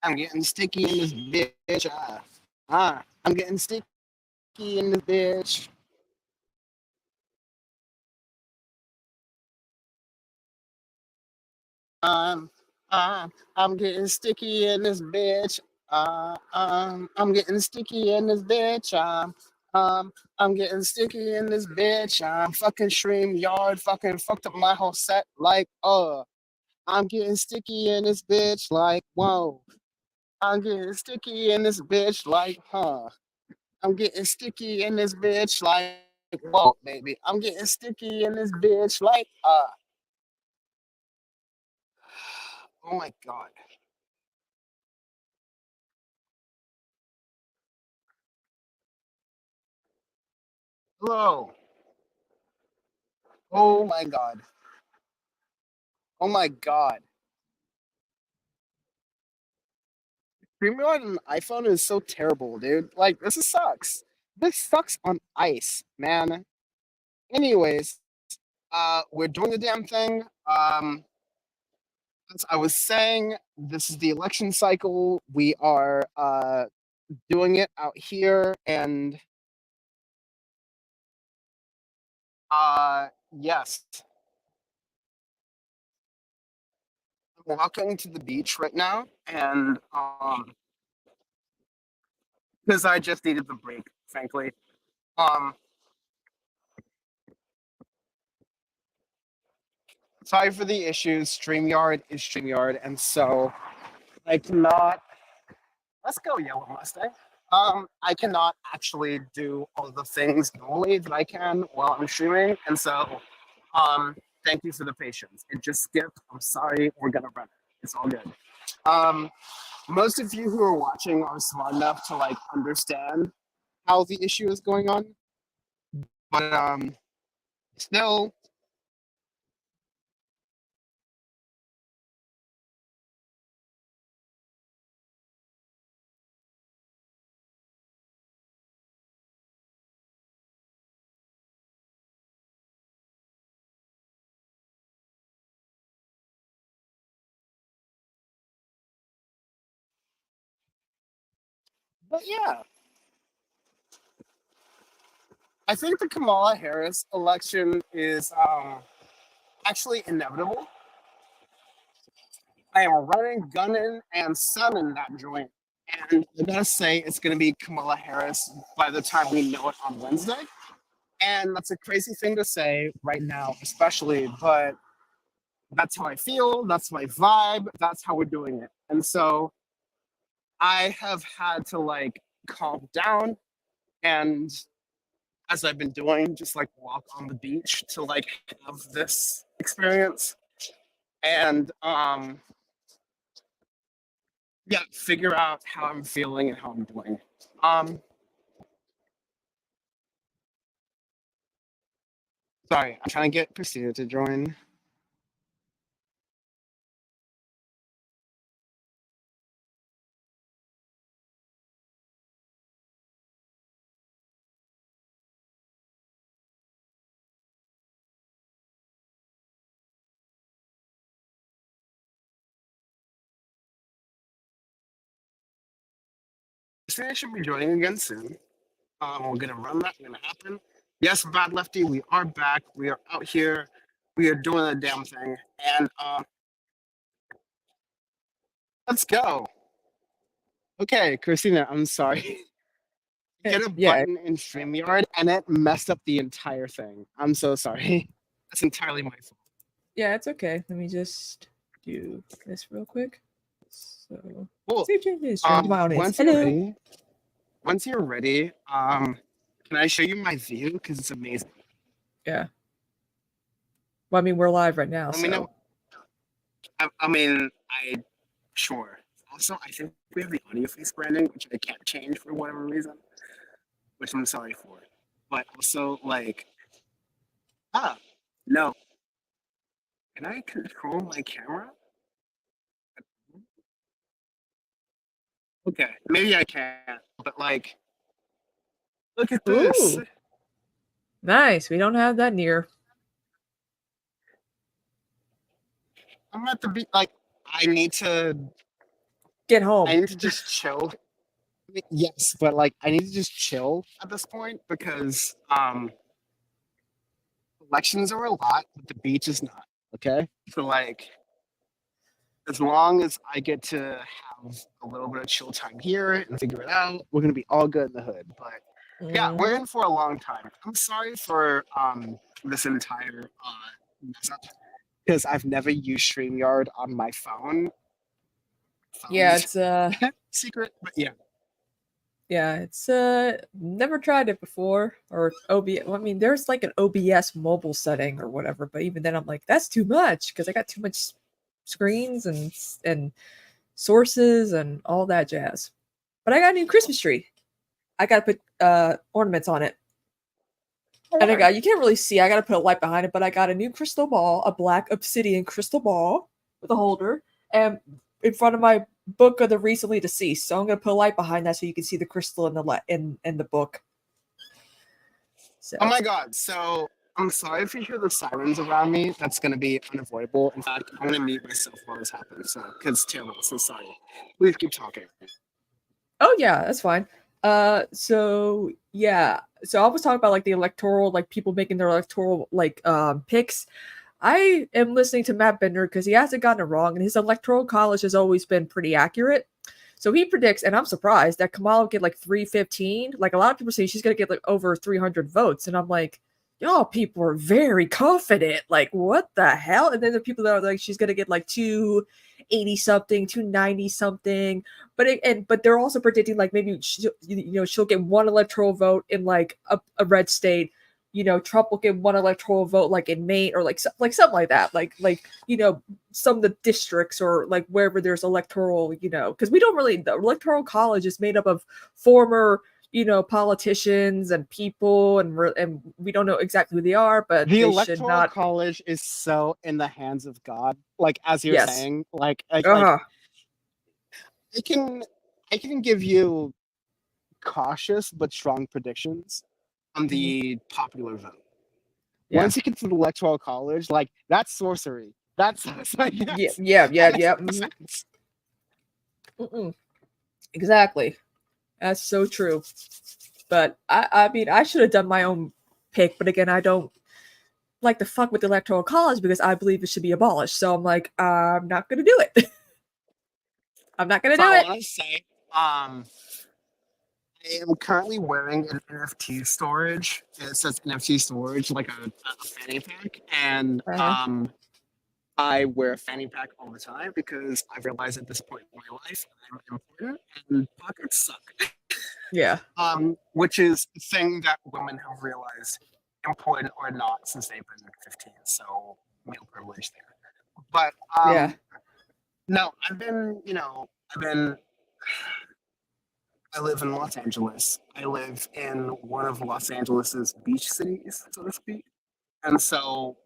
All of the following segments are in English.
I'm getting sticky in this bitch. I'm getting sticky in this bitch. Um, I'm getting sticky in this bitch. I'm getting sticky in this bitch. I'm getting sticky in this bitch. Fucking StreamYard fucking fucked up my whole set. Like, I'm getting sticky in this bitch. Like, whoa. I'm getting sticky in this bitch. Like, huh. I'm getting sticky in this bitch. Like, whoa, baby. I'm getting sticky in this bitch. Like, oh my god. Hello. Oh my god. Oh my god. StreamYard on iPhone is so terrible, dude. Like, sucks. This sucks on ice, man. Anyways, we're doing the damn thing. As I was saying, this is the election cycle. We are doing it out here, and yes, I'm walking to the beach right now, and because I just needed the break, frankly. Um, Sorry for the issues. StreamYard is StreamYard, and so I cannot. Let's go, Yellow Mustang. I cannot actually do all the things normally that I can while I'm streaming, and so, thank you for the patience. It just skipped. I'm sorry. We're gonna run it. It's all good. Um, Most of you who are watching are smart enough to like understand how the issue is going on, but still, but yeah, I think the Kamala Harris election is actually inevitable. I am running, gunning, and sunning that joint. And I gotta say, it's gonna be Kamala Harris by the time we know it on Wednesday. And that's a crazy thing to say right now, especially, but that's how I feel. That's my vibe. That's how we're doing it. And so I have had to like calm down and as I've been doing, just like walk on the beach to like have this experience and yeah, figure out how I'm feeling and how I'm doing. Um Sorry, I'm trying to get Christina to join. Christina should be joining again soon. We're gonna run that, gonna happen. Yes, Bad Lefty, we are back. We are out here. We are doing the damn thing. And let's go. Okay, Christina, I'm sorry. Hit a Yeah, button in StreamYard and it messed up the entire thing. I'm so sorry. That's entirely my fault. yeah, it's okay. Let me just do this real quick. So, Cool. save changes, change violence. Once you're Hello. ready, can I show you my view? Because it's amazing. Yeah. Well, I mean, we're live right now, Let me so. know. I mean, sure. Also, I think we have the audio face branding, which I can't change for whatever reason, which I'm sorry for. But also, like, no. Can I control my camera? Okay, maybe I can, but like, look at this. Ooh. Nice. We don't have that near. I'm at the beach. Like, I need to. get home. I need to just chill. Yes, but like I need to just chill at this point because elections are a lot, but the beach is not. Okay, so like as long as I get to have a little bit of chill time here and figure it out, we're gonna be all good in the hood. But yeah, we're Mhm. in for a long time. I'm sorry for this entire mess up because I've never used StreamYard on my phone. Yeah, Phone's it's secret, but yeah. yeah, it's never tried it before or OBS. Well, I mean, there's like an OBS mobile setting or whatever, but even then, I'm like, that's too much because I got too much screens and sources and all that jazz. But I got a new Christmas tree. I got to put ornaments on it. And I got, you can't really see, I got to put a light behind it, but I got a new crystal ball, a black obsidian crystal ball with a holder, and in front of my book of the recently deceased. So I'm going to put a light behind that so you can see the crystal in in the book. So Oh my god, so I'm sorry if you hear the sirens around me. That's gonna be unavoidable. In fact, I'm gonna mute myself while this happens. So because it's terrible, so sorry. Please keep talking. oh yeah, that's fine. So yeah, so I was talking about like the electoral, like people making their electoral like picks. I am listening to Matt Bender because he hasn't gotten it wrong, and his electoral college has always been pretty accurate. So he predicts, and I'm surprised that Kamala will get like 315. Like a lot of people say she's gonna get like over 300 votes, and I'm like, y'all people are very confident. Like what the hell? And then the people that are like she's gonna get like 280 something, 290 something. But they're also predicting like maybe she'll get one electoral vote in like a red state. Trump will get one electoral vote like in Maine or like something like that. Like some of the districts or like wherever there's electoral, because we don't really, the electoral college is made up of former, politicians and people, and we don't know exactly who they are, but The they should electoral not. college is so in the hands of God. Like as you're Yes. saying, like Uh-huh. I can I can give you cautious but strong predictions on Mhm. the popular vote. Yeah. Once you get to the electoral college, like that's sorcery. That's like Yeah. yes, Yeah. that Yeah. makes Yeah. no Mhm. sense. Exactly. That's so true. But I mean, I should have done my own pick, but again, I don't like to fuck with the electoral college because I believe it should be abolished. So I'm like, I'm not gonna do it. I'm not gonna So do I it. want to say, I am currently wearing an NFT storage. It says NFT storage, like a fanny pack, and Uh-huh. I wear a fanny pack all the time because I've realized at this point in my life I'm important and pockets suck. Yeah. Which is a thing that women have realized, important or not, since they've been 15. So male privilege there. But Yeah. no, I've been I live in Los Angeles. I live in one of Los Angeles's beach cities, so to speak. And so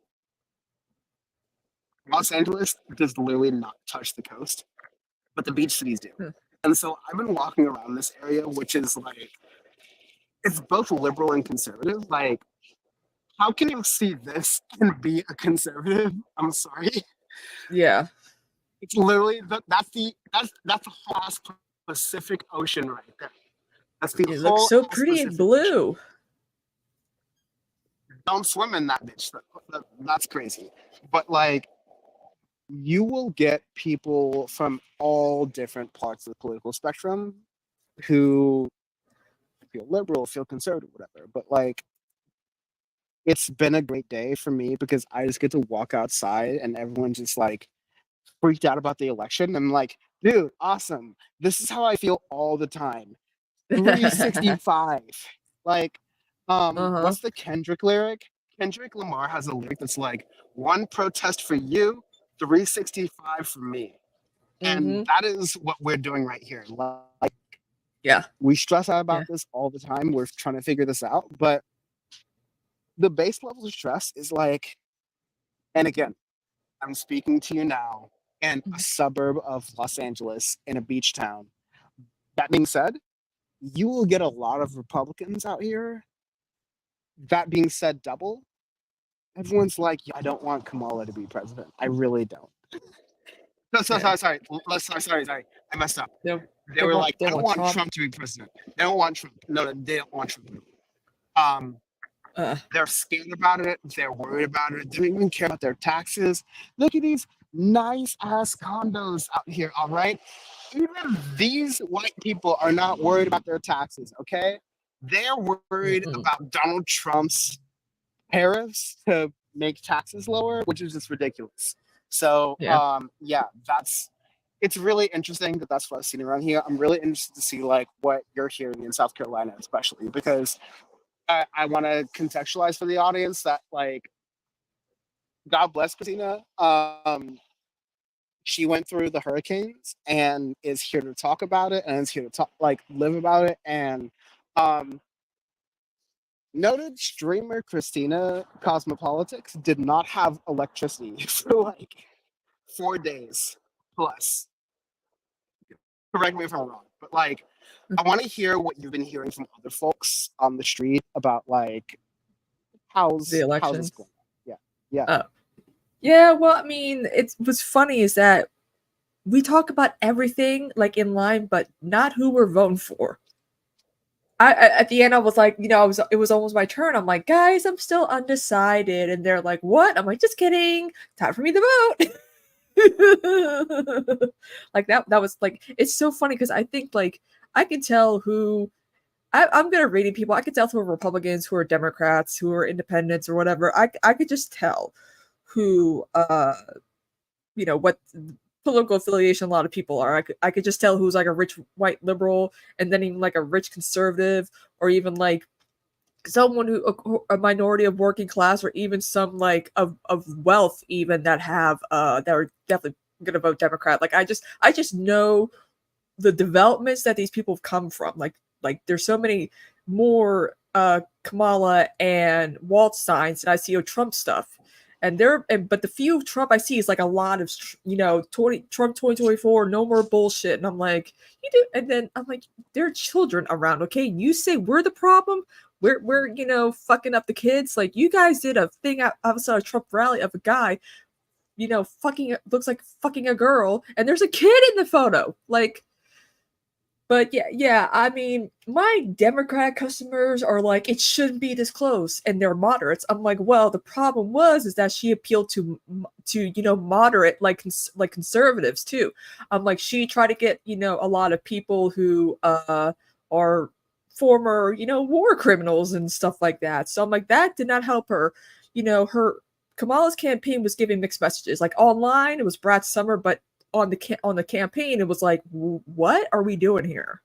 Los Angeles does literally not touch the coast, but the beach cities do. Hmm. And so I've been walking around this area, which is like, it's both liberal and conservative. Like, how can you see this and be a conservative? I'm sorry. Yeah. It's literally that's the whole ass Pacific Ocean right there. That's the It looks whole so ass pretty in Pacific Ocean. blue. Don't swim in that bitch. That's crazy. But like, you will get people from all different parts of the political spectrum who feel liberal, feel conservative, whatever. But like, it's been a great day for me because I just get to walk outside and everyone just like freaked out about the election. I'm like, dude, awesome. This is how I feel all the time. 365. Like, Uh-huh. what's the Kendrick lyric? Kendrick Lamar has a lyric that's like, one protest for you, 365 for me. And Mm-hmm. that is what we're doing right here. Like, Yeah. we stress out Yeah. about this all the time. We're trying to figure this out. But the base level of stress is like, and again, I'm speaking to you now in a suburb of Los Angeles in a beach town. That being said, you will get a lot of Republicans out here. That being said, double, everyone's like, yeah, I don't want Kamala to be president. I really don't. No, so, Yeah. sorry. I messed up. They, They they were want like, they I don't want want Trump. Trump to be president. They don't want Trump. No, they don't want Trump. Um, Uh, they're scared about it. They're worried about it. They don't even care about their taxes. Look at these nice ass condos out here. All right. Even these white people are not worried about their taxes. Okay. They're worried mm-mm. about Donald Trump's tariffs to make taxes lower, which is just ridiculous. So, Yeah. yeah, it's really interesting that that's what I've seen around here. I'm really interested to see like what you're hearing in South Carolina, especially because I want to contextualize for the audience that like God bless Christina. She went through the hurricanes and is here to talk about it and is here to talk like live about it. And um, noted streamer Christina Cosmopolitics did not have electricity for like 4 days plus. Correct me if I'm wrong, but like I want to hear what you've been hearing from other folks on the street about like The how's this elections. going? Yeah, yeah, Oh. Yeah, well, I mean, what's funny is that we talk about everything like in line, but not who we're voting for. At the end, I was like, it was almost my turn. I'm like, guys, I'm still undecided, and they're like, what? I'm like, just kidding. Time for me to vote. Like that was like, it's so funny because I think like I can tell who I'm good at reading people. I could tell who are Republicans, who are Democrats, who are independents or whatever. I could just tell who what political affiliation a lot of people are. I could just tell who's like a rich white liberal and then even like a rich conservative or even like someone who a minority of working class or even some like of wealth even that have that are definitely gonna vote Democrat. Like I just know the developments that these people have come from. Like there's so many more Kamala and Walt signs than I see of Trump stuff. But the few Trump I see is like a lot of Trump 2024, no more bullshit. And I'm like, you do, and then I'm like, there are children around, okay? You say we're the problem, we're fucking up the kids. Like you guys did a thing outside a Trump rally of a guy, fucking looks like fucking a girl, and there's a kid in the photo. Like, but yeah, I mean, my Democrat customers are like, it shouldn't be this close, and they're moderates. I'm like, well, the problem is that she appealed to moderate like conservatives too. I'm like, she tried to get a lot of people who are former war criminals and stuff like that. So I'm like, that did not help her. Her Kamala's campaign was giving mixed messages. Like online, it was Brad Summer, but on the campaign, it was like, what are we doing here?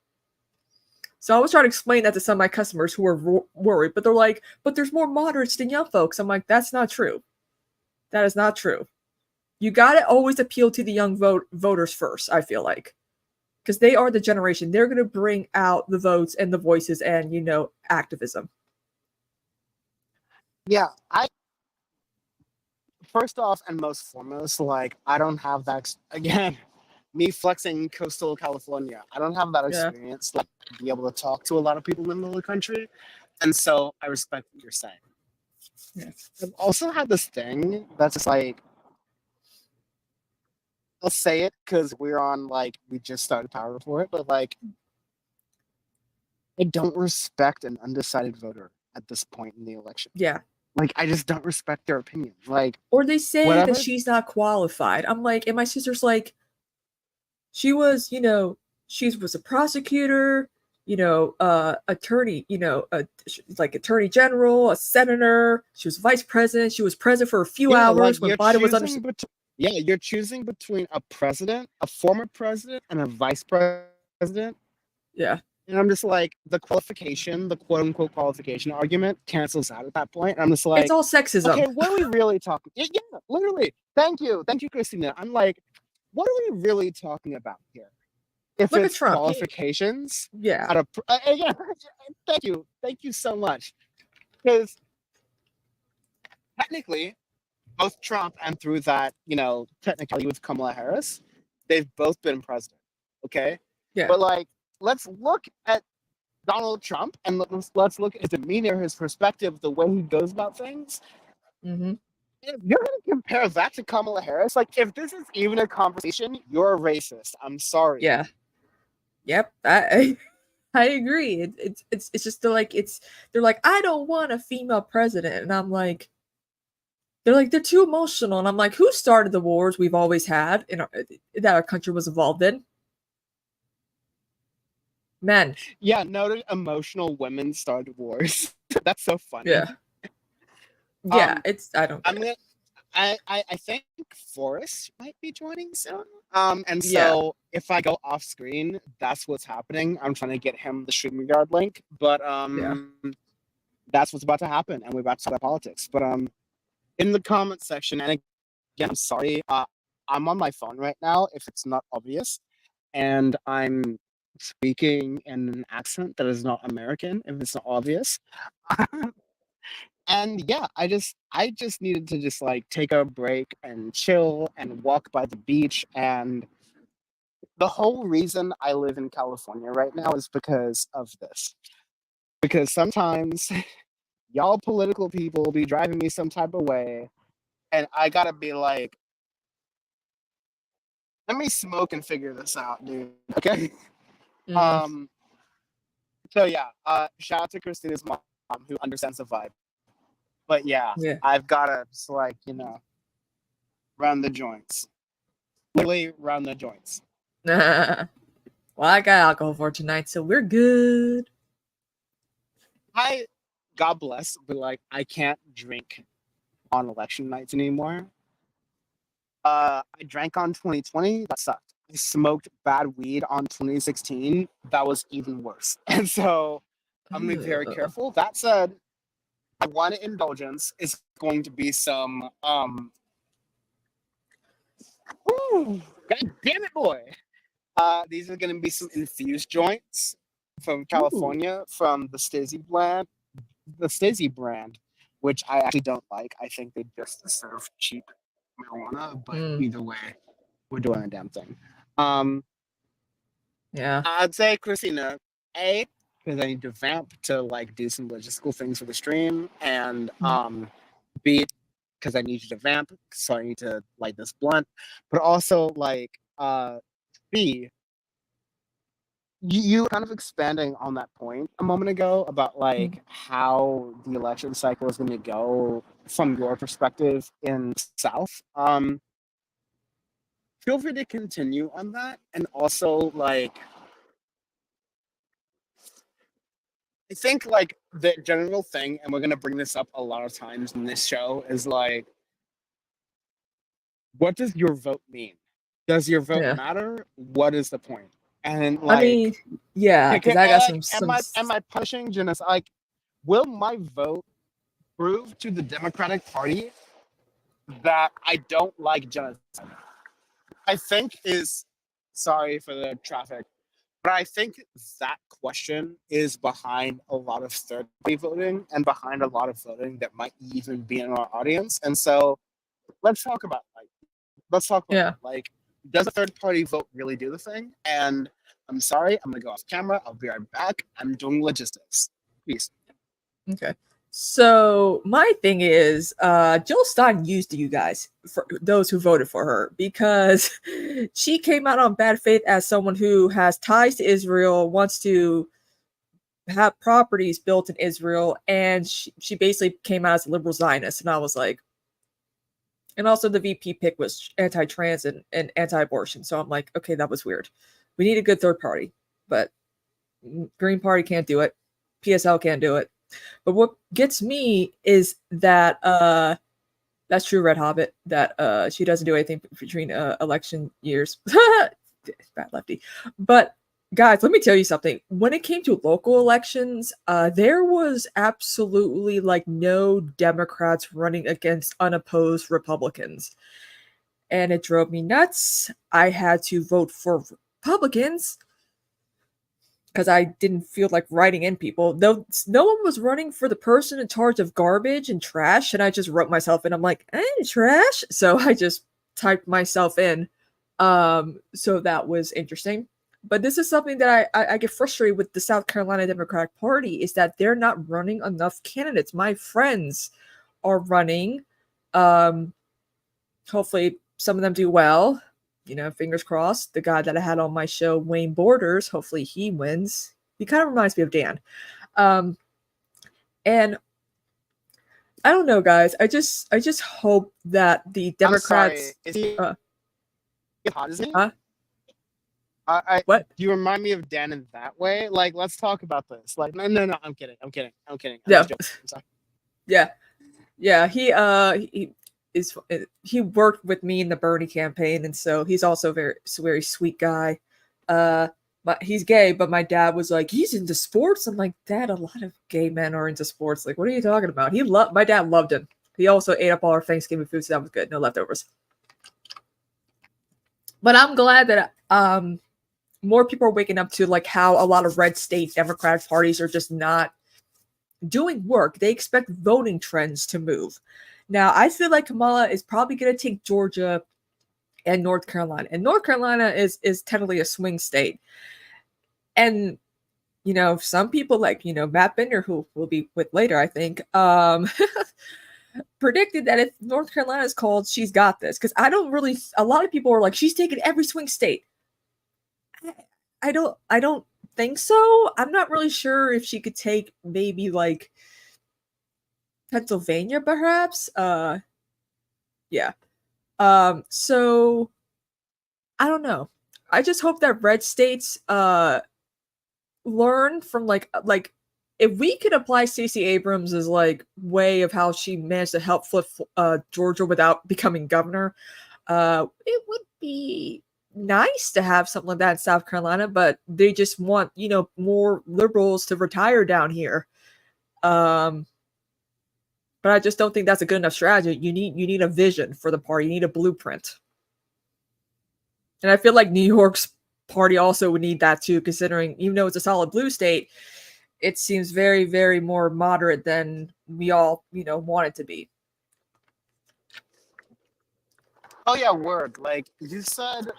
So I was trying to explain that to some of my customers who were worried, but they're like, but there's more moderates than young folks. I'm like, that's not true. That is not true. You got to always appeal to the young voters first, I feel like, because they are the generation. They're going to bring out the votes and the voices and activism. yeah. I first off and most foremost, like I don't have that again. Me flexing coastal California, I don't have that Yeah. experience like to be able to talk to a lot of people in the middle of the country, and so I respect what you're saying. Yeah. I've also had this thing that's just like I'll say it because we're on like we just started Power Report, but like I don't respect an undecided voter at this point in the election. Yeah. Like I just don't respect their opinion. Like Or they say that whatever. she's not qualified. I'm like, and my sister's like, she was, she was a prosecutor, attorney, like attorney general, a senator. She was vice president. She was president for a few Yeah, like hours when Biden was under. yeah, you're choosing between a president, a former president, and a vice president. Yeah, And I'm just like the qualification, the quote unquote qualification argument cancels out at that point. And I'm just it's like, all sexism. okay, what are we really talking? Yeah, literally. Thank you, Christina. I'm like, what are we really talking about here? If Look at it's Trump. qualifications, Yeah, out of yeah, thank you so much. Because technically, both Trump and through that, technicality with Kamala Harris, they've both been president. Okay, yeah, but like, let's look at Donald Trump and let's look at his demeanor, his perspective, the way he goes about things. mm-hmm. If you're gonna compare that to Kamala Harris, like if this is even a conversation, you're a racist. I'm sorry. Yeah. Yep. I agree. It's just they're like, I don't want a female president, and I'm like, they're too emotional, and I'm like, who started the wars we've always had that our country was involved in? Men. Yeah, noted emotional women started wars. That's so funny. Yeah. Yeah. It's I don't. I'm Get it. gonna I think Forrest might be joining soon. And Yeah. so if I go off screen, that's what's happening. I'm trying to get him the StreamYard link, but Yeah. that's what's about to happen, and we're about to talk about politics. But in the comment section, and again, I'm sorry, I'm on my phone right now. If it's not obvious, and I'm speaking in an accent that is not American, if it's not obvious. And yeah, I just needed to just like take a break and chill and walk by the beach. And the whole reason I live in California right now is because of this. Because sometimes y'all political people be driving me some type of way, and I gotta be like, let me smoke and figure this out, dude. Okay. Mm, So yeah, shout out to Christina's mom who understands the vibe. But yeah, yeah. I've gotta just like, run the joints. Literally run the joints. Well, I got alcohol for tonight, so we're good. God bless, but like I can't drink on election nights anymore. I drank on 2020, that sucked. I smoked bad weed on 2016, that was even worse. And so I'm gonna be very careful. That said, my one indulgence is going to be some ooh, god damn it, boy. These are gonna be some infused joints from California from the Stizzy brand, which I actually don't like. I think they just serve cheap marijuana, but either way, we're doing a damn thing. Yeah. I'd say Christina, A, because I need to vamp to like do some logistical things for the stream, and B, because I need you to vamp, so I need to light this blunt, but also like B, you kind of expanding on that point a moment ago about like how the election cycle is going to go from your perspective in South. Feel free to continue on that, and also like I think like the general thing, and we're going to bring this up a lot of times in this show, is like, what does your vote mean? Does your vote matter? What is the point? And like, I mean, yeah, because I got some. Am I punishing genocide? Like, will my vote prove to the Democratic Party that I don't like genocide? I think sorry for the traffic, but I think that question is behind a lot of third-party voting and behind a lot of voting that might even be in our audience. And so, let's talk about like, does a third-party vote really do the thing? And I'm sorry, I'm gonna go off camera. I'll be right back. I'm doing logistics. Peace. Okay. So my thing is, Jill Stein used you guys, for those who voted for her, because she came out on bad faith as someone who has ties to Israel, wants to have properties built in Israel, and she basically came out as a liberal Zionist, and I was like, and also the VP pick was anti-trans and anti-abortion, so I'm like, okay, that was weird. We need a good third party, but Green Party can't do it, PSL can't do it. But what gets me is that that's true, Red Hobbit, that she doesn't do anything between election years. Bad lefty. But guys, let me tell you something. When it came to local elections, there was absolutely like no Democrats running against unopposed Republicans. And it drove me nuts. I had to vote for Republicans because I didn't feel like writing in people. Though no one was running for the person in charge of garbage and trash, and I just wrote myself in. I'm like, trash. So I just typed myself in. So that was interesting. But this is something that I get frustrated with the South Carolina Democratic Party, is that they're not running enough candidates. My friends are running. Hopefully some of them do well. Fingers crossed. The guy that I had on my show, Wayne Borders, hopefully he wins. He kind of reminds me of Dan. And I don't know, guys. I just hope that the Democrats. I'm sorry. Is he hot as me? Huh? What? Do you remind me of Dan in that way? Like, let's talk about this. Like, no. I'm kidding. I'm Yeah. just joking. I'm sorry. Yeah. He worked with me in the Bernie campaign, and so he's also very sweet guy. But he's gay, but my dad was like, he's into sports. I'm like, Dad, a lot of gay men are into sports. Like, what are you talking about? My dad loved him. He also ate up all our Thanksgiving food, so that was good. No leftovers. But I'm glad that more people are waking up to like how a lot of red state Democratic parties are just not doing work. They expect voting trends to move. Now, I feel like Kamala is probably going to take Georgia and North Carolina. And North Carolina is technically a swing state. And, some people like, Matt Bender, who we'll be with later, I think, predicted that if North Carolina is called, she's got this. Because a lot of people are like, she's taken every swing state. I don't think so. I'm not really sure if she could take maybe like Pennsylvania, perhaps. Yeah. So I don't know. I just hope that red states learn from like if we could apply Stacey Abrams' like way of how she managed to help flip Georgia without becoming governor, it would be nice to have something like that in South Carolina, but they just want, more liberals to retire down here. But I just don't think that's a good enough strategy. You need a vision for the party. You need a blueprint. And I feel like New York's party also would need that too, considering even though it's a solid blue state, it seems very, very more moderate than we all, want it to be. Oh yeah, word. Like you said,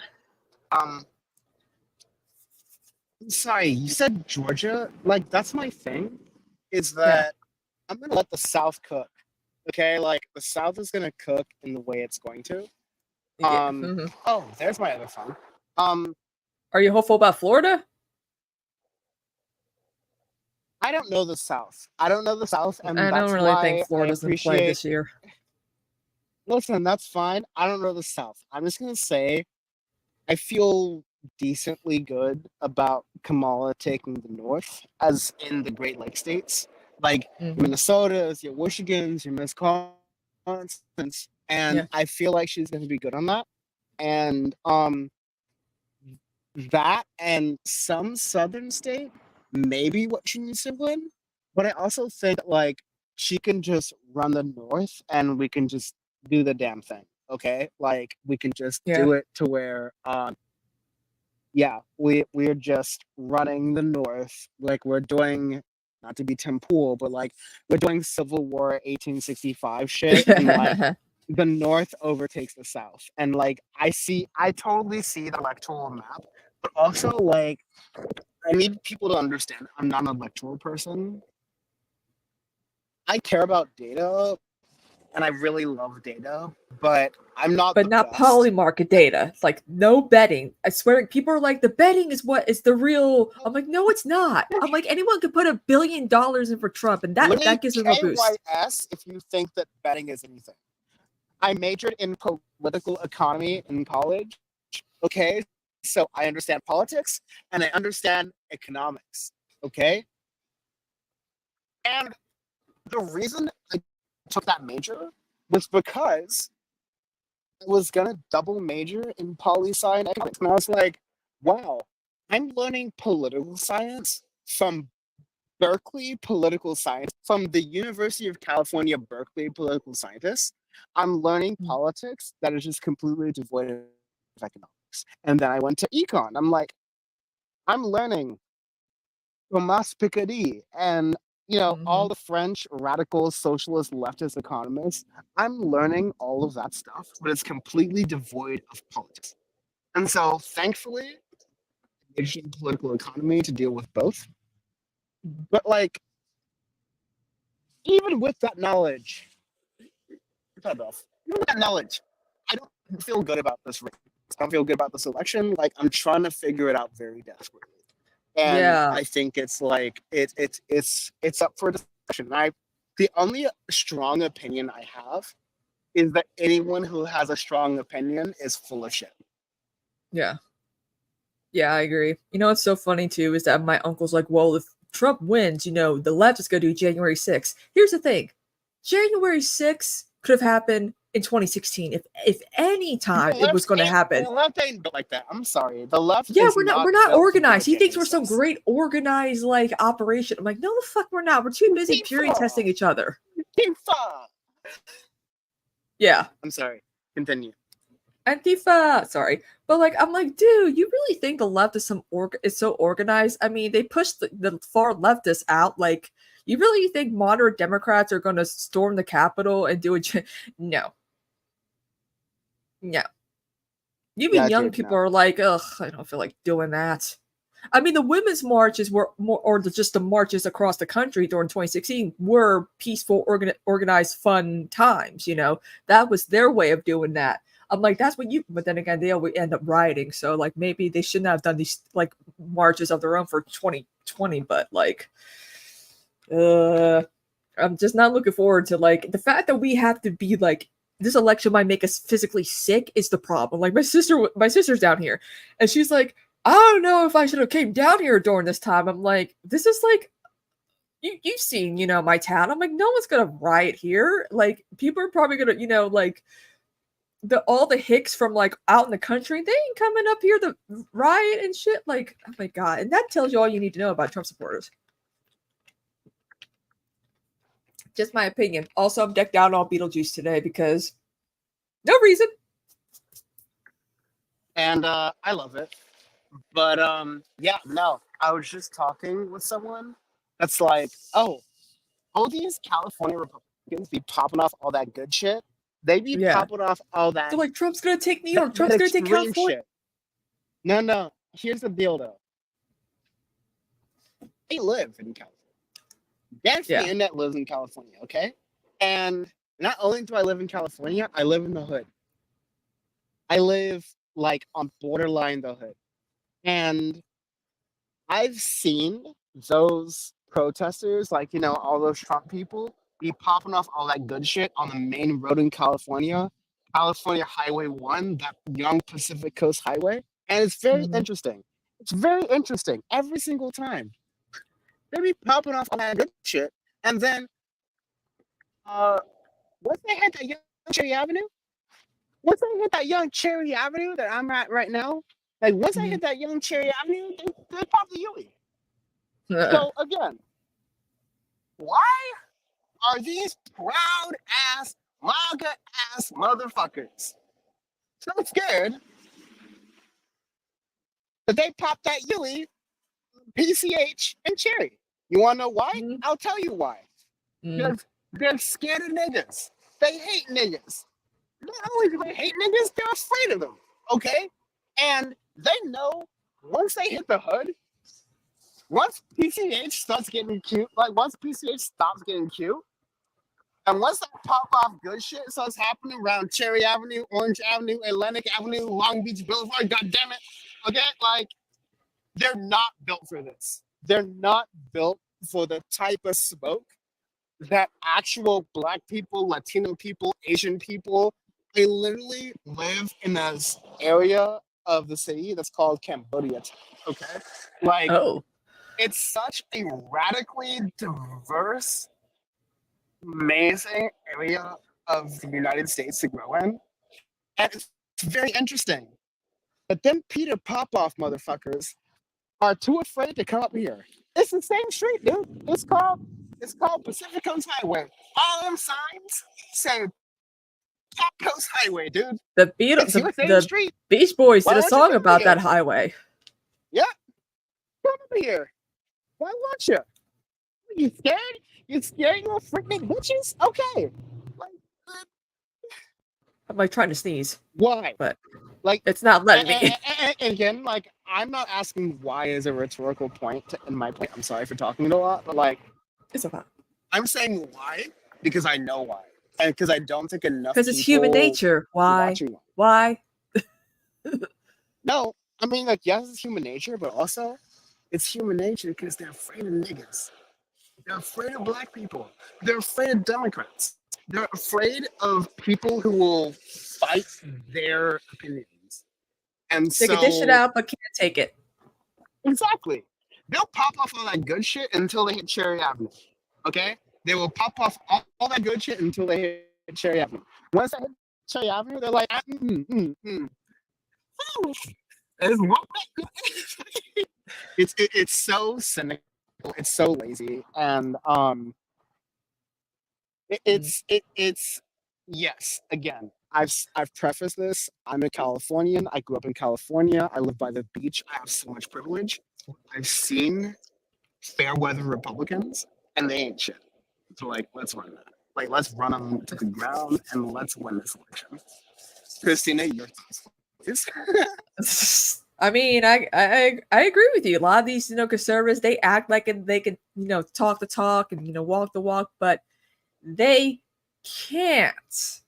sorry, you said Georgia. Like that's my thing. Is that I'm gonna let the South cook. Okay, like the South is gonna cook in the way it's going to. Oh, there's my other phone. Are you hopeful about Florida? I don't know the South. I don't know the South, and I that's don't really why think Florida's in play this year. Listen, that's fine. I don't know the South. I'm just gonna say, I feel decently good about Kamala taking the North, as in the Great Lakes states, like Minnesota's, your Michigans, your Wisconsin's, and I feel like she's gonna be good on that. And that and some southern state, maybe what she needs to win. But I also think like she can just run the North and we can just do the damn thing. Okay? Like we can just do it to where we're just running the North. Like we're doing, not to be Tim Pool, but like we're doing Civil War 1865 shit and like the North overtakes the South. And like I totally see the electoral map, but also like I need people to understand I'm not an electoral person. I care about data and I really love data, but I'm not But not poly market data. It's like no betting. I swear people are like the betting is what is the real. I'm like, no, it's not. I'm like anyone could put $1 billion in for Trump and that gives them a boost. KYS if you think that betting is anything. I majored in political economy in college. Okay, so I understand politics and I understand economics. Okay, and the reason I took that major was because I was gonna double major in poli-sci and economics, and I was like, wow, I'm learning political science from Berkeley political science, from the University of California, Berkeley political scientists. I'm learning politics that is just completely devoid of economics. And then I went to econ. I'm like, I'm learning Thomas Piketty and all the French radical socialist leftist economists. I'm learning all of that stuff, but it's completely devoid of politics. And so thankfully, I majored in political economy to deal with both. But like, even with that knowledge, that enough. Even with that knowledge, I don't feel good about this race. I don't feel good about this election. Like, I'm trying to figure it out very desperately. And Yeah. I think it's like it's up for discussion. The only strong opinion I have is that anyone who has a strong opinion is full of shit. Yeah. Yeah, I agree. You know what's so funny too is that my uncle's like, well, if Trump wins, you know, the left is going to do January 6th. Here's the thing. January 6th could have happened in 2016 if any time it was going to happen. The left ain't built like that. I'm sorry. The left Yeah, is we're not built to do organized. a He thinks we're January some 6th. great organized like operation. I'm like, no, the fuck we're not. We're too busy purity testing each other. Antifa. Yeah. I'm sorry. Continue. Antifa. Sorry. But like I'm like, dude, you really think the left is is so organized? I mean, they pushed the far leftists out. Like, you really think moderate Democrats are gonna storm the Capitol and do it? No. No. Even Yeah, young dude, people no. are like, ugh, I don't feel like doing that. I mean, the women's marches were more, or just the marches across the country during 2016 were peaceful, organized, fun times. You know, that was their way of doing that. I'm like, that's what you. But then again, they always end up rioting. So like, maybe they shouldn't have done these like marches of their own for 2020. But like, I'm just not looking forward to like the fact that we have to be like this election might make us physically sick is the problem. Like my sister's down here, and she's like, I don't know if I should have came down here during this time. I'm like, this is like, you've seen, you know, my town. I'm like, no one's gonna riot here. Like, people are probably gonna, you know, like all the hicks from like out in the country, they ain't coming up here to riot and shit. Like, oh my god, and that tells you all you need to know about Trump supporters. Just my opinion. Also, I'm decked out all Beetlejuice today because no reason. And I love it. But yeah, no. I was just talking with someone that's like, oh, all these California Republicans be popping off all that good shit. They be Yeah. popping off all that. They're like, Trump's gonna take New York. that Trump's gonna take extreme California. shit. No. Here's the deal, though. I live in California. That's Yeah. the internet lives in California, okay? And not only do I live in California, I live in the hood. I live like on borderline the hood. And I've seen those protesters, like, you know, all those Trump people, be popping off all that good shit on the main road in California, California Highway 1, that young Pacific Coast Highway. And it's very interesting. It's very interesting every single time. They be popping off all that good shit. And then, once they hit that young Cherry Avenue, once I hit that young Cherry Avenue that I'm at right now, like once I hit that young Cherry Avenue, they pop the Yui. So again, why are these proud ass, MAGA ass motherfuckers so scared that they pop that Yui, PCH, and Cherry? You wanna know why? I'll tell you why. Because they're scared of niggas. They hate niggas. Not only do they hate niggas, they're afraid of them. Okay? And they know once they hit the hood, once PCH starts getting cute, like once PCH stops getting cute, and once that pop off good shit starts happening around Cherry Avenue, Orange Avenue, Atlantic Avenue, Long Beach Boulevard, god damn it. Okay? Like, they're not built for this. They're not built for the type of smoke that actual Black people, Latino people, Asian people, they literally live in this area of the city that's called Cambodia. Okay? Like, it's such a radically diverse, amazing area of the United States to grow in. And it's very interesting. But them Peter Popoff motherfuckers are too afraid to come up here. It's the same street, dude. It's called Pacific Coast Highway. All them signs say Top Coast Highway, dude. The Beach Boys did a song about that highway. Yeah. Come over here. Why won't you? You scared? You scared, you little freaking bitches? Okay. Like, I'm like trying to sneeze. why? But like it's not letting me. And again, like, I'm not asking why is a rhetorical point in my point. I'm sorry for talking a lot, but like, it's okay. I'm saying why because I know why. and because I don't think enough Because it's human people nature. are Why? watching them. Why? No, I mean, like, yes, it's human nature, but also it's human nature because they're afraid of niggas. They're afraid of black people. They're afraid of Democrats. They're afraid of people who will fight their opinions. And They can dish it so, out, but can't take it. exactly, they'll pop off all that good shit until they hit Cherry Avenue. Okay? They will pop off all that good shit until they hit Cherry Avenue. Once they hit Cherry Avenue, they're like, it's so cynical, it's so lazy, and it's yes. Again, I've prefaced this. I'm a Californian. I grew up in California. I live by the beach. I have so much privilege. I've seen fair weather Republicans, and they ain't shit. So like, let's run that. Like, let's run them to the ground and let's win this election. Christina, your thoughts, please. I mean, I agree with you. A lot of these, conservatives, they act like they can, talk the talk and walk the walk, but they can't.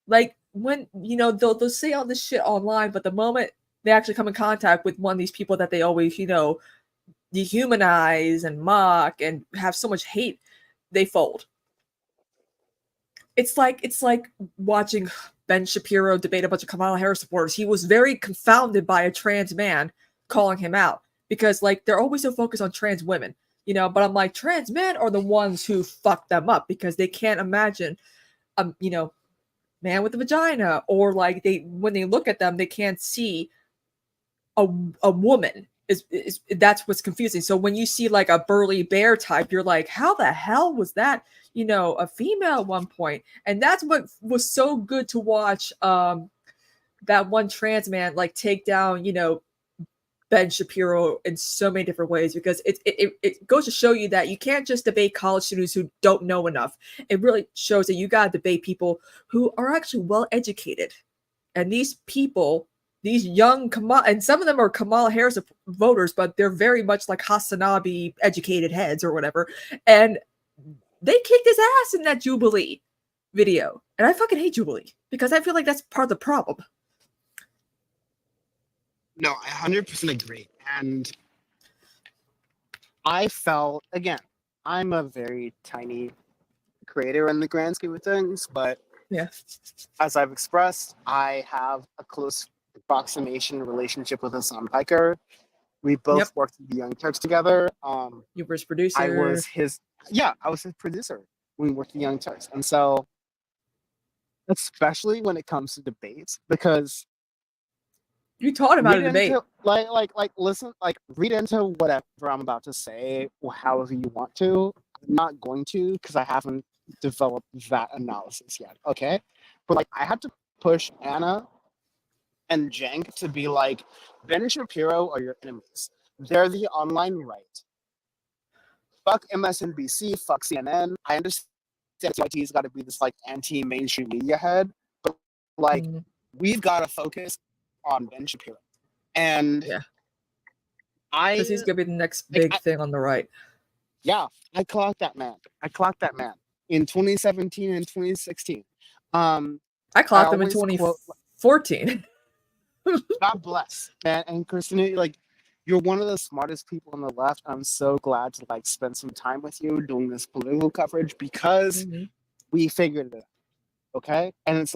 Like when they'll say all this shit online, but the moment they actually come in contact with one of these people that they always dehumanize and mock and have so much hate, they fold. It's like watching Ben Shapiro debate a bunch of Kamala Harris supporters. He was very confounded by a trans man calling him out because like they're always so focused on trans women, but I'm like, trans men are the ones who fuck them up because they can't imagine man with a vagina, or like when they look at them, they can't see a woman. Is that's what's confusing. So when you see like a burly bear type, you're like, how the hell was that a female at one point? And that's what was so good to watch that one trans man like take down Ben Shapiro in so many different ways, because it goes to show you that you can't just debate college students who don't know enough. It really shows that you got to debate people who are actually well educated. And these people, these young and some of them are Kamala Harris voters, but they're very much like Hasanabi educated heads or whatever. And they kicked his ass in that Jubilee video. And I fucking hate Jubilee because I feel like that's part of the problem. No, I 100% agree. And I felt, again, I'm a very tiny creator in the grand scheme of things, but yeah, as I've expressed, I have a close approximation relationship with Hassan Piker. We both worked at the Young Turks together. You were his producer. I was his producer when we worked at the Young Turks. And so, especially when it comes to debates, because you taught about a debate. Listen, read into whatever I'm about to say, however you want to. I'm not going to, because I haven't developed that analysis yet. Okay, but I had to push Anna and Cenk to be like, Ben Shapiro are your enemies. They're the online right. Fuck MSNBC. Fuck CNN. I understand CIT's got to be this anti-mainstream media head, but we've got to focus on Ben Shapiro. And because he's gonna be the next big thing on the right. Yeah, I clocked that man in 2017 and 2016. I clocked him in 2014. God bless, man. And Christina, you're one of the smartest people on the left. I'm so glad to spend some time with you doing this political coverage, because we figured it out. Okay, and it's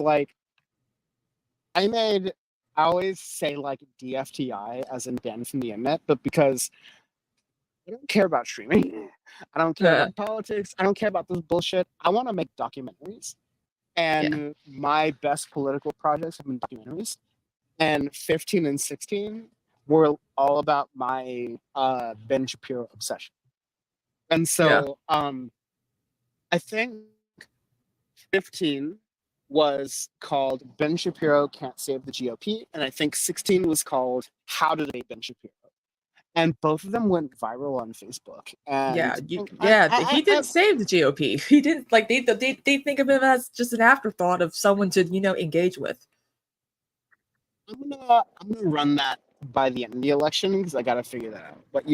I always say DFTI as in Dan from the internet, but because I don't care about streaming, I don't care about politics, I don't care about this bullshit. I want to make documentaries, and my best political projects have been documentaries. And 15 and 16 were all about my Ben Shapiro obsession. And so I think 15 was called Ben Shapiro Can't Save the GOP, and I think 16 was called How to Debate Ben Shapiro. And both of them went viral on Facebook. And he didn't save the GOP. He didn't they think of him as just an afterthought of someone to engage with. I'm gonna run that by the end of the election, because I gotta figure that out. But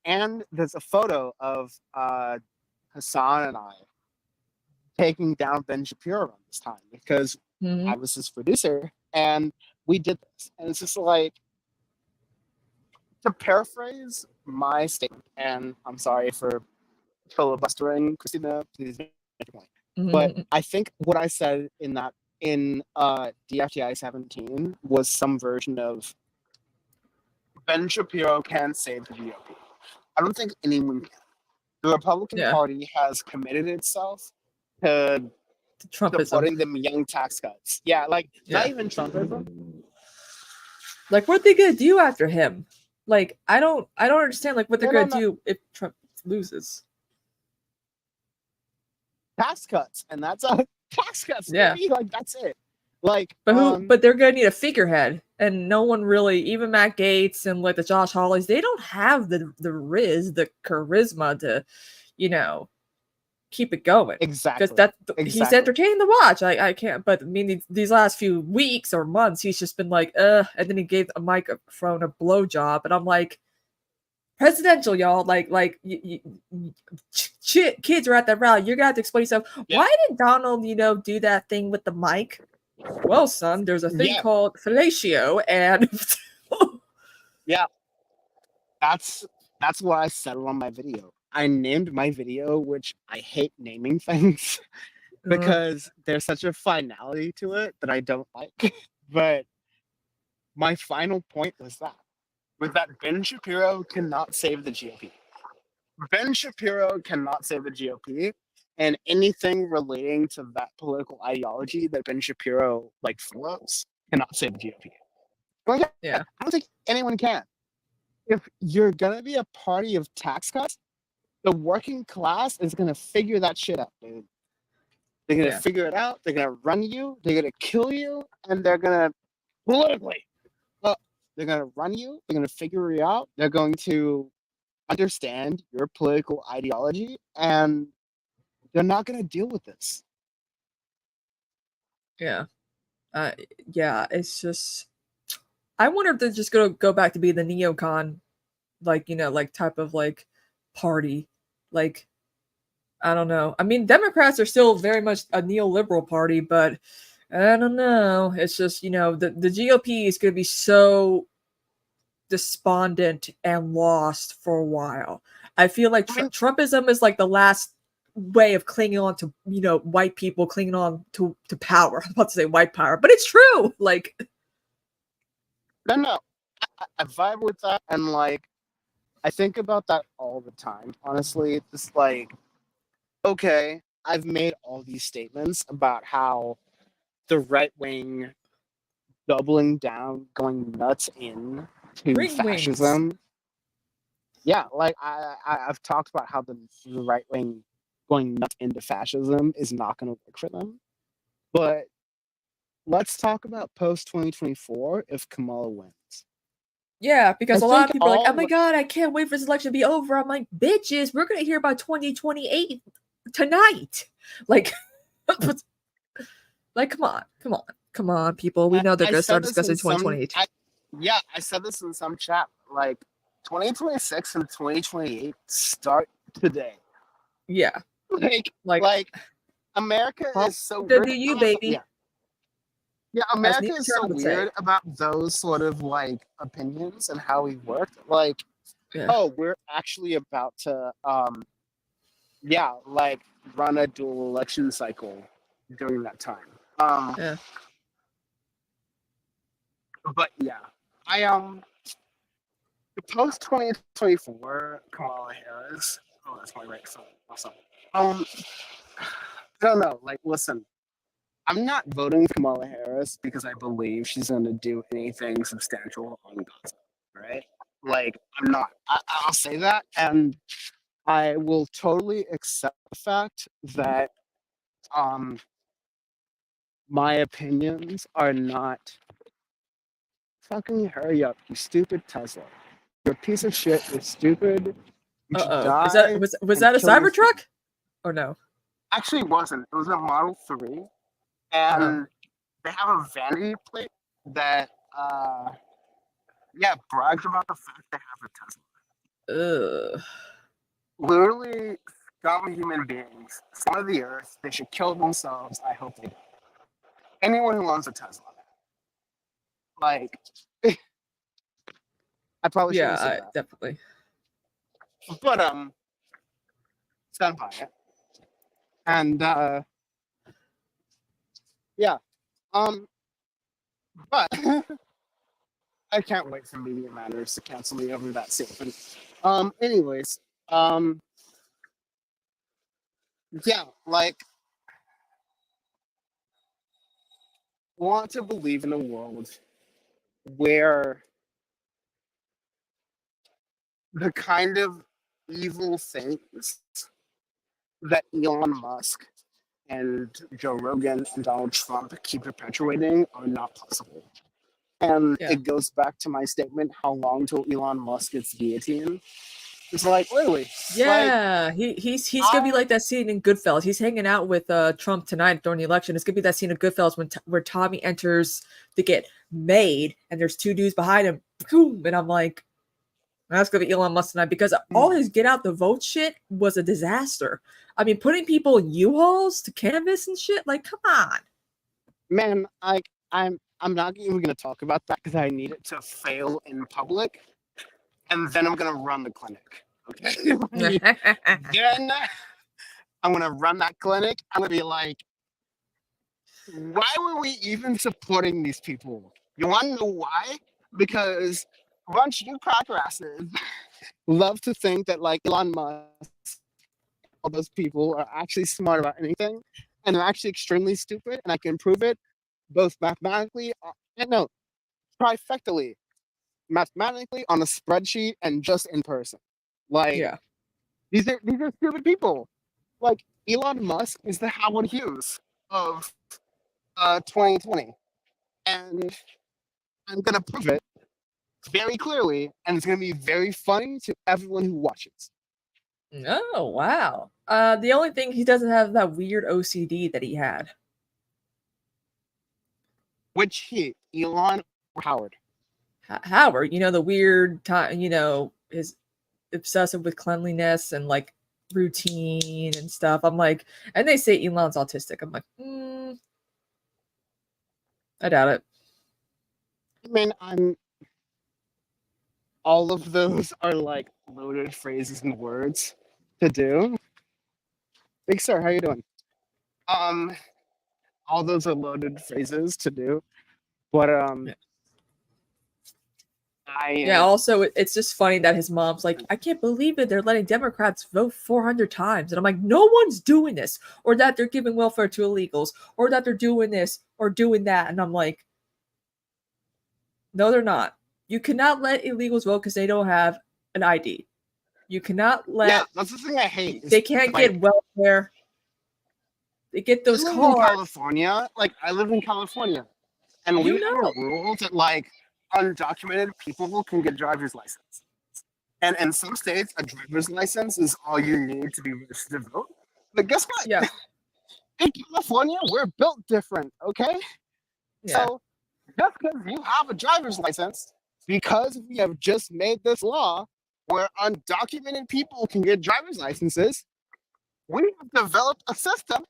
and there's a photo of Hassan and I taking down Ben Shapiro around this time because Mhm. I was his producer and we did this. And it's just like, to paraphrase my statement, and I'm sorry for filibustering, Christina, please make your point. But Mhm. I think what I said in DFTI 17 was some version of Ben Shapiro can save the GOP. I don't think anyone can. The Republican Yeah, Party has committed itself to Trumpism. supporting them young tax cuts. Yeah, like not Yeah. even Trumpism. Like, what are they gonna do after him? Like, I don't understand. Like, what they're No, no, gonna no. do if Trump loses. Tax cuts, and that's a tax cuts, Yeah. baby. Like that's it. Like, But who? But they're gonna need a figurehead, and no one really, even Matt Gates and like the Josh Hawleys, they don't have the the charisma to, you know, keep it going. Because exactly, he's exactly. entertaining to watch. I can't. But I mean, these last few weeks or months, he's just been like, and then he gave a microphone a blowjob, and I'm like, presidential, y'all. Kids are at that rally. You're gonna have to explain yourself. Yeah, Why did Donald, do that thing with the mic? Well, son, there's a thing yeah, called fellatio, and yeah. That's that's what I settled on my video. I named my video, which I hate naming things uh, because there's such a finality to it that I don't like. But my final point was that Ben Shapiro cannot save the GOP. Ben Shapiro cannot save the GOP, and anything relating to that political ideology that Ben Shapiro like follows cannot save the GOP. Well, yeah, yeah, I don't think anyone can. If you're gonna be a party of tax cuts, the working class is gonna figure that shit out, dude. They're gonna yeah, figure it out. They're gonna run you. They're gonna kill you, and they're gonna politically. Well, they're gonna run you. They're gonna figure you out. They're going to understand your political ideology, and they're not gonna deal with this. yeah, uh, yeah. It's just, I wonder if they're just gonna go back to be the neocon, like like type of like party, like I don't know. I mean, Democrats are still very much a neoliberal party, but I don't know. It's just the GOP is gonna be so despondent and lost for a while. I feel like I mean, Trumpism is like the last way of clinging on to white people clinging on to power. I'm about to say white power, but it's true. Like, no. I vibe with that, and like I think about that all the time. Honestly, it's like, okay, I've made all these statements about how the right wing doubling down, going nuts in to ring wings. fascism. Yeah, like I've talked about how the right wing going nuts into fascism is not going to work for them. But let's talk about post 2024 if Kamala wins. Yeah, I because a lot think of people are like, "Oh my all god, I can't wait for this election to be over." I'm like, "Bitches, we're gonna hear about 2028 tonight." Like, like, come on, people. We know they're I gonna said start this in discussing some 2028. yeah, I said this in some chat. Like 2026 and 2028 start today. Yeah, Like like, like America well, is so then weird. do you, Yeah. baby? Yeah, As America Nina is so Turner would say. weird about those sort of like opinions and how we work. Like, Yeah, oh, we're actually about to yeah, like run a dual election cycle during that time. yeah. But yeah. I post 2024 Kamala Harris. Oh, that's my right phone. Awesome. Um I don't know. Like, listen, I'm not voting for Kamala Harris because I believe she's going to do anything substantial on Gaza, right? Like, I'm not. I'll say that, and I will totally accept the fact that um my opinions are not. Fucking hurry up, you stupid Tesla! You're a piece of shit. You're stupid. You should Uh-oh. Is that die was and that a kill your family. Cybertruck or no? Actually, it wasn't. It was a Model 3, Oh, and they have a vanity plate that yeah, brags about the fact they have a Tesla. ugh. Literally dumb human beings, scum of the earth. They should kill themselves. I hope they do. Anyone who owns a Tesla, like, I probably shouldn't say that, definitely. but stand by it. And yeah, but I can't wait for Media Matters to cancel me over that statement. Anyways, yeah, like, want to believe in a world where the kind of evil things that Elon Musk and Joe Rogan and Donald Trump keep perpetuating are not possible. And Yeah. it goes back to my statement, how long till Elon Musk gets guillotined? It's like, literally. Like, Yeah, he's gonna be like that scene in Goodfellas. He's hanging out with Trump tonight during the election. It's gonna be that scene in Goodfellas where Tommy enters to get made, and there's two dudes behind him. Boom, and I'm like, that's gonna be Elon Musk tonight because all his get out the vote shit was a disaster. I mean, putting people in U-Hauls to canvass and shit, like, come on. man, I'm not even gonna talk about that because I need it to fail in public, and then I'm gonna run the clinic. Okay. Then I'm gonna run that clinic. I'm gonna be like, why were we even supporting these people? You want to know why? Because a bunch of you cracker asses love to think that like Elon Musk, all those people are actually smart about anything, and they're actually extremely stupid, and I can prove it both mathematically and no, trifectally, mathematically on a spreadsheet and just in person. Like, Yeah. these are stupid people. Like, Elon Musk is the Howard Hughes of 2020, and I'm gonna prove it very clearly, and it's gonna be very funny to everyone who watches. Oh wow. The only thing he doesn't have that weird OCD that he had. Which Elon or Howard? Howard, the weird time, is obsessive with cleanliness and like routine and stuff. I'm like, and they say Elon's autistic. I'm like, I doubt it. I mean, all of those are like loaded phrases and words to do. Big sir, how you doing? All those are loaded phrases to do, but Yeah, also, it's just funny that his mom's like, I can't believe it. They're letting Democrats vote 400 times. And I'm like, no one's doing this. Or that they're giving welfare to illegals. Or that they're doing this or doing that. And I'm like, no, they're not. You cannot let illegals vote because they don't have an ID. You cannot let... Yeah, that's the thing I hate. They can't get welfare. They get those cards. In California. Like, I live in California. And we have a rule that, like, undocumented people can get a driver's license. And in some states, a driver's license is all you need to be registered to vote. But guess what? Yeah. In California, we're built different, okay? Yeah. So just because you have a driver's license, because we have just made this law where undocumented people can get driver's licenses, we have developed a system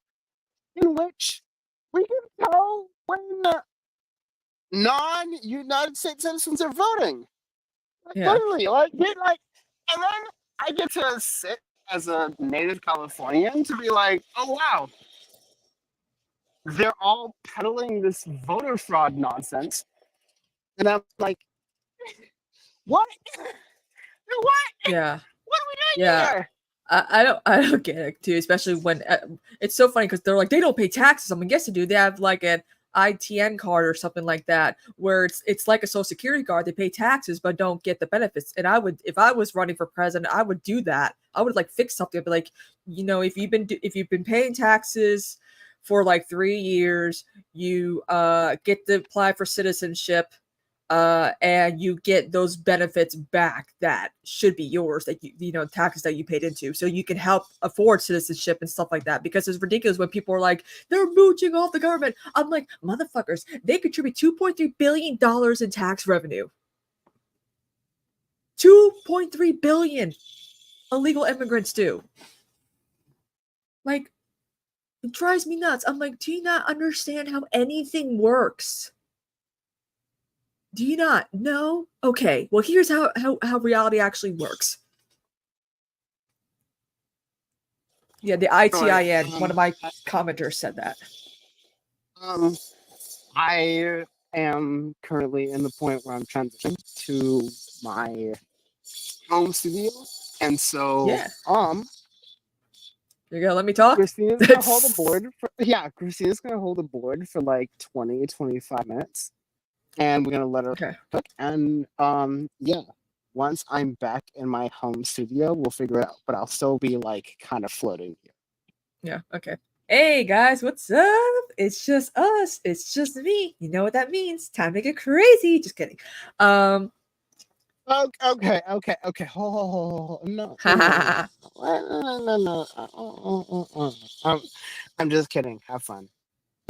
in which we can tell when non-United States citizens are voting. Like, literally, and then I get to sit as a native Californian to be like, oh wow, they're all peddling this voter fraud nonsense, and I'm like, what? What? Yeah. What are we doing here? I don't get it too, especially when it's so funny because they're like, they don't pay taxes. I mean, yes, they do. They have like an ITN card or something like that, where it's like a social security card. They pay taxes but don't get the benefits. And I would, if I was running for president, I would do that. I would like fix something. I'd be like, if you've been paying taxes for like 3 years, you get to apply for citizenship. And you get those benefits back that should be yours, that taxes that you paid into, so you can help afford citizenship and stuff like that. Because it's ridiculous when people are like, they're mooching off the government. I'm like, motherfuckers, they contribute $2.3 billion in tax revenue. 2.3 billion illegal immigrants do. Like, it drives me nuts. I'm like, do you not understand how anything works? Do you not? No? Okay. Well, here's how reality actually works. Yeah, the ITIN, one of my commenters said that. I am currently in the point where I'm transitioning to my home studio, and so Yeah. You're gonna let me talk? Christina's gonna hold the board for Christina's gonna hold the board for like 20-25 minutes, and we're gonna let her cook. And once I'm back in my home studio, we'll figure it out. But I'll still be like kind of floating here. Yeah, okay. Hey guys, what's up? It's just us. It's just me. You know what that means. Time to get crazy. Just kidding. Okay. Hold. No. I'm just kidding. Have fun.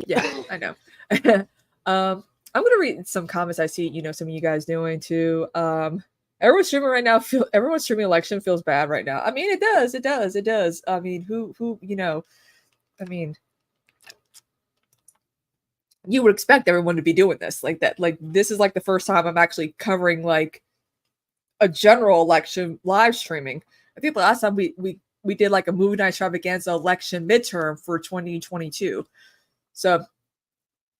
Yeah, I know. I'm gonna read some comments I see. Some of you guys doing too. Everyone's streaming right now. Everyone's streaming election feels bad right now. I mean, it does. I mean, who? I mean, you would expect everyone to be doing this like that. Like, this is like the first time I'm actually covering like a general election live streaming. I think the last time we did like a movie night extravaganza election midterm for 2022. So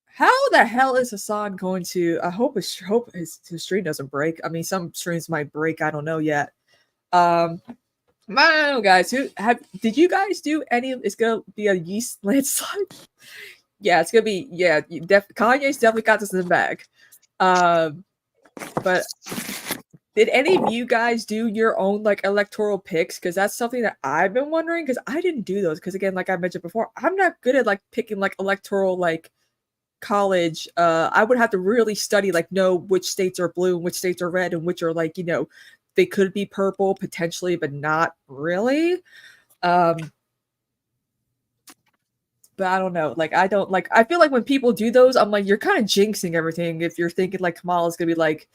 how the hell is Hassan going to? I hope his stream doesn't break. I mean, some streams might break. I don't know yet. I don't know, guys. Did you guys do any? It's gonna be a yeast landslide. Yeah, it's gonna be. Yeah, Kanye's definitely got this in the bag. But did any of you guys do your own like electoral picks? Because that's something that I've been wondering. Because I didn't do those. Because again, like I mentioned before, I'm not good at like picking like electoral like college. I would have to really study, like know which states are blue and which states are red and which are like, they could be purple potentially, but not really. But I don't know. Like, I feel like when people do those, I'm like, you're kind of jinxing everything if you're thinking like Kamala's gonna be like,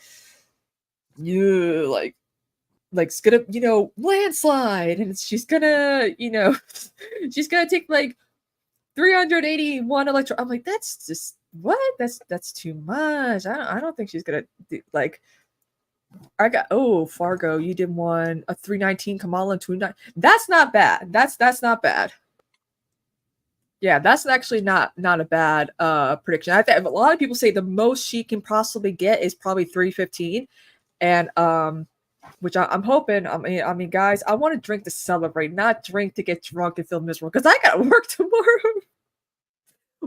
yeah, like it's gonna, landslide, and she's gonna, she's gonna take like 381 electoral. I'm like, that's just what? That's too much. I don't think she's gonna do, like. I got Fargo. You did one a 319 Kamala and 29. That's not bad. That's not bad. Yeah, that's actually not a bad prediction. I think a lot of people say the most she can possibly get is probably 315, and which I'm hoping. I mean, guys, I want to drink to celebrate, not drink to get drunk and feel miserable because I gotta work tomorrow.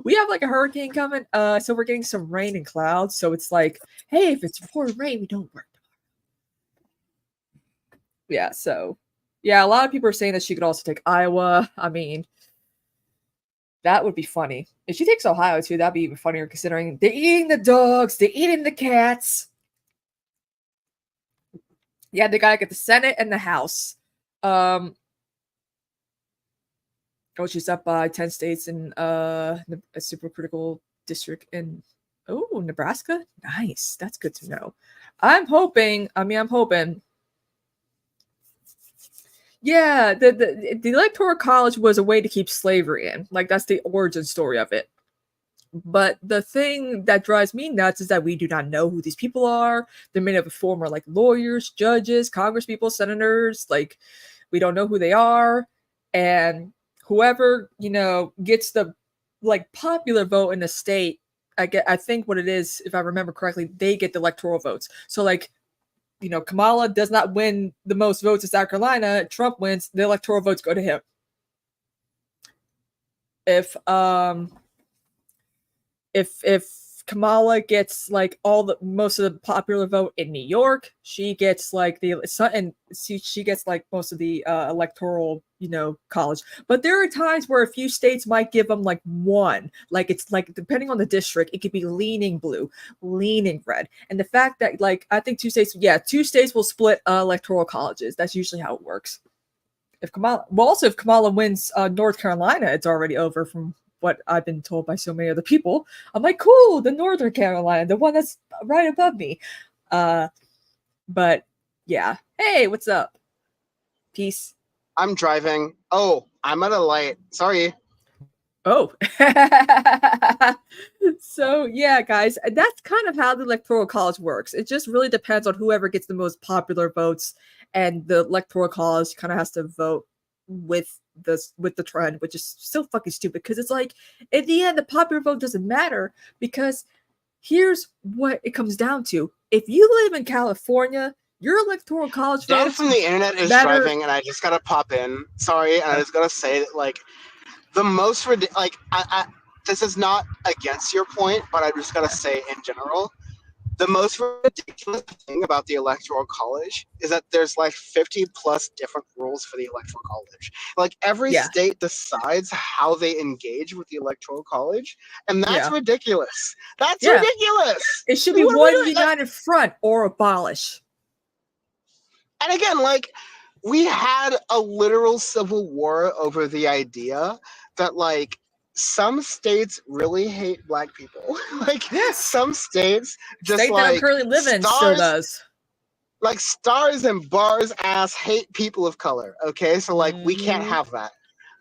We have like a hurricane coming, so we're getting some rain and clouds. So it's like, hey, if it's pouring rain, we don't work tomorrow. Yeah, so yeah, a lot of people are saying that she could also take Iowa. I mean, that would be funny. If she takes Ohio too, that'd be even funnier considering they're eating the dogs, they're eating the cats. Yeah, they gotta get the Senate and the House. She's up by 10 states in a super critical district in Nebraska. Nice. That's good to know. I'm hoping. Yeah, the Electoral College was a way to keep slavery in. Like, that's the origin story of it. But the thing that drives me nuts is that we do not know who these people are. They're made of former like lawyers, judges, congresspeople, senators. Like, we don't know who they are. And whoever, gets the like popular vote in the state, I think what it is, if I remember correctly, they get the electoral votes. So like, Kamala does not win the most votes in South Carolina. Trump wins, the electoral votes go to him. If Kamala gets like most of the popular vote in New York, she gets like she gets like most of the electoral, college. But there are times where a few states might give them like one, like it's like depending on the district, it could be leaning blue, leaning red, and the fact that like I think two states will split electoral colleges. That's usually how it works. If Kamala wins North Carolina, it's already over from what I've been told by so many other people. I'm like, cool, the Northern Carolina, the one that's right above me. But yeah. Hey, what's up? Peace. I'm driving. Oh, I'm at a light. Sorry. Oh. So yeah, guys, that's kind of how the electoral college works. It just really depends on whoever gets the most popular votes, and the electoral college kind of has to vote with the trend, which is so fucking stupid because it's like in the end the popular vote doesn't matter because here's what it comes down to. If you live in California, your electoral college Dan votes from the internet is matter. driving, and I just gotta pop in. Sorry, and I just gotta say that, like, the most like this is not against your point, but I just gotta say in general, the most ridiculous thing about the electoral college is that there's like 50 plus different rules for the electoral college. Like every Yeah. state decides how they engage with the electoral college, and that's Yeah. ridiculous. That's Yeah. ridiculous. It should be What are we one doing? united front or abolish. And again, like, we had a literal civil war over the idea that, like, some states really hate black people. Like, Yes. some states just State that I'm like currently living in still stars, does. like stars and bars ass hate people of color. Okay, so like we can't have that.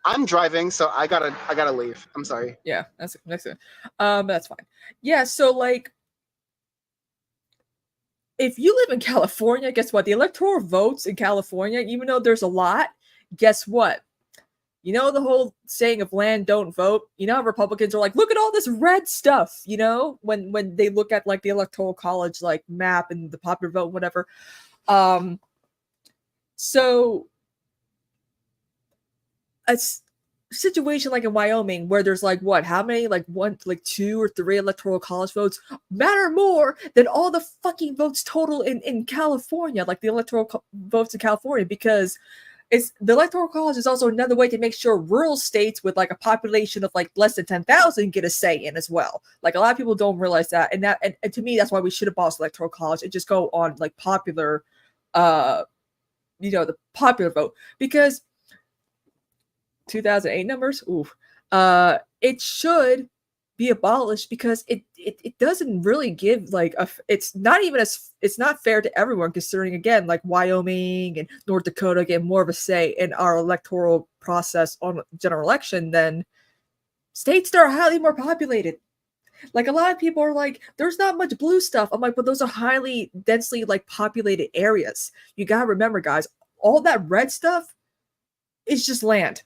I'm driving, so I gotta leave. I'm sorry. Yeah, that's next one. That's fine. Yeah, so like if you live in California, guess what? The electoral votes in California, even though there's a lot, guess what? You know the whole saying of land don't vote? You know how Republicans are like, look at all this red stuff, you know, when they look at like the electoral college like map and the popular vote, whatever. So a situation like in Wyoming where there's like what, how many, like 2 or 3 electoral college votes matter more than all the fucking votes total in California, like the electoral votes in California, because it's the electoral college is also another way to make sure rural states with like a population of like less than 10,000 get a say in as well. Like a lot of people don't realize that, and to me that's why we should abolish electoral college and just go on like popular, the popular vote, because 2008 numbers, it should be abolished because it doesn't really give like it's not fair to everyone, considering again like Wyoming and North Dakota get more of a say in our electoral process on general election than states that are highly more populated. Like a lot of people are like, there's not much blue stuff. I'm like, but those are highly densely like populated areas. You gotta remember, guys, all that red stuff is just land.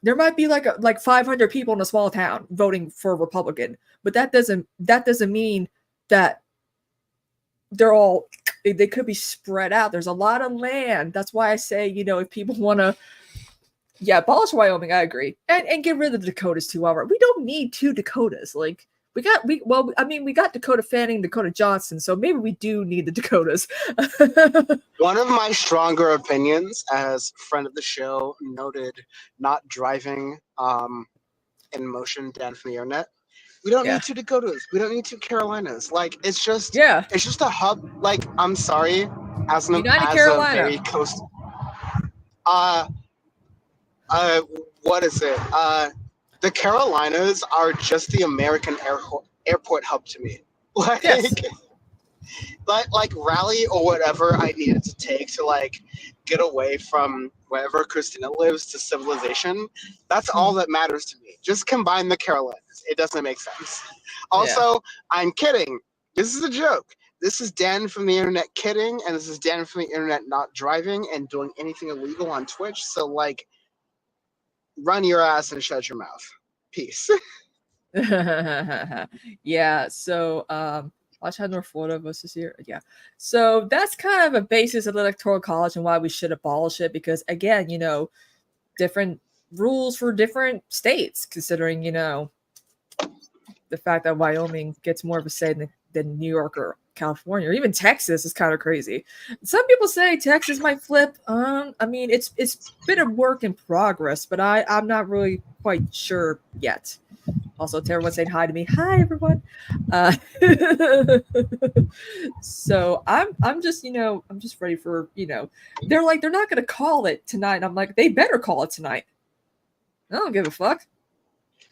There might be like 500 people in a small town voting for a Republican, but that doesn't mean that they could be spread out. There's a lot of land. That's why I say, if people want to, abolish Wyoming, I agree, and get rid of the Dakotas too. However, we don't need 2 Dakotas. Like we got Dakota Fanning, Dakota Johnson, so maybe we do need the Dakotas. One of my stronger opinions, as friend of the show noted, not driving in motion, Dan from the internet. We don't need 2 Dakotas. We don't need 2 Carolinas. Like it's just a hub. Like I'm sorry, as a very coast. What is it? The Carolinas are just the American airport hub to me. Like, like Raleigh or whatever I needed to take to like get away from wherever Christina lives to civilization. That's all that matters to me. Just combine the Carolinas. It doesn't make sense. Also, I'm kidding. This is a joke. This is Dan from the internet kidding, and this is Dan from the internet not driving and doing anything illegal on Twitch. So like, run your ass and shut your mouth. Peace. Yeah. So watch how North Florida versus here. Yeah. So that's kind of a basis of the electoral college and why we should abolish it, because again, different rules for different states, considering, the fact that Wyoming gets more of a say than New York or California or even Texas is kind of crazy. Some people say Texas might flip. I mean, it's been a work in progress, but I'm not really quite sure yet. Also, to everyone saying hi to me. Hi, everyone. So I'm just, I'm just ready for, they're like, they're not going to call it tonight. And I'm like, they better call it tonight. I don't give a fuck.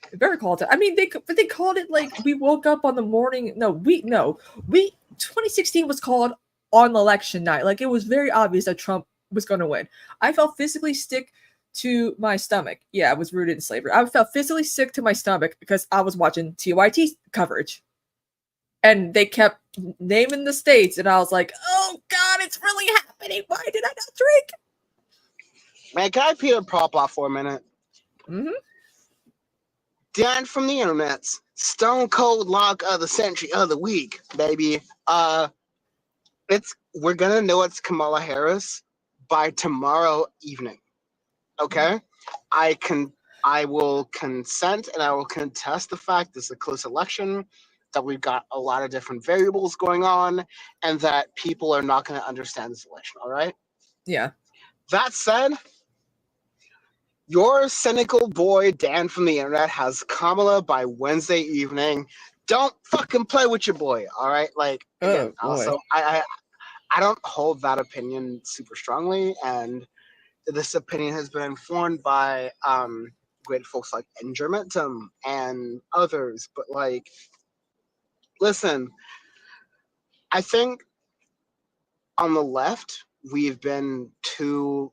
They better call it. I mean, they called it like we woke up on the morning. No, 2016 was called on election night. Like it was very obvious that Trump was going to win. I felt physically sick to my stomach. Yeah, I was rooted in slavery. I felt physically sick to my stomach because I was watching TYT coverage. And they kept naming the states, and I was like, oh God, it's really happening. Why did I not drink? Man, can I peel a prop off for a minute? Mm-hmm. Dan from the internet's Stone Cold Lock of the Century of the Week, baby. We're gonna know it's Kamala Harris by tomorrow evening. Okay? I will consent and I will contest the fact this is a close election, that we've got a lot of different variables going on, and that people are not going to understand this election, all right? Yeah. That said, your cynical boy Dan from the internet has Kamala by Wednesday evening. Don't fucking play with your boy, all right? Like, again, also, I don't hold that opinion super strongly, and this opinion has been informed by great folks like Engermentum and others, but like, listen, I think on the left, we've been too,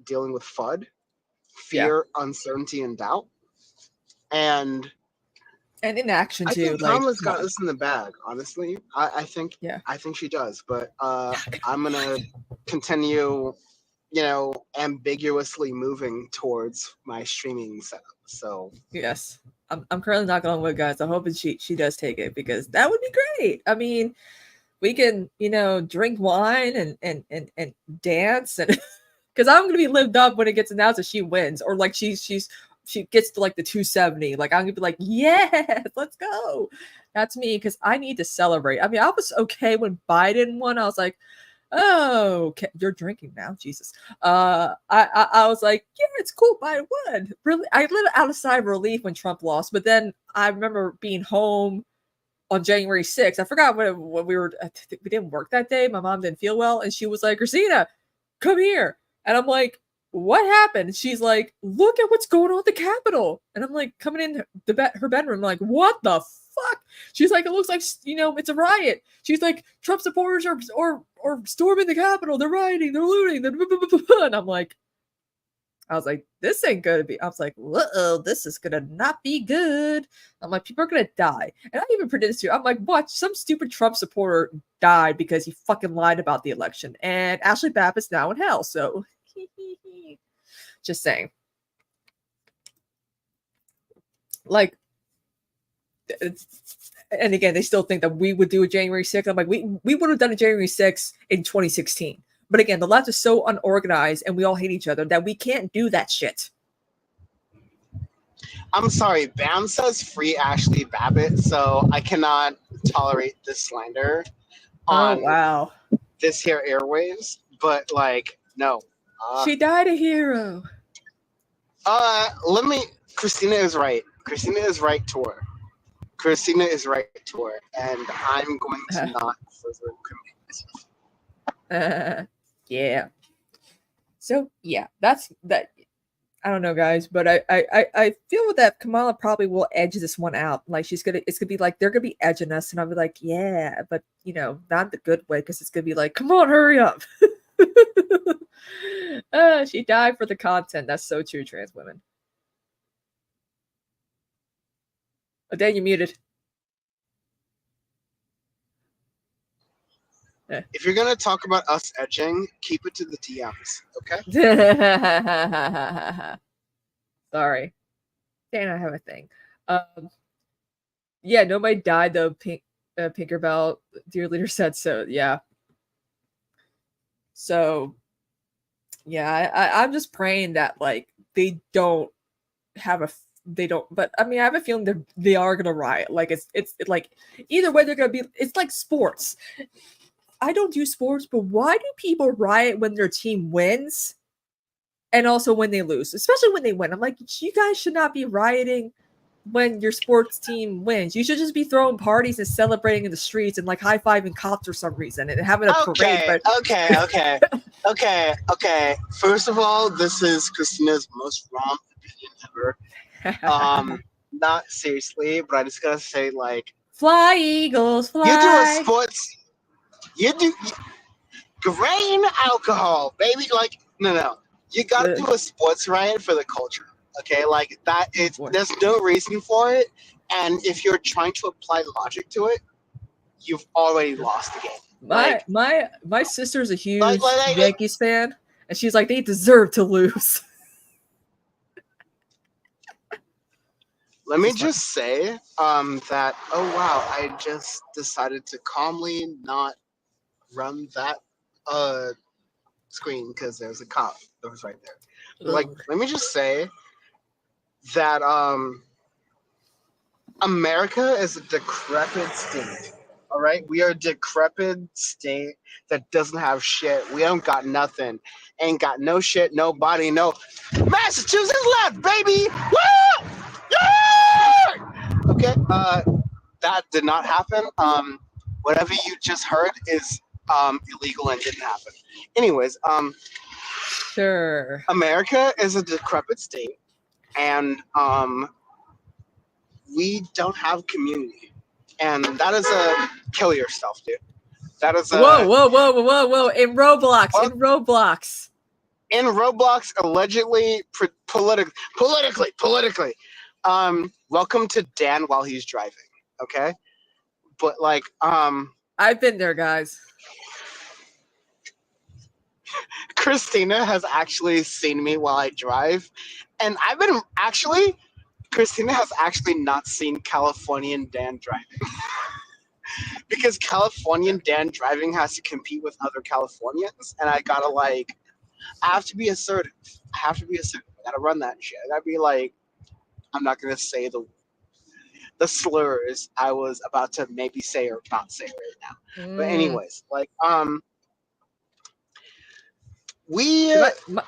dealing with FUD, fear, uncertainty, and doubt. And inaction I too. think Kamala's got this in the bag, honestly. I think she does. But I'm gonna continue, ambiguously moving towards my streaming setup. So yes. I'm currently knocking on wood, guys. I'm hoping she does take it, because that would be great. I mean, we can, drink wine and dance, and because I'm gonna be lived up when it gets announced that she wins, or like she gets to like the 270. Like, I'm gonna be like, yes, let's go. That's me, because I need to celebrate. I mean, I was okay when Biden won. I was like, oh, okay, you're drinking now, Jesus. I was like, yeah, it's cool, Biden won. Really, I let out a sigh of relief when Trump lost, but then I remember being home on January 6th. I forgot what we were. We didn't work that day. My mom didn't feel well, and she was like, Christina, come here. And I'm like, what happened? And she's like, look at what's going on at the Capitol. And I'm like, coming in her bedroom, I'm like, what the fuck? She's like, it looks like, it's a riot. She's like, Trump supporters are storming the Capitol. They're rioting. They're looting. And I'm like, I was like, this ain't gonna be. I was like, whoa, this is gonna not be good. I'm like, people are gonna die. And I even predicted this too. I'm like, watch, some stupid Trump supporter died because he fucking lied about the election. And Ashley Babbitt's now in hell. So, just saying. Like, and again, they still think that we would do a January 6th. I'm like, we would have done a January 6th in 2016. But again, the left is so unorganized and we all hate each other that we can't do that shit. I'm sorry, Bam says free Ashley Babbitt, so I cannot tolerate this slander on this here airwaves. But like, no. She died a hero. Christina is right. Christina is right to her. Christina is right to her. And I'm going to not further commit. Yeah. So yeah, that's that. I don't know, guys, but I feel that Kamala probably will edge this one out. Like, it's gonna be like they're gonna be edging us, and I'll be like, yeah, but not the good way, because it's gonna be like, come on, hurry up. She died for the content. That's so true, trans women. Oh, Dan, you muted. If you're gonna talk about us edging, keep it to the DMs, okay? Sorry, Dan, I have a thing. Yeah, nobody died though. Pinkerbell, dear leader, said so. Yeah. So, yeah, I'm just praying that like they don't. But I mean, I have a feeling they are gonna riot. Like it's like either way they're gonna be. It's like sports. I don't do sports, but why do people riot when their team wins and also when they lose, especially when they win? I'm like, you guys should not be rioting when your sports team wins. You should just be throwing parties and celebrating in the streets and like high-fiving cops for some reason and having a parade. But Okay. First of all, this is Christina's most wrong opinion ever. Not seriously, but I just gotta say, like, fly, Eagles, fly. You do a sports. You do grain alcohol, baby. Like, no. You gotta do a sports riot for the culture. Okay, like that. There's no reason for it, and if you're trying to apply logic to it, you've already lost the game. My sister's a huge like, Yankees fan, and she's like, they deserve to lose. Let me just say that, oh wow, I just decided to calmly not run that screen because there's a cop that was right there. Like, let me just say that America is a decrepit state. All right, we are a decrepit state that doesn't have shit. We don't got nothing. Ain't got no shit, no body, no. Massachusetts left, baby. Woo! Yeah! Okay, that did not happen. Whatever you just heard is illegal and didn't happen. Anyways, Sure. America is a decrepit state, and we don't have community, and that is a kill yourself, dude. That is a whoa! In Roblox, What? in Roblox, allegedly, politically. Welcome to Dan while he's driving. Okay, but like, I've been there, guys. Christina has actually seen me while I drive, and Christina has actually not seen Californian Dan driving. Because Californian Dan driving has to compete with other Californians, and I have to be assertive. I gotta run that shit. I gotta be like, I'm not gonna say the slurs I was about to maybe say or not say right now. But anyways, like,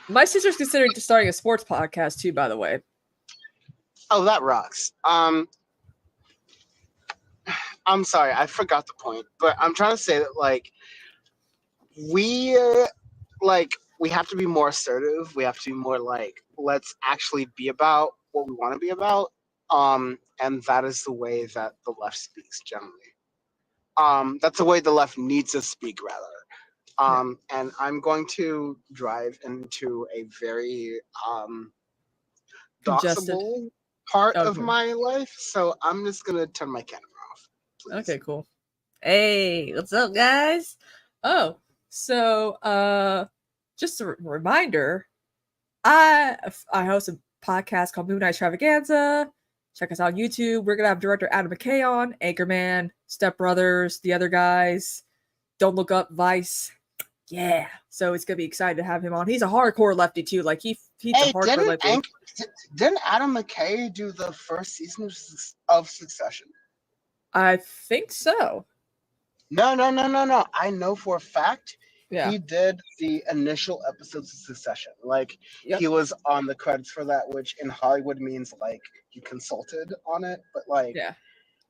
my sister's considering starting a sports podcast too, by the way. Oh, that rocks. I'm sorry, I forgot the point, but I'm trying to say that like we have to be more assertive. We have to be more like, let's actually be about what we want to be about. And that is the way that the left speaks generally. That's the way the left needs to speak, rather. And I'm going to drive into a very doxable part of my life, so I'm just gonna turn my camera off. Please. Okay, cool. Hey, what's up, guys? Oh, so just a reminder, I host a podcast called Moon Night Extravaganza. Check us out on YouTube. We're gonna have director Adam McKay on, Anchorman, Step Brothers, the other guys. Don't Look Up, Vice. Yeah, so it's gonna be excited to have him on. He's a hardcore lefty too. Like he's a hardcore lefty. Didn't Adam McKay do the first season of Succession? I think so. No. I know for a fact he did the initial episodes of Succession. Like he was on the credits for that, which in Hollywood means like he consulted on it. But like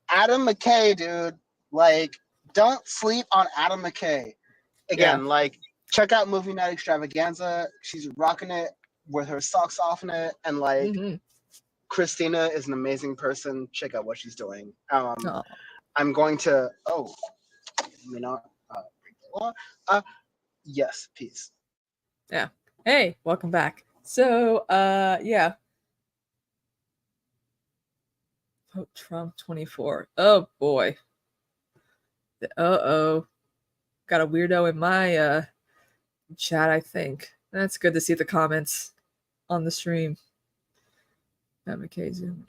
Adam McKay, dude, like don't sleep on Adam McKay. Again, like check out Movie Night Extravaganza. She's rocking it with her socks off in it, and like Christina is an amazing person. Check out what she's doing. I'm going to yes, peace. Yeah. Hey, welcome back. So Vote Trump 24. Oh boy. Got a weirdo in my chat, I think. That's good to see the comments on the stream. McKay Zoom.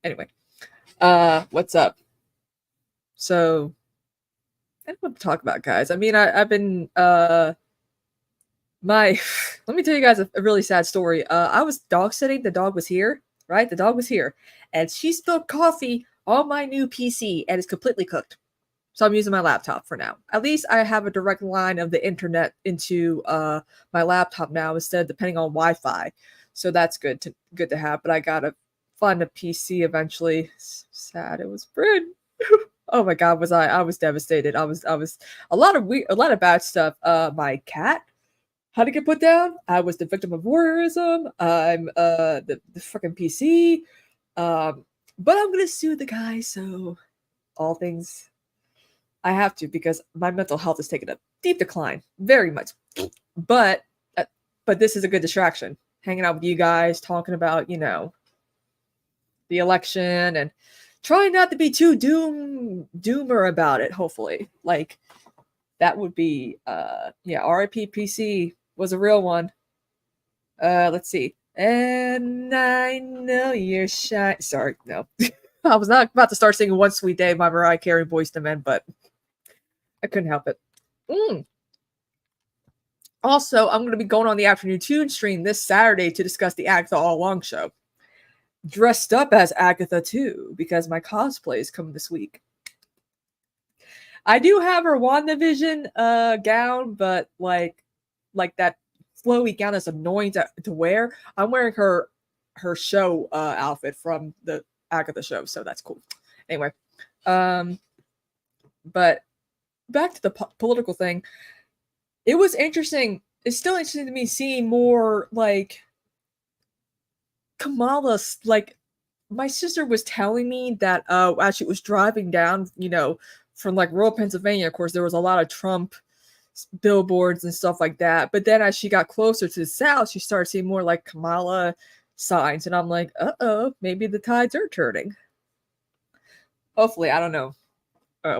Anyway, what's up? So, I don't know what to talk about, guys. I mean, I've been let me tell you guys a really sad story. I was dog sitting. The dog was here, right? The dog was here, and she spilled coffee on my new PC, and it's completely cooked. So I'm using my laptop for now. At least I have a direct line of the internet into my laptop now instead of depending on Wi-Fi. So that's good to have. But I gotta find a PC eventually. Sad. It was Bryn. Oh my God, I was devastated. I was a lot of bad stuff. My cat had to get put down. I was the victim of voyeurism. I'm the freaking PC. But I'm gonna sue the guy, so all things I have to because my mental health is taking a deep decline, very much. But this is a good distraction. Hanging out with you guys, talking about the election, and trying not to be too doomer about it. Hopefully, like that would be RIP PC was a real one. Let's see. And I know you're shy. Sorry, no. I was not about to start singing One Sweet Day by Mariah Carey, Boyz II Men, but I couldn't help it. Also, I'm going to be going on the Afternoon Tune stream this Saturday to discuss the Agatha All Along show. Dressed up as Agatha too, because my cosplay is coming this week. I do have her WandaVision gown, but like that flowy gown is annoying to wear. I'm wearing her show outfit from the Agatha show, so that's cool. Anyway, but back to the political thing. It was interesting. It's still interesting to me seeing more like Kamala's. Like my sister was telling me that as she was driving down, from like rural Pennsylvania, of course, there was a lot of Trump billboards and stuff like that. But then as she got closer to the south, she started seeing more like Kamala signs, and I'm like, maybe the tides are turning. Hopefully, I don't know.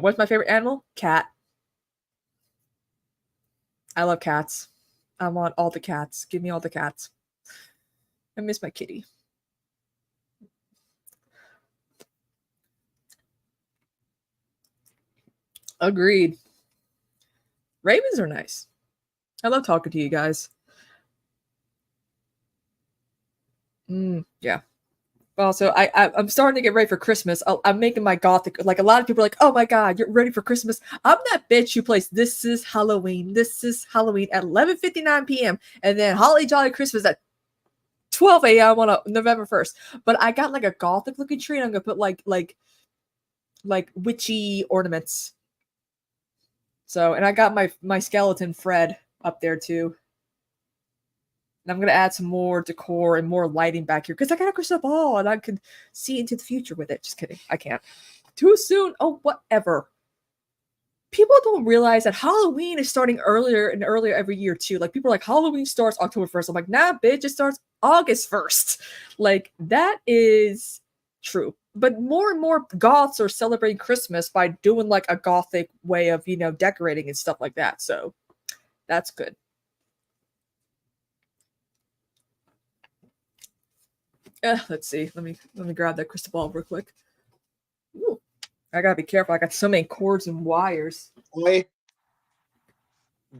What's my favorite animal? Cat. I love cats. I want all the cats. Give me all the cats. I miss my kitty. Agreed. Ravens are nice. I love talking to you guys. Yeah. Also, I'm starting to get ready for Christmas. I'm making my gothic. Like a lot of people are like, "Oh my god, you're ready for Christmas." I'm that bitch who plays "This Is Halloween." This is Halloween at 11:59 p.m. and then Holly Jolly Christmas at 12 a.m. on November 1st. But I got like a gothic looking tree, and I'm gonna put like witchy ornaments. So, and I got my skeleton Fred up there too. And I'm going to add some more decor and more lighting back here because I got a crystal ball and I can see into the future with it. Just kidding. I can't. Too soon? Oh, whatever. People don't realize that Halloween is starting earlier and earlier every year too. Like people are like, Halloween starts October 1st. I'm like, nah, bitch, it starts August 1st. Like that is true. But more and more goths are celebrating Christmas by doing like a gothic way of, decorating and stuff like that. So that's good. Let's see. Let me grab that crystal ball real quick. Ooh, I gotta be careful. I got so many cords and wires. Wait.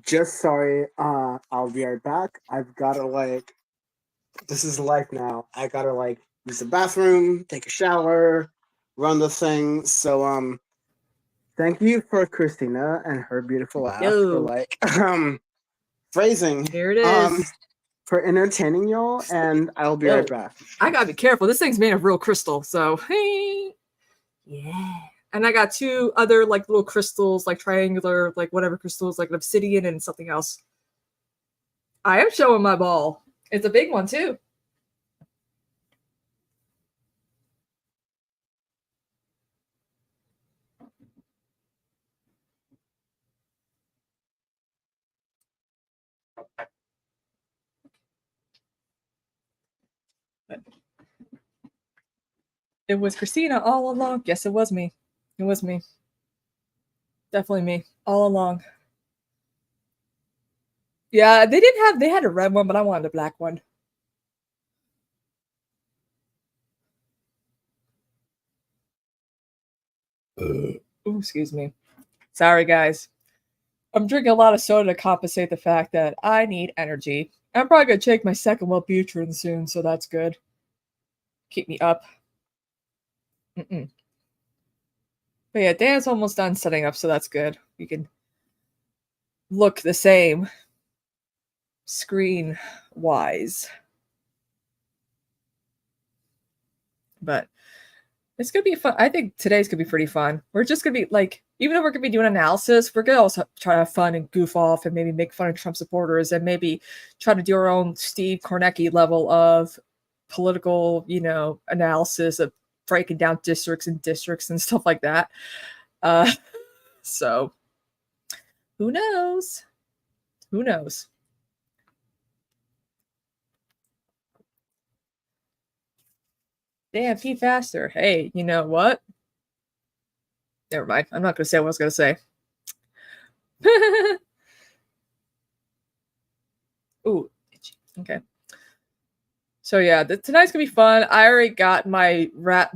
Just sorry. I'll be right back. I've gotta this is life now. I gotta use the bathroom, take a shower, run the thing. So thank you for Christina and her beautiful app for phrasing. Here it is. For entertaining y'all, and I'll be right back. I gotta be careful. This thing's made of real crystal, so hey, yeah. And I got two other little crystals, triangular, whatever crystals, like an obsidian and something else. I am showing my ball. It's a big one too. It was Christina all along. Yes, it was me. It was me. Definitely me. All along. Yeah, they had a red one, but I wanted a black one. Ooh, excuse me. Sorry, guys. I'm drinking a lot of soda to compensate the fact that I need energy. I'm probably going to take my second Wellbutrin soon, so that's good. Keep me up. But yeah, Dan's almost done setting up, so that's good. We can look the same screen-wise. But it's going to be fun. I think today's going to be pretty fun. We're just going to be even though we're going to be doing analysis, we're going to also try to have fun and goof off and maybe make fun of Trump supporters and maybe try to do our own Steve Kornacki level of political, analysis of breaking down districts and stuff like that. So who knows? Who knows? Damn, pee faster. Hey, you know what? Never mind. I'm not gonna say what I was gonna say. Ooh, okay. So yeah, tonight's gonna be fun. I already got my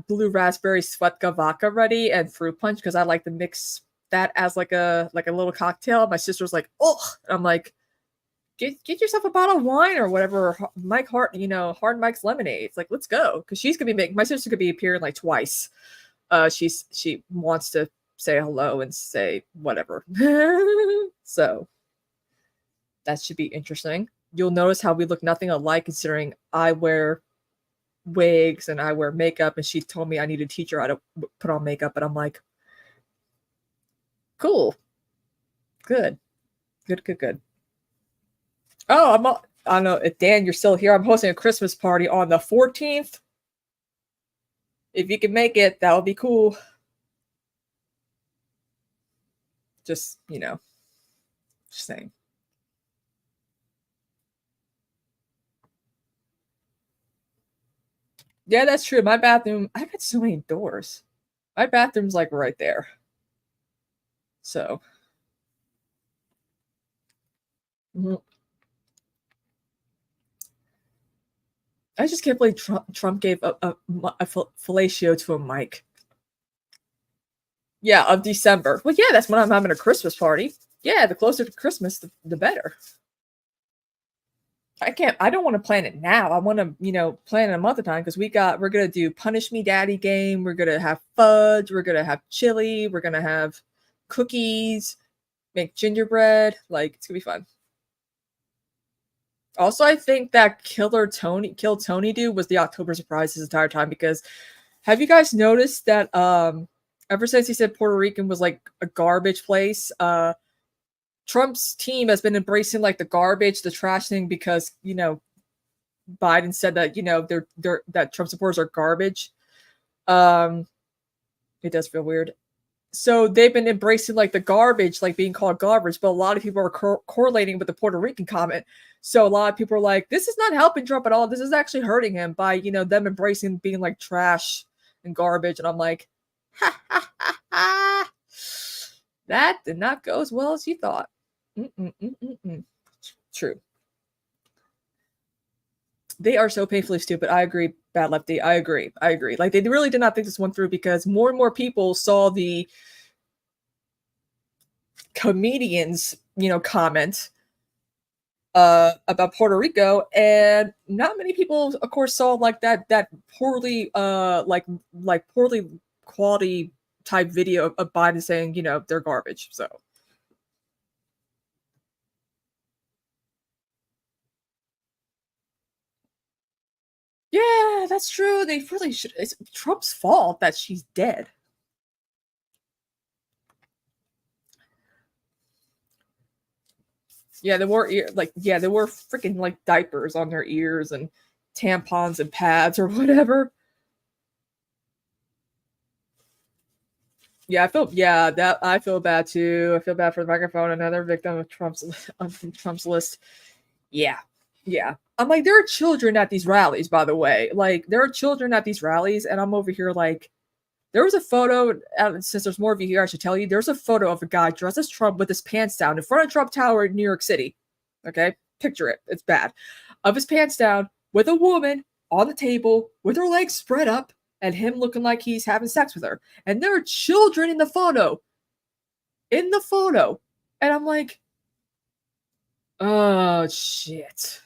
blue raspberry Svedka vodka ready and fruit punch because I like to mix that as like a little cocktail. My sister's like, oh, I'm like, get yourself a bottle of wine or whatever. Mike Hart, Hard Mike's lemonade. It's like, let's go because she's gonna be making. My sister could be appearing like twice. She wants to say hello and say whatever. So that should be interesting. You'll notice how we look nothing alike considering I wear wigs and I wear makeup, and she told me I need to teach her how to put on makeup, and I'm like, cool. Good. Oh, I don't know if Dan, you're still here. I'm hosting a Christmas party on the 14th. If you can make it, that would be cool. Just, just saying. Yeah, that's true. My bathroom, I got so many doors. My bathroom's like right there. So. I just can't believe Trump gave a fellatio to a mic. Yeah, of December. Well, yeah, that's when I'm having a Christmas party. Yeah, the closer to Christmas, the better. I don't want to plan it now. I want to, plan in a month of time because we're going to do Punish Me Daddy game. We're going to have fudge. We're going to have chili. We're going to have cookies, make gingerbread. Like, it's going to be fun. Also, I think that Kill Tony dude was the October surprise this entire time because have you guys noticed that ever since he said Puerto Rican was like a garbage place, Trump's team has been embracing like the garbage, the trash thing because, Biden said that, they're that Trump supporters are garbage. It does feel weird. So they've been embracing like the garbage, like being called garbage, but a lot of people are correlating with the Puerto Rican comment. So a lot of people are like, this is not helping Trump at all. This is actually hurting him by, them embracing being like trash and garbage. And I'm like, ha, ha, ha, ha. That did not go as well as you thought. True. They are so painfully stupid. I agree, Bad Lefty. I agree. Like, they really did not think this one through because more and more people saw the comedians, comment about Puerto Rico, and not many people, of course, saw like that poorly, like poorly quality type video of Biden saying, they're garbage. So. Yeah, that's true. They really should. It's Trump's fault that she's dead. Yeah, they wore freaking like diapers on their ears and tampons and pads or whatever. Yeah, I feel bad too. I feel bad for the microphone, another victim of Trump's list. Yeah. I'm like, there are children at these rallies, by the way. Like, there are children at these rallies, and I'm over here like, there was a photo, since there's more of you here, I should tell you, there's a photo of a guy dressed as Trump with his pants down in front of Trump Tower in New York City. Okay? Picture it. It's bad. Of his pants down with a woman on the table with her legs spread up and him looking like he's having sex with her. And there are children in the photo. And I'm like, oh, shit.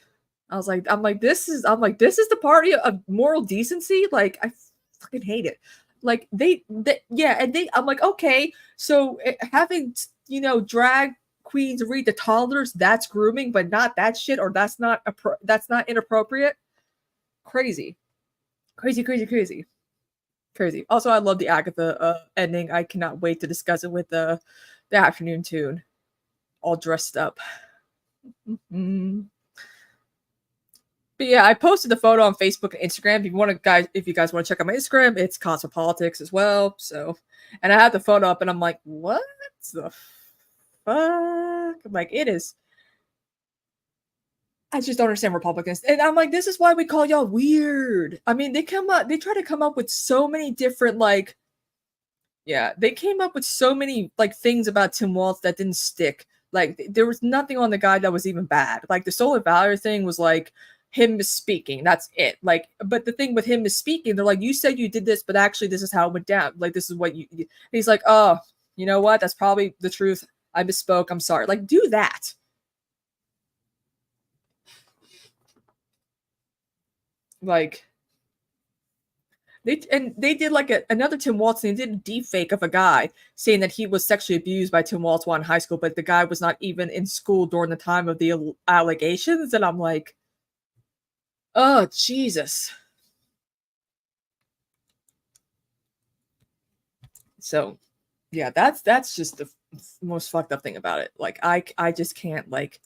I'm like, this is the party of moral decency? Like, I fucking hate it. Like I'm like, okay, so having drag queens read the toddlers, that's grooming, but not that shit, or that's not inappropriate. Crazy. Also, I love the Agatha ending. I cannot wait to discuss it with the afternoon tune, all dressed up. But yeah, I posted the photo on Facebook and Instagram. If you guys want to check out my Instagram, it's Cosmopolitics as well. So, and I had the photo up, and I'm like, what the fuck? Like, it is. I just don't understand Republicans, and I'm like, this is why we call y'all weird. I mean, they try to come up with so many different like, yeah, they came up with so many like things about Tim Walz that didn't stick. Like, there was nothing on the guy that was even bad. Like the Solar Valor thing was like him misspeaking. That's it. Like, but the thing with him misspeaking, they're like, you said you did this, but actually this is how it went down. Like, this is what he's like, oh, you know what? That's probably the truth. I misspoke. I'm sorry. Like, do that. Like, they did like another Tim Walz, and they did a deep fake of a guy saying that he was sexually abused by Tim Walz while in high school, but the guy was not even in school during the time of the allegations. And I'm like, oh Jesus. So yeah, that's just the most fucked up thing about it. Like, I just can't, like,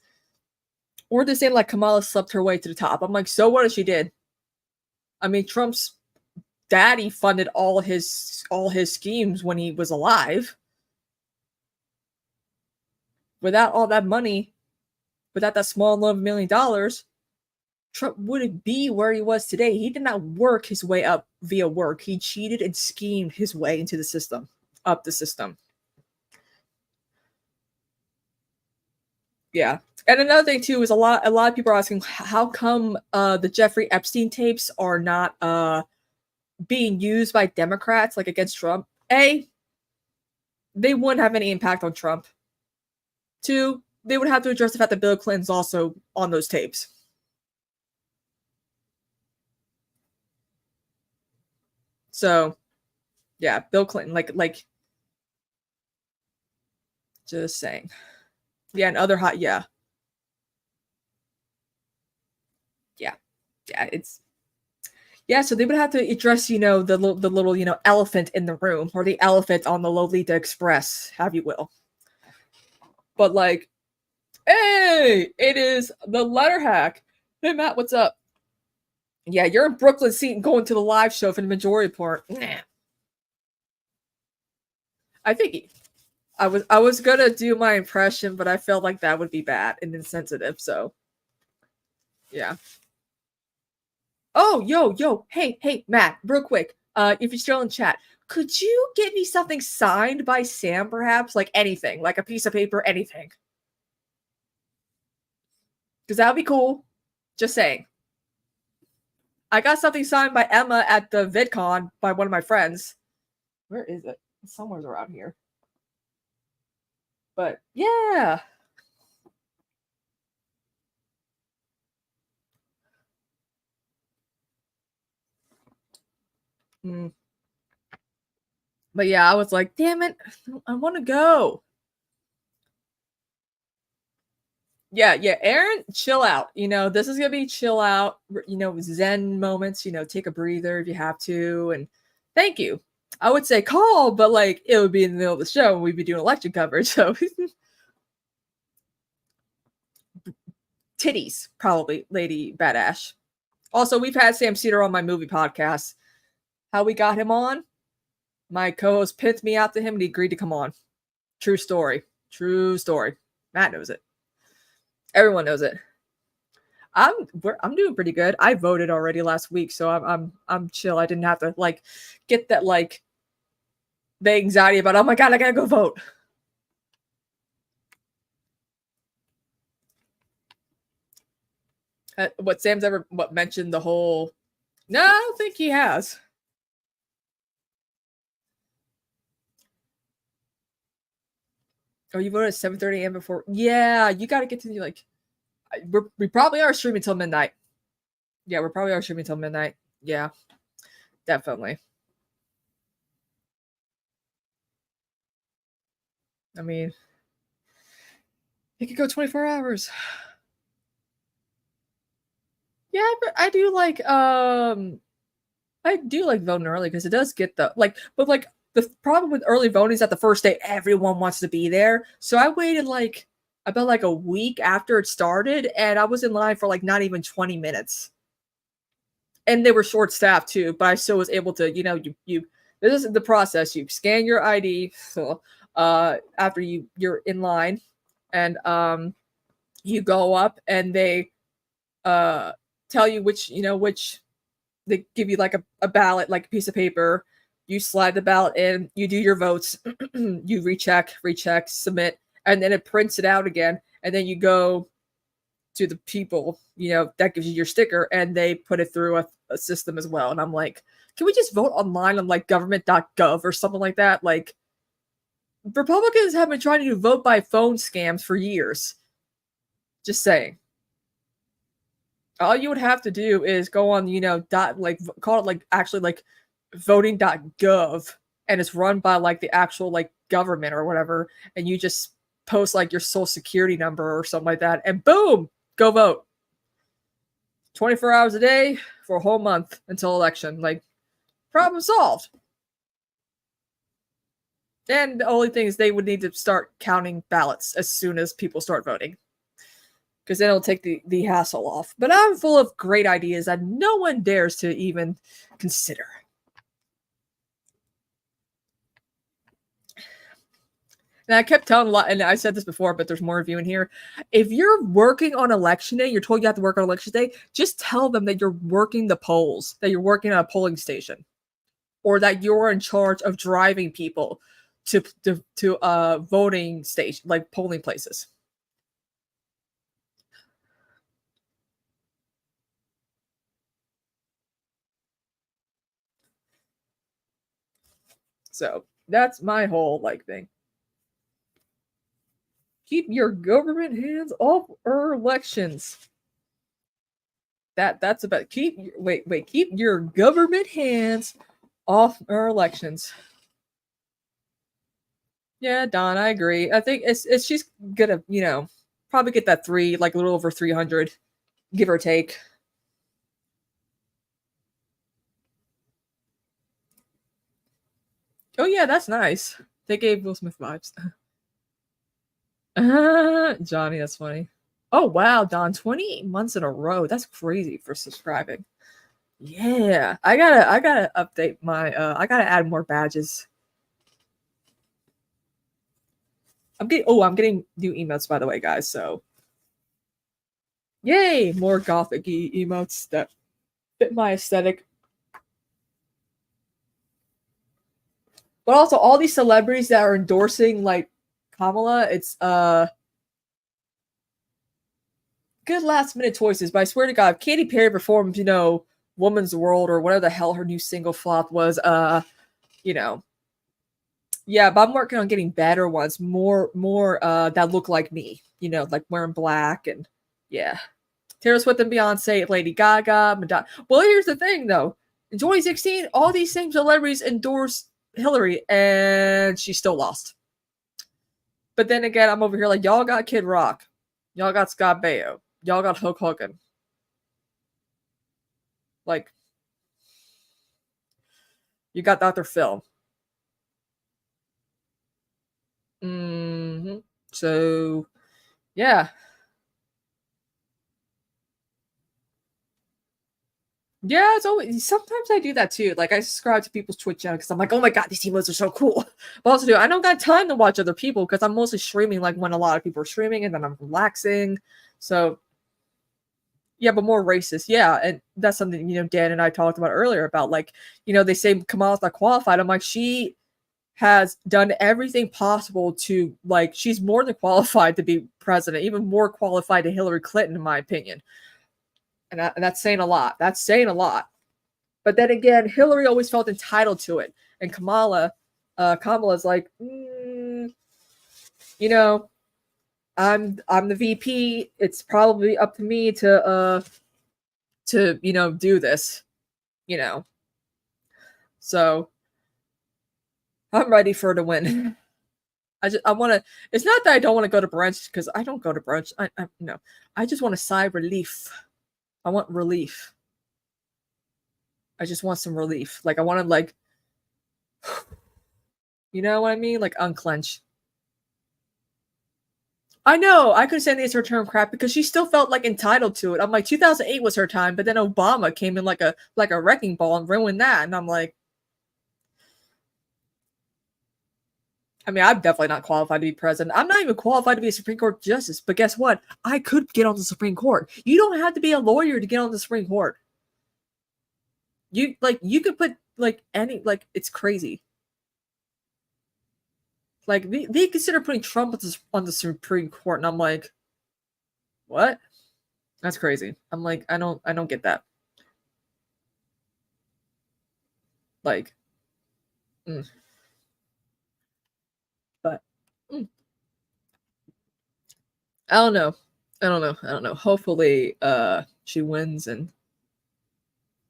or they say like Kamala slept her way to the top. I'm like, so what if she did? I mean, Trump's daddy funded all his schemes when he was alive. Without all that money, without that small $11 million, Trump wouldn't be where he was today. He did not work his way up via work. He cheated and schemed his way into the system, up the system. Yeah. And another thing too is a lot of people are asking, how come the Jeffrey Epstein tapes are not being used by Democrats like against Trump? A, they wouldn't have any impact on Trump. Two, they would have to address the fact that Bill Clinton's also on those tapes. So, yeah, Bill Clinton, like, just saying. Yeah, and other hot, yeah. Yeah, it's, yeah, so they would have to address, the little, elephant in the room, or the elephant on the Lolita Express, have you will. But like, hey, it is the letter hack. Hey Matt, what's up? Yeah, you're in Brooklyn seat and going to the live show for the majority report. Nah. I think I was gonna do my impression, but I felt like that would be bad and insensitive. So, yeah. Oh, yo, hey, Matt, real quick. If you're still in chat, could you get me something signed by Sam, perhaps? Like anything, like a piece of paper, anything. Because that would be cool. Just saying. I got something signed by Emma at the VidCon by one of my friends. Where is it? It's somewhere around here. But yeah. But yeah, I was like, damn it, I want to go. Yeah, Aaron, chill out. This is gonna be chill out, Zen moments, take a breather if you have to. And thank you. I would say call, but like it would be in the middle of the show and we'd be doing election coverage. So titties, probably, Lady Badash. Also, we've had Sam Cedar on my movie podcast. How we got him on? My co-host pinned me out to him and he agreed to come on. True story. Matt knows it. Everyone knows it. I'm doing pretty good. I voted already last week, so I'm chill. I didn't have to like get that like the anxiety about, oh my god, I gotta go vote. What Sam's ever mentioned the whole? No, I don't think he has. Oh, you voted at 7:30 a.m. before? Yeah, you got to get to the like. We probably are streaming till midnight. Yeah, we probably are streaming till midnight. Yeah, definitely. I mean, it could go 24 hours. Yeah, but I do like voting early because it does get the like, but like the problem with early voting is that the first day everyone wants to be there. So I waited like about like a week after it started, and I was in line for like not even 20 minutes. and they were short staffed too, but I still was able to, you this is the process. You scan your ID, so after you're in line, and you go up and they tell you which they give you like a ballot, like a piece of paper. You slide the ballot in, you do your votes, you recheck, submit, and then it prints it out again. And then you go to the people, that gives you your sticker, and they put it through a system as well. And I'm like, can we just vote online on like government.gov or something like that? Like, Republicans have been trying to do vote by phone scams for years. Just saying. All you would have to do is go on, call it like actually like voting.gov, and it's run by like the actual like government or whatever, and you just post like your social security number or something like that, and boom, go vote. 24 hours a day for a whole month until election. Like, problem solved. And the only thing is they would need to start counting ballots as soon as people start voting, because then it'll take the hassle off. But I'm full of great ideas that no one dares to even consider. And I kept telling a lot, and I said this before, but there's more of you in here. If you're working on election day, you're told you have to work on election day, just tell them that you're working the polls, that you're working at a polling station, or that you're in charge of driving people to voting station, like polling places. So that's my whole like thing. Keep your government hands off our elections. That's about keep your government hands off our elections. Yeah, Don, I agree. I think it's she's gonna, probably get that like a little over 300, give or take. Oh yeah, that's nice. They gave Will Smith vibes. Johnny, that's funny. Oh wow, Don, 28 months in a row. That's crazy for subscribing. Yeah, I gotta update my. I gotta add more badges. I'm getting new emotes, by the way, guys. So, yay, more gothic-y emotes that fit my aesthetic. But also, all these celebrities that are endorsing like Kamala, it's good last minute choices. But I swear to God, if Katy Perry performed, Woman's World or whatever the hell her new single flop was, yeah, but I'm working on getting better ones, more that look like me, like wearing black, and yeah. Taylor Swift and Beyonce, Lady Gaga, Madonna. Well, here's the thing though. In 2016, all these same celebrities endorsed Hillary, and she still lost. But then again, I'm over here like, y'all got Kid Rock, y'all got Scott Baio, y'all got Hulk Hogan. Like, you got Dr. Phil. Mm-hmm. So, yeah. Yeah, it's always sometimes I do that too. Like I subscribe to people's Twitch channel because I'm like, oh my god, these emotes are so cool. But also, I don't got time to watch other people because I'm mostly streaming like when a lot of people are streaming and then I'm relaxing. So yeah, but more racist. Yeah, and that's something Dan and I talked about earlier about like they say Kamala's not qualified. I'm like, she has done everything possible to like she's more than qualified to be president, even more qualified than Hillary Clinton, in my opinion. And that's saying a lot. That's saying a lot. But then again, Hillary always felt entitled to it, and Kamala's like, I'm the VP. It's probably up to me to do this, So I'm ready for her to win. I want to. It's not that I don't want to go to brunch because I don't go to brunch. No. I just want a sigh of relief. I want relief. I just want some relief. Like I want to like, you know what I mean? Like unclench. I know. I couldn't stand the insert term crap because she still felt like entitled to it. I'm like, 2008 was her time, but then Obama came in like a wrecking ball and ruined that. And I'm like, I mean, I'm definitely not qualified to be president. I'm not even qualified to be a Supreme Court justice. But guess what? I could get on the Supreme Court. You don't have to be a lawyer to get on the Supreme Court. You could put like any it's crazy. Like they consider putting Trump on the Supreme Court, and I'm like, what? That's crazy. I'm like, I don't get that. Like, but I don't know. Hopefully, she wins and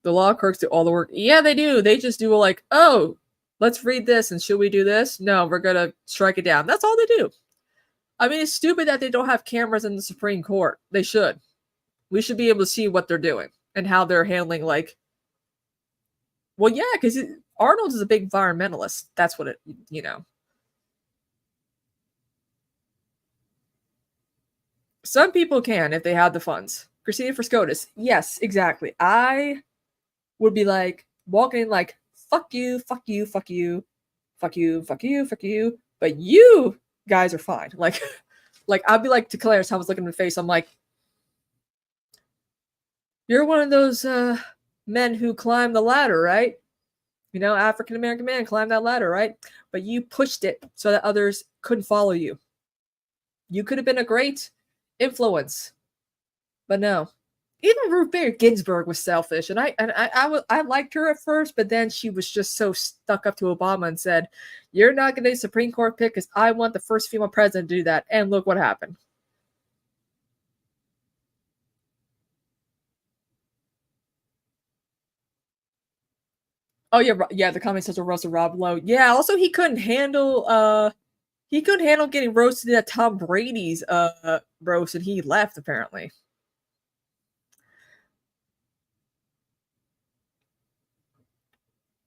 the law clerks do all the work. Yeah, they do. They just do like, oh, let's read this and should we do this? No, we're gonna strike it down. That's all they do. I mean, it's stupid that they don't have cameras in the Supreme Court. They should. We should be able to see what they're doing and how they're handling well, yeah, because Arnold is a big environmentalist. That's what it. Some people can if they have the funds. Christina Frescotis. Yes, exactly. I would be like walking in like, fuck you, fuck you, fuck you, fuck you, fuck you, fuck you. But you guys are fine. Like I'd be like to Clarence, I was looking in the face. I'm like, you're one of those men who climb the ladder, right? African American man climbed that ladder, right? But you pushed it so that others couldn't follow you. You could have been a great influence, but no. Even Ruth Bader Ginsburg was selfish, and I liked her at first, but then she was just so stuck up to Obama and said, "You're not going to be a Supreme Court pick because I want the first female president to do that." And look what happened. Oh yeah. The comment says Russell Rob Lowe. Yeah. Also, he couldn't handle getting roasted at Tom Brady's roast, and he left apparently.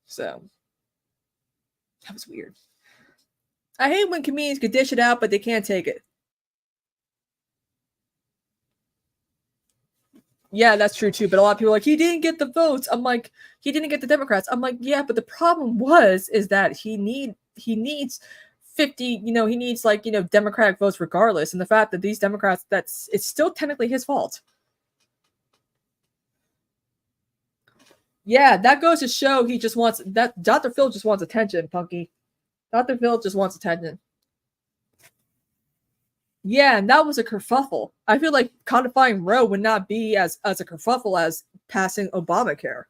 So that was weird. I hate when comedians could dish it out, but they can't take it. Yeah, that's true too. But a lot of people are like, he didn't get the votes. I'm like, he didn't get the Democrats. I'm like, yeah, but the problem is that he needs 50, he needs Democratic votes regardless. And the fact that these Democrats, it's still technically his fault. Yeah, that goes to show he just wants that Dr. Phil just wants attention, Punky. Dr. Phil just wants attention. Yeah, and that was a kerfuffle. I feel like codifying Roe would not be as a kerfuffle as passing Obamacare.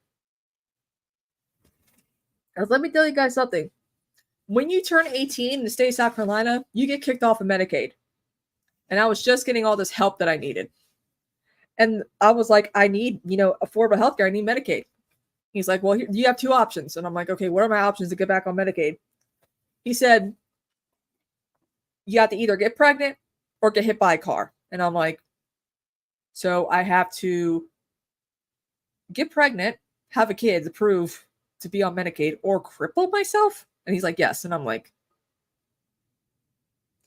Because let me tell you guys something. When you turn 18 in the state of South Carolina, you get kicked off of Medicaid. And I was just getting all this help that I needed. And I was like, I need, affordable healthcare. I need Medicaid. He's like, well, you have two options. And I'm like, okay, what are my options to get back on Medicaid? He said, you have to either get pregnant or get hit by a car. And I'm like, so I have to get pregnant, have a kid to prove to be on Medicaid, or cripple myself? And he's like, yes. And I'm like,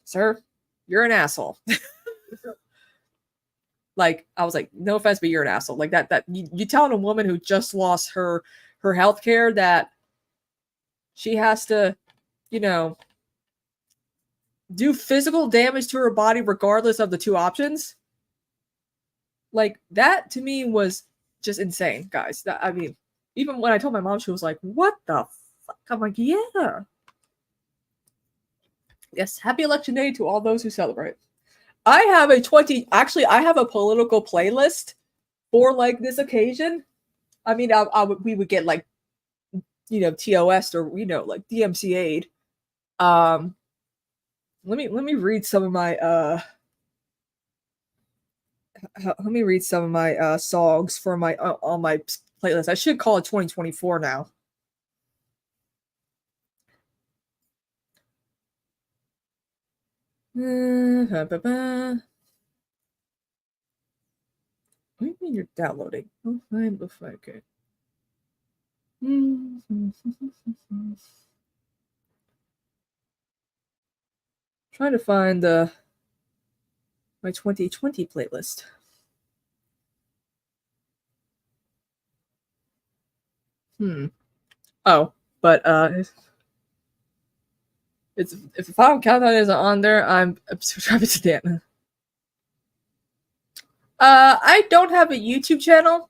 sir, you're an asshole. Like, I was like, no offense, but you're an asshole. Like that you telling a woman who just lost her health care that she has to, do physical damage to her body regardless of the two options. Like, that to me was just insane, guys. I mean, even when I told my mom, she was like, what the fuck? I'm like, yeah. Yes, happy election day to all those who celebrate. I have a political playlist for this occasion. I mean, we would get TOS or like DMCA'd. Let me read some of my songs for my on my playlist. I should call it 2024 now. What do you mean you're downloading? Oh, fine, okay. Trying to find the My 2020 playlist. Oh, but it's if the Final Countdown isn't on there, I'm subscribed to Dan. I don't have a YouTube channel.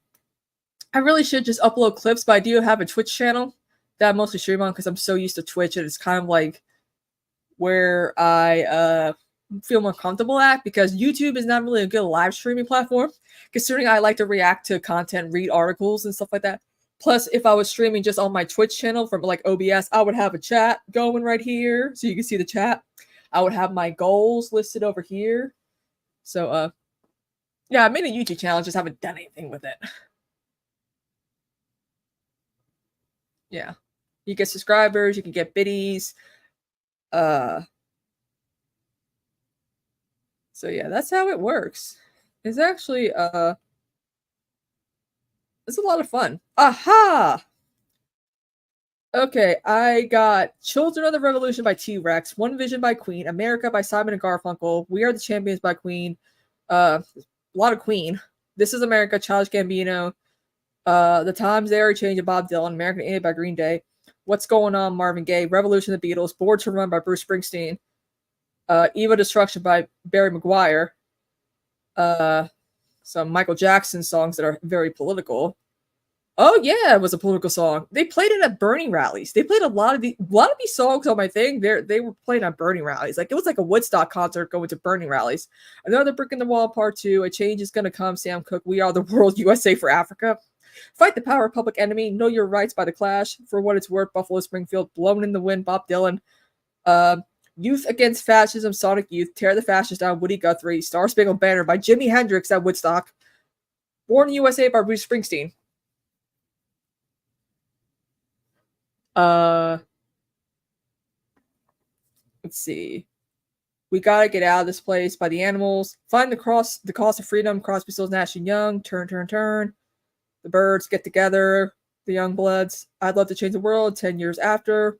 I really should just upload clips, but I do have a Twitch channel that I mostly stream on because I'm so used to Twitch, and it's kind of like where I feel more comfortable at, because YouTube is not really a good live streaming platform, considering I like to react to content, read articles and stuff like that. Plus, if I was streaming just on my Twitch channel from like OBS, I would have a chat going right here so you can see the chat. I would have my goals listed over here. So yeah, I made a YouTube channel, just haven't done anything with it. Yeah. You get subscribers, you can get biddies. So yeah, that's how it works. It's actually it's a lot of fun. Aha! Okay, I got Children of the Revolution by T-Rex, One Vision by Queen, America by Simon and Garfunkel, We Are the Champions by Queen, a lot of Queen. This Is America, Childish Gambino, The Times They Are Changing, Bob Dylan, American Idiot by Green Day, What's Going On, Marvin Gaye, Revolution, the Beatles, Born to Run by Bruce Springsteen, Eva Destruction by Barry McGuire, some Michael Jackson songs that are very political. Oh yeah, it was a political song. They played it at Bernie rallies. They played a lot of these songs on my thing. They were playing at Bernie rallies. Like it was like a Woodstock concert going to Bernie rallies. Another Brick in the Wall Part 2. A Change Is Gonna Come. Sam Cooke. We Are the World. USA for Africa. Fight the Power of Public Enemy. Know Your Rights by The Clash. For What It's Worth. Buffalo Springfield. Blown in the Wind. Bob Dylan. Youth Against Fascism, Sonic Youth, Tear the Fascists Down, Woody Guthrie, Star Spangled Banner by Jimi Hendrix at Woodstock, Born in USA by Bruce Springsteen. Let's see. We Gotta Get Out of This Place by The Animals, Find the Cost of Freedom, Crosby, Stills, Nash and Young, Turn, Turn, Turn, The Byrds, Get Together, The Youngbloods, I'd Love to Change the World, 10 Years After,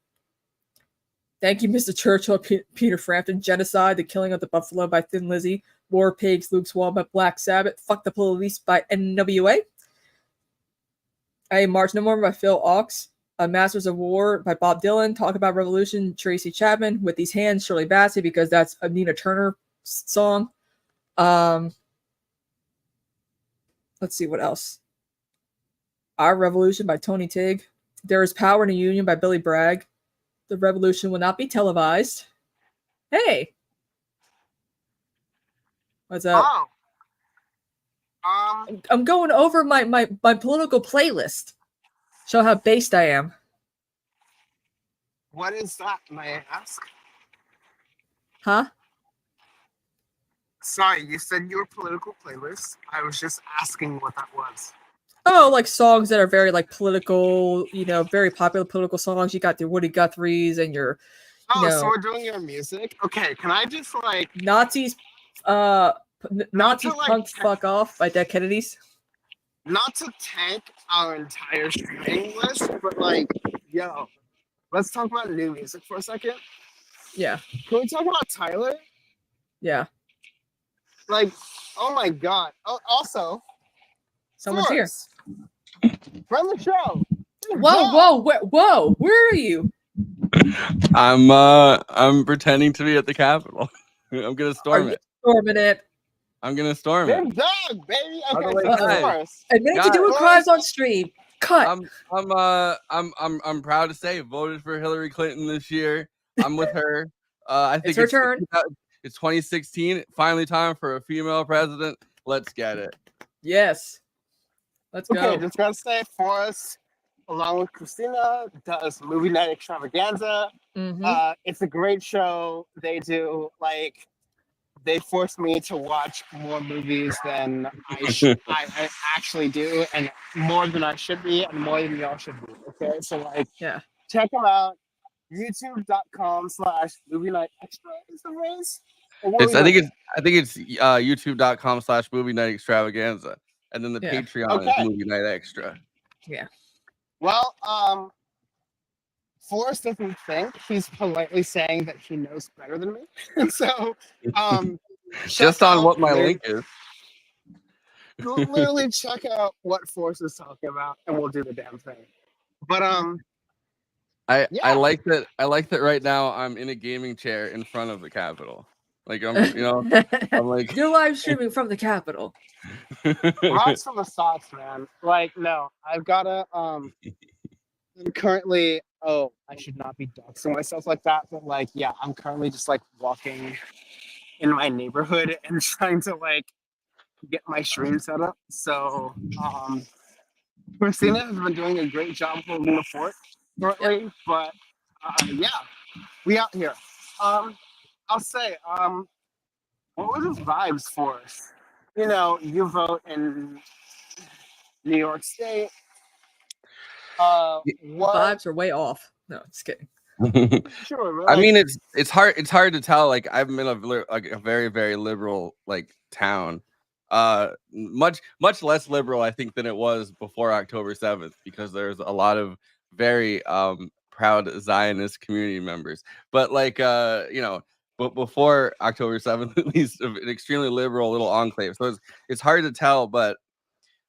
Thank You, Mr. Churchill, Peter Frampton, Genocide, The Killing of the Buffalo by Thin Lizzy, War Pigs, Luke's Wall by Black Sabbath, Fuck the Police by NWA, A March No More by Phil Ochs, Masters of War by Bob Dylan, Talk About Revolution, Tracy Chapman, With These Hands, Shirley Bassey, because that's a Nina Turner song. Let's see what else. Our Revolution by Tony Tigg, There Is Power in a Union by Billy Bragg, The Revolution Will Not Be Televised. Hey! What's up? Oh. I'm going over my political playlist. Show how based I am. What is that, may I ask? Huh? Sorry, you said your political playlist. I was just asking what that was. Oh, like songs that are very like political, very popular political songs. You got your Woody Guthries and your so we're doing your music? Okay, can I just like Nazis Nazis punk fuck off by Dead Kennedys? Not to tank our entire streaming list, but like, yo, let's talk about new music for a second. Yeah. Can we talk about Tyler? Yeah. Like, oh my god. Oh, also, someone's here. Friend the show. Whoa! Where are you? I'm pretending to be at the Capitol. I'm gonna storm it. Storming it. I'm gonna storm it. Big dog, baby. Okay, admitting to doing crimes on stream. Cut. I'm proud to say voted for Hillary Clinton this year. I'm with her. I think it's her turn. It's 2016. Finally, time for a female president. Let's get it. Yes. Let's go. Okay, just gotta say, Forrest, along with Christina, does Movie Night Extravaganza. Mm-hmm. It's a great show. They do they force me to watch more movies than I actually do, and more than I should be, and more than y'all should be. Okay, so check them out. YouTube.com/Movie Night Extra is the race. I think it's YouTube.com/Movie Night Extravaganza, and then the Patreon is Movie Night Extra. Yeah. Well, Forrest doesn't think. He's politely saying that he knows better than me. And so Just on what my link is. Literally check out what Force is talking about, and we'll do the damn thing. But I yeah. like that. I like that right now. I'm in a gaming chair in front of the Capitol. Like I'm like you're live streaming from the Capitol. Rocks from the sauce, man. Like, no, I've gotta I'm currently I should not be doxing myself like that, but like, yeah, I'm currently just like walking in my neighborhood and trying to like get my stream set up. So Christina has been doing a great job holding the fort currently, but yeah, we out here. I'll say, what was his vibes for us? You know, you vote in New York State. What Vibes are way off. No, just kidding. Sure, I like, mean, it's hard to tell. Like I'm in a very very liberal like town, much less liberal I think than it was before October 7th, because there's a lot of very proud Zionist community members. But like but before October 7th, at least an extremely liberal little enclave. So it's hard to tell, but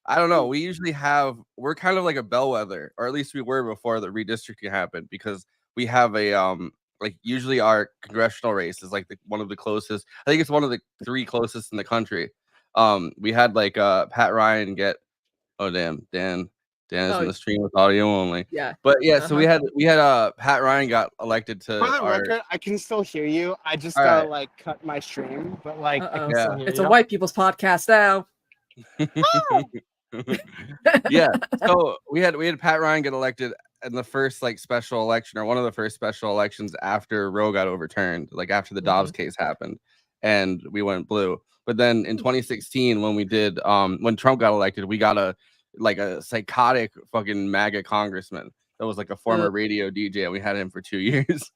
I don't know. We're kind of like a bellwether, or at least we were before the redistricting happened, because we have a like usually our congressional race is like one of the closest. I think it's one of the 3 closest in the country. We had like Pat Ryan get Dan is in the stream with audio only. Yeah. But yeah, so we had Pat Ryan got elected to for the record, I can still hear you. I just All gotta right. like cut my stream, but like I can Yeah. still hear It's you. a white people's podcast now. Yeah. So we had Pat Ryan get elected in the first like special election, or one of the first special elections after Roe got overturned, like after the Dobbs case happened, and we went blue. But then in 2016, when we did when Trump got elected, we got a psychotic fucking MAGA congressman that was like a former radio DJ, and we had him for 2 years.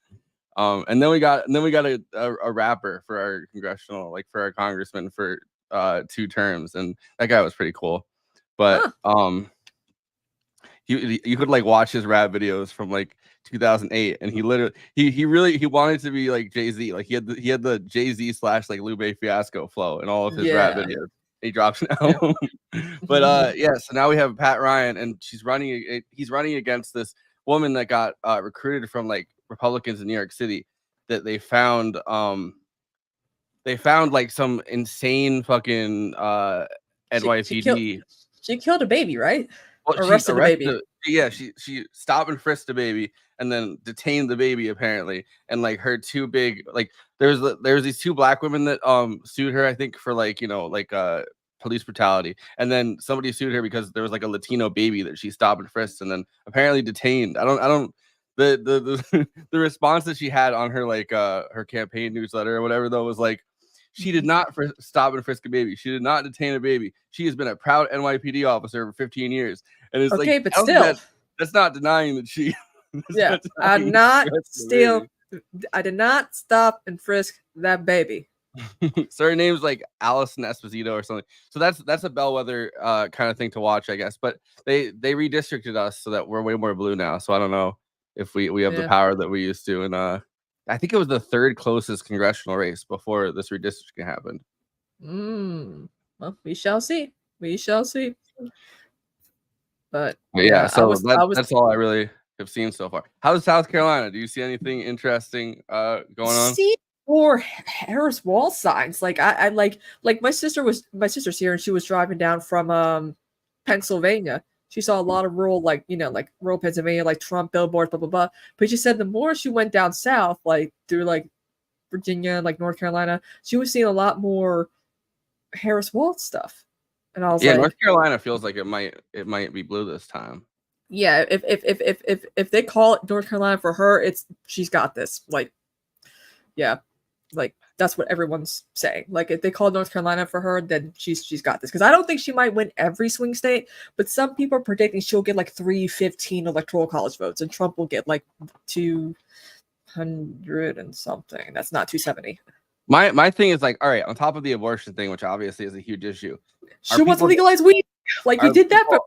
And then we got a rapper for our congressional, like for our congressman for 2 terms, and that guy was pretty cool. But you could like watch his rap videos from like 2008, and he literally he wanted to be like Jay-Z. Like he had the Jay-Z / like Lupe Fiasco flow in all of his rap videos. He drops an album. But so now we have Pat Ryan, and he's running against this woman that got recruited from like Republicans in New York City, that they found like some insane fucking NYPD. She killed a baby, right? Well, arrested the baby. Yeah, she stopped and frisked the baby, and then detained the baby apparently. And like her 2 big, like there's these 2 black women that sued her, I think, for like police brutality, and then somebody sued her because there was like a Latino baby that she stopped and frisked and then apparently detained. I don't the the response that she had on her like her campaign newsletter or whatever though was like, she did not stop and frisk a baby. She did not detain a baby. She has been a proud NYPD officer for 15 years. And it's okay, like, but still, that's not denying that she. Yeah, I did not stop and frisk that baby. So her name's like Allison Esposito or something. So that's a bellwether kind of thing to watch, I guess. But they redistricted us so that we're way more blue now. So I don't know if we have the power that we used to. And I think it was the 3rd closest congressional race before this redistricting happened. Well, we shall see. We shall see. But yeah, so that's all I really have seen so far. How's South Carolina? Do you see anything interesting going on? See more Harris Wall signs. Like I like my sister's here, and she was driving down from Pennsylvania. She saw a lot of rural, like rural Pennsylvania, like Trump billboards, blah blah blah. But she said the more she went down south, like through like Virginia, like North Carolina, she was seeing a lot more Harris Wall stuff. And I was like, North Carolina feels like it might be blue this time. Yeah, if they call it North Carolina for her, she's got this. Like, yeah, like that's what everyone's saying. Like, if they call North Carolina for her, then she's got this. Because I don't think she might win every swing state, but some people are predicting she'll get like 315 electoral college votes, and Trump will get like 200 and something. That's not 270. My thing is like, all right, on top of the abortion thing, which obviously is a huge issue, she wants to legalize weed. Like, you did that, but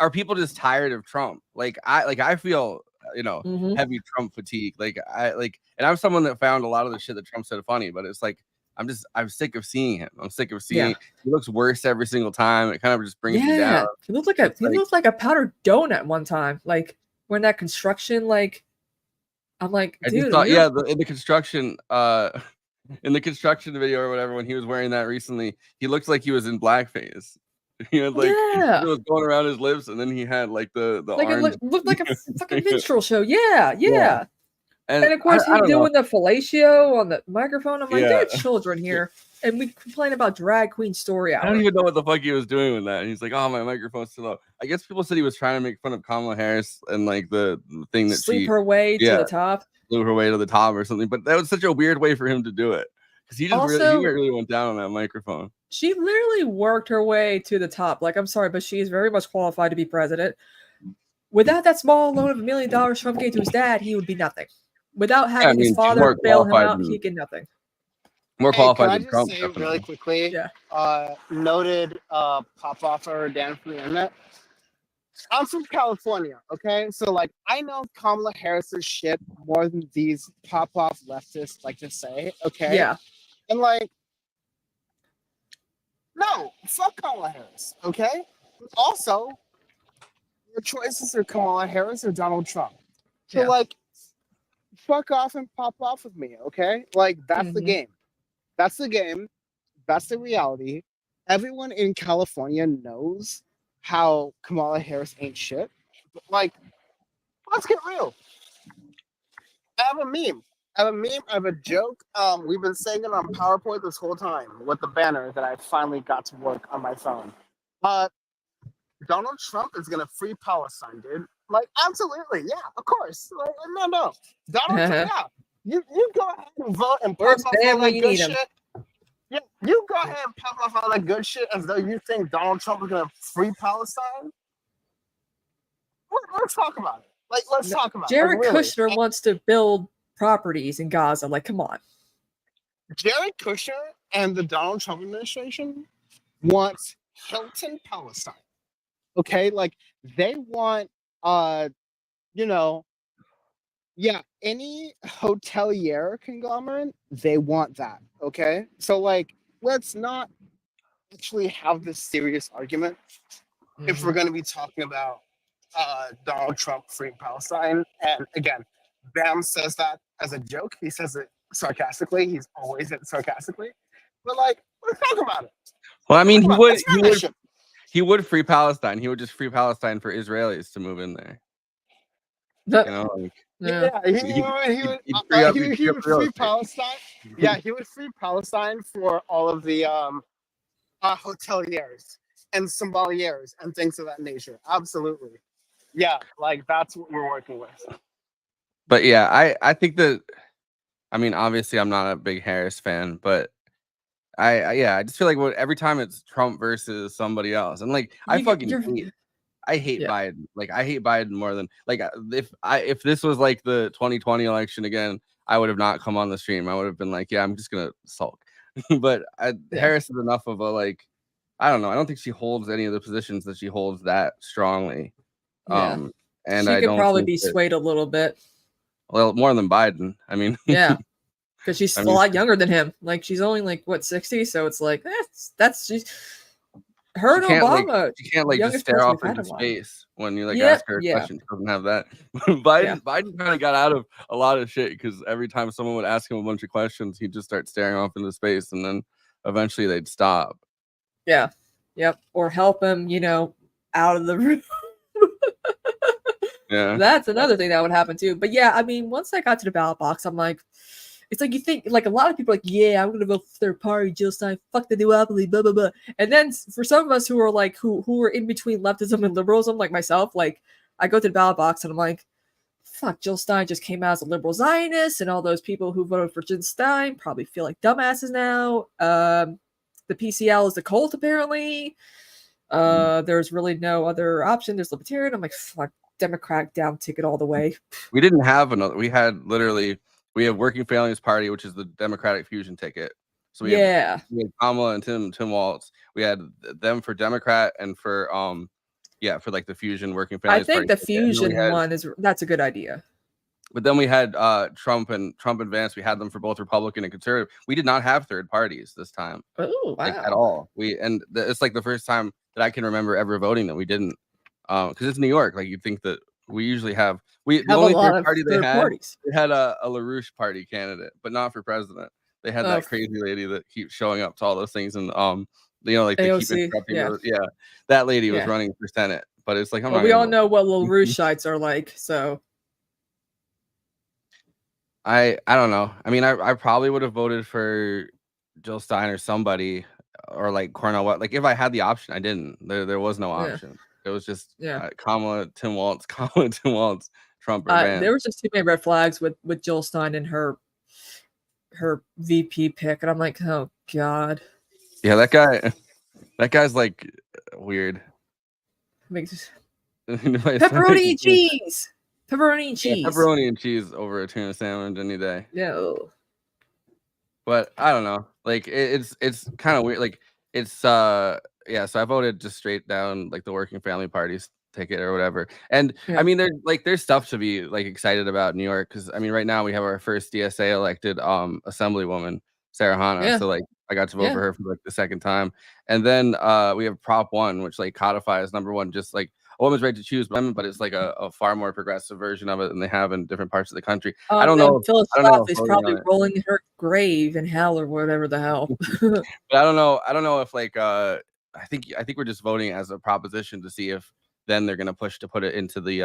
are people just tired of Trump? Like I feel heavy Trump fatigue. And I'm someone that found a lot of the shit that Trump said funny, but it's like I'm sick of seeing him. I'm sick of seeing he looks worse every single time. It kind of just brings me down. He looked like a powdered donut one time. Like when that construction, like I'm like, I dude, just thought, in the construction, in the construction video or whatever, when he was wearing that recently, he looked like he was in blackface. He had like it was going around his lips, and then he had like the like orange. it looked like a fucking minstrel show. Yeah. And of course, I him don't know. doing the fellatio on the microphone. I'm like, Yeah. there are children here, and we complain about drag queen story hour. I don't even know what the fuck he was doing with that. And he's like, "Oh, my microphone's too low." I guess people said he was trying to make fun of Kamala Harris and like the thing that Sleep her way to the top. Blew her way to the top or something. But that was such a weird way for him to do it, because he just really went down on that microphone. She literally worked her way to the top. Like, I'm sorry, but she is very much qualified to be president. Without that small loan of $1 million Trump gave to his dad, he would be nothing. Without having his father bail him out, he'd get nothing. More qualified than Trump. Can I just say really quickly? Yeah. Noted pop-offer Dan from the internet. I'm from California, okay? So, like, I know Kamala Harris's shit more than these pop-off leftists like to say, okay? Yeah. And, like, no, fuck Kamala Harris, okay? Also, your choices are Kamala Harris or Donald Trump. So, like, fuck off and pop off with me, okay? Like, that's the game. That's the game. That's the reality. Everyone in California knows how Kamala Harris ain't shit. But, like, let's get real. I have a meme. I have a joke. We've been saying it on PowerPoint this whole time with the banner that I finally got to work on my phone. Donald Trump is gonna free Palestine, dude. Like, absolutely, yeah, of course. Like, no. Donald Trump, yeah. You go ahead and vote and pop off all that good shit. Yeah, you go ahead and pop off all that good shit as though you think Donald Trump is gonna free Palestine. Let's talk about it. Like, let's talk about Jared it. Like, really. Kushner wants to build properties in Gaza. Like, come on. Jared Kushner and the Donald Trump administration want Hilton Palestine. Okay, like they want any hotelier conglomerate, they want that. Okay. So like let's not actually have this serious argument if we're gonna be talking about Donald Trump freeing Palestine. And again, Bam says that as a joke. He says it sarcastically. He's always said it sarcastically. But like, let's talk about it. Well, I mean, he would free Palestine. He would just free Palestine for Israelis to move in there. You know, like, he would free Palestine. Yeah, he would free Palestine for all of the hoteliers and sommeliers and things of that nature. Absolutely. Yeah, like that's what we're working with. But yeah, I think that, I mean, obviously I'm not a big Harris fan, but I just feel like every time it's Trump versus somebody else, and like I hate Biden. Like I hate Biden more than like if this was like the 2020 election again, I would have not come on the stream. I would have been like, yeah, I'm just gonna sulk. But Harris is enough of a like, I don't know. I don't think she holds any of the positions that she holds that strongly. And she could probably be swayed a little bit. Well, more than Biden. I mean, yeah. Because she's a lot younger than him. Like she's only like what 60, so it's like that's she's her and Obama. You can't like just stare off into space when you like ask her a question. She doesn't have that. Biden kind of got out of a lot of shit because every time someone would ask him a bunch of questions, he'd just start staring off into space, and then eventually they'd stop. Yeah. Yep. Or help him, out of the room. Yeah. That's another thing that would happen too. But yeah, I mean, once I got to the ballot box, I'm like, it's like you think, like a lot of people are like, yeah, I'm gonna vote for third party, Jill Stein, fuck the duopoly, blah blah blah. And then for some of us who are like who are in between leftism and liberalism, like myself, like I go to the ballot box and I'm like, fuck, Jill Stein just came out as a liberal Zionist, and all those people who voted for Jill Stein probably feel like dumbasses now. The PCL is the cult apparently. There's really no other option. There's libertarian. I'm like, fuck, Democrat down ticket all the way. We didn't have another. We had Working Families Party, which is the Democratic fusion ticket. So we had Kamala and Tim Walz. We had them for Democrat and for for like the fusion Working Families. I think the fusion one that's a good idea. But then we had Trump and Vance. We had them for both Republican and conservative. We did not have third parties this time, Oh like at wow. all. It's like the first time that I can remember ever voting that we didn't, because it's New York. Like you'd think that we usually have the Have a only lot third of party third parties. they had a LaRouche party candidate, but not for president. They had Oh, that crazy lady that keeps showing up to all those things, and like they keep AOC. interrupting. Yeah. Yeah, that lady was Yeah. running for Senate, but it's like I'm Well, not we gonna all vote. know what little Rouge-ites are like, so I don't know. I mean, I probably would have voted for Jill Stein or somebody, or like Cornel West. Like if I had the option, I didn't. There was no yeah, option. It was just yeah. Kamala, Tim Walz, Kamala, Tim Walz, Trump or Vance. There was just too many red flags with Jill Stein and her VP pick, and I'm like, oh god. Yeah, that guy's like weird. Makes Pepperoni pepperoni and cheese. Pepperoni and cheese. pepperoni and cheese over a tuna sandwich any day. No. But I don't know. Like it's kind of weird. Like it's yeah. So I voted just straight down like the working family party's ticket or whatever. And Yeah. I mean, there's stuff to be like excited about in New York, because I mean, right now we have our first DSA elected assemblywoman, Sarah Hanna. Yeah. So like I got to vote Yeah. for her for like the second time. And then we have Prop 1, which like codifies number one, just like a woman's right to choose, but it's like a far more progressive version of it than they have in different parts of the country. I don't know. Phyllis I don't know Schlafly's if voting probably on it- rolling in her grave in hell or whatever the hell. But I don't know if like I think we're just voting as a proposition to see if then they're gonna push to put it into the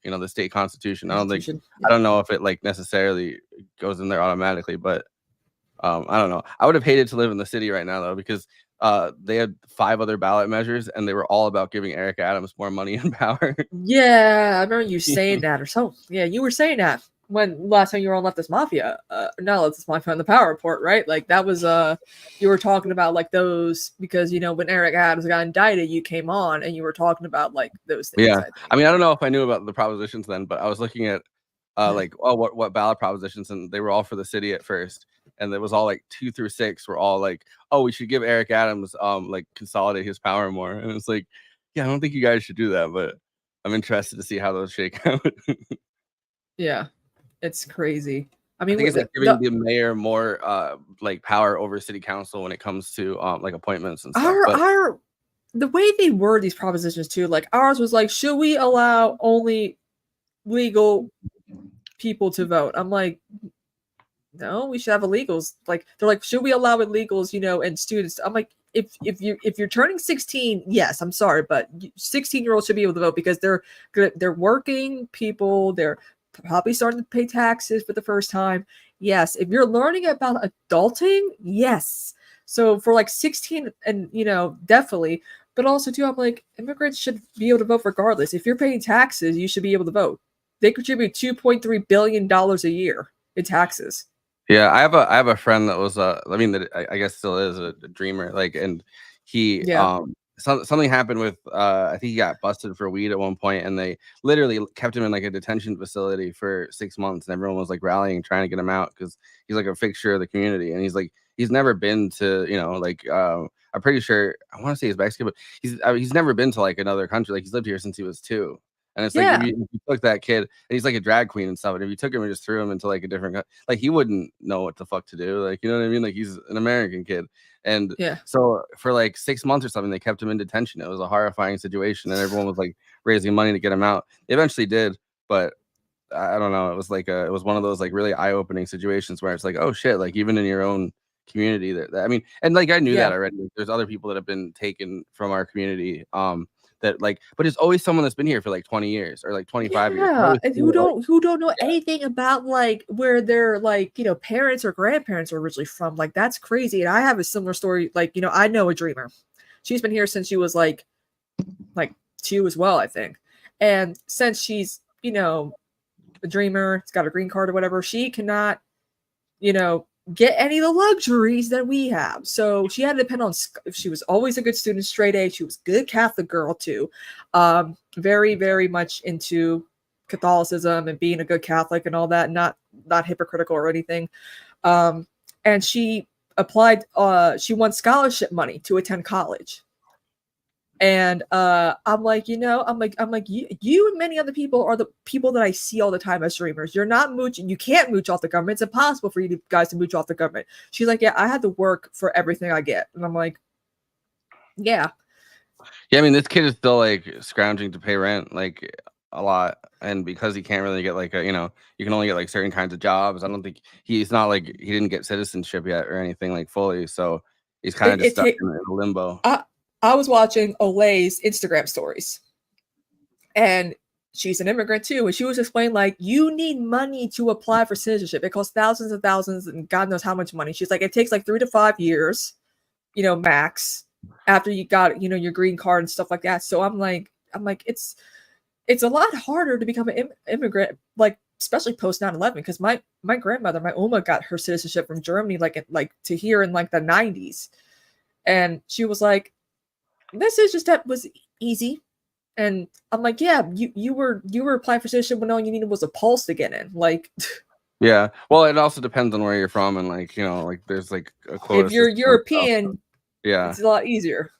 the state constitution. I don't know if it like necessarily goes in there automatically, but I don't know. I would have hated to live in the city right now though, because they had 5 other ballot measures and they were all about giving Eric Adams more money and power. Yeah, I remember you saying that or something. Yeah, you were saying that when last time you were on Leftist Mafia. Not Leftist Mafia, on the Power Report, right? Like that was you were talking about like those, because when Eric Adams got indicted, you came on and you were talking about like those things. Yeah, I mean, I don't know if I knew about the propositions then, but I was looking at like what ballot propositions, and they were all for the city at first, and it was all like 2 through 6 were all like, oh, we should give Eric Adams like consolidate his power more, and it's like, yeah, I don't think you guys should do that, but I'm interested to see how those shake out. Yeah, it's crazy. I I mean, think it's like giving the mayor more like power over city council when it comes to like appointments and stuff. The way they word these propositions too, like ours was like, should we allow only legal people to vote? I'm like, no, we should have illegals. Like they're like, should we allow illegals, and students? I'm like, if you're turning 16, yes, I'm sorry, but 16-year-olds should be able to vote because they're working people, they're probably starting to pay taxes for the first time. Yes, if you're learning about adulting, yes. So for like 16 and definitely, but also too, I'm like, immigrants should be able to vote regardless. If you're paying taxes, you should be able to vote. They contribute $2.3 billion a year in taxes. Yeah, I have a friend that was I guess still is a dreamer, like, and he something happened with I think he got busted for weed at one point, and they literally kept him in like a detention facility for 6 months, and everyone was like rallying trying to get him out because he's like a fixture of the community, and he's never been to I'm pretty sure, I want to say he's Mexican, but he's never been to like another country. Like he's lived here since he was 2. And it's like, if you took that kid, and he's like a drag queen and stuff, and if you took him and just threw him into like a different, like he wouldn't know what the fuck to do. Like, you know what I mean? Like he's an American kid. And so for like 6 months or something, they kept him in detention. It was a horrifying situation, and everyone was like raising money to get him out. They eventually did, but I don't know. It was like it was one of those like really eye-opening situations where it's like, oh shit, like even in your own community, that I mean, and like I knew that already. There's other people that have been taken from our community. That like, but it's always someone that's been here for like 20 years or like 25 years. Yeah, and who don't know anything about like where their like parents or grandparents are originally from. Like that's crazy. And I have a similar story. Like I know a dreamer. She's been here since she was like 2 as well, I think. And since she's a dreamer, it's got a green card or whatever, she cannot get any of the luxuries that we have. So she had to depend on, she was always a good student, straight A. She was a good Catholic girl too. Very, very much into Catholicism and being a good Catholic and all that, not hypocritical or anything. And she applied, she won scholarship money to attend college. And I'm like, I'm like you and many other people are the people that I see all the time as streamers. You're not mooching. You can't mooch off the government. It's impossible for you guys to mooch off the government. She's like, yeah, I had to work for everything I get. And I'm like, yeah. Yeah, I mean, this kid is still like scrounging to pay rent like a lot, and because he can't really get like a, you can only get like certain kinds of jobs. I don't think he's not like he didn't get citizenship yet or anything like fully, so he's kind of just stuck in limbo. I was watching Olay's Instagram stories, and she's an immigrant too, and she was explaining like you need money to apply for citizenship. It costs thousands and thousands, and God knows how much money. She's like, it takes like 3 to 5 years, max, after you got your green card and stuff like that. So I'm like, it's a lot harder to become an immigrant, like especially post 9/11, because my grandmother, my Oma, got her citizenship from Germany like to here in like the 90s, and she was like, this is just that was easy. And I'm like, yeah, you were applying for citizenship when all you needed was a pulse to get in. Like, yeah. Well, it also depends on where you're from, and like like there's like a quota. If you're European, yeah, it's a lot easier.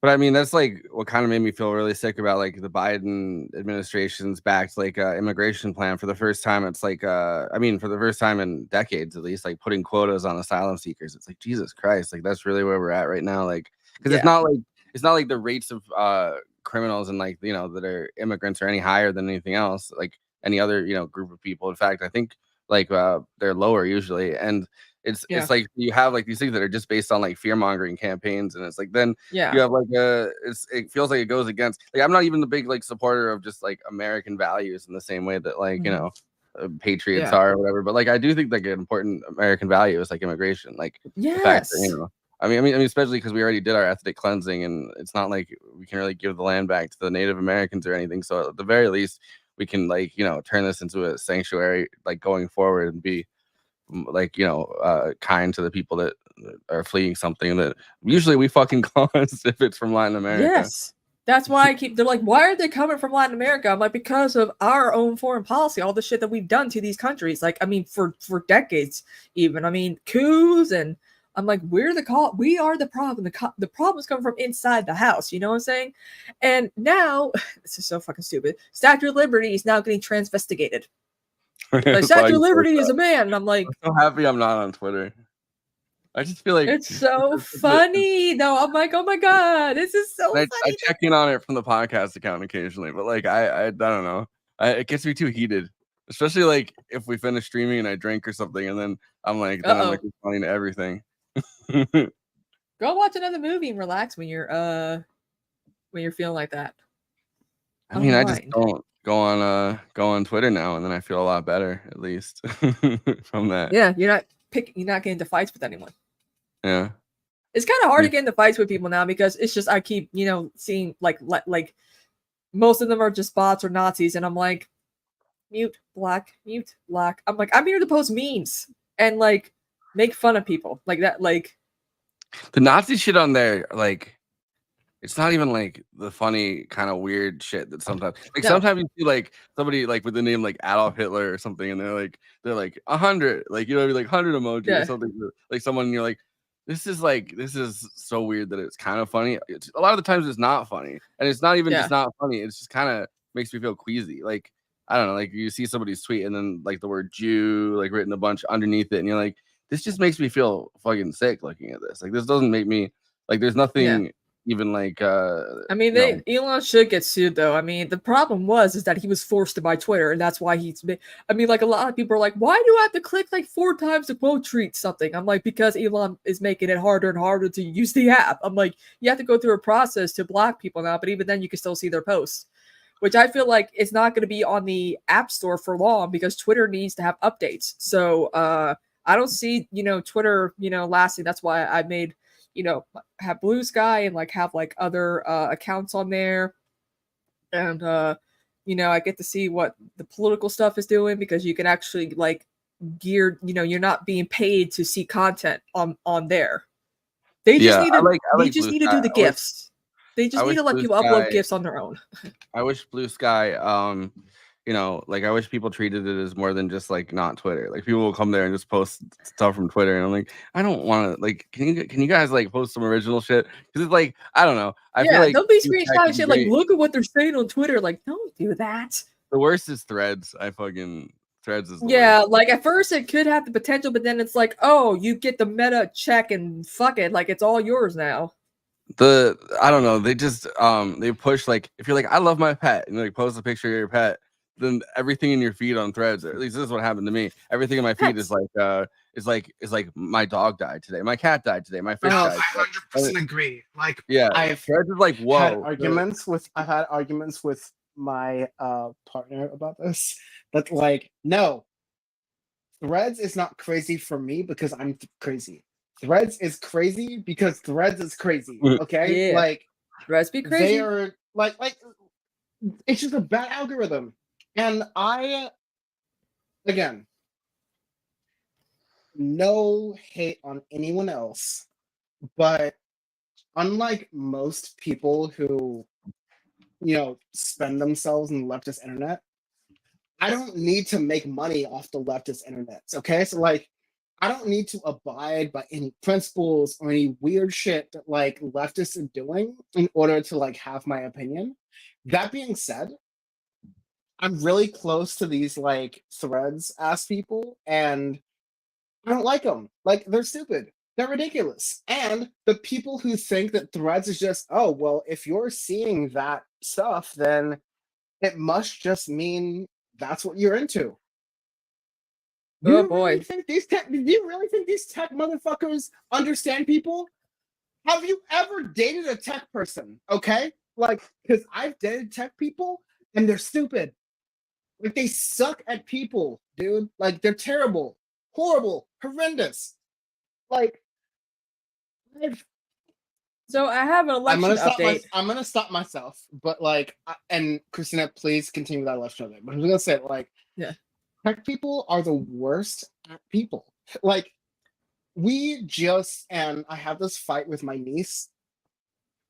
But I mean, that's like what kind of made me feel really sick about like the Biden administration's backed like immigration plan for the first time. It's like, I mean, for the first time in decades, at least, like putting quotas on asylum seekers. It's like, Jesus Christ, like that's really where we're at right now. Like, because it's not like the rates of criminals and like that are immigrants are any higher than anything else, like any other group of people. In fact, I think like they're lower usually, and it's like you have like these things that are just based on like fear mongering campaigns, and it's like then you have like it feels like it goes against, like I'm not even the big like supporter of just like American values in the same way that like patriots are or whatever, but like I do think like an important American value is like immigration, like the fact that, I mean, especially because we already did our ethnic cleansing, and it's not like we can really give the land back to the Native Americans or anything. So at the very least, we can like turn this into a sanctuary, like going forward, and be like kind to the people that are fleeing something that usually we fucking cause if it's from Latin America. Yes, that's why they're like, why are they coming from Latin America? I'm like, because of our own foreign policy, all the shit that we've done to these countries. Like, I mean, for decades, even. I mean, coups, and I'm like, we are the problem. The problem's coming from inside the house. You know what I'm saying? And now, this is so fucking stupid. Statue of Liberty is now getting transvestigated. Like, Statue of Liberty is a man, and I'm like, I'm so happy I'm not on Twitter. I just feel like it's so funny. No, I'm like, oh my god, this is so funny. I check in on it from the podcast account occasionally, but like I don't know. It gets me too heated, especially like if we finish streaming and I drink or something, and then I'm like responding to everything. Go watch another movie and relax when you're feeling like that. I mean, I just don't go on Twitter now, and then I feel a lot better, at least from that. Yeah, you're not getting into fights with anyone. Yeah, it's kind of hard to get into fights with people now, because it's just I keep seeing like most of them are just bots or Nazis, and I'm like, mute black. I'm like, I'm here to post memes and like make fun of people like that. Like the Nazi shit on there, like it's not even like the funny kind of weird shit that sometimes sometimes you see like somebody like with the name like Adolf Hitler or something, and they're like 100, like like 100 emoji or something, like someone, and you're like, this is so weird that it's kind of funny. A lot of the times it's not funny, and it's not even just not funny. It's just kind of makes me feel queasy. Like I don't know, like you see somebody's tweet and then like the word Jew like written a bunch underneath it, and you're like, this just makes me feel fucking sick looking at this. Like this doesn't make me like, there's nothing even like I mean, Elon should get sued though. I mean, the problem is that he was forced to buy Twitter, and that's why I mean, like a lot of people are like, why do I have to click like 4 times to quote tweet something? I'm like, because Elon is making it harder and harder to use the app. I'm like, you have to go through a process to block people now, but even then you can still see their posts, which I feel like it's not going to be on the App Store for long, because Twitter needs to have updates. So I don't see Twitter lasting. That's why I made have Blue Sky and like have like other accounts on there, and I get to see what the political stuff is doing, because you can actually like gear, you're not being paid to see content on there. They just need to do the gifts. They just need to let people upload gifts on their own. I wish Blue Sky you know, like I wish people treated it as more than just like not Twitter. Like people will come there and just post stuff from Twitter, and I'm like, I don't want to. Like, can you guys like post some original shit? Because it's like I don't know. I feel Yeah, like don't be Team Tech screenshotting would be shit like, great. look at what they're saying on Twitter. Like, don't do that. The worst is Threads. Threads is the Yeah, worst. like at first it could have the potential, but then it's like, oh, you get the meta check and fuck it, like it's all yours now. I don't know, they just they push like if you're like I love my pet and like post a picture of your pet, then everything in your feed on Threads, or at least this is what happened to me. Everything in my feed Pets. is like my dog died today, my cat died today, my fish Oh. died. I 100% agree. Like, Yeah, I've Threads is like had whoa. I've had arguments with my partner about this. That like, no, Threads is not crazy for me because I'm crazy. Threads is crazy because Threads is crazy. Okay, Yeah. like Threads be they crazy. are like it's just a bad algorithm. And I, again, no hate on anyone else, but unlike most people who, you know, spend themselves in the leftist internet, I don't need to make money off the leftist internet. Okay, so like, I don't need to abide by any principles or any weird shit that like leftists are doing in order to like have my opinion. That being said, I'm really close to these like Threads ass people, and I don't like them. Like, they're stupid. They're ridiculous. And the people who think that Threads is just, oh well, if you're seeing that stuff, then it must just mean that's what you're into. Oh, Do you boy. really think these tech motherfuckers understand people? Have you ever dated a tech person? Okay, like, because I've dated tech people and they're stupid. Like, they suck at people, dude. Like, they're terrible, horrible, horrendous. Like, So I have an election update. I'm gonna stop myself, but like, and Christina, please continue that election update. But I'm gonna say, like, Yeah. tech people are the worst at people. Like, and I have this fight with my niece.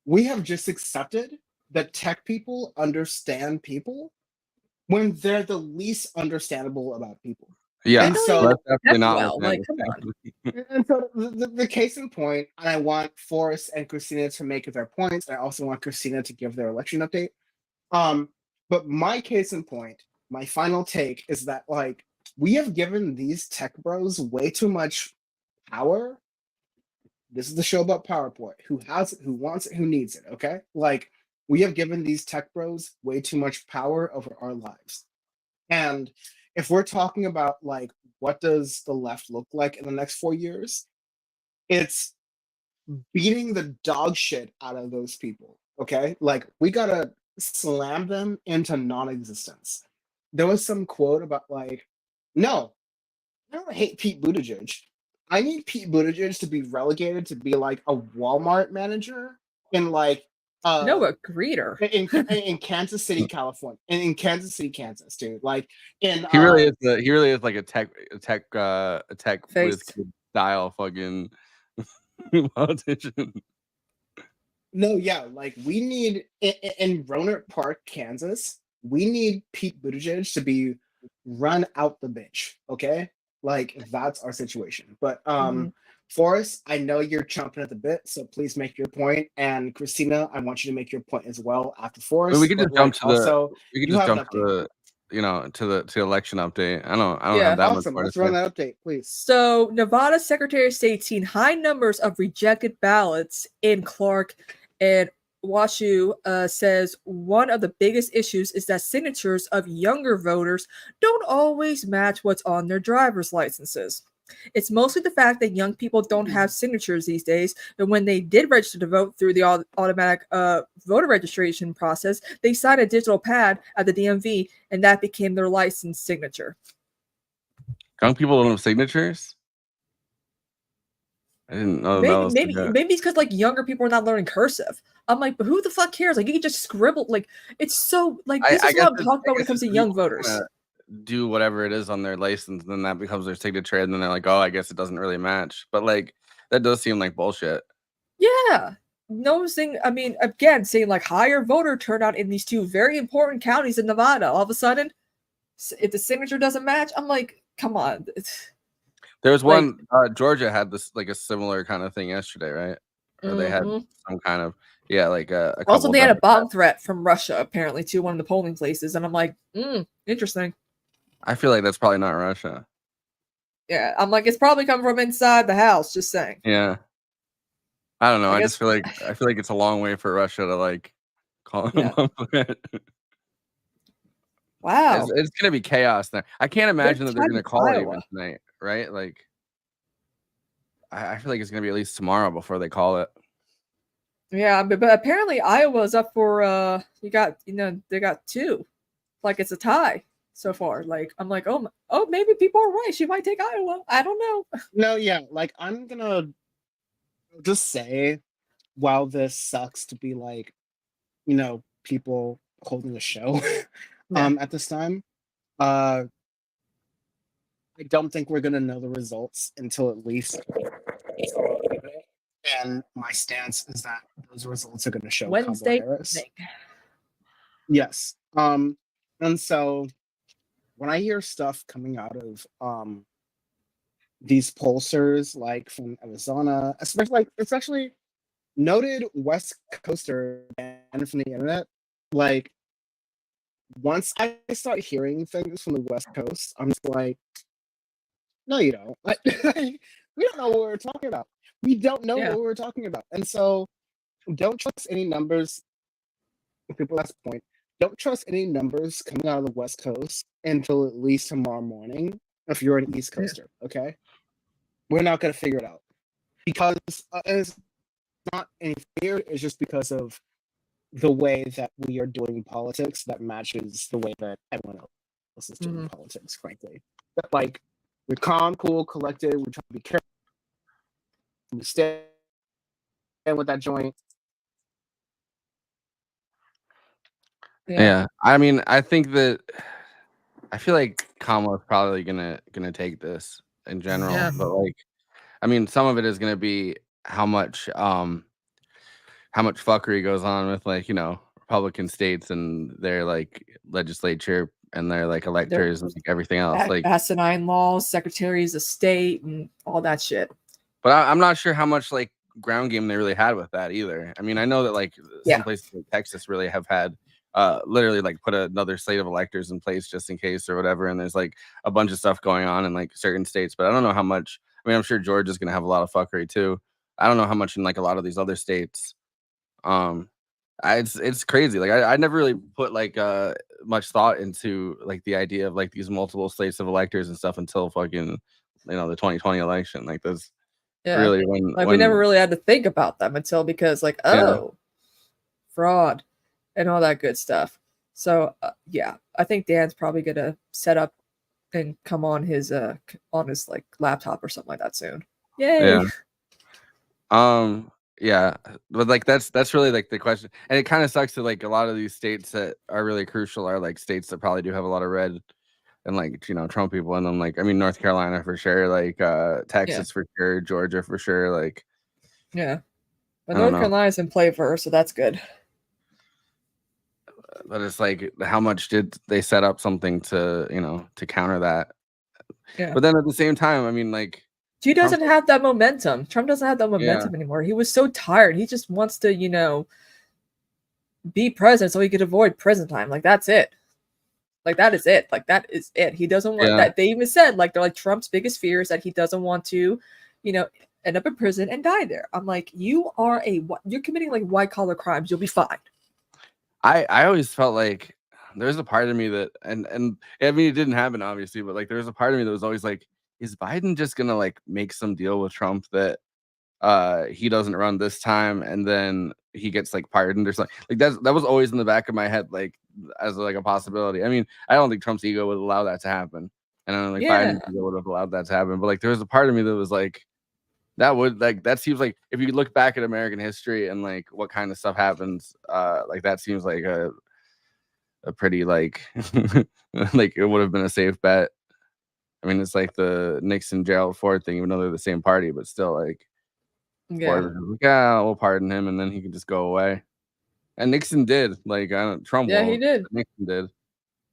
We have just accepted that tech people understand people when they're the least understandable about people. Yeah, And don't so even that's definitely not well, what like, that come is. on. And so the case in point, and I want Forrest and Christina to make their points. I also want Christina to give their election update. But my case in point, my final take is that like we have given these tech bros way too much power. This is the show about PowerPoint. Who has it, who wants it, who needs it, okay? Like, we have given these tech bros way too much power over our lives. And if we're talking about like what does the left look like in the next 4 years, it's beating the dog shit out of those people. Okay, like we gotta slam them into non-existence. There was some quote about like, no, I don't hate Pete Buttigieg. I need Pete Buttigieg to be relegated to be like a Walmart manager in like No, a greeter. in Kansas City, California, in Kansas City, Kansas, dude. Like, in He really is like a tech Face. whiz kid style fucking politician. no, yeah, like we need in Roanoke Park, Kansas. We need Pete Buttigieg to be run out the bitch. Okay, like that's our situation. But Mhm. Forrest, I know you're chomping at the bit, so please make your point. And Christina, I want you to make your point as well after I Forrest. mean, we could but, just jump like, to the also, we could you just have an jump to update. the to election update. I don't Yeah. have that Awesome. much more Let's to run say. that update, please. So, Nevada Secretary of State seen high numbers of rejected ballots in Clark, and Washoe says one of the biggest issues is that signatures of younger voters don't always match what's on their driver's licenses. It's mostly the fact that young people don't have signatures these days, and when they did register to vote through the automatic voter registration process, they signed a digital pad at the DMV, and that became their license signature. Young people don't have signatures. I didn't know that was Maybe it's because like younger people are not learning cursive. I'm like, but who the fuck cares? Like, you can just scribble. Like, it's so like this is what I'm talking about when it comes to young voters. Do whatever it is on their license, then that becomes their signature, and then they're like, oh, I guess it doesn't really match. But like that does seem like bullshit. Yeah, noticing. I mean, again, seeing like higher voter turnout in these two very important counties in Nevada. All of a sudden, if the signature doesn't match, I'm like, come on. There was Like- one Georgia had this like a similar kind of thing yesterday, right? Or they had Mhm. some kind of like a Also, couple they had a different- bomb threat from Russia apparently to one of the polling places, and I'm like, interesting. I feel like that's probably not Russia. Yeah, I'm like, it's probably coming from inside the house. Just saying. Yeah. I don't know. I I guess- just feel like it's a long way for Russia to like call him Yeah. up. Wow. It's gonna be chaos there. I can't imagine that they're tied gonna with call it Iowa. even tonight, right? Like, I feel like it's gonna be at least tomorrow before they call it. Yeah, but apparently Iowa's up for they got two. Like it's a tie so far. Like I'm like, oh maybe people are right. She might take Iowa. I don't know. No, yeah, like I'm gonna just say, while this sucks to be like, people holding a show at this time, I don't think we're gonna know the results until at least and my stance is that those results are gonna show Wednesday Kamala Harris. night. Yes. And so when I hear stuff coming out of these pollsters like from Arizona, especially noted West Coaster and from the internet, like once I start hearing things from the West Coast, I'm just like, no, you don't. Like, we don't know what we're talking about. We don't know Yeah. what we're talking about. And so don't trust any numbers. People, that's the point. Don't trust any numbers coming out of the West Coast until at least tomorrow morning if you're an East Coaster, okay? We're not going to figure it out. Because it's not any fear, it's just because of the way that we are doing politics that matches the way that everyone else is doing politics, frankly. But, like, we're calm, cool, collected, we try to be careful, we stand with that joint. Yeah. I mean, I think that I feel like Kamala's probably gonna take this in general, Yeah. but like, I mean, some of it is gonna be how much fuckery goes on with like Republican states and their like legislature and their like electors and like, everything else. Like, asinine laws, secretaries of state, and all that shit. but I'm not sure how much like ground game they really had with that either. I mean, I know that like some places like Texas really have had literally like put another slate of electors in place just in case or whatever, and there's like a bunch of stuff going on in like certain states, but I don't know how much. I mean, I'm sure Georgia's gonna have a lot of fuckery too. I don't know how much in like a lot of these other states. It's crazy. Like I never really put like much thought into like the idea of like these multiple slates of electors and stuff until fucking the 2020 election. Like this really when we never really had to think about them until because like fraud and all that good stuff. So I think Dan's probably gonna set up and come on his like laptop or something like that soon. Yay! Yeah, but like that's really like the question, and it kind of sucks that like a lot of these states that are really crucial are like states that probably do have a lot of red and like Trump people in them. Like I mean North Carolina for sure, like Texas for sure, Georgia for sure, like but North Carolina's in play for her, so that's good. But it's like how much did they set up something to to counter that? But then at the same time, I mean like. He doesn't have that momentum. Trump doesn't have that momentum anymore. He was so tired. He just wants to, be president so he could avoid prison time. Like, that's it. Like, that is it. Like, that is it. He doesn't want that. They even said, like, they're like, Trump's biggest fear is that he doesn't want to, end up in prison and die there. I'm like, you're committing, like, white-collar crimes. You'll be fine. I always felt like there's a part of me that, and I mean, it didn't happen, obviously, but, like, there was a part of me that was always like, is Biden just gonna like make some deal with Trump that he doesn't run this time and then he gets like pardoned or something? Like that was always in the back of my head, like as like a possibility. I mean, I don't think Trump's ego would allow that to happen, and I don't think Biden's ego would have allowed that to happen. But like there was a part of me that was like, that seems like if you look back at American history and like what kind of stuff happens, like that seems like a pretty like like it would have been a safe bet. I mean, it's like the Nixon Gerald Ford thing, even though they're the same party, but still, like, Ford was like, we'll pardon him, and then he can just go away. And Nixon did. Like, Trump won't. He did. Nixon did.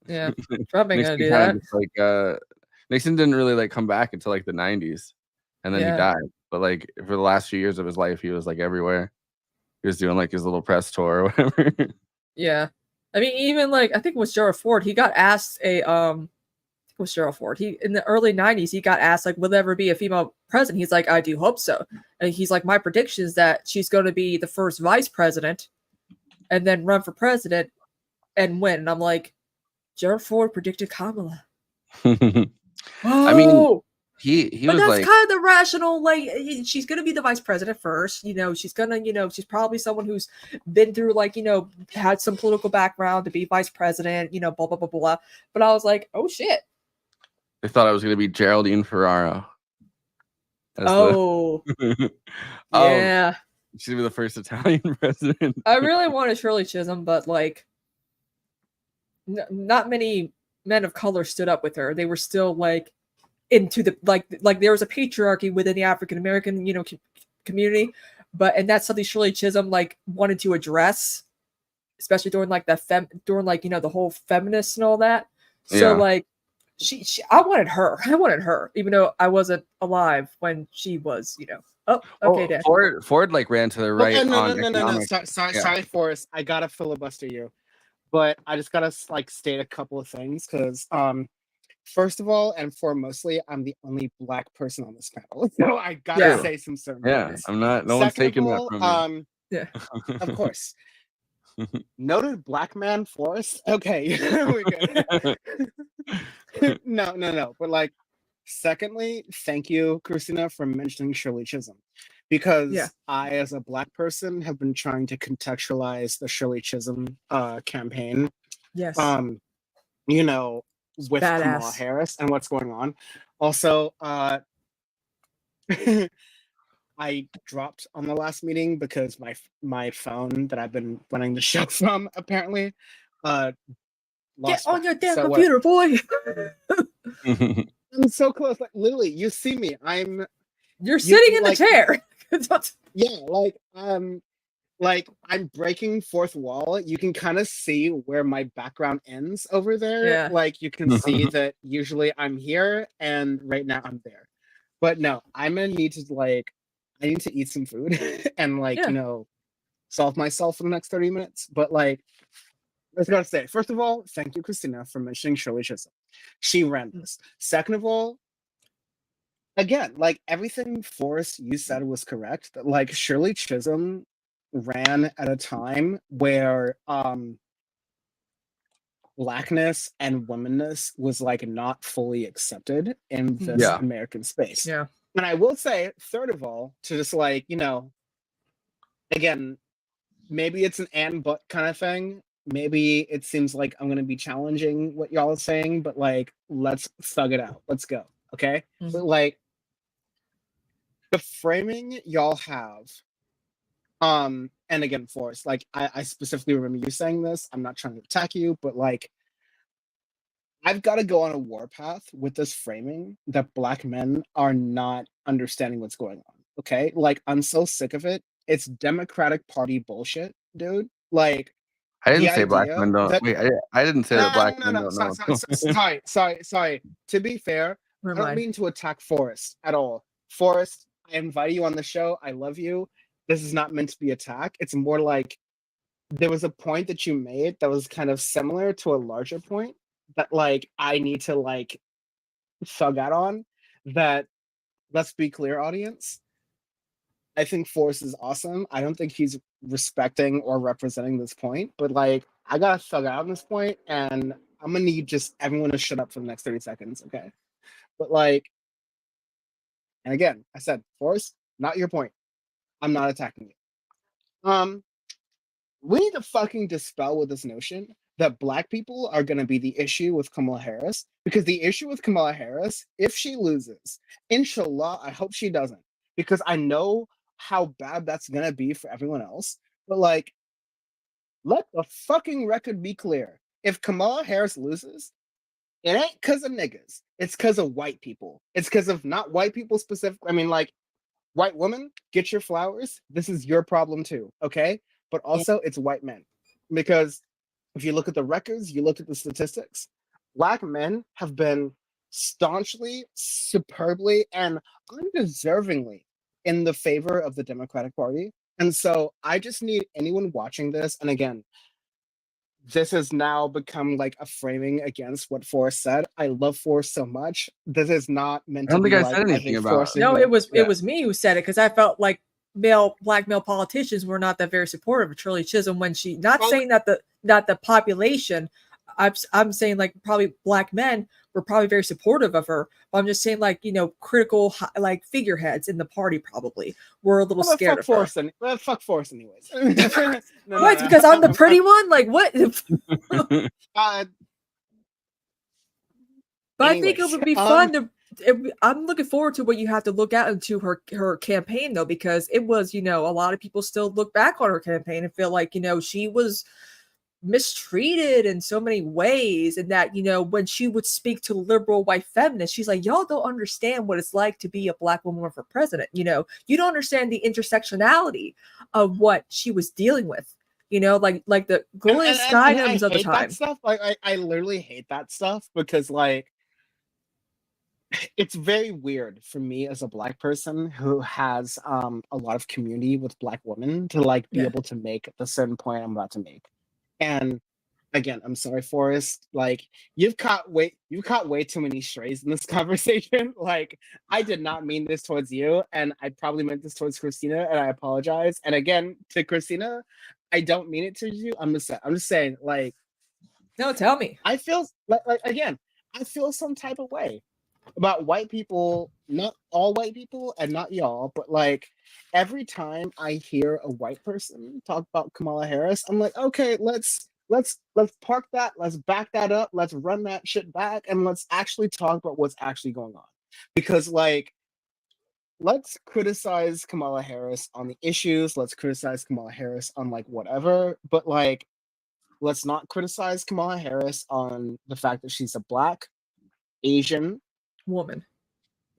Yeah, Trump ain't gonna Nixon do kind that. of just like Nixon didn't really like come back until like the 90s, and then he Yeah. died. But like for the last few years of his life, he was like everywhere. He was doing like his little press tour or whatever. Yeah. I mean, even like I think it was Gerald Ford. He got asked a it was Gerald Ford. He in the early '90s, he got asked like, "Will there ever be a female president?" He's like, "I do hope so." And he's like, "My prediction is that she's going to be the first vice president, and then run for president and win." And I'm like, Gerald Ford predicted Kamala. I mean, Oh, he but was that's like, kind of the rational. Like, she's gonna be the vice president first. You know, she's gonna, you know, she's probably someone who's been through, like, you know, had some political background to be vice president. You know, blah blah blah blah. But I was like, oh shit. they thought I was gonna be Geraldine Ferraro. as the- Oh, yeah. she's gonna be the first Italian president. I really wanted Shirley Chisholm, but like, not many men of color stood up with her. They were still like into the like there was a patriarchy within the African American, you know, community, and that's something Shirley Chisholm like wanted to address, especially during like during like, you know, the whole feminists and all that. So Yeah. like she I wanted her, even though I wasn't alive when she was, you know. Oh, okay, Dan. Ford like ran to the right Okay, no, on no. economics. Yeah. Sorry, Forrest. I gotta filibuster you, but I just gotta like state a couple of things because, first of all and foremostly, I'm the only Black person on this panel, so I gotta Yeah. say some certain Yeah, things. I'm not. No one's Second of taking that all, from me. Yeah. of course, noted Black man Forrest. Okay, we're good. No. But like, secondly, thank you, Christina, for mentioning Shirley Chisholm, because Yeah. I, as a Black person, have been trying to contextualize the Shirley Chisholm campaign. Yes. You know, with Kamala Badass. Harris and what's going on. Also, I dropped on the last meeting because my phone that I've been running the show from apparently Get lost. on your damn So what- computer, boy. I'm so close. Like literally, you see me. You're sitting in like- the chair. Yeah, like I'm breaking fourth wall. You can kind of see where my background ends over there. Yeah. Like you can see that usually I'm here and right now I'm there. But no, I'm gonna need to I need to eat some food and Yeah. you know, solve myself for the next 30 minutes. But like, I was gonna say, first of all, thank you, Christina, for mentioning Shirley Chisholm. She ran this. Second of all, again, like everything Forrest you said was correct. That like Shirley Chisholm ran at a time where Blackness and womanness was like not fully accepted in this Yeah. American space. Yeah. And I will say, third of all, to just like, you know, again, maybe it's an and but kind of thing. Maybe it seems like I'm gonna be challenging what y'all are saying, but like, let's thug it out. Let's go. Okay. Mhm. But like the framing y'all have, and again, Forrest, like I specifically remember you saying this. I'm not trying to attack you, but like I've got to go on a warpath with this framing that Black men are not understanding what's going on. Okay, like I'm so sick of it. It's Democratic Party bullshit, dude. Like I didn't the say Black idea men don't. that- Wait, I didn't say that Black men don't know. Sorry. To be fair, I Never don't mind. mean to attack Forrest at all. Forrest, I invite you on the show. I love you. This is not meant to be attack. It's more like there was a point that you made that was kind of similar to a larger point that like I need to like thug out on. That, let's be clear, audience. I think Forrest is awesome. I don't think he's respecting or representing this point, but like I gotta thug out on this point, and I'm gonna need just everyone to shut up for the next 30 seconds, okay? But like, and again, I said, Forrest, not your point. I'm not attacking you. We need to fucking dispel with this notion that Black people are gonna be the issue with Kamala Harris, because the issue with Kamala Harris, if she loses, inshallah, I hope she doesn't, because I know how bad that's gonna be for everyone else. But like, let the fucking record be clear. If Kamala Harris loses, it ain't because of niggas. It's because of white people. It's because of not white people specific. I mean, like, white woman, get your flowers. This is your problem too, okay? But also, it's white men. Because if you look at the records, you look at the statistics, Black men have been staunchly, superbly, and undeservingly in the favor of the Democratic Party. And so I just need anyone watching this, and again, this has now become like a framing against what Forrest said. I love Forrest so much. This is not meant I don't to be think I like said I anything hate about Forrest. it. No, anymore. it Yeah. was me who said it because I felt like black male politicians were not that very supportive of Shirley Chisholm when she not Well, saying that the population. I'm saying like probably black men were probably very supportive of her. But I'm just saying like critical like figureheads in the party probably were a little but scared fuck of her. Forrest. Fuck Forrest anyways. No, What? Because I'm the pretty one? Like what? Uh, But I think it anyways, would be fun to. I'm looking forward to what you have to look at into her campaign though, because it was a lot of people still look back on her campaign and feel like she was mistreated in so many ways, and that when she would speak to liberal white feminists, she's like, y'all don't understand what it's like to be a black woman for president. You don't understand the intersectionality of what she was dealing with. Like the Gloria and Steinem I of the hate time. that stuff. Like I literally hate that stuff because like it's very weird for me as a black person who has a lot of community with black women to like be Yeah. able to make the certain point I'm about to make. And again, I'm sorry, Forrest. Like you've caught way too many strays in this conversation. Like I did not mean this towards you, and I probably meant this towards Christina, and I apologize. And again, to Christina, I don't mean it to you. I'm just saying, like No, tell me. I feel like again, I feel some type of way about white people, not all white people and not y'all, but like every time I hear a white person talk about Kamala Harris, I'm like, okay, let's park that, let's back that up, let's run that shit back, and let's actually talk about what's actually going on. Because like let's criticize Kamala Harris on the issues, let's criticize Kamala Harris on like whatever, but like let's not criticize Kamala Harris on the fact that she's a black Asian Woman.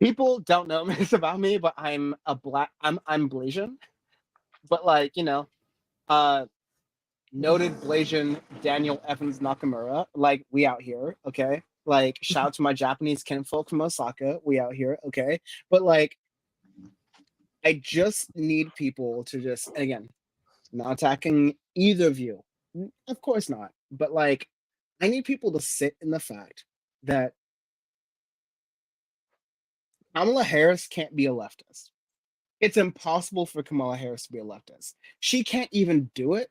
people don't know this about me, but I'm Blasian. But like, noted Blasian Daniel Evans Nakamura, like we out here, okay? Like shout out to my Japanese kinfolk from Osaka, we out here, okay? But like I just need people to just again, not attacking either of you. Of course not. But like I need people to sit in the fact that Kamala Harris can't be a leftist. It's impossible for Kamala Harris to be a leftist. She can't even do it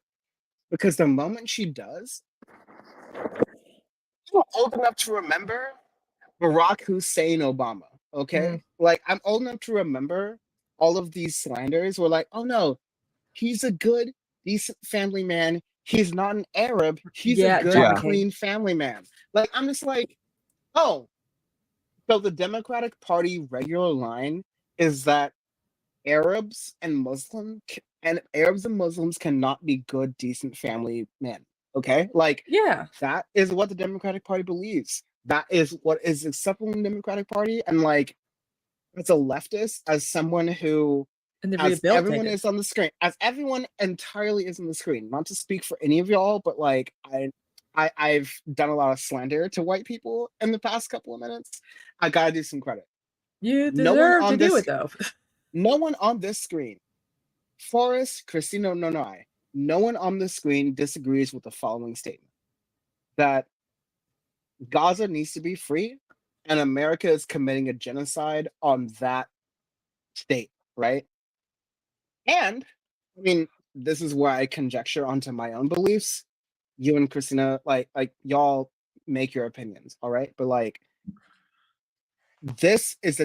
because the moment she does, I'm old enough to remember Barack Hussein Obama. Okay. Like, I'm old enough to remember all of these slanders were like, oh no, he's a good, decent family man. He's not an Arab. He's Yeah, a good, John clean family man. Like, I'm just like, oh, so the Democratic Party regular line is that Arabs and Muslims cannot be good, decent family men. Okay, like Yeah. that is what the Democratic Party believes. That is what is acceptable in the Democratic Party, and like as a leftist, as someone who, And the as everyone rehabilitated. is on the screen, as everyone entirely is on the screen. Not to speak for any of y'all, but like I've done a lot of slander to white people in the past couple of minutes. I gotta do some credit. You No one deserve on to do this it though. No one on this screen, Forrest, Christina, no one on this screen disagrees with the following statement: that Gaza needs to be free and America is committing a genocide on that state, right? And I mean, this is where I conjecture onto my own beliefs. You and Christina, like y'all make your opinions, all right? But like, this is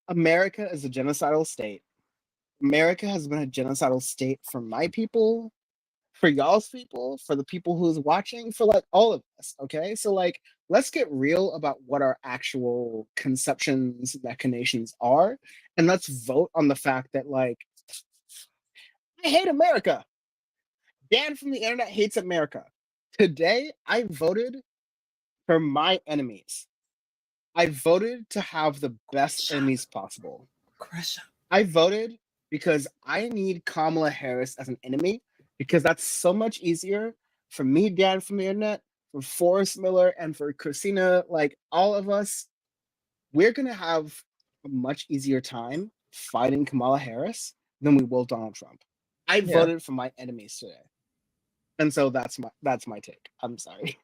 America is a genocidal state. America has been a genocidal state for my people, for y'all's people, for the people who's watching, for like all of us. Okay. So like let's get real about what our actual conceptions, machinations are, and let's vote on the fact that like I hate America. Dan from the internet hates America. Today I voted for my enemies. I voted to have the best enemies possible. I voted because I need Kamala Harris as an enemy because that's so much easier for me, Dan from the internet, for Forrest Miller, and for Christina, like all of us, we're gonna have a much easier time fighting Kamala Harris than we will Donald Trump. I Yeah. voted for my enemies today, and so that's my take. I'm sorry.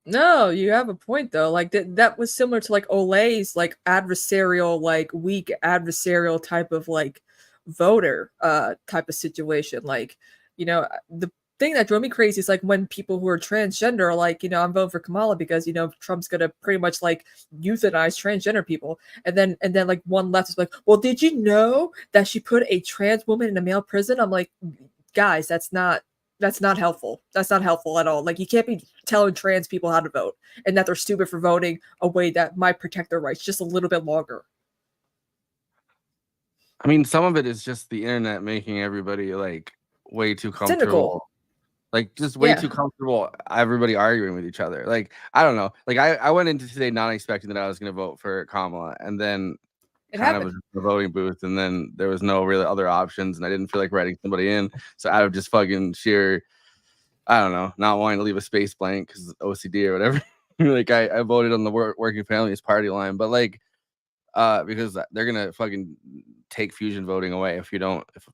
No, you have a point though. Like that was similar to like Olay's like adversarial, like weak adversarial type of like voter type of situation. Like, the thing that drove me crazy is like when people who are transgender are like, I'm voting for Kamala because Trump's gonna pretty much like euthanize transgender people. And then like one left is like, well, did you know that she put a trans woman in a male prison? I'm like, guys, that's not helpful. That's not helpful at all. Like, you can't be telling trans people how to vote and that they're stupid for voting a way that might protect their rights just a little bit longer. I mean, some of it is just the internet making everybody like way too comfortable. Cynical. Like just way Yeah. too comfortable. Everybody arguing with each other. Like, I don't know. Like I went into today not expecting that I was going to vote for Kamala, and then It kind happened. of was in the voting booth, and then there was no really other options, and I didn't feel like writing somebody in. So out of just fucking sheer, I don't know, not wanting to leave a space blank because OCD or whatever. Like I voted on the working families party line, but like because they're gonna fucking take fusion voting away if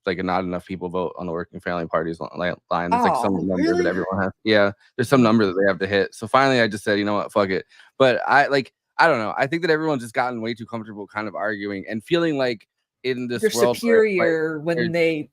like not enough people vote on the working family parties line. It's like some number really? that everyone has. Yeah, there's some number that they have to hit. So finally, I just said, you know what, fuck it. But I don't know. I think that everyone's just gotten way too comfortable, kind of arguing and feeling like in this They're world superior where, when they,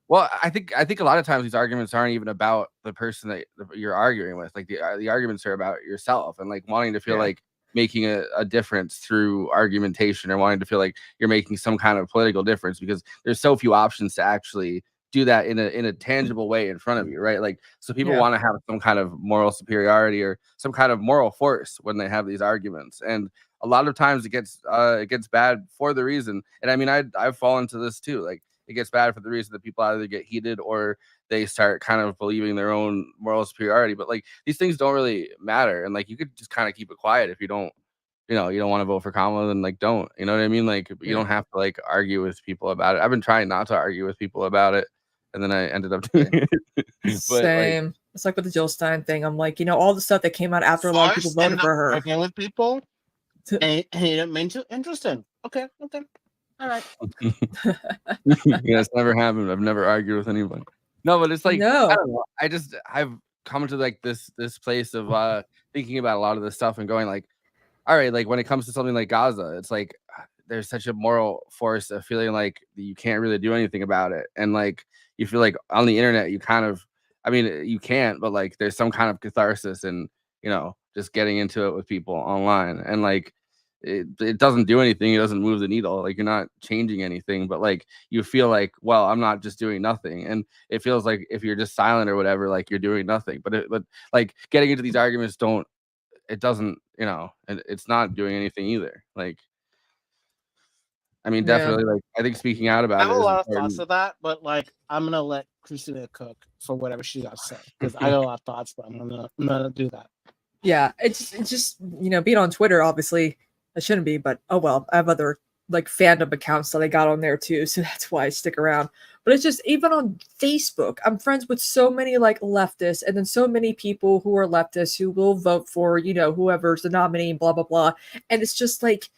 Well, I think a lot of times these arguments aren't even about the person that you're arguing with. Like the arguments are about yourself and like wanting to feel like making a difference through argumentation or wanting to feel like you're making some kind of political difference because there's so few options to actually do that in a tangible way in front of you, right? Like, so people want to have some kind of moral superiority or some kind of moral force when they have these arguments. And a lot of times it gets bad for the reason. And I mean, I've fallen to this too. Like, it gets bad for the reason that people either get heated or they start kind of believing their own moral superiority. But like these things don't really matter. And like you could just kind of keep it quiet if you don't, you don't want to vote for Kamala, then like don't. You know what I mean? Like you don't have to like argue with people about it. I've been trying not to argue with people about it, and then I ended up doing it. But, same. Like, it's like with the Jill Stein thing. I'm like, all the stuff that came out after a lot of people voted for her. Working with people, and you didn't mean to. Interesting. Okay. All right. yeah, it's never happened. I've never argued with anybody. No, but it's like No. I don't know. I've come to like this place of thinking about a lot of this stuff and going like, all right, like when it comes to something like Gaza, it's like there's such a moral force of feeling like you can't really do anything about it. And like you feel like on the internet you kind of, I mean, you can't, but like there's some kind of catharsis and just getting into it with people online. And like it doesn't do anything. It doesn't move the needle. Like you're not changing anything, but like you feel like, well, I'm not just doing nothing. And it feels like if you're just silent or whatever, like you're doing nothing. But like getting into these arguments doesn't, it's not doing anything either. Like, I mean, definitely, like I think speaking out about I have it a is lot of important. thoughts of that, but like I'm gonna let Christina cook for whatever she got to say because I got a lot of thoughts, but I'm gonna do that. Yeah, it's just being on Twitter, obviously I shouldn't be, but oh well. I have other like fandom accounts that I got on there too, so that's why I stick around. But it's just even on Facebook, I'm friends with so many like leftists, and then so many people who are leftists who will vote for whoever's the nominee, blah blah blah, and it's just like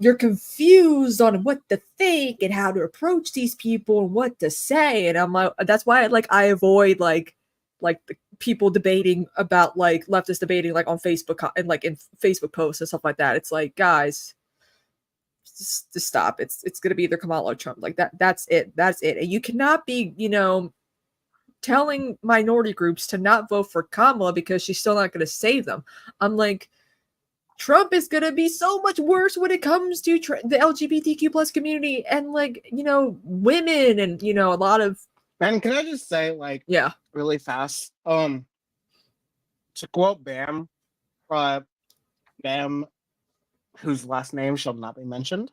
you're confused on what to think and how to approach these people and what to say, and I'm like, that's why I avoid like the people debating about like leftists debating like on Facebook and like in Facebook posts and stuff like that. It's like, guys, just stop. It's gonna be either Kamala or Trump. Like that's it. And you cannot be, telling minority groups to not vote for Kamala because she's still not gonna save them. I'm like, Trump is gonna be so much worse when it comes to the LGBTQ plus community and like women and a lot of. And can I just say, like, really fast, to quote Bam, Bam, whose last name shall not be mentioned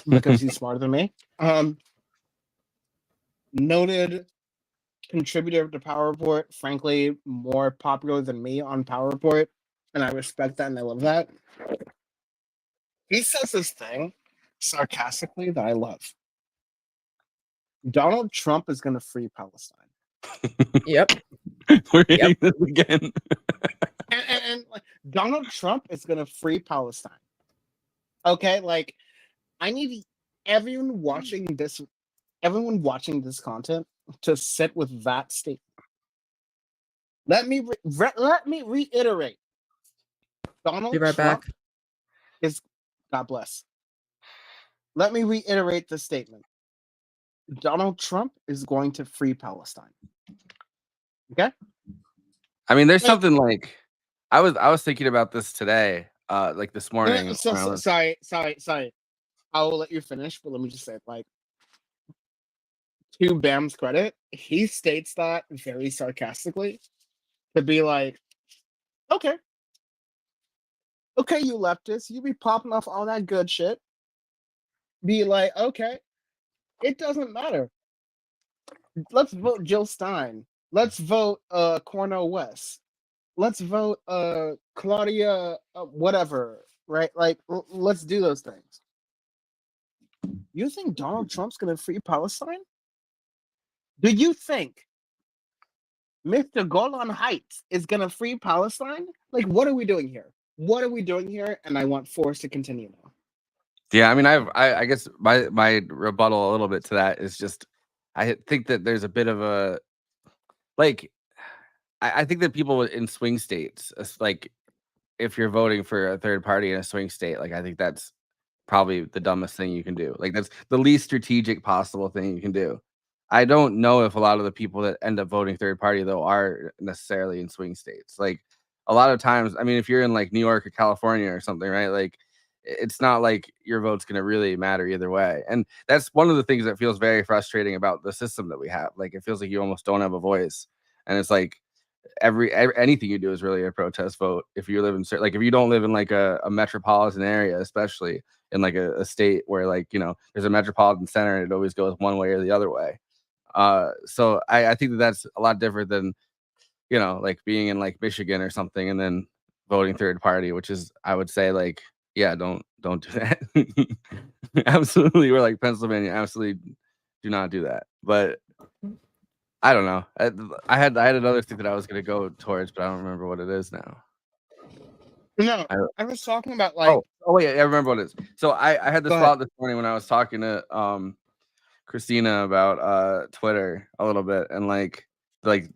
because he's smarter than me, noted contributor to Power Report, frankly, more popular than me on Power Report, and I respect that and I love that. He says this thing sarcastically that I love. Donald Trump is going to free Palestine. Yep. We're hitting this again. And like, Donald Trump is gonna free Palestine. Okay, like I need everyone watching this, content to sit with that statement. Let me reiterate. Donald Be right Trump back. is, God bless. Let me reiterate the statement. Donald Trump is going to free Palestine. Okay? I mean, there's Like- something like I was thinking about this today, like this morning. So, when I was- sorry. I will let you finish, but let me just say, like, to Bam's credit, he states that very sarcastically to be like, okay, you leftists, you be popping off all that good shit. Be like, okay, it doesn't matter. Let's vote Jill Stein. Let's vote Cornel West. Let's vote Claudia whatever, right? Like let's do those things. You think Donald Trump's gonna free Palestine? Do you think Mr. Golan Heights is gonna free Palestine? Like, what are we doing here? What are we doing here? And I want Forrest to continue now. Yeah, I mean, I guess my rebuttal a little bit to that is just I think that there's a bit of a like I think that people in swing states, like if you're voting for a third party in a swing state, like I think that's probably the dumbest thing you can do. Like that's the least strategic possible thing you can do. I don't know if a lot of the people that end up voting third party though are necessarily in swing states. Like a lot of times, I mean, if you're in like New York or California or something, right? Like it's not like your vote's going to really matter either way. And that's one of the things that feels very frustrating about the system that we have. Like it feels like you almost don't have a voice. And it's like every anything you do is really a protest vote. If you live in like if you don't live in like a metropolitan area, especially in like a state where like, you know, there's a metropolitan center and it always goes one way or the other way. So I think that that's a lot different than, you know, like being in like Michigan or something and then voting third party, which is, I would say, like, yeah, don't do that. Absolutely. Or like Pennsylvania, absolutely do not do that. But I don't know. I had another thing that I was gonna go towards, but I don't remember what it is now. No, I was talking about like Oh wait, I remember what it is. So I had this Go thought this morning when I was talking to Christina about Twitter a little bit and like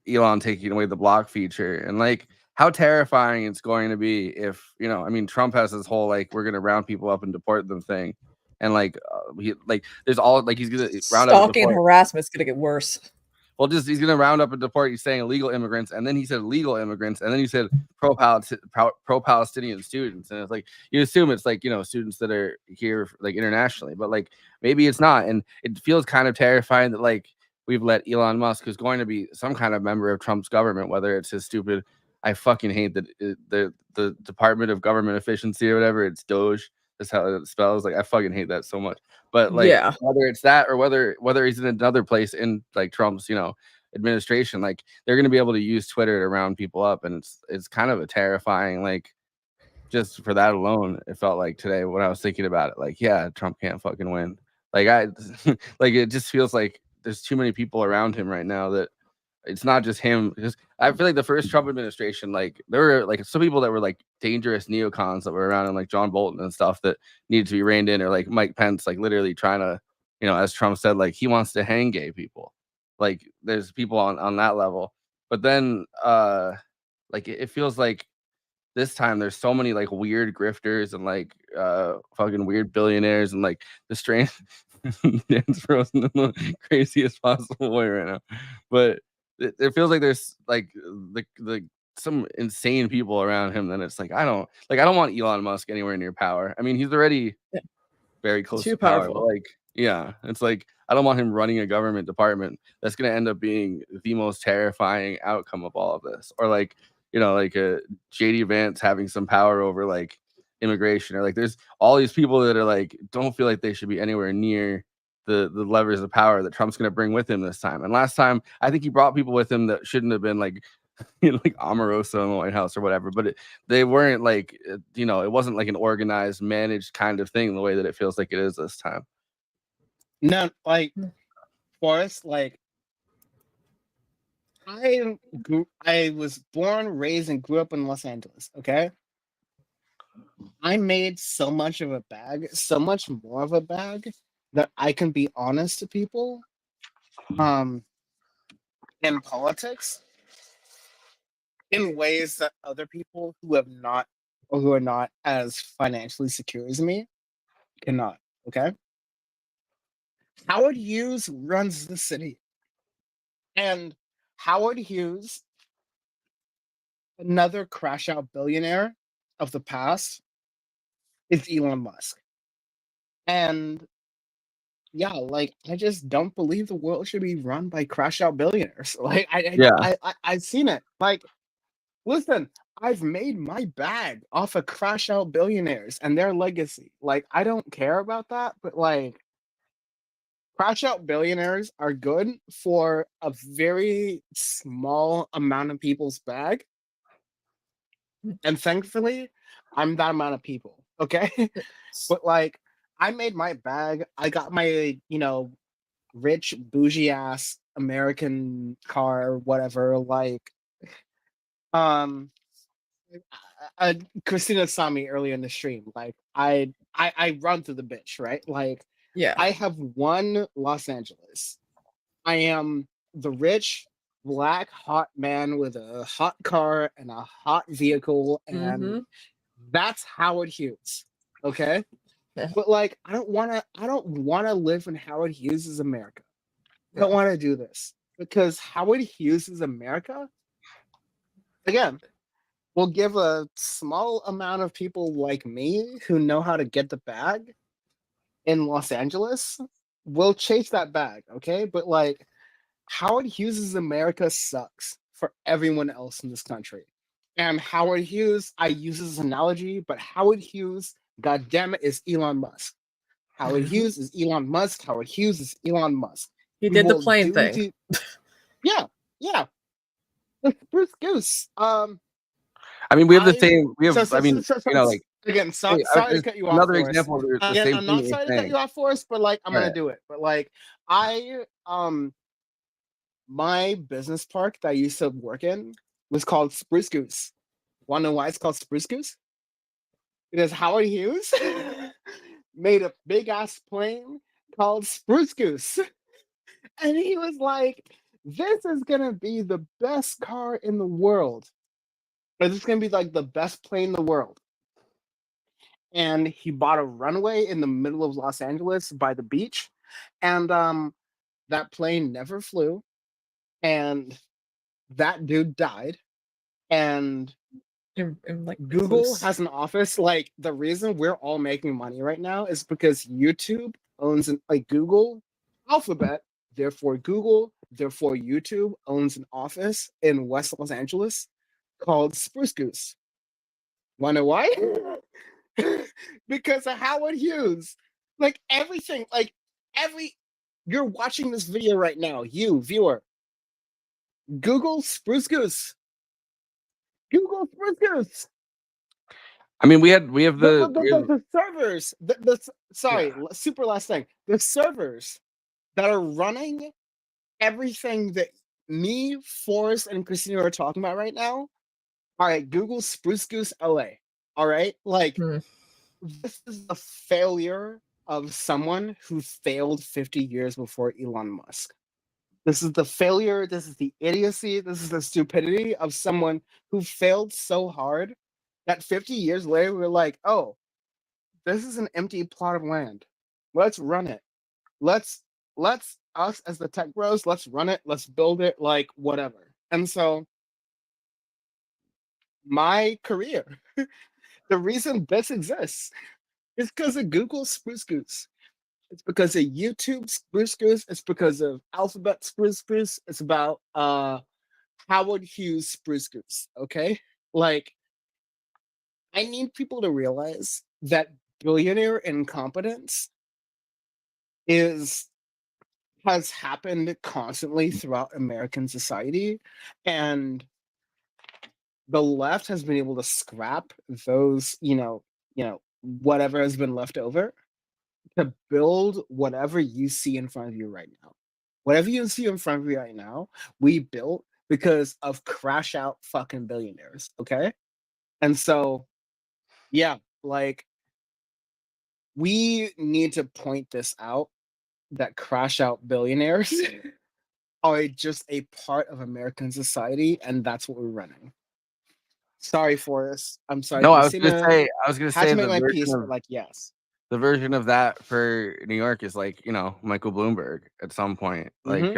Elon taking away the block feature and like how terrifying it's going to be if, you know, I mean, Trump has this whole like we're gonna round people up and deport them thing, and like he like there's all like he's gonna round up and Stalking and deport. harassment's gonna get worse. Well, just he's gonna round up and deport. He's saying illegal immigrants, and then he said legal immigrants, and then he said pro-Palestinian students, and it's like you assume it's like, you know, students that are here like internationally, but like maybe it's not, and it feels kind of terrifying that like we've let Elon Musk, who's going to be some kind of member of Trump's government, whether it's his stupid, I fucking hate that the Department of Government Efficiency or whatever, it's Doge. That's how it spells. Like I fucking hate that so much. But like Yeah. whether it's that or whether he's in another place in like Trump's, you know, administration, like they're gonna be able to use Twitter to round people up, and it's kind of a terrifying, like just for that alone, it felt like today when I was thinking about it, like, yeah, Trump can't fucking win. Like I like it just feels like there's too many people around him right now that it's not just him. Because I feel like the first Trump administration, like there were like some people that were like dangerous neocons that were around, and like John Bolton and stuff that needed to be reined in, or like Mike Pence, like literally trying to, you know, as Trump said, like he wants to hang gay people. Like there's people on that level. But then like it feels like this time there's so many like weird grifters and like fucking weird billionaires and like the strange Dan's frozen in the craziest possible way right now. But it feels like there's like the some insane people around him. Then it's like I don't want Elon Musk anywhere near power. I mean, he's already very close Too to power. powerful. But like, yeah, it's like I don't want him running a government department. That's gonna end up being the most terrifying outcome of all of this. Or like, you know, like a JD Vance having some power over like immigration, or like there's all these people that are like don't feel like they should be anywhere near the levers of power that Trump's going to bring with him this time. And last time, I think he brought people with him that shouldn't have been like, you know, like Omarosa in the White House or whatever. But they weren't like, you know, it wasn't like an organized, managed kind of thing the way that it feels like it is this time. No, like Forrest, like I was born, raised, and grew up in Los Angeles. Okay, I made so much of a bag, so much more of a bag that I can be honest to people. Um, in politics, in ways that other people who have not or who are not as financially secure as me cannot. Okay, Howard Hughes runs the city, and Howard Hughes, another crash out billionaire of the past, is Elon Musk. And yeah, like I just don't believe the world should be run by crash out billionaires. Like Yeah. I've seen it. Like, listen, I've made my bag off of crash out billionaires and their legacy. Like, I don't care about that, but like crash out billionaires are good for a very small amount of people's bag. And thankfully, I'm that amount of people. Okay. But like I made my bag. I got my, rich bougie ass American car, whatever. Like, um, Christina saw me earlier in the stream. Like, I run through the bitch, right? Like, Yeah. I have one Los Angeles. I am the rich black hot man with a hot car and a hot vehicle, and Mm-hmm. that's Howard Hughes. Okay. Yeah. But like I don't wanna live in Howard Hughes' America. I don't Yeah. wanna do this. Because Howard Hughes' America, again, will give a small amount of people like me who know how to get the bag in Los Angeles will chase that bag, okay? But like Howard Hughes' America sucks for everyone else in this country. And Howard Hughes, I use this analogy, but Howard Hughes, goddamn it, is Elon Musk. Howard Hughes is Elon Musk. Howard Hughes is Elon Musk. He We did the will plane do thing. to- yeah, yeah. Bruce Goose. I mean, we have the I same. We have. so, so, I mean, so, so, you know, like again, hey, sorry to there's cut you off, another Forrest. example of the Again, same I'm thing not that sorry to you're cut saying. you off, Forrest, but like I'm Right. gonna do it. But like my business park that I used to work in was called Spruce Goose. Wanna know why it's called Spruce Goose? Because Howard Hughes made a big ass plane called Spruce Goose. And he was like, this is gonna be the best car in the world. Or this is gonna be like the best plane in the world. And he bought a runway in the middle of Los Angeles by the beach. And that plane never flew. And that dude died. And Like Google recluse. has an office. Like the reason we're all making money right now is because YouTube owns like Google, Alphabet, therefore Google, therefore YouTube owns an office in West Los Angeles called Spruce Goose. Wanna know why? Because of Howard Hughes. Like everything, like you're watching this video right now, you viewer. Google Spruce Goose. Google Spruce Goose. I mean, we have the. The servers, sorry, super last thing. The servers that are running everything that me, Forrest, and Christina are talking about right now. All right, Google Spruce Goose LA. All right, like this is the failure of someone who failed 50 years before Elon Musk. This is the failure. This is the idiocy. This is the stupidity of someone who failed so hard that 50 years later we're like, oh, this is an empty plot of land. Let's run it. Let's us as the tech bros, let's run it. Let's build it, like whatever. And so my career, the reason this exists is because of Google Spruce Goose. It's because of YouTube Spruce Goose. It's because of Alphabet Spruce Goose. It's about Howard Hughes Spruce Goose. Okay, like I need people to realize that billionaire incompetence has happened constantly throughout American society, and the left has been able to scrap those, whatever has been left over to build whatever you see in front of you right now. Whatever you see in front of you right now, we built because of crash out fucking billionaires. Okay. And so, yeah, like we need to point this out that crash out billionaires are just a part of American society, and that's what we're running. Sorry, Forrest. I'm sorry. No, I was Messina gonna had say to make my peace, but like, yes. the version of that for New York is like, Michael Bloomberg at some point, like,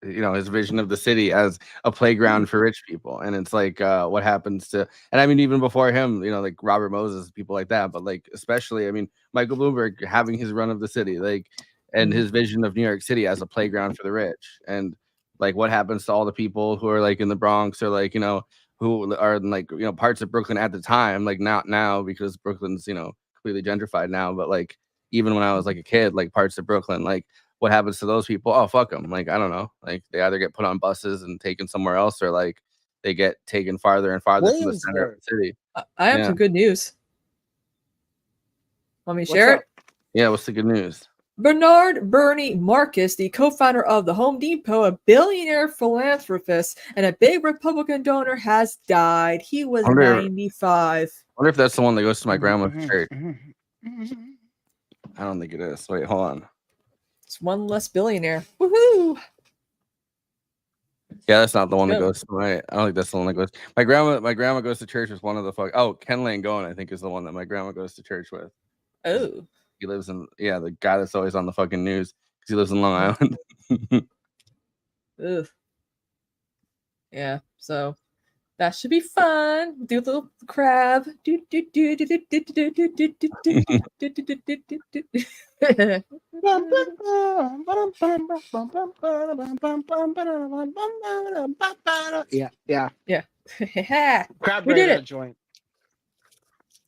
his vision of the city as a playground for rich people. And it's like, what happens to, and I mean, even before him, like Robert Moses, people like that, but like, especially, I mean, Michael Bloomberg having his run of the city, like, and his vision of New York City as a playground for the rich. And like, what happens to all the people who are like in the Bronx or like, who are in like, parts of Brooklyn at the time, like not now because Brooklyn's, completely gentrified now, but like even when I was like a kid, like parts of Brooklyn, like what happens to those people? Oh, fuck them. Like, I don't know. Like they either get put on buses and taken somewhere else, or like they get taken farther and farther from the center of the city. I have Yeah. some good news. Want me to What's share up? it? Yeah, what's the good news? Bernard Bernie Marcus, the co-founder of the Home Depot, a billionaire philanthropist and a big Republican donor, has died. He was 95. Wonder if that's the one that goes to my grandma's Mhm, church. mhm, mhm. I don't think it is. Wait, hold on. It's one less billionaire. Woohoo! Yeah, that's not the one that Good. goes to my. I don't think that's the one that goes. My grandma goes to church with one of the fuck. Oh, Ken Langone, I think is the one that my grandma goes to church with. Oh. He lives in the guy that's always on the fucking news because he lives in Long Island. Ugh. Yeah, so that should be fun. Do a little crab. Yeah, yeah. Yeah. Crab We did Raider it. joint.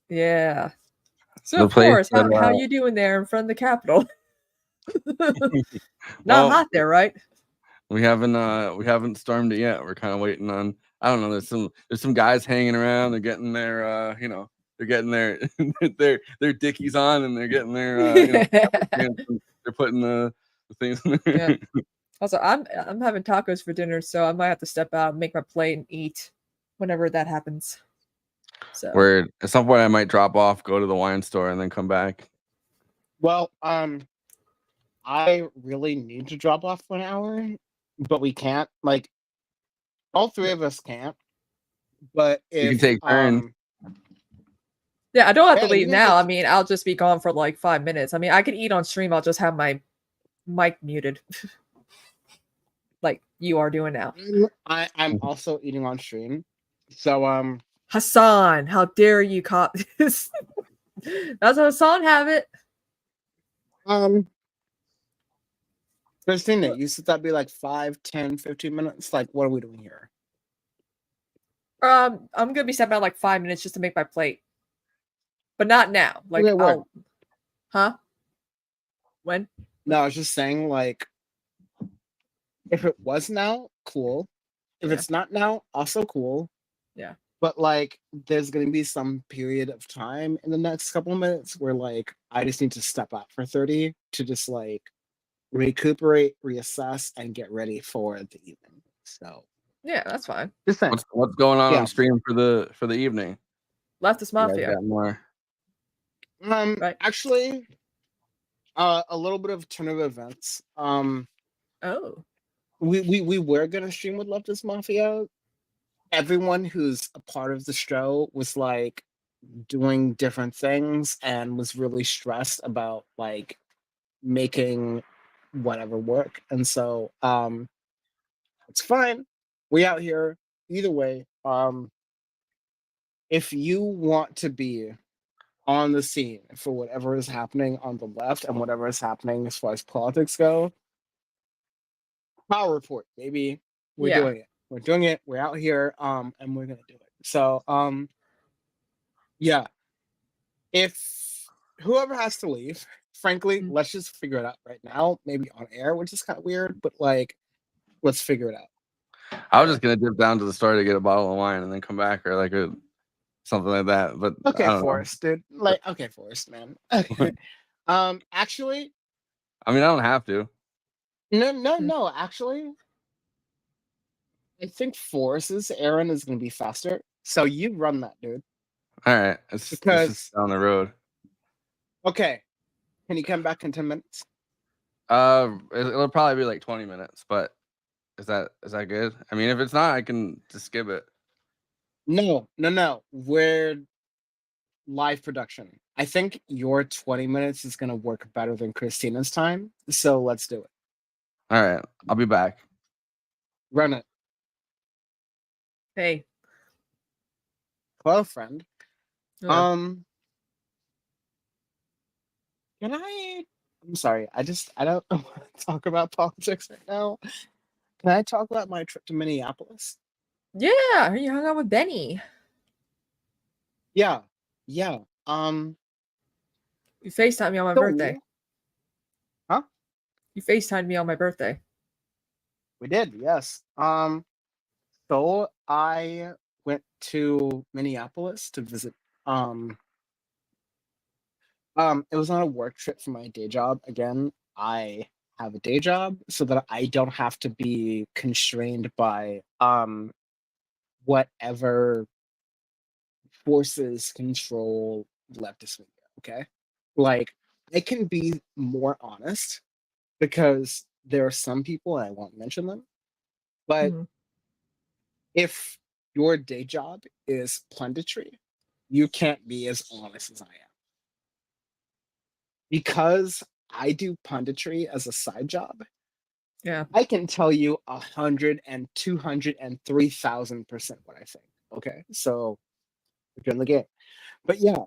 Yeah. So The of place course, that, how you doing there in front of the Capitol? Not Well, hot there, right? we haven't stormed it yet. We're kind of waiting on. I don't know. There's some guys hanging around. They're getting their they're getting their their dickies on, and they're getting their they're putting the things in there. Yeah. Also, I'm having tacos for dinner, so I might have to step out, make my plate, and eat whenever that happens. So Where at some point I might drop off, go to the wine store, and then come back. Well, I really need to drop off for an hour, but we can't. Like, all three of us can't. But You can if take turns. yeah, I don't have to Yeah, you leave can now. take- I mean, I'll just be gone for like 5 minutes. I mean, I could eat on stream. I'll just have my mic muted, like you are doing now. I'm also eating on stream, so Hassan, how dare you cop this? That's how Hassan have it. Christina, you said that'd be like 5, 10, 15 minutes. Like, what are we doing here? I'm gonna be stepping out like 5 minutes just to make my plate, but not now. Like, Okay, word. huh? When? No, I was just saying, like, if it was now, cool. If Yeah. it's not now, also cool. Yeah. But like, there's gonna be some period of time in the next couple of minutes where like I just need to step out for 30 to just like recuperate, reassess, and get ready for the evening. So Yeah, that's fine. just saying. What's going on Yeah. on stream for the evening? Leftist You guys Mafia. got more? Right. Actually, a little bit of turn of events. Oh. We were gonna stream with Leftist Mafia. Everyone who's a part of the show was like doing different things and was really stressed about like making whatever work. And so it's fine. We out here. Either way, if you want to be on the scene for whatever is happening on the left and whatever is happening as far as politics go, power report, baby. We're Yeah. doing it. We're doing it. We're out here, and we're gonna do it. So, yeah. If whoever has to leave, frankly, Mm. let's just figure it out right now. Maybe on air, which is kind of weird, but like, let's figure it out. I was just gonna dip down to the store to get a bottle of wine and then come back, or like something like that. But Okay, I don't know. Forrest, dude. Like, okay, Forrest, man. Actually, I mean, I don't have to. no. Actually, I think Forrest's Aaron is gonna be faster. So you run that, dude. All right, this is Because down the road. okay, can you come back in 10 minutes? It'll probably be like 20 minutes, but is that good? I mean, if it's not, I can just skip it. No. We're live production. I think your 20 minutes is gonna work better than Christina's time. So let's do it. All right, I'll be back. Run it. Hey. Hello, friend. Hello. Can I'm sorry. I don't want to talk about politics right now. Can I talk about my trip to Minneapolis? Yeah, you hung out with Benny. Yeah. You FaceTimed me on my birthday. So, huh? You FaceTimed me on my birthday. We did, yes. So I went to Minneapolis to visit. It was on a work trip for my day job. Again, I have a day job so that I don't have to be constrained by whatever forces control leftist media. Okay, like I can be more honest because there are some people, and I won't mention them, but Mhm. if your day job is punditry, you can't be as honest as I am. Because I do punditry as a side job, Yeah. I can tell you 100 and 200 and 3,000% what I think. Okay, so we're in the game. But yeah,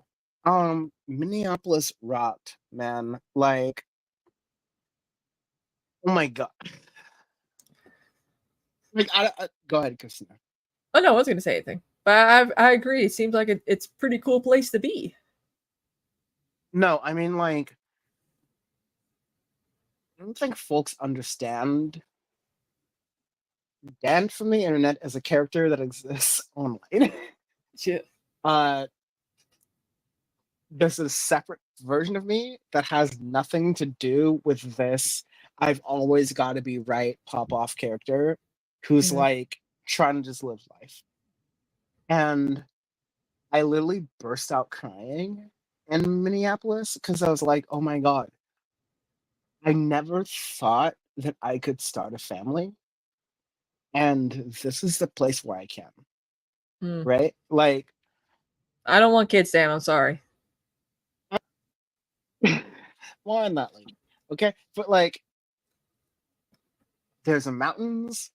Minneapolis rocked, man. Like, oh my god. Like, go ahead, Christina. Oh no, I wasn't gonna say anything, but I agree. It seems like it's a pretty cool place to be. No, I mean, like, I don't think folks understand Dan from the internet as a character that exists online. Shit. There's a separate version of me that has nothing to do with this. I've always got to be right pop off character who's Mhm. like trying to just live life. And I literally burst out crying in Minneapolis because I was like, oh my God, I never thought that I could start a family. And this is the place where I can, Mm. right? Like, I don't want kids, Dan. I'm sorry. well, I'm not lady. Okay. But like, there's mountains,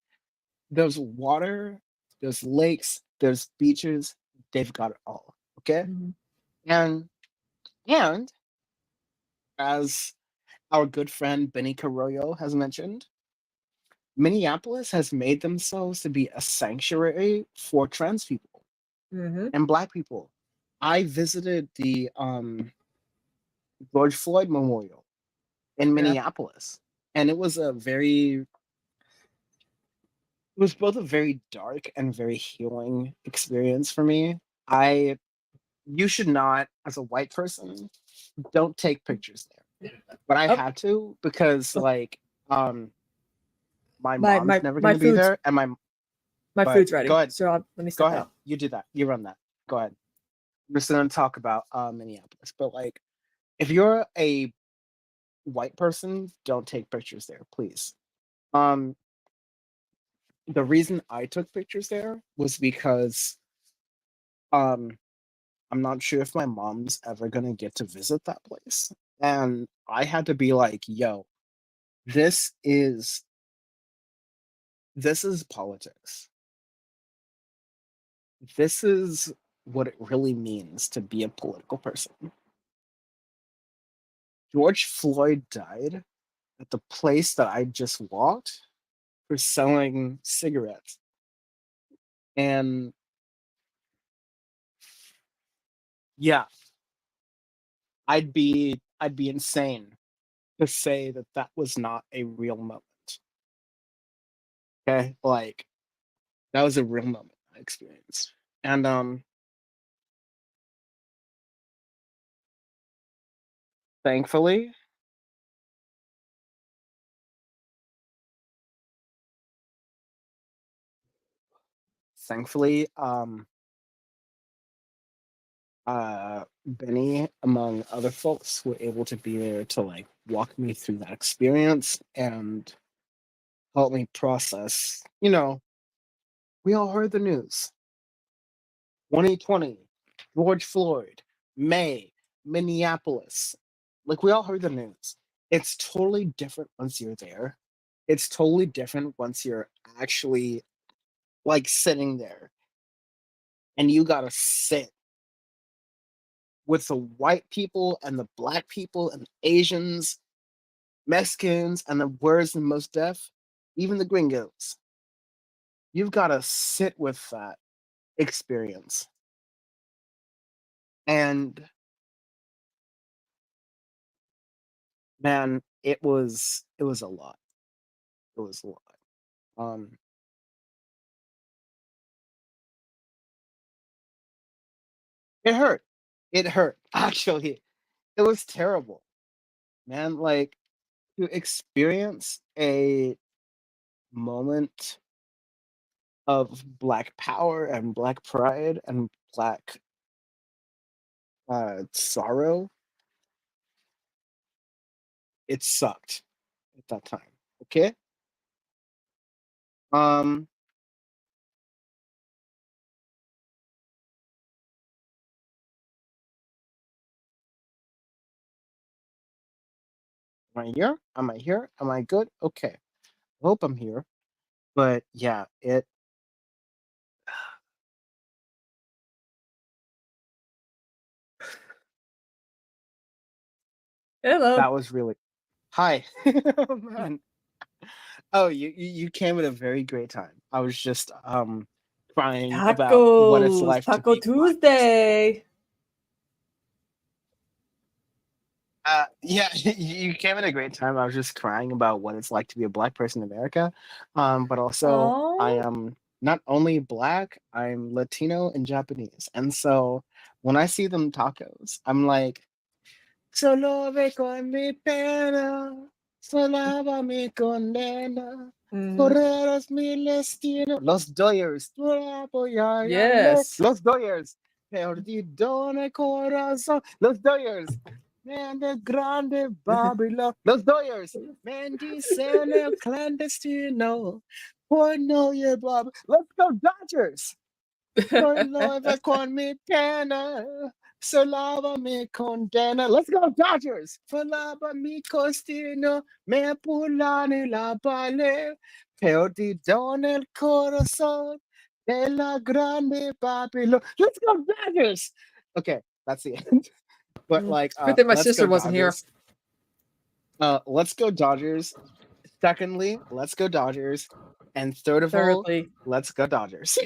there's water, there's lakes, there's beaches. They've got it all. Okay. Mhm. And as our good friend Benny Carollo has mentioned, Minneapolis has made themselves to be a sanctuary for trans people Mhm. and black people. I visited the George Floyd Memorial in Yeah. Minneapolis, and it was both a very dark and very healing experience for me. You should not, as a white person, don't take pictures there. But I Oh, had to because oh, like my my mom's my never my gonna be food's there and my my but food's go ready. ahead. So let me Go step ahead. out. You do that. You run that. Go ahead. We're just gonna talk about Minneapolis. But like if you're a white person, don't take pictures there, please. Um the reason I took pictures there was because um I'm not sure if my mom's ever gonna get to visit that place. And I had to be like, yo, this is this is politics. This is what it really means to be a political person. George Floyd died at the place that I just walked for selling cigarettes. And yeah, I'd be insane to say that that was not a real moment. Okay? Like that was a real moment I experienced. And thankfully thankfully, Benny, among other folks, were able to be there to like walk me through that experience and help me process. You know, we all heard the news. 2020, George Floyd, May, Minneapolis. Like we all heard the news. It's totally different once you're there. It's totally different once you're actually like sitting there and you gotta sit with the white people and the black people and Asians, Mexicans, and the worst and most deaf, even the gringos. You've gotta sit with that experience. And man, it was a lot. It was a lot. Um it hurt. It hurt. Actually, it was terrible. Man, like to experience a moment of black power and black pride and black sorrow, it sucked at that time. Okay? Um am I here? Am I here? Am I good? Okay. Hope I'm here. But yeah, it Hello. that was really hi. Oh man. Oh, you came at a very great time. I was just crying about what it's Tacos. like to Taco be black. Tuesday. Yeah, you came at a great time. I was just crying about what it's like to be a black person in America. But also I Oh. am not only black, I'm Latino and Japanese. And so when I see them tacos, I'm like, solo ve con mi pena, solaba mi condena, Mhm. correras mi destino. Los Doyers, tu apoyarle. Yes. Los Doyers, perdido en el corazón. Los Doyers, man, the grande Babylon. Los Doyers, mendicen el clandestino. Por no llevar. Let's go, Dodgers! Solo ve con mi pena. Solaba mi condena. Let's go, Dodgers! Solaba mi costino. Me pulani la pale. Perdido en el corazón de la grande Babylon. Let's go, Dodgers! Okay, that's the end. But like, Good thing my let's sister go, wasn't here. Dodgers. Let's go, Dodgers. Secondly, let's go, Dodgers. And third of all, Thirdly, let's go, Dodgers.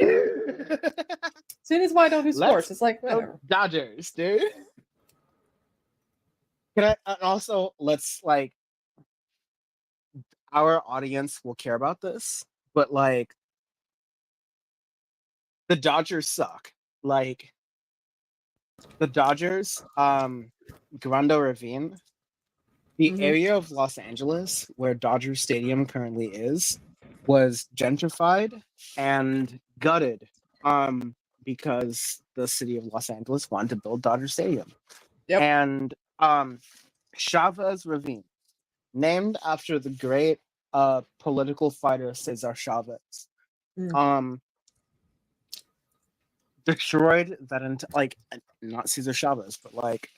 seeing as why I don't do Let's sports, it's like go whatever. Dodgers, dude. Can I and also let's like our audience will care about this, but like the Dodgers suck. Like the Dodgers, Grando Ravine, the Mhm. area of Los Angeles where Dodger Stadium currently is, was gentrified and gutted. Because the city of Los Angeles wanted to build Dodger Stadium. Yep. And Chavez Ravine, named after the great political fighter Cesar Chavez, Mm. destroyed that like not Cesar Chavez, but like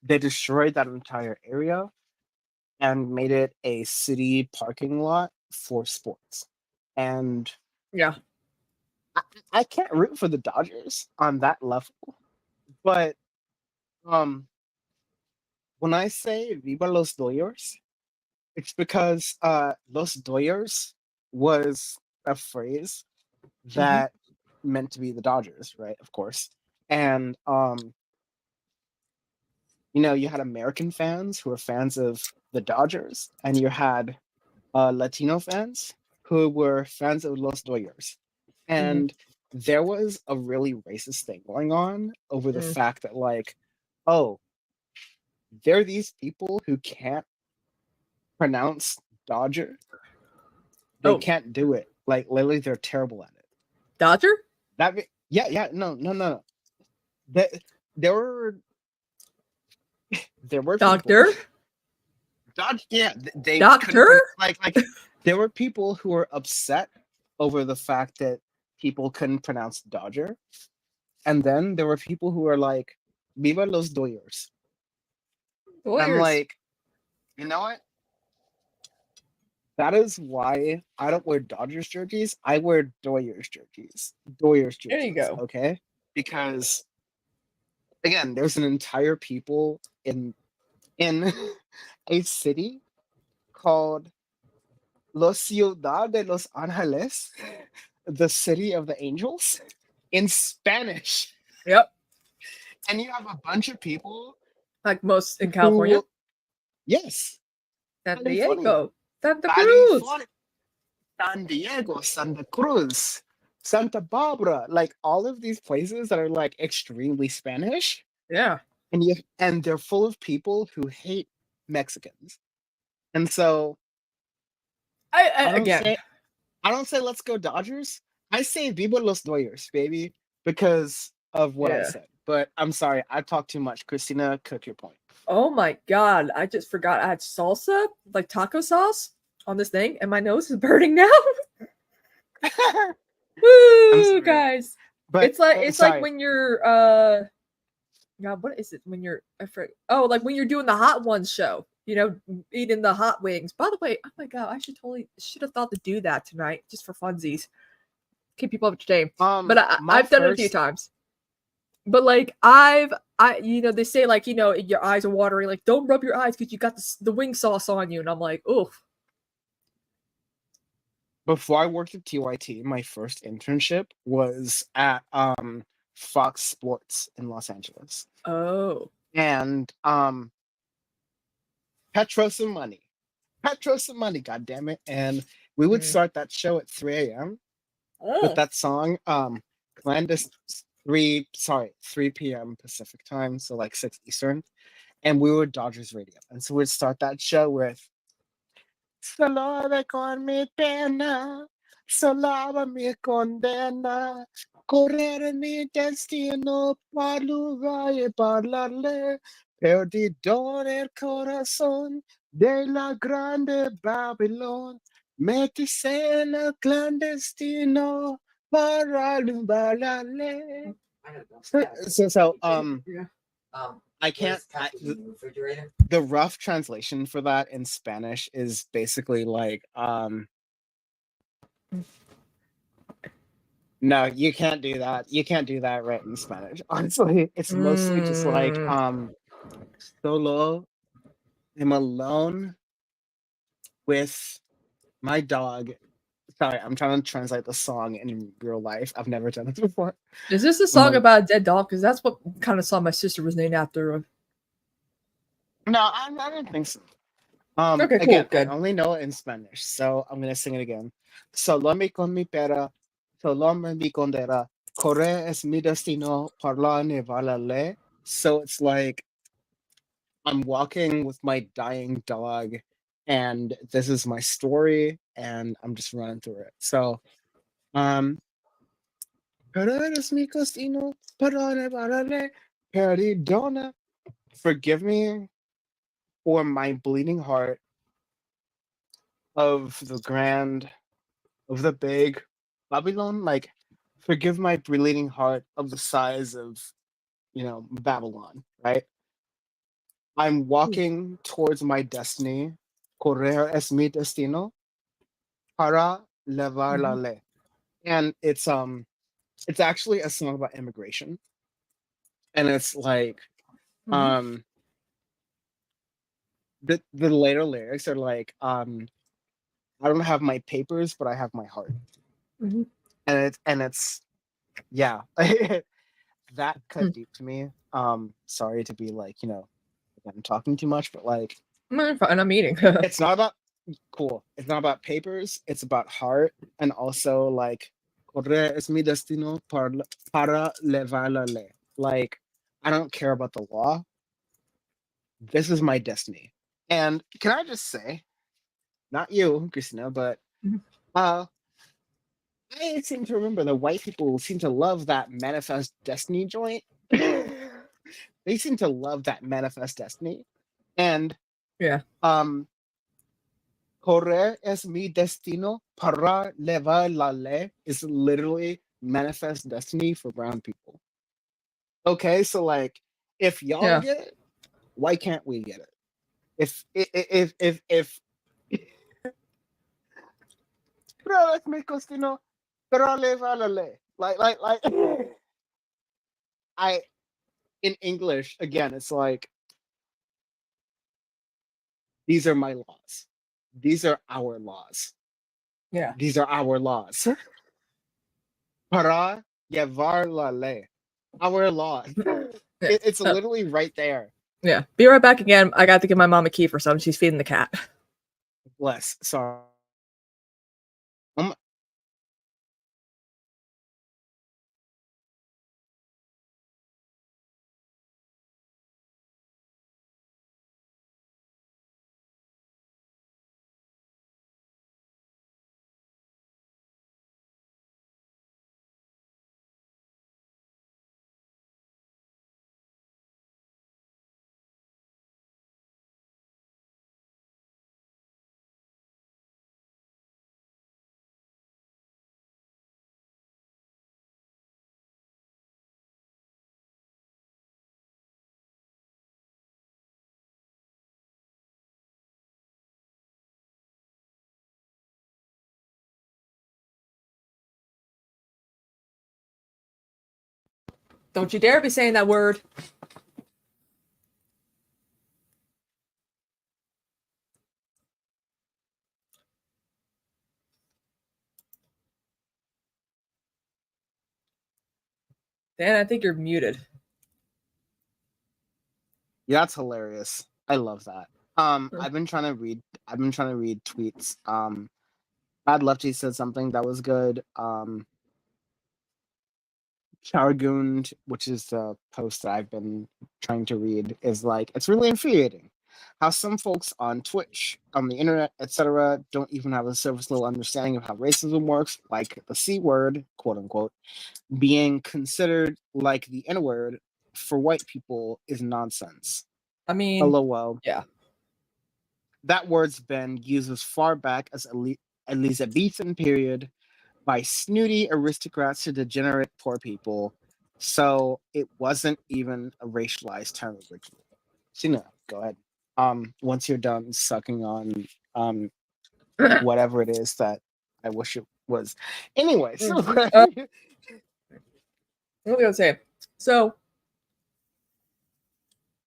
they destroyed that entire area and made it a city parking lot for sports. And Yeah. I can't root for the Dodgers on that level, but um when I say Viva los Dodgers, it's because Los Doyers was a phrase that meant to be the Dodgers, right? Of course. And you know, you had American fans who were fans of the Dodgers, and you had Latino fans who were fans of Los Doyers. And there was a really racist thing going on over the Mm. fact that, like, oh, there are these people who can't pronounce Dodger. They Oh, can't do it. Like literally, they're terrible at it. Dodger? Yeah, no. There, there were there were people. Doctor? They Doctor? couldn't like there were people who were upset over the fact that people couldn't pronounce Dodger, and then there were people who were like, "Viva los Doyers." And I'm Lawyers. like, you know what? That is why I don't wear Dodgers jerseys. I wear Doyers jerseys. Doyers jerseys. There you go. Okay, because again, there's an entire people in a city called La Ciudad de Los Angeles, the city of the angels, in Spanish. Yep. And you have a bunch of people Like most in California. who, yes, San California. Diego. Santa Cruz. California, San Diego, Santa Cruz, Santa Barbara, like all of these places that are like extremely Spanish, Yeah. and they're full of people who hate Mexicans. And so I don't again. say I don't say let's go Dodgers. I say Viva los Doyers, baby, because of what I Yeah. said. But I'm sorry, I talked too much. Christina, cook your point. Oh my god, I just forgot I had salsa, like taco sauce, on this thing, and my nose is burning now. Woo, sorry. guys! But It's like sorry. when you're God, what is it? When you're like when you're doing the Hot Ones show, you know, eating the hot wings. By the way, oh my god, I should have thought to do that tonight just for funsies, keep people up to date. But I've done it a few times. But like you know, they say like, you know, your eyes are watering, like don't rub your eyes because you got the wing sauce on you, and I'm like, oof. Before I worked at TYT, my first internship was at Fox Sports in Los Angeles. Oh. And Petros and Money, god damn it. And we would start that show at 3 a.m. with that song, clandestine 3 p.m. Pacific time, so like 6 Eastern. And we were Dodgers radio. And so we'd start that show with Salve con mi pena, salva mi condena, correr en mi destino, parlar y parlarle, perdido en el corazón de la grande Babilón, métese en el clandestino para hablarle. So I can't. The rough translation for that in Spanish is basically like, no, you can't do that. You can't do that right in Spanish. Honestly, it's mostly just like, solo, I'm alone with my dog. Sorry, I'm trying to translate the song in real life. I've never done this before. Is this a song about a dead dog? Because that's what kind of song my sister was named after. No, I don't think so. Okay, cool, again, good. I only know it in Spanish, so I'm gonna sing it again. Solo me con mi pera, solo me mi condera, correr es mi destino, parlar ne valale. So it's like I'm walking with my dying dog, and this is my story, and I'm just running through it. So, correr es mi destino, parlar ne valale, perdona. Forgive me for my bleeding heart of the big Babylon. Like, forgive my bleeding heart of the size of, Babylon, right? I'm walking towards my destiny. Correr es mi destino para levar la ley. And it's actually a song about immigration. And it's like, the later lyrics are like, I don't have my papers, but I have my heart. And it's yeah, that cut deep to me. Sorry to be like, I'm talking too much, but like, I'm eating. it's not about It's not about papers. It's about heart, and also like, correr es mi destino para levar la ley. Like, I don't care about the law. This is my destiny. And can I just say, not you, Christina, but I seem to remember the white people seem to love that Manifest Destiny joint. They seem to love that Manifest Destiny. And Yeah. Correr es mi destino para levar la ley is literally Manifest Destiny for brown people. Okay, so like if y'all Yeah. get it, why can't we get it? If Correr es mi destino para levar la ley. Like I in English again, it's like these are my laws. These are our laws. Yeah. These are our laws. Para llevar la ley. Our laws. It's Oh. literally right there. Yeah. Be right back again. I got to give my mom a key for something. She's feeding the cat. Bless. Sorry. Don't you dare be saying that word. Dan, I think you're muted. Yeah, that's hilarious. I love that. I've been trying to read tweets. Bad Lefty said something that was good. Chargoon, which is the post that I've been trying to read, is like, it's really infuriating how some folks on Twitch, on the internet, etc., don't even have a surface level understanding of how racism works, like the C word, quote unquote, being considered like the N word for white people is nonsense. I mean, LOL. yeah. That word's been used as far back as Elizabethan period by snooty aristocrats to degenerate poor people, so it wasn't even a racialized term originally. Sina, go ahead. Once you're done sucking on whatever it is that I wish it was. Anyway, so What was I gonna say? So,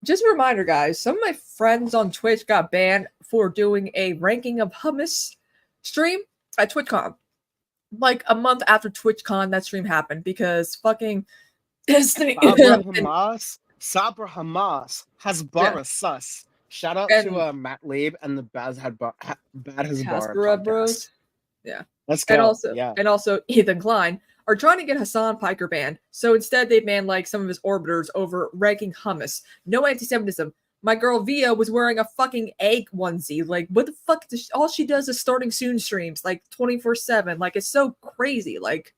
just a reminder, guys, some of my friends on Twitch got banned for doing a ranking of hummus stream at TwitchCon. Like a month after TwitchCon, that stream happened because fucking Sabra Hamas has Bara Sus. Shout out to Matt Lieb and the Bad Hasbara podcast. Bros. Yeah. Let's go. And also Ethan Klein are trying to get Hassan Piker banned. So instead they banned like some of his orbiters over ranking hummus. No anti-Semitism. My girl Via was wearing a fucking egg onesie. Like, what the fuck? All she does is starting soon streams, like 24/7. Like, it's so crazy. Like,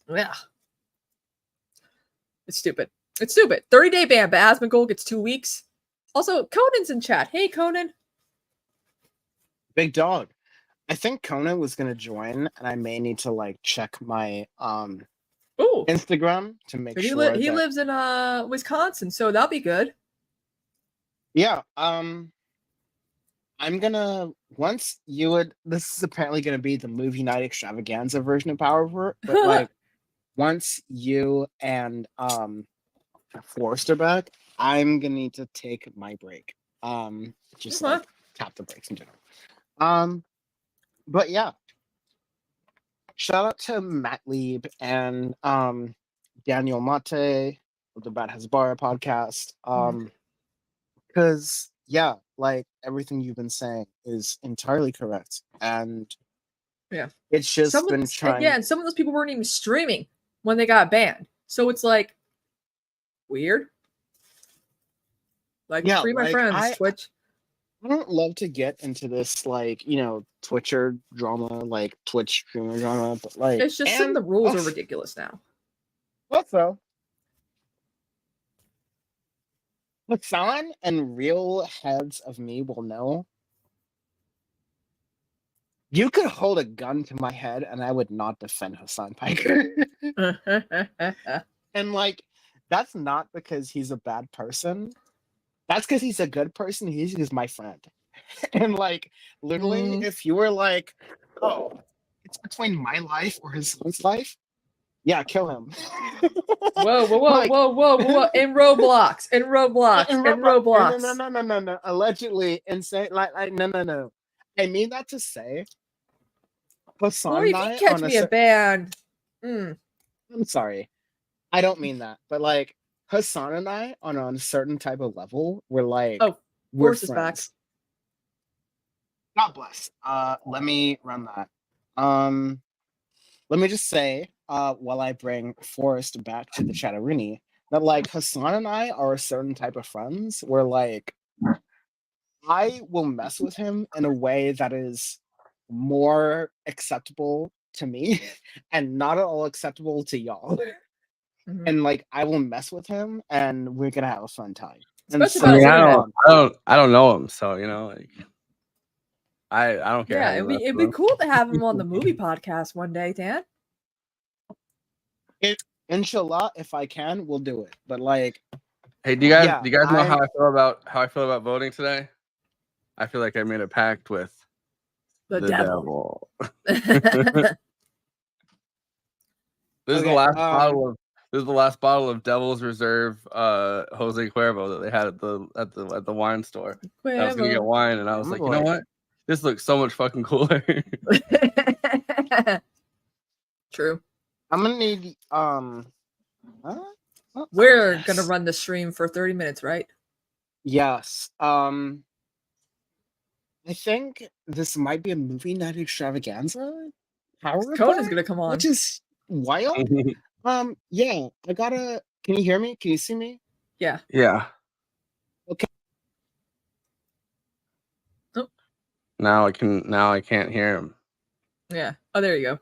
yeah. It's stupid. It's stupid. 30-day ban, but Asmongold gets 2 weeks. Also, Conan's in chat. Hey, Conan. Big dog. I think Conan was gonna join, and I may need to like check my Instagram to make sure. He lives in Wisconsin, so that'll be good. Yeah. I'm gonna once you would. This is apparently gonna be the movie night extravaganza version of Power Over, but like once you and Forrest are back, I'm gonna need to take my break. Just like tap the brakes in general. But yeah. Shout out to Matt Lieb and Daniel Mate of the Bad Hasbara podcast. Because yeah, like everything you've been saying is entirely correct. And yeah, it's just been trying. Again, some of those people weren't even streaming when they got banned. So it's like weird. Like, free my friends, Twitch. I don't love to get into this, like, Twitcher drama, like Twitch streamer drama, but like, It's just some of the and rules are ridiculous now. also, Hassan and real heads of me will know. You could hold a gun to my head and I would not defend Hassan Piker. And like, that's not because he's a bad person. That's because he's a good person. He's my friend. And like, literally, if you were like, oh, it's between my life or his son's life, yeah, kill him. Whoa, Like- whoa. In Roblox. No. Allegedly insane. Like, no. I mean that to say, Hassan Or and if I you catch on a me a cer- band. I'm sorry. I don't mean that. But like, Hassan and I on a certain type of level, we're like, Oh, we're Forrest is back. friends. God bless. Let me run that. Let me just say, while I bring Forrest back to the Chatterini, that like Hassan and I are a certain type of friends where like I will mess with him in a way that is more acceptable to me and not at all acceptable to y'all. Mhm. And like I will mess with him and we're gonna have a fun time. And Especially I mean, about I don't know him, so like, I don't care. Yeah, how you mess it'd with be him. cool to have him on the movie podcast one day, Dan. Inshallah, if I can, we'll do it. But like, Hey, do you yeah, guys know how I feel about voting today? I feel like I made a pact with The devil. This is the Okay, last bottle of Devil's Reserve Jose Cuervo that they had at the wine store. I was gonna get wine and I was like, you know what? This looks so much fucking cooler. True. I'm gonna need We're gonna run the stream for 30 minutes, right? Yes. I think this might be a movie night extravaganza. Power Conan's Report, gonna come on. which is wild. Yeah, I gotta. Can you hear me? Can you see me? Yeah. Yeah. Okay. Oh. Now I can't hear him. Yeah. Oh, there you go.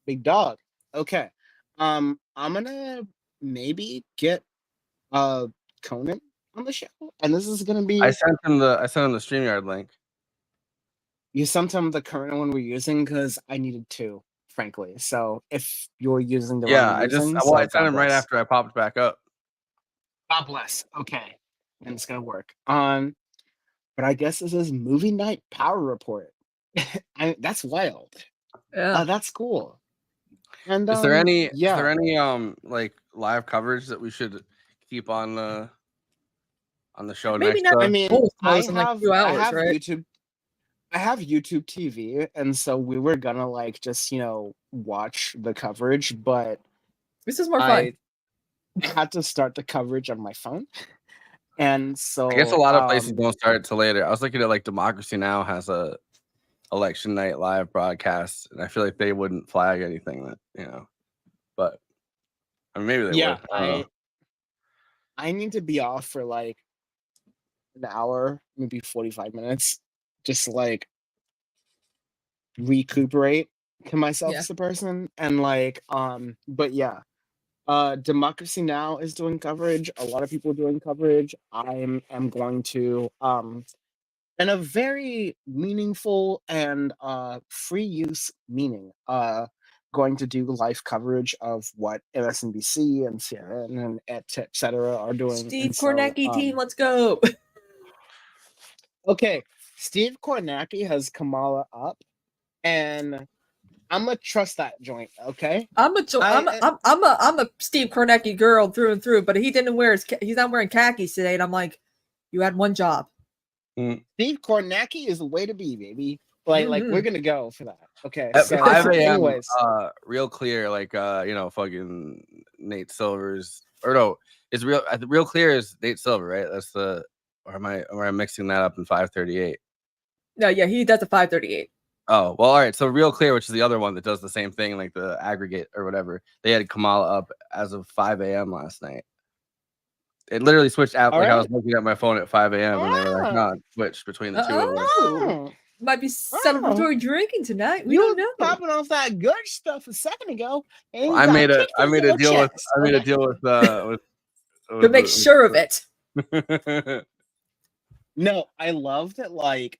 Big dog. Okay. I'm gonna maybe get Conan on the show, and this is gonna be. I sent him the StreamYard link. You sent him the current one we're using because I needed two, frankly. So if you're using the one Yeah, we're using, I sent him right after I popped back up. God bless. Okay, and it's gonna work. But I guess this is movie night power report. That's wild. Yeah. That's cool. And Is there any Yeah. like live coverage that we should keep on the show Maybe next? not. I mean, Both I close in, like, have 2 I hours, have right? YouTube. I have YouTube TV, and so we were gonna like just watch the coverage, but This is more fun. I had to start the coverage on my phone, and so I guess a lot of places don't start it till later. I was looking at like Democracy Now! Has a election night live broadcast, and I feel like they wouldn't flag anything that but I mean, maybe they would. I don't know. I need to be off for like an hour, maybe 45 minutes, just like recuperate to myself Yeah. as a person, and like but yeah. Democracy Now! Is doing coverage. A lot of people are doing coverage. I am going to in a very meaningful and free use meaning going to do live coverage of what MSNBC and CNN and et cetera are doing. Steve And so, Kornacki team, let's go. Okay, Steve Kornacki has Kamala up, and I'm gonna trust that joint. Okay, I'm a Steve Kornacki girl through and through, but he didn't wear he's not wearing khakis today, and I'm like, you had one job. Steve Kornacki is the way to be, baby. Like we're gonna go for that. Okay, At so 5 a.m. anyways, Real Clear, like fucking Nate Silver's, or no, it's Real Clear is Nate Silver, right? That's the, or am I mixing that up in 538? No, yeah, he does the 538. Oh, well, all right. So Real Clear, which is the other one that does the same thing, like the aggregate or whatever, they had Kamala up as of 5 a.m. last night. It literally switched out. All Like I right. was looking at my phone at 5 a.m. and they were like, Ah. "No, it switched between the two of us." Oh, Might be celebratory drinking tonight. We you don't were know. popping off that good stuff a second ago, and you I got made a kicked I made into a the deal with chest, I made a okay? deal with To make sure of it. No, I love that. Like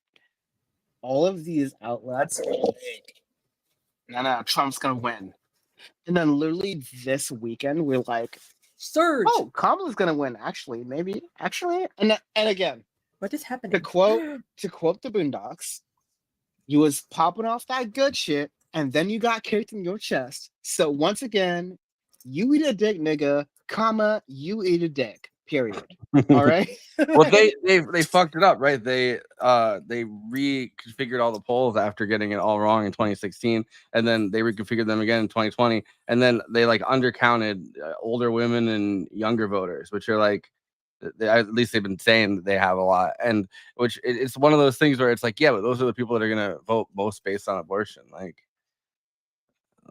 all of these outlets are like, no, Trump's gonna win, and then literally this weekend we're like, Surge. oh, Kamala's gonna win. Actually, and again, What is happening? to quote the Boondocks, you was popping off that good shit, and then you got kicked in your chest. So once again, you eat a dick, nigga, comma, you eat a dick. Period. All right. Well, they fucked it up, right? They reconfigured all the polls after getting it all wrong in 2016, and then they reconfigured them again in 2020, and then they like undercounted older women and younger voters, which are like, at least they've been saying that they have a lot, and which it's one of those things where it's like, yeah, but those are the people that are gonna vote most based on abortion. Like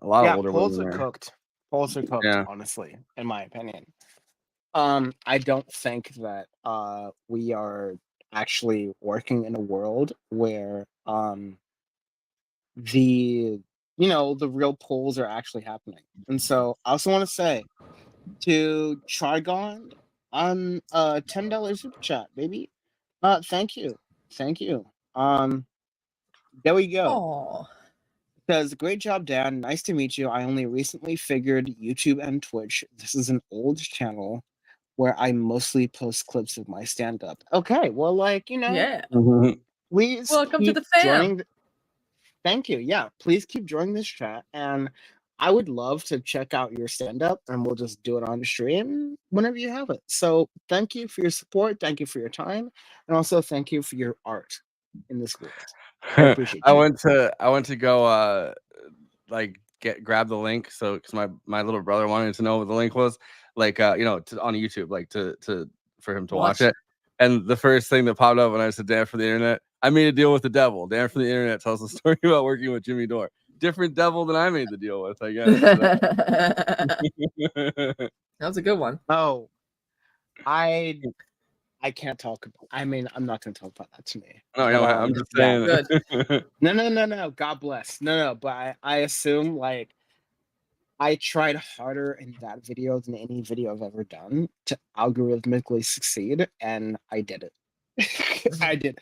a lot of older polls women are cooked. Polls are cooked, Yeah. honestly, in my opinion. I don't think that we are actually working in a world where the the real polls are actually happening. And so I also want to say to Trigon on $10 super chat, baby. Thank you. There we go. Oh, Says, great job, Dan. Nice to meet you. I only recently figured YouTube and Twitch. This is an old channel where I mostly post clips of my stand-up. Okay, well, like, yeah. please Welcome to keep the fam. joining. Thank you. Yeah, please keep joining this chat, and I would love to check out your stand-up, and we'll just do it on the stream whenever you have it. So thank you for your support. Thank you for your time, and also thank you for your art in this world. I appreciate I you. went to go like grab the link, so because my little brother wanted to know what the link was, like on YouTube, like to for him to watch it. And the first thing that popped up when I said Dan for the internet, I made a deal with the devil. Dan for the internet tells the story about working with Jimmy Dore. Different devil than I made the deal with, I guess. That was a good one. Oh, I can't talk about. I mean, I'm not going to talk about that to me. No, I'm just yeah. saying. No. God bless. No. But I assume like I tried harder in that video than any video I've ever done to algorithmically succeed, and I did it. I did.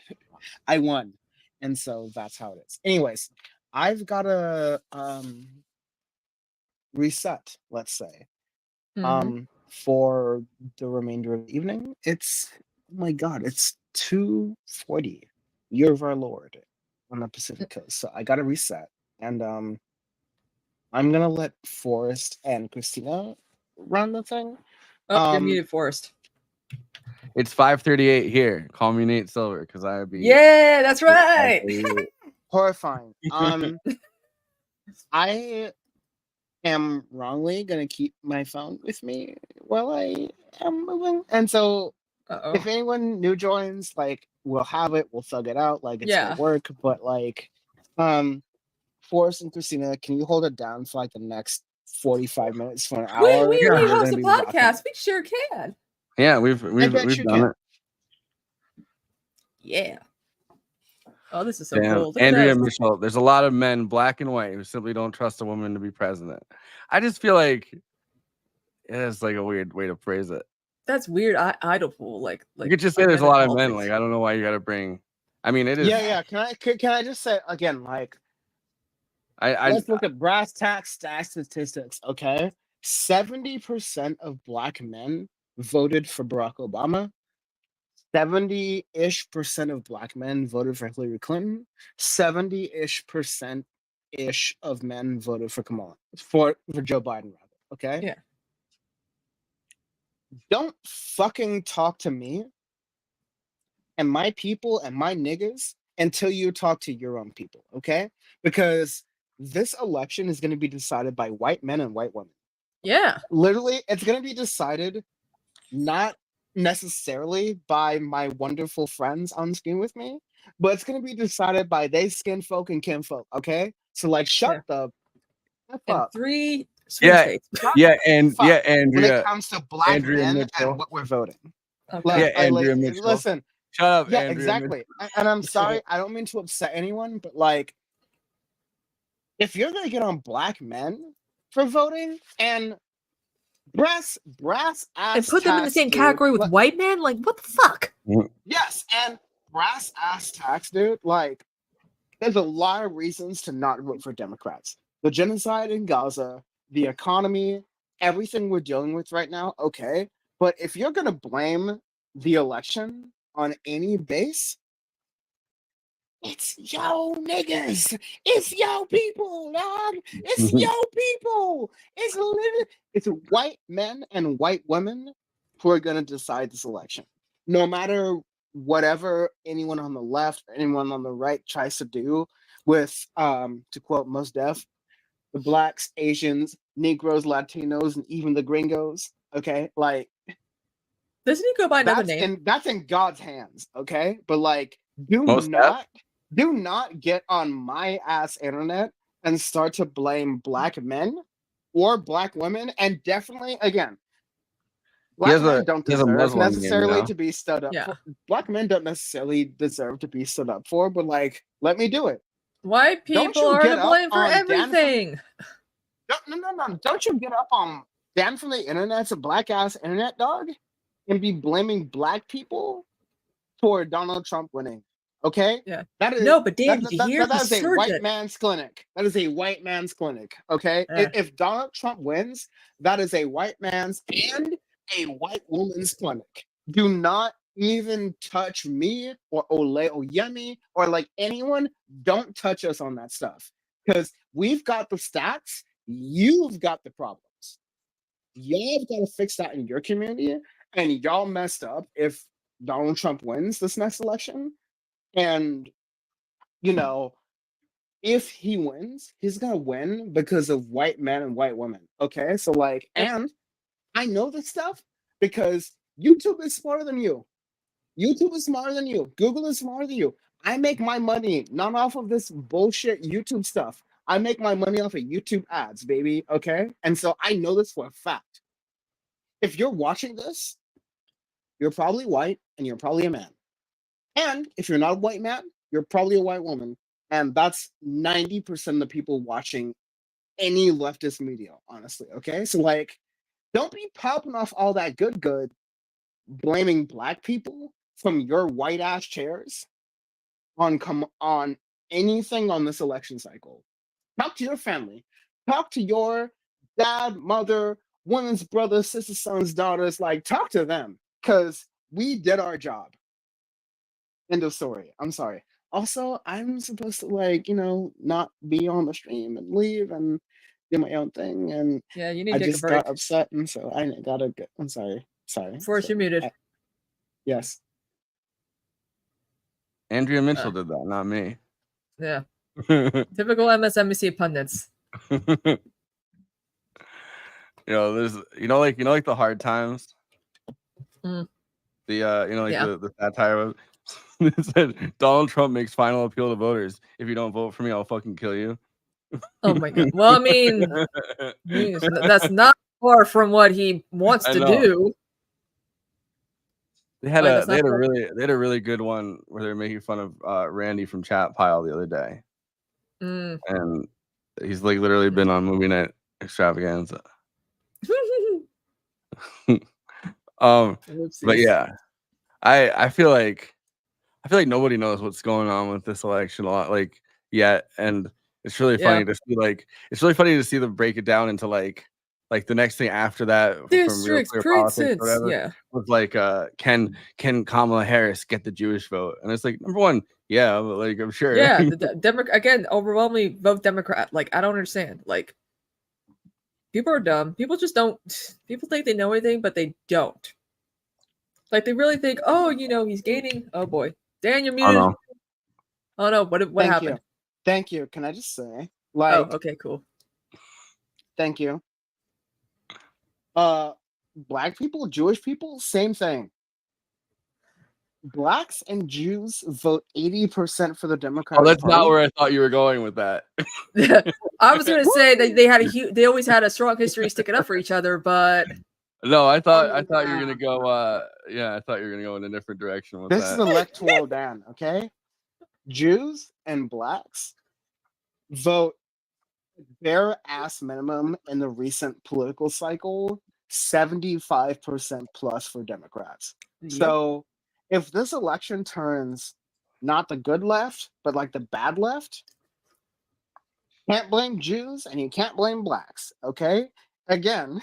I won, and so that's how it is. Anyways, I've got to reset. Let's say for the remainder of the evening. It's oh my god, it's 2:40, year of our Lord on the Pacific Coast. So I got to reset, and I'm gonna let Forrest and Christina run the thing. Oh, you're muted, Forrest. It's 5:38 here. Call me Nate Silver because I would be. Yeah, that's right. Horrifying. I am wrongly gonna keep my phone with me while I am moving, and so if anyone new joins, like we'll have it, we'll thug it out, like it's gonna work. But like, Forrest and Christina, can you hold it down for like the next 45 minutes for an hour? We host a podcast. We sure can. Yeah, we've done it. Yeah. Oh, this is so cool. Look Andrea Mitchell. There's a lot of men, black and white, who simply don't trust a woman to be president. I just feel like it's like a weird way to phrase it. That's weird. Idolful. Like you could just say there's a lot of men. Like I don't know why you got to bring. I mean, it is. Yeah. Can I just say again, like, let's look at brass tacks statistics. Okay, 70% of black men voted for Barack Obama. 70-ish% of black men voted for Hillary Clinton. 70-ish% of men voted for Kamala for Joe Biden, rather. Okay. Yeah. Don't fucking talk to me and my people and my niggas until you talk to your own people, okay? Because this election is going to be decided by white men and white women. Yeah. Literally, it's going to be decided not necessarily by my wonderful friends on screen with me, but it's going to be decided by they skin folk and kin folk, okay? So, like, shut the F up. 3 swing Yeah, states. yeah, and Fuck. yeah, When it Andrea, comes to black Andrea men Mitchell. and what we're voting. Okay. Yeah, Andrea Mitchell. Listen, Shut up, yeah, Andrea Mitchell. exactly. And I'm sorry, I don't mean to upset anyone, but like, if you're gonna get on black men for voting and brass ass And put them in the tax, same dude, category with white men? Like, what the fuck? yes, and brass ass tax, dude. Like, there's a lot of reasons to not vote for Democrats. The genocide in Gaza, the economy, everything we're dealing with right now. Okay, but if you're gonna blame the election on any base, it's yo niggas. It's yo people, dog. It's yo people. It's literally it's white men and white women who are gonna decide this election. No matter whatever anyone on the left, anyone on the right tries to do with to quote Mos Def, the blacks, Asians, Negroes, Latinos, and even the gringos. Okay, like Doesn't he go by another name? that's in God's hands, okay? But like, do Most not get on my ass internet and start to blame black men or black women, and definitely again, black men don't he has a deserve Muslim name, necessarily now. to be stood up Yeah. for. Black men don't necessarily deserve to be stood up for, but like, let me do it. White Don't people you are get to up blame for on Dan from- everything. No. Don't you get up on Dan from the internet's a black ass internet dog and be blaming black people for Donald Trump winning. Okay? Yeah. That is No, but Dan, that, did you that- hear that he is a surged white it? man's clinic. That is a white man's clinic. Okay? Yeah. If Donald Trump wins, that is a white man's and a white woman's clinic. Do not even touch me or Ole Oyemi or like anyone. Don't touch us on that stuff. Because we've got the stats, you've got the problems. Y'all have got to fix that in your community, and y'all messed up if Donald Trump wins this next election. And you know, if he wins, he's gonna win because of white men and white women. Okay, so like, and I know this stuff because YouTube is smarter than you. YouTube is smarter than you. Google is smarter than you. I make my money not off of this bullshit YouTube stuff. I make my money off of YouTube ads, baby. Okay, and so I know this for a fact. If you're watching this, you're probably white and you're probably a man. And if you're not a white man, you're probably a white woman. And that's 90% of the people watching any leftist media, honestly. Okay. So, like, don't be popping off all that good, blaming black people from your white ass chairs on anything on this election cycle. Talk to your family. Talk to your dad, mother, women's brothers, sisters, sons, daughters. Like, talk to them because we did our job. End of story. I'm sorry. Also, I'm supposed to like, not be on the stream and leave and do my own thing. And Yeah, you need I to take a just break. got upset, and so I gotta go. I'm sorry. Forrest, you're muted. Yes. Andrea Mitchell did that, not me. Yeah. Typical MSNBC pundits. There's like the hard times. Mm. The Yeah. the satire of it said Donald Trump makes final appeal to voters. If you don't vote for me, I'll fucking kill you. Oh my god. Well, I mean, that's not far from what he wants I to know. do. They had Like, a really good one where they were making fun of Randy from Chat Pile the other day. Mm. And he's like literally been on Movie Night Extravaganza. But yeah, I feel like nobody knows what's going on with this election a lot yet, and it's really funny to see them break it down into like the next thing after that from Real Districts, Clear Politics or precincts, whatever. yeah. Was like can Kamala Harris get the Jewish vote? And it's like, number one, yeah, but like I'm sure. Yeah, again, overwhelmingly vote Democrat. Like, I don't understand. Like, people are dumb. People just don't. People think they know anything, but they don't. Like, they really think, oh, he's gaining. Oh boy, Dan, you're muted. Oh no, what happened? Thank you. Can I just say, Oh, okay, cool. Thank you. Black people, Jewish people, same thing. blacks and Jews vote 80% for the Oh, Democratic that's Party. not where I thought you were going with that. I was gonna say that they had they always had a strong history sticking up for each other, but No, I thought no, you were gonna no. go. Yeah, I thought you were gonna go in a different direction with This is that. electoral Dan, okay? Jews and blacks vote bare ass minimum in the recent political cycle 75% plus for Democrats. yep. So if this election turns not the good left, but like the bad left, can't blame Jews and you can't blame blacks, okay? Again,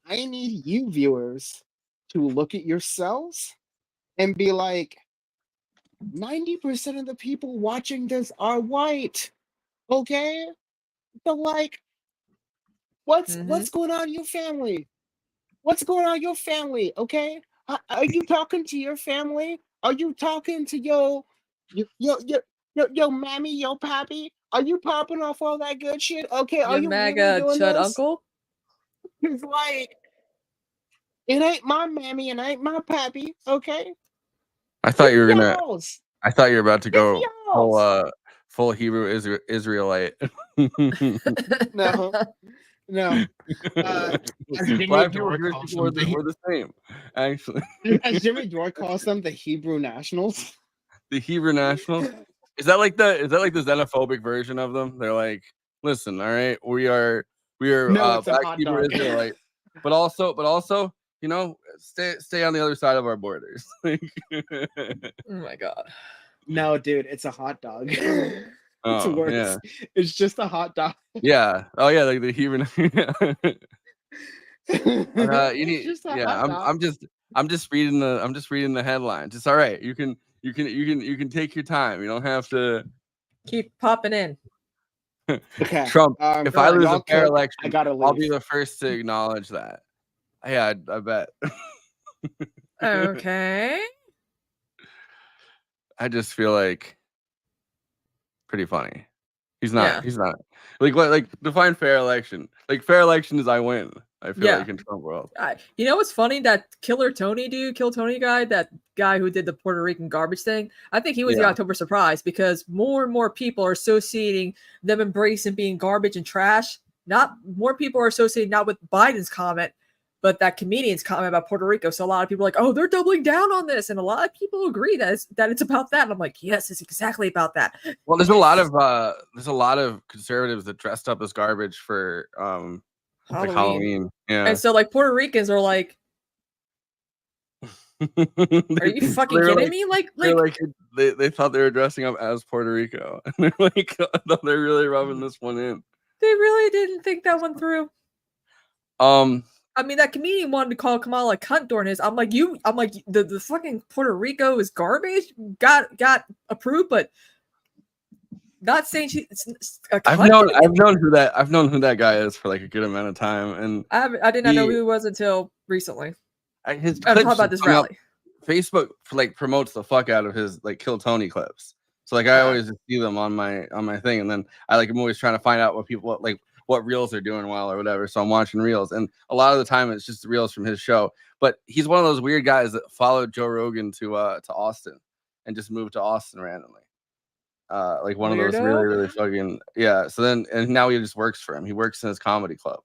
I need you viewers to look at yourselves and be like, 90% of the people watching this are white, okay? But like, what's going on in your family? What's going on in your family? Okay, are you talking to your family? Are you talking to your mammy, your pappy? Are you popping off all that good shit? Okay, are Your you really MAGA doing chud this? uncle. It's like it ain't my mammy and ain't my pappy. Okay, I thought you were gonna. y'all's. I thought you were about to It's go full y'all's. full Hebrew Israelite. No, no. As Jimmy Black people, Dore Jewish calls people them, were the same, actually. as Jimmy Dore calls them, the Hebrew Nationals. The Hebrew Nationals. Is that like the xenophobic version of them? They're like, listen, all right, we are No, it's a Black hot Hebrew dog. Israelite, but also, you know, stay on the other side of our borders. Oh my god. No, dude, it's a hot dog. It's Oh worse. yeah, It's just a hot dog. yeah. Oh yeah, like the Hebrew. You It's need, just a yeah. hot dog. I'm just reading the headlines. It's all right. You can take your time. You don't have to. Keep popping in. Okay. Trump. If I lose y'all a fair cook, election, I gotta I'll be leave. the first to acknowledge that. Yeah, I bet. Okay. I just feel like pretty funny. He's Yeah. not. He's not. Like what? Like define fair election. Like fair election is I win. I feel Yeah. like in Trump world. You know what's funny? That Kill Tony guy, that guy who did the Puerto Rican garbage thing. I think he was the Yeah. October surprise because more and more people are associating them embracing being garbage and trash. Not more people are associating not with Biden's comment, but that comedian's comment about Puerto Rico. So a lot of people are like, oh, they're doubling down on this, and a lot of people agree that it's about that. And I'm like, yes, it's exactly about that. Well, there's a lot of conservatives that dressed up as garbage for like Halloween. Yeah. And so like Puerto Ricans are like, are you fucking kidding me? Like they thought they were dressing up as Puerto Rico. And they're like, no, they're really rubbing this one in. They really didn't think that one through. I mean, that comedian wanted to call Kamala a cunt during his. I'm like, the fucking Puerto Rico is garbage. Got approved, but not saying she's a cunt. I've known who that guy is for like a good amount of time, and I did not know who he was until recently. His I'm clips talking about this rally. Facebook like promotes the fuck out of his like Kill Tony clips. So like I always see them on my thing, and then I'm always trying to find out what reels they're doing well or whatever. So I'm watching reels, and a lot of the time it's just reels from his show. But he's one of those weird guys that followed Joe Rogan to Austin and just moved to Austin randomly. Like one of those really, really fucking yeah. So then and now he just works for him. He works in his comedy club.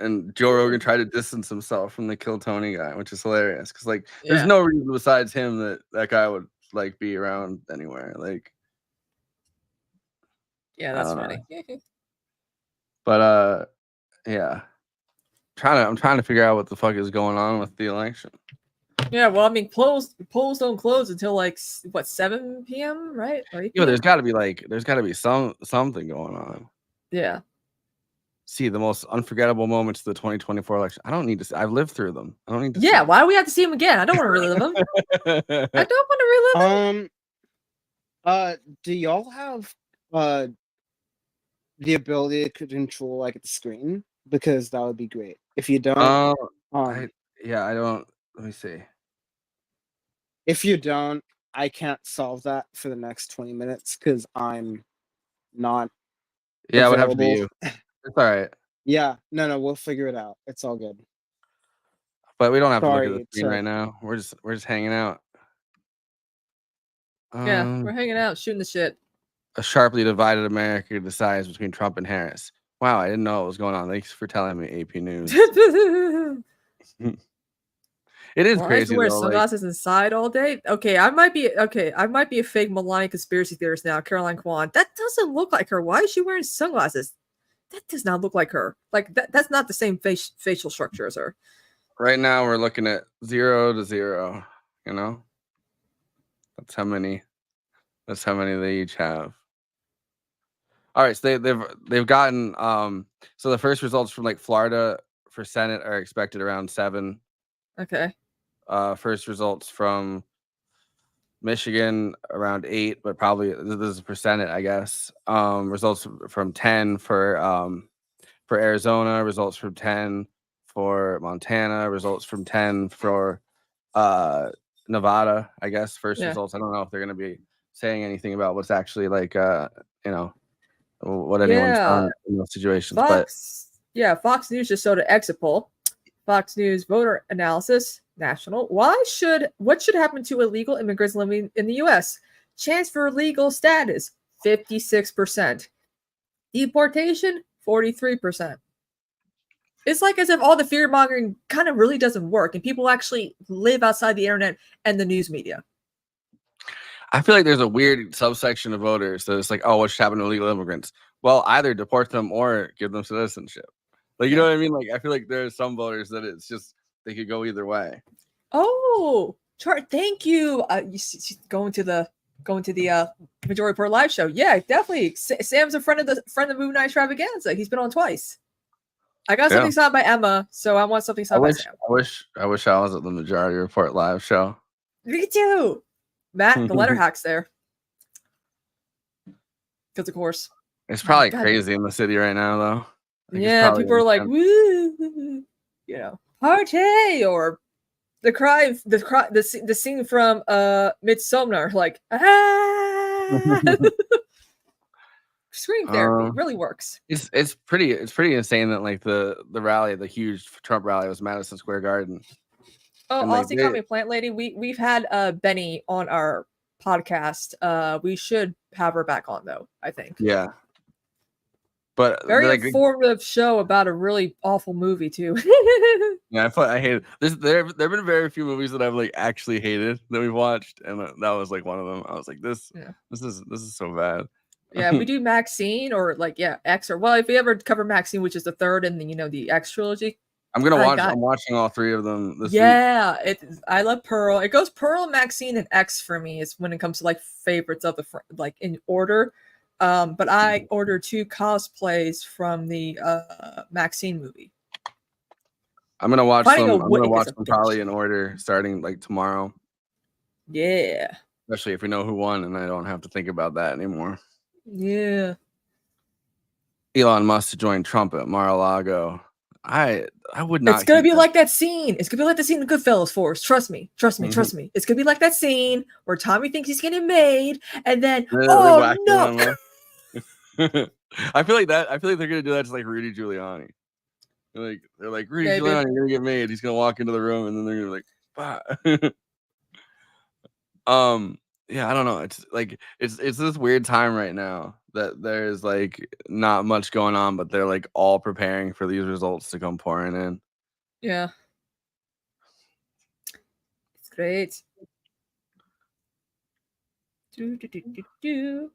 And Joe Rogan tried to distance himself from the Kill Tony guy, which is hilarious because like there's no reason besides him that guy would like be around anywhere. Like yeah, that's funny. But yeah. I'm trying to figure out what the fuck is going on with the election. Yeah, well, I mean, polls don't close until like what 7 p.m. right? Yeah, there's got to be something going on. Yeah. See the most unforgettable moments of the 2024 election. I don't need to. I've lived through them. I don't need to. Yeah, why do we have to see them again? I don't want to relive them. I don't want to relive them. Do y'all have the ability to control like the screen? Because that would be great. If you don't, I don't. Let me see. If you don't, I can't solve that for the next 20 minutes because I'm not. Yeah, it would have to be you. It's all right. Yeah, no, we'll figure it out. It's all good. But we don't have to look at the Sorry screen to- right now. We're just hanging out. Yeah, we're hanging out, shooting the shit. A sharply divided America decides between Trump and Harris. Wow, I didn't know what was going on. Thanks for telling me, AP News. It is Well, I have crazy to wear though. Like, sunglasses inside all day. Okay, I might be a fake Melania conspiracy theorist now. Caroline Kwan. That doesn't look like her. Why is she wearing sunglasses? That does not look like her. Like that's not the same facial structure as her. right now we're looking at 0 to 0. You know, that's how many they each have. All right, so they've gotten so the first results from like Florida for Senate are expected around 7. Okay. First results from Michigan around 8, but probably this is for Senate, I guess. Results from 10 for Arizona, results from 10 for Montana, results from 10 for Nevada, I guess. First Yeah. results. I don't know if they're going to be saying anything about what's actually like what anyone's done in those situations. Fox News just showed an exit poll. Fox News voter analysis national. What should happen to illegal immigrants living in the U.S.? Chance for legal status 56%. Deportation 43%. It's like as if all the fear mongering kind of really doesn't work, and people actually live outside the internet and the news media. I feel like there's a weird subsection of voters that it's like, oh, what should happen to illegal immigrants? Well, either deport them or give them citizenship. Like, you know what I mean? Like, I feel like there are some voters that it's just they could go either way. Oh, Chart, thank you. Going to the Majority Report live show. Yeah, definitely. Sam's a friend of the Move Night Extravaganza. He's been on twice. I got something signed by Emma, so I want something signed by Sam. I wish I was at the Majority Report live show. Me too. Matt, the letter hack's there. Because of course. It's probably crazy in the city right now, though. Yeah, people are like, woo, party, or the scene from Midsommar, like scream therapy really works. It's pretty insane that like the rally, the huge Trump rally, was Madison Square Garden. Oh, Aussie Comedy Plant Lady, we've had Benny on our podcast. We should have her back on though, I think. Yeah. But very informative show about a really awful movie too. Yeah, I hate it. There have been very few movies that I've like actually hated that we've watched, and that was like one of them. I was like, this is so bad. Yeah, we do Maxine or X, or if we ever cover Maxine, which is the third in the X trilogy. I'm watching all 3 of them this week. I love Pearl. It goes Pearl, Maxine, and X for me is when it comes to like favorites of the in order. But I ordered 2 cosplays from the Maxine movie. I'm gonna watch them. I'm gonna watch them probably in order, starting like tomorrow. Yeah. Especially if we know who won, and I don't have to think about that anymore. Yeah. Elon Musk to join Trump at Mar-a-Lago. I would not. It's gonna be like that scene. It's gonna be like the scene in Goodfellas Force. Trust me. Trust me. Trust me. It's gonna be like that scene where Tommy thinks he's getting made, and then oh no. I feel like they're gonna do that to like Rudy Giuliani. They're like Rudy Giuliani, you're gonna get made. He's gonna walk into the room, and then they're gonna be like, bah. Yeah, I don't know. It's like it's this weird time right now that there's like not much going on, but they're like all preparing for these results to come pouring in. Yeah, it's great.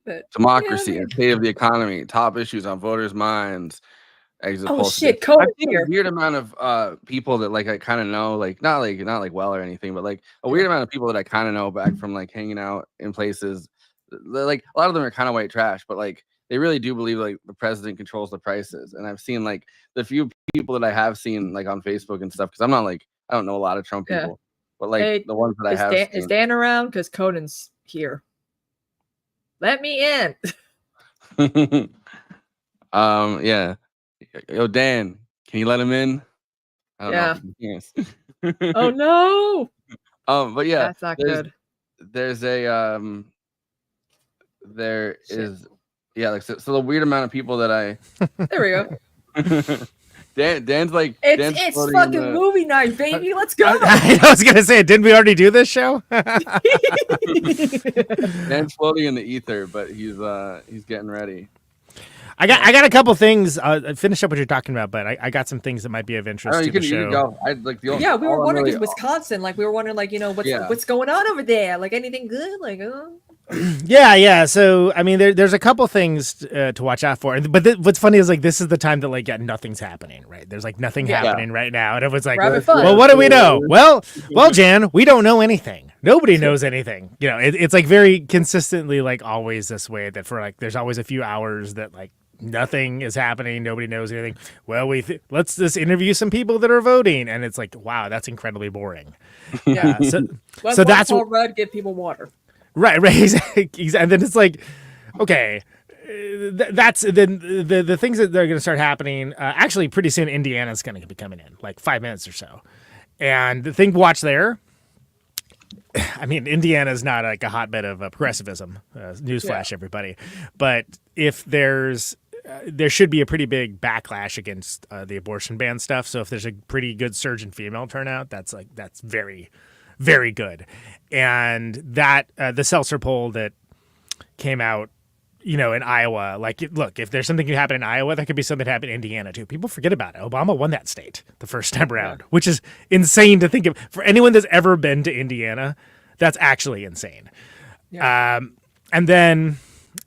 But democracy and state of the economy, top issues on voters' minds. Exit oh polls. shit, COVID a weird amount of people that like I kind of know, like not like well or anything, but like a weird amount of people that I kind of know back from like hanging out in places. Like a lot of them are kind of white trash, but like they really do believe like the president controls the prices. And I've seen like the few people that I have seen like on Facebook and stuff, because I'm not like I don't know a lot of Trump people, but like the ones that I have. Is Dan around? Because Conan's here. Let me in. Yeah. Yo, Dan, can you let him in? I don't know. Yes. Oh no. But yeah, that's not good. There's a like so the weird amount of people that I there we go. Dan's like It's floating in fucking the- movie night, baby. Let's go. I was gonna say, didn't we already do this show? Dan's floating in the ether, but he's getting ready. I got a couple things. Finish up what you're talking about, but I got some things that might be of interest Oh, to you the can show. go. I like the Yeah, we were all I'm wondering really- because Wisconsin, like we were wondering, like Yeah. what's going on over there, like anything good, like Yeah. So I mean, there's a couple things to watch out for, but what's funny is like this is the time that like nothing's happening, right? There's like nothing Yeah. happening right now, and everyone's like, We're having fun. well, what do we know? Well, Jan, we don't know anything. Nobody knows anything. You know, it's like very consistently like always this way that for like there's always a few hours that like nothing is happening. Nobody knows anything. Well, let's just interview some people that are voting, and it's like, wow, that's incredibly boring. yeah. So Let so that's all red give people water. right. And then it's like, okay. That's then the things that they're going to start happening. Actually, pretty soon, Indiana's going to be coming in, like 5 minutes or so. And the thing to watch there, I mean, Indiana is not like a hotbed of progressivism. Newsflash, everybody. But if there should be a pretty big backlash against the abortion ban stuff. So if there's a pretty good surge in female turnout, that's very, very good. And that the Seltzer poll that came out, you know, in Iowa, like, look, if there's something that happened in Iowa, that could be something that happened in Indiana too. People forget about it. Obama won that state the first time around, which is insane to think of. For anyone that's ever been to Indiana, that's actually insane. Yeah. And then,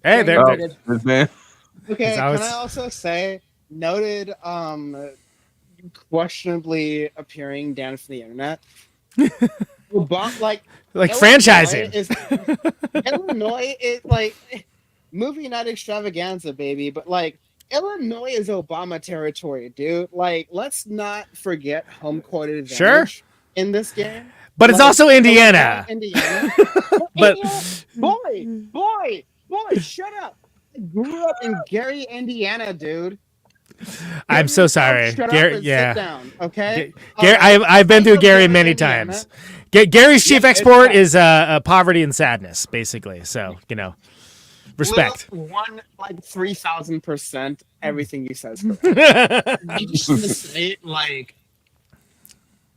hey, there. Oh, Good. this man. Okay, Is that can what's- I also say noted questionably appearing Dan from the internet? Obama, like Franchising. Illinois is like movie night extravaganza, baby, but like Illinois is Obama territory, dude. Like, let's not forget home court advantage Sure. in this game. But it's Like, also Indiana. Indiana. But- boy, shut up. I grew up in Gary, Indiana, dude. I'm so sorry. Shut Gary, up and yeah. sit down, okay? Gary, I've been through Gary many times. Gary's chief Yeah, it's export fine. is poverty and sadness, basically. So, you know, respect. One, like 3,000% everything you said is correct. I just want to say, like,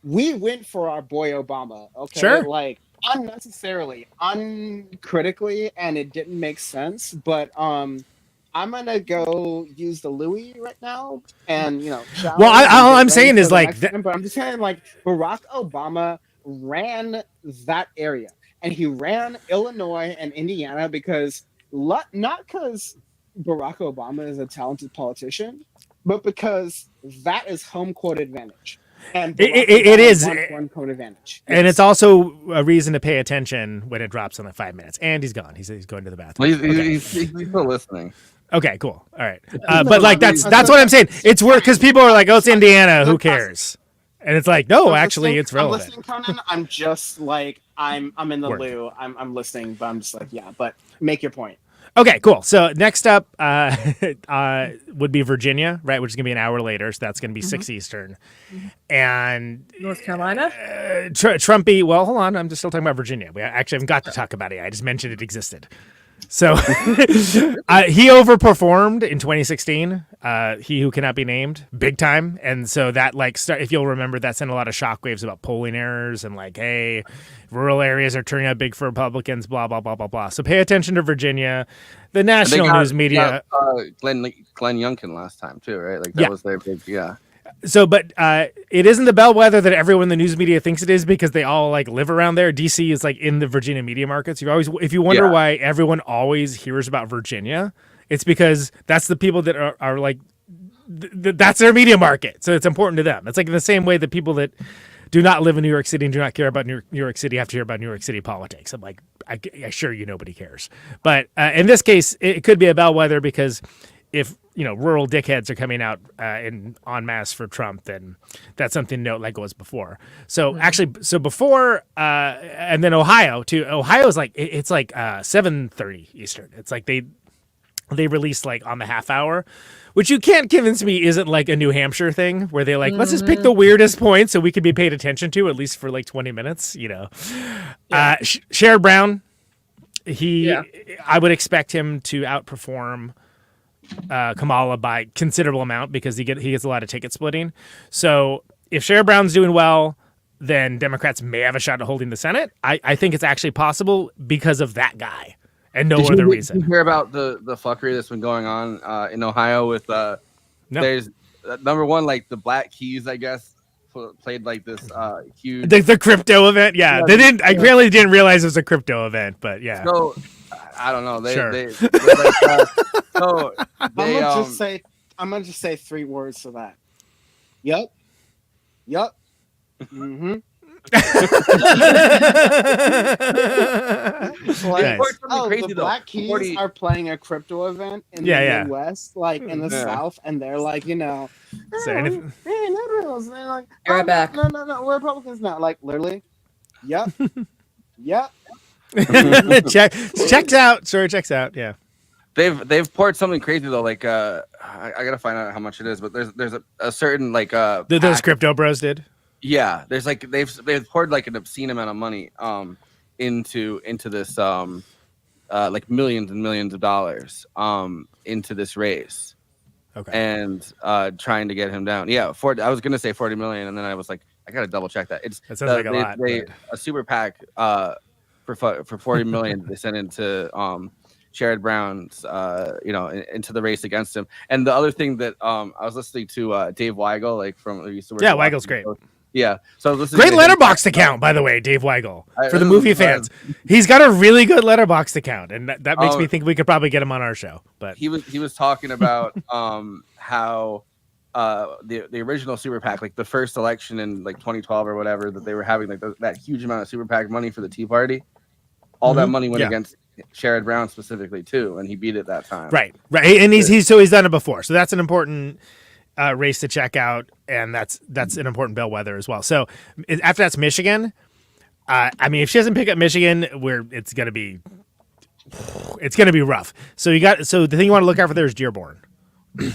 we went for our boy Obama, okay? Sure. Like, unnecessarily, uncritically, and it didn't make sense. But I'm gonna go use the Louis right now, and you know. shower Well, and all get I'm ready saying for is, the like, next one, but I'm just saying, like, Barack Obama ran that area, and he ran Illinois and Indiana because not because Barack Obama is a talented politician, but because that is home court advantage. And Barack It Obama is. won home court advantage. And Yes. it's also a reason to pay attention when it drops on like 5 minutes. And he's gone. He's going to the bathroom. Well, Okay. he's still listening. Okay, cool. All right. But like that's what I'm saying. It's worth because people are like, oh, it's Indiana. Who cares? And it's like, no, I'm actually, listening- it's relevant. I'm listening, Conan. I'm just like I'm in the Word. loo. I'm listening, but I'm just like, yeah. But make your point. Okay, cool. So next up would be Virginia, right? Which is gonna be an hour later. So that's gonna be 6 Eastern. And North Carolina. Trumpy. Well, hold on. I'm just still talking about Virginia. We actually haven't got to talk about it. I just mentioned it existed. So he overperformed in 2016. He who cannot be named, big time. And so that if you'll remember, that sent a lot of shockwaves about polling errors and like, hey, rural areas are turning out big for Republicans, blah blah blah blah blah. So pay attention to Virginia. The national news media. Glenn Youngkin last time too, right? Like that Yeah. was their big, yeah. So, but it isn't the bellwether that everyone in the news media thinks it is because they all like live around there. DC is like in the Virginia media markets. If you wonder Yeah. why everyone always hears about Virginia, it's because that's the people that are like, that's their media market. So it's important to them. It's like in the same way that people that do not live in New York City and do not care about New York City have to hear about New York City politics. I'm like, I assure you nobody cares. But in this case, it could be a bellwether because if rural dickheads are coming out in en masse for Trump, then that's something to note like it was before. So actually, before and then Ohio too. Ohio's like it's like 7:30 Eastern. It's like they released like on the half hour, which you can't convince me isn't like a New Hampshire thing where they like let's just pick the weirdest points so we can be paid attention to at least for like 20 minutes. Sherrod Brown, I would expect him to outperform Kamala by considerable amount because he gets a lot of ticket splitting. So if Sherrod Brown's doing well, then Democrats may have a shot at holding the Senate. I think it's actually possible because of that guy and no other Did reason. you hear about the fuckery that's been going on in Ohio with No. there's number one, like the Black Keys, I guess, played like this huge. The crypto event, yeah. They didn't. I really didn't realize it was a crypto event, but yeah. So I don't know. Sure. So they I'm gonna just say 3 words to that. Yup. Mm-hmm. Nice. Crazy, the though. Black Keys 40 are playing a crypto event in Yeah, the yeah. Midwest, like in the Yeah. South, and they're like, So, and hey, liberals. And they're like, Be right back. No, we're Republicans now. Like, literally, yup. checks out. Sorry, checks out. Yeah. They've poured something crazy though. Like I gotta find out how much it is, but there's a certain like Those pack- crypto bros did. Yeah, there's like they've poured like an obscene amount of money into this like millions and millions of dollars into this race. Okay. And trying to get him down. Yeah, I was gonna say 40 million, and then I was like, I gotta double check that. That sounds like a lot. but- a super PAC for 40 million they sent into Sherrod Brown's into the race against him. And the other thing that I was listening to Dave Weigel, like from used to work Yeah, at Weigel's Washington great. Post. Yeah, so this Great letterboxed account, by the way, Dave Weigel, I- for the I- movie I- fans. He's got a really good letterboxed account, and that makes Oh. me think we could probably get him on our show. But He was talking about how the original super PAC, like the first election in like 2012 or whatever, that they were having like that huge amount of super PAC money for the Tea Party. All that money went Yeah. against Sherrod Brown specifically too, and he beat it that time. right, and he's done it before, so that's an important race to check out, and that's an important bellwether as well. So after that's Michigan. I mean, if she doesn't pick up Michigan, it's gonna be rough. So the thing you want to look out for there is Dearborn.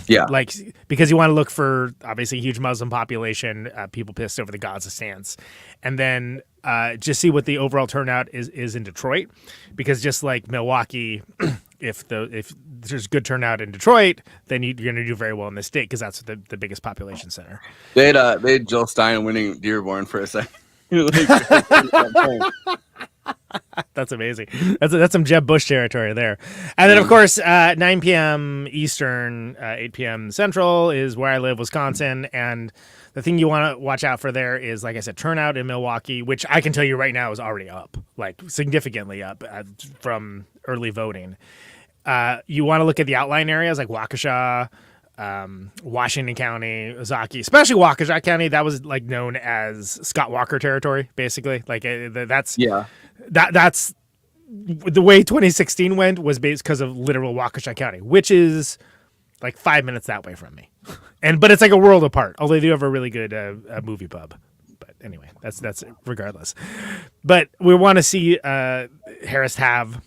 Yeah. Like, because you want to look for obviously a huge Muslim population, people pissed over the Gaza stance, and then just see what the overall turnout is in Detroit, because just like Milwaukee, if there's good turnout in Detroit, then you're going to do very well in this state because that's the biggest population center. They had Jill Stein winning Dearborn for a second. That's amazing. That's some Jeb Bush territory there. And then, of course, 9 p.m. Eastern, 8 p.m. Central is where I live, Wisconsin. And the thing you want to watch out for there is, like I said, turnout in Milwaukee, which I can tell you right now is already up, like significantly up from early voting. You want to look at the outlying areas like Waukesha, Washington County, Ozaukee, especially Waukesha County. That was like known as Scott Walker territory, basically. Like that's that's the way 2016 went was based because of literal Waukesha County, which is like 5 minutes that way from me, but it's like a world apart. Although they do have a really good movie pub. But anyway, that's regardless. But we want to see Harris have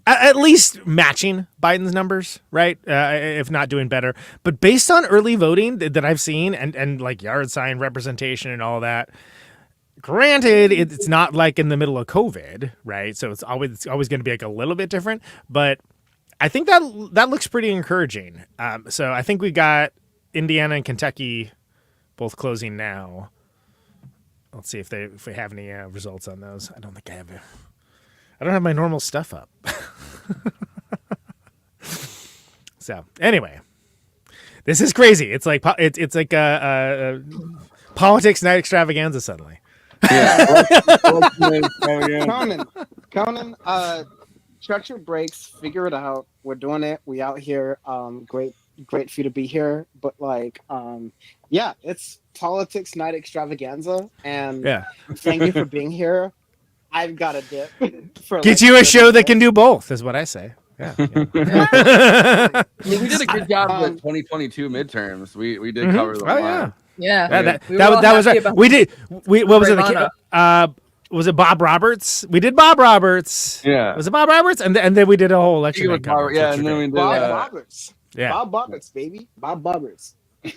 at least matching Biden's numbers, right? If not doing better. But based on early voting that I've seen and like yard sign representation and all that, granted, it's not like in the middle of COVID, right? So it's always going to be like a little bit different. But I think that looks pretty encouraging. So I think we got Indiana and Kentucky both closing now. Let's see if we have any results on those. I don't think I have. I don't have my normal stuff up. So anyway, this is crazy. It's like it's like a politics night extravaganza suddenly. Conan, check your brakes, figure it out. We're doing it. We out here. Great for you to be here. But like, it's politics night extravaganza, and thank you for being here. I've got a dip. Get you a show that can do both, is what I say. Yeah. We did a good job with 2022 midterms. We did cover them. Oh yeah. Yeah. That was right. What was it? Was it Bob Roberts? We did Bob Roberts. Yeah. Was it Bob Roberts? And then we did a whole election. and then we did Bob Roberts. Yeah. Bob Roberts, baby. Bob Roberts. So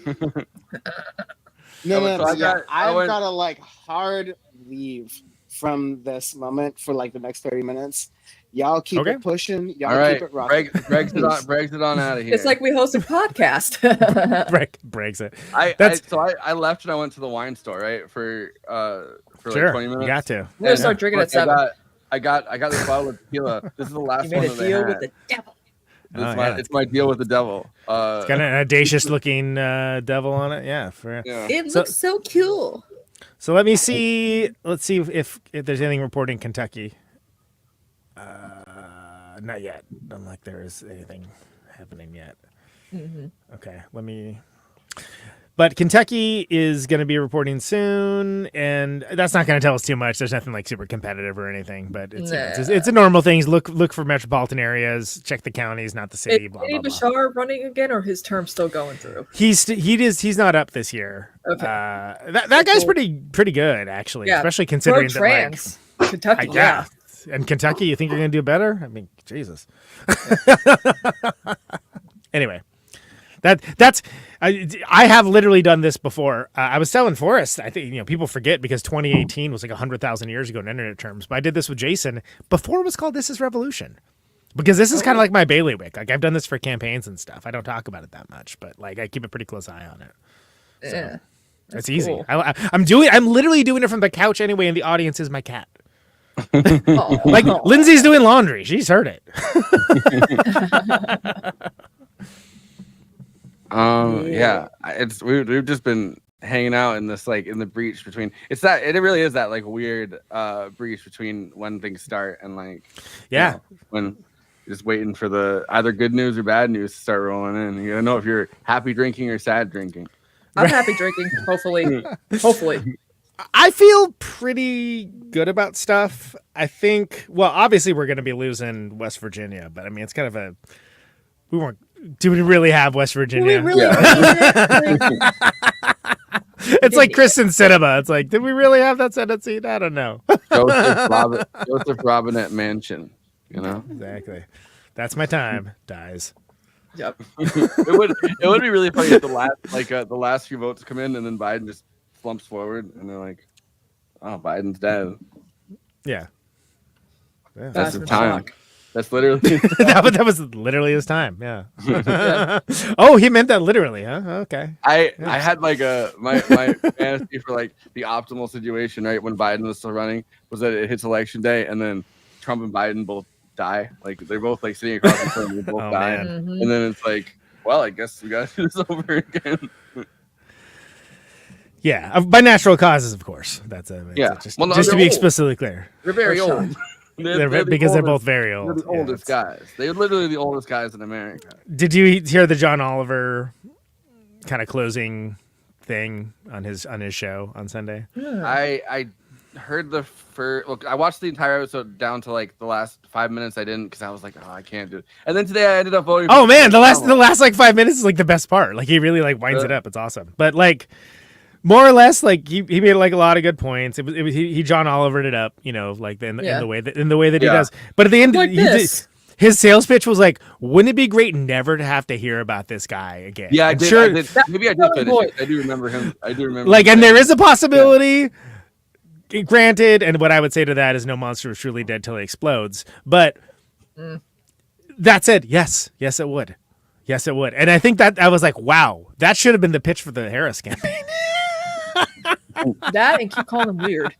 I've got to like hard leave from this moment for like the next 30 minutes. Y'all keep Okay. it pushing. Y'all All right, keep it rocking. Greg's it on out of here. It's like we host a podcast. Brexit. I left and I went to the wine store, right, for Sure, like 20 minutes. you got to. We're gonna start drinking at 7. I got this bottle of tequila. This is the last You one made that a they deal had. with the devil. It's my deal with the devil. It's got an audacious looking devil on it. Yeah. yeah. It So- looks so cool. So let me see. Let's see if there's anything reported in Kentucky. Not yet. Don't like there is anything happening yet. Okay, let me. But Kentucky is going to be reporting soon, and that's not going to tell us too much. There's nothing like super competitive or anything, but it's a normal thing. Look for metropolitan areas, check the counties, not the city. Is Blah Eddie blah blah. Bashar running again, or his term still going through? He's not up this year. Okay. That guy's pretty good actually, Yeah. especially considering that like. Pro-trans. Kentucky, Yeah. And Kentucky, you think you're going to do better? I mean, Jesus. Anyway, that's I have literally done this before. I was telling Forrest, I think people forget because 2018 was like 100,000 years ago in internet terms. But I did this with Jason before it was called This Is Revolution. Because this is kind of like my bailiwick. Like I've done this for campaigns and stuff. I don't talk about it that much, but like I keep a pretty close eye on it. Yeah. It's easy. cool. I'm literally doing it from the couch anyway, and the audience is my cat. Oh. Like Lindsay's doing laundry. She's heard it. Yeah, we've just been hanging out in this like in the breach between it really is that like weird breach between when things start and like Yeah. when you're just waiting for the either good news or bad news to start rolling in. You gotta know if you're happy drinking or sad drinking. I'm happy drinking. Hopefully. I feel pretty good about stuff. I think, well, obviously we're going to be losing West Virginia, but I mean, it's kind of do we really have West Virginia? We really It's like Kristen Cinema. It's like, did we really have that Senate seat? I don't know. Joseph Robinette Mansion. Exactly. That's my time. Dies. Yep. it would be really funny if the last few votes come in and then Biden just slumps forward and they're like, oh, Biden's dead. Yeah. That's his time. That's literally that was literally his time. Yeah. Oh, he meant that literally, huh? Okay. I had like my fantasy for like the optimal situation, right? When Biden was still running, was that it hits election day and then Trump and Biden both die. Like they're both like sitting across the phone, they both Oh, die. man. Mhm. And then it's like, well, I guess we gotta do this over again. Yeah. By natural causes, of course. That's Yeah. just, Well, no, just to they're be old. explicitly clear. They're very For old. Because they're both very They're old. the oldest guys. They're literally the oldest guys in America. Did you hear the John Oliver kind of closing thing on his show on Sunday? I heard the first look. I watched the entire episode down to like the last 5 minutes. I didn't because I was like, oh, I can't do it. And then today I ended up voting. Oh man, the last like 5 minutes is like the best part. Like he really like winds it up. It's awesome. But like more or less, like he made like a lot of good points. He John Olivered it up, like in the way that he Yeah. does. But at the end, Like this. his sales pitch was like, "Wouldn't it be great never to have to hear about this guy again?" Yeah, I I'm did. sure- I did. Maybe I did finish it. I do remember him. I do remember. Like, him and saying- there is a possibility. Granted, and what I would say to that is no monster is truly dead till he explodes. But that said, yes, it would. Yes, it would. And I think that I was like, wow, that should have been the pitch for the Harris campaign. That and keep calling him weird.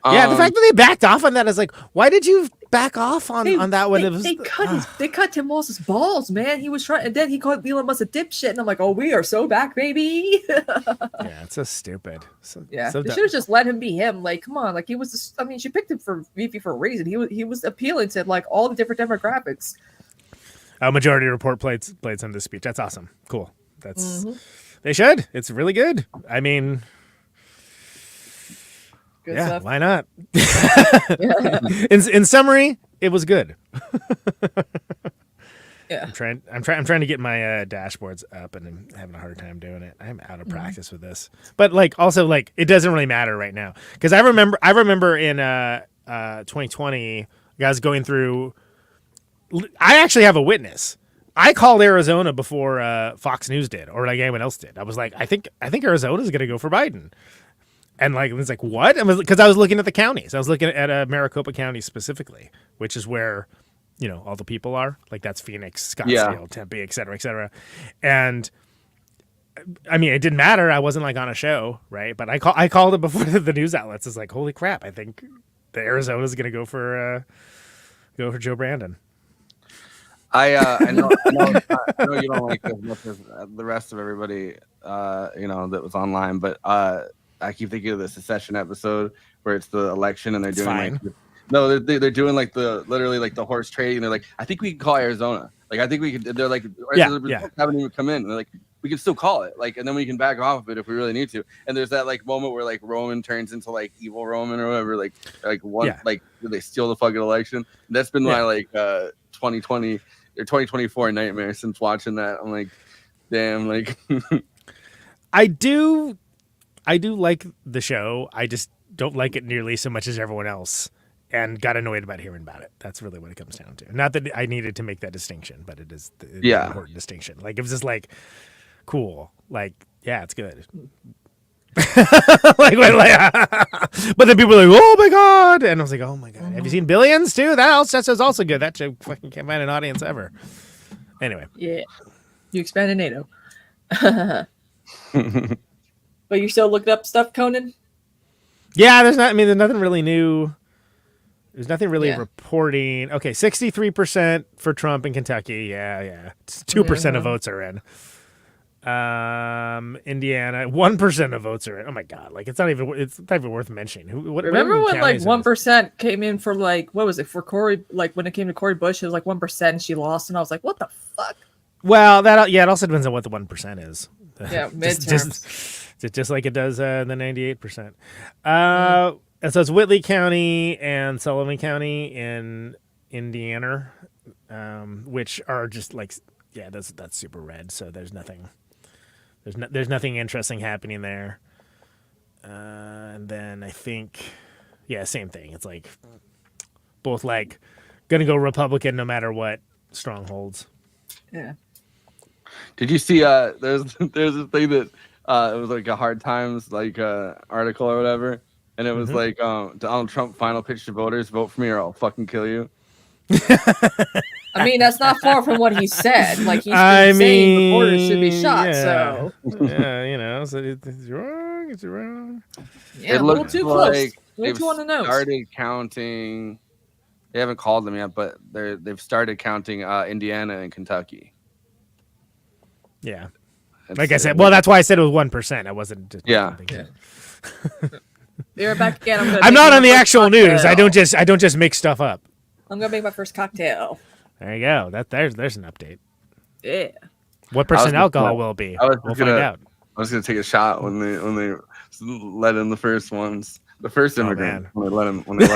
Yeah, the fact that they backed off on that is like, why did you back off on that one? They cut Tim Walz's balls, man. He was trying, and then he called Elon Musk a dipshit, and I'm like, oh, we are so back, baby. Yeah, it's so stupid. Yeah, so they dumb. should have just let him be him. Like, come on, like he was. Just, I mean, she picked him for VP for a reason. He was appealing to like all the different demographics. Majority Report played some of the speech. That's awesome. Cool. They should. It's really good. I mean, Good yeah, stuff. why not? Yeah. In summary, it was good. Yeah. I'm trying to get my dashboards up, and I'm having a hard time doing it. I'm out of practice with this, but like also like it doesn't really matter right now because I remember in 2020, guys going through. I actually have a witness. I called Arizona before Fox News did, or like anyone else did. I was like, I think Arizona is going to go for Biden. And like, it's like, what? Because I was looking at the counties. I was looking at Maricopa County specifically, which is where, all the people are. Like, that's Phoenix, Scottsdale, Tempe, et cetera, et cetera. And I mean, it didn't matter. I wasn't like on a show, right? But I called it before the news outlets. It's like, holy crap! I think the Arizona's going to go for Joe Brandon. I know you don't like as much as the rest of everybody, that was online, but I keep thinking of the Secession episode where it's the election and they're doing fine. like no, they're doing like literally like the horse trading. They're like, I think we can call Arizona. Like, I think we could. They're like, the results haven't even come in. And they're like, we can still call it. Like, and then we can back off of it if we really need to. And there's that like moment where like Roman turns into like evil Roman or whatever. Like they steal the fucking election. That's been my like 2020 or 2024 nightmare since watching that. I'm like, damn, like. I do like the show. I just don't like it nearly so much as everyone else, and got annoyed about hearing about it. That's really what it comes down to. Not that I needed to make that distinction, but it is an important distinction. Like, it was just like, cool. Like, yeah, it's good. but then people are like, oh my God. And I was like, oh my God. Have you seen Billions too? That's also good. That show fucking can't find an audience ever. Anyway. Yeah. You expanded NATO. But you still looking up stuff, Conan? Yeah, there's nothing really new. There's nothing really reporting. Okay, 63% for Trump in Kentucky. Yeah. 2% of votes are in. Indiana, 1% of votes are in. Oh my God! Like, it's not even worth mentioning. Remember when like 1% came in for like, what was it for Cory? Like, when it came to Cory Bush, it was like 1%, and she lost, and I was like, what the fuck? Well, it also depends on what the 1% is. Yeah, midterms. just like it does the 98%. And so it's Whitley County and Sullivan County in Indiana, which are just like, that's super red. So there's nothing. There's nothing interesting happening there. And then I think, same thing. It's like both like gonna go Republican no matter what strongholds. Yeah. Did you see? There's a thing that it was like a Hard Times like article or whatever, and it was like Donald Trump final pitch to voters: vote for me or I'll fucking kill you. I mean, that's not far from what he said. Like, he's saying reporters should be shot. So so it's wrong. It's wrong. Yeah, it a little looks too like close. Way too on the nose. Started counting. They haven't called them yet, but they've started counting Indiana and Kentucky. Yeah. Like I said, that's why I said it was 1%. I wasn't just You're back again. I'm not on the actual news. I don't just make stuff up. I'm gonna make my first cocktail. There you go. There's an update. Yeah. What percent alcohol will it be? We'll find out. I was gonna take a shot when they let in the first ones. The first immigrant when they let him when they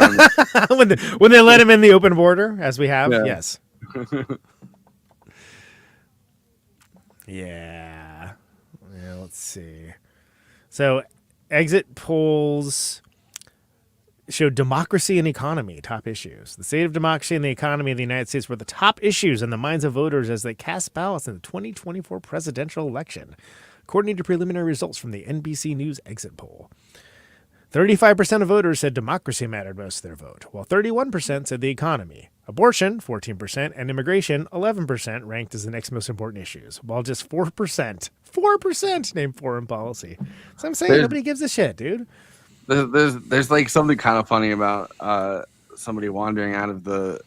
let him in the open border, as we have. Yes. Yeah. Let's see. So, exit polls show democracy and economy top issues. The state of democracy and the economy of the United States were the top issues in the minds of voters as they cast ballots in the 2024 presidential election, according to preliminary results from the NBC News exit poll. 35% of voters said democracy mattered most of their vote, while 31% said the economy. Abortion, 14%, and immigration, 11%, ranked as the next most important issues, while just 4% named foreign policy. So I'm saying nobody gives a shit, dude. There's like something kind of funny about somebody wandering out of the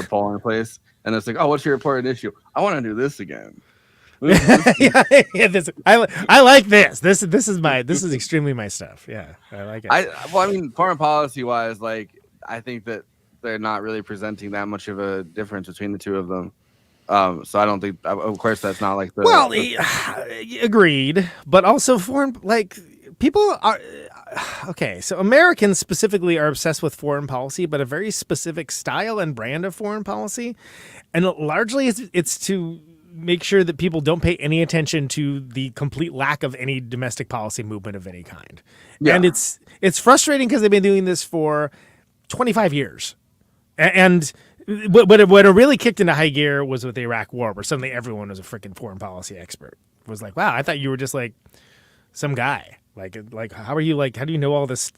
polling place, and it's like, oh, what's your important issue? I want to do this again. I like this. This is extremely my stuff. Yeah, I like it. I mean, foreign policy wise, like, I think that they're not really presenting that much of a difference between the two of them. So I don't think, of course, that's not like the. Agreed, but also foreign, like, people are okay. So Americans specifically are obsessed with foreign policy, but a very specific style and brand of foreign policy, and largely it's to make sure that people don't pay any attention to the complete lack of any domestic policy movement of any kind. Yeah. And it's frustrating because they've been doing this for 25 years. And what it really kicked into high gear was with the Iraq War, where suddenly everyone was a freaking foreign policy expert. It was like, wow, I thought you were just like some guy Like how are you like? How do you know all this?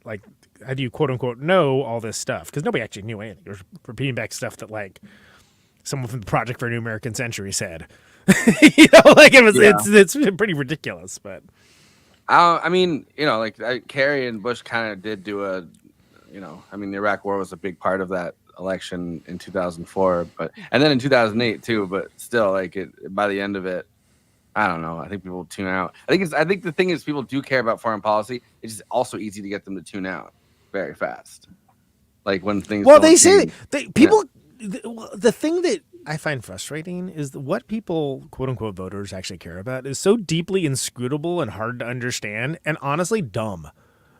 Like, how do you quote unquote know all this stuff? Because nobody actually knew anything. It was repeating back stuff that like someone from the Project for a New American Century said. Like it's pretty ridiculous. But I mean, like Kerry and Bush kind of did do a, I mean, the Iraq War was a big part of that election in 2004, and then in 2008 too. But still, like by the end of it, I don't know. I think people tune out. I think the thing is people do care about foreign policy. It's just also easy to get them to tune out very fast. Like when things. Well, they say people. The thing that I find frustrating is that what people, quote unquote, voters actually care about is so deeply inscrutable and hard to understand, and honestly dumb.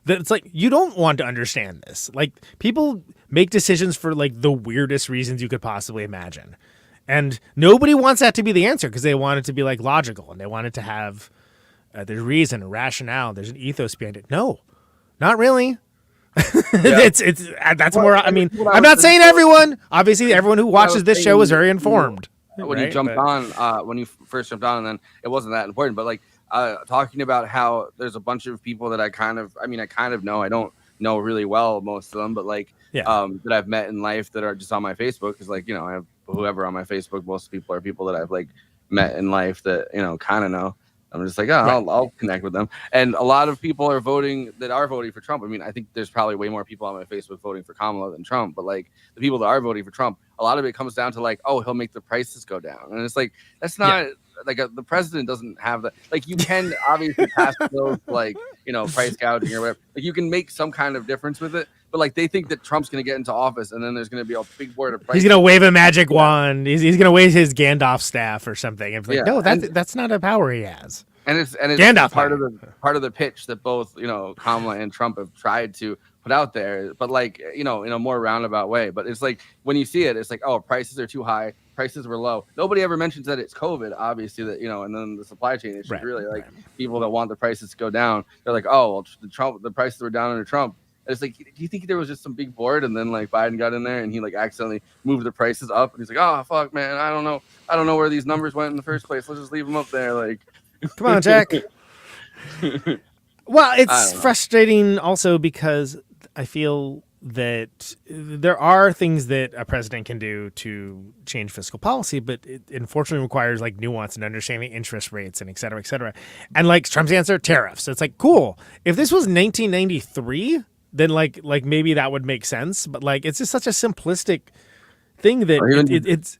That it's like you don't want to understand this. Like people make decisions for like the weirdest reasons you could possibly imagine. And nobody wants that to be the answer because they want it to be like logical and they want it to have there's reason, a rationale, there's an ethos behind it. No, not really. It's that's more. I mean, I'm not saying everyone. Obviously, everyone who watches this show is very informed. When you jumped on, when you first jumped on, and then it wasn't that important. But like talking about how there's a bunch of people that I kind of know. I don't know really well most of them, but like that I've met in life that are just on my Facebook because like I have whoever on my Facebook. Most people are people that I've like met in life that kind of know. I'm just like, I'll connect with them. And a lot of people are voting for Trump. I mean, I think there's probably way more people on my Facebook voting for Kamala than Trump. But like the people that are voting for Trump, a lot of it comes down to like, oh, he'll make the prices go down. And it's like, that's not like the president doesn't have that. Like you can obviously pass bills like, price gouging or whatever. Like you can make some kind of difference with it. But like they think that Trump's going to get into office and then there's going to be a big board of prices. He's going to wave a magic wand. He's going to wave his Gandalf staff or something. And like, no, that's not a power he has. And it's Gandalf part of the pitch that both Kamala and Trump have tried to put out there, but like in a more roundabout way. But it's like when you see it, it's like, oh, prices are too high, prices were low. Nobody ever mentions that it's COVID, obviously, that and then the supply chain issues. Really, like people that want the prices to go down, they're like, oh, well, the prices were down under Trump. And it's like, do you think there was just some big board and then like Biden got in there and he like accidentally moved the prices up and he's like, oh fuck, man, I don't know where these numbers went in the first place. Let's just leave them up there, like. Come on, Jack. Well, it's frustrating also because I feel that there are things that a president can do to change fiscal policy, but it unfortunately requires like nuance and understanding interest rates and et cetera, et cetera. And like Trump's answer, tariffs. It's like, cool. If this was 1993, then like maybe that would make sense. But like, it's just such a simplistic thing that it's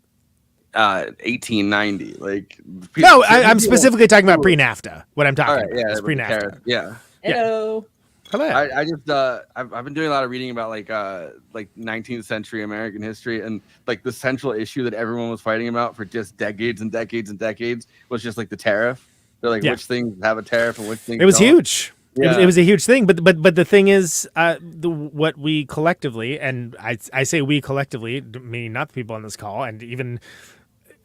1890. Like no, I'm specifically talking about pre-NAFTA. What I'm talking about is pre-NAFTA. Yeah. Hello. Hello. I just I've been doing a lot of reading about like 19th century American history, and like the central issue that everyone was fighting about for just decades and decades and decades was just like the tariff. They're like which things have a tariff and which things it was don't. Huge. Yeah. It was a huge thing, but the thing is, what we collectively, and I say we collectively, meaning not the people on this call, and even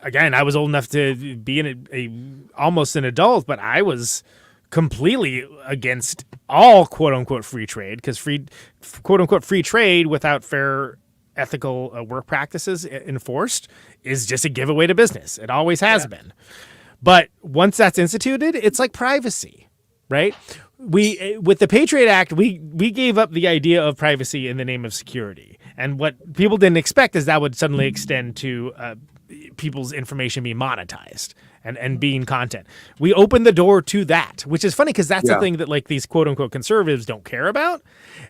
again, I was old enough to be almost an adult, but I was completely against all quote unquote free trade because quote unquote free trade without fair ethical work practices enforced is just a giveaway to business. It always has been. But once that's instituted, it's like privacy, right? With the Patriot Act, we gave up the idea of privacy in the name of security. And what people didn't expect is that would suddenly extend to people's information being monetized and being content. We opened the door to that, which is funny because that's the thing that like these quote unquote conservatives don't care about.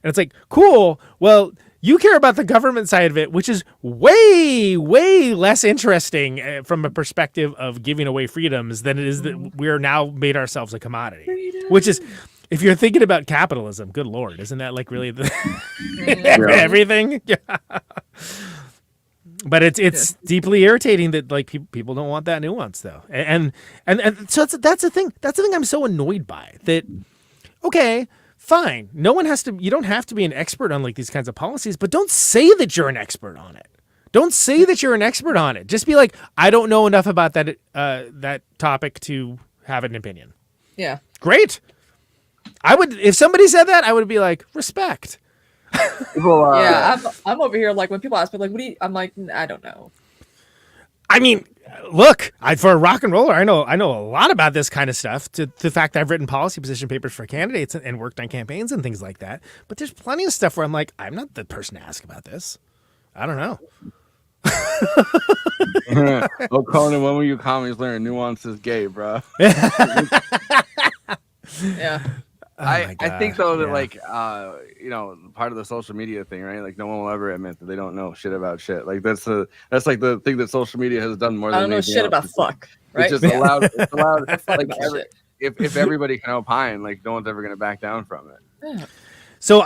And it's like, cool. Well, you care about the government side of it, which is way, way less interesting from a perspective of giving away freedoms than it is that we are now made ourselves a commodity, which is, if you're thinking about capitalism, good Lord, isn't that like really the everything? Yeah. But it's deeply irritating that like people don't want that nuance though, and so that's the thing. That's the thing I'm so annoyed by. That okay, fine. No one has to. You don't have to be an expert on like these kinds of policies, but don't say that you're an expert on it. Don't say that you're an expert on it. Just be like, I don't know enough about that topic to have an opinion. Yeah. Great. I would, if somebody said that, I would be like, respect. Yeah, I'm over here like when people ask me like, what do you? I'm like, I don't know. I mean, look, for a rock and roller, I know a lot about this kind of stuff. To the fact that I've written policy position papers for candidates and worked on campaigns and things like that. But there's plenty of stuff where I'm like, I'm not the person to ask about this. I don't know. Oh, Conan, when will you commies learn nuances gay, bro? Yeah. Oh my I God, think though that yeah. like part of the social media thing, right? Like no one will ever admit that they don't know shit about shit. Like that's like the thing that social media has done more than I don't know anything shit else. about fuck, right? It's just allowed. It's allowed. Fuck like about shit. if everybody can opine, like no one's ever gonna back down from it. Yeah. So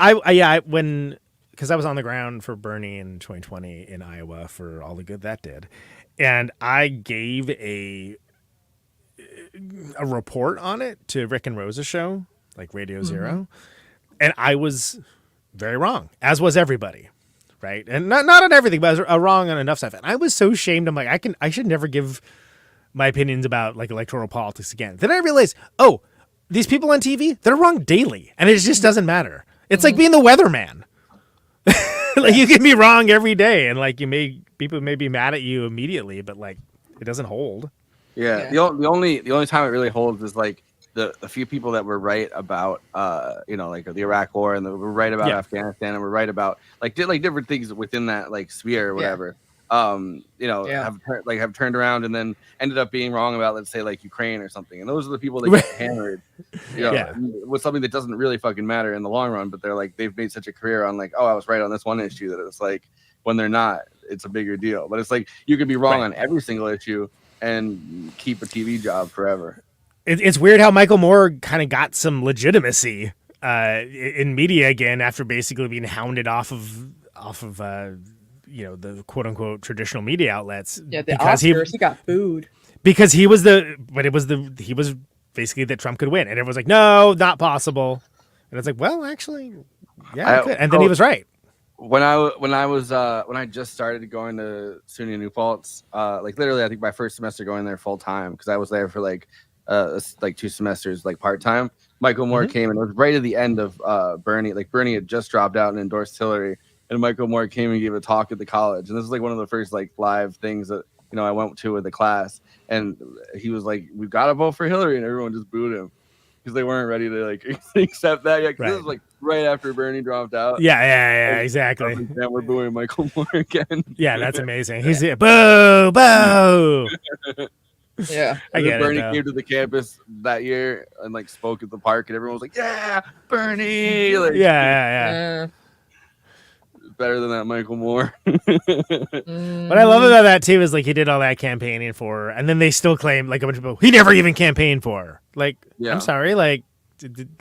because I was on the ground for Bernie in 2020 in Iowa for all the good that did, and I gave a report on it to Rick and Rosa show, like Radio Zero, and I was very wrong, as was everybody, right? And not on everything, but I was wrong on enough stuff. And I was so ashamed. I'm like, I should never give my opinions about like electoral politics again. Then I realized, oh, these people on TV, they're wrong daily, and it just doesn't matter. It's like being the weatherman. Like you can be wrong every day, and like people may be mad at you immediately, but like it doesn't hold. Yeah. Yeah. The only time it really holds is like the few people that were right about like the Iraq War and were right about Yeah. Afghanistan and were right about like different things within that like sphere or whatever. Yeah. Have turned around and then ended up being wrong about, let's say, like Ukraine or something. And those are the people that get hammered, Yeah. with something that doesn't really fucking matter in the long run. But they're like, they've made such a career on like, oh, I was right on this one issue, that it's like when they're not, it's a bigger deal. But it's like you could be wrong Right. on every single issue and keep a TV job forever. It's weird how Michael Moore kind of got some legitimacy in media again after basically being hounded off of the quote unquote traditional media outlets. Yeah, the because Oscars, he got booed. because he was he was basically that Trump could win, and everyone's like, no, not possible. And it's like, well, actually, yeah, he could. And then he was right. When I just started going to SUNY New Paltz, like literally, I think my first semester going there full time, because I was there for like 2 semesters, like part time. Michael Moore came, and it was right at the end of Bernie. Like Bernie had just dropped out and endorsed Hillary, and Michael Moore came and gave a talk at the college. And this was like one of the first like live things that I went to with the class. And he was like, "We've got to vote for Hillary," and everyone just booed him because they weren't ready to like accept that yet. 'Cause this was like right after Bernie dropped out. Yeah, exactly. And we're booing Michael Moore again. Yeah, that's amazing. He's boo, boo. Yeah. I And get then Bernie it. came to the campus that year and like spoke at the park, and everyone was like, "Yeah, Bernie!" Like, Yeah. better than that Michael Moore. What I love about that too is like he did all that campaigning for her, and then they still claim like a bunch of people he never even campaigned for her. Like, Yeah. I'm sorry, like,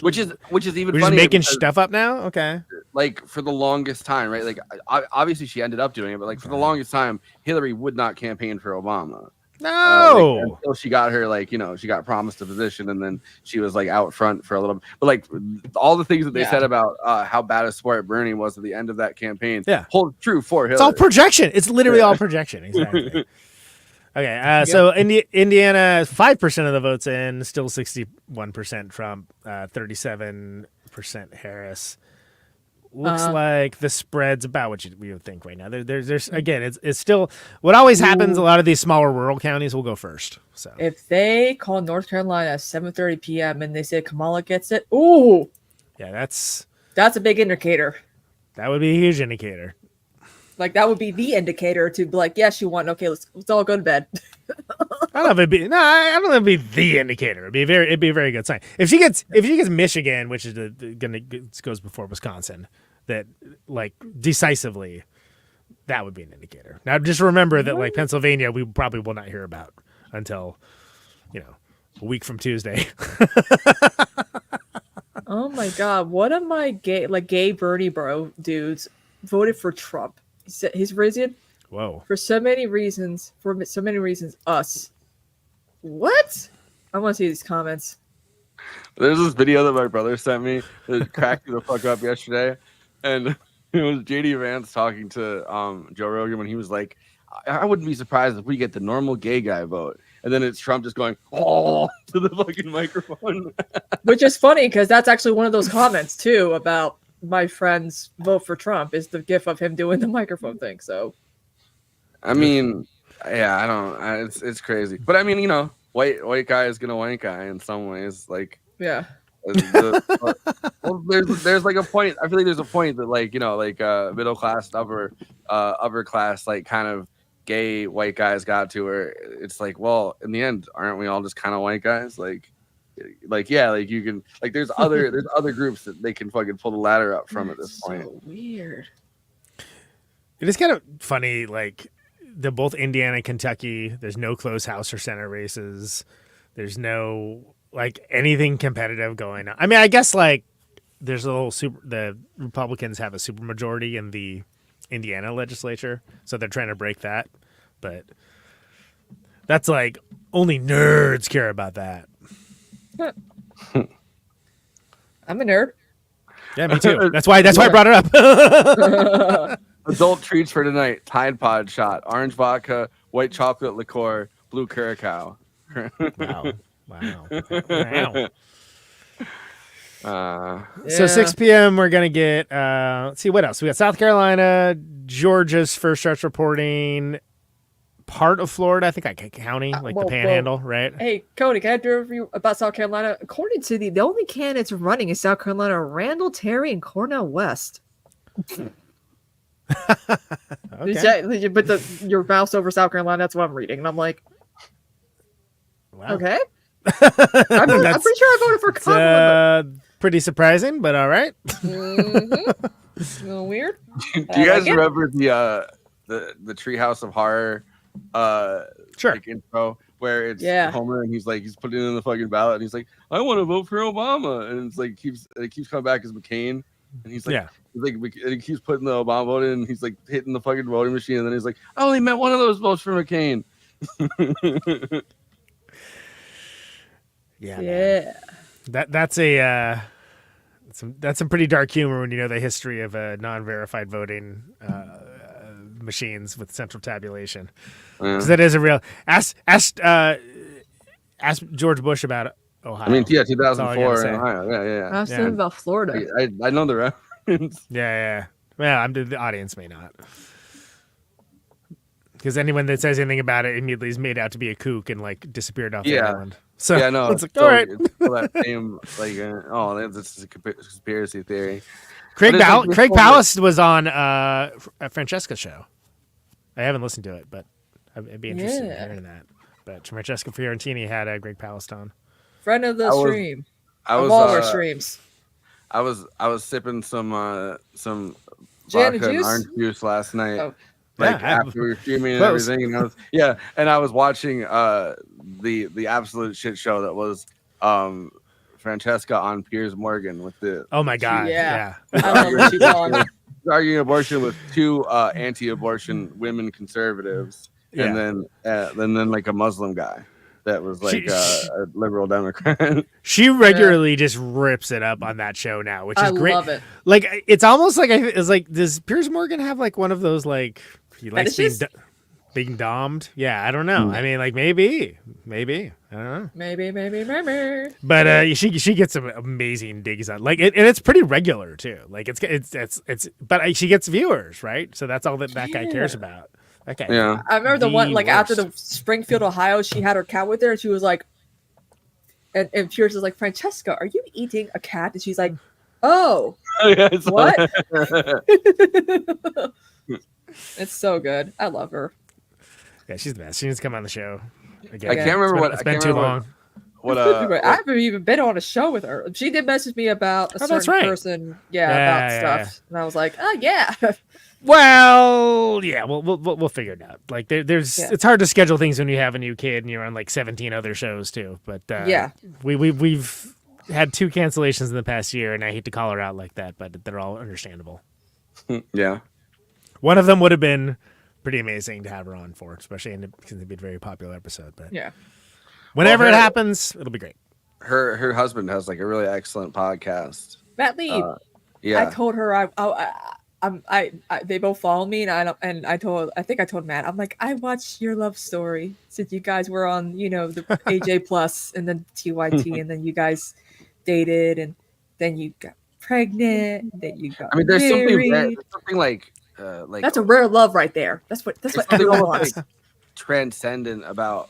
which is even we're just funnier making because, stuff up now. Okay, like for the longest time, right? Like obviously she ended up doing it, but like for the longest time, Hillary would not campaign for Obama. no, Until she got her, like, she got promised a position, and then she was like out front for a little bit. But like all the things that they Yeah. said about how bad a sport Bernie was at the end of that campaign, Yeah. hold true for Hillary. it's all projection. It's literally all projection. Exactly. Okay, so Indiana, 5% of the votes in, still 61% Trump, 37% Harris. Looks like the spread's about what you would think right now. There's again, it's still what always happens. A lot of these smaller rural counties will go first. So If they call North Carolina at 7:30 p.m. and they say Kamala gets it, ooh, yeah, that's that's a big indicator. that would be a huge indicator. Like that would be the indicator to be like, yes, you won. Okay, let's all go to bed. I don't know if it'd be I don't know if it'd be the indicator. It'd be a very good sign. If she gets Michigan, which is goes before Wisconsin, that like decisively, that would be an indicator. Now just remember that like Pennsylvania, we probably will not hear about until a week from Tuesday. Oh my god, one of my gay Bernie bro dudes voted for Trump. He's risen Whoa. for so many reasons. Us. What? I want to see these comments. There's this video that my brother sent me that cracked me the fuck up yesterday, and it was JD Vance talking to Joe Rogan when he was like, "I wouldn't be surprised if we get the normal gay guy vote," and then it's Trump just going "oh" to the fucking microphone. Which is funny because that's actually one of those comments too about my friends vote for Trump is the gif of him doing the microphone thing. So I mean, Yeah, I don't. It's crazy, but I mean, white guy is gonna white guy in some ways. Like, Yeah. well, there's like a point. I feel like there's a point that like middle class, upper class, like kind of gay white guys got to where it's like, well, in the end, aren't we all just kind of white guys? Like yeah, like you can like there's other groups that they can fucking pull the ladder up from at this point. So weird. It is kind of funny, like the both Indiana and Kentucky. There's no close House or Senate races. There's no like anything competitive going on. I mean, I guess like there's a little the Republicans have a supermajority in the Indiana legislature, so they're trying to break that. But that's like only nerds care about that. I'm a nerd. Yeah, me too. That's why I brought it up. Adult treats for tonight: Tide Pod shot, orange vodka, white chocolate liqueur, blue curacao. Wow. Wow. So Yeah. 6 p.m. we're gonna get let's see what else. We got South Carolina, Georgia's first starts reporting, part of Florida, I think like county, like well, the Panhandle, right? Hey, Cody, can I do a review about South Carolina? According to the only candidates running in South Carolina are Randall Terry and Cornel West. Okay. But your mouse over South Carolina, that's what I'm reading. And I'm like, Wow. okay. I'm pretty sure I voted for It's Kamala. pretty surprising, but all right. Mm-hmm. A little weird. Do you I guys like it. remember the Treehouse of Horror Sure. like intro where it's Yeah. Homer and he's putting in the fucking ballot and he's like, I want to vote for Obama, and it's like it keeps coming back as McCain, and he's like, Yeah. and he keeps putting the Obama vote in, and he's like hitting the fucking voting machine, and then he's like, I only meant one of those votes for McCain. Yeah. Man. Yeah. That's some pretty dark humor when you know the history of non-verified voting machines with central tabulation. Yeah. 'Cause that is a real ask George Bush about Ohio. I mean, yeah, That's all I gotta 2004 say. in Ohio. Yeah. I'm saying about Florida. I know the reference. Yeah. Well, the audience may not. Because anyone that says anything about it immediately is made out to be a kook and like disappeared off the Yeah. island. So Yeah, no, it's like, all right. It's still that same like, this is a conspiracy theory. Craig But it's like this Craig whole- Pallas was on Francesca's show. I haven't listened to it, but I'd be interested in Yeah. hearing that. But Francesca Fiorentini had Greg Pallas on. Friend of the I was- stream. I Of was all our streams. I was sipping some Gin vodka and and juice? orange juice last night. Oh. Like Yeah, after we were streaming and close. everything, and I was watching the absolute shit show that was Francesca on Piers Morgan with the Oh my God. Yeah. Yeah. I don't know what she's on. arguing abortion with two anti-abortion women conservatives, and then like a Muslim guy that was like a liberal Democrat. She regularly just rips it up on that show now, which is I great. love it. Like it's almost like it's like, does Piers Morgan have like one of those like he likes Fetishes? being domed? Yeah, I don't know. I mean, like maybe I don't know. Maybe. But she gets some amazing digs on like and it's pretty regular too. Like it's but she gets viewers, right? So that's all that guy cares about. That guy. Yeah. I remember the one like after worst. the Springfield, Ohio, she had her cat with her and she was like, and Piers was like, Francesca, are you eating a cat? And she's like, oh, what? It's so good. I love her. Yeah, she's the best. She needs to come on the show again. I can't remember It's been too long. what I haven't even been on a show with her. She did message me about a Oh, that's certain right. person, Yeah, about yeah, stuff, and I was like, oh yeah. Well, yeah, we'll figure it out. Like there's Yeah. it's hard to schedule things when you have a new kid and you're on like 17 other shows too. But Yeah. we've had 2 cancellations in the past year, and I hate to call her out like that, but they're all understandable. yeah. One of them would have been pretty amazing to have her on for, especially because it'd be a very popular episode. But Yeah. whenever Well, it her- happens, it'll be great. Her husband has like a really excellent podcast. Matt Lee. I Yeah. told her they both follow me, and I think I told Matt, I'm like, I watched your love story since you guys were on, the AJ Plus and then TYT, and then you guys dated, and then you got pregnant, then you got I mean, there's married. something like That's a rare love right there. That's what something everyone almost wants. transcendent about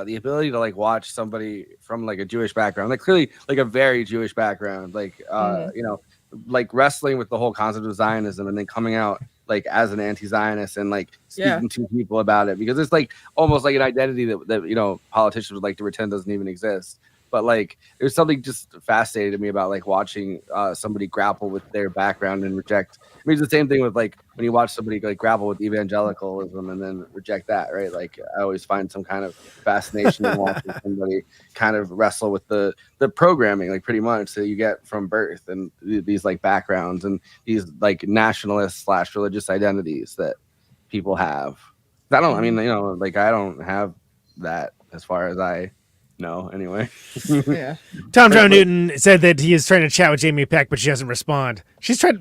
the ability to like watch somebody from like a Jewish background, like clearly like a very Jewish background, like you know, like wrestling with the whole concept of Zionism and then coming out like as an anti-Zionist and like speaking to people about it, because it's like almost like an identity that you know politicians would like to pretend doesn't even exist. But like there's something just fascinating to me about like watching somebody grapple with their background and reject. I mean, it's the same thing with like when you watch somebody like grapple with evangelicalism and then reject that, right? Like I always find some kind of fascination in watching somebody kind of wrestle with the programming, like pretty much that you get from birth and these like backgrounds and these like nationalist / religious identities that people have. I don't. I mean, you know, like I don't have that as far as I know. Anyway. Yeah. Tom Joe Newton said that he is trying to chat with Jamie Peck, but she doesn't respond.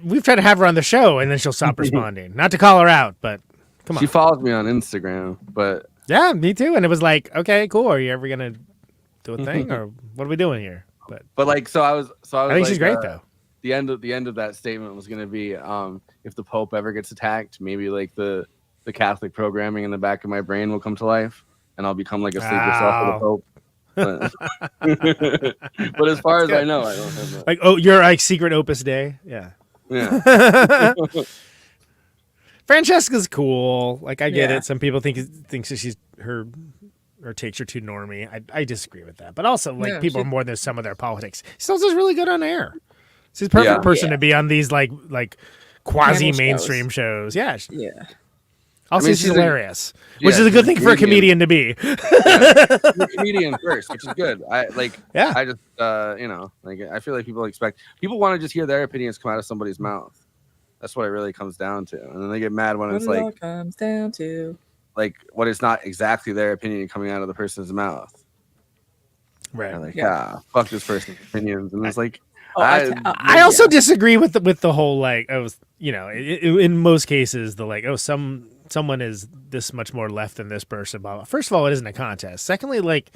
We've tried to have her on the show, and then she'll stop responding. Not to call her out, but come on. She follows me on Instagram, but yeah, me too. And it was like, okay, cool. Are you ever gonna do a thing, or what are we doing here? But like, so I was. I think like, she's great though. The end of that statement was going to be, if the Pope ever gets attacked, maybe like the Catholic programming in the back of my brain will come to life, and I'll become like a sleeper cell for the Pope. But as far as I know, I don't have that. Like, oh, you're like secret Opus Dei, yeah. Francesca's cool. Like, I get it. Some people think that she's her takes are too normy. I disagree with that. But also, like, people are more than some of their politics. She still does really good on air. She's a perfect person to be on these like quasi mainstream shows. Yeah. Yeah. Also, she's hilarious, which is a good thing for a comedian to be. You're a comedian first, which is good. I just you know, like I feel like people want to just hear their opinions come out of somebody's mouth. That's what it really comes down to, and then they get mad when it's like all comes down to like what is not exactly their opinion coming out of the person's mouth. Right. Like fuck this person's opinions, and it's like. I also disagree with the whole like you know in most cases the like someone is this much more left than this person. Blah. First of all, it isn't a contest. Secondly, like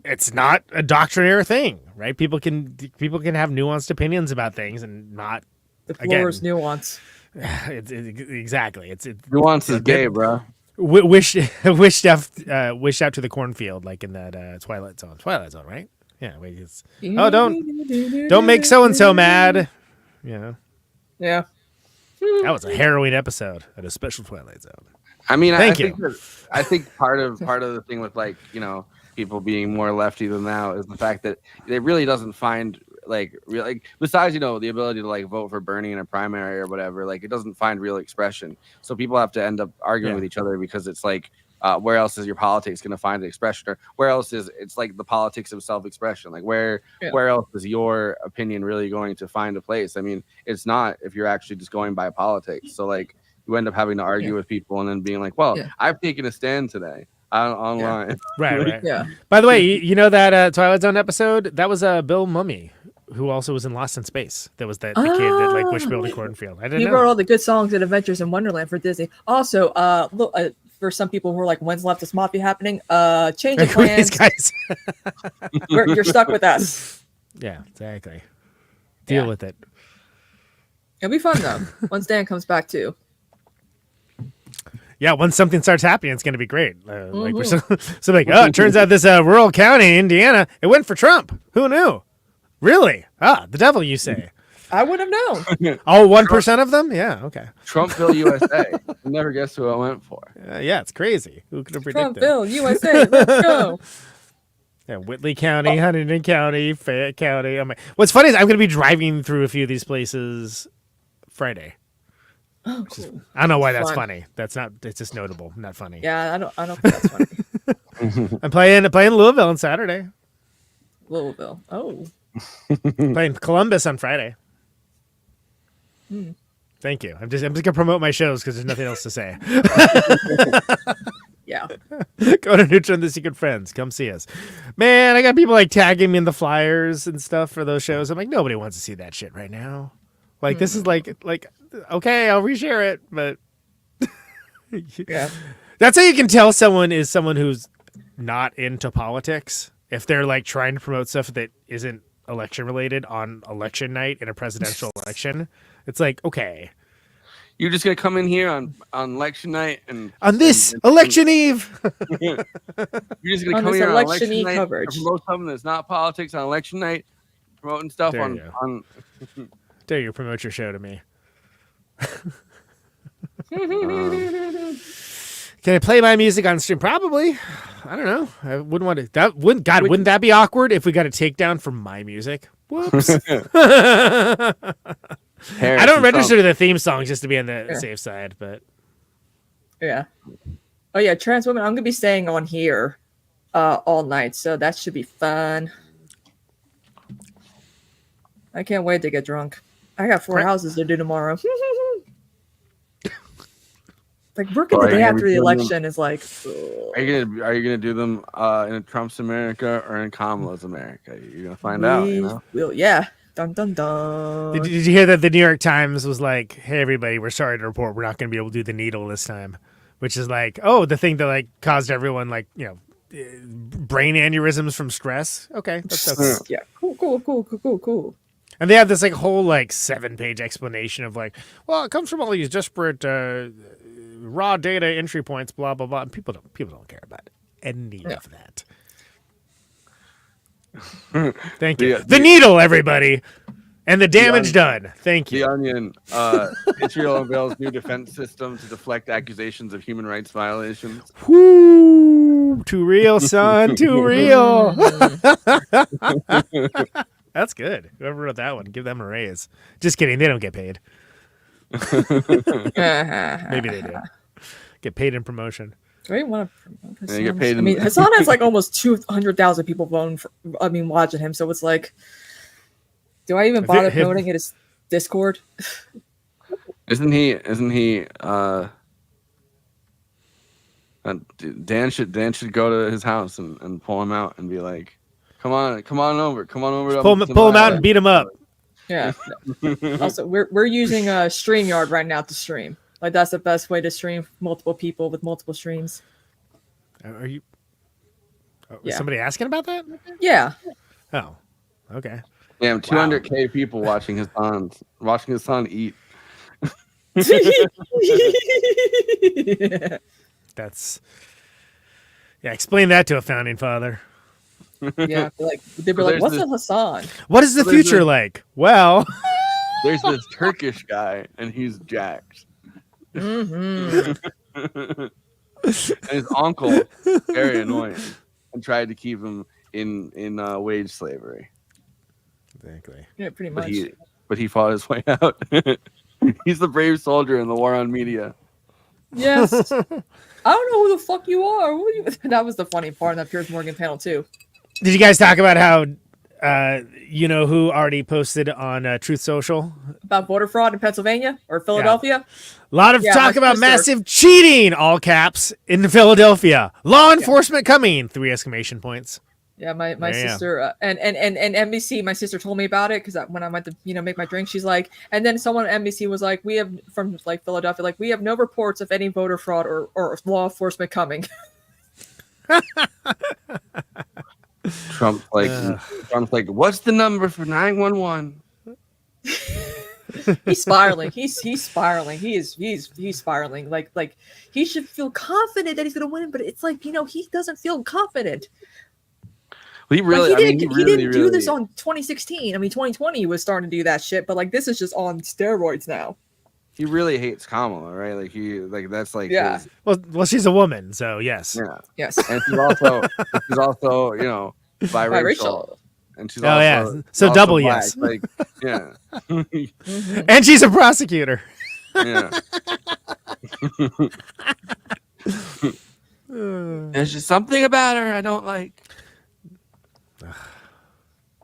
it's not a doctrinaire thing, right? People can have nuanced opinions about things and not the floor is nuance. Exactly. It's nuance is gay, bro. Wish out to the cornfield like in that Twilight Zone, right? Yeah, wait, don't make so and so mad. Yeah. Yeah. That was a harrowing episode at a special Twilight Zone. I mean, Thank you. I think part of the thing with like, you know, people being more lefty than now is the fact that it really doesn't find like real, like besides, you know, the ability to like vote for Bernie in a primary or whatever, like it doesn't find real expression. So people have to end up arguing with each other because it's like, where else is your politics going to find an expression, or where else is it's like the politics of self-expression? Like where else is your opinion really going to find a place? I mean, it's not if you're actually just going by politics. So like you end up having to argue with people and then being like, well, I've taken a stand today online. Right. Yeah. By the way, you know that Twilight Zone episode? That was Bill Mummy, who also was in Lost in Space. That was the kid that like wished built a cornfield. I didn't know. He wrote all the good songs and Adventures in Wonderland for Disney. Also, for some people who are like, when's Leftist Mafia happening? Change of plans. Guys. You're stuck with us. Yeah, exactly. Deal with it. It'll be fun though. Once Dan comes back too. Yeah, once something starts happening, it's going to be great. Like we're so like, oh, it turns out this rural county in Indiana, it went for Trump. Who knew? Really? The devil, you say? I would have known. Oh, 1% of them? Yeah, okay. Trumpville, USA. You never guess who I went for. Yeah, it's crazy. Who could have predicted? Trumpville, USA. Let's go. Yeah, Whitley County, Huntington County, Fayette County. What's funny is I'm going to be driving through a few of these places Friday. Oh, cool. I don't know why that's funny. That's not. It's just notable, not funny. Yeah, I don't think that's funny. I'm playing Louisville on Saturday. Louisville. Oh. Playing Columbus on Friday. Thank you. I'm just gonna promote my shows because there's nothing else to say. Yeah. Go to Neutron the Secret Friends. Come see us. Man, I got people like tagging me in the flyers and stuff for those shows. I'm like, nobody wants to see that shit right now. Like this is like okay, I'll reshare it, but Yeah. That's how you can tell someone who's not into politics if they're like trying to promote stuff that isn't election related on election night in a presidential election. It's like, okay. You're just gonna come in here on election night and On this and- election eve. You're just gonna On come this here on election election night coverage. and promote something that's not politics on election night, promoting stuff There you on Dare you promote your show to me. Can I play my music on stream? Probably. I don't know. I wouldn't want to. That wouldn't. God, wouldn't that be awkward if we got a takedown from my music? Whoops. I don't register to the theme songs just to be on the Yeah. safe side, but Yeah. Oh yeah, trans women. I'm gonna be staying on here all night, so that should be fun. I can't wait to get drunk. I got 4 Right. houses to do tomorrow. Like working Oh, the are day you gonna after be the doing them? election is like. Are you gonna do them in Trump's America or in Kamala's America? You're gonna find out. You know. Will, yeah. Dun dun dun. did you hear that the New York Times was like, "Hey everybody, we're sorry to report we're not going to be able to do the needle this time," which is like, oh, the thing that like caused everyone like brain aneurysms from stress. Okay, that's Yeah. Cool. And they have this like whole like 7-page explanation of like, well, it comes from all these disparate raw data entry points, blah blah blah. And people don't care about any of that. Thank you. The needle, everybody, and the damage done. Thank The you. Onion. Israel unveils new defense system to deflect accusations of human rights violations. Whoo, too real, son, too real. That's good. Whoever wrote that one, give them a raise. Just kidding. They don't get paid. Maybe they do. Get paid in promotion. Do I want to promote Yeah, you get Hassan? paid I in- mean, Hassan has like almost 200,000 people voting for. I mean, watching him. So it's like, do I even bother him- promoting it as Discord? Isn't he? Dan should go to his house and pull him out and be like, "Come on over, Pull him out and beat him up. Yeah. Also, we're using StreamYard right now to stream. Like that's the best way to stream multiple people with multiple streams. Are you? Was Yeah. somebody asking about that? Yeah. Oh, okay. Damn, 200K people watching his son eat. That's explain that to a founding father. Yeah. Like they were But like, there's "What's this- a Hassan?" What is the There's future a- like? Well, There's this Turkish guy and he's jacked. Hmm. And his uncle very annoying and tried to keep him in wage slavery. exactly. Yeah, pretty But much. he fought his way out. He's the brave soldier in the war on media. Yes. I don't know who the fuck you are. Who are you? That was the funny part in that Piers Morgan panel too. Did you guys talk about how who already posted on Truth Social? About voter fraud in Pennsylvania or Philadelphia. A lot of Yeah, talk my about sister. massive cheating, all caps, in Philadelphia. Law enforcement coming! 3 exclamation points. Yeah, my There you go. sister and NBC. My sister told me about it because when I went to make my drink, she's like, and then someone at NBC was like, we have from like Philadelphia, like we have no reports of any voter fraud or law enforcement coming. Trump's like, what's the number for 911? He's spiraling. He's spiraling. He's spiraling. Like he should feel confident that he's gonna win, but it's like he doesn't feel confident. Well, he really, Like, he he didn't do this really- on 2016. I mean, 2020 he was starting to do that shit, but like this is just on steroids now. He really hates Kamala, right? Like that's like Yeah. his- Well, she's a woman, so yes. yeah. Yes. And she's also biracial. Biracial. And she's Oh, also, yeah. she's So also double black. yes. Like, yeah. Mhm. And she's a prosecutor. Yeah. There's just something about her I don't like.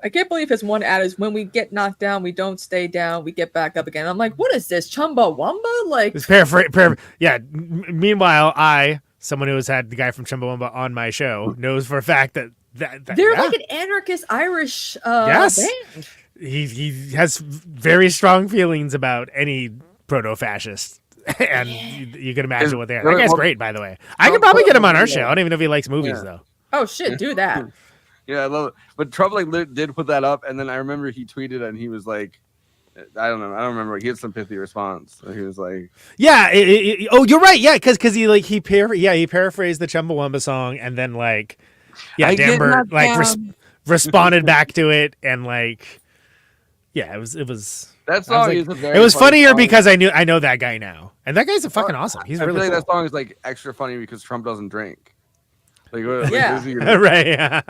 I can't believe his one ad is when we get knocked down, we don't stay down, we get back up again. I'm like, what is this? Chumbawamba? Like, It's yeah. Meanwhile, someone who has had the guy from Chumbawamba on my show, knows for a fact that they're yeah, like an anarchist Irish Yes. band. he has very strong feelings about any proto-fascist. And you can imagine what they are. That guy's great, by the way. I could probably get him on our show. I don't even know if he likes movies, Yeah. though. Oh shit, do that. Yeah, I love it. But Trump did put that up, and then I remember he tweeted and he was like, I don't know. I don't remember. He had some pithy response. He was like, Yeah. Oh, you're right. Yeah, because he paraphrased the Chumbawamba song, and then like, yeah, I get Danbert knocked like down. responded back to it, and like, yeah, it was. that I was song like- is a very It was funny funnier song. because I know that guy now, and that guy's fucking awesome. He's I really feel like cool. that song is like extra funny because Trump doesn't drink. Like, what Yeah. is he gonna- Right? Yeah.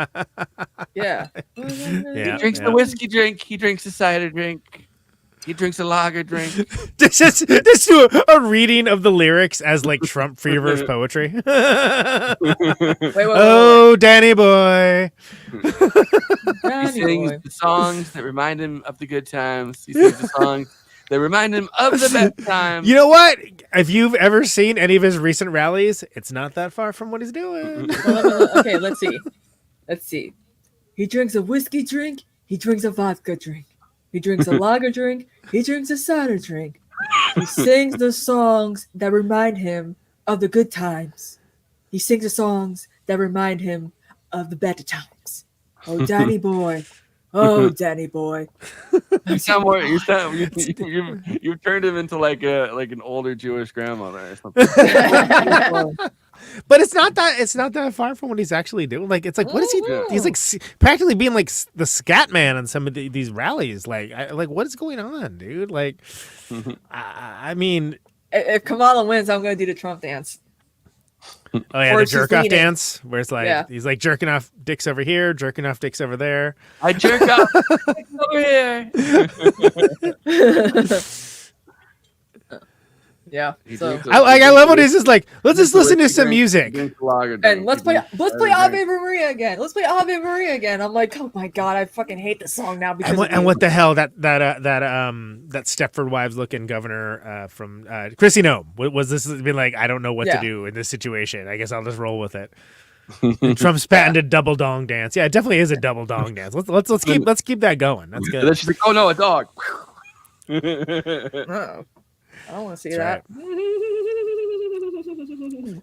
Yeah. Yeah. He drinks a whiskey drink. He drinks a cider drink. He drinks a lager drink. Just do a reading of the lyrics as like Trump Freeverse poetry. Wait. Oh, Danny boy. He Danny sings boy. the songs that remind him of the good times. He sings the songs that remind him of the best times. You know what? If you've ever seen any of his recent rallies, it's not that far from what he's doing. Okay, let's see. He drinks a whiskey drink. He drinks a vodka drink. He drinks a lager drink. He drinks a cider drink. He sings the songs that remind him of the good times. He sings the songs that remind him of the better times. Oh, Danny boy. Oh, Danny boy. You sound more. You've turned him into like an older Jewish grandmother or something. But it's not that far from what he's actually doing. Like, it's like, what is he? Yeah. He's like practically being like the scat man on some of these rallies. Like, what is going on, dude? Like, I mean, If Kamala wins, I'm gonna do the Trump dance. oh yeah, Or the she's jerk off leading. dance where it's like Yeah. he's like jerking off dicks over here, jerking off dicks over there. I jerk off over here. Yeah. He So drinks a- I love when he's just like, let's just He drinks a listen to whiskey some drink, music. he drinks a lager and drink, let's he play drinks Ave cider drink. Maria again. Let's play Ave Maria again. I'm like, oh my god, I fucking hate the song now because And what the hell that Stepford Wives looking governor from Chrissy Nome was this been like, I don't know what to Yeah. do in this situation. I guess I'll just roll with it. And Trump's patented double dong dance. Yeah, it definitely is a double dong dance. Let's keep that going. That's And good. then she's like, "Oh no, a dog." Oh, I don't want to see That's that.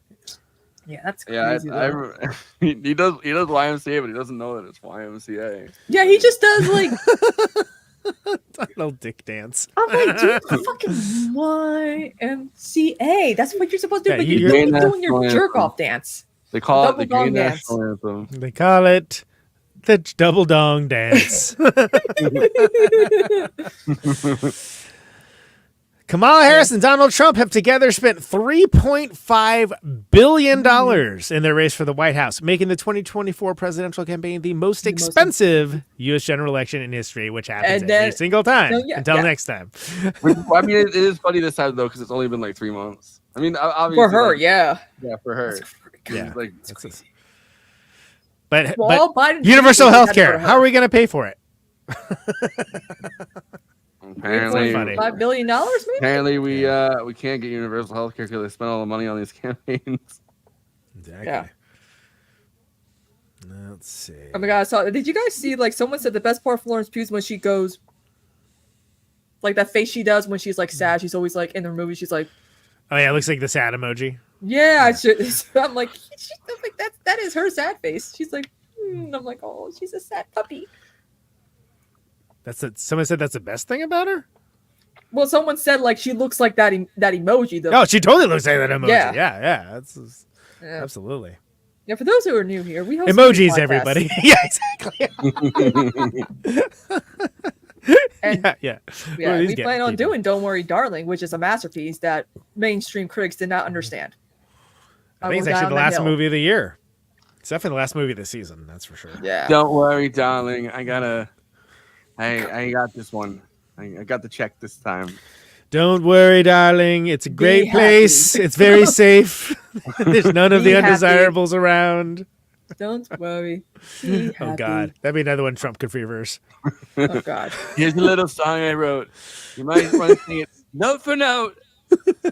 Yeah, that's Yeah, crazy. though. he does YMCA, but he doesn't know that it's YMCA. Yeah, he just does like Little dick dance. I'm like, dude, fucking YMCA. That's what you're supposed to do, Yeah, but you're- you're Gay doing your national jerk anthem. off dance. They call it Double the gay dong dance. national anthem. They call it the double dong dance. Kamala Harris and Donald Trump have together spent $3.5 billion in their race for the White House, making the 2024 presidential campaign the most expensive U.S. general election in history, which happens And then- every single time. No, yeah, Until yeah. next time. I mean, it is funny this time though, because it's only been like 3 months. I mean, obviously, For her, like, yeah. yeah, for her. Yeah. Like, But Well, Biden universal had health to care, go to how are we going to pay for it? apparently, funny. $5 billion, maybe? apparently we can't get universal health care because they spent all the money on these campaigns. Exactly. Yeah. Let's see. Oh my god, I saw. Did you guys see? Like, someone said the best part of Florence Pugh is when she goes, like that face she does when she's like sad. She's always like in the movie. She's like, Oh, yeah, it looks like the sad emoji. yeah. I'm like, I'm like that is her sad face. She's like, I'm like, oh, she's a sad puppy. Someone said that's the best thing about her? Well, someone said like she looks like that that emoji though. Oh, she totally looks like that emoji. Yeah. Yeah. That's Yeah. absolutely. Yeah, for those who are new here, we host Emojis, podcasts. everybody. Yeah, exactly. And yeah. yeah, Well, these we get plan on people. doing "Don't Worry, Darling," which is a masterpiece that mainstream critics did not understand. I think it's will die actually on the that last hill. movie of the year. It's definitely the last movie of the season, that's for sure. Yeah. Don't worry, darling. I got this one. I got the check this time. Don't worry, darling. It's a great happy. place. It's very safe. There's none of Be the happy. undesirables around. Don't worry. Be happy. Oh, God. That'd be another one Trump could reverse. Oh God. Here's a little song I wrote. You might want to sing it note for note.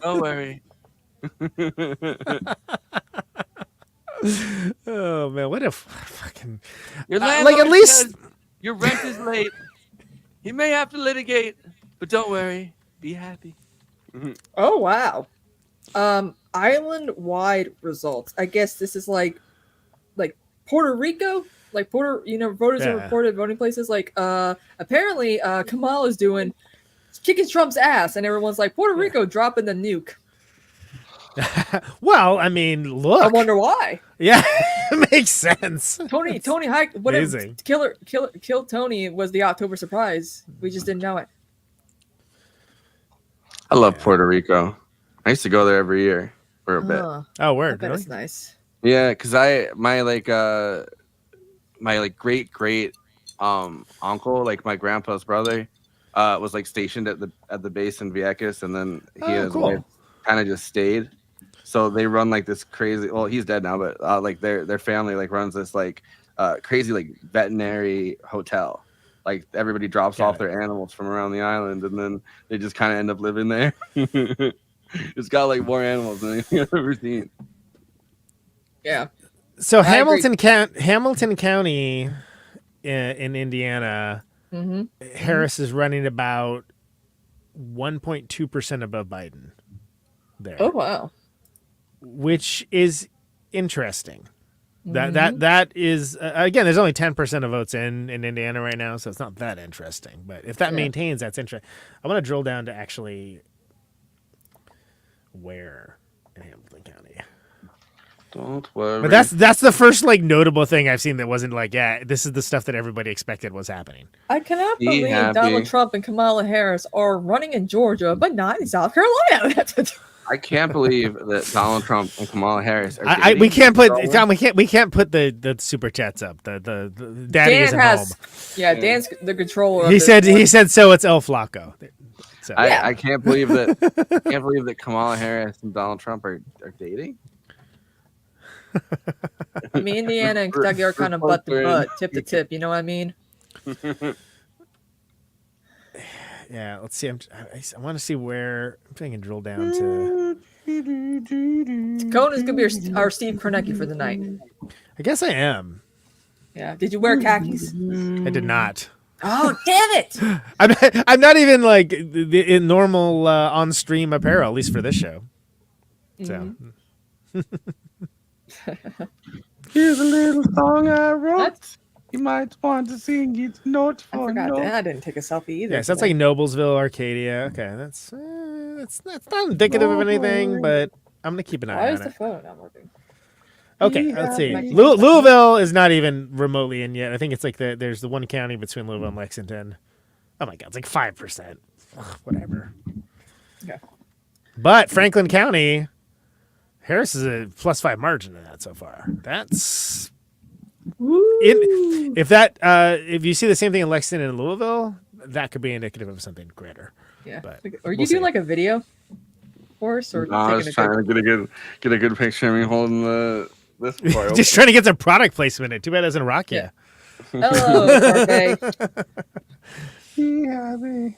Don't worry. Oh, man. What a fucking. Your like, landlord at least- says your rent is late. He may have to litigate, but don't worry. Be happy. Oh wow. Island-wide results. I guess this is like Puerto Rico, like voters Yeah. have reported voting places. Like apparently Kamala's doing kicking Trump's ass, and everyone's like, Puerto Rico dropping the nuke. Well, I mean, I look. wonder why. Yeah, it makes sense. Tony Hike, whatever. Amazing. Kill Tony was the October surprise. We just didn't know it. I love Puerto Rico. I used to go there every year for a bit. Oh, Oh, I word. bet Really? it's nice. Yeah, because my great uncle, like my grandpa's brother, was like stationed at the base in Vieques, and then he and his wife kind of just stayed. So they run like this crazy. Well, he's dead now, but like their family like runs this like crazy like veterinary hotel. Like everybody drops Got off it. their animals from around the island, and then they just kind of end up living there. It's got like more animals than anything I've ever seen. Yeah. So I agree. Hamilton County in Indiana, Mm-hmm. Harris is running about 1.2% above Biden there, Oh wow. which is interesting. Mhm. That is again. There's only 10% of votes in Indiana right now, so it's not that interesting. But if that Yeah. maintains, that's interesting. I want to drill down to actually where in Hamilton County. Don't worry. But that's the first like notable thing I've seen that wasn't like, yeah, this is the stuff that everybody expected was happening. I cannot Be believe happy. Donald Trump and Kamala Harris are running in Georgia, but not in South Carolina. I can't believe that Donald Trump and Kamala Harris are We dating. can't put Girl. Tom. We can't put the super chats up. The daddy Dan isn't has, home. yeah, Dan's the controller. Of He this said one. so. It's El Flaco. So Yeah. I can't believe that. Can't believe that Kamala Harris and Donald Trump are dating. I mean, Indiana and Kentucky are kind of butt to butt, tip to tip. You know what I mean? yeah, let's see. I want to see where I'm trying to drill down to. Conan is gonna be our Steve Kornacki for the night. I guess I am. Yeah. Did you wear khakis? I did not. Oh, damn it! I'm not even like in normal on stream apparel, at least for this show. So Here's a little song I wrote. That's- You might want to sing it note I for forgot note. that. I didn't take a selfie either. yeah, so that's like Noblesville, Arcadia. Okay, that's not indicative of anything, but I'm gonna keep an Why eye is on the it. phone not working? Okay, Yeah, let's see. like- Louisville is not even remotely in yet. I think it's like there's the one county between Louisville and Lexington. Oh my god, it's like 5%. Ugh, whatever. Okay. But Franklin County, Harris is a +5 margin in that so far. That's if you see the same thing in Lexington and Louisville, that could be indicative of something greater. Yeah. But Are you we'll doing see. like a video for us or No, I was taking a trying to get a good picture of me holding this before I Just open trying to get some product placement in. Too bad it doesn't rock you. Yeah. Hello, Carpe. Be happy.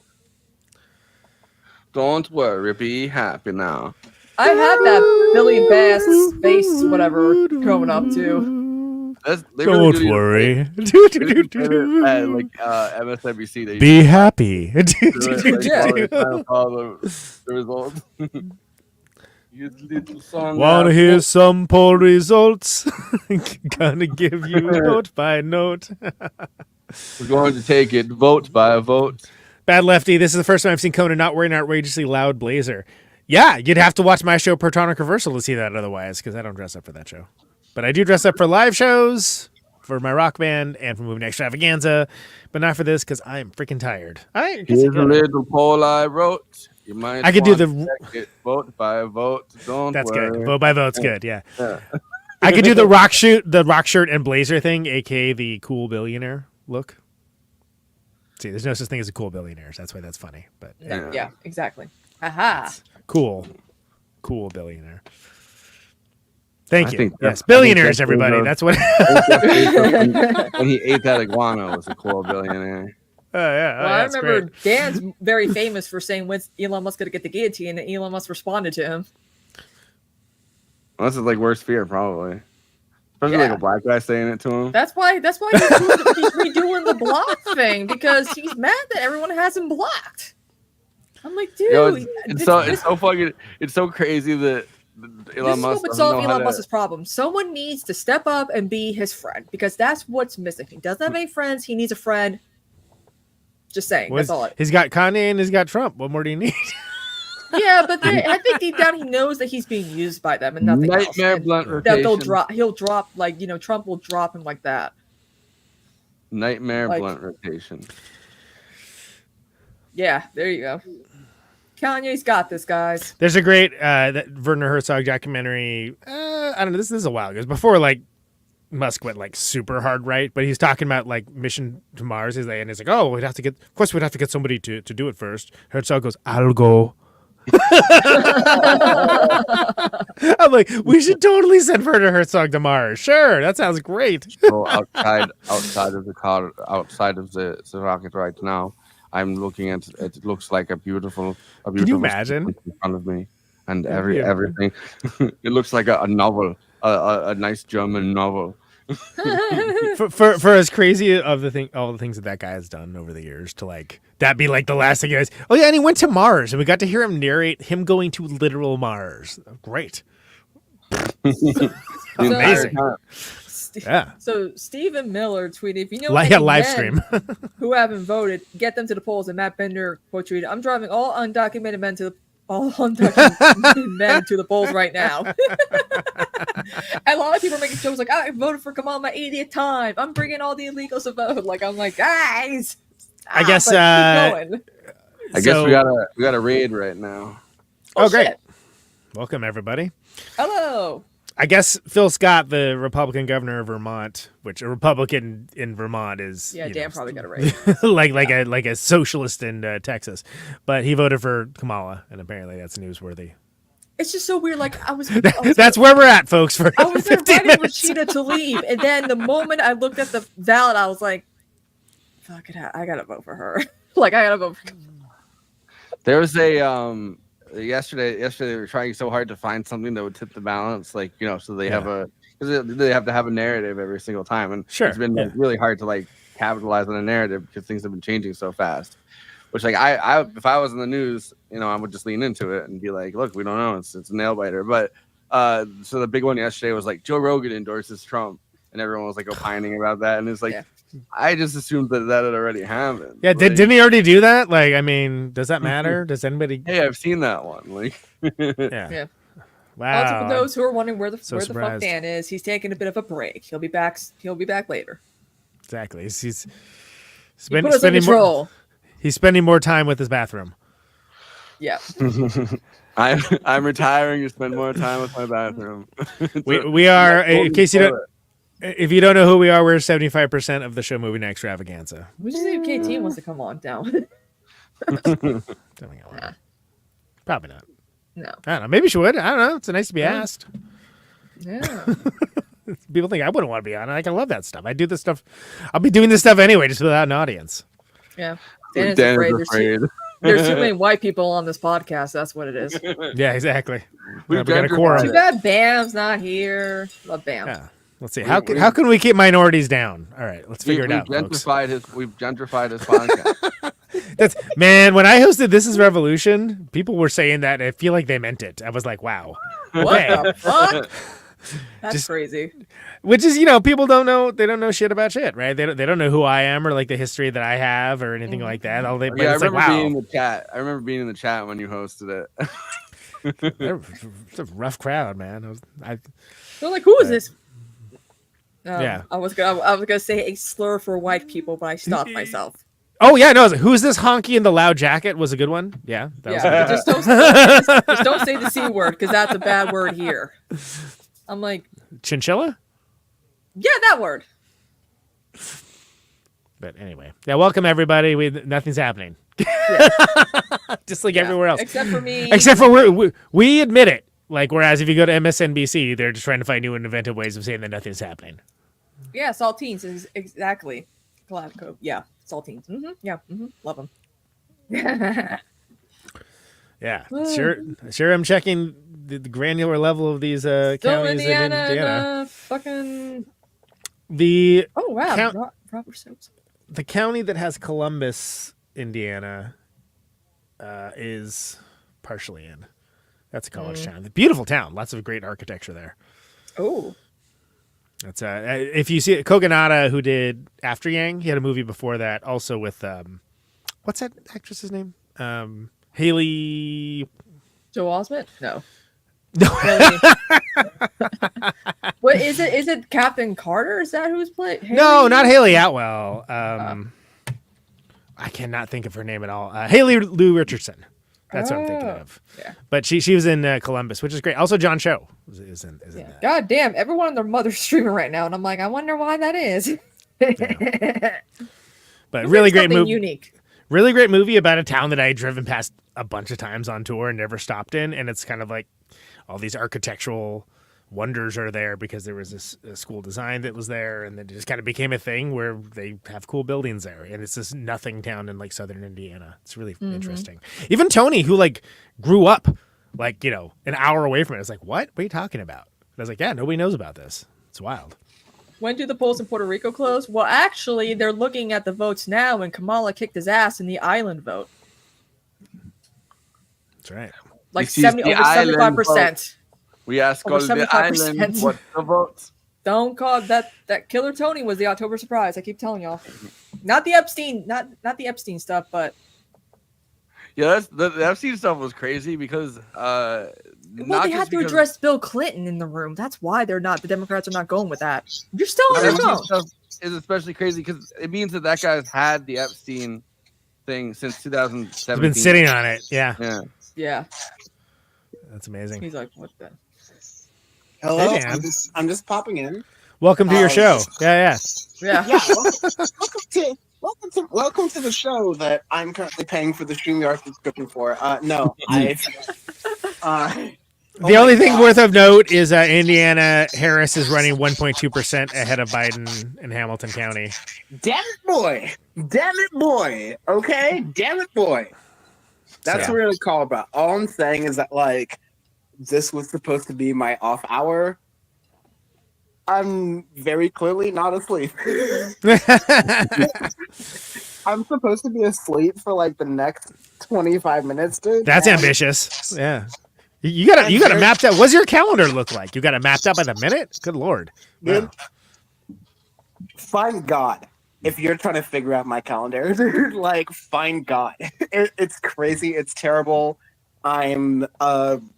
Don't worry, be happy now. I had that Billy Bass space whatever coming up too. They really Don't do worry. At, like MSNBC, they Be happy. do it, like, Yeah. while they're trying to follow the results. You little song Want I to hear wrote. some poll results? Gonna give you note by note. We're going to take it vote by vote. Bad Lefty, this is the first time I've seen Conan not wearing an outrageously loud blazer. Yeah, you'd have to watch my show Protonic Reversal to see that otherwise, because I don't dress up for that show. But I do dress up for live shows, for my rock band, and for Moving Extravaganza, but not for this, because I am freaking tired. Here's a little poll I wrote. You might I could do want to check it vote by vote. Don't That's worry. good. Vote by vote's good, yeah. Yeah. I could do the rock shirt and blazer thing, aka the cool billionaire look. See, there's no such thing as a cool billionaire. So that's why that's funny. But Yeah, exactly. Aha. cool billionaire. Thank I you. think that- Yes, I think billionaires, that everybody. goes- That's what. When he ate that iguana was a cool billionaire. Oh yeah. Well, I remember Dan's very famous for saying when's Elon Musk gonna get the guillotine, and Elon Musk responded to him. Well, this is like worst fear, probably. Especially Yeah. like a black guy saying it to him. That's why he's redoing the block thing, because he's mad that everyone has him blocked. I'm like, dude, Yo, it's so this fucking it's so crazy that Elon is Musk what would doesn't solve know how Elon to- Musk's problem. Someone needs to step up and be his friend, because that's what's missing. He doesn't have any friends. He needs a friend. Just saying. Was- That's all. He's got Kanye and he's got Trump. What more do you need? Yeah, but I think deep down he knows that he's being used by them and nothing else. Nightmare And blunt that they'll rotation. he'll drop like Trump will drop him like that. Nightmare like- blunt rotation. Yeah, there you go. Kanye's got this, guys. There's a great that Werner Herzog documentary. I don't know. This is a while ago. It was before like Musk went like super hard right, but he's talking about like mission to Mars. He's like, oh, we'd have to get. Of course, we'd have to get somebody to do it first. Herzog goes, I'll go. I'm like, we should totally send Werner Herzog to Mars. Sure, that sounds great. So outside of the car, outside of the rocket right now, I'm looking at it. It looks like a beautiful imagine? in front of me, and Yeah. everything. It looks like a novel, a nice German novel. for as crazy of all the things that guy has done over the years to like that be like the last thing he guys. Oh yeah, and he went to Mars, and we got to hear him narrate him going to literal Mars. Great. The entire Amazing. time. Yeah. So Stephen Miller tweeted, if you know Like any a live men stream. who haven't voted, get them to the polls. And Matt Bender quote tweeted, I'm driving all undocumented men to the polls right now. And a lot of people are making jokes like, I voted for Kamal my 80th time. I'm bringing all the illegals to vote. Like, I'm like, guys. I guess, but keep going. I guess we got a raid right now. Oh, great. shit. Welcome everybody. Hello. I guess Phil Scott, the Republican governor of Vermont, which a Republican in Vermont is, Yeah, you Dan know, probably got it right. like a socialist in Texas, but he voted for Kamala, and apparently that's newsworthy. It's just so weird. Like, I was That's where we're at, folks. For I was 15 inviting minutes. Rashida to leave, and then the moment I looked at the ballot, I was like, "Fuck it, I gotta vote for her." Like, I gotta vote for. There was a yesterday they were trying so hard to find something that would tip the balance, like, you know, so they have because they have to have a narrative every single time, and Sure, it's been like, really hard to like capitalize on a narrative because things have been changing so fast. Which, like, I if I was in the news, you know, I would just lean into it and be like, look, we don't know, it's a nail biter. But so the big one yesterday was like Joe Rogan endorses Trump, and everyone was like opining about that, and it's like, Yeah. I just assumed that had already happened. Yeah, Like, didn't he already do that? Like, I mean, does that matter? Does anybody? Hey, I've seen that one. Like, Yeah. Yeah. Wow. Also, for those who are wondering where the so fuck surprised. Dan is, he's taking a bit of a break. He'll be back. He'll be back later. Exactly. He's He spending put us in control. he's spending more time with his bathroom. Yeah. I'm retiring to spend more time with my bathroom. We are, in case you don't, if you don't know who we are, we're 75% of the show movie night extravaganza. We just see if KT wants to come on down. Probably not. No. I don't know. Maybe she would. I don't know. It's nice to be asked. Yeah. People think I wouldn't want to be on it. I love that stuff. I do this stuff. I'll be doing this stuff anyway, just without an audience. Yeah. Dan is Dan afraid. is There's afraid. there's too many white people on this podcast. That's what it is. Yeah, exactly. We've We got a gentrified quorum. Too bad Bam's not here. Love Bam. Yeah. Let's see. How can we keep minorities down? All right, let's figure it out, folks. We've gentrified his podcast. That's man. When I hosted This Is Revolution, people were saying that. I feel like they meant it. I was like, wow. What Okay. the fuck? That's Just- crazy. Which is, you know, people don't know. They don't know shit about shit, right? They don't know who I am or like the history that I have or anything like that. All they, but Yeah, I it's like, remember being in wow, the chat. I remember being in the chat when you hosted it. it's a rough crowd, man. They're like, who is this? Yeah. I was gonna say a slur for white people, but I stopped myself. Oh yeah, no. I was like, who's this honky in the loud jacket? Was a good one. Yeah, that was Yeah, a good just don't say the C word because that's a bad word here. I'm like, chinchilla. yeah, that word. But anyway, yeah. Welcome everybody. Nothing's happening. Just like Yeah, everywhere else, except for me. except for we admit it. Like whereas if you go to MSNBC, they're just trying to find new and inventive ways of saying that nothing's happening. Yeah, saltines is exactly. Collab code. Yeah, saltines. Yeah, love them. Yeah, sure. I'm checking the granular level of these Still counties Indiana, in Indiana. and, fucking. The Oh wow, Count- Robert Stokes. the county that has Columbus, Indiana, is partially in. That's a college town. Beautiful town. Lots of great architecture there. Oh, That's if you see Kogonada, who did After Yang, he had a movie before that, also with what's that actress's name? Haley. Joe Osment? No. No. Really? What is it? Is it Captain Carter? Is that who's playing? No, not Haley Atwell. I cannot think of her name at all. Haley Lou Richardson. That's what I'm thinking of. Yeah. But she was in Columbus, which is great. Also, John Cho is in Yeah. that. God damn, everyone and their mother's streaming right now, and I'm like, I wonder why that is. But really great movie. Unique. Really great movie about a town that I had driven past a bunch of times on tour and never stopped in. And it's kind of like all these architectural wonders are there because there was this school design that was there, and then it just kind of became a thing where they have cool buildings there. And it's this nothing town in like southern Indiana. It's really interesting. Even Tony, who like grew up like, you know, an hour away from it, is like, what are you talking about? And I was like, yeah, nobody knows about this. It's wild. When do the polls in Puerto Rico close? Well, actually, they're looking at the votes now, and Kamala kicked his ass in the island vote. That's right. Like This is the over island 75%. We ask Over all the 75%. island what the votes. Don't call that Killer Tony was the October surprise. I keep telling y'all. Not the Epstein, not the Epstein stuff, but Yeah, that's the Epstein stuff was crazy because well, not they just had to because- address Bill Clinton in the room. That's why the Democrats are not going with that. You're still on the your phone. Epstein stuff is especially crazy because it means that guy's had the Epstein thing since 2017. He's been sitting on it. Yeah. Yeah. Yeah, That's amazing. he's like, what the? Hello, Hey, Dan. I'm just popping in. Welcome to your show. Yeah. Yeah. Yeah, welcome to the show that I'm currently paying for the StreamYard subscription for. No, I. The only thing worth of note is Indiana Harris is running 1.2% ahead of Biden in Hamilton County. Damn it, boy. Okay, damn it, boy. That's So- what we're gonna call about. All I'm saying is that like this was supposed to be my off hour. I'm very clearly not asleep. I'm supposed to be asleep for like the next 25 minutes, dude. That's and ambitious. Yeah. You gotta map that. What's your calendar look like? You got it mapped out by the minute? Good Lord. Dude, Wow. find God if you're trying to figure out my calendar. Like, find God. It's crazy. It's terrible. I'm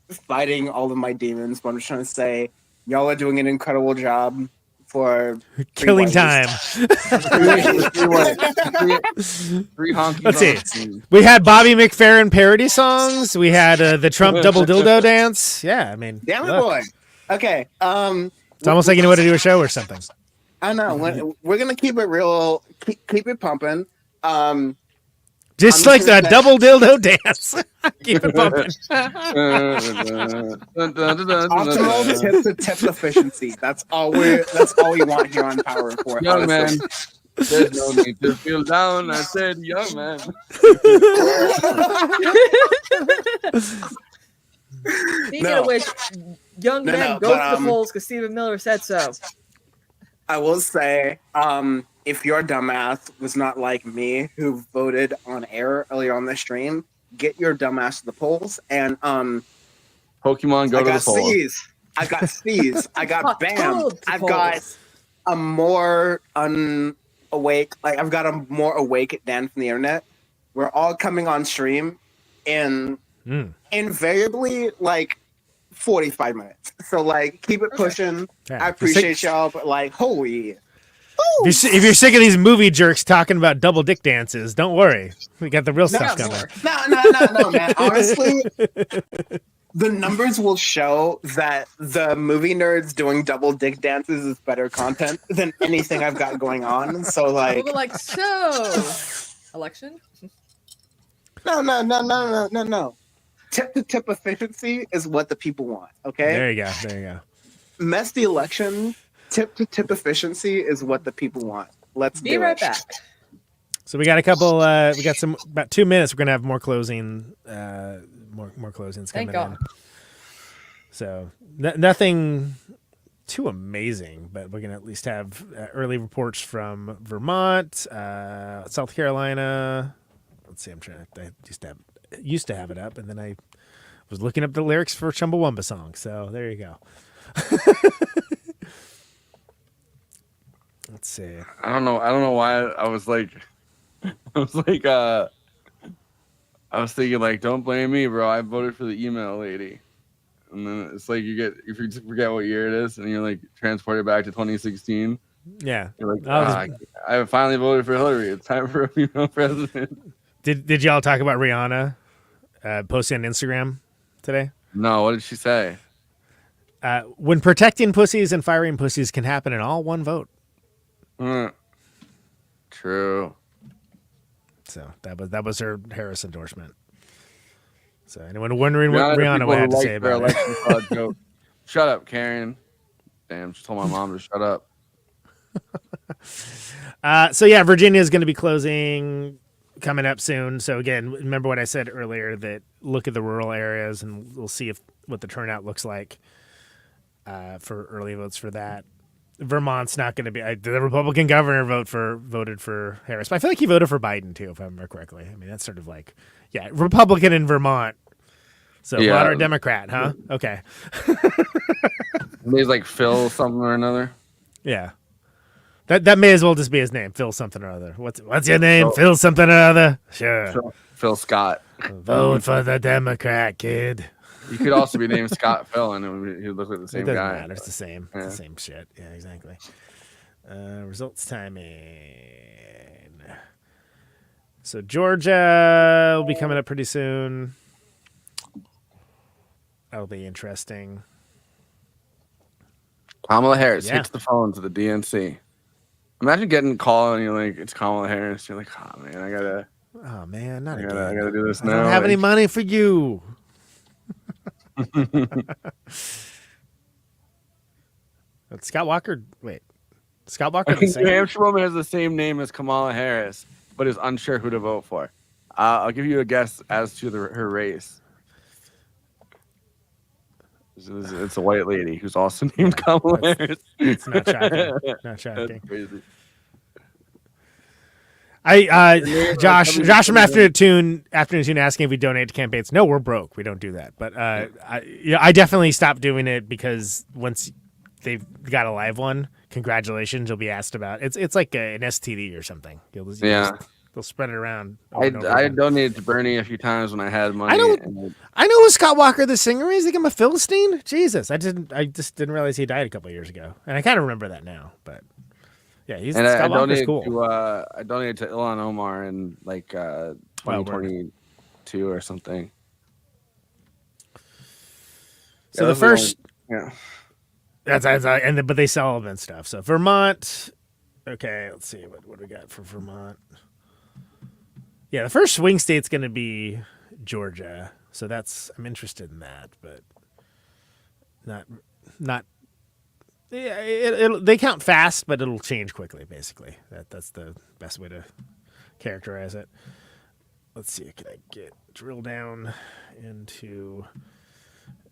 fighting all of my demons, but I'm just trying to say, y'all are doing an incredible job for Killing time. Three honkies. Let's on see. the scene. We had Bobby McFerrin parody songs. We had the Trump double dildo dance. Yeah, I mean, Damn it, look, boy. Okay. it's almost like you know what to do a show or something. I know. We're gonna keep it real. Keep it pumping. Just I'm like sure the that- double dildo dance. Keep it pumping. Optimal tip-to-tip efficiency. That's all we want here on Power Report. Young man, honestly. there's no need to feel down. I said, young man. Speaking No. of which, young No, men no, go but, to the polls because Stephen Miller said so. I will say, if your dumbass was not like me, who voted on air earlier on the stream, get your dumbass to the polls. And Pokemon, go I to the got poll. C's. I got C's. I got Got Bam. told to I've got polls. a more unawake, like I've got a more awake Dan from the internet. We're all coming on stream in Mm. invariably like 45 minutes. So like keep it pushing. Yeah. I appreciate y'all, but like holy If you're sick of these movie jerks talking about double dick dances, don't worry. We got the real No, stuff more. coming. no, man. Honestly, the numbers will show that the movie nerds doing double dick dances is better content than anything I've got going on. So like People are like, so election? no. Tip to tip efficiency is what the people want. Okay. There you go. Mess the election. Tip to tip efficiency is what the people want. Let's Be do right it. back. So we got a couple. We got some about 2 minutes. We're gonna have more closing. More closings Thank coming in. God. So nothing too amazing, but we're gonna at least have early reports from Vermont, South Carolina. Let's see. I'm trying. I used to have it up, and then I was looking up the lyrics for Chumbawamba song. So there you go. Let's see. I don't know why I was like, I was thinking like, don't blame me, bro. I voted for the email lady. And then it's like if you forget what year it is, and you're like transported back to 2016. Yeah. You're like, I'll I finally voted for Hillary. It's time for a female president. Did y'all talk about Rihanna posting on Instagram today? No, what did she say? When protecting pussies and firing pussies can happen in all one vote. True. So that was her Harris endorsement. So anyone wondering what Rihanna would have to say about it? Joke. Shut up, Karen. Damn, she told my mom to shut up. So yeah, Virginia is going to be closing coming up soon. So again, remember what I said earlier, that look at the rural areas and we'll see what the turnout looks like for early votes for that. Vermont's not going to be the Republican governor voted for Harris, but I feel like he voted for Biden too, if I remember correctly. I mean, that's sort of like, yeah, Republican in Vermont. So Yeah. moderate Democrat, huh? Okay. He's like Phil something or another. Yeah. That may as well just be his name, Phil something or other. What's your name? Phil something or other? Sure. Phil Scott. Vote for the Democrat, kid. You could also be named Scott Phil, and he would look like the It same doesn't guy. matter. It's the same. Yeah. It's the same shit. Yeah, exactly. Results timing. So Georgia will be coming up pretty soon. That'll be interesting. Kamala Harris Yeah. hits the phone to the DNC. Imagine getting a call and you're like, it's Kamala Harris. You're like, oh man, I gotta do this I now. don't have any Like, money for you. Scott Walker. Wait, Scott Walker. I the think same? New Hampshire woman has the same name as Kamala Harris, but is unsure who to vote for. I'll give you a guess as to her race. It's a white lady who's also named Kamala Harris. It's not shocking. Not That's shocking. crazy. Josh from Afternoon Tune asking if we donate to campaigns. No, we're broke. We don't do that. But I definitely stopped doing it because once they've got a live one, congratulations, you'll be asked about. It's like an STD or something. They'll spread it around. I donated to Bernie a few times when I had money. I know who Scott Walker the singer is. They give him a Philistine. Jesus, I just didn't realize he died a couple of years ago, and I kind of remember that now. But yeah, Scott Walker's cool. I donated to Ilhan Omar in like 2022 or something. So Yeah, the first, yeah. but they sell all that stuff. So Vermont. Okay, let's see what we got for Vermont. Yeah, the first swing state's going to be Georgia, so I'm interested in that, but not. Yeah, they count fast, but it'll change quickly. Basically, that's the best way to characterize it. Let's see, can I drill down into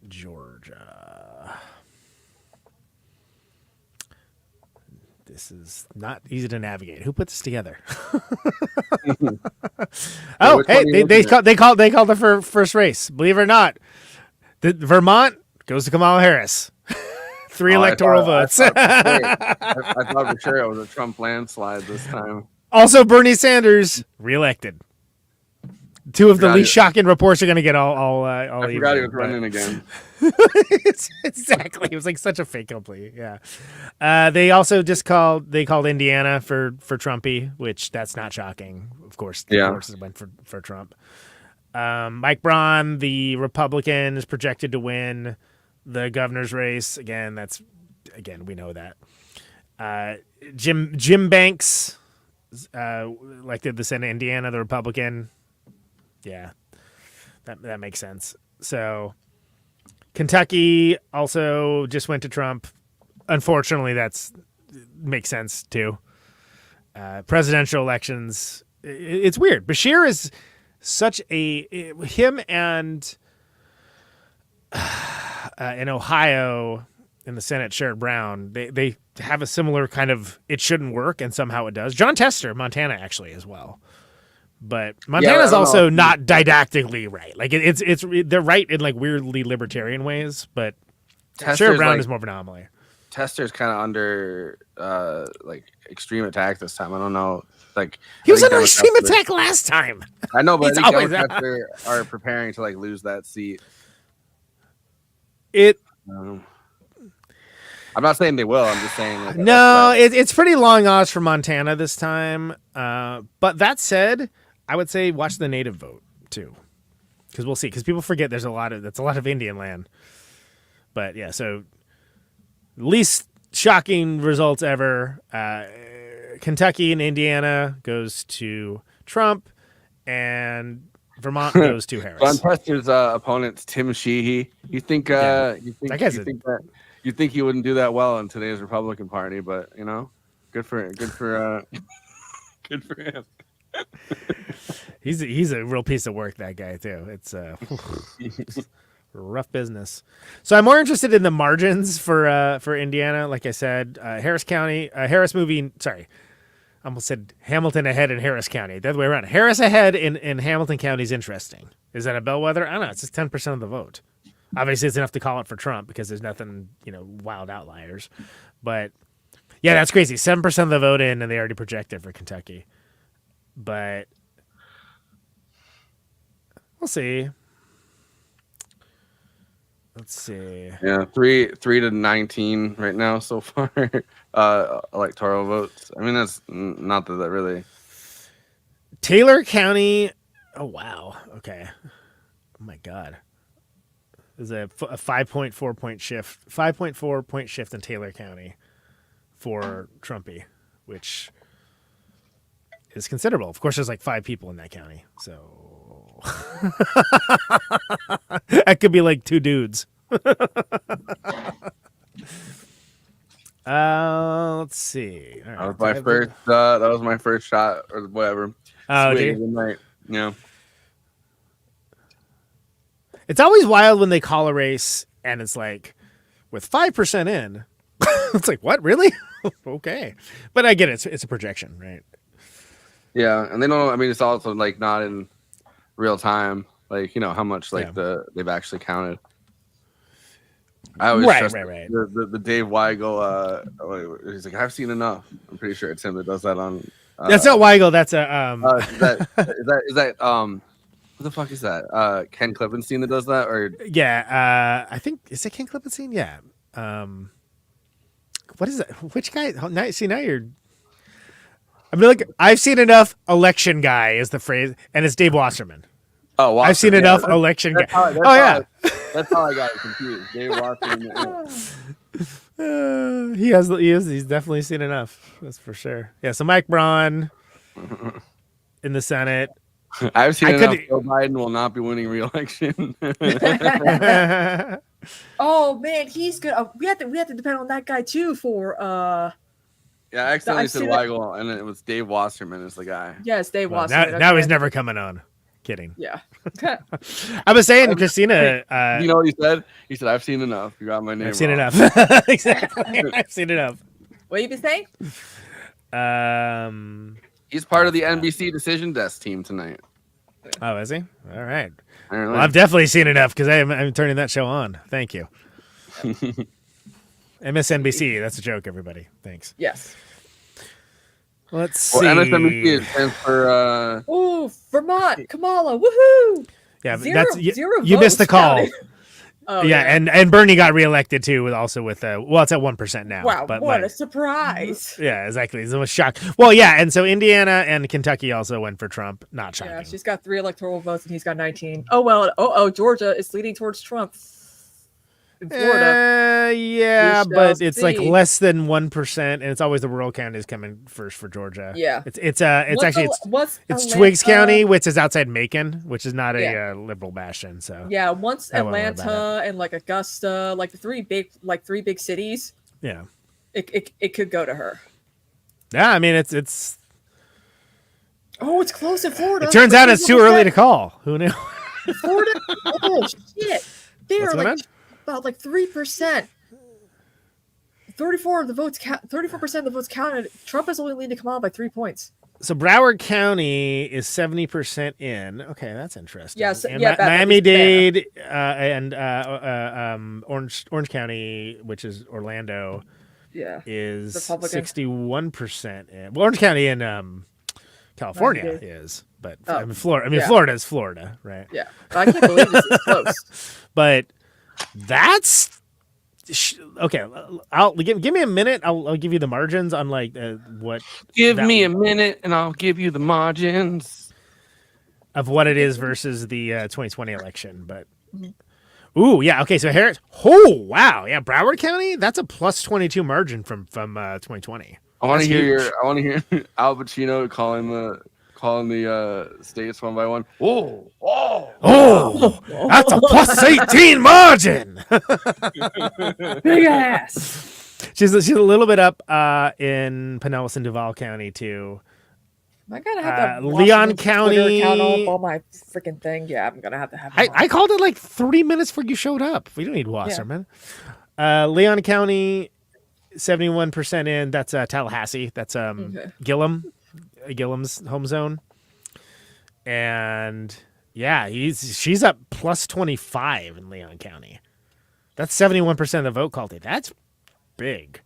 Georgia? This is not easy to navigate. Who put this together? Oh, hey, they called the first race. Believe it or not, the Vermont goes to Kamala Harris. 3 electoral votes. I thought for sure it was a Trump landslide this time. Also, Bernie Sanders reelected. 2 of the least shocking reports are going to get all. I forgot he was running again. Exactly. It was like such a fake plea. Yeah. They also called Indiana for Trumpy, which that's not shocking. Of course, the horses went for Trump. Mike Braun, the Republican, is projected to win the governor's race. Again, we know that. Jim Banks elected the Senate Indiana, the Republican. Yeah, that makes sense. So Kentucky also just went to Trump. Unfortunately, makes sense too. Presidential elections, it's weird. Bashir is such him and in Ohio in the Senate, Sherrod Brown, they have a similar kind of it shouldn't work, and somehow it does. John Tester, Montana, actually as well. But Montana's also not didactically right. Like they're right in like weirdly libertarian ways, but Sherrod Brown is more of an anomaly. Tester's kind of under like extreme attack this time. I don't know. Like He I was think under extreme Democrats attack last time. I know, but He's I think always- Democrats are preparing to like lose that seat. It I'm not saying they will. I'm just saying. Like, no, it's pretty long odds for Montana this time. But that said, I would say watch the native vote too, because we'll see. Because people forget that's a lot of Indian land. But yeah, so least shocking results ever. Kentucky and Indiana goes to Trump, and Vermont goes to Harris. John Tester's opponent's Tim Sheehy. You think That guy's you think he wouldn't do that well in today's Republican Party, but you know, good for good for him. He's a real piece of work, that guy too. It's rough business. So I'm more interested in the margins for Indiana. Like I said, Harris County, Harris moving. Sorry, I almost said Hamilton ahead in Harris County. The other way around. Harris ahead in Hamilton County is interesting. Is that a bellwether? I don't know. It's just 10% of the vote. Obviously, it's enough to call it for Trump because there's nothing, wild outliers. But yeah, that's crazy. 7% of the vote in, and they already projected for Kentucky. But we'll see. Let's see. Yeah, 3 to 19 right now so far. Electoral votes. I mean, that's not that really. Taylor County. Oh wow. Okay. Oh my God. There's a 5.4 point shift. 5.4 point shift in Taylor County for Trumpy, which is considerable. Of course, there's like 5 people in that county, so that could be like 2 dudes. Let's see. All right. That was my first shot or whatever. Oh, Swing dude. of the night. Yeah. It's always wild when they call a race and it's like with 5% in. It's like, what, really? Okay. But I get it. It's a projection, right? Yeah, and they don't. I mean, it's also like not in real time. Like how much they've actually counted. I always Right. The Dave Weigel. He's like, I've seen enough. I'm pretty sure it's him that does that on. That's not Weigel. That's a Is that what the fuck is that? Ken Klippenstein that does that, or yeah. I think is it Ken Klippenstein? Yeah. What is that? Which guy? Now you're. I mean, look, I've seen enough. Election guy is the phrase, and it's Dave Wasserman. Oh, Wasserman, I've seen enough election guy. That's how I got it confused. Dave Wasserman. He's definitely seen enough. That's for sure. Yeah. So Mike Braun in the Senate. I've seen enough. Joe Biden will not be winning re-election. Oh man, he's good. We have to depend on that guy too for Yeah, I accidentally I've said seen it. Weigel, and it was Dave Wasserman is the guy. Yes, Dave Well, Wasserman. now okay. he's never coming on. Kidding. Yeah. I was saying, Christina. You know what he said? He said, "I've seen enough. You got my name. I've seen wrong." enough. Exactly. I've seen enough. What you been saying? He's part of the NBC Decision Desk team tonight. Oh, is he? All right. Apparently. Well, I've definitely seen enough because I'm turning that show on. Thank you. MSNBC. That's a joke, everybody. Thanks. Yes. Let's see. Well, MSNBC stands for. Oh, Vermont, Kamala, woohoo! Yeah, Zero- that's zero you missed the votes call. counted. Oh, yeah, and Bernie got reelected too, with it's at 1% now. Wow, but what like, a surprise! yeah, exactly. It was shock. Well, yeah, and so Indiana and Kentucky also went for Trump. Not shocking. Yeah, she's got 3 electoral votes and he's got 19. Oh well, Georgia is leading towards Trump. In Florida, yeah, We but shall it's like see. less than 1%, and it's always the rural counties coming first for Georgia. Yeah. it's Once Twiggs Atlanta- County, which is outside Macon, which is not a Yeah. liberal bastion. So Yeah, once I won't worry about Atlanta and like Augusta, like the three big cities, yeah, it could go to her. yeah. I mean, it's. Oh, it's close in Florida. It turns out it's too early to call. Who knew? Florida. Oh shit! They're What's going like on? about like 3%. 34% of the votes counted. Trump is only leading Kamala by 3 points. So Broward County is 70% in. Okay, that's interesting. Yes, and yeah, that- Miami-Dade and Orange County, which is Orlando, Yeah. is Republican. 61%. Well, Orange County in California 90. is, but Oh, I mean Florida. I mean yeah. Florida is Florida, right? Yeah. But I can't believe this is close. But that's okay. I'll give me a minute. I'll give you the margins on like what. Give that- me a minute, and I'll give you the margins. of what it is versus the 2020 election, but. Ooh, yeah. Okay, so Harris. Oh, wow. Yeah, Broward County. That's a plus 22 margin from 2020. I want That's to hear huge. I want to hear Al Pacino calling the states one by one. Oh, Oh, that's a plus 18 margin. Big ass. she's a little bit up in Pinellas and Duval County too. I gotta have that Leon Washington Twitter account County- up on my freaking thing. Yeah, I'm gonna have to have. I called it like 3 minutes before you showed up. We don't need Wasserman. Leon County, 71% in. That's Tallahassee. That's Okay. Gillam's home zone. And yeah, she's up plus 25 in Leon County. That's 71% of the vote called it. That's big.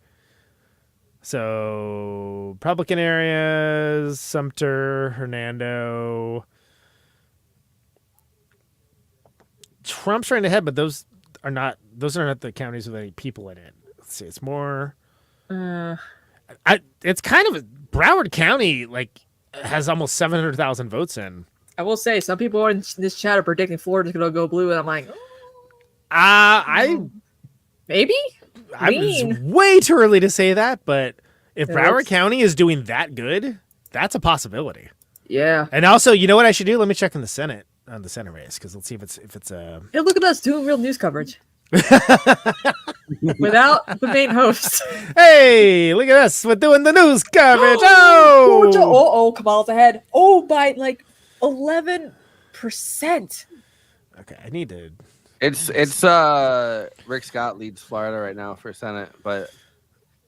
So Republican areas, Sumter, Hernando. Trump's right ahead, but those are not the counties with any people in it. Let's see, it's more it's kind of Broward County like has almost 700,000 votes in. I will say some people in this chat are predicting Florida's gonna go blue, and I'm like, maybe. I was Mean. way too early to say that, but if Yeah, Broward that's- County is doing that good, that's a possibility. Yeah. And also, you know what I should do? Let me check in the Senate on the Senate race because let's see if it's a. Hey, look at us doing real news coverage without the main host. Hey, look at us! We're doing the news coverage. Georgia. Oh, Kamala's ahead. Oh, by like 11%. okay. I need to. It's Rick Scott leads Florida right now for Senate, but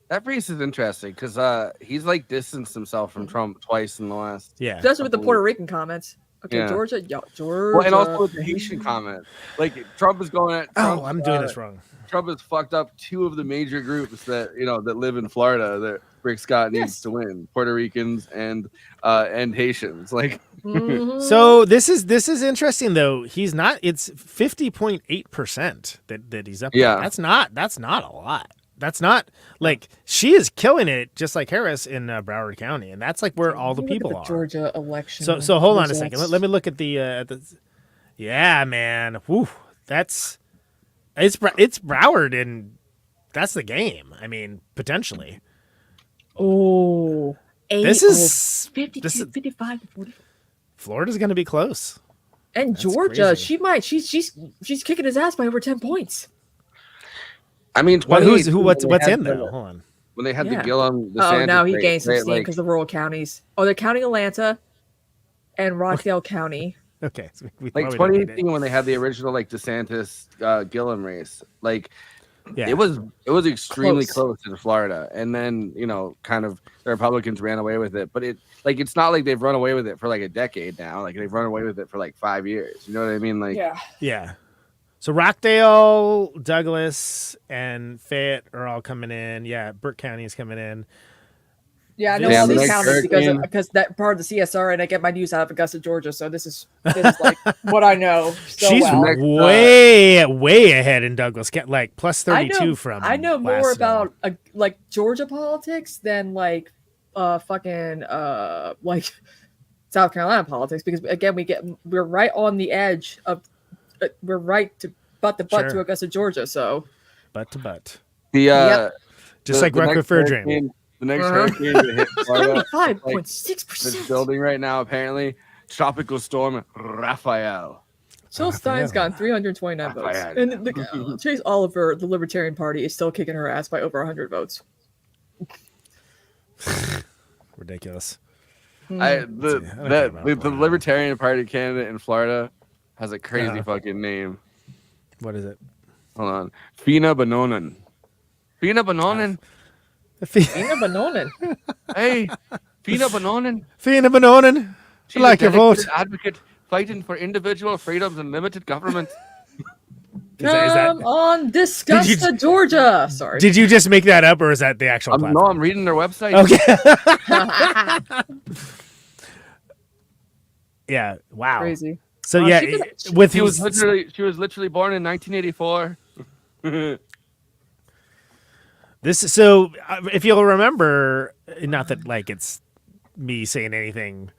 that race is interesting because he's like distanced himself from Trump twice in the last. Yeah. Especially with the Puerto Rican comments. Okay, Yeah. Georgia. Georgia. Well, and also with the Haitian comment, like Trump is going at. Trump, Oh, I'm doing this wrong. Trump has fucked up two of the major groups that that live in Florida that Rick Scott needs Yes. to win: Puerto Ricans and Haitians. Like, Mhm. So this is interesting though. He's not. It's 50.8% that he's up. Yeah. there. That's not a lot. That's not like she is killing it, just like Harris in Broward County, and that's like where all the Let me look at people are. Georgia election. So hold on a second. results. Let me look at the. Yeah, man. Woo. It's Broward, and that's the game. I mean, potentially. Oh, This is 52, this is 55 to 40. Florida's going to be close. And That's Georgia, crazy. she might. She's kicking his ass by over 10 points. I mean, What? 2018 What's when they had in there? the- Hold on. When they had Yeah. the Gillum, Oh, now he race, gained some right? steam Like, because the rural counties. Oh, they're counting Atlanta and Rockdale County. Okay. So we like probably don't need it. 2018 when they had the original like DeSantis Gillum race, like Yeah. it was extremely Close. close in Florida, and then kind of the Republicans ran away with it, but it's not like they've run away with it for like a decade now, like they've run away with it for like 5 years, you know what I mean? Like, Yeah. Yeah. So Rockdale, Douglas, and Fayette are all coming in. Yeah, Burke County is coming in. Yeah, I know Yeah, all the these next counties hurricane- because that part of the CSR, and I get my news out of Augusta, Georgia. So this is like what I know. So She's well. Next, way ahead in Douglas, like plus 32 from. I know more last, about like Georgia politics than like fucking like South Carolina politics because again we're right on the edge of we're right to butt to Sure. Augusta, Georgia. So butt to butt, the Yep. just the- like the Rock next Refrigerator. hurricane- the next Uh-huh. hurricane that hit Florida, 75.6%. that's building right now, apparently, tropical storm Raphael. Jill Stein's gotten 329 votes, Raphael. and Chase Oliver, the Libertarian Party, is still kicking her ass by over 100 votes. Ridiculous. The I don't care about the Florida. Libertarian Party candidate in Florida has a crazy Uh-huh. fucking name. What is it? Hold on, Fina Banonen. Fina Banonen. Ina Banonen. Hey, Fina Banonen. Fiona Banonen. She's Like a your vote. dedicated advocate fighting for individual freedoms and limited government. Come on, discuss Did you- the Georgia. Sorry. Did you just make that up, or is that the actual No, platform? I'm reading their website. Okay. Yeah. Wow. Crazy. So Wow, yeah, she could- with She was his, literally born in 1984. if you'll remember, not that like it's me saying anything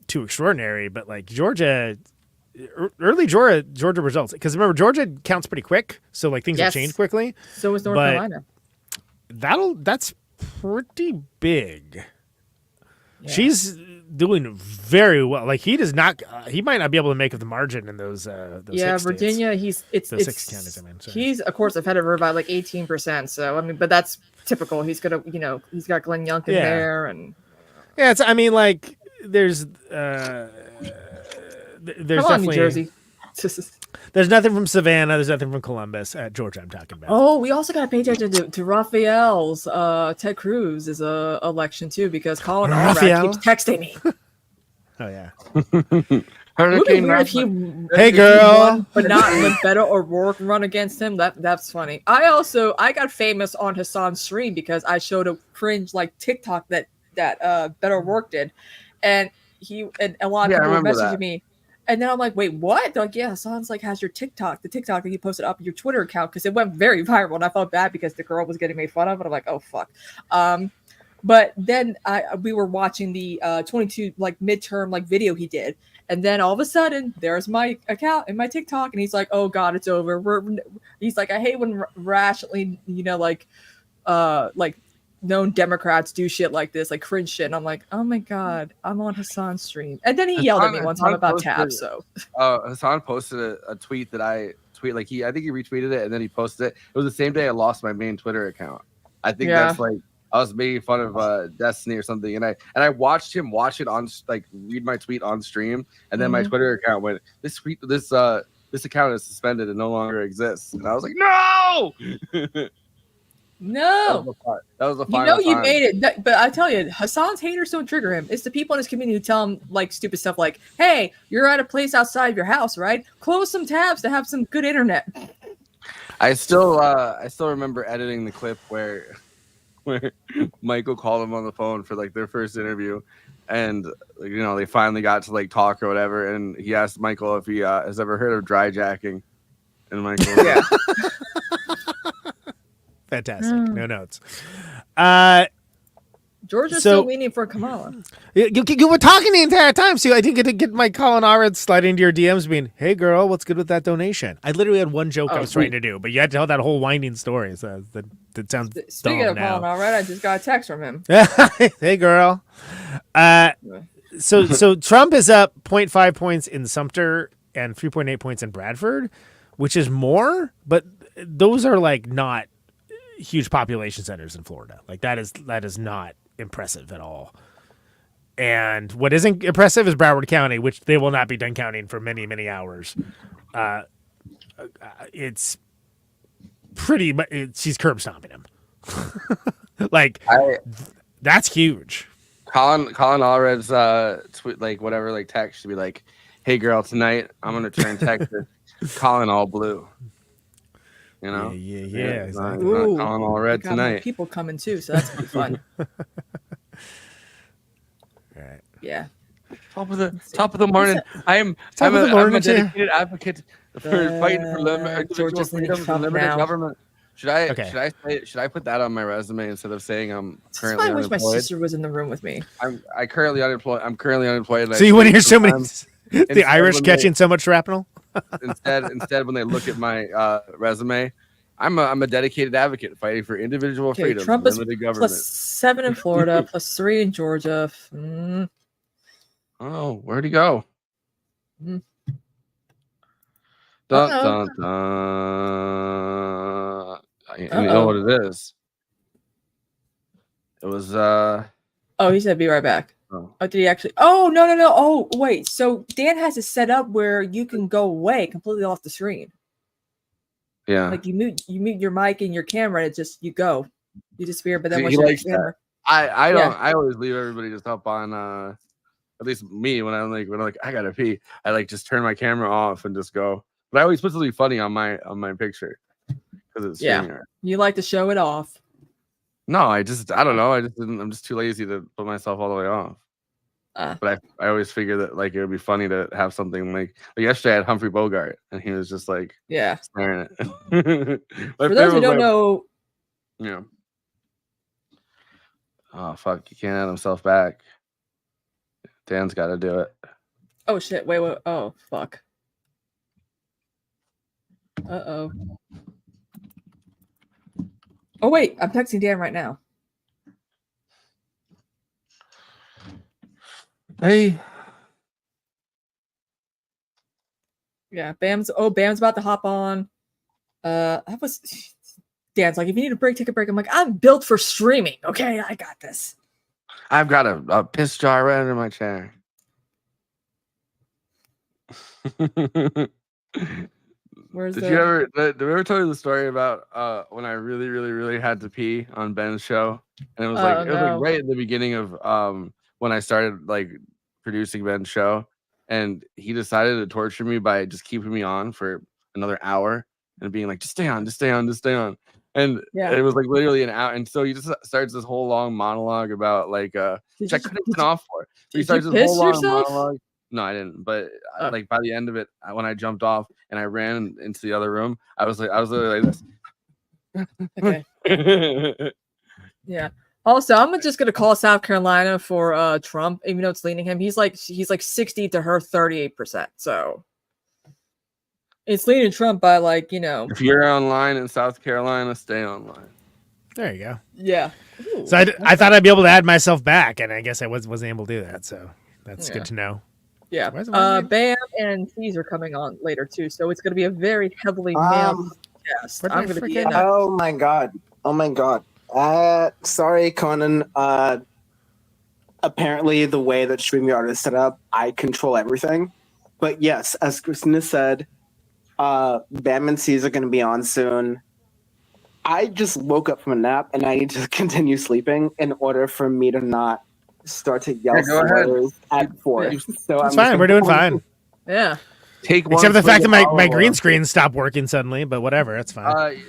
too extraordinary, but like Georgia, early Georgia results, because remember Georgia counts pretty quick, so like things will Yes. change quickly. So was North But- Carolina. That's pretty big. Yeah. She's doing very well. Like he does not, he might not be able to make up the margin in those Yeah, six states. Virginia. It's Those 6 counties, I mean, sorry. he's of course ahead of her by like 18%. So I mean, but that's typical. He's gonna he's got Glenn Youngkin Yeah. there, and Yeah, it's. I mean, like there's there's come on, New definitely Jersey. there's nothing from Savannah. There's nothing from Columbus. Georgia, I'm talking about. Oh, we also got to pay attention to Raphael's Ted Cruz's election too, because Colin Allred Raphael? keeps texting me. Oh yeah. It would be Hurricane weird if he, Hey, if he girl. won, but not let Beto O'Rourke run against him. That's funny. I got famous on Hassan's stream because I showed a cringe like TikTok that Beto O'Rourke did, and a lot of Yeah, I people were remember messaging that. me. And then I'm like, wait, what? They're like, yeah, Hassan's like has your TikTok, the TikTok that you posted up your Twitter account, because it went very viral, and I felt bad because the girl was getting made fun of, and I'm like, oh fuck. But then we were watching the 22 like midterm like video he did, and then all of a sudden there's my account in my TikTok, and he's like, oh god, it's over. He's like, I hate when rationally like known Democrats do shit like this, like cringe shit. And I'm like, oh my god, I'm on Hassan's stream. And then he yelled at me one time about tabs. So Hassan posted a tweet that I tweet like I think he retweeted it and then he posted it. It was the same day I lost my main Twitter account. I think Yeah. that's like I was making fun of Destiny or something, and I watched him watch it on like read my tweet on stream, and then my Twitter account went this account is suspended and no longer exists, and I was like, no. no. That was the You final know you time. made it, but I tell you, Hassan's haters don't trigger him. It's the people in his community who tell him like stupid stuff like, "Hey, you're at a place outside of your house, right? Close some tabs to have some good internet." I still remember editing the clip where Michael called him on the phone for like their first interview, and they finally got to like talk or whatever, and he asked Michael if he has ever heard of dry jacking, and Michael was Yeah. Fantastic. Mm. No notes. Georgia's So- still leaning for Kamala. You were talking the entire time, so I didn't get to get my Colin Allred slide into your DMs being, hey girl, what's good with that donation? I literally had one joke I was trying to do, but you had to tell that whole winding story. So that sounds Speaking dumb of Colin now. Allred, I just got a text from him. Hey girl. So Trump is up 0.5 points in Sumter and 3.8 points in Bradford, which is more, but those are like not huge population centers in Florida. Like that is not impressive at all. And what isn't impressive is Broward County, which they will not be done counting for many, many hours. It's pretty much she's curb stomping him. Like that's huge. Colin Allred's tweet like whatever like text should be like, hey girl, tonight I'm gonna turn Texas Colin all blue. Yeah, It's not exactly. Ooh, Colin we Allred got more tonight. people coming too, so that's gonna be fun. Right. Yeah. Top of the morning. I'm Top of the a morning to you. dedicated advocate for fighting for individual Georgia's leading freedoms Trump and limited now. government. Should Okay. I put that on my resume instead of saying I'm This is why currently I wish my unemployed? sister was in the room with me. I'm currently unemployed. and So I you want to hear so many sometimes the instead Irish when catching so much shrapnel? instead when they look at my resume, I'm a dedicated advocate fighting for individual Okay, freedom, Trump is limited government. +7 in Florida, +3 in Georgia. Oh, where'd he go? Mm. Dun, Uh-oh. dun, dun. You Uh-oh. know what it is. It was Oh, he said be right back. oh. Oh, did he actually? Oh, no. Oh, wait. So Dan has it set up where you can go away completely off the screen. Yeah. Like you mute your mic and your camera, and it just you disappear. But then See, once he your likes that. camera, I don't Yeah. I always leave everybody just up on at least me when I'm like I gotta pee. I like just turn my camera off and just go. But I always put something funny on my picture because it's Yeah. StreamYard. You like to show it off. No, I don't know. I'm just too lazy to put myself all the way off. But I always figure that like it would be funny to have something like yesterday I had Humphrey Bogart and he was just like Yeah. staring at it. For those who don't know, yeah. Oh fuck! You can't add himself back. Dan's got to do it. oh shit! Wait. Oh fuck. Oh wait, I'm texting Dan right now. Hey. Yeah, Bam's about to hop on. That was Dan's like, if you need a break, take a break. I'm like, I'm built for streaming. Okay, I got this. I've got a piss jar right under my chair. Where's Did the... you ever? Did we ever tell you the story about when I really, really, really had to pee on Ben's show? And it was like it was like right at the beginning of when I started like producing Ben's show, and he decided to torture me by just keeping me on for another hour and being like, just stay on, just stay on, just stay on. And Yeah. it was like literally an hour. And so he just starts this whole long monologue about like which I couldn't get off for. So he starts this whole long monologue. No, I didn't. But like by the end of it, when I jumped off and I ran into the other room, I was literally like this. Okay. Yeah. Also, I'm just gonna call South Carolina for Trump, even though it's leaning him. He's like 60 to her 38%. So it's leaning Trump by like, you know. If you're online in South Carolina, stay online. There you go. Yeah. Ooh, so I thought I'd be able to add myself back, and I guess I wasn't able to do that. So that's good to know. Yeah. Bam and Caesar coming on later too, so it's going to be a very heavily male cast. I'm going to be. Oh my god! Oh my god! Sorry, Conan. Apparently, the way that StreamYard is set up, I control everything. But yes, as Christina said, Bam and Caesar are going to be on soon. I just woke up from a nap, and I need to continue sleeping in order for me to not start to yell slurs at 4. So it's fine. We're doing fine. Yeah. Take one except for the fact that my green screen stopped working suddenly, but whatever, that's fine.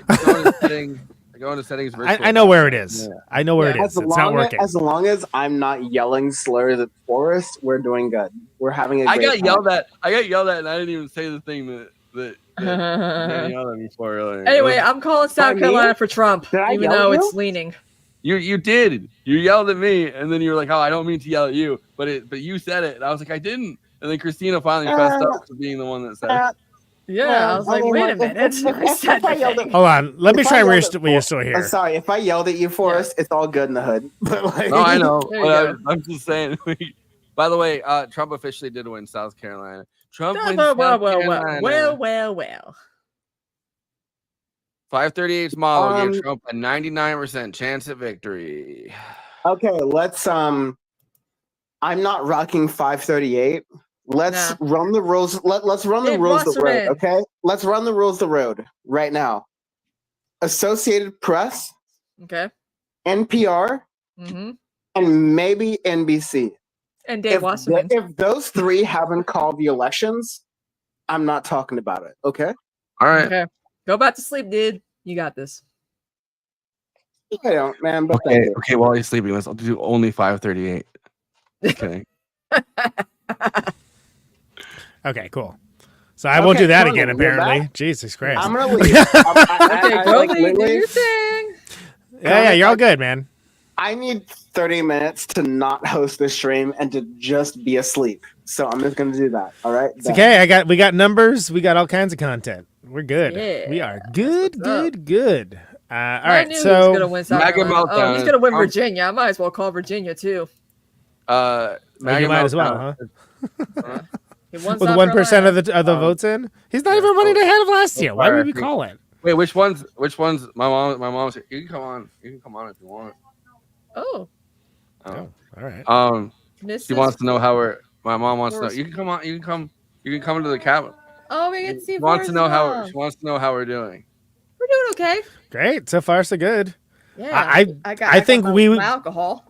Go into settings. I know where it is. Yeah. I know where it is. It's not working. As long as I'm not yelling slurs at Forrest, we're doing good. We're having a great time. I got yelled at, and I didn't even say the thing that yelled at me for earlier. Anyway, I'm calling South Carolina for Trump, even though it's leaning. You did. You yelled at me, and then you were like, "Oh, I don't mean to yell at you," but you said it, and I was like, "I didn't." And then Christina finally fessed up to being the one that said it. Yeah, I was like, wait a minute. Hold on. Let me try where you're still here. I'm sorry. If I yelled at you, Forrest, it's all good in the hood. But like, no, I know. But I'm just saying. By the way, Trump officially did win South Carolina. Trump wins South Carolina. Well. 538's model gave Trump a 99% chance at victory. Okay, let's I'm not rocking 538. Let's run the rules. Let's run the rules of the road. Okay, let's run the rules of the road right now. Associated Press. Okay. NPR. And maybe NBC. And Dave Wasserman. If those 3 haven't called the elections, I'm not talking about it. Okay. All right. Okay. Go back to sleep, dude. You got this. I don't, man. But okay. While he's sleeping, let's do only 538. Okay. Okay, cool. So I won't do that again, apparently. Jesus Christ. I'm going to leave. Go leave, do your thing. Yeah, you're all good, man. I need 30 minutes to not host the stream and to just be asleep. So I'm just going to do that. All right? It's okay. We got numbers. We got all kinds of content. We're good. Yeah. We are good. All right. So he was gonna win South Carolina. He's going to win Virginia. I might as well call Virginia, too. You might as well, huh? He won with 1% of the votes in, he's not even running ahead of last year. Why would we call it? Wait, which ones? My mom's. You can come on. You can come on if you want. Oh, all right. She wants to know how we're. My mom wants to know. You can come on. You can come to the cabin. Oh, we can see. She wants to know how. She wants to know how we're doing. We're doing okay. Great. So far, so good. Yeah. I think we alcohol.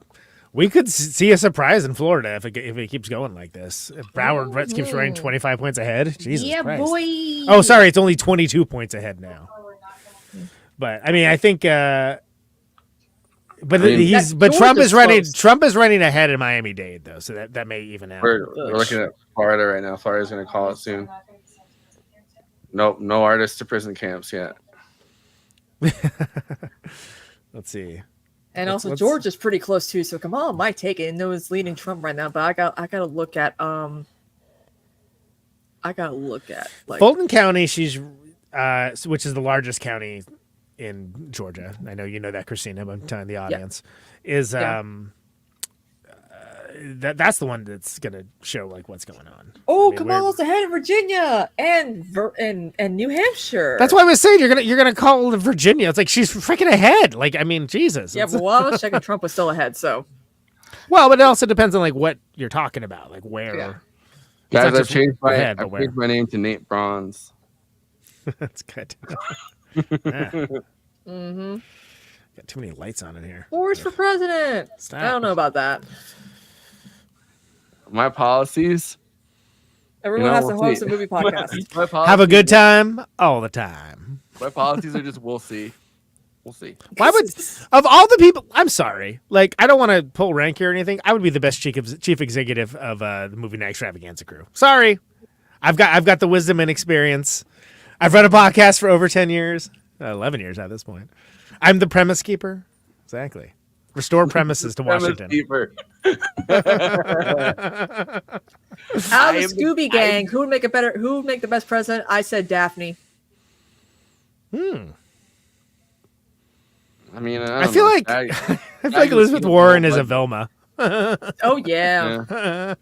We could see a surprise in Florida if it keeps going like this. If Broward keeps running 25 points ahead, Jesus Christ. boy. Oh, sorry, it's only 22 points ahead now. But I mean, I think. But Trump is running. Close. Trump is running ahead in Miami-Dade though, so that may even out. We're looking at Florida right now. Florida's going to call it soon. Nope, no artists to prison camps yet. Let's see. And also Let's- Georgia's pretty close too, so Kamala might take it. And no one's leading Trump right now, but I gotta look at like Fulton County, she's which is the largest county in Georgia. I know you know that, Christina, but I'm telling the audience is Yeah. that's the one that's gonna show like what's going on. oh, I mean, Kamala's ahead in Virginia and New Hampshire. That's why I was saying you're gonna call Virginia. It's like she's freaking ahead. Like, I mean, Jesus. Yeah, It's- but while I was checking, Trump was still ahead. So well, but it also depends on like what you're talking about, like where. Yeah. Guys, not I've just changed ahead, but I've where. changed my name to Nate Bronze. That's good. Yeah. mm-hmm. Got too many lights on in here. Wars for president. Stop. I don't know about that. My policies. Everyone know, has to we'll host see. a movie podcast. My policies Have a good time all the time. My policies are just we'll see. We'll see. Why would of all the people? I'm sorry. Like, I don't want to pull rank here or anything. I would be the best chief executive of the Movie Night Extravaganza crew. Sorry, I've got the wisdom and experience. I've run a podcast for over 10 years, 11 years at this point. I'm the premise keeper. Exactly. Restore premises to Washington. Keeper. Out of I the am- Scooby Gang, who would make the best president? I said Daphne. I mean, I feel like I feel like Elizabeth Warren is a Velma. Oh yeah. Yeah.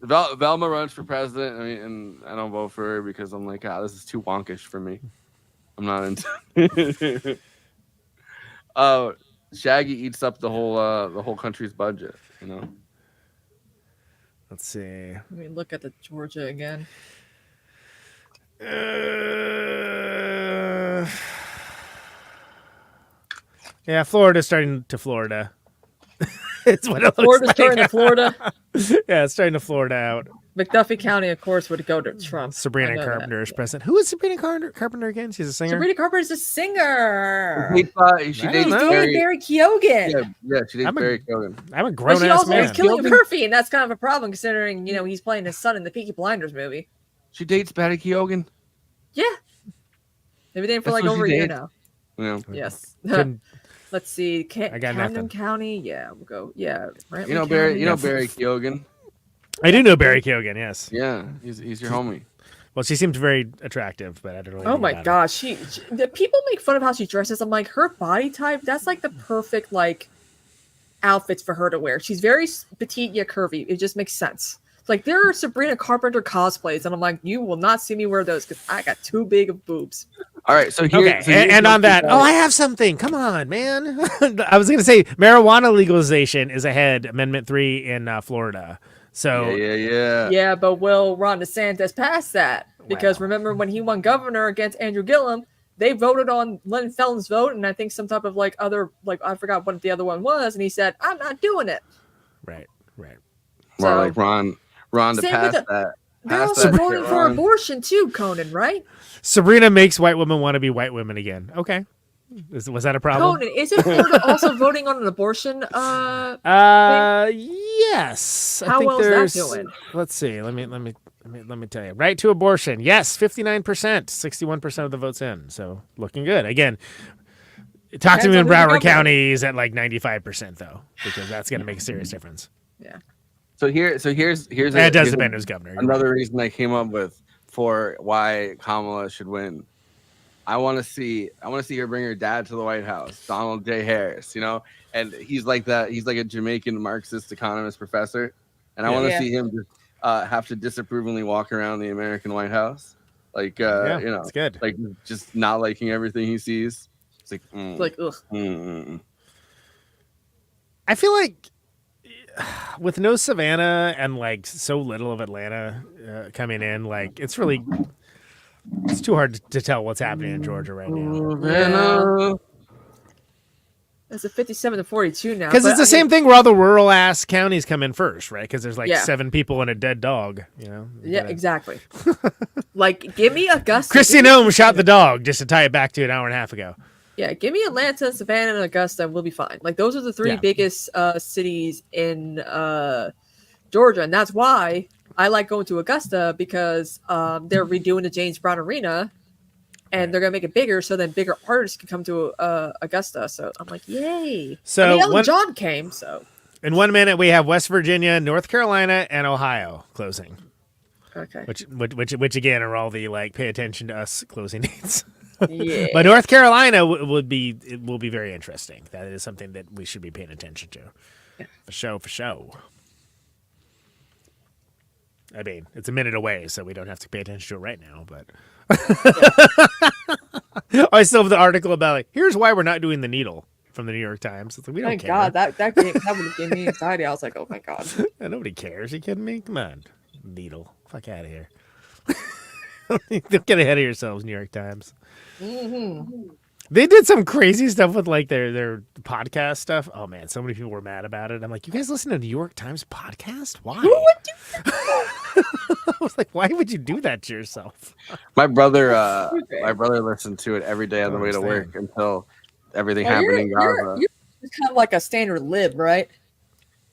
Velma runs for president. I mean, and I don't vote for her because I'm like, this is too wonkish for me. I'm not into. Shaggy eats up the whole country's budget. You know. Let's see. Let me look at the Georgia again. Yeah, Florida's starting to Florida. It's what it looks Florida's like. turning to Florida. Yeah, it's starting to Florida out. McDuffie County, of course, would go to Trump. I Sabrina know Carpenter is that. president. Who is Sabrina Carpenter again? She's a singer. Sabrina Carpenter is a singer. She I dates don't She's know. dating Barry Keoghan. Yeah, she dates I'm a- Barry Keoghan. I'm a But grown she ass also is man. killing Keoghan? Murphy, and that's kind of a problem considering, he's playing his son in the Peaky Blinders movie. She dates Barry Keoghan. Yeah. They've been dating for That's like what over she a year did. now. Yeah. Yes. Couldn't- Let's see. I got Camden nothing. County. Yeah, we'll go. Yeah. Brantley You know Barry. County. You know Barry Keoghan. I do know Barry Keoghan, yes. Yeah, he's your homie. Well, she seemed very attractive, but I don't know. Oh anything my about her. gosh, the people make fun of how she dresses. I'm like, her body type, that's like the perfect like outfits for her to wear. She's very petite yet curvy. It just makes sense. It's like there are Sabrina Carpenter cosplays, and I'm like, you will not see me wear those because I got too big of boobs. All right, so here. Okay, so here's and on that, something I have something. Come on, man. I was going to say marijuana legalization is ahead, Amendment 3 in Florida. So, Yeah. Yeah, but will Ron DeSantis pass that? Because Wow. remember when he won governor against Andrew Gillum, they voted on Len Felton's vote, and I think some type of like other like I forgot what the other one was, and he said, "I'm not doing it." right. More So- like Ron to Same pass with that. They're Pass also that voting shit, for Ron. abortion too, Conan, right? Sabrina makes white women want to be white women again. Okay. Was that a problem? Conan, isn't Florida also voting on an abortion? Yes. How I think well is that there's, doing? Let's see. Let me tell you. Right to abortion. Yes, 59%, 61% of the votes in. So looking good. Again, talk to Depends me in on who the Broward governor County is at like 95% though, because that's going to make a serious difference. So here's And it does here's depend who's governor. another reason I came up with for why Kamala should win. I want to see her bring her dad to the White House, Donald J. Harris, and he's like that. He's like a Jamaican Marxist economist professor, and I Yeah. want to Yeah. see him just have to disapprovingly walk around the American White House, like Yeah, it's good. like just not liking everything he sees. It's like, It's like, ugh. I feel like with no Savannah and like so little of Atlanta coming in, like it's too hard to tell what's happening in Georgia right now. Savannah. It's a 57-42 now. Because but it's the I same mean, thing where all the rural ass counties come in first, right? Because there's like Yeah. 7 people and a dead dog. You know. Yeah, But, exactly. Like, give me Augusta. Christy give me- Nome shot the dog, just to tie it back to an hour and a half ago. Yeah, give me Atlanta, Savannah, and Augusta, and we'll be fine. Like, those are the 3 Yeah. biggest cities in Georgia, and that's why I like going to Augusta, because they're redoing the James Brown Arena, and they're gonna make it bigger, so then bigger artists can come to Augusta. So I'm like, yay! So I mean, Elton one- John came, so In 1 minute, we have West Virginia, North Carolina, and Ohio closing. okay. Which again are all the like pay attention to us closing dates. Yeah. But North Carolina will be very interesting. That is something that we should be paying attention to. For show. I mean, it's a minute away, so we don't have to pay attention to it right now. But I still have the article about like, here's why we're not doing the needle from the New York Times. It's like, we don't Thank care. God that would have given me anxiety. I was like, oh my God. Nobody cares. You kidding me? Come on, needle. Fuck out of here. Don't get ahead of yourselves, New York Times. Mm-hmm. They did some crazy stuff with like their podcast stuff. Oh man, so many people were mad about it. I'm like, you guys listen to New York Times podcast? Why? Who would do I was like, why would you do that to yourself? My brother, Okay. listened to it every day on the way to understand. work until everything Well, happened in Gaza. you're kind of like a standard lib, right?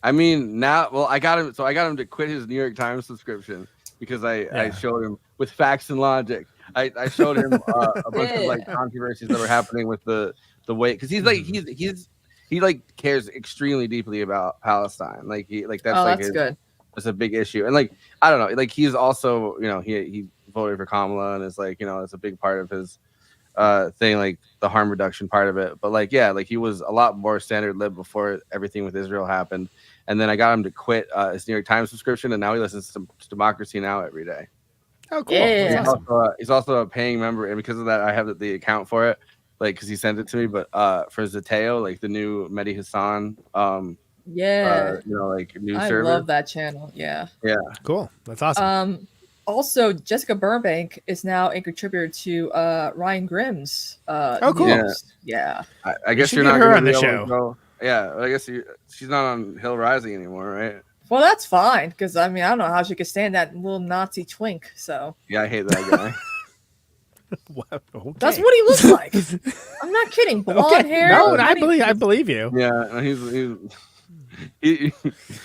I mean, now, well, I got him to quit his New York Times subscription because I Yeah. showed him with facts and logic. I showed him a bunch of like Yeah. controversies that were happening with the way, because he's like he like cares extremely deeply about Palestine. Like that's Oh, like that's good. it's a big issue. And like, I don't know, like he's also, he voted for Kamala, and it's like, it's a big part of his thing, like the harm reduction part of it. But like, yeah, like he was a lot more standard lib before everything with Israel happened. And then I got him to quit his New York Times subscription, and now he listens to Democracy Now! Every day. Oh, cool. Yeah. That's awesome. He's also a paying member, and because of that, I have the account for it, like because he sent it to me. But for Zateo, like the new Mehdi Hassan, Yeah. like news I server. love that channel. Yeah. Cool. That's awesome. Also, Jessica Burbank is now a contributor to Ryan Grimm's. Oh, cool. news. Yeah. I guess should you're get not her gonna on be the able to show. go- Yeah, I guess she's not on Hill Rising anymore, right? Well, that's fine, because I mean, I don't know how she could stand that little Nazi twink. So Yeah, I hate that guy. What? Okay. that's what he looks like. I'm not kidding. Blonde Okay. hair. No, I honey- believe you. Yeah, he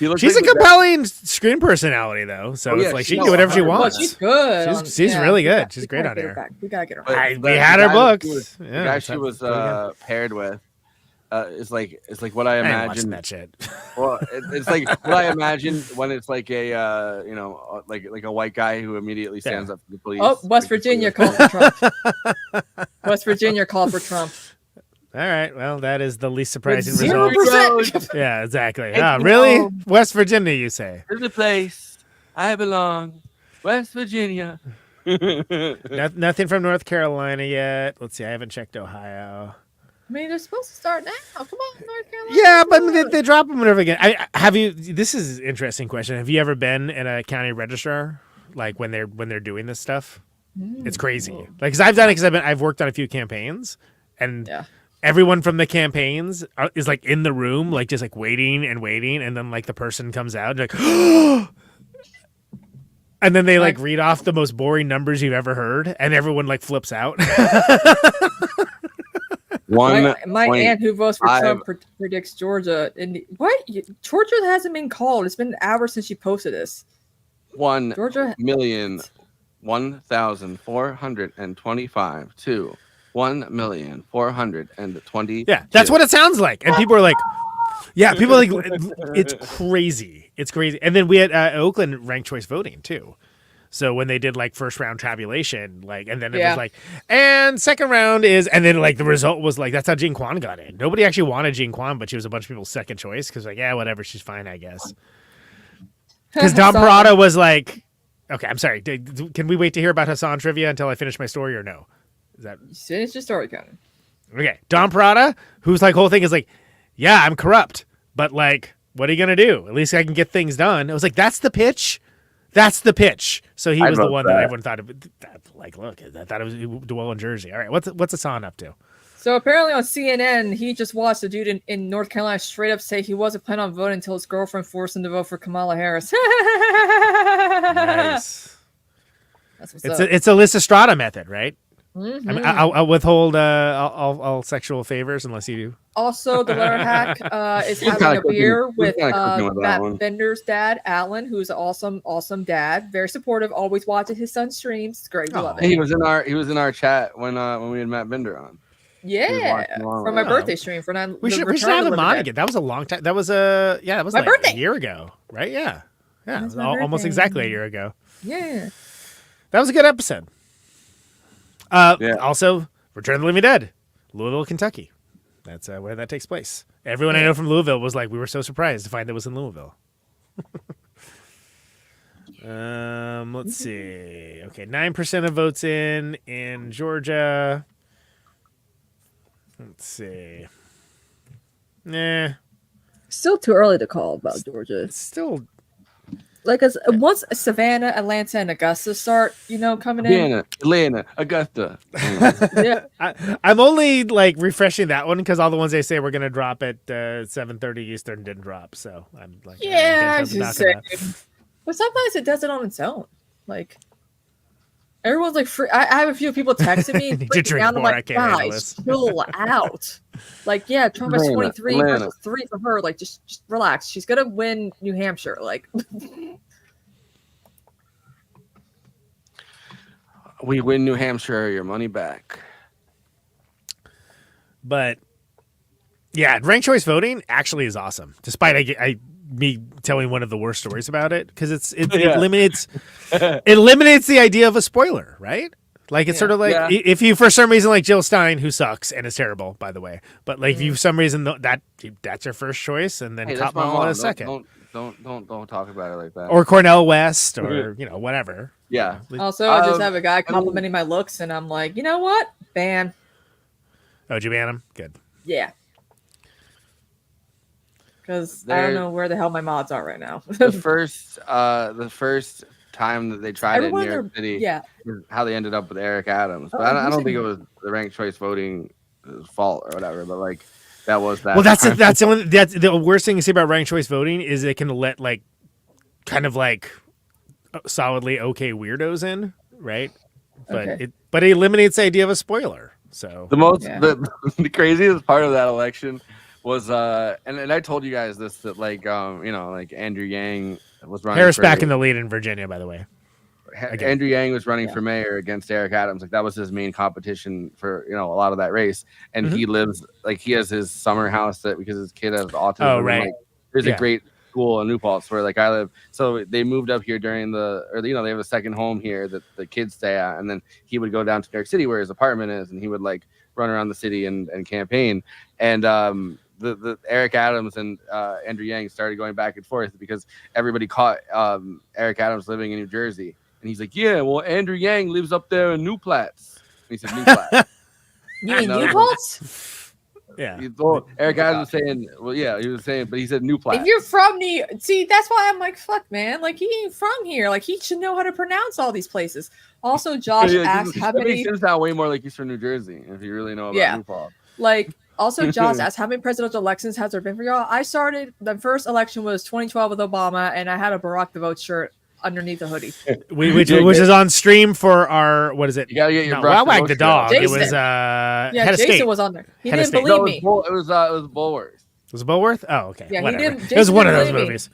looks. She's like a the guy- compelling screen personality, though. So Oh, it's yeah, like she she can knows do whatever she how to- Well, wants. she's good. She's really good. We She's gotta great on get her here. back. We gotta get her. But back. We the had her guy books. She was, Yeah, the guy she that's was pretty good. Paired with is like what I I ain't watching imagine. that shit. Well, it's like what I imagine when it's like a like a white guy who immediately stands up for the police. Oh, West Like, Virginia called for Trump. West Virginia called for Trump. All right. Well, that is the least surprising With result. 0%. Yeah, exactly. Hey, Ah, you really? know- West Virginia, you say? There's a place I belong, West Virginia. Nothing from North Carolina yet. Let's see. I haven't checked Ohio. I mean, they're supposed to start now. Come on, North Carolina. Yeah, but come on. they drop them whenever again. Have you? This is an interesting question. Have you ever been in a county registrar, like when they're doing this stuff? It's crazy. Like, cause I've done it because I've worked on a few campaigns, and Yeah. everyone from the campaigns is like in the room, like just like waiting, and then like the person comes out and like. And then they like read off the most boring numbers you've ever heard, and everyone like flips out. My point aunt who votes for five. Trump predicts Georgia. Georgia hasn't been called. It's been hours since she posted this. 1 Georgia. million 1,425 to 1,420. Yeah, that's what it sounds like. And people are like, yeah, people are like, it's crazy. It's crazy. And then we had Oakland ranked choice voting too. So when they did like first round tabulation, like, and then it Yeah. was like, and second round is, and then like the result was like, that's how Jean Kwan got in. Nobody actually wanted Jean Kwan, but she was a bunch of people's second choice because like, yeah, whatever, she's fine, I guess. Because Don So- Parada was like, okay, I'm sorry. Can we wait to hear about Hassan trivia until I finish my story or no? Is that Finish your story, Conan. okay? Don Parada, whose like whole thing is like, yeah, I'm corrupt, but like, what are you gonna do? At least I can get things done. It was like, that's the pitch. That's the pitch. So he I was the vote one that. that everyone thought of. Like, look, I thought it was Dwell in Jersey. All right, what's Hassan up to? So apparently on CNN, he just watched a dude in North Carolina straight up say he wasn't planning on voting until his girlfriend forced him to vote for Kamala Harris. Nice. That's what's It's up. it's a Lysistrata method, right? I mean, Mhm. I'll withhold all sexual favors unless you. Also, the letter hack is He's having kinda a beer cooking- he's with kinda cooking with that Matt one. Bender's dad, Alan, who's an awesome dad, very supportive, always watches his son's streams. It's great, we Oh. love He it. was in our chat when we had Matt Bender on. Yeah, watching along for with my us. birthday stream for nine. We the should Return have of him the on Living again. Dead. That was a long time. That was My like birthday. a year ago, right? Yeah, yeah. That's my Almost birthday. exactly a year ago. Yeah. That was a good episode. Yeah. Also, Return of the Living Dead, Louisville, Kentucky. That's where that takes place. Everyone I know from Louisville was like, we were so surprised to find it was in Louisville. Let's see. Okay, 9% of votes in Georgia. Let's see. Nah, Still too early to call about Georgia. it's still Like, as once Savannah, Atlanta, and Augusta start, coming in. Atlanta, Augusta. Yeah. I'm only like refreshing that one because all the ones they say we're gonna drop at 7:30 Eastern didn't drop. So I'm like, Yeah, I'm it's just saying. But sometimes it does it on its own. Like, everyone's like, I have a few people texting me, Need to freaking drink down. I'm more, I like, can't handle guys, this. chill out. Like, yeah, Trump has Atlanta, 23 Atlanta. versus 3 for her. Like, just relax. She's gonna win New Hampshire. Like, We win New Hampshire, your money back. But yeah, ranked choice voting actually is awesome. Despite me telling one of the worst stories about it because it Yeah. eliminates the idea of a spoiler, right? Like it's sort of like Yeah. if you for some reason like Jill Stein, who sucks and is terrible by the way, but like if you for some reason that's your first choice and then Hey, Cop that's my Mom mom. a second, Don't talk about it like that. or Cornell West or whatever. yeah. also, I just Um, have a guy complimenting my looks, and I'm like, you know what? Ban. Oh, did you ban him? Good. Yeah. Because I don't There- know where the hell my mods are right now. the first time that they tried Everyone it in New in York City, yeah. is how they ended up with Eric Adams. But Oh, I who's don't in think it here? was the ranked choice voting fault or whatever. But like that was that. Well, that's time. that's the worst thing to say about ranked choice voting is it can let like kind of like solidly okay weirdos in, right? But Okay. it eliminates the idea of a spoiler. So The most Yeah. the craziest part of that election was and I told you guys this that like like Andrew Yang was running Harris for, back in the lead in Virginia, by the way. again. Andrew Yang was running Yeah. for mayor against Eric Adams. Like that was his main competition for a lot of that race. And Mhm. he lives like he has his summer house that because his kid has autism. Oh, and, right. like, there's Yeah. a great school in New Paltz where like I live. So they moved up here during they have a second home here that the kids stay at, and then he would go down to New York City where his apartment is, and he would like run around the city and campaign. And the Eric Adams and Andrew Yang started going back and forth because everybody caught Eric Adams living in New Jersey, and he's like, yeah, well Andrew Yang lives up there in New Platts. And he said New Platts. You mean No. New Paltz? Yeah. Eric Adams was saying, well, yeah, he was saying, but he said New Platts. If you're from New see, that's why I'm like, fuck, man. Like, he ain't from here. Like, he should know how to pronounce all these places. Also, Josh Yeah, asked how that many. makes him sound way more like he's from New Jersey if you really know about Yeah. New Paltz. Like, also, Josh asked how many presidential elections has there been for y'all? I started the first election was 2012 with Obama, and I had a Barack the Vote shirt underneath the hoodie. Which Yeah, is on stream for our what is it? You gotta get your No, Brock Wild Wag Roach the shirt. dog. It Jason. was Yeah, Head of Jason State. was on there. He Head of didn't State. believe me. It was Bulworth. Was it Bulworth? Oh, okay. Yeah, he Whatever. didn't- It was Jason one of didn't those believe me. movies.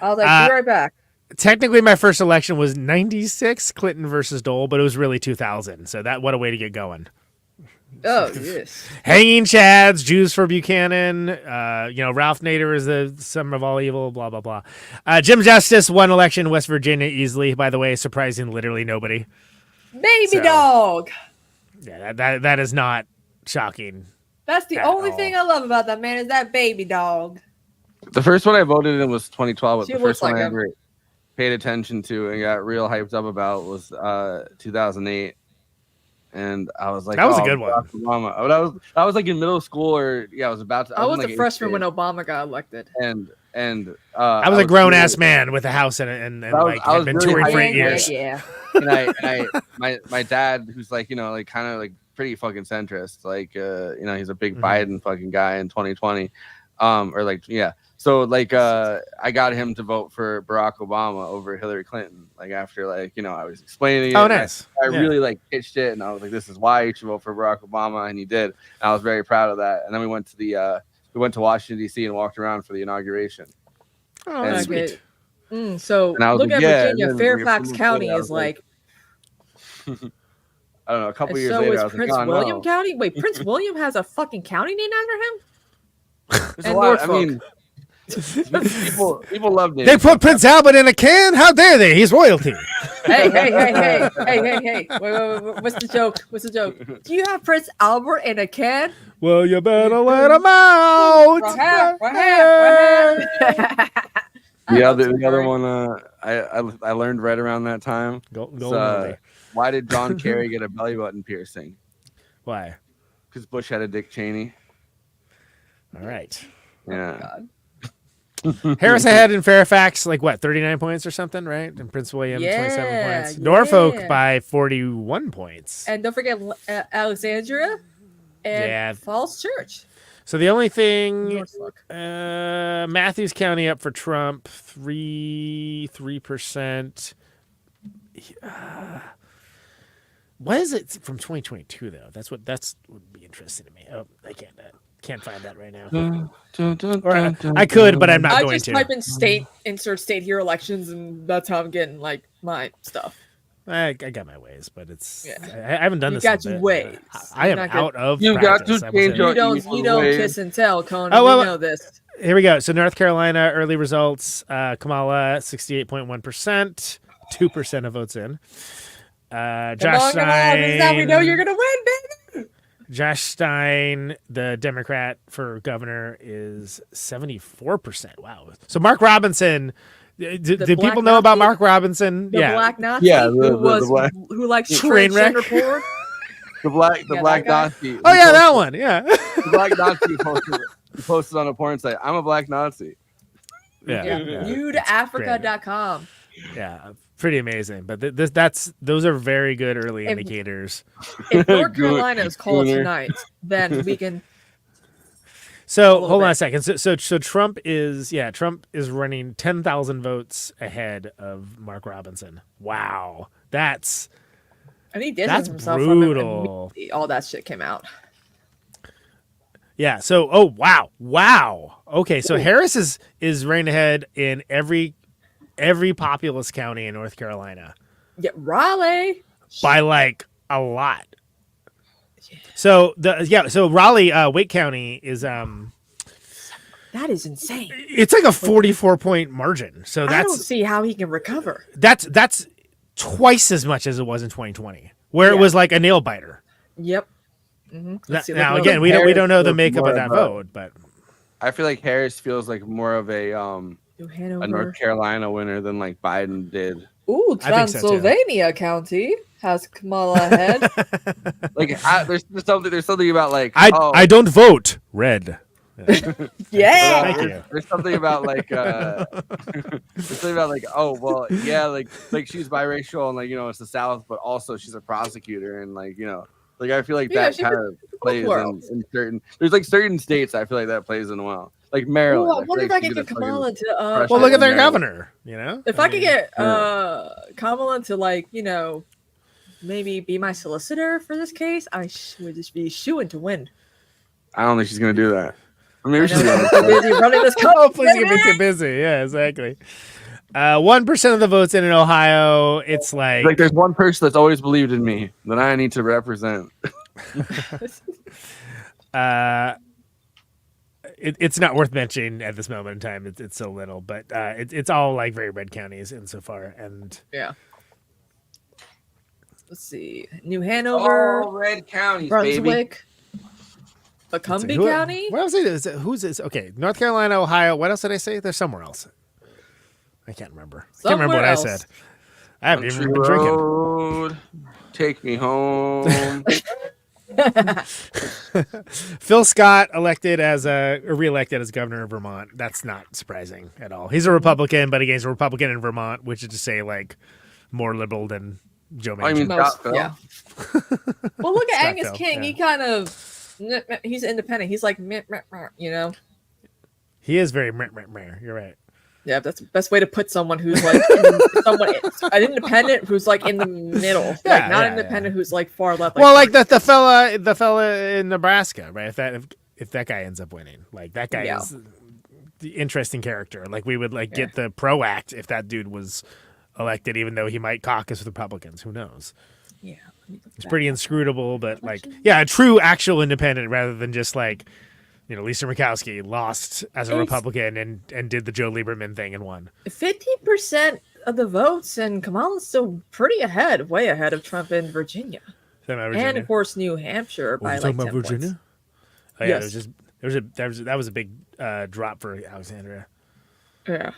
I was like, be right back. Technically, my first election was '96, Clinton versus Dole, but it was really 2000. So what a way to get going. Oh, yes. Hanging Chads, Jews for Buchanan. Ralph Nader is the summer of all evil. Blah blah blah. Jim Justice won election in West Virginia easily. By the way, surprising literally nobody. Baby So- dog. Yeah, that is not shocking. That's the At only all. thing I love about that man is that baby dog. The first one I voted in was 2012. But She the looks first one like I him. ever paid attention to and got real hyped up about was 2008. And I was like, That was a oh, good one. Barack Obama. But I was like in middle school or I was about to. I was in, like, a eighth freshman when grade. Obama got elected. and I was a grown really- ass man with a house and I was- like I had was been really touring for hyped. 8 years. Yeah. and my dad who's like kind of like pretty fucking centrist. Like, he's a big Biden fucking guy in 2020. Or like, yeah. So like, I got him to vote for Barack Obama over Hillary Clinton. Like after like, I was explaining it. Oh, nice. I really like pitched it, and I was like, this is why you should vote for Barack Obama, and he did. And I was very proud of that. And then we went to Washington D.C. and walked around for the inauguration. Oh, And- that's sweet. So And I was look like, at yeah, Virginia. and then Fairfax we County I was is like, I don't know. A couple and years so later, is I was Prince like, oh, William no. County. Wait, Prince William has a fucking county named after him. There's a And lot- I Norfolk. mean, people love names. They put Prince Albert in a can? How dare they? He's royalty. Hey! Wait, what's the joke? Do you have Prince Albert in a can? Well, you better let him out. The other one, I learned right around that time. Go Why did John Kerry get a belly button piercing? Why? Because Bush had a Dick Cheney. All right. Yeah. Harris ahead in Fairfax, like what, 39 points or something, right? And Prince William, 27 points. Norfolk by 41 points. And don't forget Alexandria and Yeah. Falls Church. So the only thing, Norfolk. Matthews County up for Trump, 3%. What is it from 2022 though? That's would be interesting to me. Oh, I can't find that right now. Or I could, but I'm not I going just to. type in state, insert state here elections, and that's how I'm getting like my stuff. I got my ways, but it's Yeah. I haven't done You this. got in a your bit. ways. I am You're not gonna- out of. You got practice, to I will say change that. your- You don't ways. kiss and tell, Conan. Oh, well, we know this. Here we go. So North Carolina early results. Kamala 68.1%, 2% of votes in. Josh Come on, Stein. this is how we know you're gonna win, baby. Josh Stein, the Democrat for governor, is 74%. Wow. So Mark Robinson. Do black people know about Nazi? Mark Robinson? The Yeah. black Nazi Yeah, who likes Train wreck. transgender porn. The black that guy. Nazi. Oh yeah, that one. Yeah. The black Nazi posted on a porn site. I'm a black Nazi. Yeah. Nudeafrica.com. Yeah. Pretty amazing. But those are very good early indicators. If North Carolina is called Gooner. tonight, then we can. So little hold on bit. a second. So Trump is running 10,000 votes ahead of Mark Robinson. Wow, that's And he did That's himself brutal. From all that shit came out. yeah. So wow. Okay, so Harris is running ahead in every populous county in North Carolina Yeah, Raleigh. by like a lot. So so Raleigh, Wake County is That is insane. it's like a 44-point margin. So I don't that's see how he can recover. that's twice as much as it was in 2020, where it Yeah. was like a nail biter. Yep. Mm-hmm. Now again, we don't know the makeup of that vote, but I feel like Harris feels like more of a New a Hanover. North Carolina winner than like Biden did. Ooh, I think so, too. Transylvania County has Kamala ahead. Like there's something about like I don't vote red. Yeah. Thank you. There's something about like there's something about like like she's biracial and like it's the South, but also she's a prosecutor and like I feel like Yeah, that she kind could- of plays world. in certain. There's like certain states I feel like that plays in well, like Maryland. Ooh, I feel wonder if like I she could get fucking- Kamala to. Well, Well, look at their Yeah. governor. If I could mean, get Kamala to like maybe be my solicitor for this case, I would just be shooing to win. I don't think she's gonna do that. Or maybe I she's know, gonna. I'm so busy running this oh, country. please get me too busy. Yeah, exactly. 1% of the votes in Ohio. It's Like there's one person that's always believed in me that I need to represent. It's not worth mentioning at this moment in time. It's so little, but it's all like very red counties insofar. And Yeah. Let's see, New Hanover, red counties, Brunswick, Macomb who- County. What else is it? Who's this? Okay, North Carolina, Ohio. What else did I say? There's somewhere else. I can't remember. I can't remember what Somewhere I else. said. I haven't even Country been drinking. road, take me home. Phil Scott reelected as governor of Vermont. That's not surprising at all. He's a Republican, but again, he's a Republican in Vermont, which is to say, like, more liberal than Joe Oh, you mean Manchin. Most, Scott Phil? yeah. Well, look at Scott Angus Phil, King. yeah. He kind of he's independent. He's like meh, meh, meh, you know. He is very meh, meh, meh. You're right. Yeah, that's the best way to put someone who's like someone an independent who's like in the middle, Yeah, like not yeah, independent who's like far left. Well, like the fella in Nebraska, right? If that guy ends up winning, like that guy Yeah. is the interesting character. Like we would like get the PRO Act if that dude was elected, even though he might caucus with Republicans. Who knows? Yeah, It's pretty inscrutable, but like, yeah, a true actual independent rather than just like, Lisa Murkowski lost as a It's- Republican and did the Joe Lieberman thing and won. 50% of the votes, and Kamala's still pretty ahead, way ahead of Trump in Virginia, Is that about Virginia? and of course New Hampshire Oh, by you like talking 10 about Virginia? points. Oh yeah, Yes. that was a big drop for Alexandria. Yeah.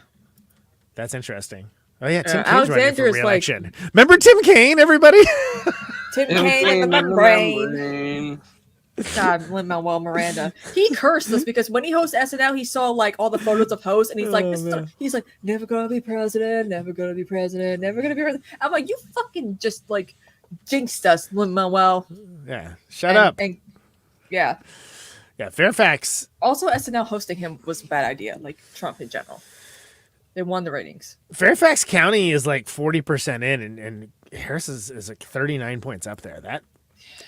That's interesting. Oh yeah, Tim Yeah, Kaine's running for Alexandria is like- re-election. Remember Tim Kaine, everybody? Tim Kaine in the membrane. God, Lin-Manuel Miranda. He cursed us because when he hosts SNL, he saw like all the photos of hosts, and he's like, Oh, this is man. he's like, never gonna be president, never gonna be president, never gonna be president. I'm like, you fucking just like jinxed us, Lin-Manuel. Yeah, shut up. And yeah. Yeah, Fairfax. Also, SNL hosting him was a bad idea, like Trump in general. They won the ratings. Fairfax County is like 40% in, and Harris is like 39 points up there. That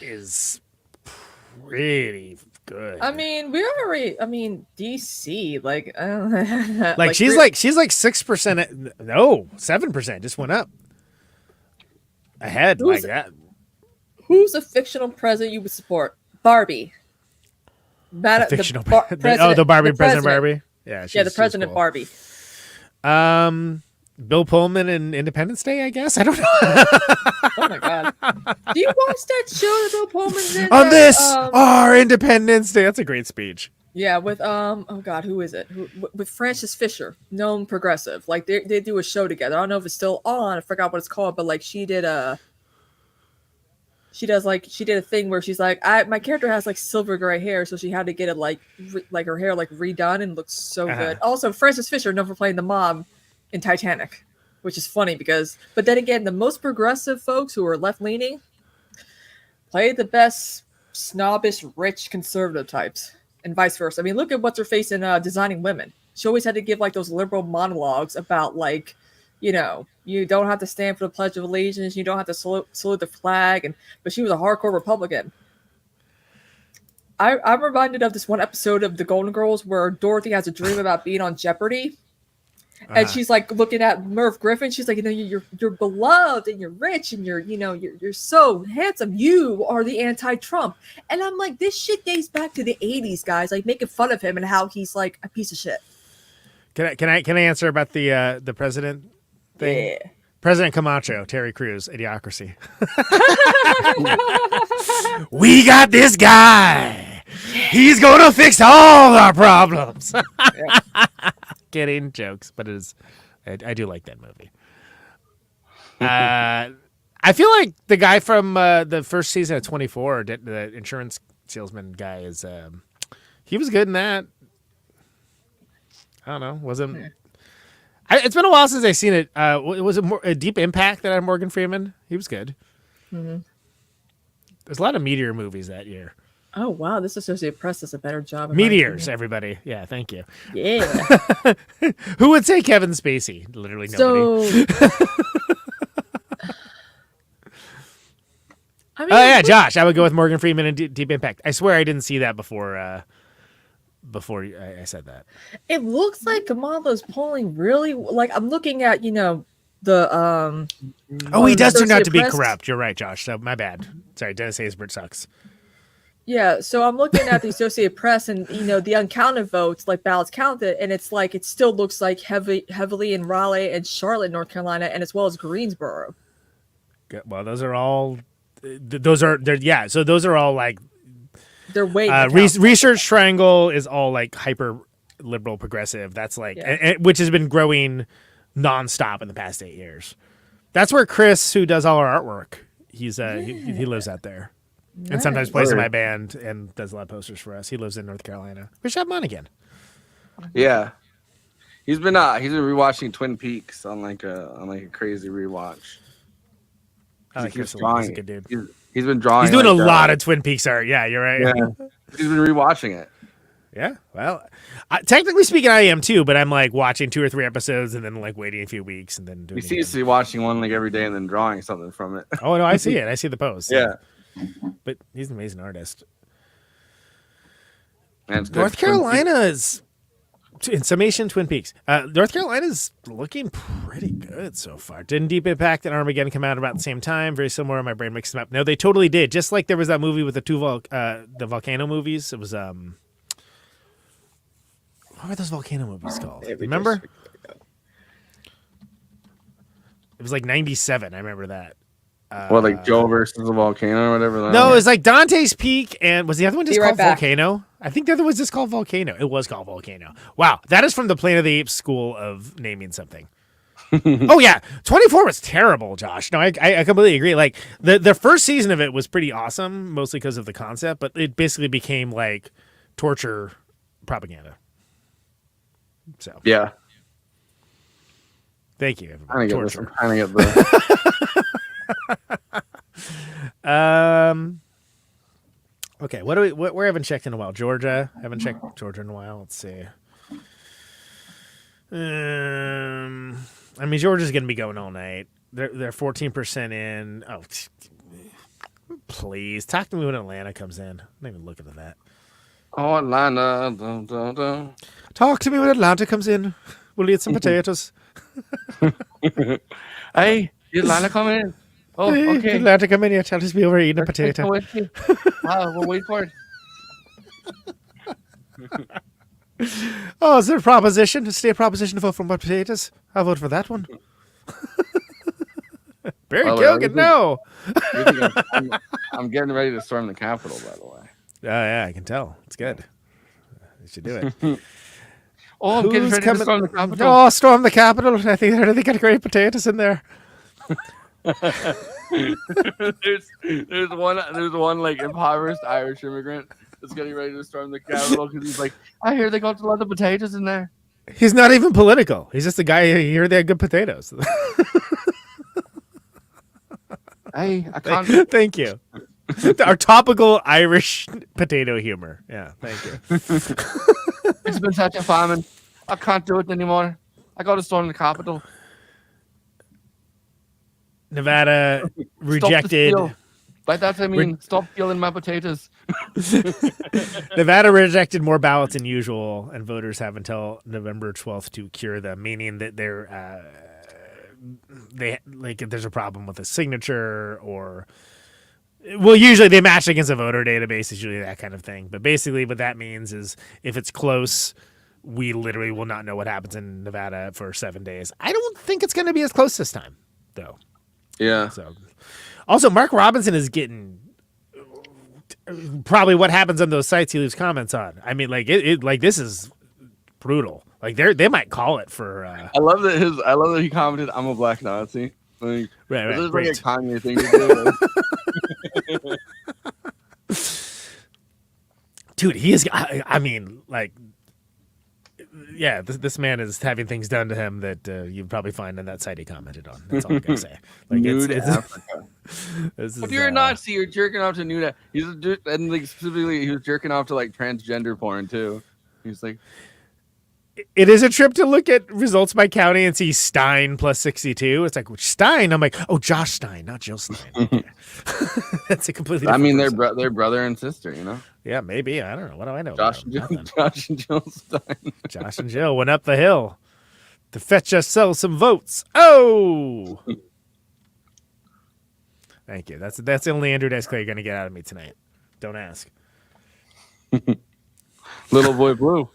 is pretty good. I mean, DC, like, like she's like 6%. No, 7% just went up ahead like Who's- that. who's a fictional president you would support? Barbie. Fictional. The Barbie, President Barbie. Yeah, The president cool. Barbie. Bill Pullman in Independence Day, I guess. I don't know. Oh my god. Do you watch that show that Bill Pullman's in? On this, Um, our Independence Day. That's a great speech. yeah, with oh god, who is it? With Frances Fisher, known progressive. Like they do a show together. I don't know if it's still on. I forgot what it's called, but like she did a thing where she's like, my character has like silver gray hair, so she had to get it like her hair like redone and looks so good. Also, Frances Fisher known for playing the mom in Titanic, which is funny but then again, the most progressive folks who are left leaning play the best snobbish, rich conservative types, and vice versa. I mean, look at what's her face in Designing Women. She always had to give like those liberal monologues about like, you don't have to stand for the Pledge of Allegiance, you don't have to salute the flag, but she was a hardcore Republican. I'm reminded of this one episode of The Golden Girls where Dorothy has a dream about being on Jeopardy. And she's like looking at Merv Griffin. She's like, you're beloved and you're rich and you're so handsome. You are the anti-Trump. And I'm like, this shit dates back to the 80s, guys. Like making fun of him and how he's like a piece of shit. Can I answer about the president thing? Yeah. President Camacho, Terry Crews, Idiocracy. We got this guy. He's gonna fix all our problems. Kidding, jokes, but it is. I do like that movie. I feel like the guy from the first season of 24, the insurance salesman guy, is he was good in that. I don't know. Wasn't. It's been a while since I've seen it. Was it a Deep Impact that had Morgan Freeman? He was good. Mm-hmm. There's a lot of Meteor movies that year. Oh wow, this Associated Press does a better job. in my Meteors, opinion. everybody. Yeah, thank you. Yeah. Who would say Kevin Spacey? Literally nobody. So. I mean, Oh yeah, Josh. I would go with Morgan Freeman and Deep Impact. I swear I didn't see that before. I said that. it looks like Kamala's polling really like I'm looking at the Oh, he does turn out to be Associated Press. corrupt. You're right, Josh. So my bad. Sorry, Dennis Haysbert sucks. Yeah, so I'm looking at the Associated Press and the uncounted votes, like ballots counted, and it's like it still looks like heavily in Raleigh and Charlotte, North Carolina, and as well as Greensboro. Good. Well, those are all. So those are all like They're waiting. Research Triangle is all like hyper liberal progressive. That's like which has been growing nonstop in the past 8 years. That's where Chris, who does all our artwork, he lives out there. And sometimes plays in my band and does a lot of posters for us. He lives in North Carolina. We should have him on again. Yeah, he's been rewatching Twin Peaks on like a crazy rewatch. I like He keeps Chris O'Leary. He's a drawing good dude. He's been drawing. He's doing a like, lot of Twin Peaks art. Yeah, you're right. Yeah, he's been rewatching it. Yeah, well, technically speaking, I am too, but I'm like watching 2 or 3 episodes and then like waiting a few weeks and then doing He it seems to again. be watching one like every day and then drawing something from it. Oh, no, I see it. I see the post. Yeah. But he's an amazing artist. And it's good. North Carolina is, in summation, Twin Peaks. North Carolina is looking pretty good so far. Didn't Deep Impact and Armageddon come out about the same time? Very similar. My brain mixed them up. No, they totally did. Just like there was that movie with the the volcano movies. It was what were those volcano movies called? Remember? It was like 97. I remember that. What, like Joe versus the volcano or whatever? No, it was like Dante's Peak, and was the other one just Be right called back. Volcano? I think the other was just called Volcano. It was called Volcano. Wow, that is from the Planet of the Apes school of naming something. Oh yeah, 24 was terrible, Josh. No, I completely agree. Like the first season of it was pretty awesome, mostly because of the concept, but it basically became like torture propaganda. So Yeah. thank you, I everybody. get this. Torture. I'm trying to get the. Okay, what we haven't checked in a while. Georgia, haven't checked Georgia in a while. Let's see. I mean, Georgia's gonna be going all night. They're 14% in. Oh, please talk to me when Atlanta comes in. I'm not even looking at that. Oh, Atlanta. Dun, dun, dun. Talk to me when Atlanta comes in. We'll eat some potatoes. Hey, is Atlanta coming in? Oh, Hey, okay. Atlanta, come in here. Tell us we over eating a Let's take potato. the whiskey. Wow, we'll wait for it. Oh, is there a proposition? A state proposition to vote for more potatoes? I'll vote for that one. Barry Well, Gilgan, no. I'm getting ready to storm the Capitol, by the way. Oh, yeah, I can tell. It's good. You should do it. Oh, I'm getting Who's ready coming- to storm the Capitol. Oh, storm the Capitol. I think they got great potatoes in there. there's one like impoverished Irish immigrant that's getting ready to storm the Capitol because he's like, I hear they got a lot of potatoes in there. He's not even political. He's just a guy here. They have good potatoes. Hey, I can't. Thank you. Our topical Irish potato humor. Yeah, thank you. It's been such a famine. I can't do it anymore. I got to storm the Capitol. Nevada Stop the rejected. steal. By that I mean, stop stealing my potatoes. Nevada rejected more ballots than usual, and voters have until November 12th to cure them, meaning that there's a problem with a signature or. Well, usually they match against a voter database, is usually that kind of thing. But basically, what that means is if it's close, we literally will not know what happens in Nevada for 7 days. I don't think it's going to be as close this time, though. Yeah. So, also, Mark Robinson is getting probably what happens on those sites he leaves comments on. I mean, like like this is brutal. Like they might call it for. I love that he commented, "I'm a black Nazi." Like, Right, this is like great. a Kanye thing to do. Dude, he is. I mean, like, yeah, this man is having things done to him that you'd probably find on that site he commented on. That's all I'm gonna say. Like, Nude it's Africa. this If is, you're a Nazi, you're jerking off to nude. And like specifically, he was jerking off to like transgender porn too. He's like, It is a trip to look at results by county and see Stein plus 62. It's like Stein. I'm like, oh, Josh Stein, not Jill Stein. Okay. That's a completely. I mean, different person. they're brother and sister, you know. Yeah, maybe. I don't know. What do I know? Josh about and them? Josh and Jill Stein. Josh and Jill went up the hill to fetch us some votes. Oh, thank you. That's the only Andrew Dice Clay you're gonna get out of me tonight. Don't ask. Little boy blue.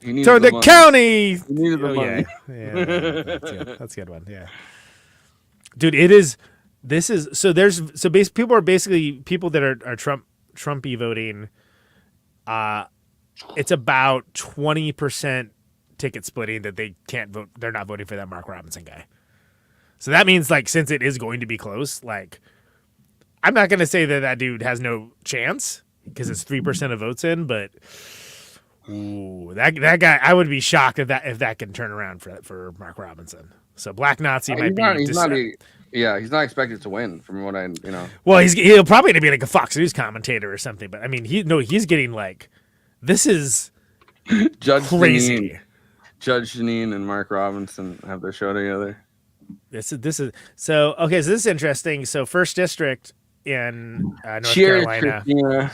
He needed Turn the money. county. He needed the Oh, money. yeah. That's good. That's a good one. Yeah, dude, it is. This is so. People are basically people that are Trumpy voting. It's about 20% ticket splitting that they can't vote. They're not voting for that Mark Robinson guy. So that means, like, since it is going to be close, like, I'm not going to say that dude has no chance because it's 3% of votes in, but ooh, that guy, I would be shocked if that can turn around for Mark Robinson. So Black Nazi might be. Yeah, he's not expected to win, from what I know. Well, he'll probably gonna be like a Fox News commentator or something. But I mean, he's getting like, this is Judge crazy. Janine and Mark Robinson have their show together. This is so okay. So this is interesting. So first district in North Cheers, Carolina. Christina.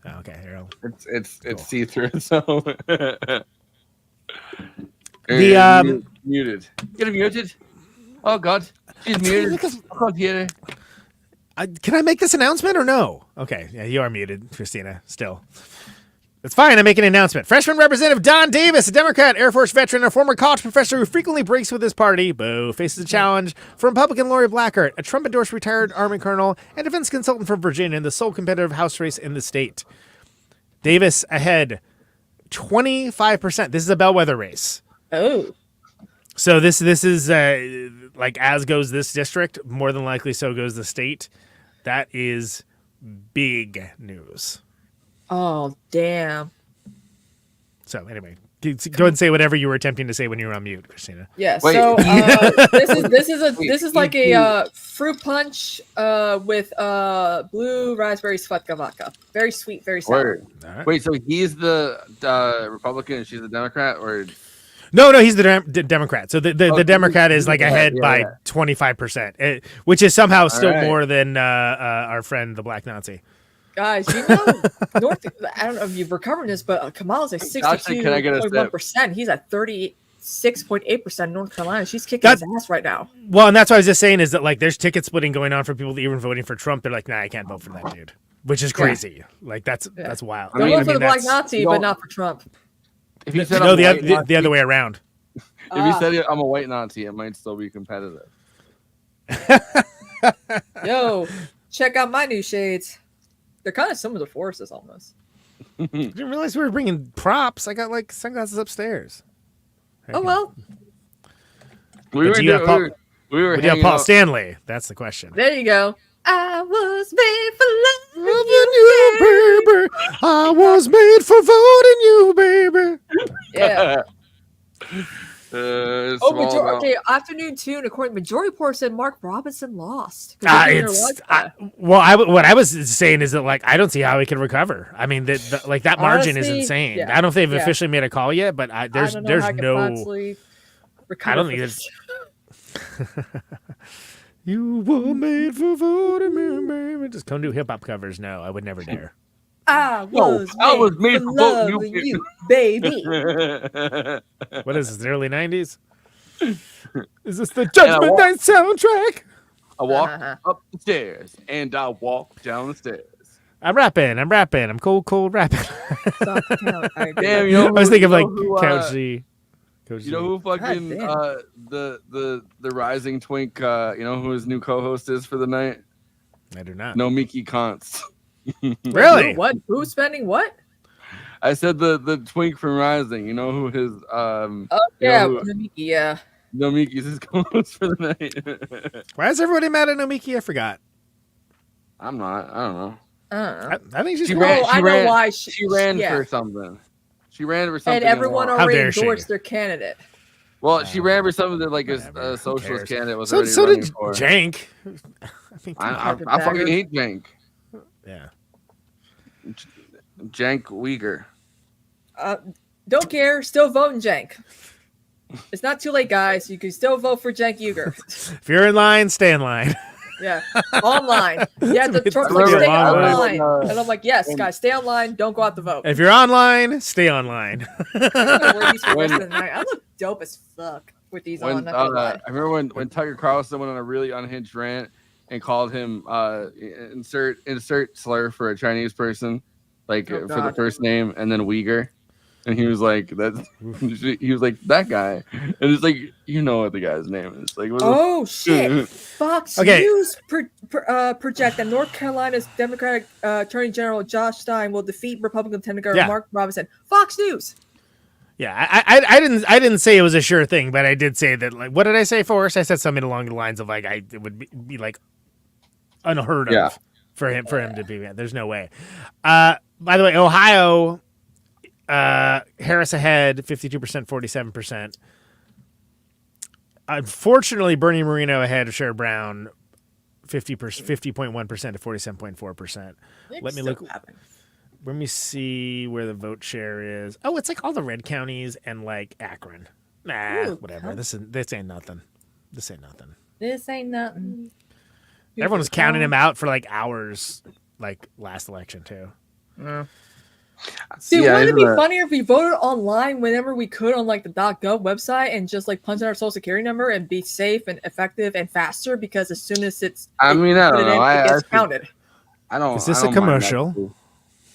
Oh, okay, here. It's see through. So The, muted. Get him muted. Oh God, she's muted. I can't hear her. Can I make this announcement or no? Okay, yeah, you are muted, Christina. Still, it's fine. I make an announcement. Freshman Representative Don Davis, a Democrat, Air Force veteran, and a former college professor who frequently breaks with his party, boo, faces a challenge from Republican Lori Blackard, a Trump-endorsed retired Army colonel and defense consultant from Virginia, in the sole competitive House race in the state. Davis ahead, 25%. This is a bellwether race. Oh. So this is like as goes this district, more than likely so goes the state. That is big news. Oh, damn. So anyway, go ahead and say whatever you were attempting to say when you were on mute, Christina. Yeah. Wait. So this is like a fruit punch with blue raspberry svedka vodka. Very sweet, very sour. Word. All right. Wait, so he's the Republican and she's the Democrat, or No, he's the Democrat. So the Democrat is like yeah, ahead by yeah. 25%, which is somehow still right. more than our friend the Black Nazi. Guys, you know, I don't know if you've recovered this, but Kamala's at Actually, can I get a sip? 62.1%. He's at 36.8% in North Carolina. She's kicking his ass right now. Well, and that's what I was just saying is that like there's ticket splitting going on for people that even voting for Trump. They're like, nah, I can't vote for that dude, which is crazy. Like that's wild. They'll vote for the Black that's- Nazi, but not for Trump. if you said No, I'm the a white other, the other way around. If you said I'm a white Nazi, it might still be competitive. Yo, check out my new shades. They're kind of similar to Forrest's almost. I didn't realize we were bringing props. I got like sunglasses upstairs. Oh well, We were do you have Paul- we were But yeah, hanging Paul out. Stanley. That's the question. there you go. I was made for loving Loving you, baby. I was made for voting you, baby. Yeah. It's Oh, all about- okay. Afternoon tune. According majority report said Mark Robinson lost. 'Cause they're doing their live play. What I was saying is that like I don't see how he can recover. I mean that like that margin is Honestly, insane. yeah, I don't know if they've yeah. officially made a call yet, but there's I don't know how I can no. possibly recover I don't from think this. You were made for voting me, baby. Just come do hip hop covers. No, I would never dare. I was made for for voting loving you, you, baby. What is this? The early '90s? Is this the Judgment Night soundtrack? I walk up the stairs and I walk down the stairs. I'm rapping. I'm cold rapping. Stop the count. I agree. Damn, you know, I was thinking of you like know who, Couch Z. Coach You know Z. who fucking damn. the rising twink? You know who his new co-host is for the night? I do not. No, Miki Kantz. Really? What? Who's spending what? I said the twink from Rising. You know who his Oh You yeah, know yeah. no Miki's his co-host for the night. Why is everybody mad at Nomiki? I forgot. I'm not. I don't know. I think she's She cool. ran- Oh, I know why She ran yeah. for something. She ran for something. And everyone in law. How already dare she. endorsed their candidate. Well, she ran for something that like Whatever. a Who socialist cares? candidate was So, already so running did for. Jank. I think. I Carpetbagger. fucking hate Jank. Yeah. Jank Uyghur. Don't care. Still voting Jank. It's not too late, guys. You can still vote for Jank Uger. If you're in line, stay in line. Yeah, online. Yeah, the It's Trump's like like you're stay online. online, and I'm like, yes, guys, stay online. Don't go out to vote. If you're online, stay online. I'm gonna wear these for the rest of the night. I look dope as fuck with these on. When, Not gonna lie. I remember when Tucker Carlson went on a really unhinged rant and called him insert slur for a Chinese person, like Oh, for the God. first name and then Uyghur, and he was like he was like that guy, and it's like you know what the guy's name is, like what the- Oh shit! Fox Okay. News project that North Carolina's Democratic Attorney General Josh Stein will defeat Republican Senator Yeah. Mark Robinson. Fox News. Yeah, I didn't say it was a sure thing, but I did say that. Like, what did I say first? I said something along the lines of like it would be like unheard of Yeah. for him to be. There's no way. By the way, Ohio, Harris ahead, 52%, 47%. unfortunately, Bernie Moreno ahead of Sherrod Brown, 50.1% to 47.4%. Let me look. Let me see where the vote share is. Oh, it's like all the red counties and like Akron. Nah, Ooh, whatever. huh? This ain't nothing. This ain't nothing. This ain't nothing. Everyone was counting him out for like hours, like last election too. Dude, Yeah, wouldn't it be isn't it? funnier if we voted online whenever we could on like the .gov website and just like punch in our social security number and be safe and effective and faster? Because as soon as I mean, I put don't it know. in, it I gets think- counted. I don't. Is this I a don't mind commercial? actually-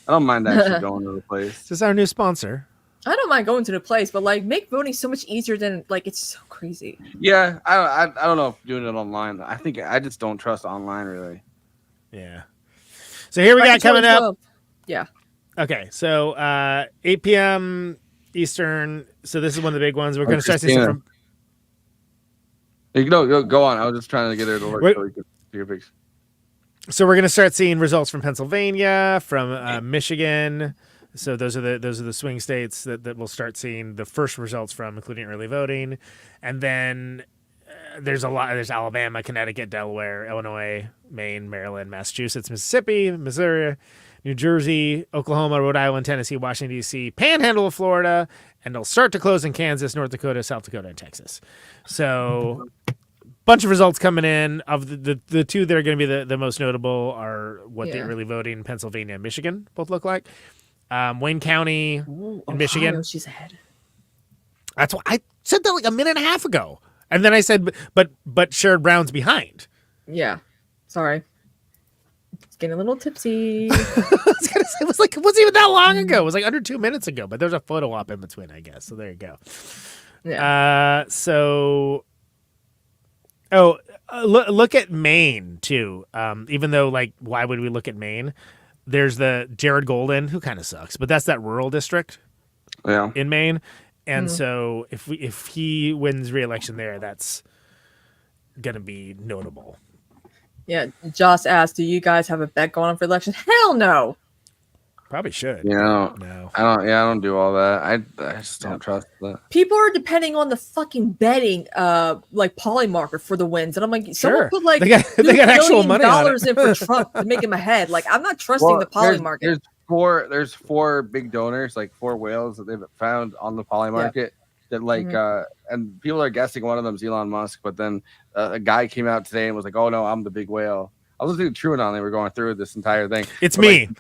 I don't mind actually going to the place. This is our new sponsor. I don't mind going to the place, but like make voting so much easier than like it's so crazy. Yeah, I don't know if doing it online. I think I just don't trust online really. Yeah. So here we got coming up. 12. Yeah. Okay, so 8 p.m. Eastern. So this is one of the big ones. We're going to start seeing Christina. some from. You know, go on. I was just trying to get her to look Wait. so we could see your picture. So we're going to start seeing results from Pennsylvania, from Michigan. So those are the swing states that we'll start seeing the first results from, including early voting, and then there's a lot. There's Alabama, Connecticut, Delaware, Illinois, Maine, Maryland, Massachusetts, Mississippi, Missouri, New Jersey, Oklahoma, Rhode Island, Tennessee, Washington D.C., Panhandle of Florida, and they'll start to close in Kansas, North Dakota, South Dakota, and Texas. So. Bunch of results coming in. Of the two that are going to be the most notable are what the Yeah. early voting in Pennsylvania and Michigan both look like. Wayne County, Ooh, in Michigan. Ohio, she's ahead. that's what I said that like a minute and a half ago, and then I said, but Sherrod Brown's behind. Yeah. Sorry. It's getting a little tipsy. I was gonna say, it wasn't even that long ago. It was like under 2 minutes ago, but there's a photo op in between, I guess. So there you go. Yeah. Look at Maine too. Even though, like, why would we look at Maine? There's the Jared Golden, who kind of sucks, but that's that rural district Yeah. in Maine, and so if he wins re-election there, that's gonna be notable. Yeah. Joss asked, do you guys have a bet going on for election? Hell no. Probably should. Yeah. No. I don't. Yeah, I don't do all that. I just don't trust that. People are depending on the fucking betting like Polymarket for the wins. And I'm like, someone Sure. put like They got $2 actual billion money on in for Trump to make him ahead. Like, I'm not trusting the Polymarket. There's four big donors, like 4 whales that they've found on the Polymarket. That like and people are guessing one of them's Elon Musk, but then a guy came out today and was like, "Oh no, I'm the big whale." I was listening to TrueAnon. They were going through this entire thing. It's But, me. like,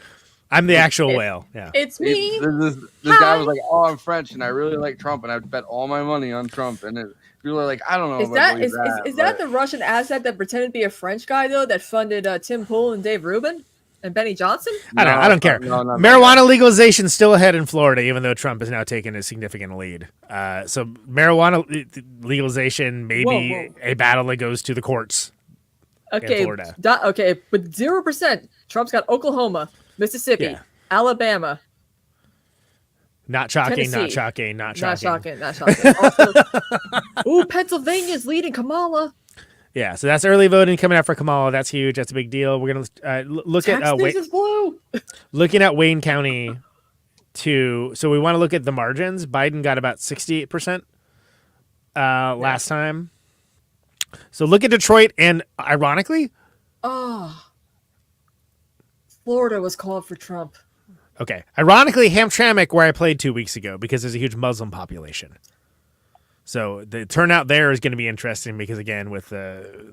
I'm the actual whale. Yeah. It's me. This guy was like, "Oh, I'm French and I really like Trump and I bet all my money on Trump." And people are like, "I don't know." Is if I that believe is that but- the Russian asset that pretended to be a French guy though that funded Tim Pool and Dave Rubin and Benny Johnson? I don't care. No, not Marijuana legalization still ahead in Florida, even though Trump has now taken a significant lead. So marijuana legalization may be Whoa. a battle that goes to the courts. Okay, Florida. Okay, with 0%, Trump's got Oklahoma, Mississippi, Yeah. Alabama. Not shocking, not Tennessee. shocking, not Not shocking. shocking, not shocking. Also, ooh, Pennsylvania's leading Kamala. Yeah, so that's early voting coming out for Kamala. That's huge. That's a big deal. We're gonna look at Texas is blue. looking at Wayne County too. So we want to look at the margins. Biden got about 68% last time. So look at Detroit, and ironically, Oh, Florida was called for Trump. Hamtramck, where I played 2 weeks ago, because there's a huge Muslim population. So the turnout there is going to be interesting because, again, with the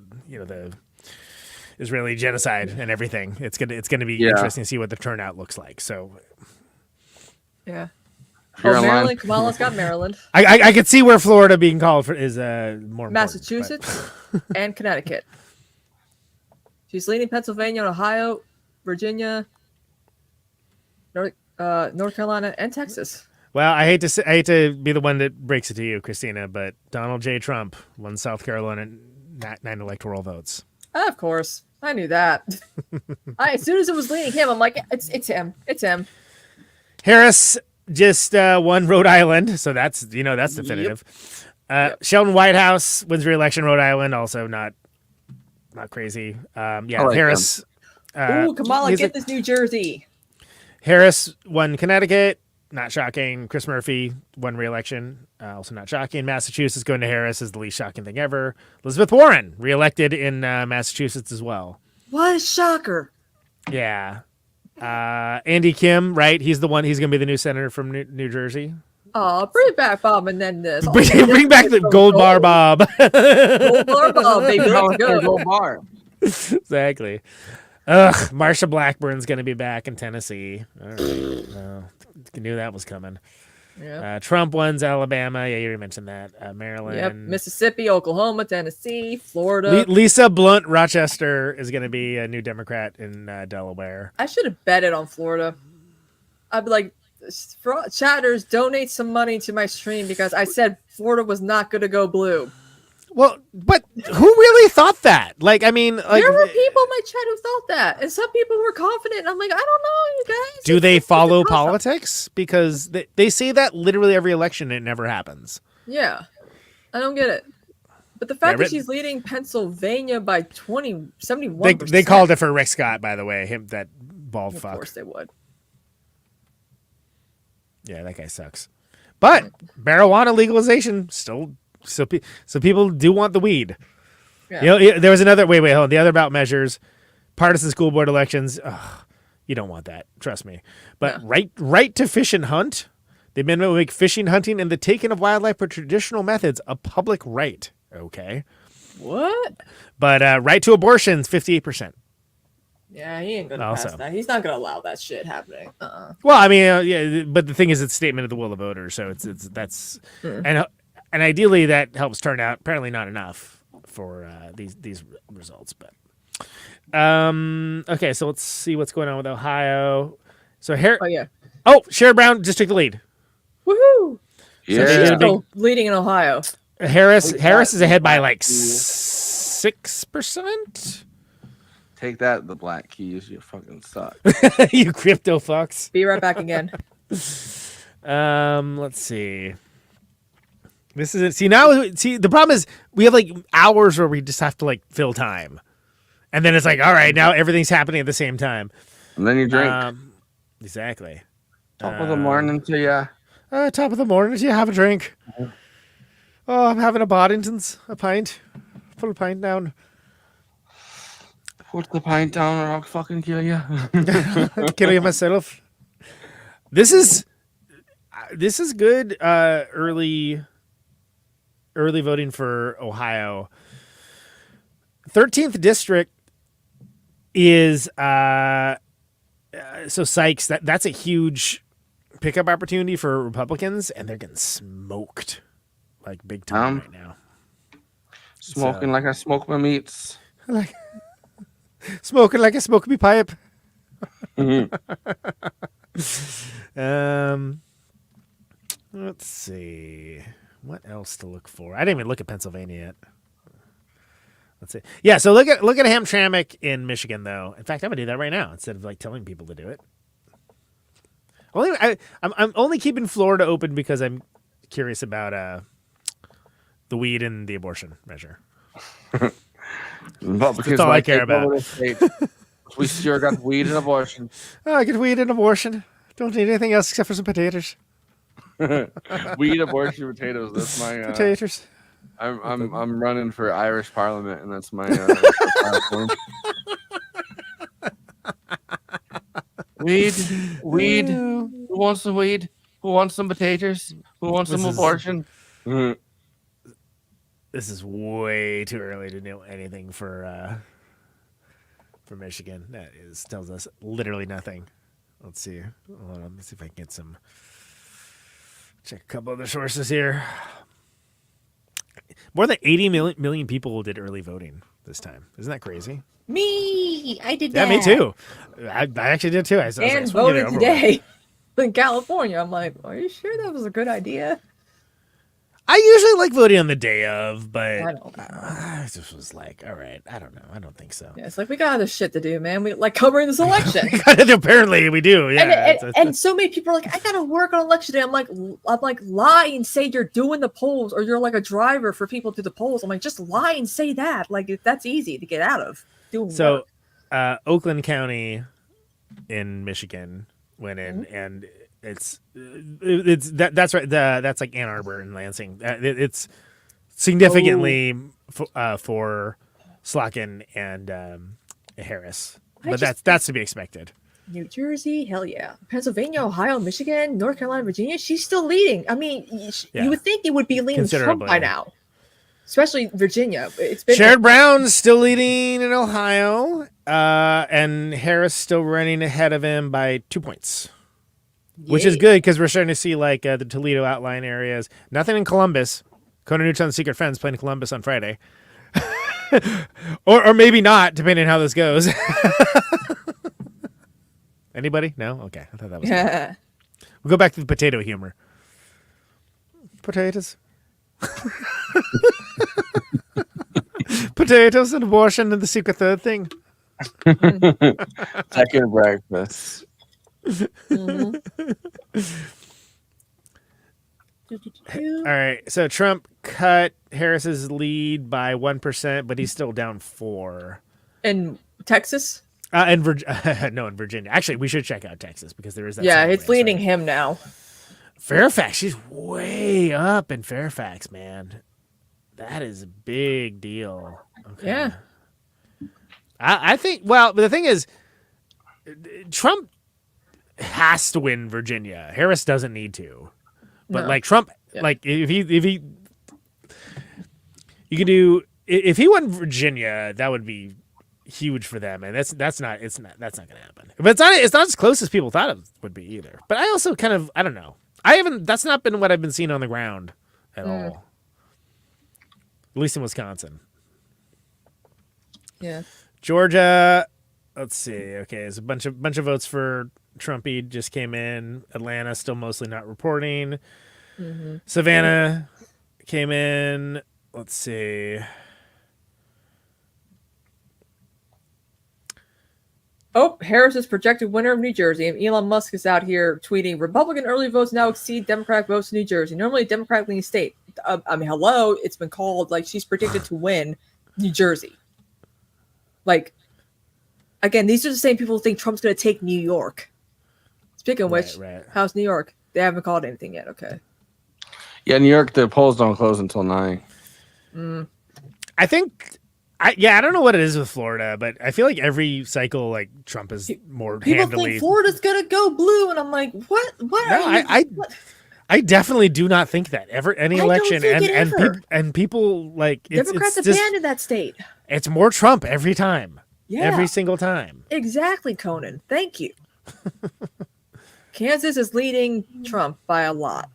Israeli genocide and everything, it's gonna be interesting to see what the turnout looks like. So Yeah. You're Oh, online. Maryland. Kamala's got Maryland, I could see where Florida being called for is more important, Massachusetts, and Connecticut. She's leading Pennsylvania, Ohio, Virginia, North Carolina, and Texas. Well, I hate to be the one that breaks it to you, Christina, but Donald J. Trump won South Carolina 9 electoral votes. Of course, I knew that. As soon as it was leaning him, I'm like, it's him. It's him. Harris just won Rhode Island, so that's definitive. Sheldon Whitehouse wins re-election. Rhode Island, also not crazy. I like Harris. Ooh, Kamala, he's get this New Jersey. Harris won Connecticut. not shocking. Chris Murphy won re-election. Also not shocking. Massachusetts going to Harris is the least shocking thing ever. Elizabeth Warren re-elected in Massachusetts as well. What a shocker. Yeah. Andy Kim, right? He's the one. He's going to be the new senator from New Jersey. Oh, bring back Bob Menendez. Bring back the gold bar Bob. Gold bar Bob, baby. Let's go. Gold bar. Exactly. Ugh, Marsha Blackburn's going to be back in Tennessee. All right. No, knew that was coming. Yeah. Trump wins Alabama. Yeah, you already mentioned that. Maryland. Yep. Mississippi, Oklahoma, Tennessee, Florida. Lisa Blunt Rochester is going to be a new Democrat in Delaware. I should have betted on Florida. I'd be like, chatters, donate some money to my stream because I said Florida was not going to go blue. Well, but who really thought that? Like, I mean, like, there were people in my chat who thought that, and some people were confident. And I'm like, I don't know, you guys. do they It's follow awesome. politics? Because they say that literally every election, and it never happens. Yeah, I don't get it. But the fact Yeah, that she's leading Pennsylvania by 71%. They called it for Rick Scott, by the way. Him, that bald Of fuck. course they would. Yeah, that guy sucks. But marijuana legalization still, so people do want the weed. Yeah. You know, there was another. Wait, hold on. The other ballot measures, partisan school board elections. Ugh, you don't want that. Trust me. But right to fish and hunt. The amendment will make fishing, hunting, and the taking of wildlife for traditional methods a public right. Okay. What? But right to abortions, 58%. Yeah, he ain't gonna Also. pass that. He's not gonna allow that shit happening. Well, I mean, yeah, but the thing is, it's a statement of the will of the voters, so that's and ideally that helps turn out. Apparently, not enough for these results, but okay. So let's see what's going on with Ohio. So Oh yeah. Sherrod Brown just took the lead. Woohoo! Yeah. She's Yeah. still leading in Ohio. Harris Take that, is ahead by Black like Keys. 6%. Take that, the Black Keys. You fucking suck. You crypto fucks. Be right back again. Let's see. This is it. See, the problem is we have like hours where we just have to like fill time. And then it's like, all right, now everything's happening at the same time. And then you drink. Exactly. Top of the morning to ya. Top of the morning, do you have a drink? Oh, I'm having a Boddington's, a pint. Put a pint down. Put the pint down or I'll fucking kill you. Killing myself. This is good. Early voting for Ohio. 13th district is so Sykes. That's a huge pickup opportunity for Republicans, and they're getting smoked like big time right now. Smoking like I smoke my meats. Like smoking like I smoke me pipe. Let's see what else to look for. I didn't even look at Pennsylvania yet. Let's see. Yeah, so look at Hamtramck in Michigan, though. In fact, I'm gonna do that right now instead of like telling people to do it. I'm only keeping Florida open because I'm curious about the weed and the abortion measure. That's all I care about. We sure got weed and abortion. Oh, I get weed and abortion. Don't need anything else except for some potatoes. Weed, abortion, potatoes. That's my. Potatoes. I'm running for Irish Parliament, and that's my platform. Weed. Who wants some weed? Who wants some potatoes? Who wants some abortion? This is way too early to know anything for Michigan. That tells us literally nothing. Let's see. Hold on. Let's see if I can get some. Check a couple other sources here. More than 80 million people did early voting this time. Isn't that crazy? Me, I did Yeah, that. me too. I actually did too. I was like, And "Just wanna get it voted over with." today in California. I'm like, are you sure that was a good idea? I usually like voting on the day of, but I don't know. I just was like, all right, I don't know. I don't think so. Yeah, it's like we got other shit to do, man. We like covering this election. Apparently, we do. Yeah. and so many people are like, I gotta work on election day. I'm like, lie and say you're doing the polls or you're like a driver for people to the polls. I'm like, just lie and say that. Like that's easy to get out of. Doing So, work. Oakland County in Michigan went in, and That's right. That's like Ann Arbor and Lansing. It's significantly for Slotkin and Harris, but that's to be expected. New Jersey, hell yeah. Pennsylvania, Ohio, Michigan, North Carolina, Virginia. She's still leading. I mean, you would think it would be leading Trump by now, especially Virginia. It's been Sherrod Brown's still leading in Ohio, and Harris still running ahead of him by 2 points, which is good because we're starting to see like the Toledo outline areas. Nothing in Columbus. Conan Newton's Secret Friends playing Columbus on Friday. or maybe not, depending on how this goes. Anybody? No? Okay. I thought that was good. We'll go back to the potato humor. Potatoes. Potatoes and abortion and the secret third thing. Second breakfast. All right. So Trump cut Harris's lead by 1%, but he's still down 4. In Texas? In Virginia. Actually, we should check out Texas because there is that. Yeah, it's leading him now. Fairfax, she's way up in Fairfax, man. That is a big deal. Okay. Yeah. I think, well, but the thing is, Trump has to win Virginia. Harris doesn't need to. But No. like Trump, like if he if he won Virginia, that would be huge for them, and that's not going to happen. But it's not as close as people thought it would be either. But I also I don't know. That's not been what I've been seeing on the ground at all. At least in Wisconsin. Yeah. Georgia, let's see. Okay, there's a bunch of votes for Trumpy just came in. Atlanta still mostly not reporting. Savannah came in. Let's see. Oh, Harris is projected winner of New Jersey, and Elon Musk is out here tweeting, Republican early votes now exceed Democratic votes in New Jersey. Normally a Democratic-leaning state. I mean, hello, it's been called, like, she's predicted to win New Jersey. Like, again, these are the same people who think Trump's going to take New York. Speaking of which, how's New York? They haven't called anything yet, okay. Yeah, New York, the polls don't close until 9. I think... I don't know what it is with Florida, but I feel like every cycle, like Trump is more People handily. think Florida's gonna go blue, and I'm like, what? I definitely do not think that any election, don't think it and people like Democrats it's just, abandoned that state. It's more Trump every time, every single time. Exactly, Conan. Thank you. Kansas is leading Trump by a lot.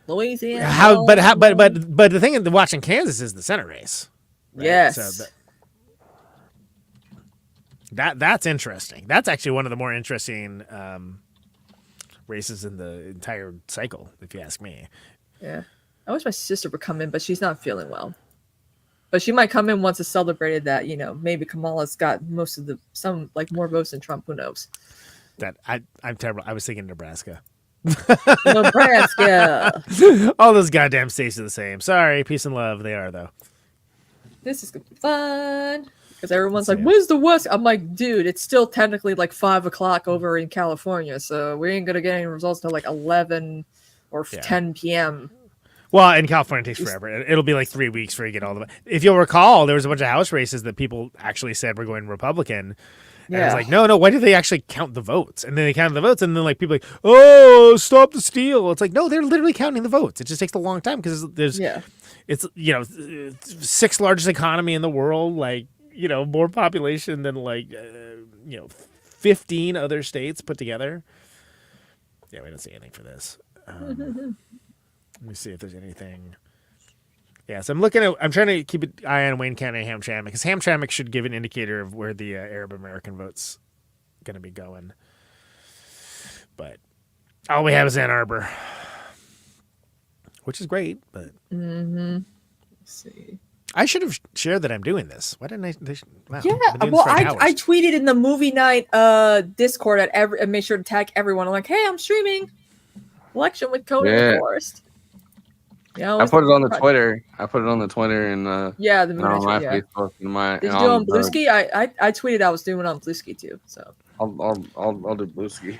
Louisiana. But the thing in watching Kansas is the Senate race. Right? Yes. So that's interesting. That's actually one of the more interesting races in the entire cycle, if you ask me. Yeah. I wish my sister would come in, but she's not feeling well. But she might come in once it's celebrated that, maybe Kamala's got some more votes than Trump. Who knows? I'm terrible. I was thinking Nebraska. Nebraska. All those goddamn states are the same. Sorry, peace and love. They are though. This is gonna be fun because everyone's like, "Where's the West?" I'm like, "Dude, it's still technically like 5 o'clock over in California, so we ain't gonna get any results till like 11 or 10 p.m." Well, in California, it takes forever. It'll be like 3 weeks before you get all the. If you'll recall, there was a bunch of House races that people actually said were going Republican. And I was like, no, why did they actually count the votes? And then they counted the votes, and then like people are like, oh, stop the steal. It's like, no, they're literally counting the votes. It just takes a long time because there's, it's 6th largest economy in the world, like more population than 15 other states put together. Yeah, we don't see anything for this. Let me see if there's anything. Yeah, so I'm trying to keep an eye on Wayne County and Hamtramck because Hamtramck should give an indicator of where the Arab American vote's going to be going. But all we have is Ann Arbor, which is great. But let's see. I should have shared that I'm doing this. Why didn't I? Wow, I tweeted in the movie night Discord and made sure to tag everyone. I'm like, hey, I'm streaming Election with Conan Forrest. I put it on the Twitter. and the Facebook and my. Did you do it on Bluesky? I tweeted I was doing it on Bluesky too. So I'll do Bluesky.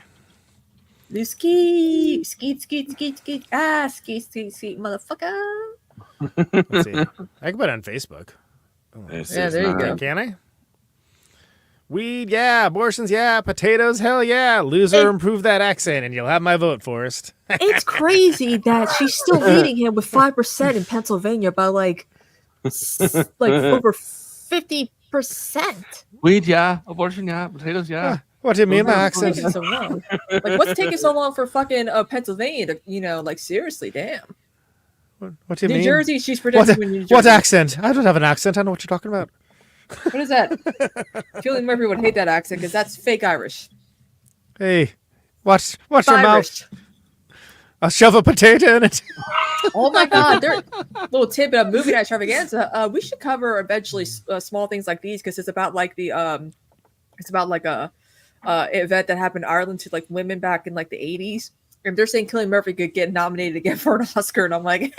You skeet, skeet, skeet, skeet, skeet, skeet, skeet, skeet, motherfucker. Let's see. I can put it on Facebook. Yeah, there you go. Can I? Weed, yeah. Abortions, yeah. Potatoes, hell yeah. Loser, It- improve that accent, and you'll have my vote, Forrest. It's crazy that she's still leading him with 5% in Pennsylvania by like over 50%. Weed, yeah. Abortion, yeah. Potatoes, yeah. What do you mean, my What's accent? taking so long? Like, what's taking so long for fucking Pennsylvania to, like, seriously, damn. What do you New mean? Jersey, she's predicting New Jersey. What accent? I don't have an accent. I know what you're talking about. What is that? Cillian Murphy would hate that accent because that's fake Irish. Hey, watch your mouth. Irish. I'll shove a potato in it. Oh my god, there little tidbit of movie night extravaganza. We should cover eventually small things like these because it's about like the it's about like a event that happened in Ireland to like women back in like the 80s. And they're saying Cillian Murphy could get nominated again for an Oscar, and I'm like,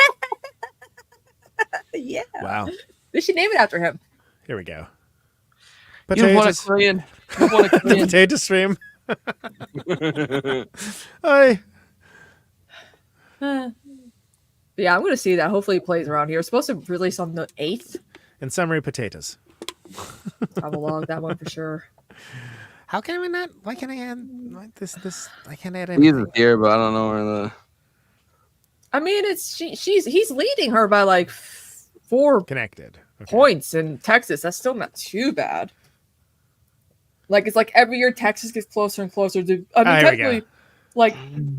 yeah, Wow. they should name it after him. Here we go. You want Potatoes. a Korean. You want a The Korean. potato stream. Hi. Yeah, I'm gonna see that. Hopefully, it plays around here. It's supposed to release on the 8th. In summary, potatoes. I will log that one for sure. How can we not? Why can't I add this? I can't add He's anything. here, but I don't know where the. I mean, he's leading her by like 4 Connected. Okay. points in Texas. That's still not too bad. Like it's like every year Texas gets closer and closer to. I mean, There we go. technically, like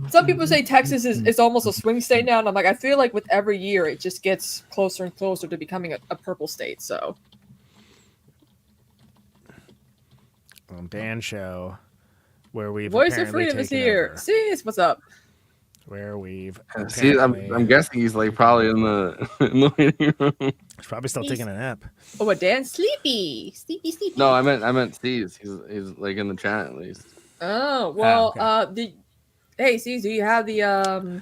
some people say Texas is almost a swing state now, and I'm like, I feel like with every year it just gets closer and closer to becoming a purple state. So Dan show, where we've Voice of apparently Freedom is taken here. over. Sis, what's up? Where we've See, apparently- I'm guessing he's like probably in the waiting room. he's probably still taking a nap. Oh, what, Dan? Sleepy. No, I meant Steve's. He's like in the chat at least. Oh well. okay. Hey, C's, do you have the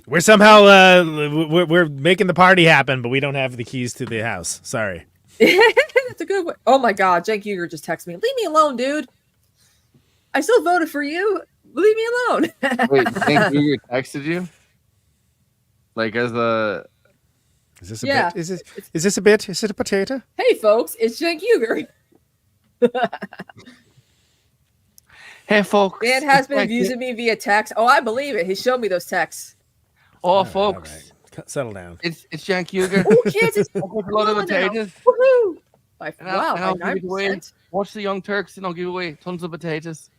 We're somehow we're making the party happen, but we don't have the keys to the house. Sorry. That's a good one. Oh my god, Cenk Uygur just texted me. Leave me alone, dude. I still voted for you. Leave me alone. Wait, think Uyghur texted you? Like as a Is this a Yeah. bit? Is this a bit? Is it a potato? Hey, folks, it's Cenk Uygur. hey folks. Dan has been Like, abusing me via text. Oh, I believe it. He showed me those texts. Oh, All right, folks, all right. Settle down. it's Cenk Uyghur. Oh, kids, it's A lot of Mama now. potatoes. Woohoo! By, And I'll- wow, and I'll by give it away. 9%. Watch the Young Turks, and I'll give away tons of potatoes.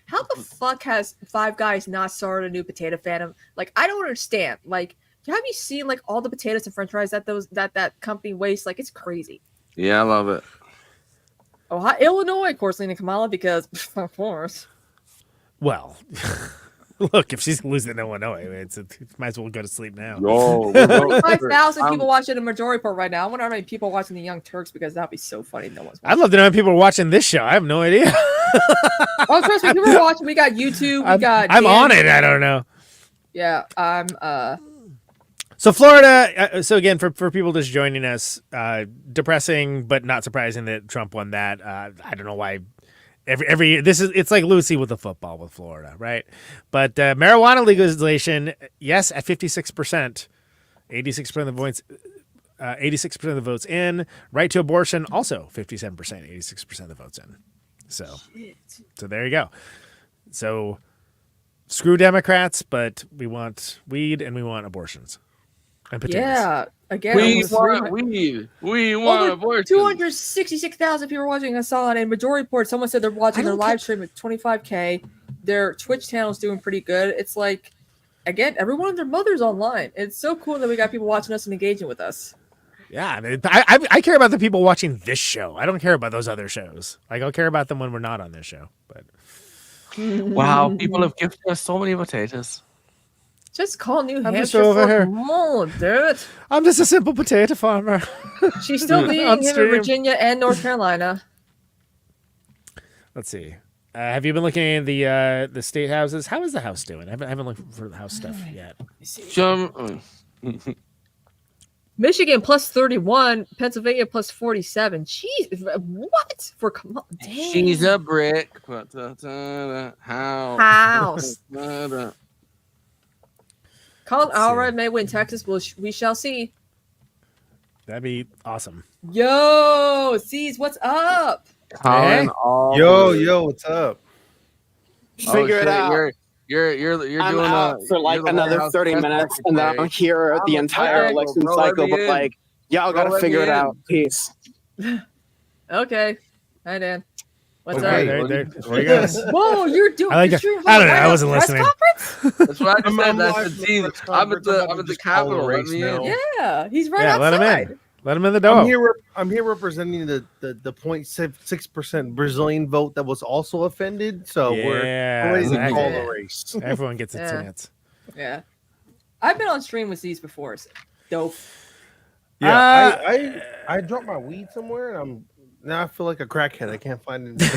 How the fuck has Five Guys not started a new potato fandom? Like, I don't understand. Like, have you seen like all the potatoes and French fries that company wastes? Like, it's crazy. Yeah, I love it. Ohio, Illinois, of course, leaning Kamala because of course. Well, look, if she's losing Illinois, might as well go to sleep now. Yo, 5,000 people watching the majority report right now. I wonder how many people watching the Young Turks because that'd be so funny. No one's I'd watching. love to know how many people are watching this show. I have no idea. Oh, trust me, people are watching. We got YouTube. We got. I'm Dan. on it. I don't know. Yeah, I'm. So Florida. So again, for people just joining us, depressing but not surprising that Trump won that. I don't know why. Every year, it's like Lucy with the football with Florida, right? But marijuana legalization, yes, at 56%, 86% of the votes, 86% of the votes in. Right to abortion, also 57%, 86% of the votes in. So there you go. So screw Democrats, but we want weed and we want abortions and potatoes. Yeah. Again, We almost want 300 weed. We want over abortion. 266,000 people are watching us on, and majority report. Someone said they're watching their live stream at 25K. Their Twitch channel is doing pretty good. It's like, again, everyone and their mother's online. It's so cool that we got people watching us and engaging with us. Yeah, I mean, I care about the people watching this show. I don't care about those other shows. Like, I'll care about them when we're not on this show. But Wow, people have gifted us so many potatoes. Just call New I'm just Hampshire over for here. more, dude. I'm just a simple potato farmer. She's still beating On him in stream. Virginia and North Carolina. Let's see. Have you been looking at the state houses? How is the house doing? I haven't looked for the house stuff yet. Jum- Michigan plus 31, Pennsylvania plus 47. Jeez, what for? Dang. She's a brick. House. Colin Let's see. Alred may win Texas. We shall see. That'd be awesome. Yo, C's, what's up? Colin Yo, what's up? Figure it out. You're I'm doing out for like you're the another White House 30 press minutes, and then I'm secretary. here the entire okay. election Bro, let cycle. me But in. like, y'all Bro, gotta let figure me it in. out. Peace. Okay. Hi, Dan. What's Okay. up? There he goes. Whoa, you're doing. I like did that. you have I don't a know, I White wasn't House listening. press conference? That's what I just said. I'm That's live the from the team. press I'm at conference. the I'm I'm at the just calling Capitol. the Let race me now. in. Yeah, he's right Yeah, let outside. him in. Let him in the door. I'm here representing the 0.6% Brazilian vote that was also offended. So Yeah, we're ready to exactly. call the race. Everyone gets a Yeah. chance. Yeah, I've been on stream with these before. So dope. Yeah, Uh, I dropped my weed somewhere, and now I feel like a crackhead. I can't find it This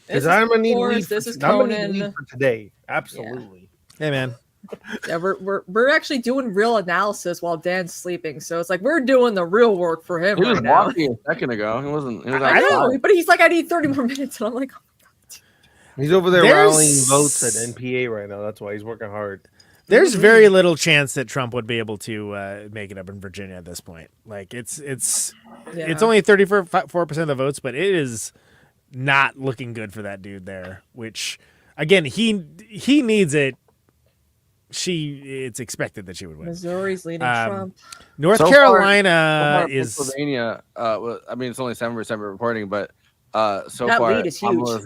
because is I'm gonna need Forrest, weed. This is I'm gonna need Conan. weed for today. Absolutely. Hey, man. Yeah, we're actually doing real analysis while Dan's sleeping. So it's like we're doing the real work for him He was right now. walking a second ago. He wasn't. He was I know, outside. but he's like, I need 30 more minutes, and I'm like, He's over there There's- rallying votes at NPA right now. That's why he's working hard. There's very little chance that Trump would be able to make it up in Virginia at this point. Like it's yeah. only 34% of the votes, but it is not looking good for that dude there. Which again, he needs it. It's expected that she would win. Missouri's leading Trump. North So far- Carolina So far, is Pennsylvania. Well, I mean, it's only 7% reporting, but so That far lead is huge.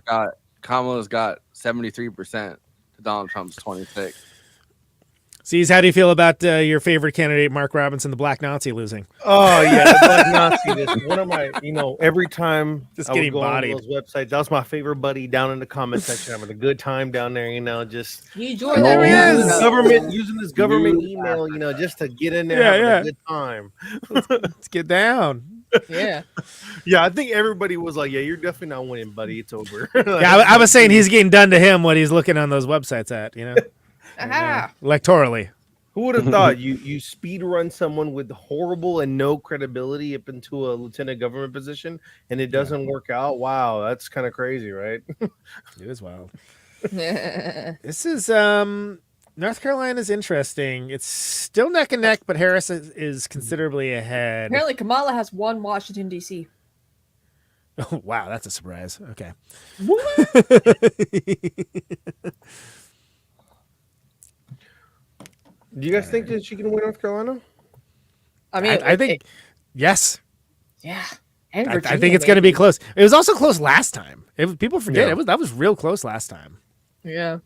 Kamala's got 73% to Donald Trump's 26. Sees, how do you feel about your favorite candidate, Mark Robinson, the Black Nazi, losing? Oh yeah, the Black Nazi. This one of my, every time Just I would getting go on bodied. those websites, that was my favorite buddy down in the comment section. Having a good time down there, just He joined There he that is. using this government Rude email, just to get in there Yeah, having yeah. a good time. Let's get down. Yeah. Yeah, I think everybody was like, "Yeah, you're definitely not winning, buddy. It's over." Yeah, I was saying he's getting done to him what he's looking on those websites at, Aha. electorally. Who would have thought you speed run someone with horrible and no credibility up into a lieutenant government position and it doesn't work out? Wow, that's kind of crazy, right? It is wild. This is North Carolina's interesting. It's still neck and neck, but Harris is considerably ahead. Apparently, Kamala has won Washington, D.C. Oh, wow, that's a surprise. Okay. Do you guys think that she can win North Carolina? I mean, I think yes. yeah. And I Virginia, think it's going to be maybe. close. It was also close last time. People forget Yeah. that was real close last time. Yeah.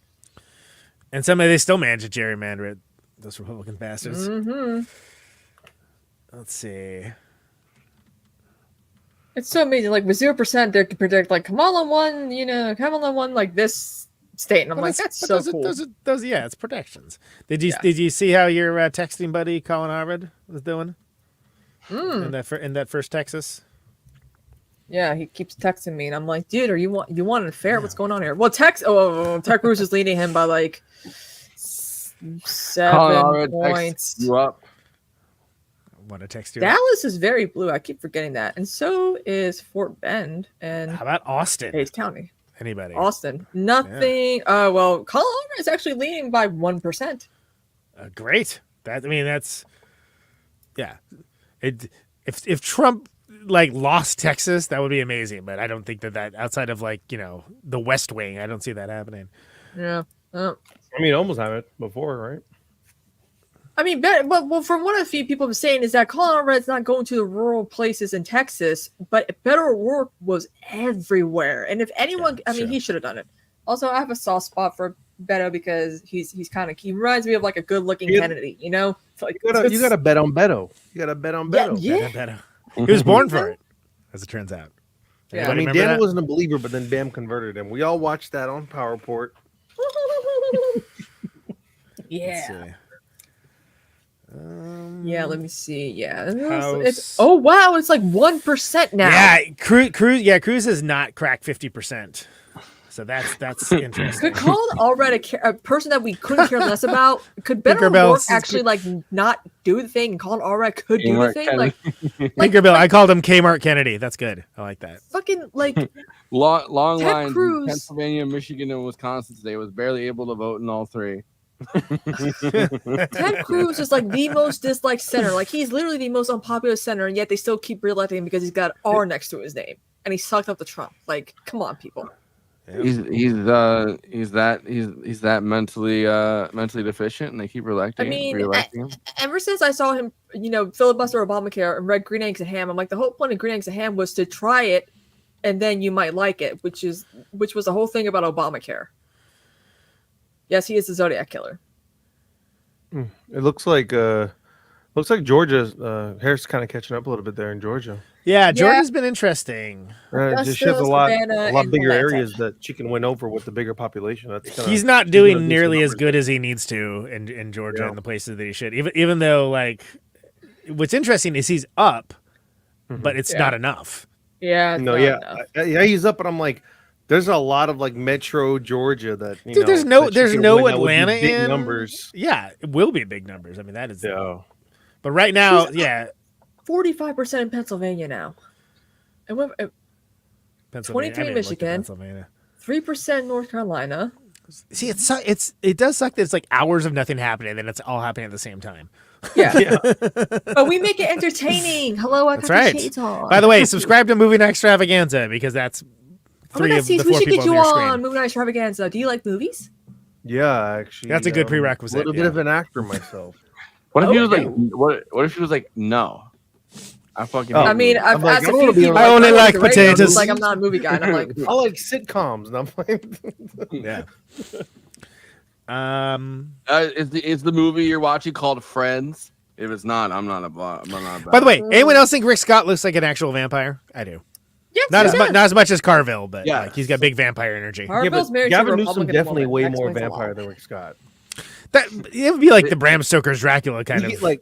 And somehow they still managed to gerrymander it. Those Republican bastards. Mm-hmm. Let's see. It's so amazing. Like with 0%, they could predict like Kamala won. Kamala won like this state, and I'm like, that's so cool. Those, yeah, it's predictions. Did you Yeah. see how your texting buddy Colin Harvard was doing Mm. in that first Texas? Yeah, he keeps texting me, and I'm like, dude, you want an affair? What's going on here? Well, Ted Cruz is leading him by like 7 points. You up? I want to text you. Dallas is very blue. I keep forgetting that, and so is Fort Bend and How about Austin? Hayes County. Anybody? Austin, nothing. Well, Colorado is actually leading by 1%. Great. That's yeah. If Trump like lost Texas, that would be amazing. But I don't think that outside of like the West Wing, I don't see that happening. Yeah. I mean, almost have it before, right? I mean, well, from what a few people have been saying is that Colin Red's not going to the rural places in Texas, but Beto O'Rourke was everywhere. And if anyone, Yeah, sure. he should have done it. Also, I have a soft spot for Beto because he's kind of, he reminds me of like a good-looking Yeah. Kennedy, It's like, You gotta bet on Beto. You gotta bet on Beto. Yeah. Beto. He was born for it, as it turns out. Yeah. I Anybody mean, remember Dan that? wasn't a believer, but then Bam converted him. We all watched that on PowerPort. yeah. Let's see. Yeah, let me see. Yeah. House- It's wow, it's like 1% now. Yeah, Cruz has not cracked 50%. So that's interesting. Could Colin Allred a person that we couldn't care less about? Could Beto Tinkerbell O'Rourke is actually like not do the thing, and Colin Allred could do the Mark thing? Kennedy. Like Tinkerbell. I called him Kmart Kennedy. That's good. I like that. fucking like Long Ted lines Cruz. in Pennsylvania, Michigan, and Wisconsin today. Was barely able to vote in all three. Ted Cruz is like the most disliked senator. Like he's literally the most unpopular senator, and yet they still keep reelecting him because he's got R next to his name, and he sucked up to Trump. Like, come on, people. He's that mentally deficient, and they keep reelecting. I mean, reelecting him. Ever since I saw him, filibuster Obamacare and read Green Eggs and Ham, I'm like, the whole point of Green Eggs and Ham was to try it, and then you might like it, which was the whole thing about Obamacare. Yes, he is the Zodiac killer. It looks like Georgia. Harris kind of catching up a little bit there in Georgia. Yeah, Georgia's been interesting. Just she has a Augusta, lot Savannah, and bigger Atlanta. areas that she can win over with the bigger population. That's kinda, He's not she's doing gonna do some nearly as numbers good there. as he needs to in Georgia Yeah. and the places that he should. Even though, like, what's interesting is he's up, but it's Yeah. not enough. Yeah. it's No, not yeah, enough. yeah, he's up, but I'm like, there's a lot of like Metro Georgia that Dude, there's no that she can no win that would be Atlanta big in numbers. Yeah, it will be big numbers. I mean, that is. Yeah, But right now, yeah, 45% in Pennsylvania now. And what, Pennsylvania. 23 I didn't look at Michigan. Pennsylvania. 3% North Carolina. See, it does suck that it's like hours of nothing happening, and then it's all happening at the same time. Yeah. But we make it entertaining. Hello, I That's got right. the shades on. By the way, subscribe to Movie Night Extravaganza because that's Oh my three God, of the Steve, we four should people get on you your on screen. Movie Night Extravaganza. Do you like movies? yeah, actually, That's a good prerequisite, A little yeah. bit of an actor myself. What if he was Okay. like? What if he was like, no? I fucking. Oh. hate I mean, movies." I've I'm like, asked I a wanna few be people. on- I only like like the radio, potatoes. Like, I'm not a movie guy. And I'm like, I like sitcoms, and I'm playing. Yeah. Is the movie you're watching called Friends? If it's not, I'm not a. I'm not. By the way, anyone else think Rick Scott looks like an actual vampire? I do. yes, Not he as much, does. not as much as Carville, but Yeah. like he's got big vampire energy. Yeah, Harville's but married to a Gavin Newsom Republican definitely woman. way That more explains a lot. vampire than Rick Scott. That it would be like the Bram Stoker's Dracula kind You of. get like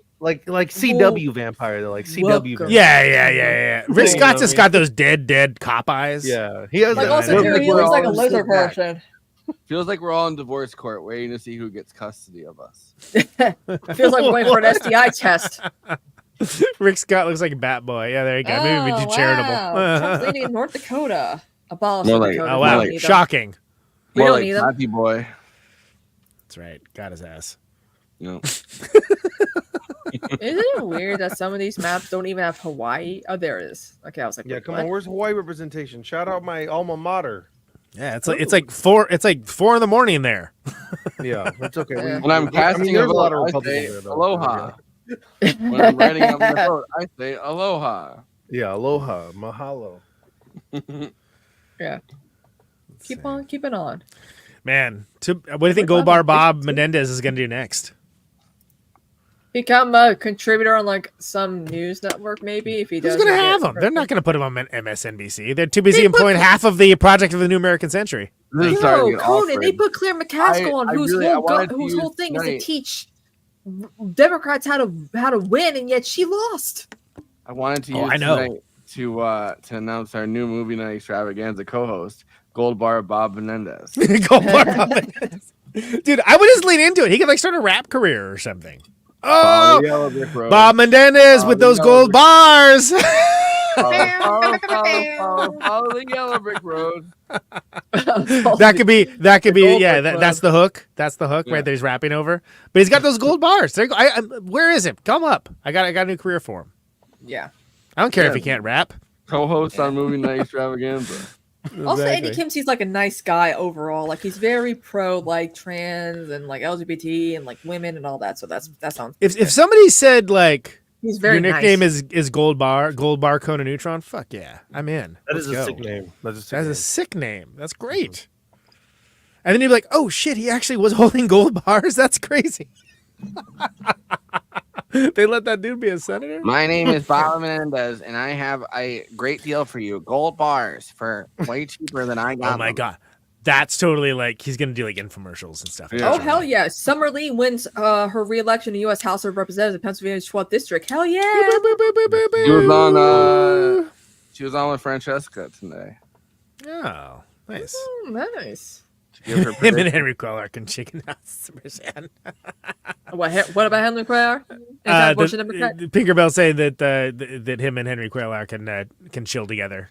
CW vampire, though, like CW. Welcome. Vampire. Yeah. Rick You Scott's know, just got those dead cop eyes. Yeah, he has Like, that- also, Yeah. too, he We're looks like a all lizard sit back. person. Feels like we're all in divorce court waiting to see who gets custody of us. Feels like we're waiting for an STI test. Rick Scott looks like a Bat Boy. Yeah, there you go. Maybe be too charitable. Wow. Trump's leading in North Dakota. Abolish More North like- Dakota. Oh We wow, don't need them. shocking. We More don't like need them. Happy Boy. That's right. Got his ass. You know. Isn't it weird that some of these maps don't even have Hawaii? Oh, there it is. Okay, I was like, Yeah, wait, come what? on. Where's Hawaii representation? Shout out my alma mater. Yeah, it's like 4 in the morning there. Yeah, that's okay. Yeah. When I'm casting there's a a lot vote, of I Republicans say there, though. aloha. When I'm writing up my vote, I say aloha. Yeah, aloha, mahalo. Yeah. Keep on keeping on. Man, what do you think We're Gold Bar talking Bob 52. Menendez is going to do next? Become a contributor on like some news network, maybe if he Who's does. going to have him? They're not going to put him on MSNBC. They're too busy employing half of the project of the New American Century. This is starting No, to get Conan. They awkward. put Claire McCaskill on, I whose really- I whole wanted to whose use whole thing is to tonight. teach Democrats how to win, and yet she lost. I wanted to Oh, use I know. tonight to announce our new movie night extravaganza co-host, Gold Bar Bob Menendez. Gold Bar Bob Menendez. Dude, I would just lean into it. He could like start a rap career or something. Follow Oh, the Yellow Brick Road. Bob Menendez Follow with the those Yellow gold Brick- bars. Follow the Yellow Brick Road. that could be Gold yeah. Brick That's the hook. That's the hook Yeah. right there. He's rapping over, but he's got those gold bars. There you go. Where is it? Come up. I got a new career for him. Yeah. I don't care if Yeah. he can't rap. Co-host on movie night extravaganza. Also, Andy Exactly. Kim seems like a nice guy overall. Like he's very pro like trans and like LGBT and like women and all that. So that sounds. If somebody said like he's very your nickname nice. is Gold Bar Conan Neutron, fuck yeah, I'm in. That Let's is a go. sick name. That's a sick That's name. a sick name. That's great. And then you'd be like, oh shit, he actually was holding gold bars. That's crazy. They let that dude be a senator. My name is Bob Menendez, and I have a great deal for you. Gold bars for way cheaper than I got. Oh my them. god, that's totally like he's gonna do like infomercials and stuff. Yeah. Oh hell yeah! Summer Lee wins her re-election in U.S. House of Representatives, Pennsylvania's 12th district. Hell yeah! She was on. She was on with Francesca today. Oh, Nice. Nice. Give her Him and prediction. Henry Cuellar can chicken house. What about Henry Cuellar? Anti-abortion Democrat? Tinkerbell say that that him and Henry Cuellar can chill together.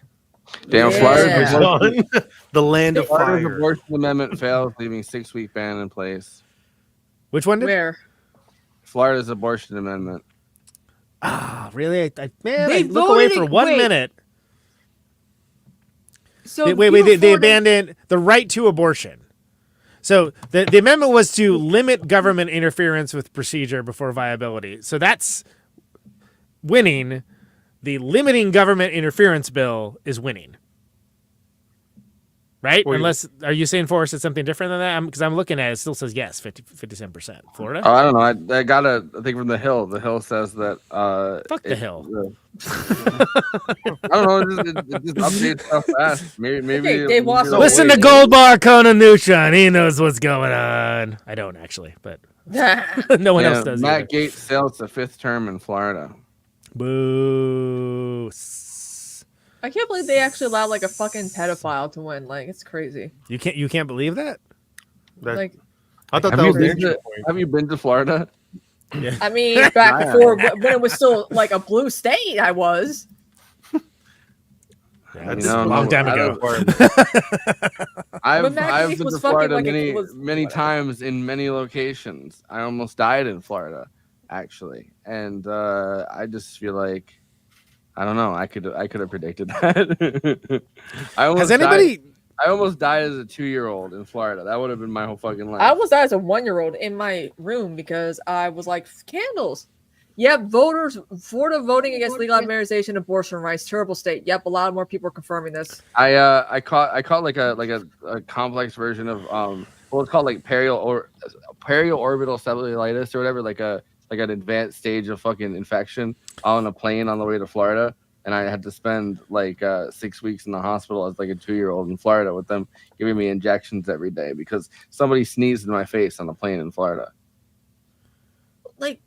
Damn, Yeah. Florida's abortion, The land of Florida's fire. abortion amendment fails, leaving 6-week ban in place. Which one did? Where? Florida's abortion amendment. Ah, really? Man, They I look away voted for it- 1 wait. minute. So They Florida- abandoned the right to abortion. So the amendment was to limit government interference with procedure before viability. So that's winning. The limiting government interference bill is winning. Right? Wait. Unless, are you saying Forrest is something different than that? Because I'm looking at it, it still says yes, 57%. Florida? Oh, I don't know. I got a thing from the Hill. The Hill says that. Fuck the Hill. I don't know. It just updates stuff fast. Maybe. Okay, Dave Wasserman. Listen to Gold Bar Conan Neutron. He knows what's going on. I don't actually, but no one else does. Matt Gaetz sails the 5th term in Florida. Boo. I can't believe they actually allowed like a fucking pedophile to win. Like it's crazy. You can't believe that? Like I thought Have that you, was the been entry to, point. have you been to Florida? I mean, back before when it was still like a blue state, I was. That's No, a long time I ago. I've But Matt I've Gaetz been was to fucking Florida like a- many was- many whatever. times in many locations. I almost died in Florida, actually, and I just feel like I don't know. I could have predicted that. Has anybody? I almost died as a 2-year-old in Florida. That would have been my whole fucking life. I was as a 1-year-old in my room because I was like candles. Yep, Florida voting against legal immunization of abortion rights. Terrible state. Yep, a lot more people are confirming this. I caught like a complex version of what was called like perioorbital cellulitis or whatever, like an advanced stage of fucking infection on a plane on the way to Florida, and I had to spend like 6 weeks in the hospital as like a 2-year-old in Florida with them giving me injections every day because somebody sneezed in my face on a plane in Florida. Like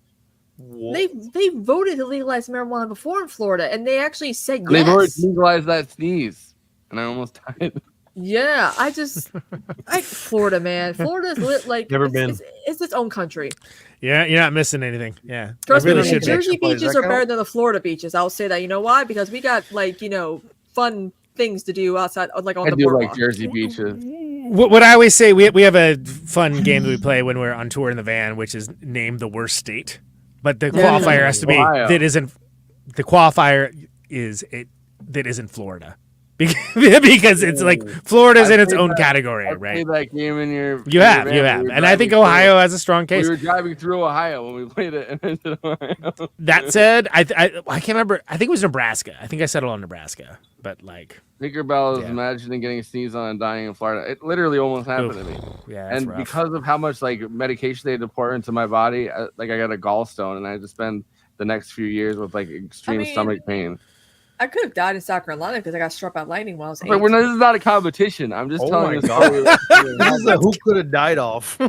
they voted to legalize marijuana before in Florida, and they actually said And they've already yes. legalized that sneeze, and I almost died. Yeah, Florida, man. Florida's lit like Never been. It's its own country. Yeah, you're not missing anything. Yeah, Trust it really me, should the be. Jersey Does beaches that are better count? than the Florida beaches. I'll say that. You know why? Because we got fun things to do outside, like on I the do boardwalk. like Jersey beaches. What I always say, we have a fun game that we play when we're on tour in the van, which is name the worst state. But the qualifier has to be Ohio. that isn't. The qualifier is it that isn't Florida, because it's like Florida's in its own category, I right? played that game in your. You have, and I think Ohio has a strong case. We were driving through Ohio when we played it, and I said Ohio. That said, I can't remember. I think it was Nebraska. I think I settled on Nebraska, but like, Tinkerbell is Yeah. imagining getting sneezed on and dying in Florida. It literally almost happened to me. yeah, that's And rough. because of how much like medication they had to pour into my body, I got a gallstone, and I had to spend the next few years with like extreme mean, stomach pain. I could have died in South Carolina because I got struck by lightning while I was 8. But this is not a competition. I'm just Oh telling my you. God. This is a who could have died off. I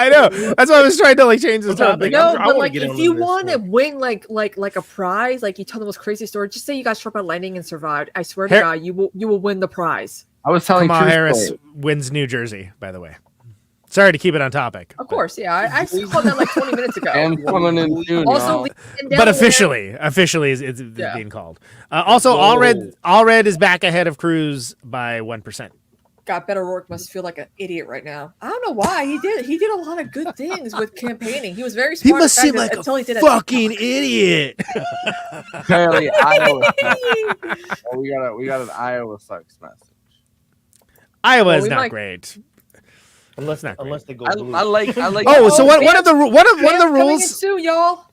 know. That's why I was trying to like change the What's up, topic. big No, I but wanna like get if on you this want to one. win like a prize, like you tell the most crazy story, just say you got struck by lightning and survived. I swear to Har- God, you will win the prize. I was telling Kamala true Harris story. wins New Jersey, by the way. Sorry to keep it on topic. Of course, yeah. I called that like 20 minutes ago. And coming in soon. Also, y'all. Lee But Delaware- officially is Yeah. being called. Also, All Red is back ahead of Cruz by 1%. God, Beto O'Rourke must feel like an idiot right now. I don't know why he did a lot of good things with campaigning. He was very He smart. must seem like until he did a it. fucking idiot. Apparently, Iowa. Oh, we got an Iowa sucks message. Iowa Well, is we not might- great. Unless not great. they go I blue. like. Oh, so one of Bam's- the one of the Bam's coming in rules. soon, y'all.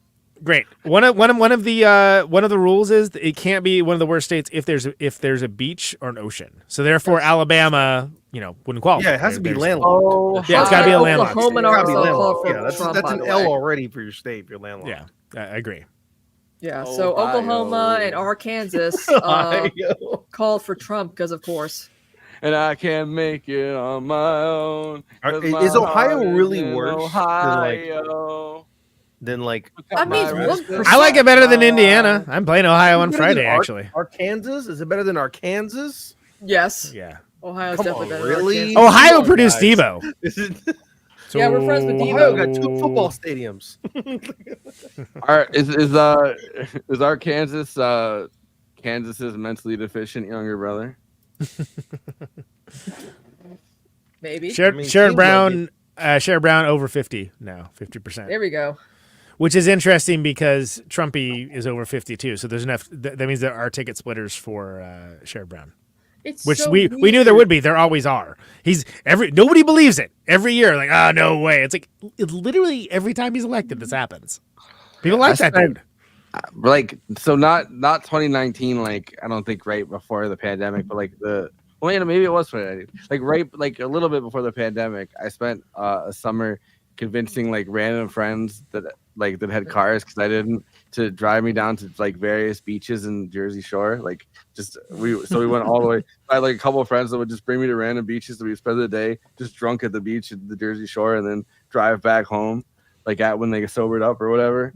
Great. One of the rules is that it can't be one of the worst states if there's a beach or an ocean. So therefore, Alabama, wouldn't qualify. Yeah, it has to be There's- landlocked. Oh, Yeah, it's gotta be a landlocked Oklahoma and It's gotta be Arkansas landlocked. called for Yeah, that's Trump, that's by an the L way. already for your state if you're landlocked. Yeah, I agree. Yeah, so Ohio. Oklahoma and Arkansas called for Trump because, of course. And I can't make it on my own. 'cause my Is Ohio heart is really in worse Ohio. Then like I mean, My one wrist- percent. I like it better than Indiana. I'm playing Ohio on Better Friday, than actually. Arkansas? Is it better than Arkansas? Yes. Yeah. Ohio's Come definitely on, better than really? Arkansas. Ohio Come on, produced guys. Devo. This is Yeah, we're friends with Devo. Ohio got 2 football stadiums. Is our Kansas's mentally deficient younger brother? Maybe. Sherrod seems like Brown. Sherrod Brown over 50 now, 50%. There we go. Which is interesting because Trumpy is over 52. So there's enough. That means there are ticket splitters for Sherrod Brown. It's Which so we knew there would be. There always are. Nobody believes it. Every year, like, oh, no way. It's like literally every time he's elected, this happens. People like that dude. Like, so not 2019, like, I don't think right before the pandemic, but like maybe it was 2019. Like like a little bit before the pandemic, I spent a summer convincing like random friends that had cars because I didn't, to drive me down to like various beaches in Jersey Shore. Like we went all the way. I had like a couple of friends that would just bring me to random beaches that we spend the day just drunk at the beach at the Jersey Shore and then drive back home like when they get sobered up or whatever.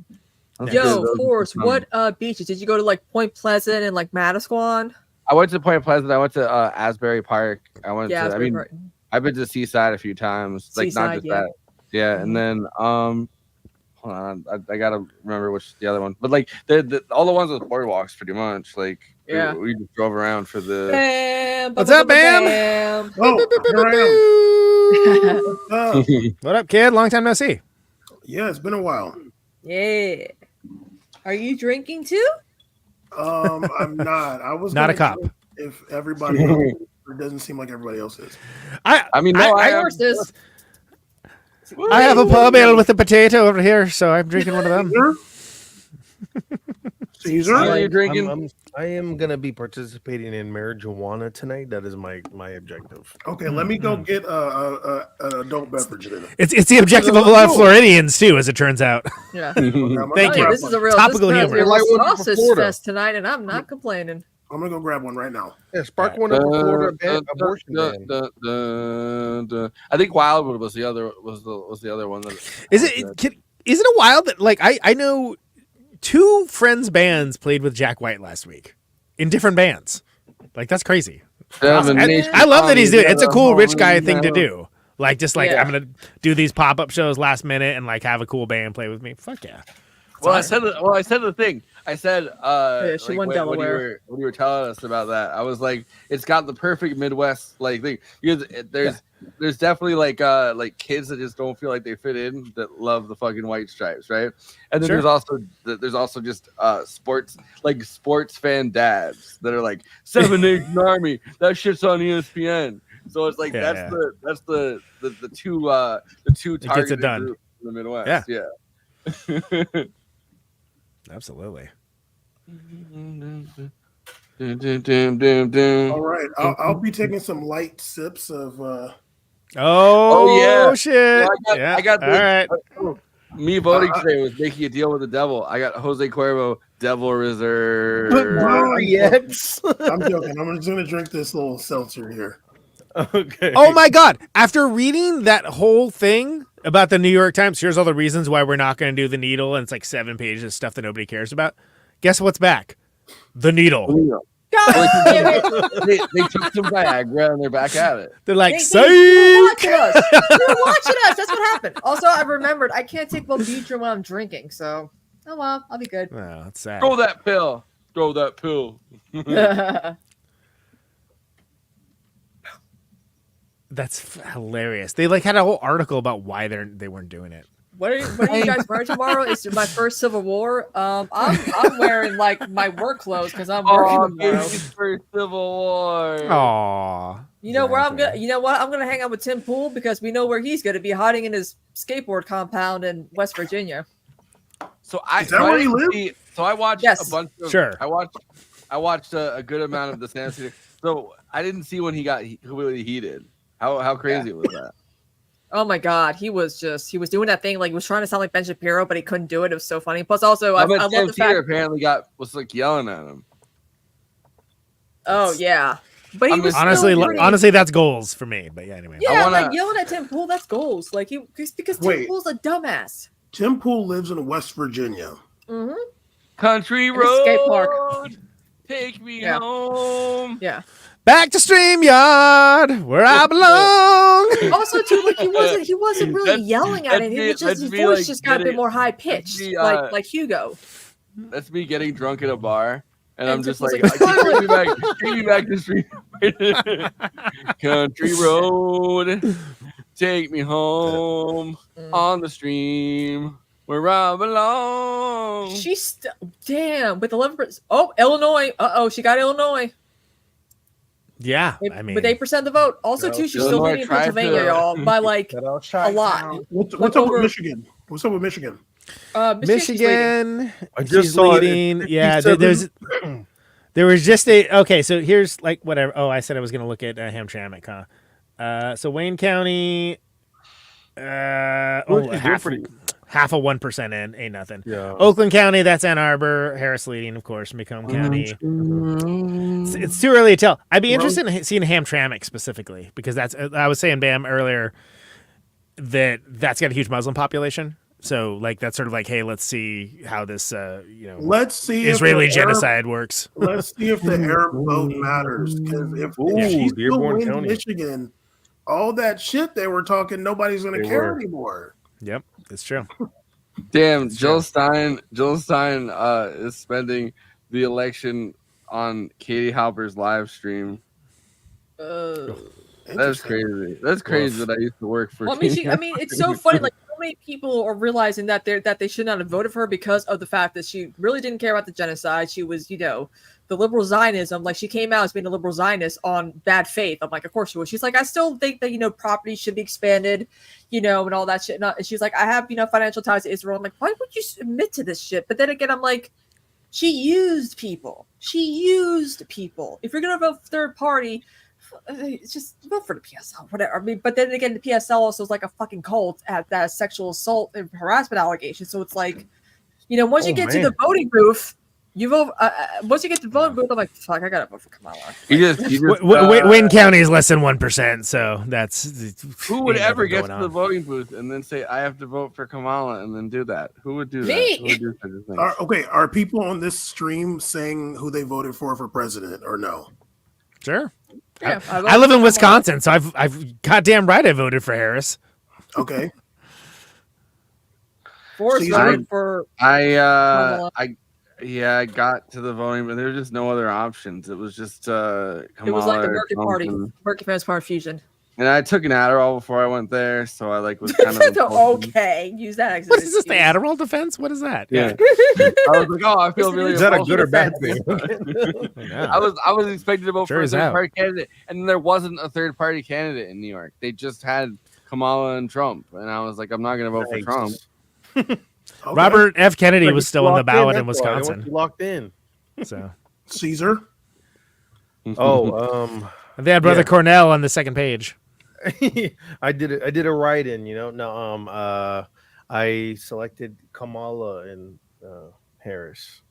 Yo, Forrest, what beaches? Did you go to like Point Pleasant and like Manasquan? I went to Point Pleasant. I went to Asbury Park. Asbury Park. I've been to Seaside a few times. Like Seaside, not just yeah. that. Yeah, and then hold on, I gotta remember which the other one. But like all the ones with boardwalks, pretty much. Like Yeah. we just drove around for the. Bam, What's up, Bam? bam. Oh, here I am. What's up? What up, kid? Long time no see. Yeah, it's been a while. Yeah. Are you drinking too? I'm not. I was Not a gonna cop. drink if everybody else, it doesn't seem like everybody else is. I mean, no, I Forrest is. I have a pub ale with a potato over here, so I'm drinking one of them. Caesar? What are you drinking? I am gonna be participating in marijuana tonight. That is my objective. Okay, let me go get an adult beverage then. It's the objective of a lot of Floridians too, as it turns out. Yeah. Thank Oh, you. This is a real Topical this is humor. a Like real one for sausage Florida. fest tonight, and I'm not complaining. I'm gonna go grab one right now. Yeah, spark one up for Florida abortion ban. I think Wildwood was the other one. Is it a wild that like I know 2 friends bands played with Jack White last week in different bands. Like that's crazy. Awesome. I love that he's doing it. It's a cool rich guy thing to do. Like just like Yeah. I'm gonna do these pop-up shows last minute and like have a cool band play with me. Fuck yeah. Well, I said the thing. I said, she won when Delaware. you were telling us about that, I was like, it's got the perfect Midwest like thing. There's definitely like kids that just don't feel like they fit in that love the fucking White Stripes, right? And then Sure. there's also just sports fan dads that are like 7 Nation Army. That shit's on ESPN. So it's like Yeah, that's the two gets it targeted done. groups in the Midwest. Yeah. Absolutely. All right, I'll be taking some light sips of. Oh, yeah. shit. Well, I got All this. right. Me voting today was making a deal with the devil. I got Jose Cuervo, Devil Reserve. Yes. I'm joking. I'm just gonna drink this little seltzer here. Okay. Oh my God. After reading that whole thing about the New York Times, here's all the reasons why we're not going to do the needle. And it's like 7 pages of stuff that nobody cares about. Guess what's back? The needle. God damn it! They took some Viagra and they're back at it. They're like, You're psych! watching us. You're watching us. That's what happened. Also, I remembered I can't take Wellbutrin when I'm drinking, so oh well, I'll be good. Oh, that's sad. Throw that pill. Throw that pill. That's hilarious. They like had a whole article about why they weren't doing it. What are you guys wearing tomorrow? It's my first Civil War. I'm wearing like my work clothes because I'm working tomorrow. For Civil War. Aw. You know where I'm gonna? You know what? I'm gonna hang out with Tim Pool because we know where he's gonna be hiding in his skateboard compound in West Virginia. So Is that where you live? So I watched Yes. a bunch of. Sure. I watched a good amount of the Sand City. So I didn't see when he got completely heated. How crazy was that? Oh my God, he was doing that thing like he was trying to sound like Ben Shapiro, but he couldn't do it. It was so funny. Plus, also, I bet love Sam the Teeter fact. apparently was like yelling at him. Oh yeah, but he I'm was just- Honestly, still pretty- honestly, that's goals for me. But yeah, anyway. yeah, wanna- like yelling at Tim Pool, that's goals. Like because Tim Wait. Pool's a dumbass. Tim Pool lives in West Virginia. Mm-hmm. Country In a road. skate park. Take me Yeah. home. Yeah. Back to StreamYard, where I belong. Also, too, like he wasn't really That's- yelling at it. It was just that's his me, voice like, just got a bit getting- more high pitched, me, like Hugo. That's me getting drunk at a bar, and I'm And just just like, like, take me back to street. Country road, take me home on the stream where I belong. She's damn with 11%. Oh, Illinois. She got Illinois Yeah, with, I mean, with 8% of the vote. Also, too, she's still Illinois leading in tried Pennsylvania, to- y'all, by like That all a shot lot. down. What's Like up over- with Michigan? What's up with Michigan? Michigan's leading. Michigan. I just She's saw it. leading. It's Yeah, 57. there was just a okay. So here's like whatever. Oh, I said I was going to look at Hamtramck, huh? So Wayne County, They're pretty- half of 1% in, ain't nothing. Yeah. Oakland County, that's Ann Arbor. Harris leading, of course. Macomb County. It's too early to tell. I'd be interested in seeing Hamtramck specifically because that's. I was saying Bam earlier that's got a huge Muslim population. So like that's sort of like, hey, let's see how this Let's see Israeli if the Arab- genocide works. Let's see if the Arab vote matters. Because if Ooh, she still Dearborn wins County. Michigan, all that shit they were talking, nobody's going to They care were. anymore. Yep, it's true. Damn, Jill Stein is spending the election on Katie Halper's live stream. That's Interesting. crazy. That's crazy that I used to work for. Well, I mean, Katie I mean, it's so funny. Like, so many people are realizing that they should not have voted for her because of the fact that she really didn't care about the genocide. She was, the liberal Zionism. Like, she came out as being a liberal Zionist on bad faith. I'm like, of course she was. She's like, I still think that property should be expanded, and all that shit. And she's like, I have financial ties to Israel. I'm like, why would you admit to this shit? But then again, I'm like, she used people. If you're gonna vote for third party, just vote for the PSL, whatever. I mean, but then again, the PSL also is like a fucking cult at that sexual assault and harassment allegation. So it's like, once you get to the voting booth, you vote. Once you get to the voting booth, I'm like, fuck, I gotta vote for Kamala. You just Wayne County is less than 1%, so that's who would ain't ever nothing get going to on. the voting booth and then say I have to vote for Kamala and then do that? Who would do that? Me. Who would do such a thing? Are people on this stream saying who they voted for president or no? Sure. Yeah, I live in Wisconsin, so I've goddamn right I voted for Harris. Okay. Forrest So voted for I got to the voting, but there was just no other options. It was just Kamala. it was like the or Working Trump, Party, and- Working Man's Party fusion. And I took an Adderall before I went there, so I was kind of impulsive. Okay, use that. As an What is this? The excuse. Adderall defense? What is that? Yeah. I was like, oh, I feel Is really. Is that a impulsive. good or bad thing? Yeah. I was expecting to vote Sure for a is third out. party candidate, and there wasn't a third party candidate in New York. They just had Kamala and Trump, and I was like, I'm not going to vote for Trump. Okay. Robert F. Kennedy Like, was you still on the locked ballot in that's why. They want Wisconsin. you locked in. So Caesar. Oh, and they had Brother Yeah. Cornell on the second page. I did a write-in. No, I selected Kamala and Harris.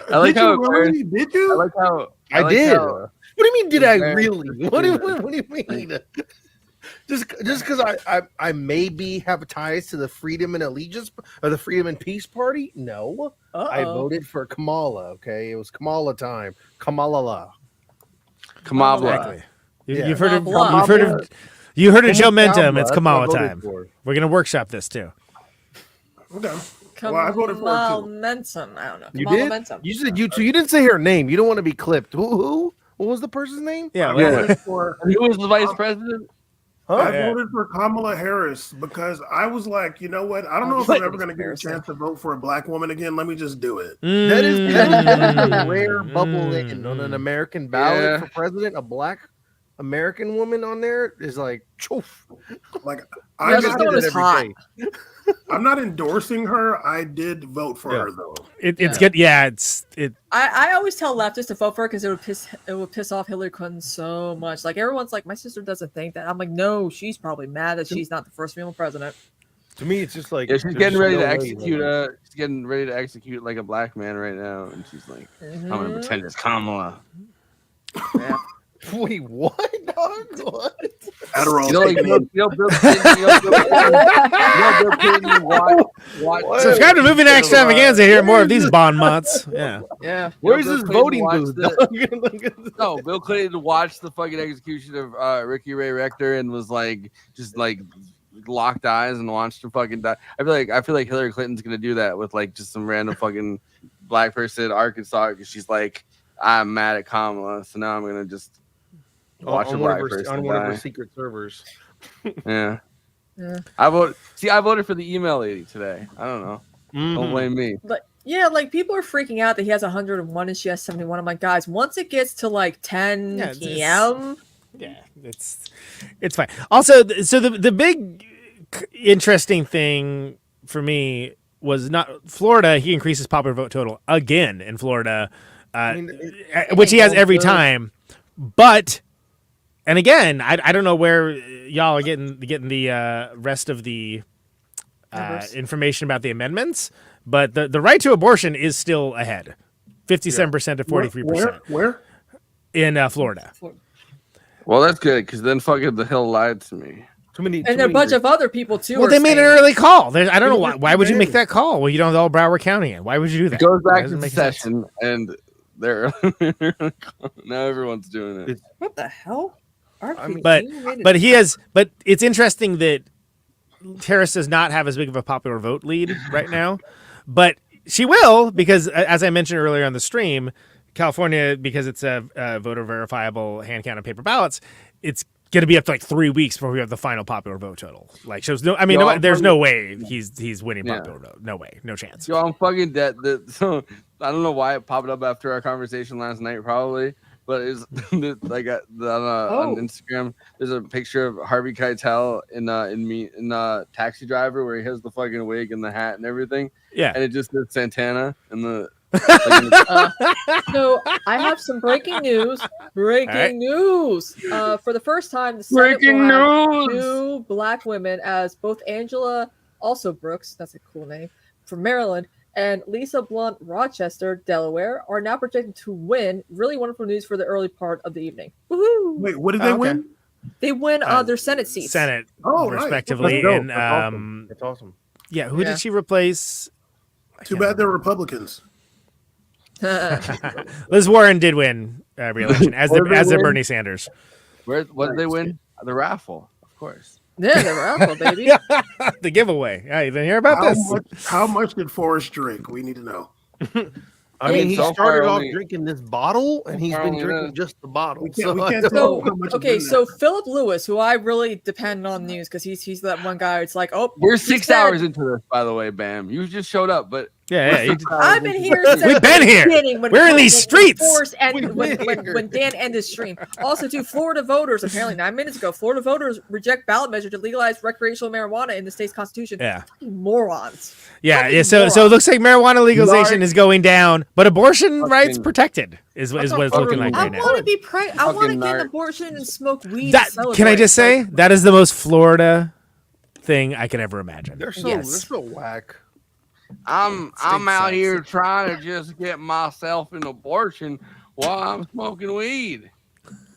I like Did how you really? Did you? I like how I like did. how- What do you mean? Did I Very- really? What do you mean? Just because I maybe have ties to the Freedom and Allegiance or the Freedom and Peace Party? No, I voted for Kamala. Okay, it was Kamala time. Kamala. Kamala. Exactly. Yeah. You've heard of Kamala. you heard of Joe Mentum. Kamala, It's that's what I Kamala voted time. for. We're gonna workshop this too. Okay. Well, I voted for her too. Momentum. I don't know. You Kamala did? Momentum. You said you two. You didn't say her name. You don't want to be clipped. Who? What was the person's name? Yeah. I well, voted for Who was the vice president? Huh? I Yeah. voted for Kamala Harris because I was like, you know what? I don't know if What? I'm ever going to get a Embarrassing. chance to vote for a black woman again. Let me just do it. That is a Mm. rare bubble in on an American ballot Yeah. for president. A black American woman on there is like, choof. Like, Yeah, I'm, this not, one is hot. I'm not endorsing her. I did vote for her though. It's Yeah. good. Yeah, it's it. I always tell leftists to vote for her because it would piss off Hillary Clinton so much. Like everyone's like, my sister doesn't think that. I'm like, no, she's probably mad that she's not the first female president. To me, it's just like Yeah, she's there's getting just ready no to way, execute. like- She's getting ready to execute like a black man right now, and she's like, I'm gonna Mhm. pretend it's Kamala. Yeah. Wait, what? Dog? What? Adderall. You know, like, taken in. Bill Clinton, Bill Clinton watch Subscribe to Movie Night Extravaganza to hear more of these Bond months. Yeah. Yeah. Where's Bill this Clinton voting watched booth? No, Bill Clinton watched the fucking execution of Ricky Ray Rector and was like, just like locked eyes and watched him fucking die. I feel like Hillary Clinton's gonna do that with like just some random fucking black person in Arkansas because she's like, I'm mad at Kamala, so now I'm gonna just watch a black person on one of her die. secret servers. Yeah. Yeah. I voted for the email lady today. I don't know. Mm-hmm. Don't blame me. But yeah, like people are freaking out that he has 101 and she has 71. I'm like, guys, once it gets to like 10 Yeah, p.m. Yeah, it's fine. Also, so the big interesting thing for me was not Florida. He increased his popular vote total again in Florida, which he has every time. But, and again, I don't know where y'all are getting the rest of the information about the amendments, but the right to abortion is still ahead, 57% to 43%. Where? In Florida. Well, that's good because then fucking the Hill lied to me. And there are a bunch of other people too. Well, are they made an saying- early call. I don't know why. Why would you make that call? Well, you don't know Broward County. Why would you do that? It goes Why back doesn't to it make sense? session and they're now everyone's doing it. What the hell? But it's interesting that Harris does not have as big of a popular vote lead right now, but she will because, as I mentioned earlier on the stream, California, because it's a voter verifiable hand counted paper ballots, it's going to be up to like 3 weeks before we have the final popular vote total. Like, shows no. I mean, there's no way he's winning popular vote. No way, no chance. Yo, I'm fucking dead. So I don't know why it popped up after our conversation last night, probably. But it's like on Instagram. There's a picture of Harvey Keitel in Taxi Driver where he has the fucking wig and the hat and everything. Yeah, and it just says Santana and the. So I have some breaking news. Breaking news. For the first time, the Senate Breaking will have news! 2 black women as both Angela, also Brooks, that's a cool name, from Maryland, and Lisa Blunt, Rochester, Delaware, are now projected to win. Really wonderful news for the early part of the evening. Woohoo! Wait, what did they win? They win their Senate seats. Senate, Oh, nice. respectively. That's And dope. That's awesome. It's awesome. yeah, who did she replace? Too bad they're Republicans. Liz Warren did win re-election as What did did they win? Bernie Sanders. What did they win? The raffle, of course. Yeah, they're raffle, baby. The giveaway. Yeah, you didn't hear about this? How much did Forrest drink? We need to know. I mean, he so far started off only- drinking this bottle, and he's far been only drinking that. just the bottle. We can't So, tell how much is Okay, in so there. Philip Lewis, who I really depend on news because he's that one guy. It's like, oh, We're he 6 said- hours into this, by the way, Bam. You just showed up, but Yeah, you I've been here since We've been the here. beginning when- We're in these when streets. Forrest and We've when, been when, here. when Dan ended his stream. Also, too, Florida voters, apparently 9 minutes ago, Florida voters reject ballot measure to legalize recreational marijuana in the state's constitution. Yeah. Fucking morons. Yeah, Fucking yeah. So it morons. looks like marijuana legalization Narc. is going down, but abortion rights Fucking- protected is what it's looking like I right now. want to be pregnant. I want to Fucking get an narc. abortion and smoke weed. That to can I just celebrate. say that is the most Florida thing I could ever imagine. they're Yes. so whack. I'm State out sucks. here trying to just get myself an abortion while I'm smoking weed.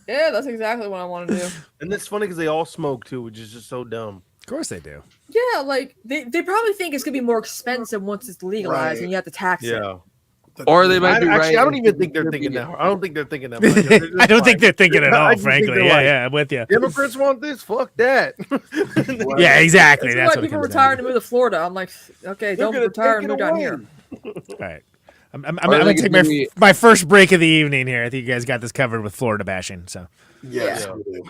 Yeah, that's exactly what I want to do. And it's funny because they all smoke too, which is just so dumb. Of course they do. Yeah, like they probably think it's gonna be more expensive once it's legalized Right. and you have to tax it. Or they might be Actually, right. I don't even think they're They're thinking being- that. I don't think they're thinking that. Much. They're just I don't think like, they're thinking at I all, just think frankly. they're Yeah, like, yeah, I'm with you. Democrats want this. Fuck that. Yeah, exactly. That's That's why what it people comes retire down to move to Florida. I'm like, okay, don't retire and move down here. to. All right. I'm Or gonna they take could my, be- my first break of the evening here. I think you guys got this covered with Florida bashing. So Yes, Yeah. we do.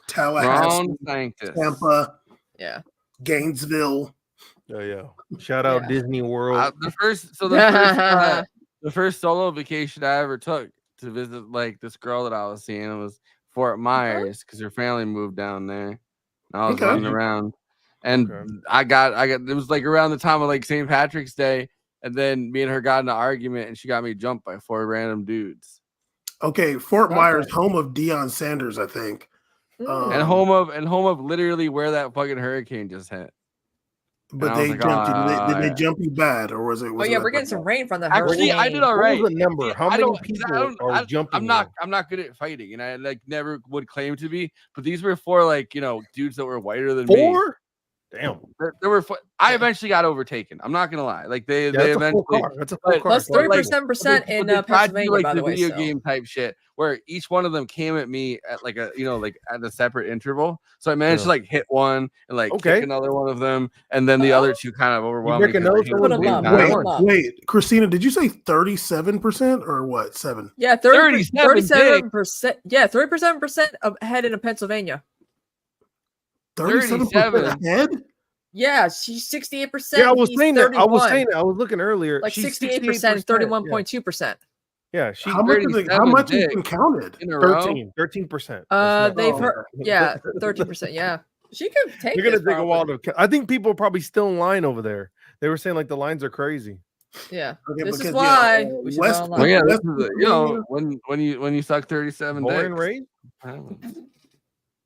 Tallahassee, Ron Sanctus. Tampa, Yeah. Gainesville. Oh yeah. Shout out Yeah. Disney World. The first solo vacation I ever took to visit like this girl that I was seeing was Fort Myers because her family moved down there. I was Okay. running around, and Okay. I got it was like around the time of like St. Patrick's Day, and then me and her got in an argument, and she got me jumped by 4 random dudes. Okay, Fort Okay. Myers, home of Deion Sanders, I think. Mm. And home of literally where that fucking hurricane just hit. But And I they was like, jumped you. Did "Ah, they jump you bad, or was it? Oh Was yeah, it we're getting some rain from the Actually, I hurricane. did all What right. was the number? How I many don't- people I don't- are jumping? I'm not good at fighting, and I like never would claim to be. But these were 4 like dudes that were whiter than me. 4? Damn. There were. I eventually got overtaken. I'm not gonna lie. Like they Yeah, that's a full eventually. car. That's a full but- car. Plus But, like, 3% in But they tried to do, Pennsylvania, by the the way. video So. game type shit, where each one of them came at me at like a like at a separate interval. So I managed to like hit one and like Okay. kick another one of them, and then the other two kind of overwhelmed me. making 'cause I those hit Put them 'em at up, the same put time. 'em up. Wait, Christina, did you say 37% or what? 7? Yeah, 37%. Yeah, 37% ahead in Pennsylvania. 37% 37. ahead? Yeah, she's 68%. Yeah, I was he's saying that. I was 31. saying that. I was looking earlier. Like She's 68%, 31.2%. Yeah, she's How much, has 37 been counted? in a row. 13%. They've Oh. heard, yeah, 13%. Yeah, she could take. They're gonna this take a while probably. to. I think people are probably still in line over there. They were saying like the lines are crazy. Yeah, Okay, this is because, why yeah, we should West- go Well, online. yeah, That's this is the you know when you suck 37 Born and dicks. raised.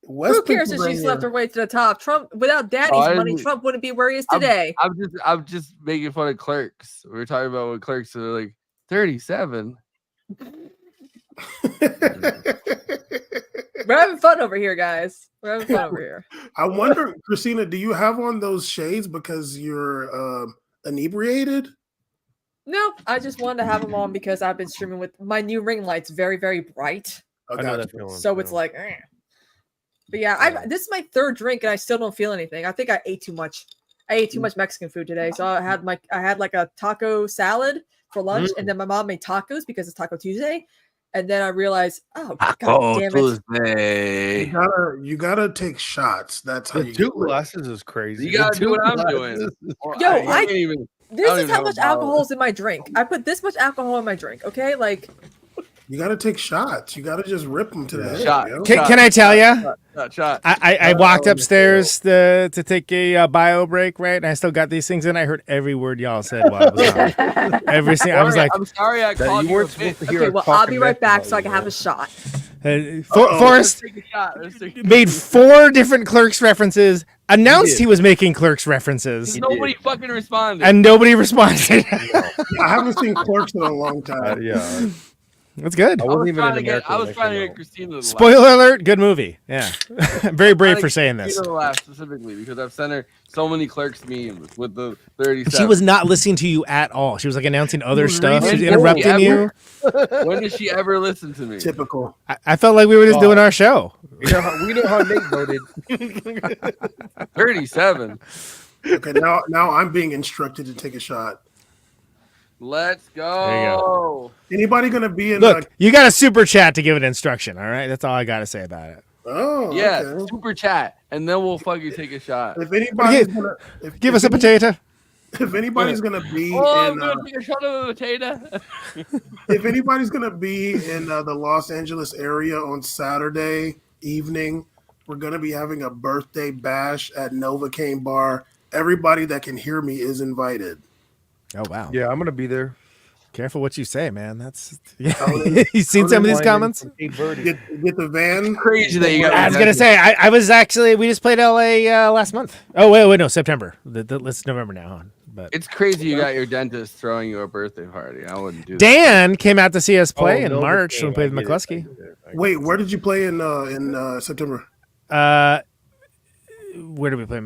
West Who cares if she Pennsylvania- slept her way to the top? Trump, without daddy's I money, didn't- Trump wouldn't be where he is today. I'm just making fun of Clerks. We were talking about what Clerks are like 37. We're having fun over here, guys. We're having fun over here. I wonder, Christina, do you have on those shades because you're inebriated? No, I just wanted to have them on because I've been streaming with my new ring lights, very, very bright. Oh, I know gotcha. that feeling. So it's like, eh. But yeah, this is my third drink and I still don't feel anything. I think I ate too much. I ate too much Mexican food today, so I had like a taco salad for lunch, and then my mom made tacos because it's Taco Tuesday, and then I realized, oh god damn it, Tuesday. You gotta take shots. That's how the you two get rid. glasses is crazy. You gotta The do what two I'm glasses doing. is- Or Yo, you I- can't even. this don't is even how have a much bottle. alcohol is in my drink. I put this much alcohol in my drink. Okay, like You gotta take shots. You gotta just rip them to the head. Shot. yo. Can I tell you? Shot. I walked upstairs to take a bio break, right? And I still got these things in. I heard every word y'all said while I was on. Every single, I was like, I'm sorry I that called you you a weren't supposed bitch. to hear. okay, us well I'll talking be right back about so I you, can have man. a shot. Forrest Let's take a shot. Let's take a- made 4 different Clerks references, announced he was making Clerks references, Nobody fucking responded. and nobody responded. I haven't seen Clerks in a long time. Yeah, That's good. I I wasn't was even trying in to get. America I when was that trying to came get out. Christina to laugh. Spoiler alert, good movie. Yeah. Very brave for saying this. Christina to laugh specifically because I've sent her so many Clerks memes with the 37. She was not listening to you at all. She was like announcing other stuff. She was reading interrupting you. When did she ever listen to me? Typical. I felt like we were just doing our show. We know how Nate voted. 37. Okay, now I'm being instructed to take a shot. Let's go. There you go. Anybody gonna be in? Look, you got a super chat to give it instruction. All right, that's all I got to say about it. Oh, Yeah, okay. super chat, and then we'll fucking take a shot. If anybody's Give- gonna Give us a potato. if anybody's gonna be Oh, I'm in gonna take a shot of a potato. if anybody's gonna be in the Los Angeles area on Saturday evening, we're gonna be having a birthday bash at Novocaine Bar. Everybody that can hear me is invited. Oh wow. Yeah, I'm gonna be there. Careful what you say, man. That's yeah. Tony- You seen some of these comments? Get the van. Crazy that you got. I was gonna say I was actually we just played LA last month. Oh wait no September. It's November now. Huh? But It's crazy you got your dentist throwing you a birthday party. I wouldn't do that. Dan came out to see us play Oh, in no, March okay, when we played I with get it, McCluskey. I get it. Wait, where did you play in September? Where did we play?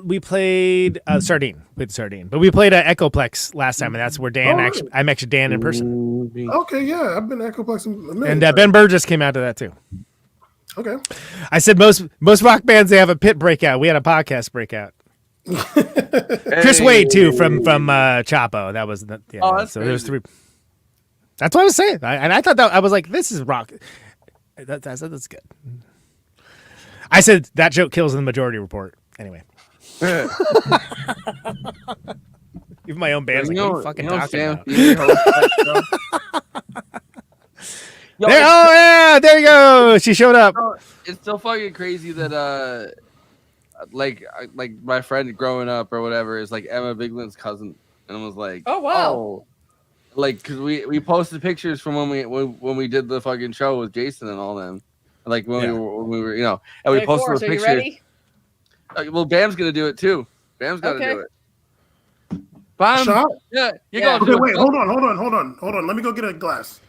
We played Sardine. Played Sardine, but we played Echoplex last time, and that's where Dan Oh, actually I met Dan in person, Okay, yeah, I've been at Echoplex a million and times. Ben Burgess came out to that too. Okay. I said most rock bands they have a pit breakout. We had a podcast breakout. Chris Wade too from Chapo. That was the, yeah. Oh, that's so there was crazy. 3. That's what I was saying, and I thought that I was like, this is rock. I said that's good. I said that joke kills in the Majority Report. Anyway, even my own band's like, what are you fucking talking Sam about? Theater hosts that show? Yo, There, oh yeah, there you go. She showed up. it's still fucking crazy that like my friend growing up or whatever is like Emma Bigland's cousin, and I was like, Oh, wow. oh. Like because we posted pictures from when we did the fucking show with Jason and all them, like when we were you know, and we Hey, posted Forrest, the are you pictures. ready? Well, Bam's gonna do it too. Bam's gotta Okay. do it. Bam, Shot? yeah, you're Yeah. gonna Okay, do wait, it. hold on. Let me go get a glass.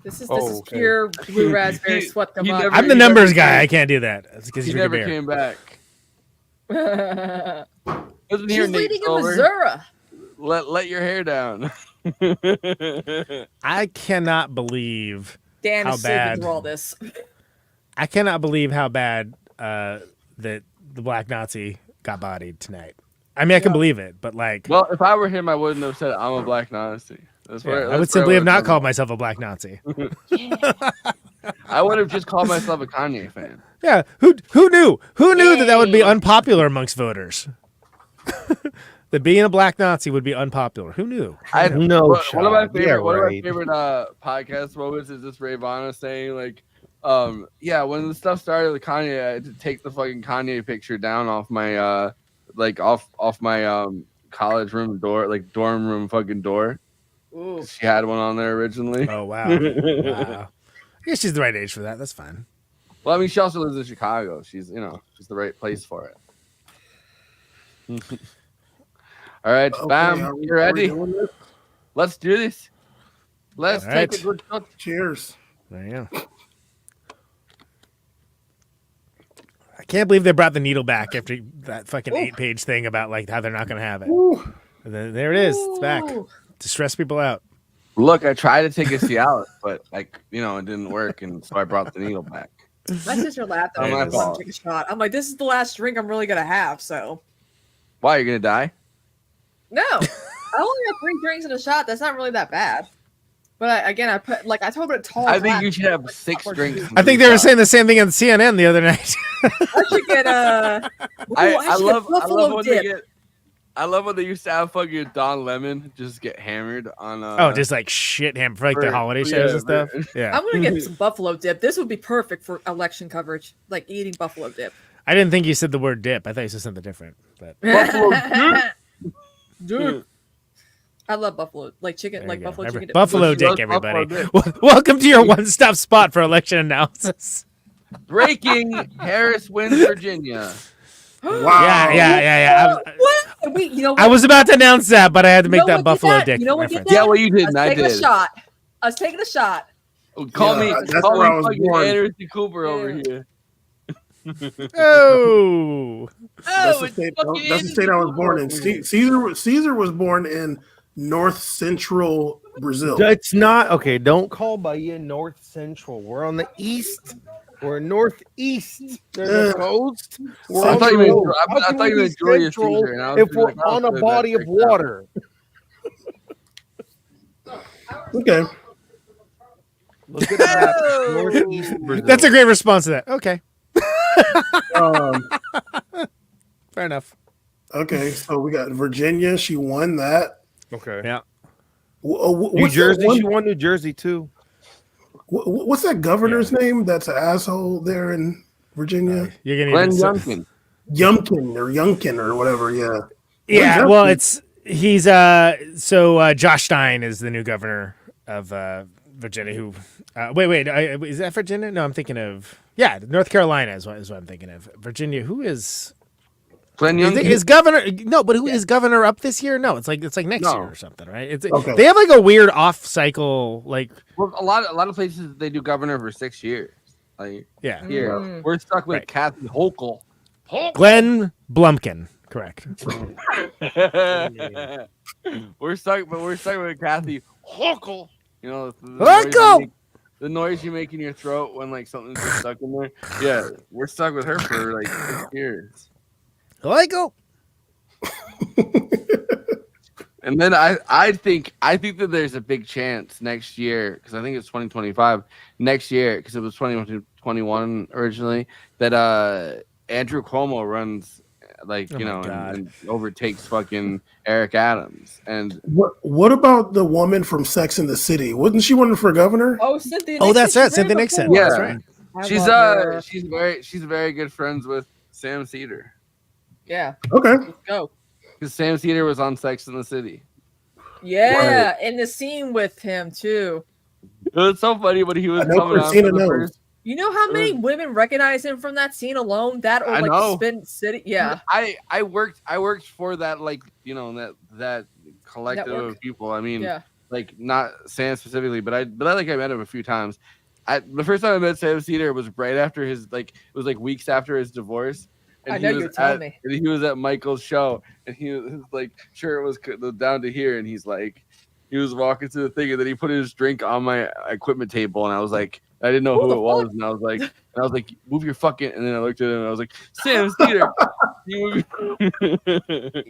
This is Oh, okay. pure blue raspberry He- swept them he up. never- I'm the he numbers never guy. came- I can't do that. It's because He you're never bear. came back. Listen She's here, Nate leading in Silver. Missouri. Let your hair down. I cannot believe Dan how is sleeping bad. through all this. I cannot believe how bad that the Black Nazi got bodied tonight. I mean, I can believe it, but like, Well, if I were him, I wouldn't have said I'm a Black Nazi. That's yeah, where I would simply have not called myself a Black Nazi. I would have just called myself a Kanye fan. Yeah, who knew? Who knew that would be unpopular amongst voters? That being a Black Nazi would be unpopular. Who knew? I No one of shot. my Yeah, favorite right. podcast moments is this Ravana saying like, yeah, when the stuff started with Kanye, I had to take the fucking Kanye picture down off my off my college room door, like dorm room fucking door. Ooh. She had one on there originally. Oh wow! Wow. I guess she's the right age for that. That's fine. Well, I mean, she also lives in Chicago. She's she's the right place for it. All right, Okay, Bam, are we you ready? doing this? Let's do this. Let's All take right. a good shot. Cheers. There you go. I can't believe they brought the needle back after that fucking 8-page thing about like how they're not going to have it. Woo. And then there it is. It's back Ooh. to stress people out. Look, I tried to take a Cialis, but like it didn't work, and so I brought the needle back. My sister laughed at Oh, me. my I wanted fault. to take a shot. I'm like, this is the last drink I'm really gonna have. So Why, you're gonna die? no, I only have 3 drinks and a shot. That's not really that bad. But I put I told her to tall. I think you should have 6 drinks. I think they were saying the same thing on CNN the other night. I should get I should get love buffalo when dip. they get. I love when they used to have fucking Don Lemon just get hammered on. Oh, just like shit him for like the holiday shows and stuff. Yeah. I'm gonna get some buffalo dip. This would be perfect for election coverage, like eating buffalo dip. I didn't think you said the word dip. I thought you said something different. But Buffalo Dude. I love buffalo, like chicken, there like you go. buffalo chicken dip. Buffalo She dick, loves everybody. buffalo Welcome to your one-stop spot for election analysis. Breaking: Harris wins Virginia. Wow. Yeah. What? Wait, you know what? I was about to announce that, but I had to make You know that what did buffalo that? dick You know what did reference. that? Yeah, well, you didn't. I I was taking did. a shot. I was taking a shot. Call Yeah, me. that's Call where I me was fucking born. Anderson Cooper over here. Oh, That's the it's state. fucking That's the state I was born in. Anderson Caesar was born in North Central Brazil. It's not okay. Don't call Bahia North Central. We're on the east. We're northeast. There's a coast. We're I on thought the you meant- road. I How thought can you we meant be Julius central Caesar, and I was if we're like, oh, on a that body of checks out. water? Okay. Look at that. Northeast Brazil. that's a great response to that. Okay, Um, fair enough. okay. So we got Virginia. She won that. Okay. Yeah. New Jersey. She won New Jersey too. What's that governor's name? That's an asshole there in Virginia. You're gonna Glenn need to- Youngkin. Youngkin or whatever. Yeah. Yeah, Where's well, that? he's Josh Stein is the new governor of Virginia. Who wait, is that Virginia? No, I'm thinking of North Carolina is what I'm thinking of. Virginia, who is Glenn Youngkin. is governor? No, but who is governor up this year? No, it's like next No. year or something, right? It's Okay. They have like a weird off cycle, like Well, a lot of places they do governor for 6 years. Like yeah, here, Mm. we're stuck with Right. Kathy Hochul. Glenn Blumpkin, correct? we're stuck with Kathy Hochul. You know, Hochul! the noise you make in your throat when like something's just stuck in there. Yeah, we're stuck with her for like 6 years. Michael. And then I think that there's a big chance next year, because I think it's 2025 next year, because it was 2021 originally, that Andrew Cuomo runs like Oh my God. and overtakes fucking Eric Adams. And What about the woman from Sex and the City? Wasn't she running for governor? Oh, Cynthia. Oh, Nixon, that's she right, ran Cynthia Nixon. before. Yeah. That's right. I she's love her. she's very good friends with Sam Cedar, Yeah, Okay. let's go. because Sam Cedar was on Sex and the City. Yeah, and the scene with him too. It was so funny when he was I know coming on Christina for the knows. first. You know how many women recognize him from that scene alone? That or I like know. Spin City. Yeah. I worked for that, like, that collective Network. of people. I mean, Yeah. like not Sam specifically, but I met him a few times. The first time I met Sam Cedar was right after his, like, it was like weeks after his divorce, I know you're telling me. And he was at Michael's show, and his like shirt was down to here, and he's like, he was walking through the thing, and then he put his drink on my equipment table, and I was like, I didn't know who it was, and I was like, move your fucking, and then I looked at him, and I was like, Sam Cedar.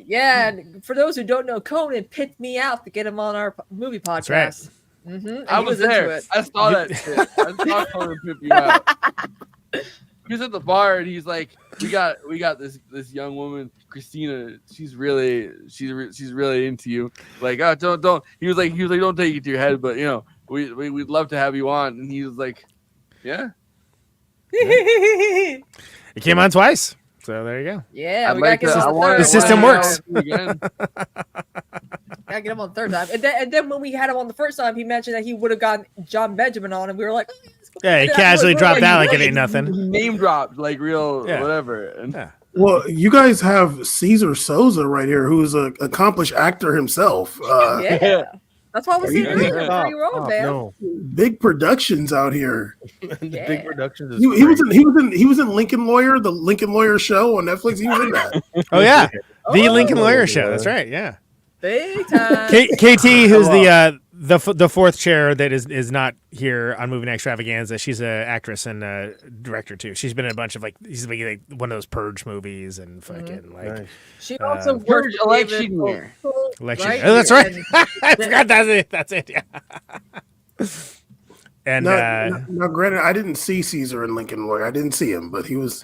Yeah, and for those who don't know, Conan picked me out to get him on our movie podcast. That's right. Mm-hmm, I was there. I saw that shit. I saw Conan pimp you out. He was at the bar and he's like, we got this young woman, Christina. She's really into you. Like, oh, don't. He was like, don't take it to your head, but you know, we'd love to have you on. And he was like, yeah. It came on twice, so there you go. Yeah, I'd we like gotta get to- I him on wanna- the The third. system works. Again. Gotta get him on the third time. And then when we had him on the first time, he mentioned that he would have gotten John Benjamin on, and we were like, oh, let's go. Yeah, he Yeah, casually we're dropped like, that like it "Wait." ain't nothing. Name dropped like real Yeah. whatever. And Yeah. Well, you guys have Caesar Souza right here, who's an accomplished actor himself. Yeah. That's why I was saying you- earlier Stop, before you were on, stop, man. no. Big productions out here. The Yeah. big productions. Is He was great. he was in Lincoln Lawyer, the Lincoln Lawyer show on Netflix. He was in that. Oh yeah, the Oh. Lincoln Lawyer Show. That's right. Yeah. Big time. KT, who's the fourth chair that is not here on Movie Night Extravaganza. She's an actress and director too. She's been in a bunch of like one of those Purge movies and fucking like. Nice. She also George worked with election David year. Foster, Election right? year. Oh, that's right. And- I forgot that's it. Yeah. And Now, granted, I didn't see Caesar in Lincoln Lawyer. I didn't see him, but he was.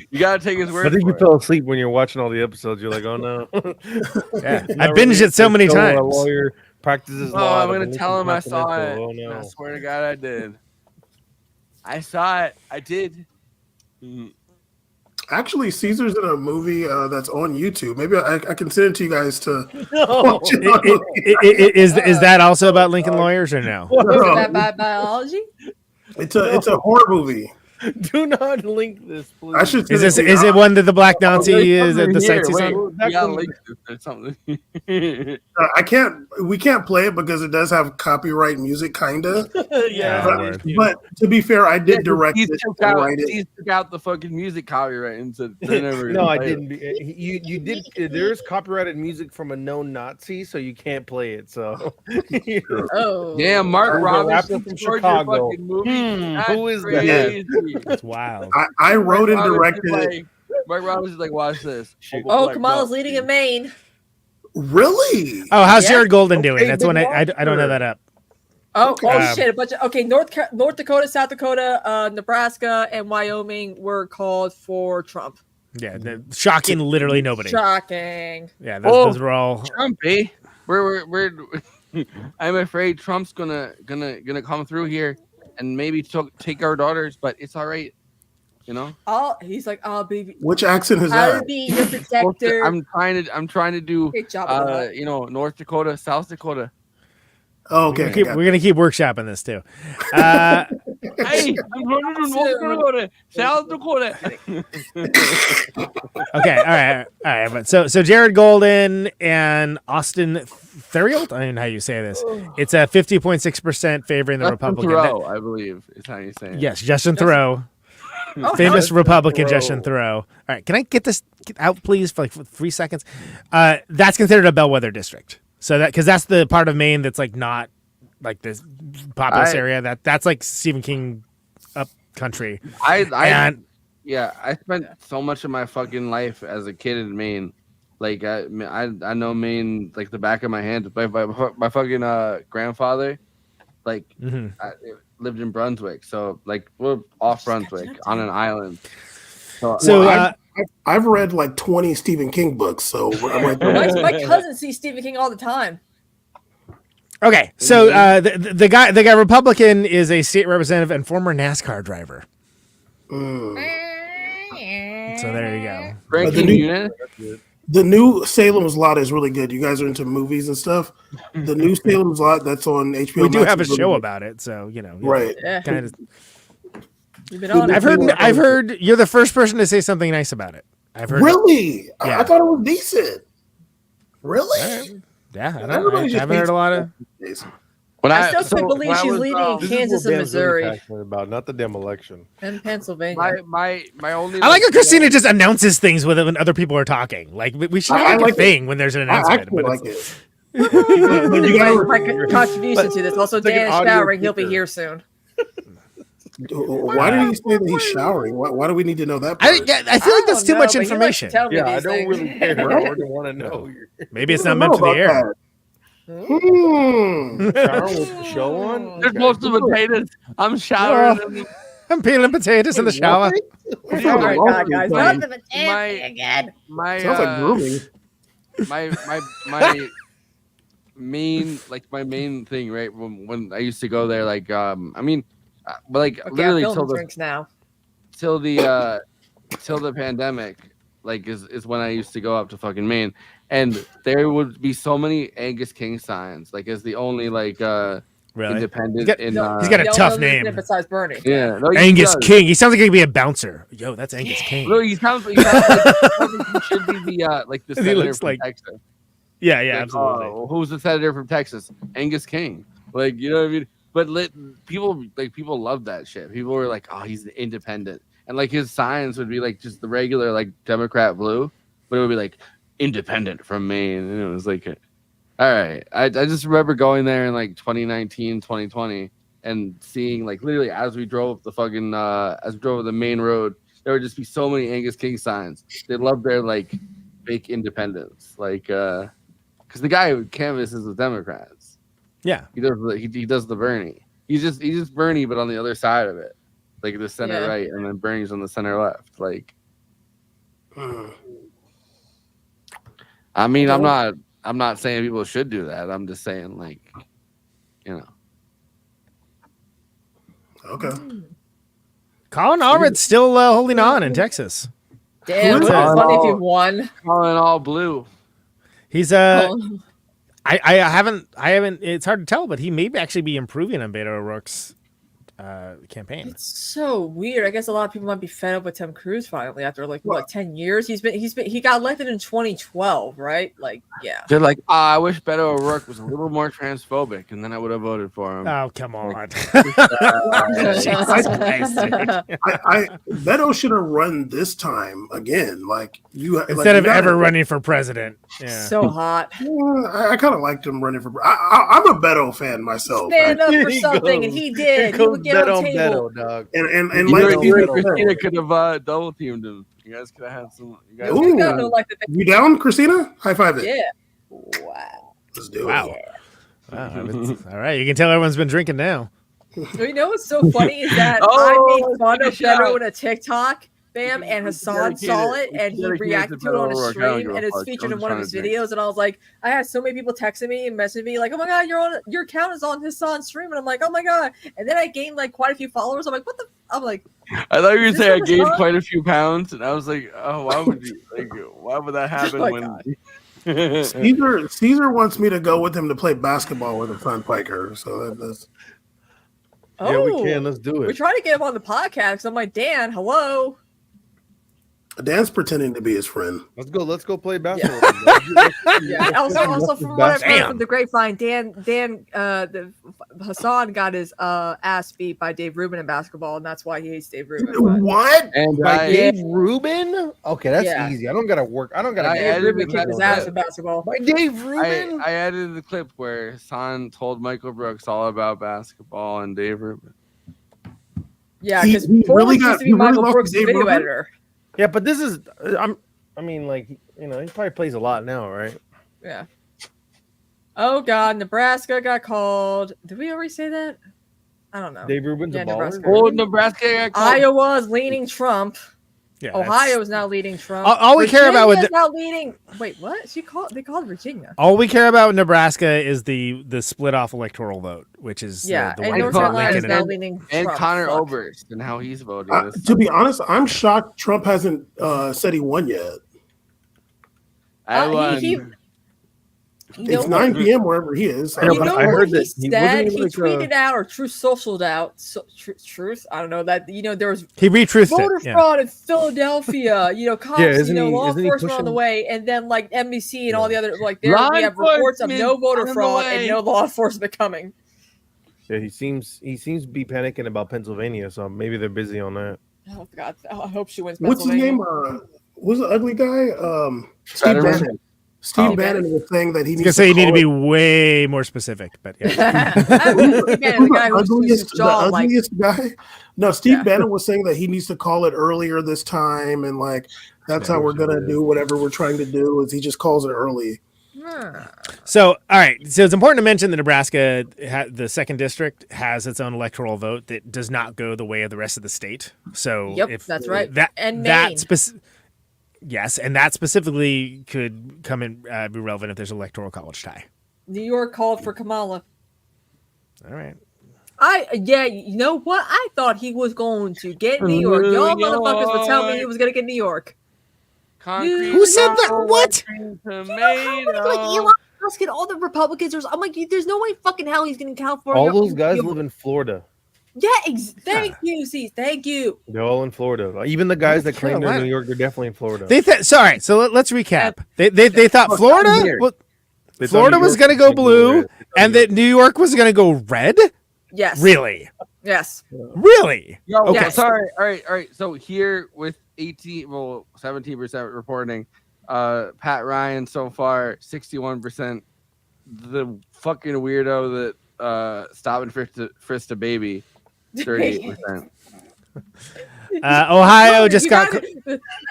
You gotta take his word I think for you it. fell asleep when you're watching all the episodes. You're like, oh no. yeah, I binged it so many A times. lawyer practices Oh, law. I'm at gonna the tell him I Lincoln saw it. Continental. Oh And I no. swear to God, I did. I saw it. I did. Actually, Caesar's in a movie that's on YouTube. Maybe I can send it to you guys to No. watch it. Is that also about Lincoln Lawyers or no? Is that by biology? It's a horror movie. Do not link this, please. I should. Is send this it to you. is it one that the Black Oh, Nazi there's is at the something sites he's here. on? Wait, you gotta link this or something. I can't. We can't play it because it does have copyright music, kinda. yeah. Oh, word. But to be fair, I did direct He it took and out, write it. he took out the fucking music copyright and said, "They're never No, gonna I play it." didn't. You did. There's copyrighted music from a known Nazi, so you can't play it. So Oh. Damn, Mark There's a Robinson rapper from scored Chicago. your fucking movie. That's who is that? crazy. That's wild. I wrote and Mark directed Robinson's it. like, Mark Robinson's like, watch this. Oh, Like, Kamala's no. leading in Maine. Really? Oh, how's Yeah. Jared Golden doing? Okay, That's one then I don't know that up. Oh, Um, shit! A bunch of North Dakota, South Dakota, Nebraska, and Wyoming were called for Trump. Yeah, shocking. Literally nobody. Shocking. Yeah, Oh. those were all. Trump, eh? We're I'm afraid Trump's gonna come through here and maybe take our daughters, but it's all right, you know. He's like, I'll be Which accent is I'll that? be your protector. I'm trying to do Great job. with that. you know, North Dakota, South Dakota. Oh, okay. We're gonna keep workshopping this too. Uh, Hey, I'm going to North Dakota, South Dakota. okay, all right. But so Jared Golden and Austin Theriault. I don't know how you say this. It's a 50.6% favoring the Justin Republican. Thoreau, I believe, is how you say it. Yes, Justin Thoreau. Oh, Famous how- Republican Justin Thoreau. All right, can I get this out, please, for like 3 seconds? That's considered a bellwether district. So that's the part of Maine that's like not like this populous area. That's like Stephen King up country. I spent so much of my fucking life as a kid in Maine. Like I know Maine like the back of my hand. My fucking grandfather, like Mhm. lived in Brunswick, so like we're off Brunswick on an island. So Well, I've read like 20 Stephen King books, so I'm right there. My cousin sees Stephen King all the time. okay, so the guy Republican is a state representative and former NASCAR driver. Mm. So there you go. Frankie the new- Muniz? The new Salem's Lot is really good. You guys are into movies and stuff. The new Salem's Lot that's on HBO. We do Max have a is really show good. about it, so you know. Right. Yeah. Kind of. You've been on it. I've heard you're the first person to say something nice about it. I've heard. Really? Yeah. I thought it was decent. Really? Yeah, I Everybody don't. I just haven't heard a lot of. hates- I still can't believe when I she's was, leading This Kansas is what and Bam's really Missouri passionate about, not the damn election. and Pennsylvania. my only. I like how Christina just announces things when other people are talking. Like we should I make like a thing when there's an I announcement. actually But like it's, it. But you gotta, My contribution to this. Also, it's like an Dan is audio showering. He'll be speaker. here soon. why did he say that he's showering? Why do we need to know that? I Part? I feel like that's too much information. Yeah, I don't really care. I don't want to know. Maybe it's I not don't meant for know the air. about that. Shower with the show on. There's most of potatoes. I'm showering. I'm peeling potatoes in the shower. All right, God, guys. My- Not the potato again. My Sounds like grooming. my main thing, right? When I used to go there, like but like Okay, I'm literally filling till the the drinks now. till the pandemic, like is when I used to go up to fucking Maine, and there would be so many Angus King signs, like as the only like Really? independent He's got- in he's got a Y'all tough know this name. Besides Bernie. yeah, no, he Angus does. King. He sounds like he could be a bouncer. Yo, that's Angus King. No, he sounds like he should be the like the He senator looks from like- Texas. Yeah, yeah, Like, absolutely. oh, who's the senator from Texas? Angus King. Like, you know what I mean? But people love that shit. People were like, oh, he's independent. And like his signs would be like just the regular like Democrat blue, but it would be like independent from Maine. And it was like, all right. I just remember going there in like 2019, 2020 and seeing like literally as we drove the main road, there would just be so many Angus King signs. They love their like fake independence. Like because the guy who canvasses the Democrats. Yeah. He does the Bernie. He's just Bernie, but on the other side of it, like the center Yeah. right, and then Bernie's on the center left. Like, I mean, I'm not saying people should do that. I'm just saying, like, you know, Okay. Colin Allred's still holding on in Texas. Damn, Who it is would that? be funny if you won. calling all blue. He's Oh. I haven't it's hard to tell, but he may actually be improving on Beto O'Rourke's campaign. It's so weird. I guess a lot of people might be fed up with Tim Cruz finally after like what 10 years. He got elected in 2012, right? Like, yeah. They're like, I wish Beto O'Rourke was a little more transphobic, and then I would have voted for him. Oh, come on. Jesus Christ, Beto should have run this time again. Like Instead of ever running for president. Yeah. So hot. I kind of liked him running for. I'm a Beto fan myself. Stand up Here for he something, and goes. he Here did. He comes would get on Beto, table. Beto, dog. And You like and Beto. Christina could have double teamed him. You guys could have had some. You guys Ooh. You gotta know, like, the You down, Christina? High five it. yeah. Wow. Let's do Wow. it. Wow, all right, you can tell everyone's been drinking now. You know what's so funny is that Oh, I made fun take a of shot. Beto in a TikTok, bam, and It's Hassan saw it dedicated- and he dedicated reacted to to it on Beto his O'Rourke. I don't stream give and a it's fuck. featured I'm in one of just his trying to videos. And I was like, I had so many people texting me and messaging me like, oh my god, your account is on Hassan's stream, and I'm like, oh my god. And then I gained like quite a few followers. I'm like, what the? I'm like, I thought you were Is saying I this gained Hassan? quite a few pounds, and I was like, "Oh, why would you? Like, why would that happen my when?" Caesar wants me to go with him to play basketball with a Son Piker. So that's oh, Yeah, we can. Let's do We're it. trying to get him on the podcast. 'Cause I'm like, Dan, hello. Dan's pretending to be his friend. Let's go. Let's go play basketball. Yeah. Also from what I've heard Damn. from the grapevine, Hassan got his ass beat by Dave Rubin in basketball, and that's why he hates Dave Rubin. But What? and By I, Dave Rubin? Okay, that's Yeah. easy. I don't gotta work. I don't gotta. I do Dave added Rubin it kicked his to ass that. in basketball. By Dave Rubin? I added the clip where Hassan told Michael Brooks all about basketball and Dave Rubin. Yeah, He- because he really used got- to he be really Michael lost Brooks' Dave video Rubin? editor. Yeah, but this is. I mean, like, you know, he probably plays a lot now, right? Yeah. Oh God, Nebraska got called. Did we already say that? I don't know. Dave Rubin's Yeah, a baller. Nebraska. Oh, Nebraska got called. Iowa's leading Trump. Yeah, that's- Ohio is now leading Trump. All we care about with Virginia's now leading. Wait, what? They called Virginia. all we care about with Nebraska is the split off electoral vote, which is Yeah, the and one North Lincoln Carolina is and- now leading and Trump. Connor Fuck. Oberst and how he's voting. This To be honest, I'm shocked Trump hasn't said he won yet. I he- won. he- You It's know 9 what? p.m. wherever he is. I know, You but know I what heard he that he said? wasn't He like tweeted out or Truth Socialed out. Truth? I don't know that. There was he retruthed voter it. Yeah. fraud in Philadelphia. Cops. isn't Law he enforcement on the pushing- way, and then like NBC and all the other Law we have reports of no enforcement voter on the fraud and way. no law enforcement coming. Yeah, he seems to be panicking about Pennsylvania, so maybe they're busy on that. Oh God, I hope she wins. What's his Pennsylvania. name? Who's the ugly guy? Steve Fetterman? Bannon. Steve Oh. Bannon was saying that he I was needs gonna say you need to call be it- way more specific, but yeah. Again, the guy who's the jaw like ugliest guy. No, Steve Yeah. Bannon was saying that he needs to call it earlier this time, and like that's how we're gonna do whatever we're trying to do. Is he just calls it early? So, all right. So it's important to mention that Nebraska, the second district, has its own electoral vote that does not go the way of the rest of the state. So, Yep, if that's right. That And that Maine. yes, and that specifically could come in be relevant if there's an electoral college tie. New York called for Kamala. All right. You know what? I thought he was going to get New York. Y'all New motherfuckers were telling me he York. was gonna get New York. Concrete Who said that? jungle, What? green Like tomato. Elon Musk and all the Republicans. I'm like, there's no way fucking hell he's getting California. All those guys Yeah, live in Florida. thank you, Cease. Thank you. They're all in Florida. Even the guys that claim they're in Carolina. New York, they're definitely in Florida. Sorry. So let's recap. They thought Florida. weird. Well, They thought Florida New was York going to go was gonna blue, red. and that New York was going to go red. Yes. Really? Yes. Really? Yo, Okay. Yes. sorry. All right. So here with 17% reporting, Pat Ryan so far 61%. The fucking weirdo that stop and frisk a baby 38%. Ohio just got.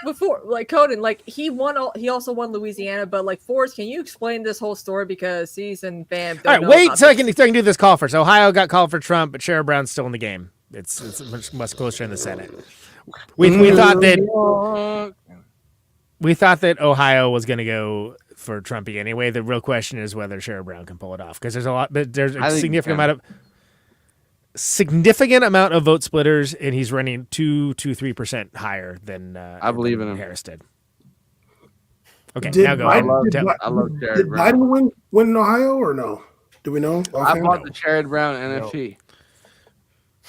before like Conan, like he won. He also won Louisiana, but like Forrest, can you explain this whole story because Cease and Bam. All right, wait so I can do this call first. Ohio got called for Trump, but Sherrod Brown's still in the game. It's much closer in the Senate. We thought that Ohio was going to go for Trumpy anyway. The real question is whether Sherrod Brown can pull it off because there's I a think he significant amount of vote splitters, and he's running 3% higher than I believe in him. Harris did. Okay, Did now go. Biden, did, I love Biden- Sherrod did Brown. Biden win in Ohio or no? Do we know? I offhand? bought the Sherrod Brown NFT.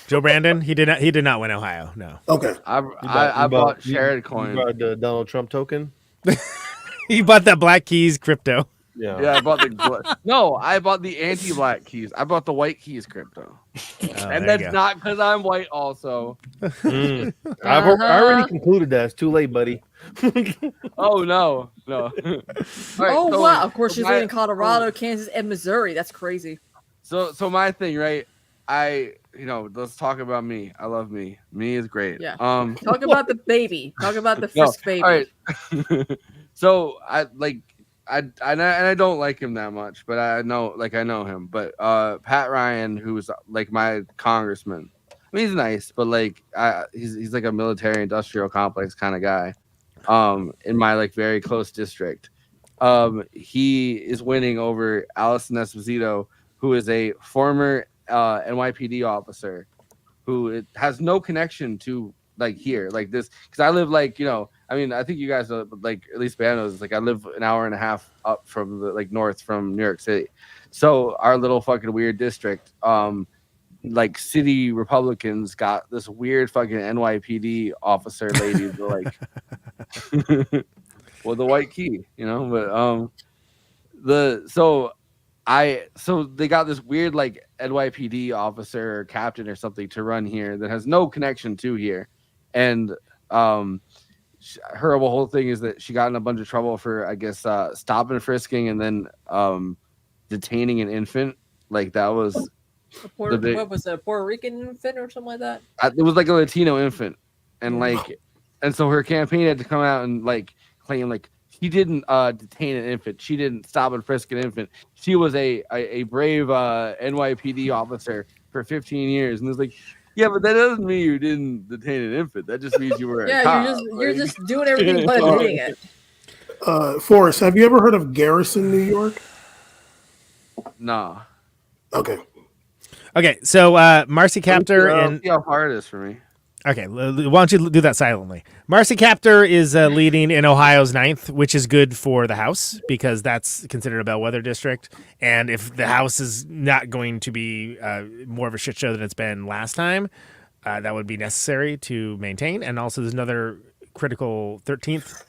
Joe Brandon, he did not win Ohio. No, Okay. I bought Sherrod coin. You bought the Donald Trump token. he bought that Black Keys crypto. Yeah. Yeah, I bought I bought the anti-black keys. I bought the white keys crypto, and that's not because I'm white. Also, I already concluded that. It's too late, buddy. oh no. All right, Oh so wow! Of course, she's my- in Colorado, Kansas, and Missouri. That's crazy. So my thing, right? Let's talk about me. I love me. Me is great. Yeah. Talk about the baby. Talk about the No, Frisk baby. All right. So I don't like him that much, but I know him. But Pat Ryan, who's like my congressman, I mean he's nice, but like he's like a military industrial complex kind of guy. In my like very close district, he is winning over Allison Esposito, who is a former NYPD officer, who has no connection to like here, like this, because I live like I mean, I think you guys know, like at least Bam knows, like I live an hour and a half up from the like north from New York City, so our little fucking weird district, like city Republicans got this weird fucking NYPD officer lady, like, well, the white key, but so they got this weird like NYPD officer or captain or something to run here that has no connection to here, and her whole thing is that she got in a bunch of trouble for I guess stop and frisking and then detaining an infant. Like that was What was it? A Puerto Rican infant or something like that? it was like a Latino infant, and so her campaign had to come out and like claim like she didn't detain an infant, she didn't stop and frisk an infant, she was a brave NYPD officer for 15 years, and it's like, yeah, but that doesn't mean you didn't detain an infant. That just means you were a cop. You're just doing everything but admitting it. Forrest, have you ever heard of Garrison, New York? No. Okay. Okay, so Marcy Captor and see how hard it is for me. okay, why don't you do that silently? Marcy Captor is leading in Ohio's 9th, which is good for the House because that's considered a bellwether district. And if the House is not going to be more of a shit show than it's been last time, that would be necessary to maintain. And also, there's another critical 13th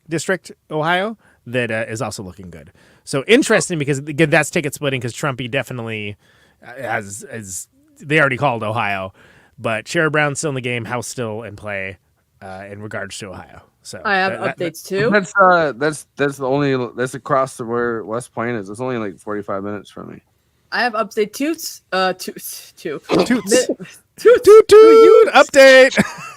district, Ohio, that is also looking good. So interesting because again, that's ticket splitting because Trumpy definitely as they already called Ohio, but Sherrod Brown's still in the game. House still in play in regards to Ohio. So I have updates too. That's the only that's across to where West Point is. It's only like 45 minutes from me. I have update toots. Toots. Toot Update.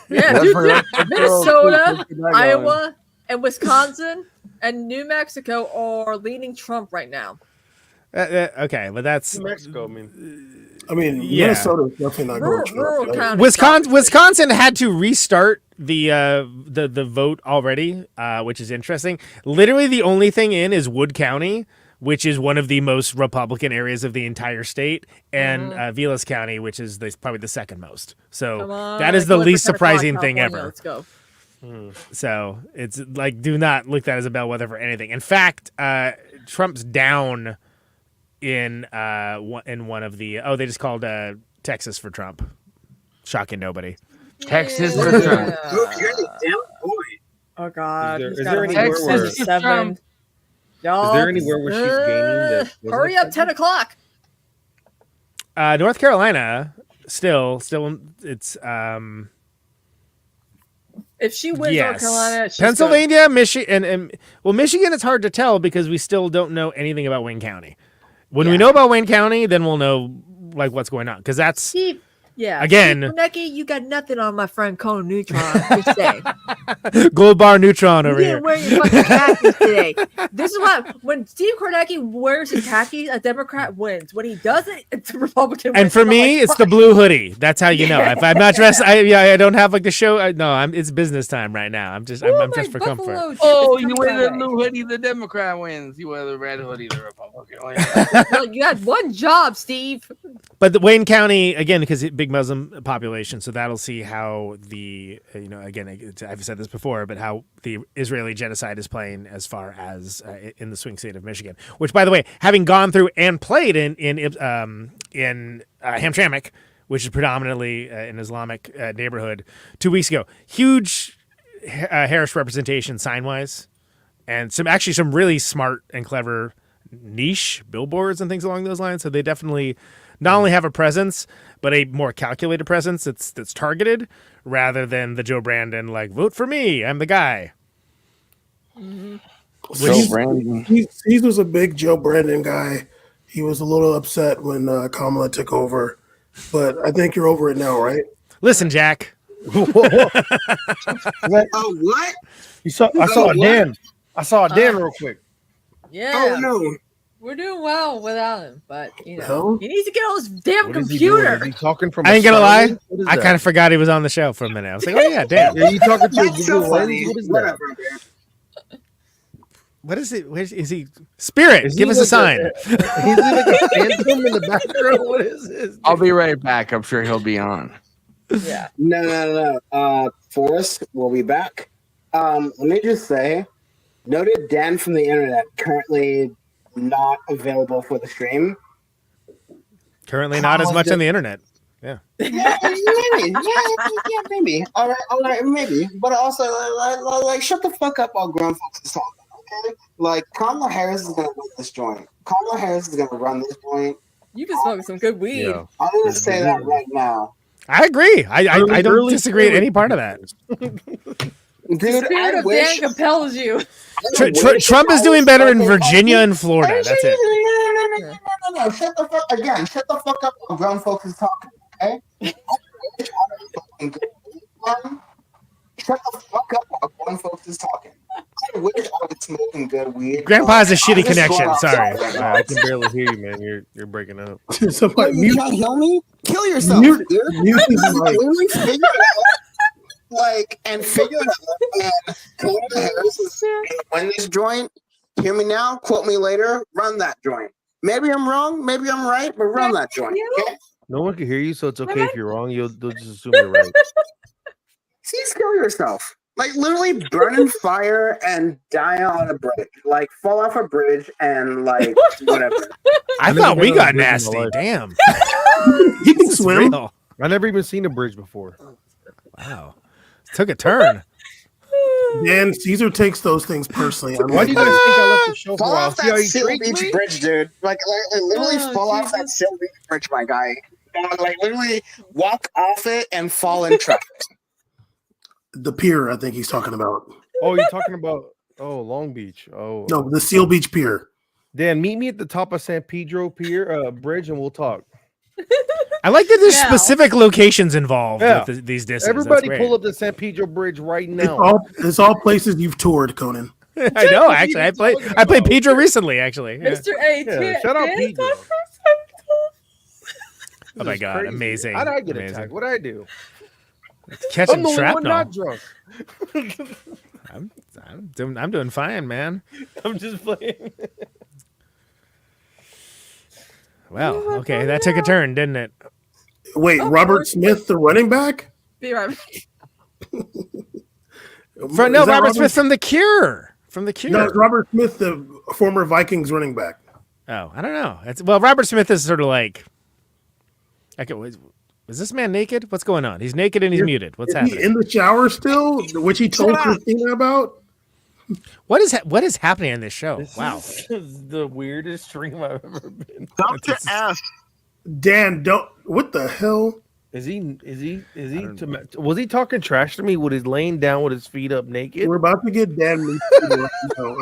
Yeah, That's dude, where- Minnesota, Where's that Iowa, and Wisconsin and New Mexico are leaning Trump right now. Okay, but that's Mexico. I mean, Yeah. Minnesota's definitely not going to Rural Trump. county. Wisconsin had to restart the vote already, which is interesting. Literally, the only thing in is Wood County, which is one of the most Republican areas of the entire state, and Vilas County, which is probably the second most. So Come on, that is like, the vote for least 10 o'clock, surprising thing California, ever. Let's go. So it's like, do not look that as a bellwether for anything. In fact, Trump's down in one of the they just called Texas for Trump. Shocking nobody. Texas Yeah. for Trump. Oh God. Is he's there got anywhere 107. Is there anywhere where she's gaining that wasn't Hurry up, 10 o'clock. North Carolina still it's If she wins yes. North Carolina, she's Pennsylvania, Michigan, and Michigan. It's hard to tell because we still don't know anything about Wayne County. When we know about Wayne County, then we'll know like what's going on because that's Steve, Again- Steve Kornacki, you got nothing on my friend Conan Neutron. Just saying. Gold Bar Neutron over You here. didn't wear your fucking khakis today. This is why when Steve Kornacki wears his khakis, a Democrat wins. When he doesn't, it's a Republican. And wins. for I'm me, like, it's the blue hoodie. That's how you know. If I'm not dressed, I don't have like the show. It's business time right now. I'm just "Ooh, I'm my just for comfort. Buffalo chip Oh, is you coming wear my the way." blue hoodie, the Democrat wins. You wear the red hoodie, the Republican wins. Well, you had one job, Steve. But the Wayne County again, because big Muslim population, so that'll see how the again I've said this before, but how the Israeli genocide is playing as far as in the swing state of Michigan. Which, by the way, having gone through and played in Hamtramck, which is predominantly an Islamic neighborhood, 2 weeks ago, huge Harris representation sign wise, and some really smart and clever niche billboards and things along those lines. So they definitely not only have a presence, but a more calculated presence that's targeted rather than the Joe Brandon like vote for me, I'm the guy. So Brandon. He was a big Joe Brandon guy. He was a little upset when Kamala took over, but I think you're over it now, right? Listen, Jack. Oh, what? I saw what? a Dan. I saw a Dan real quick. Yeah, Oh no! we're doing well without him, but No? he needs to get on his damn What is he doing? computer. Is he talking from? I ain't gonna lie. Starlink? What is I that? kind of forgot he was on the show for a minute. I was like, oh yeah, damn. Are you talking to a That's so Google funny. Lens? What is that? Whatever, man. What is it? Where is he? Spirit, Is give he us a like sign. He's like a phantom in the background. What is this? I'll be right back. I'm sure he'll be on. Yeah, No. Forrest will be back. Let me just say, noted Dan from the internet, currently not available for the stream. Currently not as much on the internet. Yeah, maybe. Yeah, maybe. All right, maybe. But also, like, shut the fuck up while grown folks is talking, okay? Like, Kamala Harris is gonna run this joint. Kamala Harris is gonna run this joint. you've been smoking some good weed. Yeah. I'm gonna say that right now. I agree. I don't Early disagree at early any part of that. Dude, The spirit I of wish, Dan compels you. I wish Trump is I doing was better in fucking Virginia healthy. and Florida. That's it. No. Shut the fuck again. Shut the fuck up while grown folks is talking. Okay. I wish I was fucking good. Shut the fuck up while grown folks is talking. I wish I was smoking good weed. Grandpa has a I'm shitty just connection. going Sorry. outside right I now. can barely hear you, man. You're breaking up. Somebody You mute, can't hear me? Kill yourself, mute, dude. mute his mic. Literally figure it out. Like, and figure it out. And Kamala Harris is gonna win this joint. Hear me now, quote me later, run that joint. Maybe I'm wrong, maybe I'm right, but run that joint. Okay? No one can hear you, so it's okay if you're wrong. They'll just assume you're right. See, kill yourself. Like, literally burn in fire and die on a bridge. Like, fall off a bridge and, like, whatever. I never thought we been on a got bridge in my nasty. life. Damn. He can This is swim. real. I never even seen a bridge before. Wow. Took a turn. Dan, Caesar takes those things personally. Why do you guys think I left the show for a Fall while? off See how that you Seal treat Beach me? bridge, dude. Like literally Oh, fall off that Jesus. Seal Beach bridge, my guy. Like literally walk off it and fall in traffic. The pier, I think he's talking about. Oh, you're talking about Long Beach. Oh No, the Seal Beach Pier. Dan, meet me at the top of San Pedro Pier Bridge, and we'll talk. I like that there's Now- specific locations involved Yeah. with these discs. Everybody, pull up the San Pedro Bridge right It's now. all places you've toured, Conan. I know. Actually, I played Pedro recently. Actually, yeah. Mr. A. Yeah, shout out Pedro. Oh my This is god, crazy. amazing! How did I get Amazing. attacked? What did I do? Catching I'm the only one shrapnel. not drunk. I'm doing fine, man. I'm just playing. Well, okay, that took a turn, didn't it? Wait, Oh, Robert Robert Smith, the running back? Be right. Is No, that Robert Smith from The Cure. From The Cure. No, it's Robert Smith, the former Vikings running back. Oh, I don't know. Well, Robert Smith is sort of like. Is this man naked? What's going on? He's naked and he's muted. What's Is happening? he in the shower still? Which he told Christina about? What is happening in this show? Wow. This is the weirdest stream I've ever been. Dr. F. Dan, don't. What the hell? Was he talking trash to me? With his laying down with his feet up naked? We're about to get Dan Me Too right now.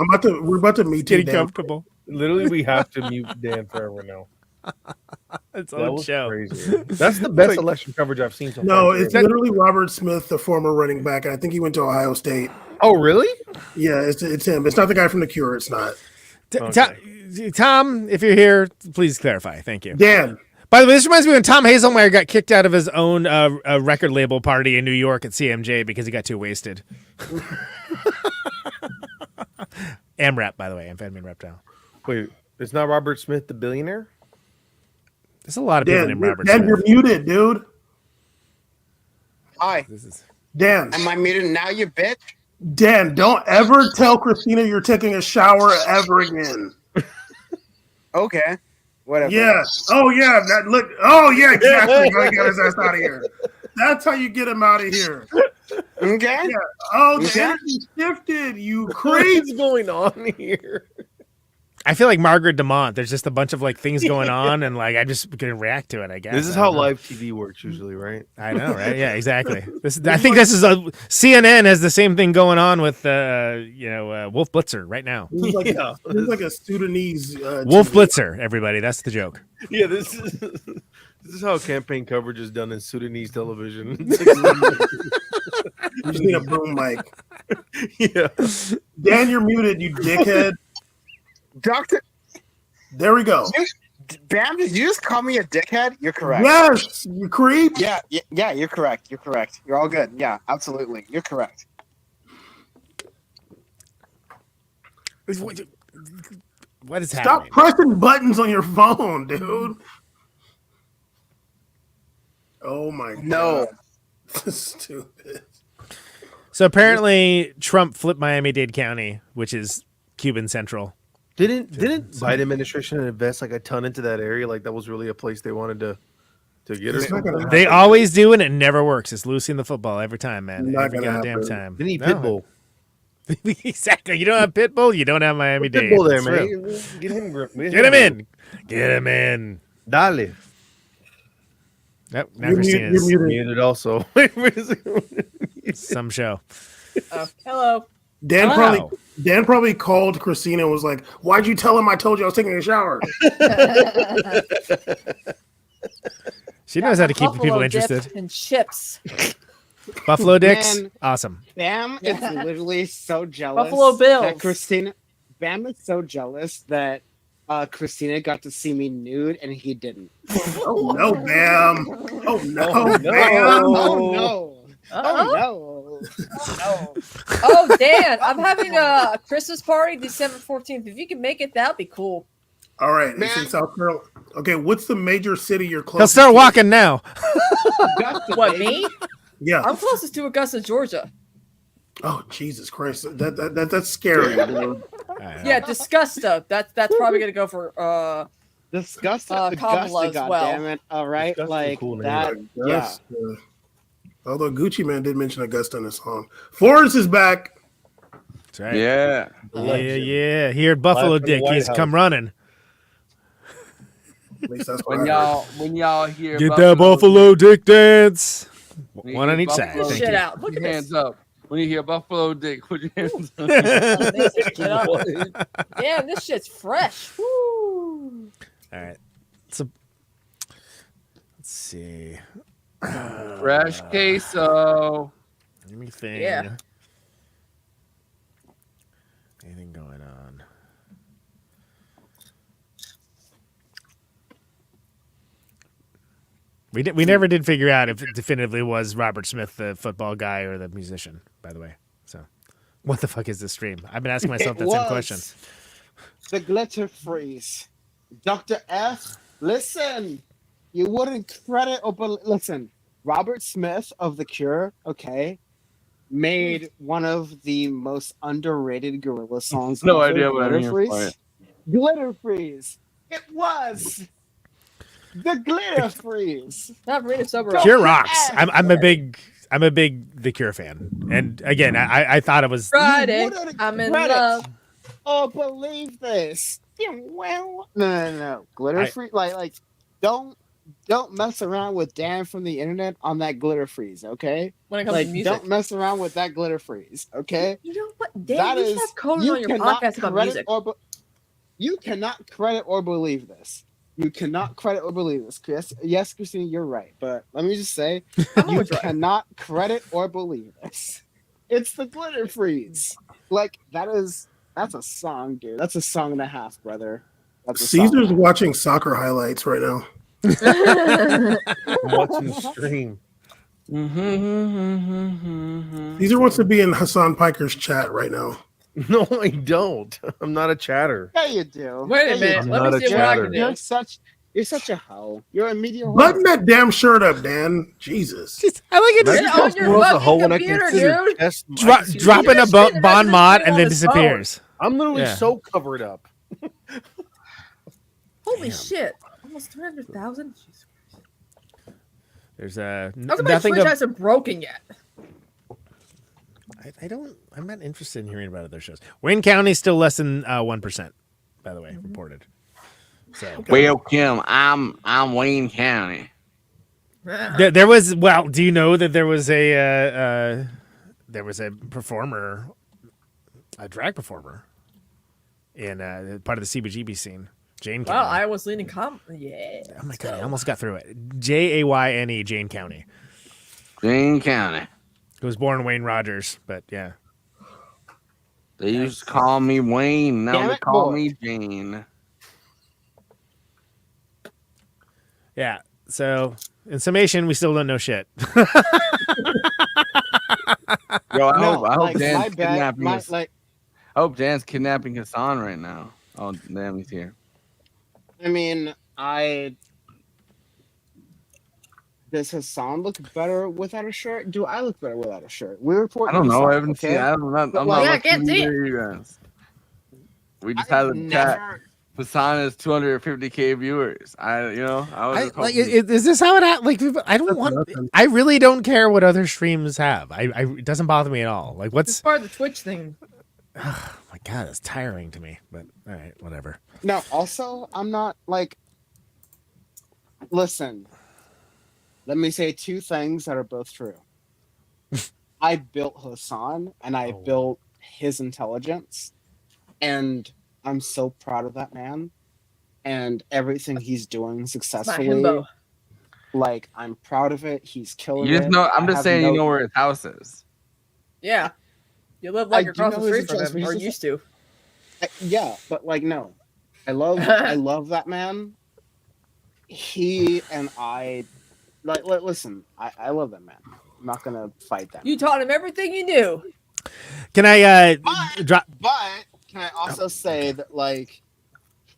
We're about to meet you, Getting Dan. comfortable. Literally, we have to mute Dan forever now. It's That old was show. crazy. That's the best election coverage I've seen so No, far. it's literally Robert Smith, the former running back. I think he went to Ohio State. Oh, really? Yeah, it's him. It's not the guy from The Cure. It's not. Tom, if you're here, please clarify. Thank you. Dan, By the way, this reminds me when Tom Hazelmeyer got kicked out of his own record label party in New York at CMJ because he got too wasted. AMRAP, by the way, amphetamine reptile. Wait, it's not Robert Smith, the billionaire? There's a lot of people Dan, named Robert Dan, Smith. you're muted, dude. Hi. This is Dan, Am I muted now, you bitch? Dan, don't ever tell Christina you're taking a shower ever again. Okay. Whatever. Yeah. Oh yeah. That look. Oh yeah. Exactly. How he got his ass out of here. That's how you get him out of here. Okay. Yeah. Oh, the Okay. energy shifted. You What crazy. is going on here? I feel like Margaret Dumont. There's just a bunch of like things going on, and like I'm just gonna react to it. I guess This is I how don't know. live TV works usually, right? I know, right? Yeah, exactly. I think this is CNN has the same thing going on with Wolf Blitzer right now. This is like, Yeah. this is like a Sudanese. Wolf TV. Blitzer, everybody. That's the joke. Yeah, this is how campaign coverage is done in Sudanese television. You just need a boom mic. Yeah. Dan, you're muted. You dickhead. Doctor There we go. Bam, did you just call me a dickhead? You're correct. Yes, you creep. Yeah, you're correct. You're correct. You're all good. Yeah, absolutely. You're correct. What is Stop happening? pressing buttons on your phone, dude. Oh my god. No. Stupid. So apparently Trump flipped Miami-Dade County, which is Cuban Central. Didn't Biden administration invest like a ton into that area? Like that was really a place they wanted to get It's her. not gonna They happen. always do, and it never works. It's Lucy in the football every time, man. Not Every gonna goddamn happen. time. They need No. Pitbull. Exactly. You don't have Pitbull, you don't have Miami-Dade. Pitbull there, That's real. man. Get him. Get him in. Get him in. Dale. Nope, now You're Christina's muted. Muted also. some show. Oh, hello. Dan Wow. probably called Christina and was like, "Why'd you tell him I told you I was taking a shower?" She knows how to keep Buffalo people dip interested. And chips. Buffalo Dicks, Man. awesome. Bam is literally so jealous. Buffalo Bills. That Christina. Bam is so jealous that Christina got to see me nude and he didn't. Oh no, Bam! Oh no, Oh, no. Bam! Oh no! Uh-oh. Oh no! Oh no! Oh, Dan, I'm having a Christmas party December 14th. If you can make it, that'd be cool. All right, Man. it's in South Carolina. Okay, what's the major city you're close? He'll start walking now. Augusta, What, baby. me? Yeah. I'm closest to Augusta, Georgia. Oh Jesus Christ, that's scary. Dude. Yeah, Disgusta. That's probably gonna go for Disgusting. Kamala as well. Goddammit. All right, Disgusting, like cool name. that. Yeah. Augusta. Although Gucci Man did mention Augusta in the song. Forrest is back. That's right. Yeah. Yeah. Here at Buffalo Live from the Dick, White he's House. come running. At least that's what When I heard. y'all hear Get that Buffalo Dick dance. when you One on hear each side. Buffalo This Thank shit you. out. Look Put at your this. hands up. When you hear Buffalo Dick, put your hands up. This shit up. Damn, this shit's fresh. Woo. All right. So let's see. Fresh queso. Let me think. Yeah. Anything going on? We never did figure out if it definitively was Robert Smith the football guy or the musician, by the way. So what the fuck is this stream? I've been asking myself that same question. The glitter freeze. Dr. F, listen. You wouldn't credit or listen. Robert Smith of The Cure, okay, made one of the most underrated Gorilla songs. No ever, idea what Glitter I'm here Freeze. for. Glitter Freeze. It was the Glitter Freeze. Not read it sober. Don't- Cure rocks. I'm a big The Cure fan, and again, I thought it was Friday. wouldn't I'm in credit love. Oh, believe this. Yeah, well, no. Glitter I- free, like, don't mess around with Dan from the internet on that glitter freeze, okay? When it comes Like, to music. don't mess around with that glitter freeze, okay? You know what? Dan, That you is should have Conan you on your cannot podcast about credit music. or you cannot credit or believe this. You cannot credit or believe this. Yes, Christine, you're right. But let me just say, I'm you always right. cannot credit or believe this. It's the glitter freeze. Like that's a song, dude. That's a song and a half, brother. That's a song Caesar's and a watching soccer highlights right now. I'm watching the stream. Caesar wants to be in Hassan Piker's chat right now. No, I don't. I'm not a chatter. half. Yeah, you do. Wait Yeah, a you minute. I'm do. Let not me a see what I chatter. can do. You're such a hoe. You're a media hoe. Button that damn shirt up, Dan. Jesus. I like it. Get Just on your World's a fucking hoe when I computer, consider dude. test- dropping a just shit and bon that's mod just and on then his phone. disappears. I'm literally Yeah. so covered up. Holy Damn. shit. Almost 300,000? Jesus Christ. There's How come my nothing. Switch hasn't broken yet? I'm not interested in hearing about other shows. Wayne County's still less than 1%, by the way, reported. So Well, Kim, I'm Wayne County. there was. Well, do you know that there was a performer, a drag performer, in part of the CBGB scene? Jane County. Wow, I was leaning yeah. Oh my god, I almost got through it. Jayne, Jane County. Wayne County. Who was born Wayne Rogers, but yeah. They used to call me Wayne. Now Damn they it, call boy. me Jane. Yeah. So in summation, we still don't know shit. Yo, I No, hope like, my Dan's bad. kidnapping My, us. like, I hope Dan's kidnapping Hassan right now. Oh, damn, he's here. I mean, does Hassan look better without a shirt? Do I look better without a shirt? We report. I don't know. Hassan, I haven't seen. okay? I'm not But, like, yeah, I looking can't see it. either, you guys. We just I've had a chat. never- Hassan has 250K viewers. I was just Like, hoping- is this how it? Like, I don't want. nothing. I really don't care what other streams have. It doesn't bother me at all. Like, It's what's? part of the Twitch thing. Oh my god, that's tiring to me. But all right, whatever. No, also, I'm not like. Listen, let me say two things that are both true. I built Hassan and I Oh. built his intelligence, and I'm so proud of that man and everything he's doing My successfully. himbo. Like, I'm proud of it. He's killing you it. just know. I'm I just have saying. You no- know where his house is. Yeah. You live like I across do the know his street from address, him, but or he's used to. Yeah, but like no, I love that man. He and I, like, listen, I love that man. I'm not gonna fight that. You taught him everything you knew. Can I But- drop? But can I also say that like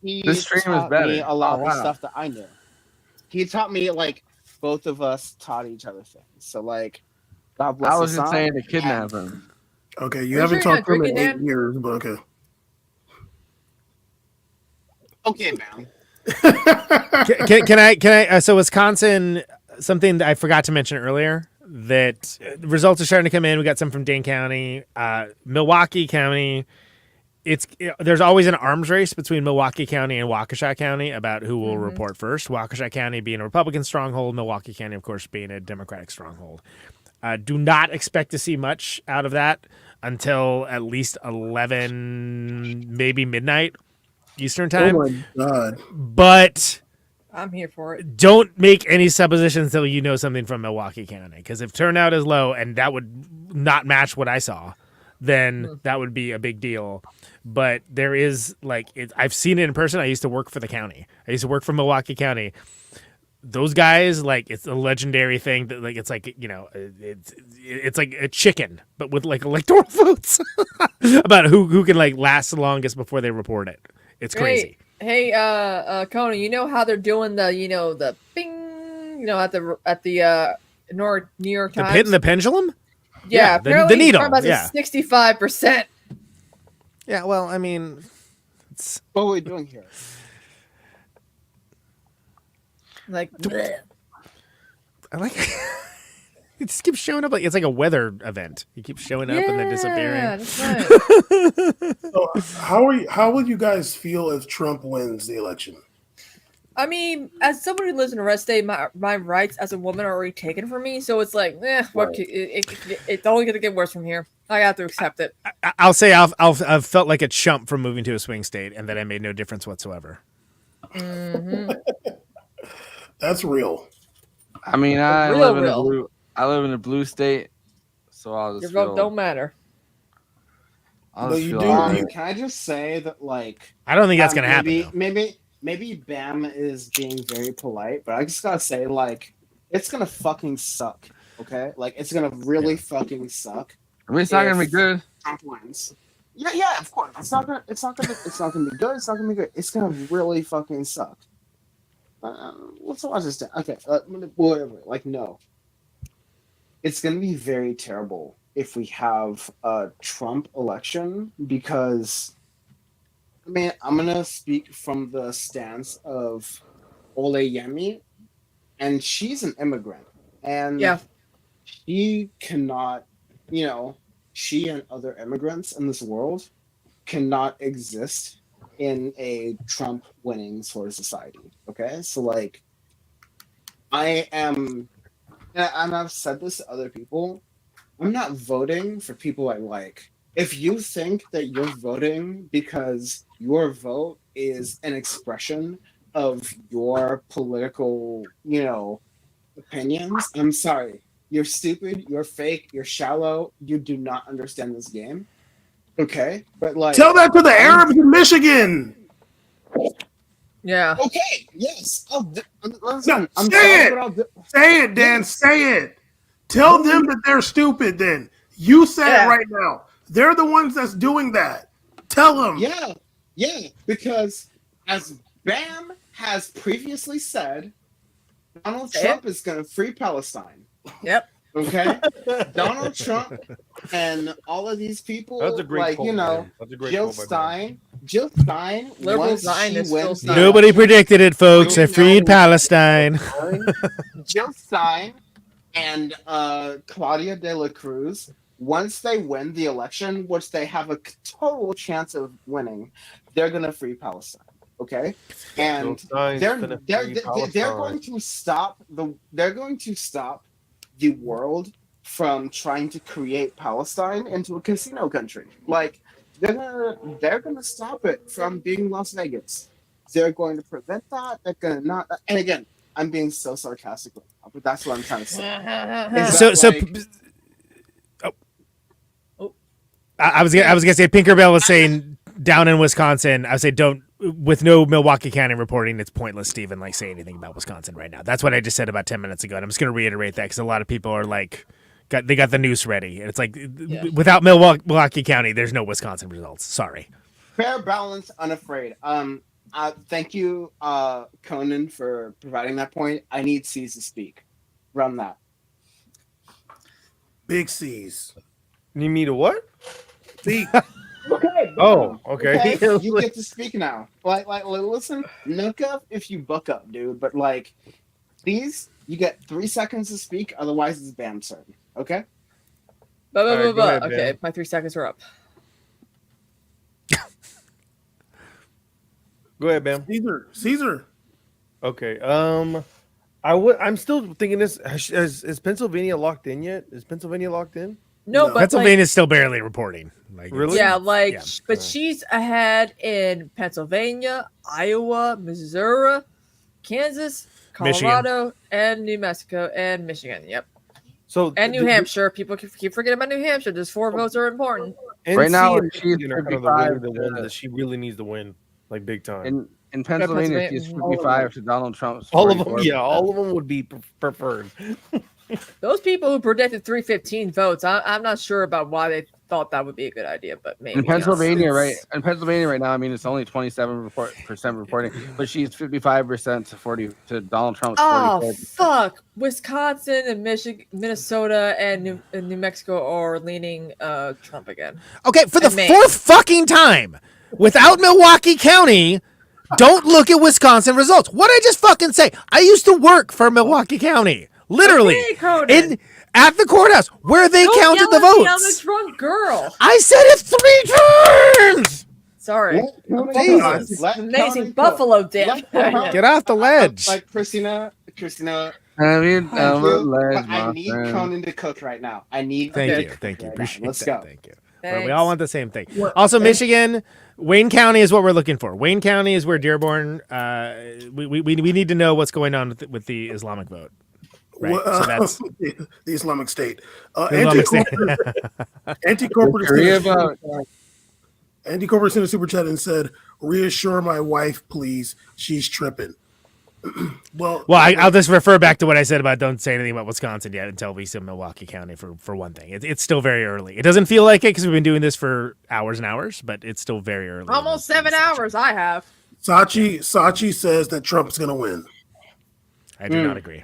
he This stream is taught better. me a lot Oh, of the wow. stuff that I knew. He taught me like both of us taught each other things. So like, God bless. I was just Hassan, saying to kidnap and- him. Okay, you Are you haven't sure you're talked to him not in drinking, 8 Dan? years, but okay. Okay, man. Can I? So Wisconsin, something that I forgot to mention earlier. that results are starting to come in. We got some from Dane County, Milwaukee County. There's always an arms race between Milwaukee County and Waukesha County about who will report first. Waukesha County being a Republican stronghold, Milwaukee County, of course, being a Democratic stronghold. Do not expect to see much out of that until at least 11, maybe midnight Eastern time. Oh my god! But I'm here for it. don't make any suppositions until you know something from Milwaukee County, because if turnout is low and that would not match what I saw, then that would be a big deal. But there is I've seen it in person. I used to work for the county. I used to work for Milwaukee County. Those guys, it's a legendary thing that it's it's like a chicken, but with electoral votes about who can last the longest before they report it. It's crazy. Hey, Conan, you know how they're doing the bing, at the New York The Times? pit and the pendulum? Yeah, the apparently needle, Trump has yeah. a 65%. Yeah, well, I mean, it's What are we doing here? Bleh. I like it just keeps showing up it's like a weather event. He keeps showing up and then Yeah, disappearing. that's right. So how would you guys feel if Trump wins the election? I mean, as someone who lives in a red state, my rights as a woman are already taken from me. So it's it's only going to get worse from here. I have to accept it. I'll say I've felt like a chump from moving to a swing state, and that I made no difference whatsoever. That's real. I mean, I Real, live in real. a blue. I live in a blue state, so I'll Your just vote feel. don't matter. I'll But just you feel do- all right. Can I just say that I don't think that's gonna happen. maybe, though. maybe Bam is being very polite, but I just gotta say it's gonna fucking suck. Okay, it's gonna really fucking suck. I mean, it's not gonna be if- good. Trump wins. Yeah, of course. It's not gonna be good. It's not gonna be good. It's gonna really fucking suck. Let's watch this. Okay, whatever. No. It's gonna be very terrible if we have a Trump election, because I mean, I'm gonna speak from the stance of Oleyemi, and she's an immigrant, and Yeah. she cannot, she and other immigrants in this world cannot exist in a Trump winning sort of society. Okay, so I am, and I've said this to other people, I'm not voting for people I like. If you think that you're voting because your vote is an expression of your political, opinions, I'm sorry. You're stupid, you're fake, you're shallow, you do not understand this game. Okay? But Tell that to the Arabs in Michigan. Yeah. okay, yes. Listen, No, I'm say sorry, it. but I'll do- Say it, Dan. Say it. Tell them that they're stupid. Then you say Yeah. it right now. They're the ones that's doing that. Tell them. Yeah, because as Bam has previously said, Donald Say Trump is going to free Palestine. Yep. Okay, Donald Trump and all of these people, That's a great quote, man. That's a great Jill quote by Dan. Stein, Liberal once she Zionists still wins the suck. Nobody election, predicted it, folks. I You freed know- Palestine. Jill Stein and Claudia de la Cruz, once they win the election, which they have a total chance of winning, they're gonna free Palestine. Okay, and Stein's they're gonna they're free they're, Palestine. they're going to stop the world from trying to create Palestine into a casino country. They're gonna stop it from being Las Vegas. They're going to prevent that. They're gonna not. And again, I'm being so sarcastic right now, but that's what I'm trying to say. Is So, that, I was gonna say Pinkerbell was saying down in Wisconsin. I would say don't, with no Milwaukee County reporting, it's pointless to even say anything about Wisconsin right now. That's what I just said about 10 minutes ago, and I'm just gonna reiterate that because a lot of people are they got the noose ready, and it's without Milwaukee County, there's no Wisconsin results. Sorry. fair, balanced, unafraid. Thank you, Conan, for providing that point. I need C's to speak. Run that. Big C's. Need me to what? See, Okay. Oh, okay. You get to speak now. Listen, nook up if you buck up, dude. But these You get 3 seconds to speak, otherwise it's bam certain. Okay? right, go ahead, Okay, Ben. my 3 seconds are up. Go ahead, Bam. Caesar. Okay. I'm still thinking this. Is Pennsylvania locked in yet? Is Pennsylvania locked in? No, No. but Pennsylvania's still barely reporting. Like, Really? yeah, like, Yeah. but she's ahead in Pennsylvania, Iowa, Missouri, Kansas, Michigan. Colorado, and New Mexico, and Michigan. Yep, So and New Hampshire. People keep forgetting about New Hampshire. Those 4 votes are important. Right now, and she's Michigan are kind of 55 the ones to- that she really needs to win, like big time. In Pennsylvania, she's Pennsylvania. 55 to Donald Trump's. All of them, 44%. yeah, all of them would be preferred. Those people who predicted 315 votes, I'm not sure about why they thought that would be a good idea, but maybe. In Pennsylvania, in Pennsylvania right now, I mean, it's only 27% reporting, but she's 55% to 40 to Donald Trump's 44%. Oh fuck! Wisconsin and Michigan, Minnesota, and New Mexico are leaning Trump again. Okay, for the And Maine. 4th fucking time, without Milwaukee County, don't look at Wisconsin results. What did I just fucking say? I used to work for Milwaukee County, literally, Okay, Conan. at the courthouse where they Don't counted yell the at me, I'm a votes. drunk girl. I said it 3 times. Sorry. Jesus. Amazing Buffalo dip. Get off the ledge. Like Christina, I mean, thank you, ledge, but I my need friend. Conan to cook right now. I need. Thank him you. to Thank cook you. right now. Appreciate Let's that. go. Thank you. Well, we all Thanks. want the same thing. Also, Michigan, Wayne County is what we're looking for. Wayne County is where Dearborn. We need to know what's going on with the Islamic vote. Right. Well, So that's the Islamic State. the Islamic State. Anti-corporate Korea vote. Anti-corporate sent a super chat and said, "Reassure my wife, please. She's tripping." Well, I'll just refer back to what I said about don't say anything about Wisconsin yet until we see Milwaukee County for one thing. It's still very early. It doesn't feel like it because we've been doing this for hours and hours, but it's still very early. Almost 7 hours. I have. Sachi says that Trump's going to win. I do not agree.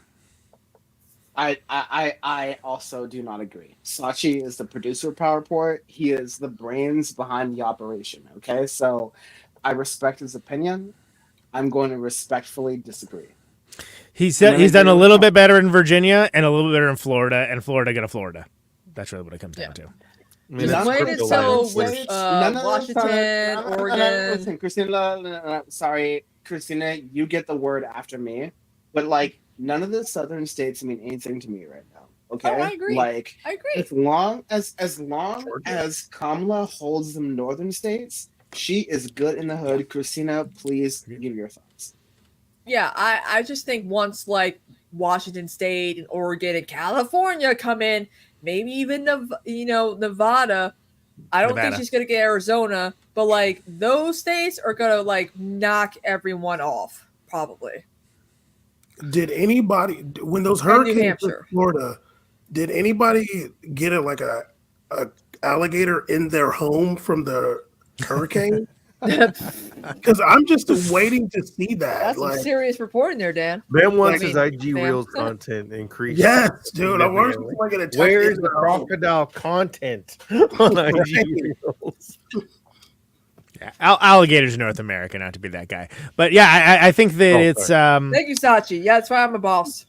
I also do not agree. Sachi is the producer of Power Report. He is the brains behind the operation. Okay, so I respect his opinion. I'm going to respectfully disagree. He's done a little bit better in Virginia and a little bit better in Florida, and Florida got a Florida. That's really what it comes down to. I mean, that's Wait crypto until land. with Washington, Oregon. Listen, Christina, sorry, Christina, you get the word after me. But like, none of the southern states mean anything to me right now. Okay, Oh, I agree. Like, I agree. as long as Kamala holds the northern states, she is good in the hood. Christina, please give your thoughts. Yeah, I just think once like Washington State and Oregon and California come in, maybe even Nevada. I don't Nevada. think she's gonna get Arizona, but like those states are gonna like knock everyone off probably. Did anybody, when those And New hurricanes hit Hampshire. Florida, did anybody get a alligator in their home from the hurricane? Because I'm just waiting to see that. That's some Like, serious reporting there, Dan. Ben wants I his mean, IG fam. Reels content increased. yes, dude. I wonder if significantly. I get attacked. Where's in the their home. crocodile content on IG Reels? Yeah, alligators North America, not to be that guy, but yeah, I think that it's Thank you, Sachi. Yeah, that's why I'm a boss.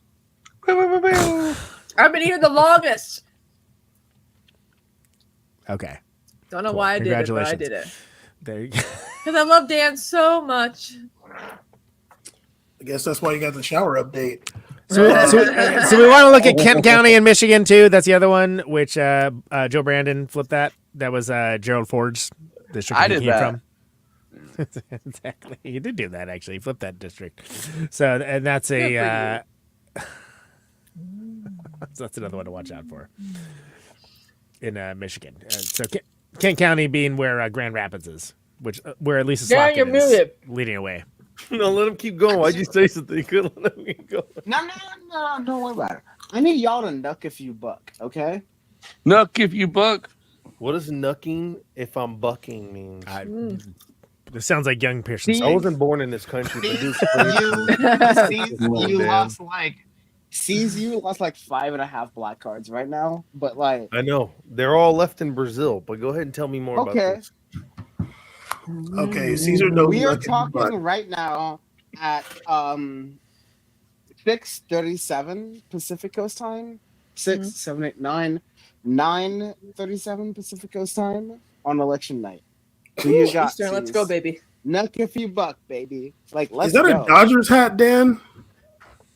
I've been here the longest. okay. Don't know Cool. why I did it, but I Congratulations. did it. There you go. Because I love Dan so much. I guess that's why you got the shower update. So we want to look at Kent County in Michigan too. That's the other one, which Joe Brandon flipped that. That was Gerald Ford's district. I he did came that. from. Exactly, he did do that actually. He flipped that district. So and that's a so that's another one to watch out for in Michigan. So Kent County being where Grand Rapids is, which where at least Dan, you're is muted. leading away. No, let him keep going. Why'd you say something? You couldn't let him keep going. No, don't worry about it. I need y'all to duck if you buck, okay? Nook if you buck. What does knucking if I'm bucking mean? This sounds like young Pearson. I wasn't born in this country. But You lost like 5.5 black cards right now, but like I know they're all left in Brazil, but go ahead and tell me more about Okay. this. Okay, Caesar knows. we are nothing, talking but right now at 6:37 Pacific Coast time, 6, 7, 8, 9, 9:37 Pacific Coast time on election night. Who you got? Eastern, let's go, Cease? baby. Nuck if you buck, baby. Like, let's Is that go. a Dodgers hat, Dan?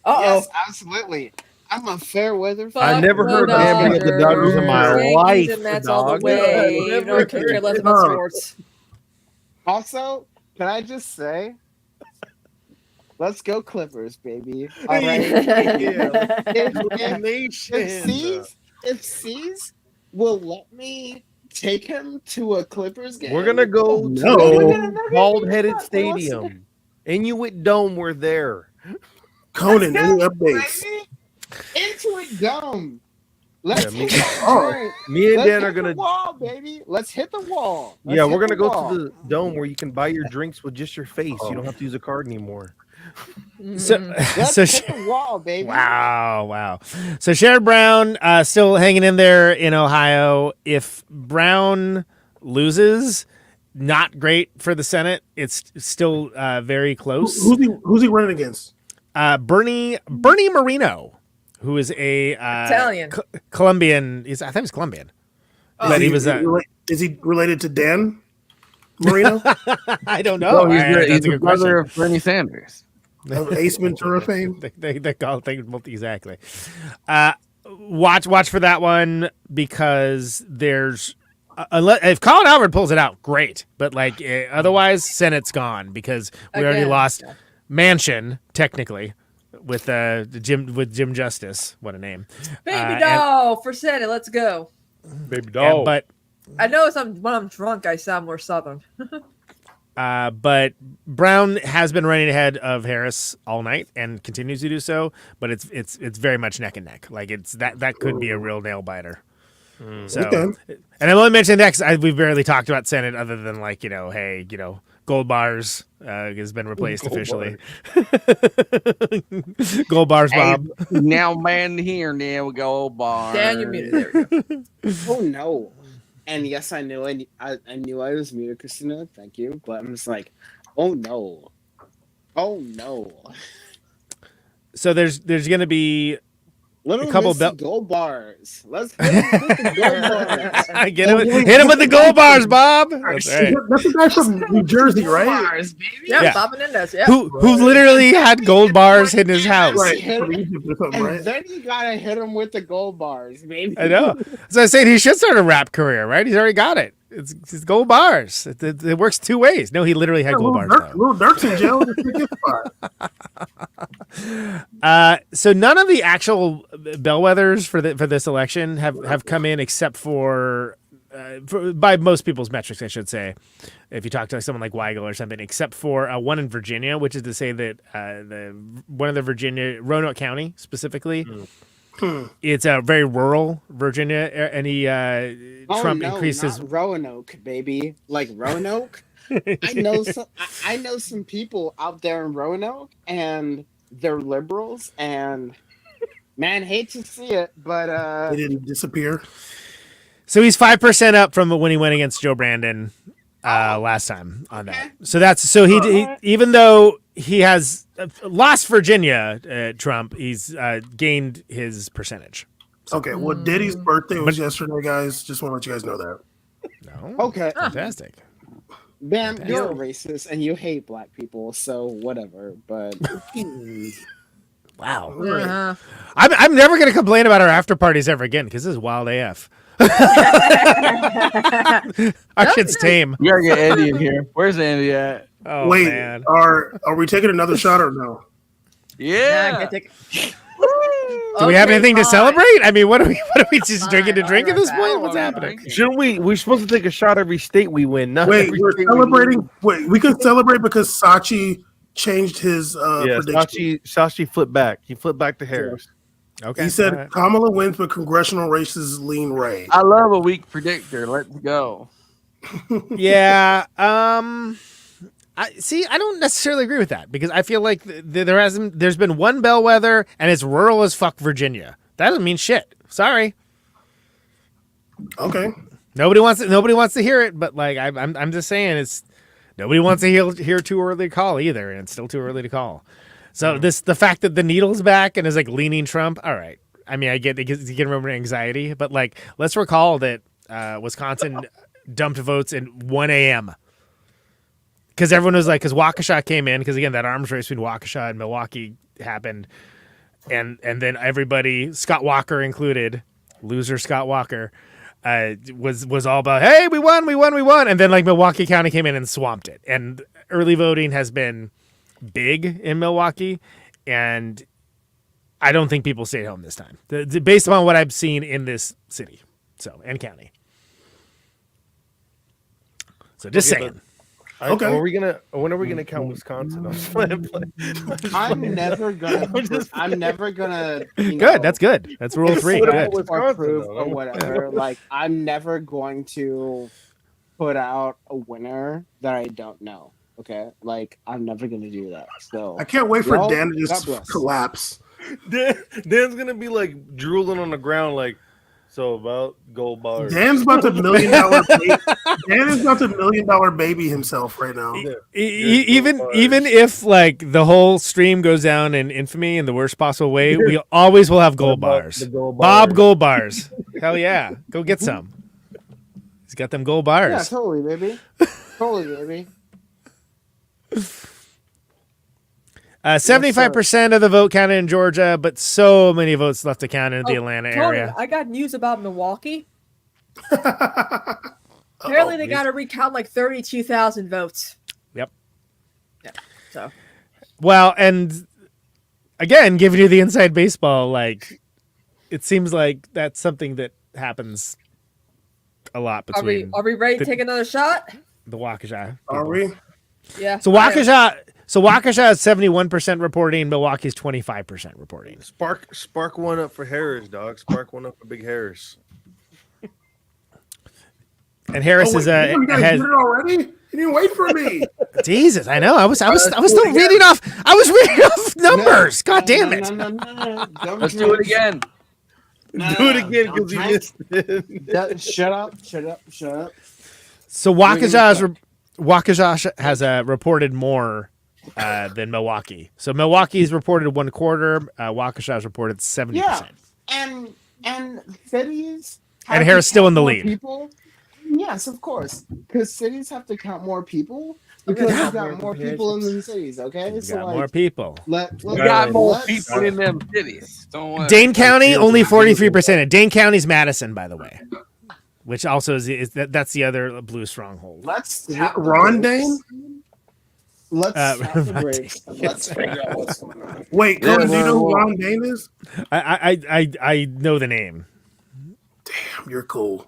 Uh-oh. Yes, absolutely. I'm a fair weather Fuck I never the heard anything of the Dodgers in my Yankees life. and Mets all the dog. way. Yeah, You know, I couldn't care less about sports. Also, can I just say, let's go Clippers, baby. All right. If C's will let me take him to a Clippers game, We're gonna go No. to Bald-Headed Stadium, Inuit Dome. We're there. Conan, any updates? Intuit Dome. Let's Yeah, me- hit the Oh. joint. Me and Let's Dan hit are gonna. the wall, baby. Let's hit the wall. Let's Yeah, hit we're gonna the go wall. to the dome where you can buy your drinks with just your face. You don't have to use a card anymore. So, Let's so hit the wall, baby. wow. So Sherrod Brown still hanging in there in Ohio. If Brown loses, not great for the Senate. It's still very close. Who's he running against? Bernie Marino, who is a Italian. Colombian. I think he's Colombian. But he was. Is he related to Dan Marino I don't know. That's a good question. of Bernie Sanders. of Ace Ventura fame? They call things exactly. Watch for that one because there's if Colin Howard pulls it out, great. But like otherwise, Senate's gone because we already Again. lost Manchin technically with Jim Justice. What a name, Baby doll for Senate. Let's go. Baby But I know when I'm drunk, I sound more southern. But Brown has been running ahead of Harris all night and continues to do so. But it's very much neck and neck. Like that could be a real nail biter. So, Okay. and I'm only mentioning that because we've barely talked about Senate other than gold bars has been replaced officially. Gold bars, Bob. Now, man, here, now we go, bar. Dan, you're muted. There we go. Oh no. And yes, I knew I knew I was muted, Christina. Thank you. But I'm just like, oh no. Oh no. So there's going to be Little A couple Missy bel- gold bars. Let's hit him with the gold bars. hit him with the gold bars, Bob. That's right. That's the guy from New Jersey, Gold right? bars, baby. Yeah, Yeah. Bob Menendez. Yeah. Who literally had gold bars in his house. Right. Hit From him. Egypt or something, And right? then you gotta hit him with the gold bars, baby. I know. So I said he should start a rap career, right? He's already got it. It's gold bars. It works two ways. No, he literally had gold bars. though. Little Dirk's in jail. Just pick his spot. So none of the actual bellwethers for this election have come in except for by most people's metrics, I should say. If you talk to someone like Weigel or something, except for one in Virginia, which is to say that one of the Virginia Roanoke County specifically. It's a very rural Virginia, and Trump increases. Not Roanoke, baby. Like Roanoke. I know some people out there in Roanoke, and they're liberals, and man, hate to see it, but He didn't disappear. So he's 5% up from when he went against Joe Brandon last time on that. So he even though he has lost Virginia, Trump, he's gained his percentage. Okay, well, Diddy's birthday was yesterday, guys. Just want to let you guys know that. No, okay. fantastic. Man, you're a racist and you hate black people, so whatever. But Wow, Uh-huh. I'm never gonna complain about our after parties ever again because this is wild AF. Our shit's tame. You gotta get Andy in here. Where's Andy at? Oh Wait, man. are we taking another shot or no? Yeah. Do we have anything to celebrate? I mean, what are we just drinking to drink at this point? What's happening? Shouldn't we? We're supposed to take a shot every state we win. Not Wait, every we're state we celebrating. lose. Wait, we can celebrate because Sachi changed his Yeah, prediction. Sashi flipped back. He flipped back to Harris. Okay. He said all right. Kamala wins, but congressional races lean Ray. I love a weak predictor. Let's go. Yeah. I don't necessarily agree with that because I feel like there's been one bellwether and it's rural as fuck Virginia. That doesn't mean shit. Sorry. Okay. Nobody wants to hear it, but like I'm just saying nobody wants to hear too early to call either, and it's still too early to call. So the fact that the needle's back and is like leaning Trump. All right. I mean, I get it. You can remember anxiety, but like, let's recall that Wisconsin dumped votes at 1 a.m. Because everyone was like, because Waukesha came in, because again, that arms race between Waukesha and Milwaukee happened. And then everybody, Scott Walker included, loser Scott Walker, was all about, hey, we won. And then like Milwaukee County came in and swamped it. And early voting has been big in Milwaukee, and I don't think people stayed home this time, based upon what I've seen in this city, and county. So just saying. Okay. When are we gonna count Wisconsin? I'm never gonna. I'm never gonna. Good. That's good. That's rule 3. What Good. about Or Wisconsin, prove though? or whatever. Like I'm never going to put out a winner that I don't know. Okay, like I'm never gonna do that. So I can't wait for Y'all- Dan to God just bless. collapse. Dan's gonna be like drooling on the ground, like, so about gold bars. Dan's about to $1 million. Dan is about to $1 million baby himself right now. Even if like the whole stream goes down in infamy in the worst possible way, we always will have gold bars. The gold Bob bars. gold bars. Hell yeah. Go get some. He's got them gold yeah, bars. totally, baby. Totally, baby. 75% of the vote counted in Georgia, but so many votes left to count in the Atlanta Tony, area. I got news about Milwaukee. Apparently, they got to recount like 32,000 votes. Yep. Yeah. So Well, and again, giving you the inside baseball, like it seems like that's something that happens a lot are we between ready to the- take another shot? the Waukesha. Are people. we? Yeah. So Waukesha is 71% reporting. Milwaukee's 25% reporting. Spark one up for Harris, dog. Spark one up for Big Harris. And Harris Oh, is wait, you guys has did it already? You didn't wait for me. Jesus. I know. I was still reading off. I was reading off numbers. God damn it. No. Don't Let's do it again. No, Do it again don't because you drink. missed it. Shut up. So Waukesha has reported more than Milwaukee. So Milwaukee's reported 1/4. Waukesha's reported 70%. Yeah. And cities And have Harris to still count in the more lead. People. Yes, of course. Because cities have to count more people because Yeah. we've got more people in the cities, okay? We got more people. We got more let's- people in them cities. Don't worry. Dane County only 43%. Dane County's Madison, by the way, which also is that's the other blue stronghold. Let's tap the Ron brakes. Dane? Let's tap the Ron brakes and let's figure out what's going on. Wait, Yeah, Conan, do you know who well, Ron Dane is? I know the name. Damn, you're cool.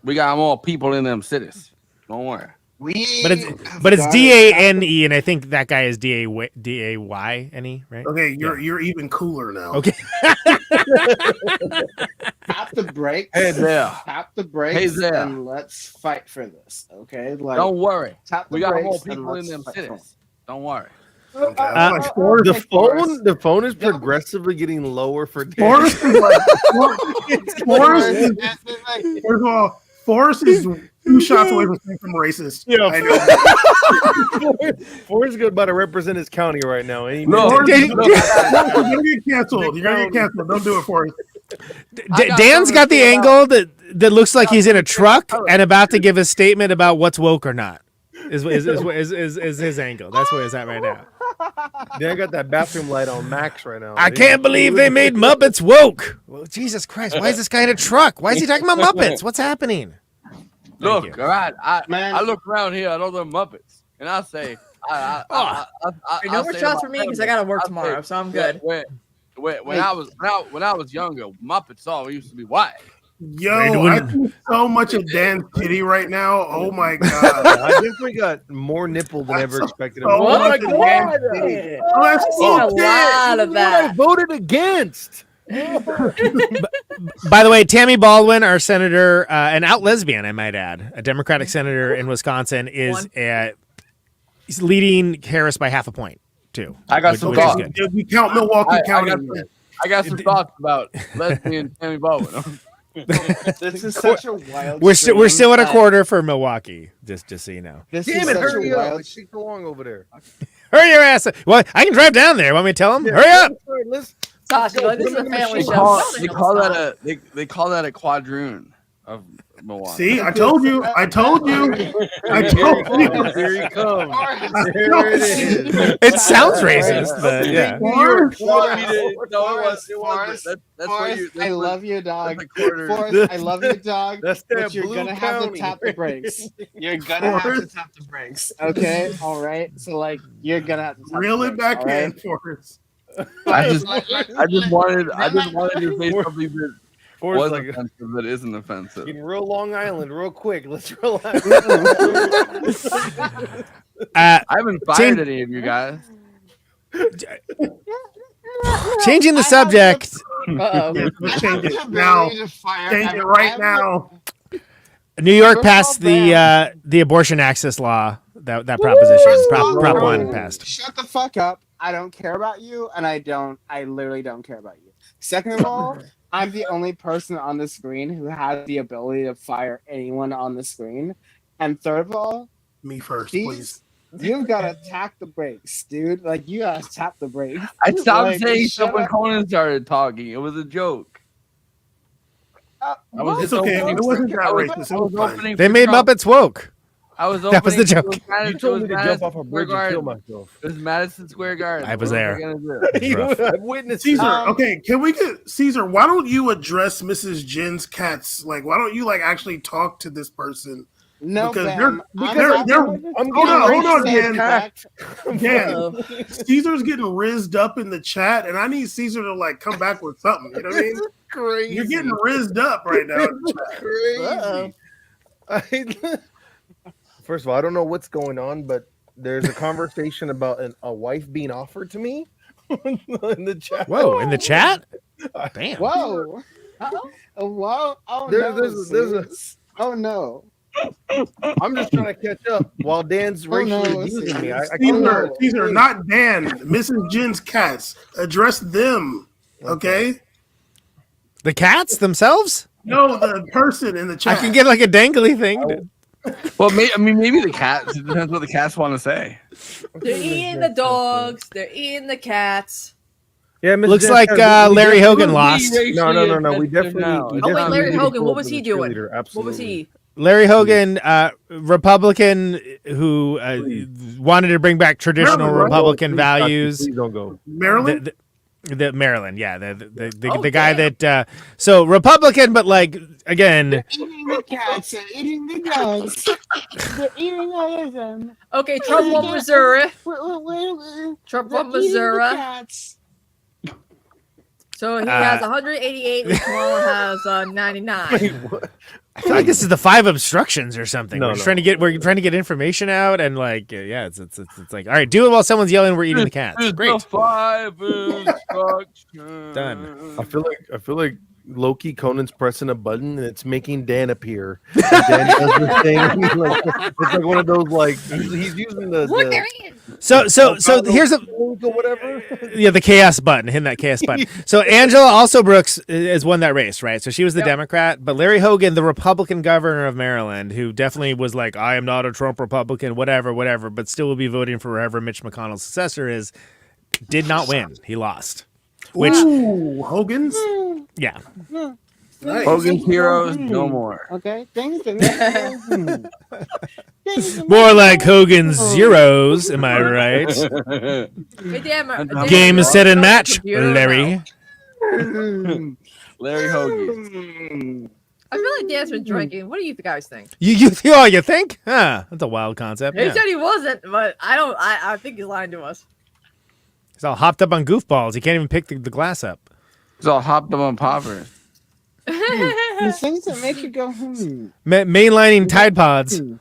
We got more people in them cities. Don't worry. But it's DANE, and I think that guy is DAYNE, right? Okay, you're even cooler now. Okay. Tap the brakes. Hey there. Tap the brakes Hey there. and let's fight for this. Okay? Like Don't worry. tap the We got brakes more and people in let's them fight for it. cities. Don't worry. Okay, I was like, Forrest, The phone is progressively getting lower for Dan. Forrest is like, Forrest is, first of all, Forrest is 2 shots away from saying I'm racist. Yeah. I know. Forrest is about to represent his county right now. And he Look, Forrest, Dan- you're gonna get canceled. You're gonna get canceled. Don't do it, Forrest. I got Dan's something got the to say angle that looks like he's in a truck and about to give a statement about what's woke or not. Is his angle? That's where he's at right now. Dan got that bathroom light on max right now. I can't believe they made Muppets woke. Well, Jesus Christ! Why is this guy in a truck? Why is he talking about Muppets? What's happening? Look, you. all right. Man. I look around here at all the Muppets, and I say, Hey, no I more say shots to for me my because I gotta work family, I tomorrow, say, so I'm good. When I was younger, Muppets all used to be white. Yo, Are you doing I it? see so much of Dan's kitty right now. Oh my god. I definitely got more nipple than ever expected. Oh Oh my my God. god! Oh, that's I've seen a so lot of I that. voted against. By the way, Tammy Baldwin, our senator, an out lesbian, I might add, a Democratic senator in Wisconsin, is he's leading Harris by 0.5 point too. I got which- some which is thoughts. good. Did we count Milwaukee County? I got some thoughts about lesbian Tammy Baldwin. This is such a wild. We're still stream at a that- quarter for Milwaukee. Just so you know. This Damn is it, such hurry a up. wild. It takes so long over there. Hurry your ass up. Well, I can drive down there. Want me to tell him? Hurry up. Let's Sasha, like, this is a family They show. call, No, they no, call it's that they call that a quadroon of Milwaukee. See, I told you. I told you. I told you. Here he comes. I There told it you. is. It sounds racist, but yeah. Forrest, Forrest, That's what you. Forrest, I love you, dog. That's a quarter. Forrest, I love you, dog. That's But that you're blue gonna have to county. tap the brakes. You're gonna have to Forrest. tap the brakes. Okay, all right. So like, you're gonna have to tap Reel the it brakes, back all right? in, Forrest. I just wanted to say something that Forrest was like offensive that isn't offensive. getting real Long Island real quick. Let's relax. I haven't fired Change- any of you guys. Changing the I have subject. Uh-oh. Let's change it I have the now. ability to fire Change it everyone. right I have now. New York First passed of all, the abortion access law. That proposition. First of all, Prop bro, one passed. Shut the fuck up. I don't care about you, and I literally don't care about you. Second of all, I'm the only person on the screen who has the ability to fire anyone on the screen. And third of all, Me first, please. you've got to tap the brakes, dude. Like, you got to tap the brakes. I stopped Like, saying shut stuff when up. Conan started talking. It was a joke. I was well, It's okay. It wasn't that I was- racist. I It was was fine. opening They for made Trump. Muppets woke. I was That was the opening- joke. It was Madison- You told me it to was jump Madison off a bridge Square and kill Garden. myself. It was Madison Square Garden. I was What there. we gonna do? It's rough. I've witnessed Caesar, Um, okay, can we get Caesar? Why don't you address Mrs. Jen's cats? Like, why don't you like actually talk to this person? No, Because Bam. they're- I'm they're- happy they're- with it. I'm Hold on, hold on, Racist Dan. fact. Dan, Uh-oh. Caesar's getting rizzed up in the chat, and I need Caesar to like come back with something. You know what I mean? Crazy. You're getting rizzed up right now. in the chat. Uh-oh. First of all, I don't know what's going on, but there's a conversation about a wife being offered to me in the chat. Whoa, in the chat? Damn. Whoa. Oh, whoa. Oh, There- no. there's a- Sis. Oh, no. I'm just trying to catch up while Dan's racially no, abusing me. I can't Caesar, know. Caesar, not Dan. Mrs. Jen's cats. Address them. Okay. The cats themselves? No, the person in the I chat. can get like a dangly thing. Well, maybe the cats. It depends what the cats want to say. They're eating the dogs. They're eating the cats. Yeah, Mrs. Looks Jen, like we Larry definitely- Hogan lost. No. We definitely. No. we Oh, wait, definitely Larry need to Hogan, pull what up was as he a doing? cheerleader, What was absolutely. he? Larry Hogan, Republican, who wanted to bring back traditional Maryland, right? Republican Please, values. Please don't go. Maryland. The Maryland, yeah, the Oh, guy damn. that so Republican, but like again, Eating the cats. They're eating the dogs. They're eating all of them. Okay, Trump won Missouri. They're Trump won eating the Missouri. cats. So he has 188 and Kamala has 99. I feel like this is the 5 obstructions or something. No, We're just no. we're trying to get information out and like yeah, it's like all right, do it while someone's yelling. We're eating the cats. It's Great. the 5 instructions. Done. I feel like Loki Conan's pressing a button and it's making Dan appear. And Dan does this thing. Like, it's like one of those like he's using the Look, they're eating. So here's a or whatever. yeah, the chaos button, hitting that chaos button. So Angela also Brooks has won that race, right? So she was the Yep. Democrat, but Larry Hogan, the Republican governor of Maryland, who definitely was like, I am not a Trump Republican, whatever, but still will be voting for whoever Mitch McConnell's successor is, did not win. He lost. Which, Ooh, Hogan's. yeah. Nice. Hogan's heroes, no more. Okay. Things. More like Hogan's zeros, am I right? Hey, damn, Game is set and match, Computer Larry. Larry Hogan. I feel like Dan's been drinking. What do you guys think? You think? Huh, that's a wild concept. He Yeah. said he wasn't, but I don't. I think he's lying to us. He's all hopped up on goofballs. He can't even pick the glass up. He's all hopped up on poppers. The things that make you go, Mainlining Tide Pods. All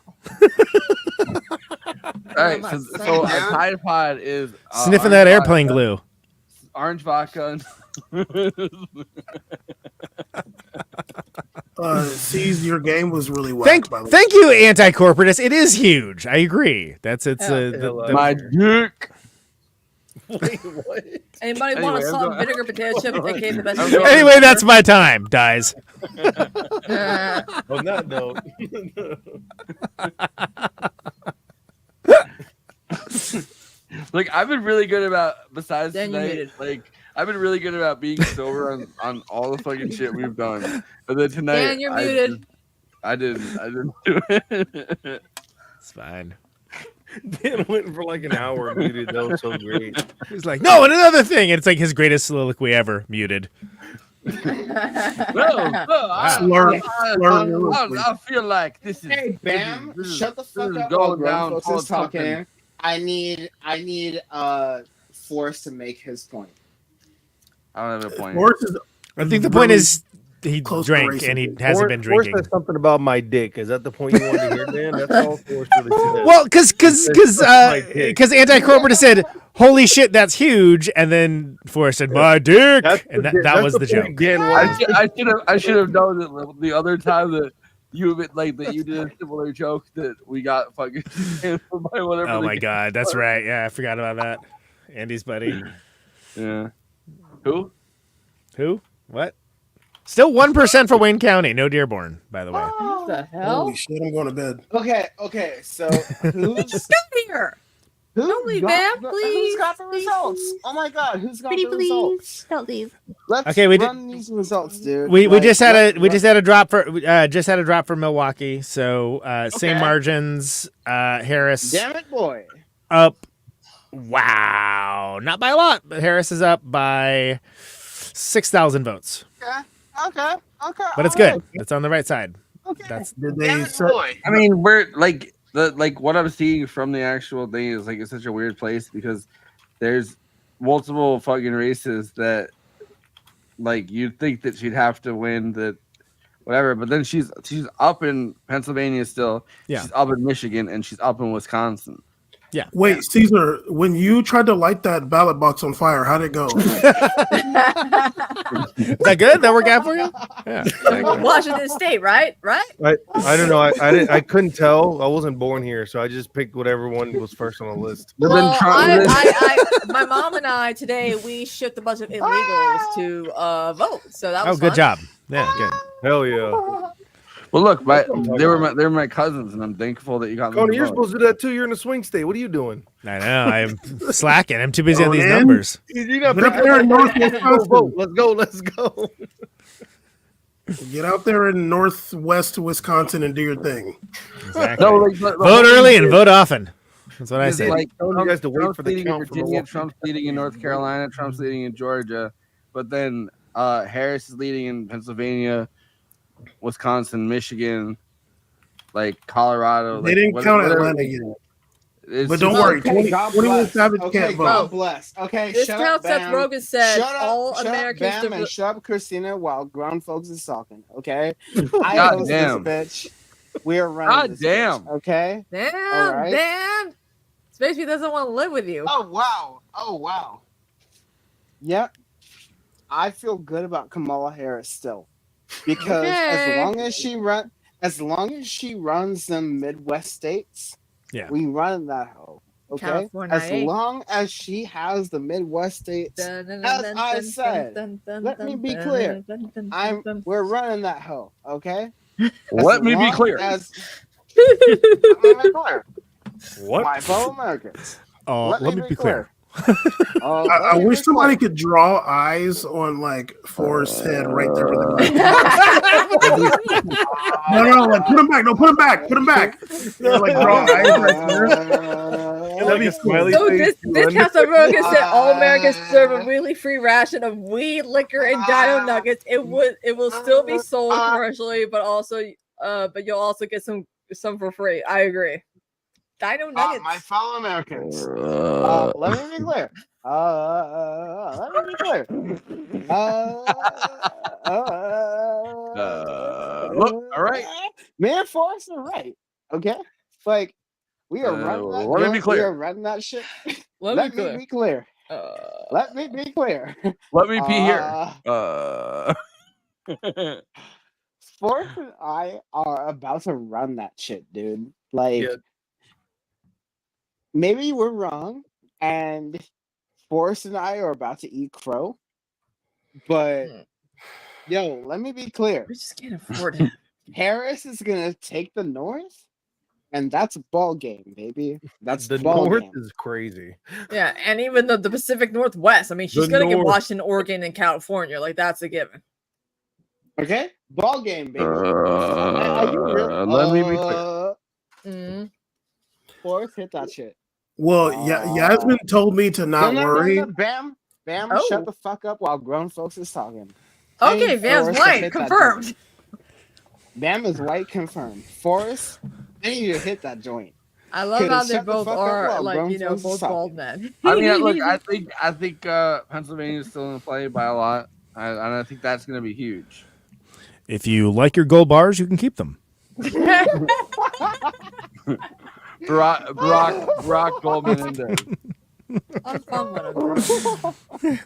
right, so a Tide Pod is Sniffing orange that airplane vodka, glue. Orange vodka. Sees your game was really whack. by the way. Thank you, anti-corporatist. It is huge. I agree. It's Yeah. My dick. Wait, what? Anybody Anyway, want a I'm salt and going- vinegar potato chip that came the best? I'm potato going- Anyway, that's my time, guys. On that note, Like I've been really good about besides Dan, you're tonight. muted. Like I've been really good about being sober on all the fucking shit we've done. But then tonight, Dan, you're muted. I didn't do it. It's fine. Dan went for like an hour and muted. That was so great. He's like, no, and another thing. And it's like his greatest soliloquy ever. Muted. No, Slur- I feel like this is. Hey, Bam, this is- shut the this fuck is up going while grown down folks towards is talking. fucking- I need Forrest to make his point. I don't have a point. Forrest is I think the point Really is he close to drank racing. and he hasn't been Forrest drinking. said something about my dick. Is that the point you wanted to hear, Dan? That's all Forrest really said. Well, because My dick. Anti-Corporate said, "Holy shit, that's huge," and then Forrest said, "My dick," and that was the joke. point Dan I wanted. should have known that the other time that you did a similar joke that we got fucking canceled by whatever. Oh the my game god, that's was. right. Yeah, I forgot about that. Andy's buddy. Yeah. Who? Who? What? Still 1% for Wayne County. No Dearborn, by the way. What the hell? holy shit. I'm going to bed. Okay. So who's Come here. Don't leave, Bam, who's please, got the please. results? Oh my god, who's got Pretty the results? please, don't leave. Let's Okay, we did- run these results, dude. We Like, just had let- a we just had a drop for Milwaukee. So same Okay. margins. Harris Damn it, boy. up. Wow, not by a lot, but Harris is up by 6,000 votes. Okay. But it's good. It's on the right side. Okay. That's Did Damn they it, set, boy. I mean, we're like what I'm seeing from the actual thing is like it's such a weird place because there's multiple fucking races that like you'd think that she'd have to win the whatever, but then she's up in Pennsylvania still. Yeah. She's up in Michigan and she's up in Wisconsin. wait, Caesar, when you tried to light that ballot box on fire, how'd it go? Is that good? That work out for you? Yeah. Washington State, right? Right? I don't know. I couldn't tell. I wasn't born here, so I just picked whatever one was first on the list. But then Well, Trump- my mom and I today we shipped a bunch of illegals to vote, so that was Oh, good fun. job. Yeah, good. Hell yeah. well, look, they were my cousins, and I'm thankful that you got them. Cody, to you're vote. supposed to do that too. You're in a swing state. What are you doing? I know. I'm slacking. I'm too busy on these Man. numbers. You're not Get up picking there in North Go Wisconsin. vote. Let's go. Get out there in Northwest Wisconsin and do your thing. Exactly. No, like, the Vote whole early thing and vote often. That's what I is, say. like, Telling you guys to wait Trump's for the leading in count from Virginia, Milwaukee. Trump's leading in North Carolina, Trump's leading in Georgia, but then Harris is leading in Pennsylvania, Wisconsin, Michigan, like Colorado. They like, didn't count whatever. Atlanta yet. It's But don't just- worry, Okay, 20 God 21 bless. Savage Okay, can't vote. God bless. Okay, This shut town up, Seth Bam. Rogen said Shut up, all shut Americans up, Bam, to and shut up, Christina, while grown folks is talking. Okay, I God host damn. this bitch. We are running. God this damn. bitch, okay. Damn, All right. damn. Spacey doesn't want to live with you. Oh wow. Yep. I feel good about Kamala Harris still, because Okay. as long as she runs them Midwest states, Yeah. we run that hoe. Okay, California, as eh? long as she has the Midwest states, Dun, dun, as dun, I dun, said, dun, dun, let dun, me be dun, clear. dun, dun, dun, dun. we're running that hoe. Okay. Let me be long clear. As, let me be clear. What? My fellow Americans. Oh, let me be clear. I wish somebody could draw eyes on like Forrest's head right there. With the no, like put him back. No, put him back. Put him back. Yeah, like draw eyes right there. That'd be smiley So face. this Captain Rogan said all Americans serve a really free ration of weed, liquor, and dino nuggets. It will still be sold commercially, but also but you'll also get some for free. I agree. Dino nuggets. My fellow Americans. Let me be clear. Let me be clear. Look, all right. Man, Forrest is right. Okay, like we are running that. let me be clear. We are running that shit. Let Let me me be clear. clear. Let me be clear. Let me be here. Forrest and I are about to run that shit, dude. Like, Yeah. maybe we're wrong, and Forrest and I are about to eat crow. But yo, let me be clear. We just can't afford it. Harris is gonna take the North, and that's ball game, baby. That's The ball North game. is crazy. Yeah, and even the Pacific Northwest. I mean, she's The gonna get North. Washington, Oregon, and California. Like that's a given. Okay, ball game, baby. Are you real? Let me be clear. Mm. Forrest, hit that shit. Well, Yasmin told me to not worry. Bam, bam, Oh. shut the fuck up while grown folks is talking. Okay, Hey, Van's Forrest, white, hit that confirmed. joint. Bam is white, confirmed. Forrest, I need you to hit that joint. I love Could've how they shut the both fuck up are while like grown folks is both talking. bald men. I mean, look, I think Pennsylvania is still in play by a lot, and I think that's going to be huge. If you like your gold bars, you can keep them. Brock Goldman Index. I'm fun with him.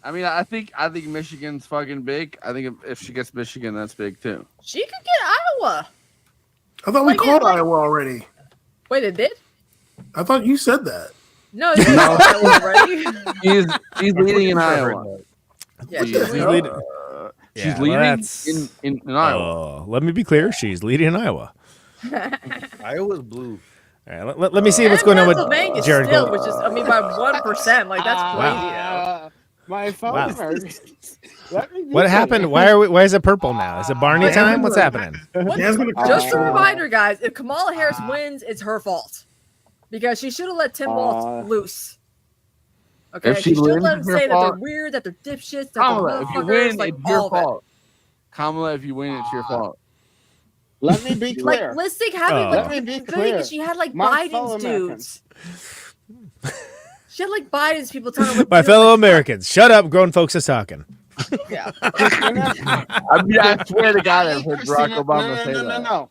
I mean, I think Michigan's fucking big. I think if she gets Michigan, that's big too. She could get Iowa. I thought we Like, called like- Iowa already. Wait, it did? I thought you said that. No, it didn't call Iowa already. She's leading in Iowa. Yeah, She's she's leading. Yeah, She's well, leading that's- in Iowa. Let me be clear. She's leading in Iowa. Iowa's blue. All right, let me see what's going on with Pennsylvania Jared still, Gold. which is, I mean, by 1%. Like that's crazy. My phone Wow. hurts. Let me be What clear. happened? Why is it purple now? Is it Barney time? What's happening? Yasmin, Just a Uh, reminder, guys: if Kamala Harris wins, it's her fault because she should have let Tim Walz loose. Okay, If she she should wins, let him it's her say that they're fault. weird, that they're dipshits, that Kamala, if they're you motherfuckers, win, like it's your all of it. fault. Kamala, if you win, it's your fault. Let me be Like, clear. let's think how many Oh. Let like, me be the thing clear. is she had like My fellow Biden's Americans. dudes. She had like Biden's people telling her what My to do, fellow like, Americans, shut up. Grown folks is talking. Yeah. I mean, I swear to God, I've heard Barack Obama say that. No.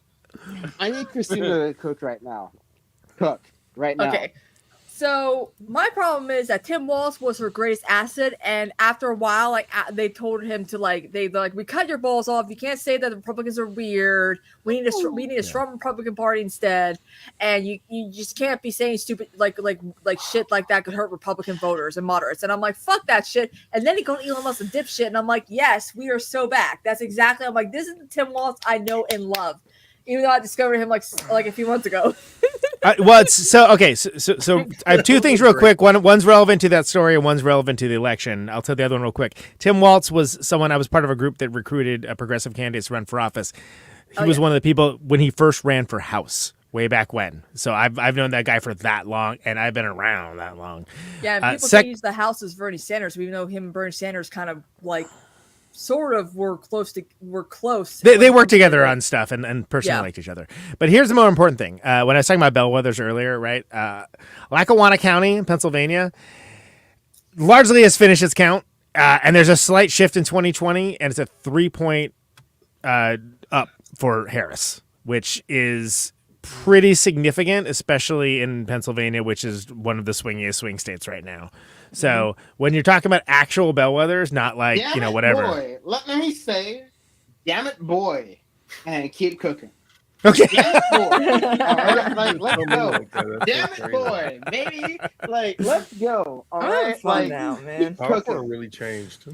I need Christina to cook right now. Cook right now. Okay. So my problem is that Tim Walz was her greatest asset, and after a while, like they told him to they're like, we cut your balls off. You can't say that the Republicans are weird. We need a strong Republican Party instead, and you just can't be saying stupid like shit like that could hurt Republican voters and moderates. And I'm like, fuck that shit. And then he called Elon Musk a dipshit, and I'm like, yes, we are so back. That's exactly. I'm like, this is the Tim Walz I know and love, even though I discovered him like a few months ago. So I have two things real quick. One's relevant to that story and one's relevant to the election. I'll tell the other one real quick. Tim Walz was someone I was part of a group that recruited progressive candidates to run for office. He was one of the people when he first ran for House way back when. So I've known that guy for that long, and I've been around that long. Yeah, and people can use the House as Bernie Sanders, even though him and Bernie Sanders kind of like sort of were close. They work together on stuff and personally liked each other. But here's the more important thing. When I was talking about bellwethers earlier, right? Lackawanna County in Pennsylvania largely has finished its count. And there's a slight shift in 2020, and it's a 3-point up for Harris, which is pretty significant, especially in Pennsylvania, which is one of the swingiest swing states right now. So when you're talking about actual bellwethers, not like, Damn it, whatever. Boy. Let me say, damn it, boy, and keep cooking. Okay. Damn it, boy. All right, like, let's go. Like that. Damn it, boy, baby. Like, let's go. All I'm right, fun like, now, man. Popcorn really changed.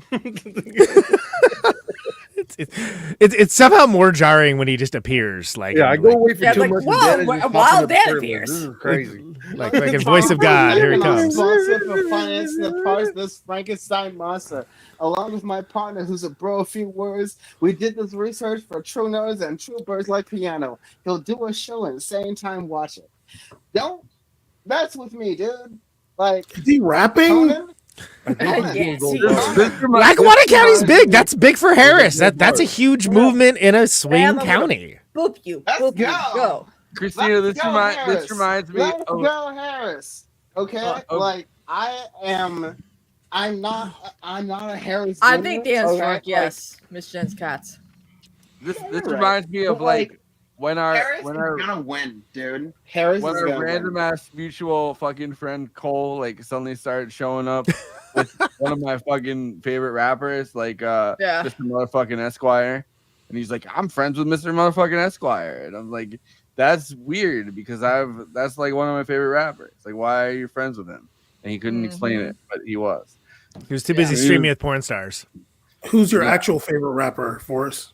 It's somehow more jarring when he just appears. Like, Yeah, I go away for Yeah, 2 like, months. whoa, and then it just wild pops in the Dan pyramid. appears. This is crazy. like in voice of God. Here he I'm comes. responsible for financing the parts of this Frankenstein monster. Along with my partner, who's a bro of few words, we did this research for true nerds and true birds like piano. He'll do a show and same time watch it. Don't mess with me, dude. Like, is he rapping? Conan? Yes, he- Lackawanna County's big. That's big for Harris. That's a huge movement in a swing I'm a little- county. Boop you. Let's Boop you. go. Go. Christina, Let's this go, Harris. reminds me Let's of go, Harris. Okay, Oh. like I'm not a Harris. I Jr., think Dan's okay? correct. Yes, Miss Jen's cats. this You're right. reminds me of But, like, like when our Harris when is our gonna win, dude. Harris when is our gonna random win. ass mutual fucking friend Cole like suddenly started showing up with one of my fucking favorite rappers, like Yeah. Mr. Motherfucking Esquire. And he's like, I'm friends with Mr. Motherfucking Esquire. And I'm like, that's weird because that's like one of my favorite rappers. Like, why are you friends with him? And he couldn't explain it, but he was. He was too busy Yeah. streaming with porn stars. Who's your actual favorite rapper, Forrest?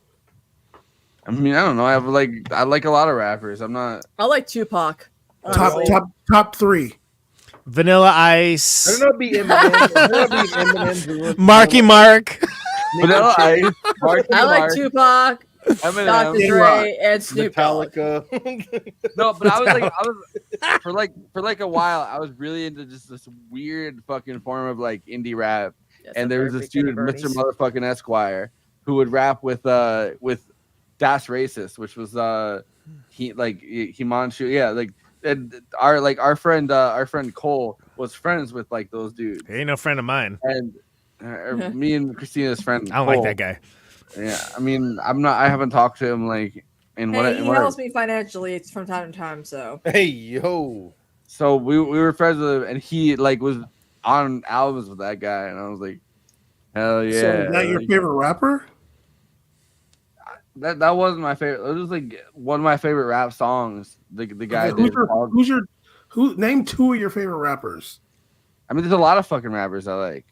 I mean, I don't know. I like a lot of rappers. I'm not. I like Tupac. Top honestly. top three. Vanilla I Ice, don't know. It'd be Eminem. Marky Mark. Vanilla Ice, Marky I like Mark, Tupac, Dr. Eminem. Dre, and Snoop Dogg. Metallica. No, but I was for like a while. I was really into just this weird fucking form of like indie rap. Yes, And I'm there was very this big dude, Kenny Mr. Bernie's. Motherfucking Esquire, who would rap with Das Racist, which was Himanshu. Yeah, like and our friend Cole was friends with like those dudes, He ain't no friend of mine. and me and Christina's friend. I don't like Cole. that guy. Yeah, I mean, I haven't talked to him like in what. Hey, he helps me financially from time to time, so. Hey yo. So we were friends with him, and he like was on albums with that guy, and I was like, hell yeah. So is that your like, favorite rapper? That wasn't my favorite. It was like one of my favorite rap songs. The guy Okay, did. who name two of your favorite rappers? I mean, there's a lot of fucking rappers I like.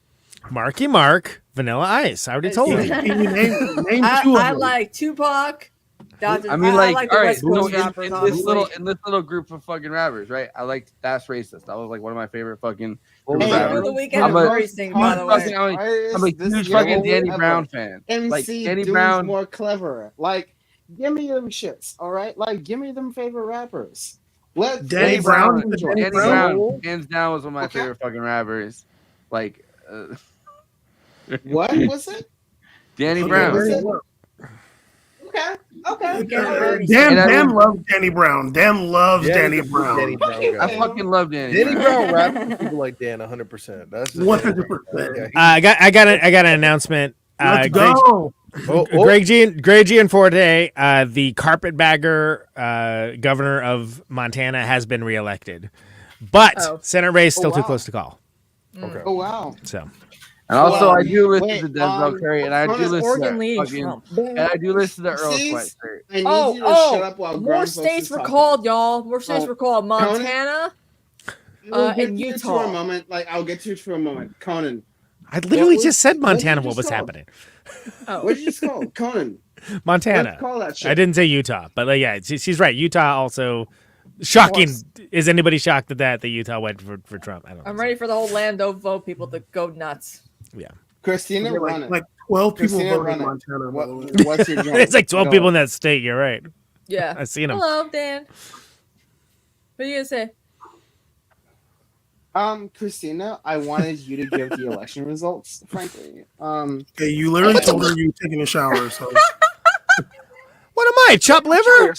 Marky Mark, Vanilla Ice. I already told Can you. you name two of I them? like Tupac. Dr. I mean, I like, like all the right, West so Coast rappers, honestly. in this little group of fucking rappers, right? I liked That's Racist. That was like one of my favorite fucking Well, group of Hey, Hey, for rappers. the weekend I'm a- Rory's thing, by the way. I'm a huge fucking Danny Brown fan. MC Like Danny dude's Brown. more clever. Like, give me them shits, all right? Like, give me them favorite rappers. Let Danny let Brown? them enjoy. Danny Brown? Brown, hands down, was one of my Okay. favorite fucking rappers. Like, What was it? Danny Okay, Brown. was it? Okay. Dan loves Danny Brown. Dan loves Yeah, Danny he's a big Brown. Danny Brown I guy. fucking love Danny. Danny Brown. Brown raps with people like Dan 100%. That's the 100%. Yeah, I got an announcement. Let's Greg, go. Greg Gianforte, the carpetbagger governor of Montana, has been reelected, but Oh. Senate race still Oh, too wow. close to call. Okay. Oh wow. So And also, Well, I do listen wait, to Denzel Curry, and I do Oregon listen Oregon to leading fucking, Trump. and I do listen to Earl See? Sweatshirt. I need Oh, you to shut up while more grown folks states is were talking. called, y'all. More states Oh, were called. Conan? Montana. We'll get in to you Utah. for a moment. Like, I'll get to you for a moment. Conan, I literally was- just said what did Montana. you What was just call? happening? Oh. what did you just call Conan? Montana. Let's call that shit. I didn't say Utah, but yeah, she's right. Utah also shocking. course. Is anybody shocked at that Utah went for Trump? I don't. I'm think so. ready for the whole Lando vote people to go nuts. Christina, run it. Like 12 people Christina, voted run in it. Montana. What's your joint? It's like 12 Go. people in that state. You're right. Yeah. I've seen them. Hello, Dan. What are you gonna say? Christina, I wanted you to give the election results. Frankly, Okay, you literally told her you were taking a shower. So What am I? Chop liver?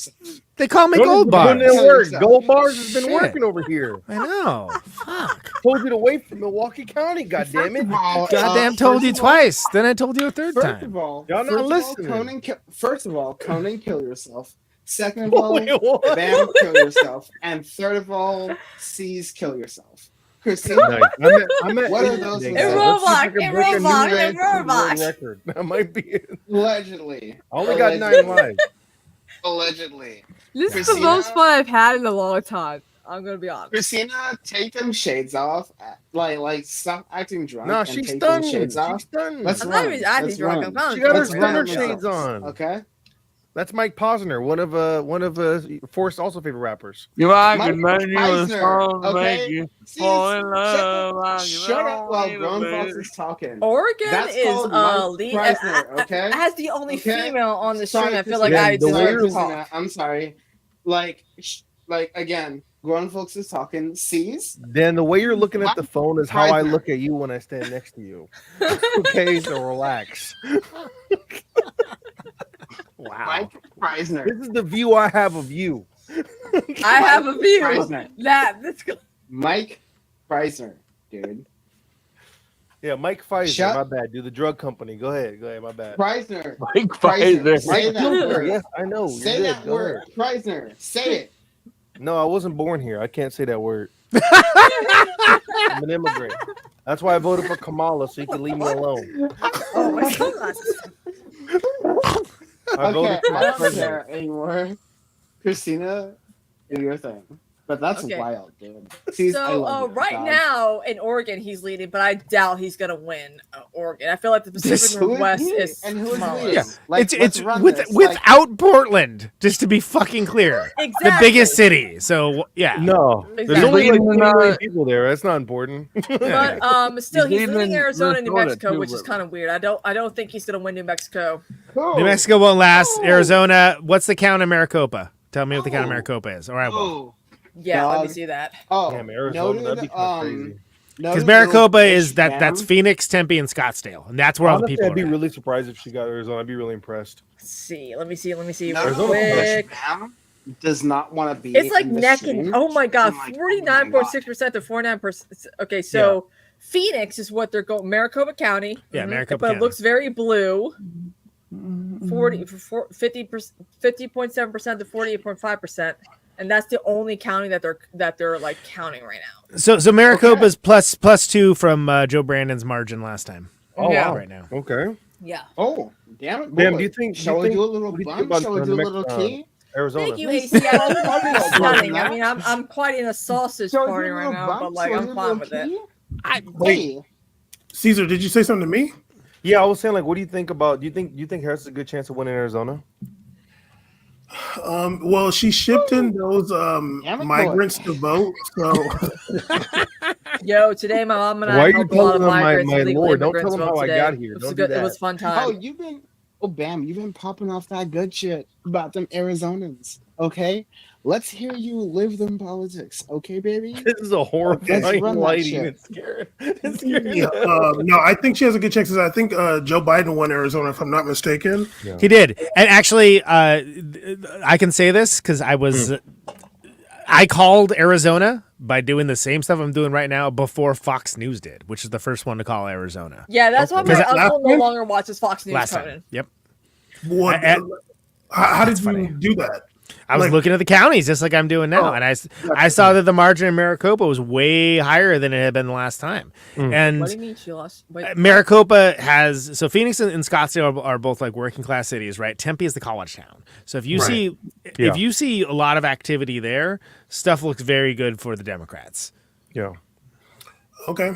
They call me Gold Putting Bars. in work. Gold Bars has been Shit. working over here. I know. Fuck. Told you to wait for Milwaukee County. God damn it. Goddamn told you twice. Then I told you a third First time. of all, Y'all not first of all, listening. Conan, kill yourself. Second of all, Wait, what? Bam, kill yourself. And third of all, C's, kill yourself. Christina, Nice. I'm at What are 80 those today, results? guys. In Let's see if I can break a Roblox, new in Roblox. record. That might be it. allegedly. I only got 9 lives. Allegedly. This is the most fun I've had in a long time. I'm gonna be honest. Christina, take them shades off. Like stop acting drunk. No, and she's take stunned. them shades off. She's stunned. Let's I'm run. not even acting Let's drunk. run. I'm not. She got her Let's run stunner the shades results, on. Okay. That's Mike Posner, one of Forrest's also favorite rappers. You are Mike good man, you a Eisner, song to okay? make you See, fall in love. shut up while grown folks is talking. Oregon That's is called Mike lead. Preisner, okay? As the only Okay? female on the Sorry, stream, I feel like Christina. I Yeah, the deserve weird- to Christina, talk. I'm sorry. Like again, grown folks is talking. C's. Dan, the way you're looking at the phone is how I Preisner. look at you when I stand next to you. Okay, so relax. Wow. Mike Preisner. This is the view I have of you. I have a view. Preisner. That's Mike Preisner, dude. Yeah, Mike Pfizer. Shut- My bad. Do the drug company. Go ahead. My bad. Preisner. Mike Preisner. Pfizer. Say that word. Yes, I know. You're Say good. that Go word. ahead. Preisner. Say it. No, I wasn't born here. I can't say that word. I'm an immigrant. That's why I voted for Kamala, so you can leave me alone. Oh my god. I Okay, voted for I my don't president. care anymore. Christina, do your thing. But that's Okay. wild, dude. Sees, I So love you, right dog. now in Oregon, he's leading, but I doubt he's gonna win Oregon. I feel like the Pacific Who is Northwest he? is And who is smaller. leading? Yeah. Like, it's let's run with this. without Portland, just to be fucking clear. Exactly. The biggest city. So yeah. No, there's Exactly. only like Leading 20 in, million people there. That's not important. But still, He's he's leading leading Arizona and New Minnesota, Mexico, too, which is but- kind of weird. I don't think he's gonna win New Mexico. Who? New Mexico won't last. Oh. Arizona. What's the count of Maricopa? Tell me what the count of Oh. Maricopa is. All right, well, Oh, Yeah, let me Dog. see that. oh, Damn, Arizona, that'd be noted, kinda crazy. because noted Maricopa little is bitch that's Bam. Phoenix, Tempe, and Scottsdale, and that's where all the Honestly, people I'd be are. really surprised if she got Arizona. I'd be really impressed. Let's see. Let me see. Noted Real little quick. bitch Bam does not want to be. It's like in the neck and stream. oh my god, I'm like, 49.6% to 49%. Okay, so Phoenix is what they're going. Maricopa County. Yeah, Mhm. Maricopa But County. it looks very blue. 50.7% to 48.5%, and that's the only county that they're like counting right now. So Maricopa's plus 2 from Joe Brandon's margin last time. Oh, Yeah. wow. Right now. Okay. Yeah. Oh, damn it! Bam, boy. do you think- Shall do we you do a think- little what do you think bun? about Shall we the do a next, little tea? Arizona. Thank you, Let's- AC. I let's talk about stunning. that. I mean, I'm quite in a sausage Shall we do party a right little now, bun? but like Shall we I'm do a fine little with it. tea? Hey, Caesar, did you say something to me? Yeah, I was saying, like, what do you think about? Do you think Harris has a good chance of winning Arizona? Well, she shipped in those Damn it, boy. migrants to vote, so Yo, today my mom and Why I are you helped a lot of telling them my- migrants my and legal lord? Don't tell immigrants them vote how I today. got here. It was Don't a do good. It that. was fun oh, time. Bam, you've been popping off that good shit about them Arizonans. Okay, let's hear you live them politics. Okay, baby. This is a horrifying Let's run that lighting. shit. It's scary. It's scary. yeah, no, I think she has a good chance. 'Cause I think Joe Biden won Arizona, if I'm not mistaken. He did, and actually, I can say this because I called Arizona by doing the same stuff I'm doing right now before Fox News did, which is the first one to call Arizona Yeah, that's why Okay. my Last uncle no time? longer watches Fox News. last Conan. time. Yep, What? I- how did that's you funny. do that? I was Like- looking at the counties just like I'm doing now, Oh, and I saw that the margin in Maricopa was way higher than it had been the last time, and What do you mean she lost? Wait, Maricopa has so Phoenix and Scottsdale are both like working class cities, right? Tempe is the college town. So if you Right. see Yeah. if you see a lot of activity there, stuff looks very good for the Democrats. Yeah. Okay.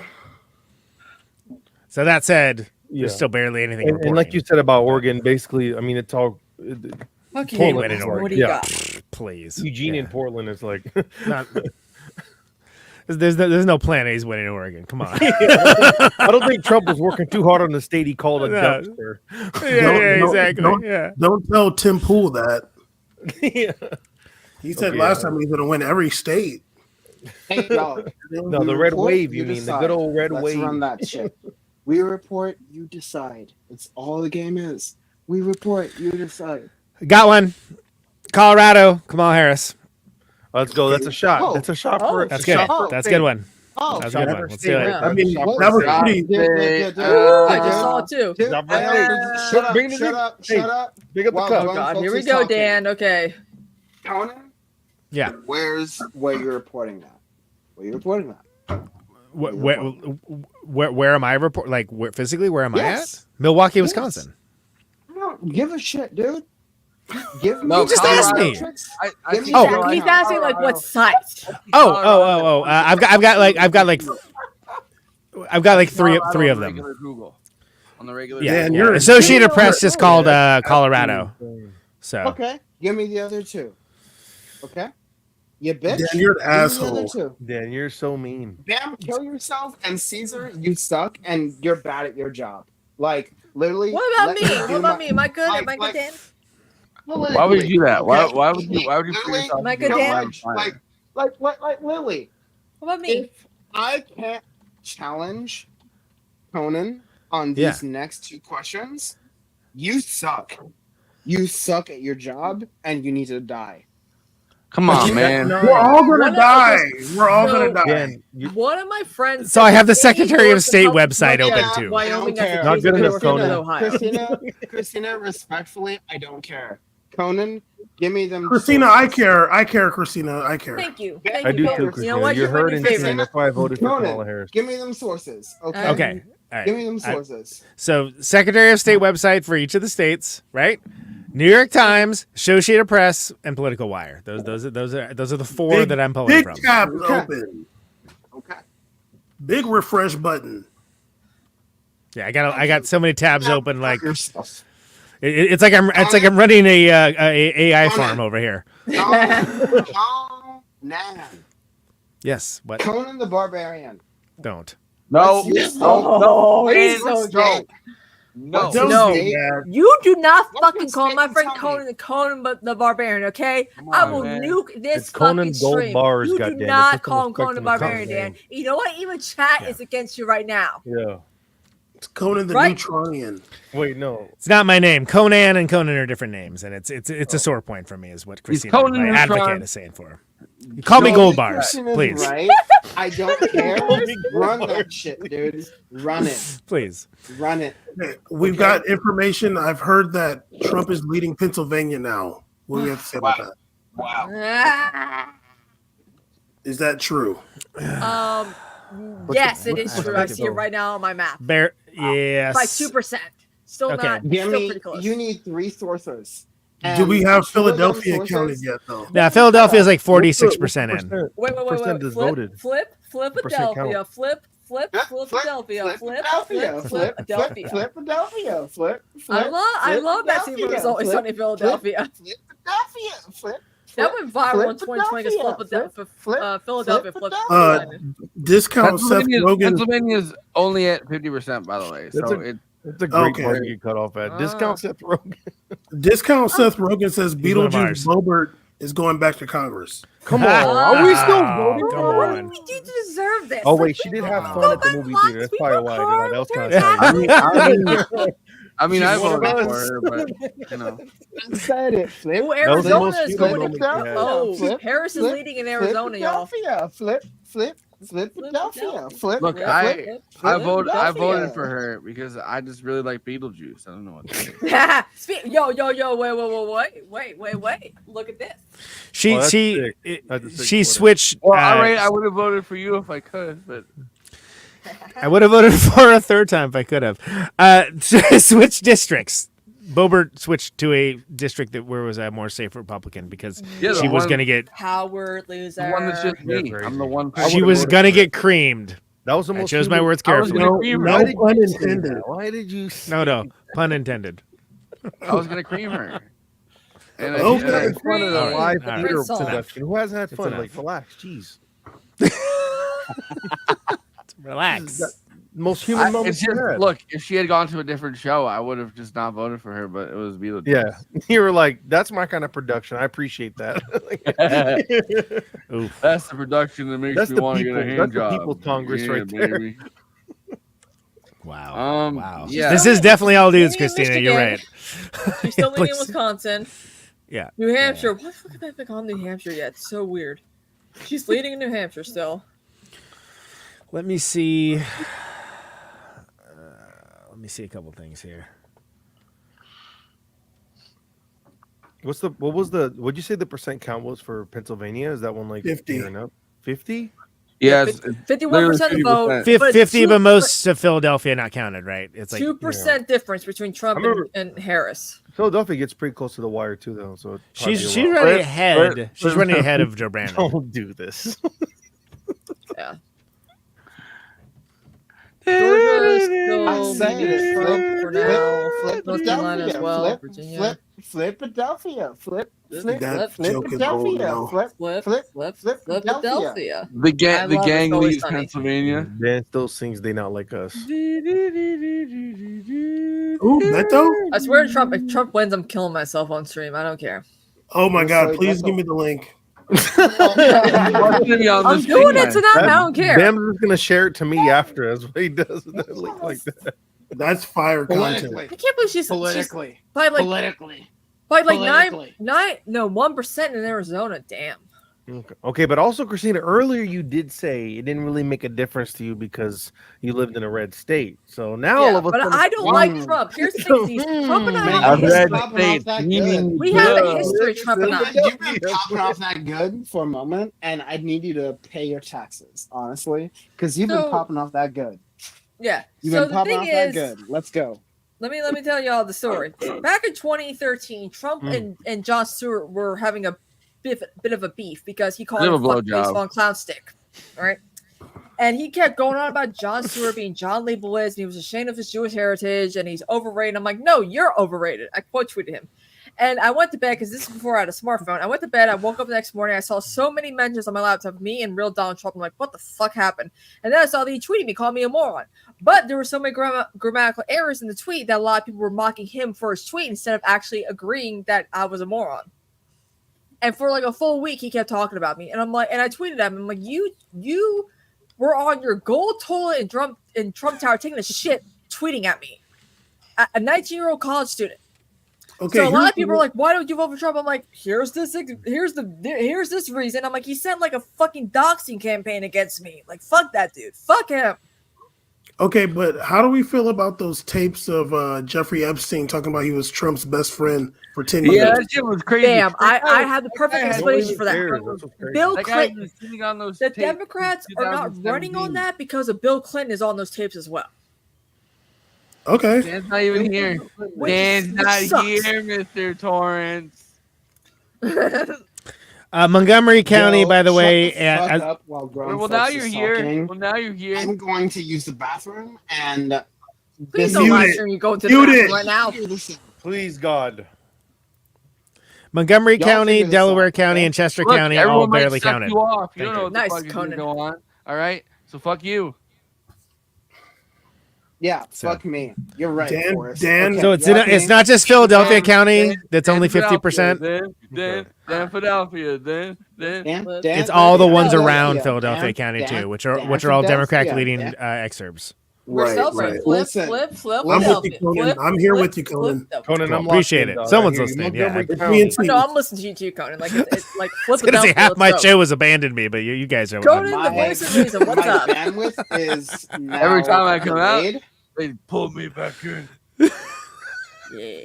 So that said, Yeah. there's still barely anything. And like you said about Oregon, basically, I mean, it's all okay, Portland what in do Oregon. you Yeah. got? please, Eugene Yeah. and Portland is like. Not- there's no plan A's winning Oregon. Come on. I don't think Trump was working too hard on the state he called a No. dumpster. yeah, No, exactly. don't- Yeah. Don't tell Tim Pool that. Yeah. He said Okay, last yeah. time he's going to win every state. Hey, dog. No, We the red report, wave, you mean, the decide. good old red Let's wave. run that shit. We report, you decide. It's all the game is. We report, you decide. Got one. Colorado. Kamala Harris. Let's go. That's a shot. Whoa. That's a shot Oh, for That's a good. shot for That's a fate. good one. Oh, That's a good one. Let's do it. Yeah. I mean, Shot for that was fate. pretty. I just saw it too. Dude, Shot for shut fate. up, Bring it in. shut up, Hey. shut up. Big up the Wow, cup. John God, Folks here we is go, talking. Dan. Okay. Conan, Yeah. where's where you're reporting that? Where you reporting that? Where am I report? Like where physically? Where am I Yes. at? Milwaukee, Yes. Wisconsin. I don't give a shit, dude. Give me No, You just asked Colorado. me. I Give me think Oh. Colorado- He's asking like what site? I've got like three Colorado of on them. regular Google. On the regular Yeah. Dan, Google. you're- Associated Press just called Colorado. So Okay, give me the other two. Okay, you bitch. Dan, you're an Give me the other asshole. two. Dan, you're so mean. Bam, kill yourself, and Caesar, you suck, and you're bad at your job. Like literally. What about let me? do What about me? Am I good? like- Am I good, like- Dan? Why would you do that? Why Okay? would you put Literally, yourself Am I in good, the Dan? line fire? like Lily. What about me? If I can't challenge Conan on Yeah. these next two questions, you suck. You suck at your job, and you need to die. Come on, man. We're all going One to of- die. We're all So- going to die. Dan, you One of my friends. So I have the said he Secretary of works State in health website department open, in too. Wyoming, I don't care. Not good enough, Christina, Conan. Ohio. Christina, respectfully, I don't care. Conan, give me them. Christina, sources. I care. I care, Christina. I care. Thank you. I Thank I you, do Conan. too, You know Christina. what? You're You're my hurting favorite. Christina. That's why I voted for Conan, Kamala Harris. Give me them sources. Okay. okay. All Give right. me them I- sources. So Secretary of State website for each of the states, right? New York Times, Associated Press, and Political Wire. Those are the four that I'm pulling Big from. tabs Okay. open. Okay. Big refresh button. Yeah, I got so many tabs open. Like Yourself. it's like I'm running a AI farm over here. Conan. Yes. What? Conan the Barbarian. Don't. No, Yes. Oh, he's and so no. gay. No. Don't No. do that. You do not What's fucking the call my state friend mentality? Conan but the Barbarian, okay? Come I on, will man. nuke this It's Conan fucking Gold stream. Bars, You do goddammit. not Put some call him respect Conan the on the Barbarian, name. Dan. You know what? Even chat Yeah. is against you right now. Yeah. It's Conan the Right. Neutronian. Wait, no. It's not my name. Conan and Conan are different names, and it's a sore point for me, is what Christina, Conan my Neutron. advocate, is saying for him. You call me No, Gold this Bars, person is please, Right? I don't care. Run that shit, dude. Run it. please. Run it. Okay, we've got information. I've heard that Trump is leading Pennsylvania now. What do you have to say about that? Wow. Ah. Is that true? Yes, it what- is I true. don't I think see it so. right now on my map. Bear, yes. By 2%. Still Okay. not. Give Still me. pretty close. You need 3 sources. Do we have two of them Philadelphia sources- counted yet, though? Now Philadelphia is like 46% in. Wait. percent is Flip, voted? flip, Percent Philadelphia. Flip, Philadelphia. Flip, Philadelphia. Flip Philadelphia. Philadelphia. Flip. I love that scene where it's always Flip, sunny in Philadelphia. Philadelphia. Flip. That went viral in Flip 2020 because Philadelphia. Philadelphia Flip flipped. Philadelphia. Discount Seth Rogen. Pennsylvania's only at 50%, by the way. That's So a- it It's a great Okay. part to get cut off at. Discount Seth Rogen. Discount Seth Rogen says He's one of Beetlejuice Bobert is going back to Congress. Come on. Are we still voting? Come What on. did we do to deserve this? Oh, Like, wait, she we did have go fun at the back movie lots, theater. That's we probably go why. hard, That was turn kind of back. I She's I one of voted us. for her, but you know. I said it. Flip. Oh, That was the most Arizona is human going moment to. we had. Oh, Flip, Harris is flip, leading in Arizona, y'all. Philadelphia. Flip Philadelphia. Flip. Look, Flip, I flip, I flip, voted I Philadelphia. voted for her because I just really like Beetlejuice. I don't know what to say. Yo, wait. Look at this. She Oh, that's she sick. it- That's a sick she photo. switched. Well, all right, I would have voted for you if I could, but I would have voted for her a third time if I could have. Switch districts. Bobert switched to a district where was a more safe Republican because Yeah, she the was one- going to get Coward loser. the one that's just That's me. crazy. I'm the one. I she would've was voted going to for get creamed. That was the I most. chose my human- words I was carefully. gonna No, cream no her. Why did you pun say intended. that? Why did you? No, pun intended. I was gonna cream her. And I, Okay. and I- It's fun at a All right, live all right. theater It's enough. production. Who hasn't had It's fun? enough. Like, relax. Jeez. Relax. Most human it's moment. just, look, if she had gone to a different show, I would have just not voted for her. But it was Beetlejuice. Yeah, you were like, "That's my kind of production. I appreciate that." Oof. That's the production that makes That's me the want to get a people- hand that's the job. People's Congress Yeah, right there. baby. Wow. Wow. Yeah. This is definitely all dudes, She's still Christina. in You're Michigan. right. She's still leading in Please. Wisconsin. Yeah. New Hampshire. Why the fuck did I pick on New Hampshire yet? It's so weird. She's leading in New Hampshire still. Let me see. Let me see a couple things here. What'd you say the percent count was for Pennsylvania? Is that one like 50. here and up? 50? Yes. 51% of the vote. 50%. but 50, two- but most of Philadelphia not counted, right? It's like 2% difference between Trump I remember- and Harris. Philadelphia gets pretty close to the wire too, though. So it'd probably she's be a lot. running Flip, ahead. flip, She's flip. running ahead of Joe Brandon. Don't do this. Yeah. Georgia is still said maybe it. Trump for now. Flip North Carolina as well. Flip, Virginia. Flip Philadelphia. Flip That Flip, joke is old Philadelphia. now. Flip Flip, Flip, flip, flip flip, Philadelphia. Philadelphia. The I gang love It's Always leads Sunny. Pennsylvania. Dan still sings "They Not Like Us." Ooh, Beto? I swear to Trump, if Trump wins, I'm killing myself on stream. I don't care. Oh my You're God! so Please Beto. give me the link. I'm doing it tonight. I don't care. Dan's just gonna share it to me after. That's what he does. Like that. That's fire content. I can't believe she's Politically. by like Politically. 1% in Arizona. Damn. Okay, but also, Christina, earlier you did say it didn't really make a difference to you because you lived in a red state. So now all Yeah, of a but sudden, I don't like Trump. Here's the thing: these- Trump and I Man, have a you've red been history. popping off that good. We have a history, Trump and I. You've been popping off that good for a moment, and I need you to pay your taxes, honestly, because you've been So- popping off that good. Yeah. You've So been the popping thing off that is, good. Let's go. let me tell y'all the story. Back in 2013, Trump and Jon Stewart were having a bit of a beef because he called Bit him of a fuckface blowjob. on Clown Stick. All right. And he kept going on about Jon Stewart being John Leibowitz and he was ashamed of his Jewish heritage and he's overrated. I'm like, no, you're overrated. I quote tweeted him. And I went to bed because this is before I had a smartphone. I went to bed. I woke up the next morning. I saw so many mentions on my laptop of me and real Donald Trump. I'm like, what the fuck happened? And then I saw that he tweeted me, called me a moron. But there were so many grammatical errors in the tweet that a lot of people were mocking him for his tweet instead of actually agreeing that I was a moron. And for like a full week, he kept talking about me. And I'm like, and I tweeted at him, I'm like, you were on your gold toilet in Trump Tower taking a shit, tweeting at me. A 19-year-old college student. Okay, So a lot here's of people are like, "Why don't you vote for Trump?" I'm like, "Here's this reason." I'm like, he sent like a fucking doxing campaign against me. Like, fuck that dude. Fuck him. Okay, but how do we feel about those tapes of Jeffrey Epstein talking about he was Trump's best friend for 10 years? Yeah, that shit was crazy. Bam. I have the perfect guy had explanation for that. Bill That guy Clinton. was sitting on those The tapes Democrats in are not running on 2017. that because of Bill Clinton is on those tapes as well. Okay. Dan's not even here. Which Dan's not sucks. here, Mr. Torrance. Montgomery County, Yo, by the shut way, fuck as, up while grown Well, now folks you're is here. talking. Well, now you're here. I'm going to use the bathroom and Please this don't Mute live it. stream you go to the Mute bathroom it. right now. Please, God. Montgomery Y'all County, figure this Delaware out, County, okay? and Chester Look, County all everyone might barely suck counted. you off. You Thank don't know you. what the Nice, fuck is going to Conan. go on. All right, so fuck you. Yeah, So- fuck me. You're right, Dan- Forrest. Dan- Okay, So it's yeah, it's not just Philadelphia Dan- County Dan- that's only Dan 50%. Philadelphia, Dan Philadelphia, Dan. Dan, It's all the ones Philadelphia, around Philadelphia Dan, County Dan, too, which are Dan, all Democrat Philadelphia, leading Dan. exurbs. We're Right, celebrating. right. Flip, Listen, flip, flip. I'm with Philadelphia. you, Conan. Flip, I'm here flip, with you, Conan. flip. Conan, I'm Appreciate locked in, it. dog. Someone's I hear you. listening, yeah. Montgomery It's County. me and Oh, Steve. no, I'm listening to you too, Conan. Like, it's like I was gonna say Philadelphia. half my let's go. show has abandoned me, but you guys are. Conan, the My- voice of reason. What's my up? bandwidth is now Every time I come out- delayed, They pulled me back in. Yeah.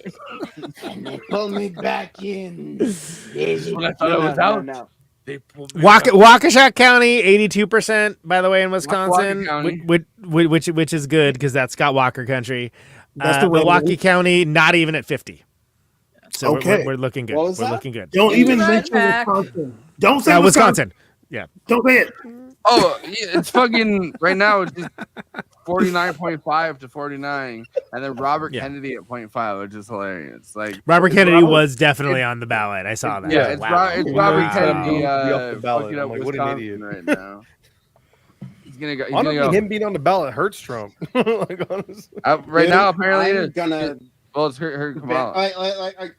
and they pull me back in. When I thought I was out. No. They pulled me back. Waukesha County, 82%, by the way, in Wisconsin, County. which is good because that's Scott Walker country. That's the way it Milwaukee is. County, not even at 50. So Okay. we're looking good. What was We're that? looking good. Don't even Right mention back. Wisconsin. Don't say Wisconsin. Don't say it. Oh, yeah, it's fucking right now. It's just 49.5 to 49, and then Robert Yeah. Kennedy at 0.5, which is hilarious. Like, Robert Kennedy Robert- was definitely on the ballot. I saw that. yeah, it's, Wow. it's Wow. Robert Wow. Kennedy Be off the ballot. fucking I'm up like, what an Wisconsin idiot. right now. He's gonna go. He's Honestly, gonna go. him being on the ballot hurts Trump. Like, honestly. Right now, apparently, it I'm is. gonna. Well, it's hurt Kamala.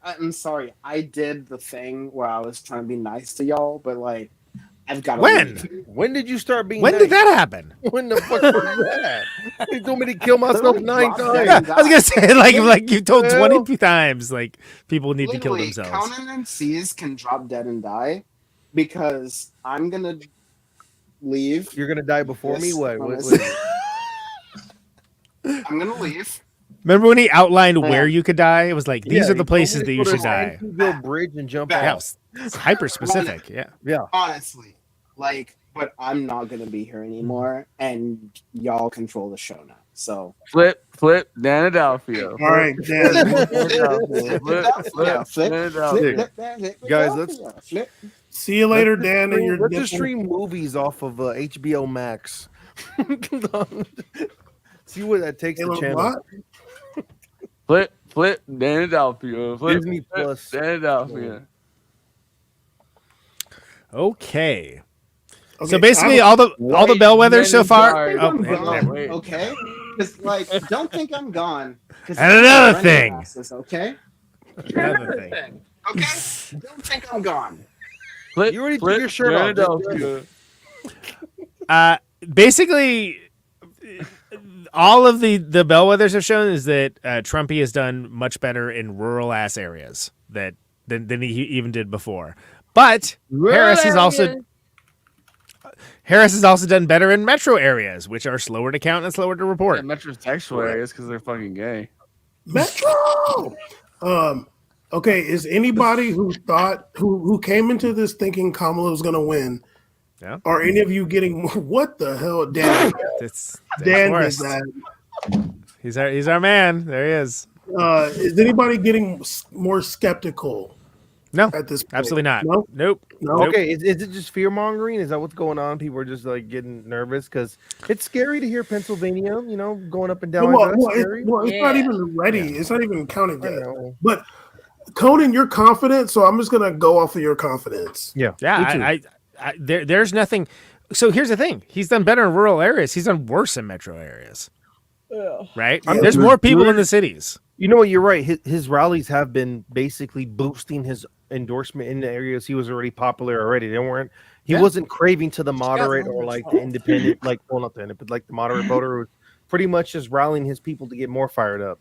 I'm sorry. I did the thing where I was trying to be nice to y'all, but like, I've got to. When? When did you start being When nice? did that happen? When the fuck was that? You told me to kill myself 9 Rob times. Yeah, I was gonna say like you told Well- 20 times like people need to kill Literally, themselves. Conan and C's can drop dead and die because I'm gonna leave. You're gonna die before me. Yes, What? honestly. I'm gonna leave. Remember when he outlined Yeah. where you could die? It was like these Yeah, are he the told places me that to you go to should die. Sandyville Bridge and jump Back. Yeah, out. it's hyper specific. Yeah. Honestly, like, but I'm not gonna be here anymore, and y'all control the show now. So Flip, Danadelphia. All right, Dan. Guys, let's- flip. See you later, Dan. And your Let's just stream movies off of HBO Max. See what that takes the channel. What? Flip, Danadelphia. Flip, Disney Plus. Danadelphia. Okay. Okay, So basically, I- all the bellwethers so far. Sorry. Oh, I'm Wait, gone, wait. okay? Because like, don't think I'm gone. 'cause And I'm another running thing. classes, okay? another thing. Okay. Don't think I'm gone. Flip, You already took your shirt off. Danadelphia. Basically, all of the bellwethers have shown is that Trumpy has done much better in rural ass areas than he even did before. But Harris has also done better in metro areas, which are slower to count and slower to Yeah, report. metrosexual areas because they're fucking gay. Metro. Okay. Is anybody who thought who came into this thinking Kamala was going to win? Yeah. Are any of you getting what the hell, Dan? That's Dan did Forrest. that. He's our man. There he is. Is anybody getting more skeptical No, at this point? absolutely not. No? Nope. No? Nope. Okay, is it just fear mongering? Is that what's going on? People are just like getting nervous because it's scary to hear Pennsylvania, going up and down. Well, That's scary. it's not Yeah. even ready. It's not even counted I yet. know. But Conan, you're confident, so I'm just gonna go off of your confidence. Yeah, me too. Yeah, there's nothing. So here's the thing: he's done better in rural areas. He's done worse in metro areas. Right? Yeah. There's more people in the cities. You know what? You're right. His rallies have been basically boosting his endorsement in the areas he was already popular already. They weren't. He Yeah. wasn't craving to the moderate or numbers. like the independent, like well, not the independent, but like the moderate voter. Was pretty much just rallying his people to get more fired up.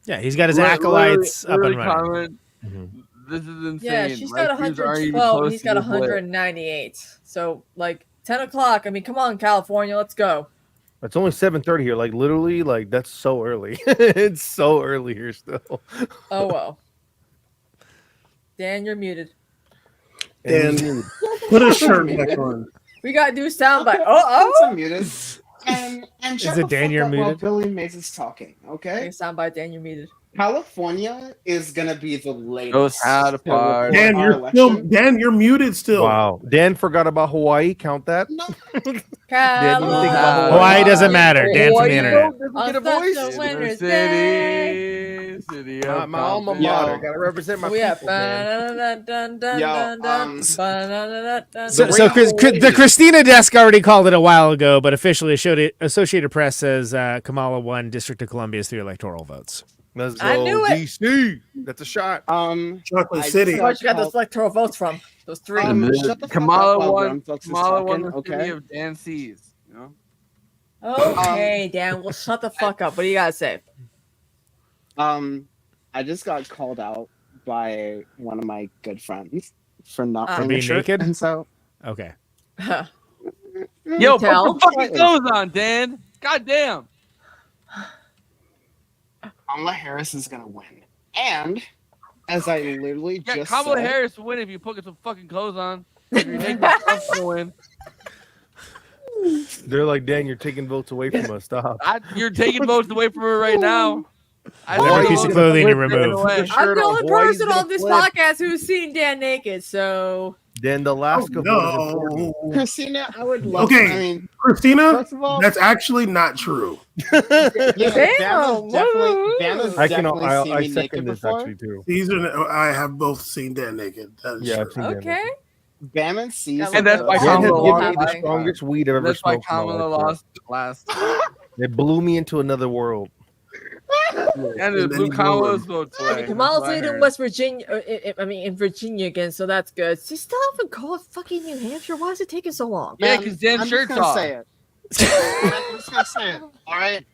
Yeah, he's got his acolytes up and Literally running. comment, Mhm. This is insane. Yeah, she's got My views aren't even 112. close He's to got this lit. 198. So like 10 o'clock. I mean, come on, California, let's go. It's only 7:30 here. Like literally, like that's so early. It's so early here still. Oh well. Dan, you're muted. Dan, And put a shirt back on. We gotta do soundbite. Oh, I'm muted. And shut it the Dan fuck you're up while muted? Billy Mays is talking, okay? okay, soundbite. Dan, you're muted. California is gonna be the latest. Knows how to to report party. Dan, our you're still election. Dan, you're muted still. wow, Dan forgot about Hawaii. Count that. No, California. Hawaii doesn't matter. Dan from the internet. On Get a voice. such a winter's City, day. city My, of my alma confidence. mater. Yo. Gotta represent my We have people, man. The Christina desk already called it a while ago, but officially Associated Press says Kamala won District of Columbia's 3 electoral votes. Let's go, I knew it. DC. That's a shot. Chocolate I City. just- Where'd you got those electoral votes from? Those three. Shut the fuck Kamala up while won. grown folks is Kamala won talking, the city okay? of Dan Seas. You know? Okay, Dan. Well, shut the fuck up. What do you gotta say? I just got called out by one of my good friends for not For wearing being a shirt, naked? and so Okay. Yo, tell. put the fucking clothes on, Dan. God damn. Kamala Harris is gonna win. And as I literally Yeah, just Kamala said, Harris will win if you put some fucking clothes on. If you're naked, Trump's gonna win. They're like, Dan, you're taking votes away from us. Stop. You're taking votes away from her right now. Whatever piece of clothing you remove. I'm Shirt the on. only Hawaii's person gonna on this flip. podcast who's seen Dan naked, so Dan, the Alaska vote is important. No. Christina, I would love Okay. I mean, Christina, first of all, that's actually not true. yeah, Damn, Vanna's I can. definitely I seen me second naked this before. actually too. These are I have both seen Dan naked. That is Yeah, true. I've seen Dan. okay. Vanna sees And that's why Dan has Kamala given me lost. the strongest weed I've ever That's why smoked. in my Kamala life, lost last. bro. It blew me into another world. And it blew Kamala's votes away. Kamala's That's what I leading heard. West Virginia. In Virginia again, so that's good. She still haven't called fucking New Hampshire. Why is it taking so long? Yeah, Man, because Dan's I'm just shirt's gonna off. say it. I'm just gonna say it. All right.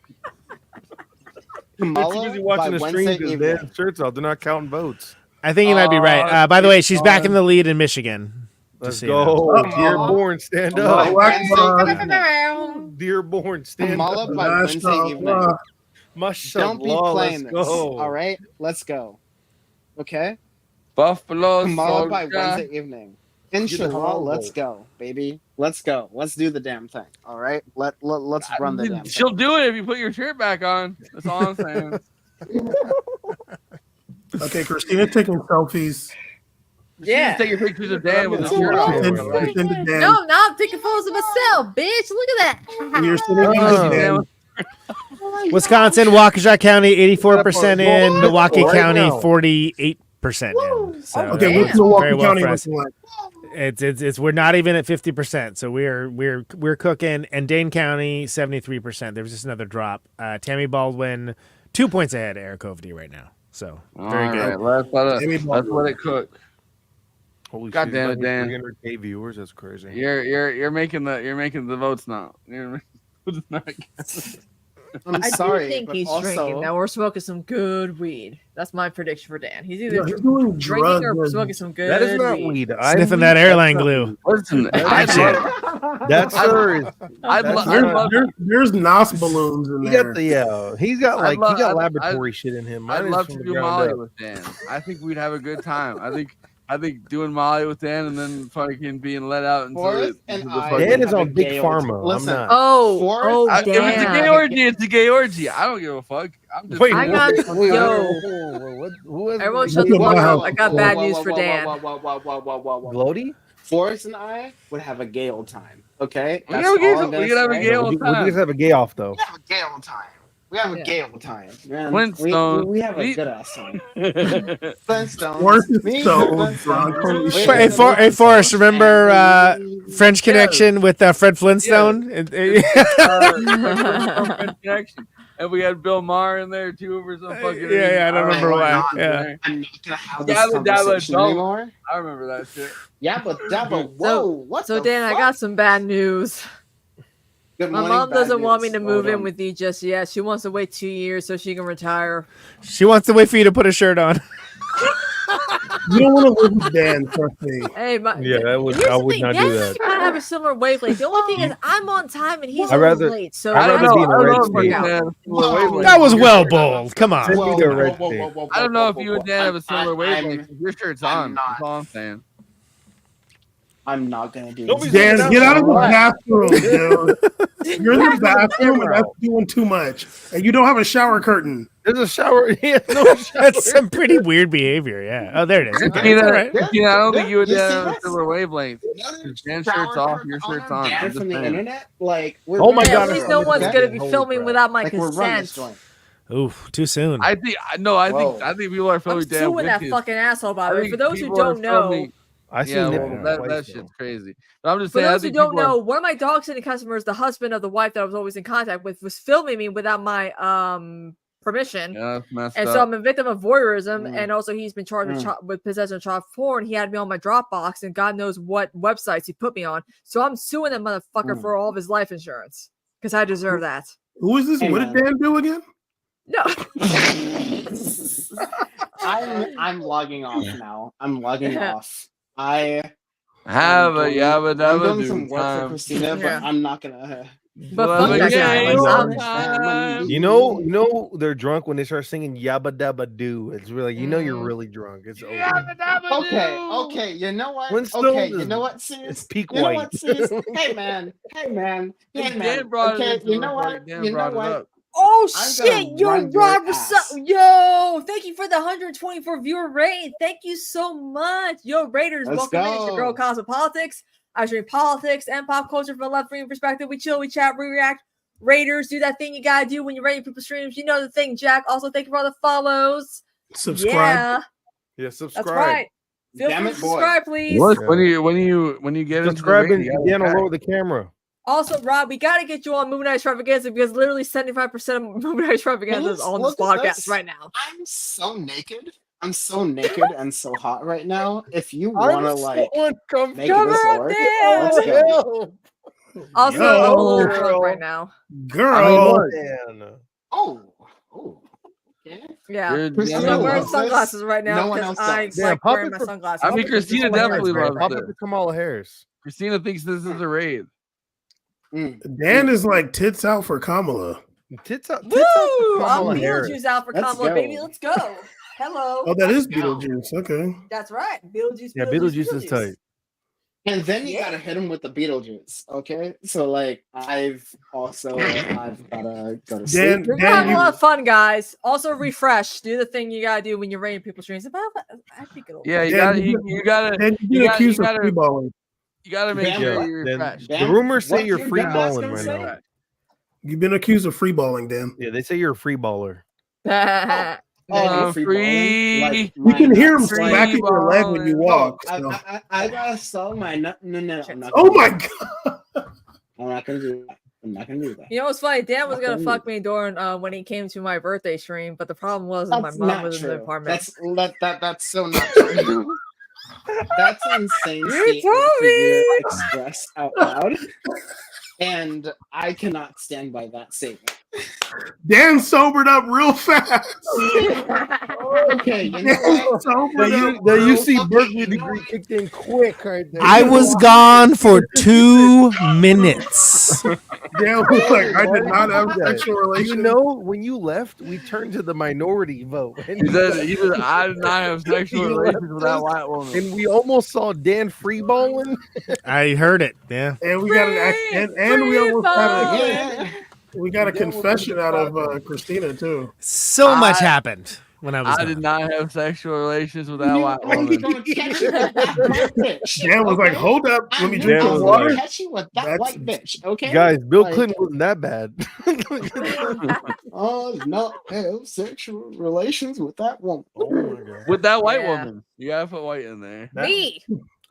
They're too Kamala busy by watching the Wednesday stream because evening. Dan's shirts off. They're not counting votes. I think you might be right. By the way, she's back in on. the lead in Michigan. Let's so you know. go. Dearborn, stand up. Oh, Wednesday Dearborn, stand Kamala up. by Wednesday evening. Don't be Mashallah, playing let's this. go. All right, let's go. Okay, Buffalo Kamala by Soldier. Wednesday evening. Inshallah, let's go, baby. Let's go. Let's do the damn thing. All right, let's run the damn thing. She'll do it if you put your shirt back on. That's all I'm saying. Okay, Christina taking selfies. Yeah. Take your pictures of Dan with his It's shirt a off. lot. Send Like, send to Dan. No, now I'm taking photos of myself, bitch. Look at that. You're sending these to Dan. Wisconsin, Waukesha County, 84% in. What? Milwaukee Right County, now. 48% in. So Okay, Damn. what's Milwaukee Very well County for us. looking like? it's we're not even at 50%. So we're cooking. And Dane County, 73%. There was just another drop. Tammy Baldwin, 2 points ahead of Eric Overdy right now. So very all good. right, Maybe let's let it cook. Holy God shit, damn it's it, Dan. 300K viewers. That's crazy. You're making the votes now. You're making the votes now. I'm I sorry, do think but he's also, drinking. Now we're smoking some good weed. That's my prediction for Dan. He's either No, he's doing drinking or drugs. smoking some good That is not weed. weed. Sniffing that airline glue. Listen, That's I'd it. love, That sir is. I'd That's love, There's NOS balloons in He there. got the he's got I'd like love- he got I'd- laboratory shit in him. Mine I'd is love from to the do ground Molly up. with Dan. I think we'd have a good time. I think I think doing Molly with Dan and then fucking being let out into Forrest the, and into the I fucking- Dan is have a on Big gay Pharma. old- Listen, I'm not. Oh, Forrest, oh, If it's a gay damn. orgy, it's a gay orgy. I don't give a fuck. I'm just Wait, I what? got Wait, yo. Who has Everyone like, shut the Whoa, fuck whoa, up. I got bad news for Dan. Glody? Forrest and I would have a gay old time. Okay, We that's have a gay- all I'm gonna we could have a say. gay No, old we time. just have a gay off though. We have a gay old time. We have a Yeah. gay old time. Man, Flintstone. we have a We- good ass time. Flintstones. Forrest is Me, so Flintstones. drunk. Holy Wait, shit. Hey, wait, wait, hey, Forrest, remember and- French Connection with Fred Flintstone? Friend Connection. And we had Bill Maher in there too for some fucking reason. Yeah, I don't remember why. know. Yeah. I'm not gonna have this Dabba Dabba conversation don't. anymore. I remember that shit. Yeah, but whoa, what So the Dan, I fuck? got some bad news. Good My morning, mom bad doesn't want me news. to move Hold in on. with you just yet. She wants to wait 2 years so she can retire. She wants to wait for you to put a shirt on. You don't want to live with Dan, trust me. Hey, Yeah, I would. here's I the would thing, not Dan do and that. I kind of have a similar wavelength. The only thing is, I'm on time and he's I'd always rather- late. So I don't rather know. be in I a don't red know if state. you and Dan have a similar Whoa. wavelength. That was well bold. Come on. Send me the red state. I don't know if you and Dan have a similar I'm- wavelength. Your shirt's I'm on. not. That's all I'm saying. I'm not gonna do Don't this. be Dan, saying get that. out of the What? bathroom, dude. You're in the bathroom and that's doing too much. And you don't have a shower curtain. There's a shower. He has no shower. That's some pretty weird behavior. Yeah. Oh, there it is. Okay. Christina, All right. Christina, I don't think you and You Dan see have a this? similar wavelength. Dan's shirt's off, your shirt's on. I'm Dan just from the saying. internet, like we're Oh my Hey, God, at least I'm no gonna one's get gonna it. be Holy filming crap. without my like we're running this consent. joint. Oof, too soon. I think no. I Whoa. think people are filming I'm Dan suing with that his. fucking asshole, by I the way. think For those who people are don't know, filming- I seen Yeah, it. well, that shit's crazy. But I'm just for saying. I those who think don't people are- know, one of my dog sitting customers, the husband of the wife that I was always in contact with, was filming me without my permission. Yeah, that's messed And up. so I'm a victim of voyeurism, Mm. and also he's been charged with, Mm. with possession of child porn. He had me on my Dropbox, and God knows what websites he put me on. So I'm suing that motherfucker Mm. for all of his life insurance because I deserve that. Who is this? Hey, What did man. Dan do again? No, I'm logging off now. I'm logging off. I Have a yabba I'm dabba doing some do work for time. Christina, but Yeah. I'm not gonna. but Well, fuck that yeah, guy. you I'm- know, You know, they're drunk when they start singing "Yabba Dabba Doo." It's really, you know, you're Mm. really drunk. It's over. Okay, you know what? Flintstones Okay, you is- know what, It's sis? peak You know white. what, sis? Hey man, hey man. Dan brought it Okay, into you the know report. what? Dan You know brought it what? up. Oh I'm shit, gonna yo, run your Rob ass. yo, thank you for the 124 viewer rate. Thank you so much. Yo, Raiders, Let's welcome in. It's your girl go. Cosmopolitics. I stream politics and pop culture from a left wing perspective. We chill, we chat, we react. Raiders, do that thing you gotta do when you're rating people's streams. You know the thing, Jack. Also, thank you for all the follows. Subscribe. Yeah, Yeah, subscribe. that's right. Feel Damn free it, to boy. subscribe, please. Look, Yeah. when you get into the Subscribe and rating, you gotta Dan will attack. lower the camera. Also, Rob, we gotta get you on Movie Night Extravaganza because literally 75% of Movie Night Extravaganza is Look- on this look at podcast this. right now. I'm so naked. I'm so naked and so hot right now. If you wanna like make Cover this up work, there. let's go. Also, Yo, I'm a little drunk girl. right now. Girl. Dan. Oh, okay. Yeah. You're- Christina I'm Dan wearing loves this. sunglasses right now No one because else I does. Yeah, like pop wearing it my for- sunglasses. I mean, Pop it for Christina Kamala definitely Harris, loves Pop it. it for Kamala Harris. Christina thinks this is a raid. Dan is like tits out for Kamala. Tits out. Woo! Tits out for I'm Kamala Harris. Beetlejuice out for Let's Kamala, go. baby. Let's go. Hello. Oh, that is Let's go. Beetlejuice. Okay. That's right. Beetlejuice. Yeah, Beetlejuice is tight. And then you Yeah. gotta hit him with the Beetlejuice. Okay. So like I've gotta go to sleep. Dan, We're gonna have a you- lot of fun, guys. Also, refresh. Do the thing you gotta do when you're rating people's streams. I think it'll. Yeah, you Dan, gotta, you gotta, Dan, you you've been gotta- accused you of gotta- freeballing. you gotta make Bam, sure what? you're Then fresh. the Bam, rumors say what you're your free dumbass balling gonna right say? now. You've been accused of freeballing, Dan. Yeah, they say you're a free baller. Free. You can hear him Free smacking your leg when you balling. walk. I, so- I gotta sell my nut. No, I'm not. Oh gonna my do god! that. I'm not gonna do that. I'm not gonna do that. You know what's funny? Dan was gonna Okay. fuck me during when he came to my birthday stream, but the problem was my That's mom not was in the true. apartment. That's so not true. That's an insane You statement told for you me. to express out loud, and I cannot stand by that statement. Dan sobered up real fast. Okay, you know Dan what? sobered up Now you real see fast. Berkeley degree kicked in quick right there. I was gone for 2 minutes. Dan was like, I did not have sexual You relations. know, when you left, we turned to the minority vote, and, He said, I did not have sexual You relations left with that us. white woman. and we almost saw Dan freeballing. I heard it. Yeah. And we got and we almost had Yeah. we got a confession out of Christina too. So much happened when I was I gone. did not have sexual relations with that white woman. Dan was like, hold up, let me drink Dan some was water. like, Catch you with that That's- white bitch, okay? Guys, Bill Like, Clinton wasn't that bad. Oh, not have sexual relations with that woman. Oh my god. With that white Yeah. woman. You gotta put white in there. Me,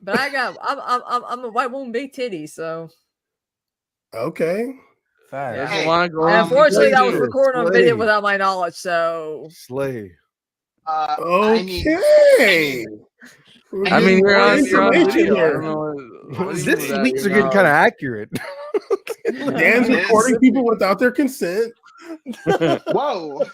but I'm a white woman, big titties. So Okay. There's Hey, a lot going and on. unfortunately, that was Slay. recorded on video Slay. without my knowledge. So Slay. I need- Okay. I mean, you're on Information video. I here. don't know what do you mean These with that? leaks are You're getting not- kind of accurate. Dan's recording people without their consent. Whoa.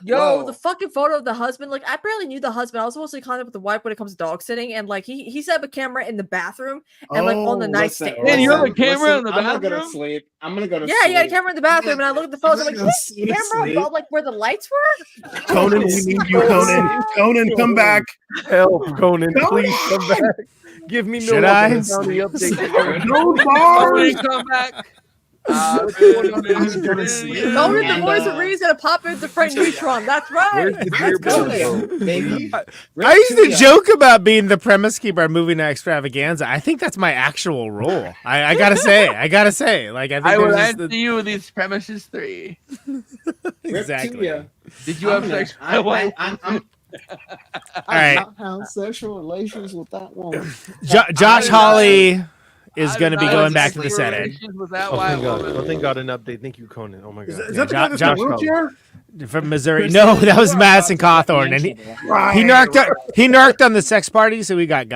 yo, Whoa. the fucking photo of the husband. Like I barely knew the husband. I was mostly contact with the wife when it comes to dog sitting, and like he set up a camera in the bathroom and like on the Oh, nightstand. Man, you have a Listen, camera in the I'm gonna go to bathroom? sleep. I'm gonna go to Yeah, sleep. yeah, camera in the bathroom, and I look at the photos. I'm like, gonna this go to camera sleep. about like where the lights were. Conan, we need you, Conan. Conan, come back. Help, Conan, Conan! please come back. Give me no Should I? County update. No When bars. you come back. Conan, the voice of reason, gonna pop into Frank Neutron. That's Where's right. the beer Conan, bottle? baby. I used to joke about being the premise keeper at Movie Night Extravaganza. I think that's my actual role. I gotta say, like I think I will there's answer just you with these premises 3. exactly. Did you have sex with that white I'm All right, not have sexual relations with that woman. Josh Hawley is I going to did be not going have back to the sexual Senate relations with that Oh, white thank God. woman. Oh, thank God, an update. Thank you, Conan. Oh my Is God. that the guy Josh that's in a Cole. wheelchair? from Missouri. No, that was Madison Cawthorn, and he narked on the sex party, so he got.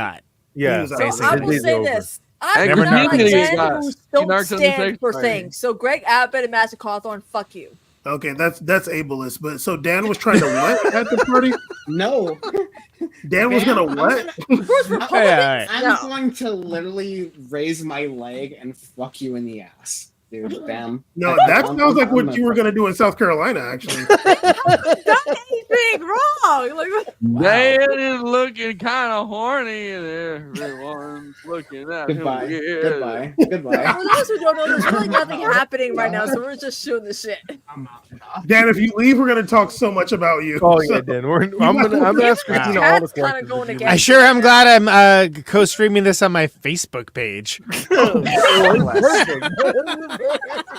Yeah, So So basically. I his will day's say over. this. I'm Never not knew like that he men got- who he don't narked on the stand sex for party. things. So Greg Abbott and Madison Cawthorn, fuck you. Okay, that's ableist. But so Dan was trying to what at the party? No, Dan was gonna what? Who's Republicans? Yeah, I'm No. going to literally raise my leg and fuck you in the ass, dude. Bam. No, that sounds like what you were gonna do in South Carolina, actually. Done anything wrong? Like, Dan is looking kind of horny, and everyone's looking at Goodbye. him weird. Goodbye. Goodbye. for those who don't know, there's really nothing happening right now, so we're just shooting the shit. I'm out. Dan, if you leave, we're gonna talk so much about you. Oh So- yeah, Dan. I'm asking Wow. Christina all the That's kinda questions. going if you against- I sure am glad I'm co-streaming this on my Facebook page.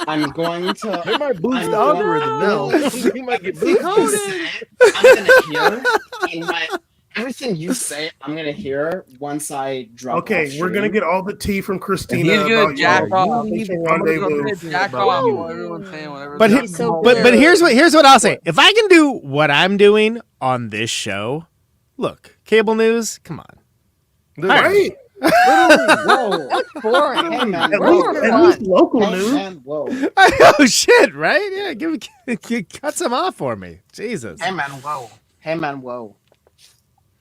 I'm going to. They might boost the I'm algorithm now. They might get Everything boosted. you say, I'm gonna hear, and everything you say, I'm gonna hear once I drop. Okay, off we're gonna stream. get all the tea from And Christina he's gonna about jack your off. potential I'm gonna rendezvous. jack about off you. while everyone's saying whatever. But the he- fuck. But here's what I'll say. If I can do what I'm doing on this show, look, cable news, come on. Right? Whoa. That's boring. Hey man, At We're least, more at fun. least local Hey, news. man, whoa. Oh shit! Right? Yeah, cut some off for me. Jesus. Hey man, whoa. Hey man, whoa.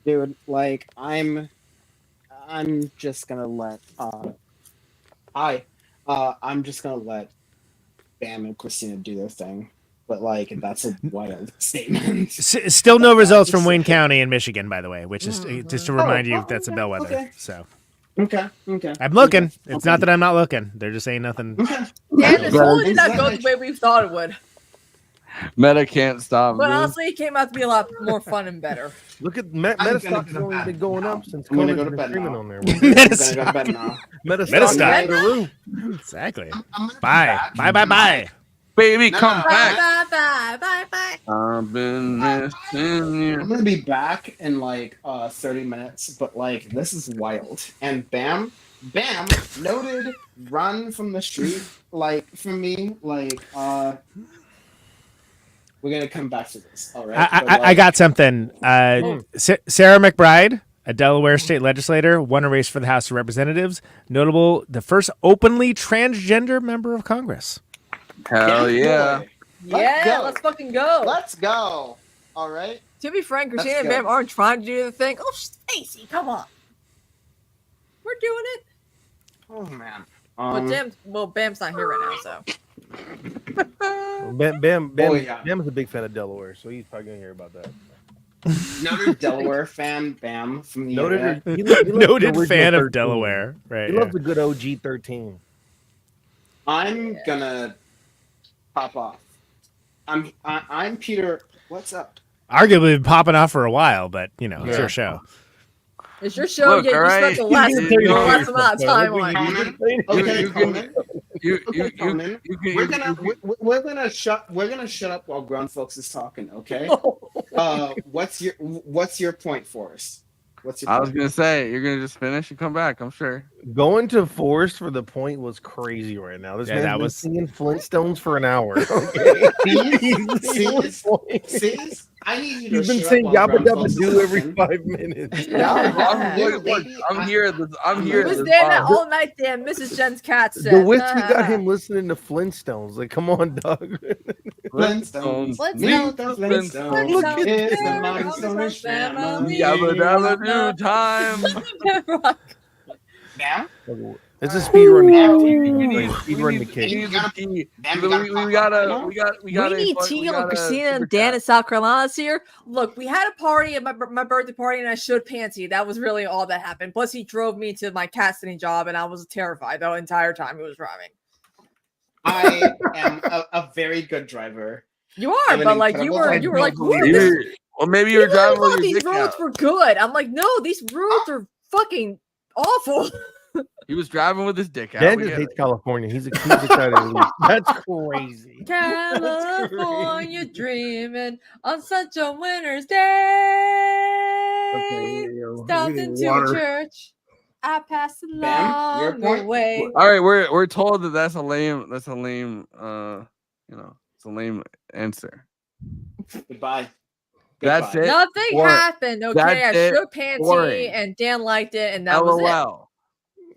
Dude, like I'm just gonna let I'm just gonna let Bam and Christina do their thing. But like that's a wild statement. Still no results from Wayne County in Michigan, by the way, which is just to remind you oh, that's a okay, bellwether. okay. So Okay, okay. I'm looking. Okay, It's okay. not that I'm not looking. They're just saying nothing. Okay. Yeah, this Well, totally did not go the way we thought it would. Meta can't stop. But dude. honestly, it came out to be a lot more fun and better. Look at I'm gonna Metastock has go to only bed been going now. up since I'm gonna Conan's go to been bed streaming now. on there. I'm gonna go to bed now. Metastock Metastock. through the roof. Exactly. I'm gonna be Bye. back. Bye. Baby, No, come no, back. Bye, bye, bye, bye, bye. I've been missing you. I'm gonna be back in like 30 minutes, but like this is wild. And Bam, noted run from the street, like from me, like we're gonna come back to this. All right. But, I like, got something. Sarah McBride, a Delaware state legislator, won a race for the House of Representatives. Notable, the first openly transgender member of Congress. Hell yeah. boy. go. let's fucking go. Let's go. All right. To be frank, Let's Christina and go. Bam aren't trying to do the thing. Oh, Stacy, come on. We're doing it. Oh man. Bam's not here right now, so. Bam, Oh, yeah. Bam is a big fan of Delaware, so he's probably gonna hear about that. Noted Delaware fan, Bam from the internet. Noted, he loves Noted the fan original of Delaware. Right. He loves a good OG 13. I'm gonna pop off. I'm Peter. What's up? Arguably been popping off for a while, but it's Yeah. your show. It's your show. Look, Yeah, you alright. spent the last, You the know last amount of time on it. Conan, You okay, can- Conan. You Conan. can- We're gonna shut up while grown folks is talking. Okay. What's your point for us? What's your I was point? gonna say you're gonna just finish and come back. I'm sure. Going to Forest for the point was crazy right now. This Yeah, man's that been was- singing Flintstones for an hour. Okay? See, I need you to He's been shut saying up while Yabba grown Dabba folks is Doo every talking. 5 minutes. I'm here. I'm here. He was this there bar. all night there. Mrs. Jen's cat said. The whiskey got him listening to Flintstones. Like, come on, dog. Flintstones. Let's Meet go. the Let's Flintstones. Look at It's the them. Mindstone family. Yabba dabba do time. Bam. It's a speed run. We Speed run need the cake. the key. Bam, We gotta. We need Tia and Christina and Dan in South Carolina's here. Look, we had a party at my birthday party, and I showed Pansy. That was really all that happened. Plus, he drove me to my cat sitting job, and I was terrified the entire time he was driving. I am a very good driver. You I are, have an but like you incredible were like, driver. "Woo, this Well, maybe you were people driving thought with your these dick roads out. were good." I'm like, "No, these roads are fucking awful." He was driving with his dick out. Dan We just get hates it. California. He's excited to leave. That's crazy. California dreaming on such a winter's day. Stopped Getting into water. a church. I passed Bam, your along point? the way. All right, we're told that that's a lame. It's a lame answer. Goodbye. That's Goodbye. it. Nothing Boring. happened. Okay, That's I it. shook Pansy Boring. and Dan liked it, and that was it. LOL.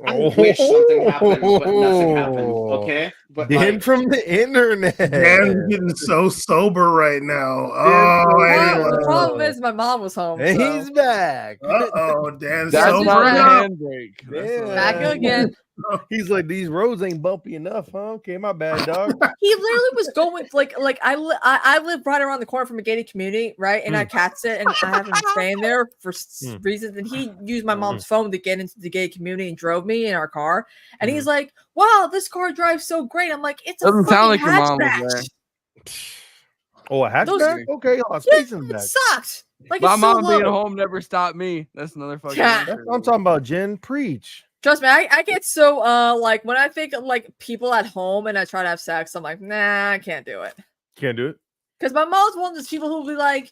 I wish something happened, but nothing happened. Okay, but Dan like, from the internet. Dan's getting so sober right now. The Oh, problem is my mom was home. And so. he's back. oh, Dan's That's sober not a now. handbrake. That's Yeah. not- Back again. He's like, these roads ain't bumpy enough, huh? Okay, my bad, dog. He literally was going like I live right around the corner from a gated community, right? And I cat sit, and I have him staying there for reasons. And he used my mom's phone to get into the gated community and drove me in our car. And he's like, "Wow, this car drives so great." I'm like, "It's a Doesn't fucking sound like your mom was hatchback." there. Oh, a hatchback? Those- Okay, I'll Yeah, space him it back. sucked. Like My it's so mom being low. home never stopped me. That's another fucking. Yeah. answer. That's what I'm talking about, Jen. Preach. Trust me, I get so like when I think of like people at home and I try to have sex, I'm like, nah, I can't do it. Can't do it. Because my mom's one of those people who'll be like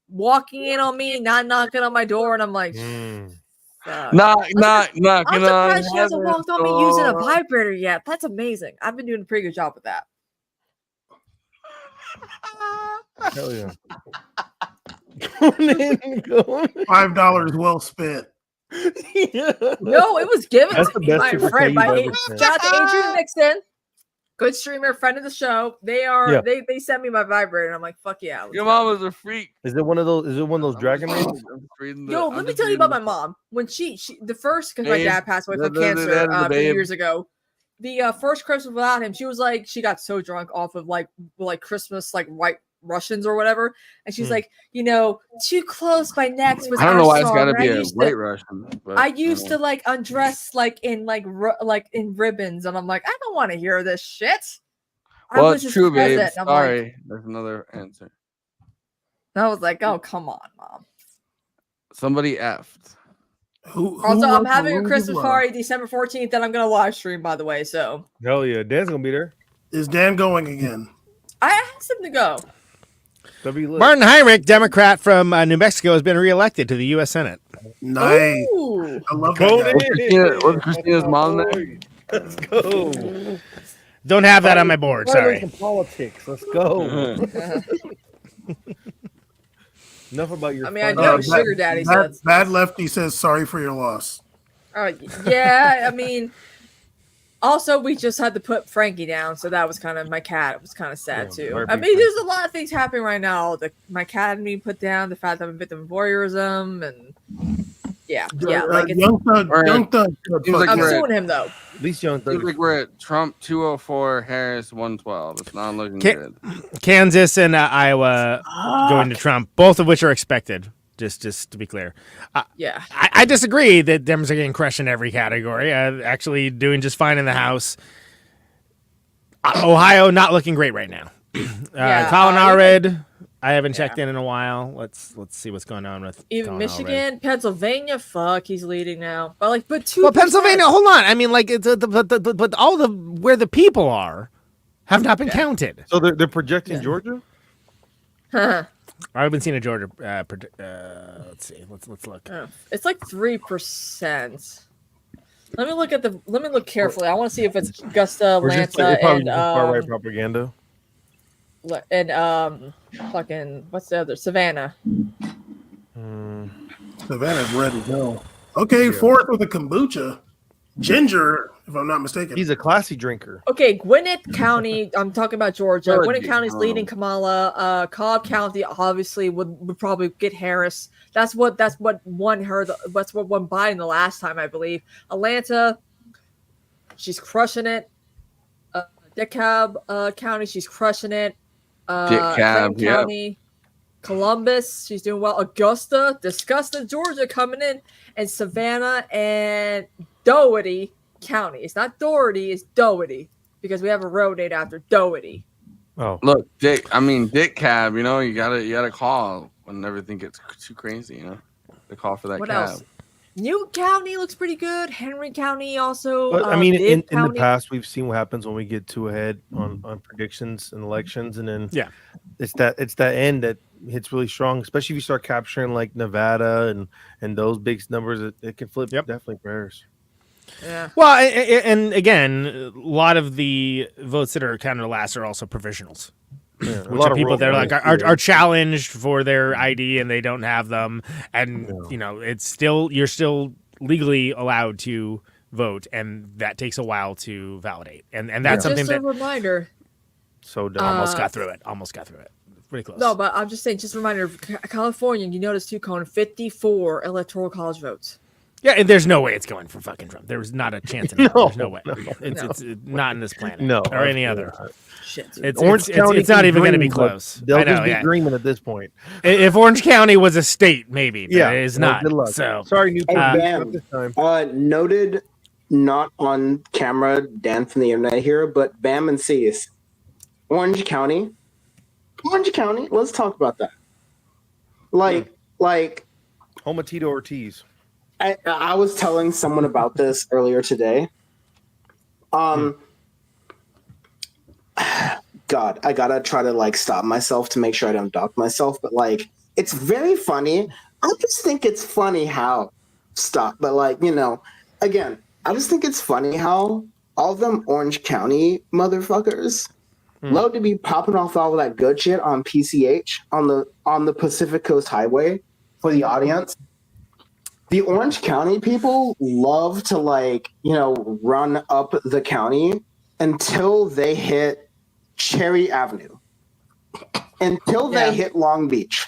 walking in on me, not knocking on my door, and I'm like, fuck. Knock. I'm on surprised she hasn't heaven's walked on me using a door. vibrator yet. That's amazing. I've been doing a pretty good job with that. Hell yeah. Going in, going. $5 well spent. No, it was given That's to the me best by a super friend. K By you've ever sent. shout out to Adrian Nixon, good streamer, friend of the show. They are Yeah. they sent me my vibrator, and I'm like, fuck yeah. let's Your go. mom was a freak. Is it one of those? Is it one of those dragon rings? I'm just reading Yo, I'm let me just tell you reading about my mom. When she the first, because my Babe, dad passed away from the cancer babe, a few babe. years ago. The first Christmas without him, she was like, she got so drunk off of like Christmas, like White Russians or whatever, and she's like, too close. My next was. I don't know our why it's song, got to and be I a used to- white Russian. But, I used to like undress like in in ribbons, and I'm like, I don't want to hear this shit. I Well, was it's his true, babe. present, and I'm like- Sorry. There's another answer. I was like, oh come on, mom. Somebody effed. Who Also, I'm wants having a Maroon Christmas Love? party December 14th that I'm gonna live stream, by the way. So Hell yeah, Dan's gonna be there. Is Dan going again? I asked him to go. That'll be lit. Martin Heinrich, Democrat from New Mexico, has been reelected to the U.S. Senate. Nice. Ooh. I love Go that guy. Was Christina's mom there? Let's go. Don't have that on my board. Sorry. Sorry. Politics. Let's go. Enough about your. I mean, I fun- know sugar daddy, so Bad, it's- Bad Lefty says sorry for your loss. Yeah, I mean, Also, we just had to put Frankie down, so that was kind of my cat. It was kind of sad Yeah, too. RIP I mean, there's a lot of things happening right now. My cat being put down, the fact that I'm a victim of voyeurism, and yeah, like it's, Young Thug. Seems like I'm we're suing him though. At least Young Seems Thug. like we're at Trump 204, Harris 112. It's not looking good. Kansas and Iowa going to Trump, both of which are expected. Just to be clear, Yeah, I disagree that Dems are getting crushed in every category. Actually, doing just fine in the House. Ohio not looking great right now. Yeah, Colin Allred, I haven't checked in a while. Let's see what's going on with even Colin Michigan, Pennsylvania. Fuck, he's leading now. But 2%. Well, Pennsylvania. Hold on. I mean, like, it's but all the where the people are have not been counted. So they're projecting Georgia. I haven't seen a Georgia. Let's see. Let's look. It's like 3%. Let me look carefully. I want to see if it's Augusta, Or just, Atlanta, probably and just far right propaganda. fucking what's the other? Savannah. Savannah's ready to go. Okay, fourth with a kombucha. Ginger, if I'm not mistaken. He's a classy drinker. Okay, Gwinnett County. I'm talking about Georgia. Georgia, Gwinnett County's leading Kamala. Cobb County obviously would probably get Harris. That's what won her. That's what won Biden the last time, I believe. Atlanta, she's crushing it. DeKalb County, she's crushing it. DeKalb, Clinton yep. County, Columbus, she's doing well. Augusta, Georgia coming in, and Savannah and Doherty County. It's not Doherty, it's Doherty because we have a road named after Doherty. Oh, Look, Dick Cab, you gotta call when everything gets too crazy, to call for that What cab. else? Newton County looks pretty good. Henry County also. but I mean, in the County. past, we've seen what happens when we get too ahead on predictions and elections, and then it's that end that hits really strong, especially if you start capturing like Nevada and those big numbers. It can flip definitely for Harris. Yeah. Well, and again, a lot of the votes that are counted last are also provisionals. Yeah, Which are people that are like are challenged for their ID and they don't have them, and it's still you're still legally allowed to vote, and that takes a while to validate, and that's something Just a that reminder. So dumb. almost got through it. Pretty close. No, but I'm just saying. Just a reminder. California, you notice too, Conan, 54 electoral college votes. Yeah, and there's no way it's going for fucking Trump. There was not a chance in hell. There's no way. It's not in this planet. No, or any other. Shit. Orange County It's not can even going to be dream, but close. They'll I know, just be yeah. dreaming at this point. If Orange County was a state, maybe. But it is well, not. Good luck. So Sorry, New Bam. this time. Noted, not on camera, Dan from the internet here, but Bam and Cease. Orange County. Let's talk about that. Like, Home of Tito Ortiz. I was telling someone about this earlier today. God, I gotta try to stop myself to make sure I don't dock myself, but it's very funny. I just think it's funny how again, I just think it's funny how all them Orange County motherfuckers love to be popping off all of that good shit on PCH on the Pacific Coast Highway for the audience. The Orange County people love to run up the county until they hit Cherry Avenue, until they hit Long Beach.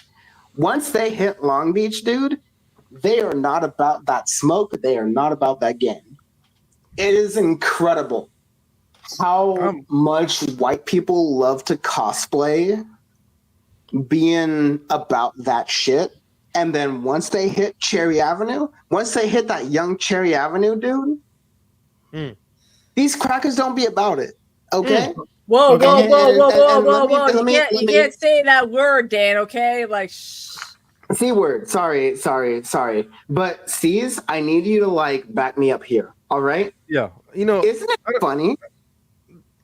Once they hit Long Beach, dude, they are not about that smoke. They are not about that game. It is incredible how much white people love to cosplay being about that shit. And then once they hit Cherry Avenue, once they hit that young Cherry Avenue, dude, these crackers don't be about it. Okay? Whoa. And You can't say that word, Dan, okay? C word. Sorry. But C's, I need you to back me up here. All right? Yeah. Isn't it funny?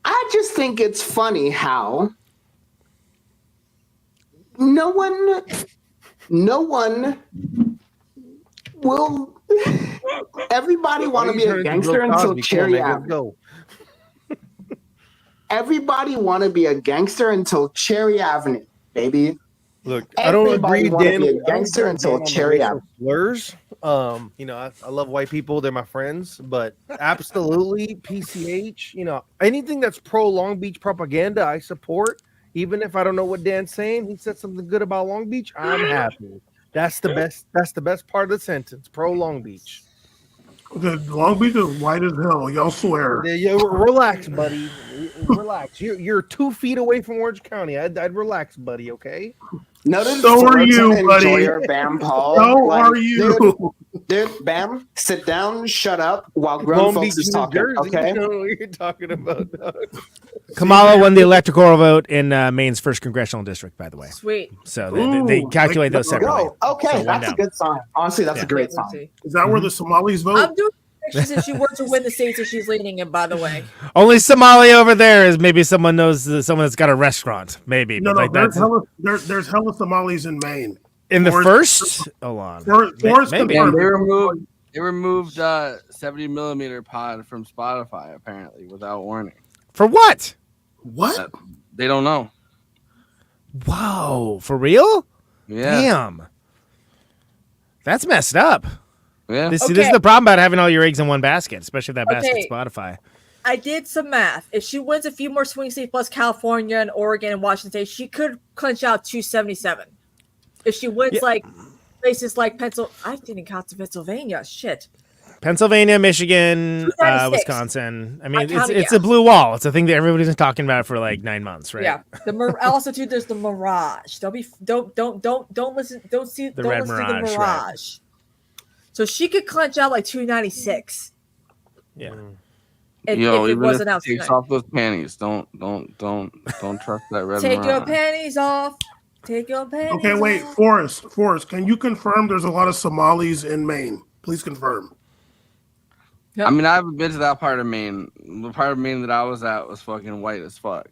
I just think it's funny how no one will. Everybody want to be a gangster until Cherry Avenue. Everybody want to be a gangster until Cherry Avenue, baby. Look, I don't Everybody agree, wanna Dan. be a I don't gangster agree, until Dan, on the Cherry racial Apple. slurs. You know, I love white people; they're my friends. But absolutely, PCH. You know, anything that's pro Long Beach propaganda, I support. Even if I don't know what Dan's saying, he said something good about Long Beach. I'm happy. That's the best. That's the best part of the sentence. Pro Long Beach. The Long Beach is white as hell. Y'all swear. Yeah, relax, buddy. Relax. You're 2 feet away from Orange County. I'd relax, buddy. Okay. Noted So are Fullerton you, and buddy. Joyer Bam Paul. So are you. Dude, Bam, sit down, shut up while grown Long folks Beach, is New talking, Jersey. okay? You know what you're talking about, dog. Kamala won the electoral vote in Maine's first congressional district, by the way. Sweet. So they Ooh, calculate those let's separately. Go. Okay, So one that's a down. good sign. Honestly, that's Yeah. a great Let's sign. see. Is that where the Somalis vote? I'm doing predictions if she were to win the states that she's leading in, by the way. Only Somali over there is maybe someone knows someone that's got a restaurant, maybe. No, but like there's that's there's hella Somalis in Maine. in the Forrest- first. Hold on, Forrest maybe. And confirmed. they removed 70 millimeter pod from Spotify apparently without warning. For what? What? They don't know. Whoa, for real? Yeah. Damn, that's messed up. Yeah. This is Okay. the problem about having all your eggs in one basket, especially if that basket's Okay. Spotify. I did some math. If she wins a few more swing states plus California and Oregon and Washington State, she could clinch out 277. If she wins Yeah. like places like Pennsylvania, I didn't count to Pennsylvania. Shit. Pennsylvania, Michigan, 296. Wisconsin. I mean, I counted it's a yes. blue wall. It's a thing that everybody's been talking about for like 9 months, right? Yeah. Also too, there's the Mirage. Don't listen. Don't see. The don't red listen to the Mirage, Mirage. right. So she could clinch out like 296. Yeah. If Yo, it even wasn't if out she takes tonight. off those panties, don't trust that red Take your Mirage. panties off. Take your panties Okay, wait, off. Forrest, can you confirm there's a lot of Somalis in Maine? Please confirm. I mean, I haven't been to that part of Maine. The part of Maine that I was at was fucking white as fuck.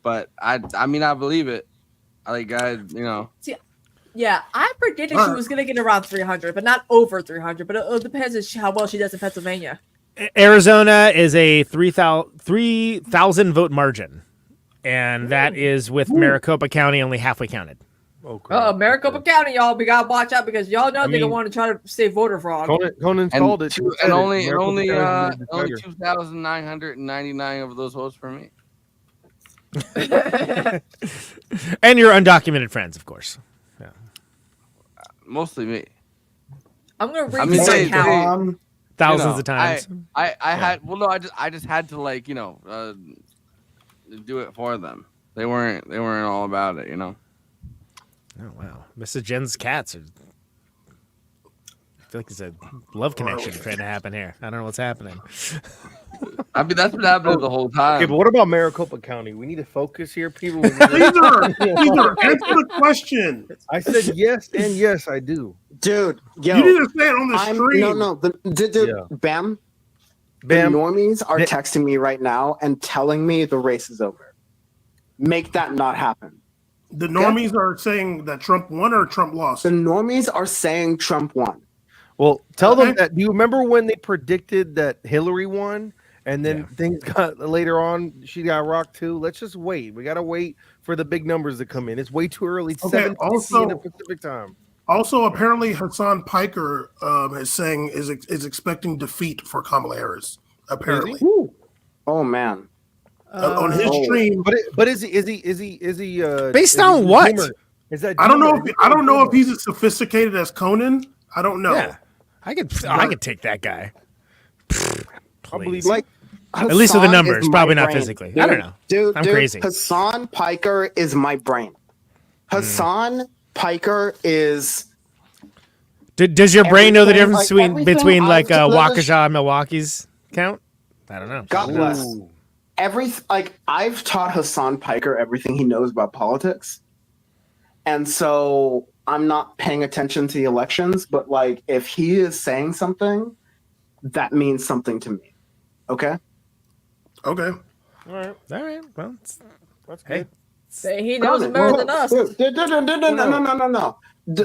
But I mean, I believe it. Yeah, I predicted she was gonna get around 300, but not over 300. But it depends on how well she does in Pennsylvania. Arizona is a 3,000 vote margin, and that is with Maricopa County only halfway counted. Maricopa County, y'all, we gotta watch out because y'all know they're gonna want to try to say voter fraud. Conan called it. And only Maricopa County only is the 2,999 of those votes for me. And your undocumented friends, of course. Mostly me. I'm gonna read I mean, this they- account. Thousands of times. I just had to like do it for them. They weren't all about it, you know. Oh wow, Mrs. Jen's cats are. I feel like there's a love connection trying to happen here. I don't know what's happening. I mean, that's been happening the whole time. Okay, but what about Maricopa County? We need to focus here, people. We need Caesar, to- Caesar, answer the question. I said yes, and yes, I do. Dude, yo, You need to say it on the I'm stream. no. Yeah. Bam. Bam. The normies are Ba- texting me right now and telling me the race is over. Make that not happen. The normies are saying that Trump won or Trump lost. The normies are saying Trump won. Well, tell them Okay. that. Do you remember when they predicted that Hillary won, and then things got later on? She got rocked too. Let's just wait. We gotta wait for the big numbers to come in. It's way too early. It's Okay, 7:50 also- in the Pacific time. Also, apparently, Hassan Piker is saying is expecting defeat for Kamala Harris. Apparently, Oh man. on his Oh. stream, But is he? Based is on he what? Doomer? Is that? I don't know. Doomer? I don't know if he's as sophisticated as Conan. I don't know. Yeah, I could take that guy. I believe Please. Like At least with the Hassan numbers, is my probably not brain. physically. I don't know. Dude, I'm crazy. Hassan Piker is my brain. Hassan Piker is Does your brain know the Everything- difference like, everything between like I've done- Waukesha and Milwaukee's count? I don't know. God bless. I've taught Hassan Piker everything he knows about politics. And so I'm not paying attention to the elections, but like if he is saying something, that means something to me. Okay? Okay. All right. All right. Well, That's hey, Say he knows Conan, better no, than us. No.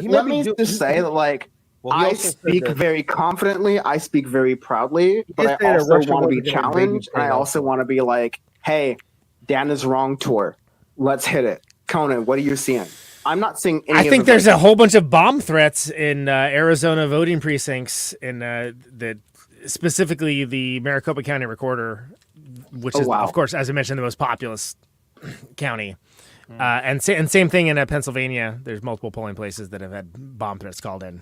He Let might me be just say that like Well, he I also said speak that- very confidently. I speak very proudly, but did I say that also Russia want to be wasn't gonna invade challenged, and I Ukraine also also. want to be like, "Hey, Dan is wrong tour. Let's hit it." Conan, what are you seeing? I'm not seeing any. I of think the there's a whole bunch of bomb threats in Arizona voting precincts in that specifically the Maricopa County Recorder, which is of course, as I mentioned, the most populous county. And same thing in Pennsylvania. There's multiple polling places that have had bomb threats called in.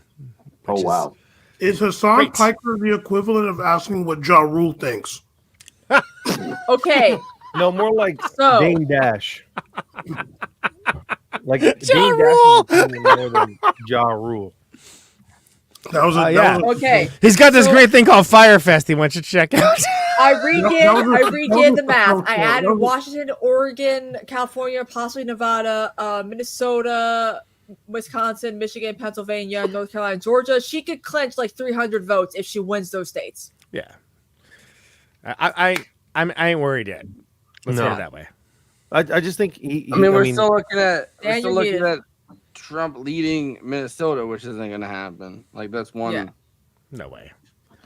Oh wow! Is Hassan Piker the equivalent of asking what Ja Rule thinks? Okay. No, more like So- Dame Dash. Like Ja Dame Rule! Dash is more than Ja Rule. That was a, yeah. that was a- Okay. He's got this great thing called Firefest. He wants you to check out. I redid the math. I that added was- Washington, Oregon, California, possibly Nevada, Minnesota, Wisconsin, Michigan, Pennsylvania, North Carolina, Georgia. She could clinch like 300 votes if she wins those states. Yeah, I ain't worried yet. Let's No. put it that way. I just think I mean, we're still looking at Dan, you're muted. Trump leading Minnesota, which isn't going to happen. Like that's one. Yeah. No way.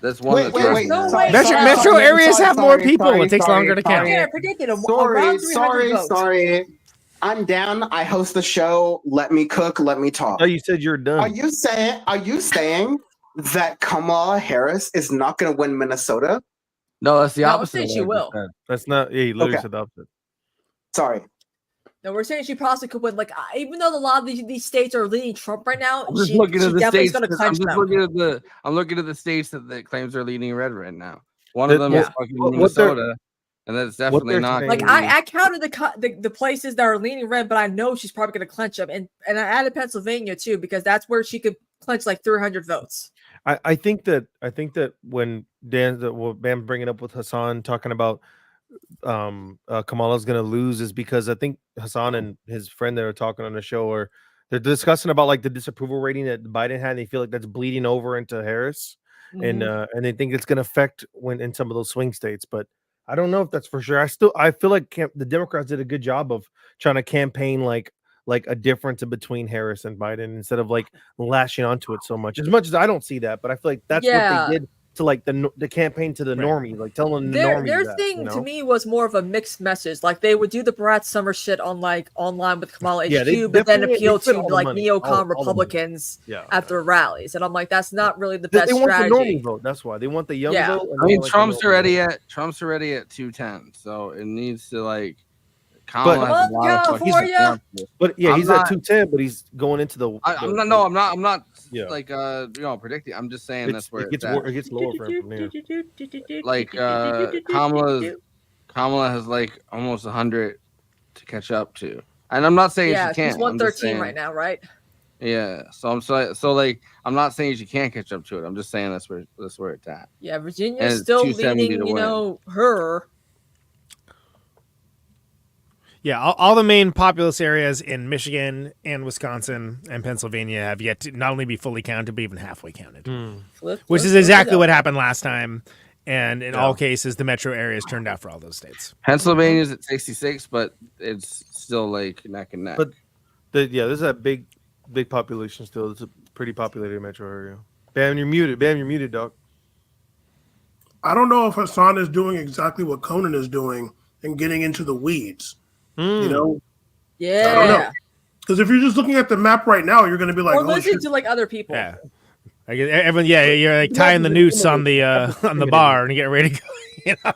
That's one. Wait, that's wait, wait. No reasonable. way. Metro Sorry, areas have more people. It takes longer to count. Yeah, I predicted around Sorry, 300 votes. sorry. I'm down. I host the show. Let me cook. Let me talk. Oh, you said you're done. Are you saying that Kamala Harris is not going to win Minnesota? No, that's the No, I'm opposite. saying of she what I will. just said. That's not. Yeah, he literally Okay. said the opposite. Sorry. No, we're saying she possibly could win. Like, even though a lot of these states are leading Trump right now, I'm just she looking at the definitely is states. going to I'm clinch just them. looking at the states that claims are leading red right now. One of them is Yeah. fucking What they're- Minnesota, and that's definitely they're not. saying- Like, gonna be- I counted the places that are leaning red, but I know she's probably going to clinch them. And I added Pennsylvania, too, because that's where she could clinch like 300 votes. I think that when what Bam bringing up with Hassan talking about Kamala's gonna lose is because I think Hassan and his friend that are talking on the show are they're discussing about like the disapproval rating that Biden had. And they feel like that's bleeding over into Harris, and they think it's gonna affect when in some of those swing states. But I don't know if that's for sure. I feel like the Democrats did a good job of trying to campaign like a difference in between Harris and Biden instead of like lashing onto it so much. As much as I don't see that, but I feel like that's Yeah. what they did to like the campaign to the normie, like telling the Their normies that, thing you know? to me was more of a mixed message. Like they would do the Brat Summer shit on like online with Kamala Yeah, they HQ, but then definitely- appeal they spent to all the like money, all the neocon money. Republicans Yeah. at their rallies. And I'm like, that's not really the They best want the strategy. normie vote. That's why they want the young Yeah. vote. and I they mean, want, like, the Trump's normie already vote. at 210, so it needs to like. Kamala Come has on, a lot of fucking California. examples. But yeah, I'm he's not- at 210, but he's going into the. I'm not Yeah. like predicting. I'm just saying that's where it gets it's at. it gets lower for him from there. Like Kamala has like almost 100 to catch up to, and I'm not saying Yeah, she can't. she's 113 right now, right? Yeah, so like I'm not saying she can't catch up to it. I'm just saying that's where it's at. Yeah, Virginia's And it's still 270 leading, to you win. know, her. Yeah, all the main populous areas in Michigan and Wisconsin and Pennsylvania have yet to not only be fully counted, but even halfway counted, which is exactly what happened last time. And in all cases, the metro areas turned out for all those states. Pennsylvania's at 66, but it's still like neck and neck. But there's that big population still. It's a pretty populated metro area. Bam, you're muted. Bam, you're muted, dog. I don't know if Hassan is doing exactly what Conan is doing and getting into the weeds. You know, know. Yeah. because if you're just looking at the map right now, you're going to be like, Or oh, listening shit. to like other people. Yeah, like everyone. Yeah, you're like tying the noose on the bar and getting ready to go. You know?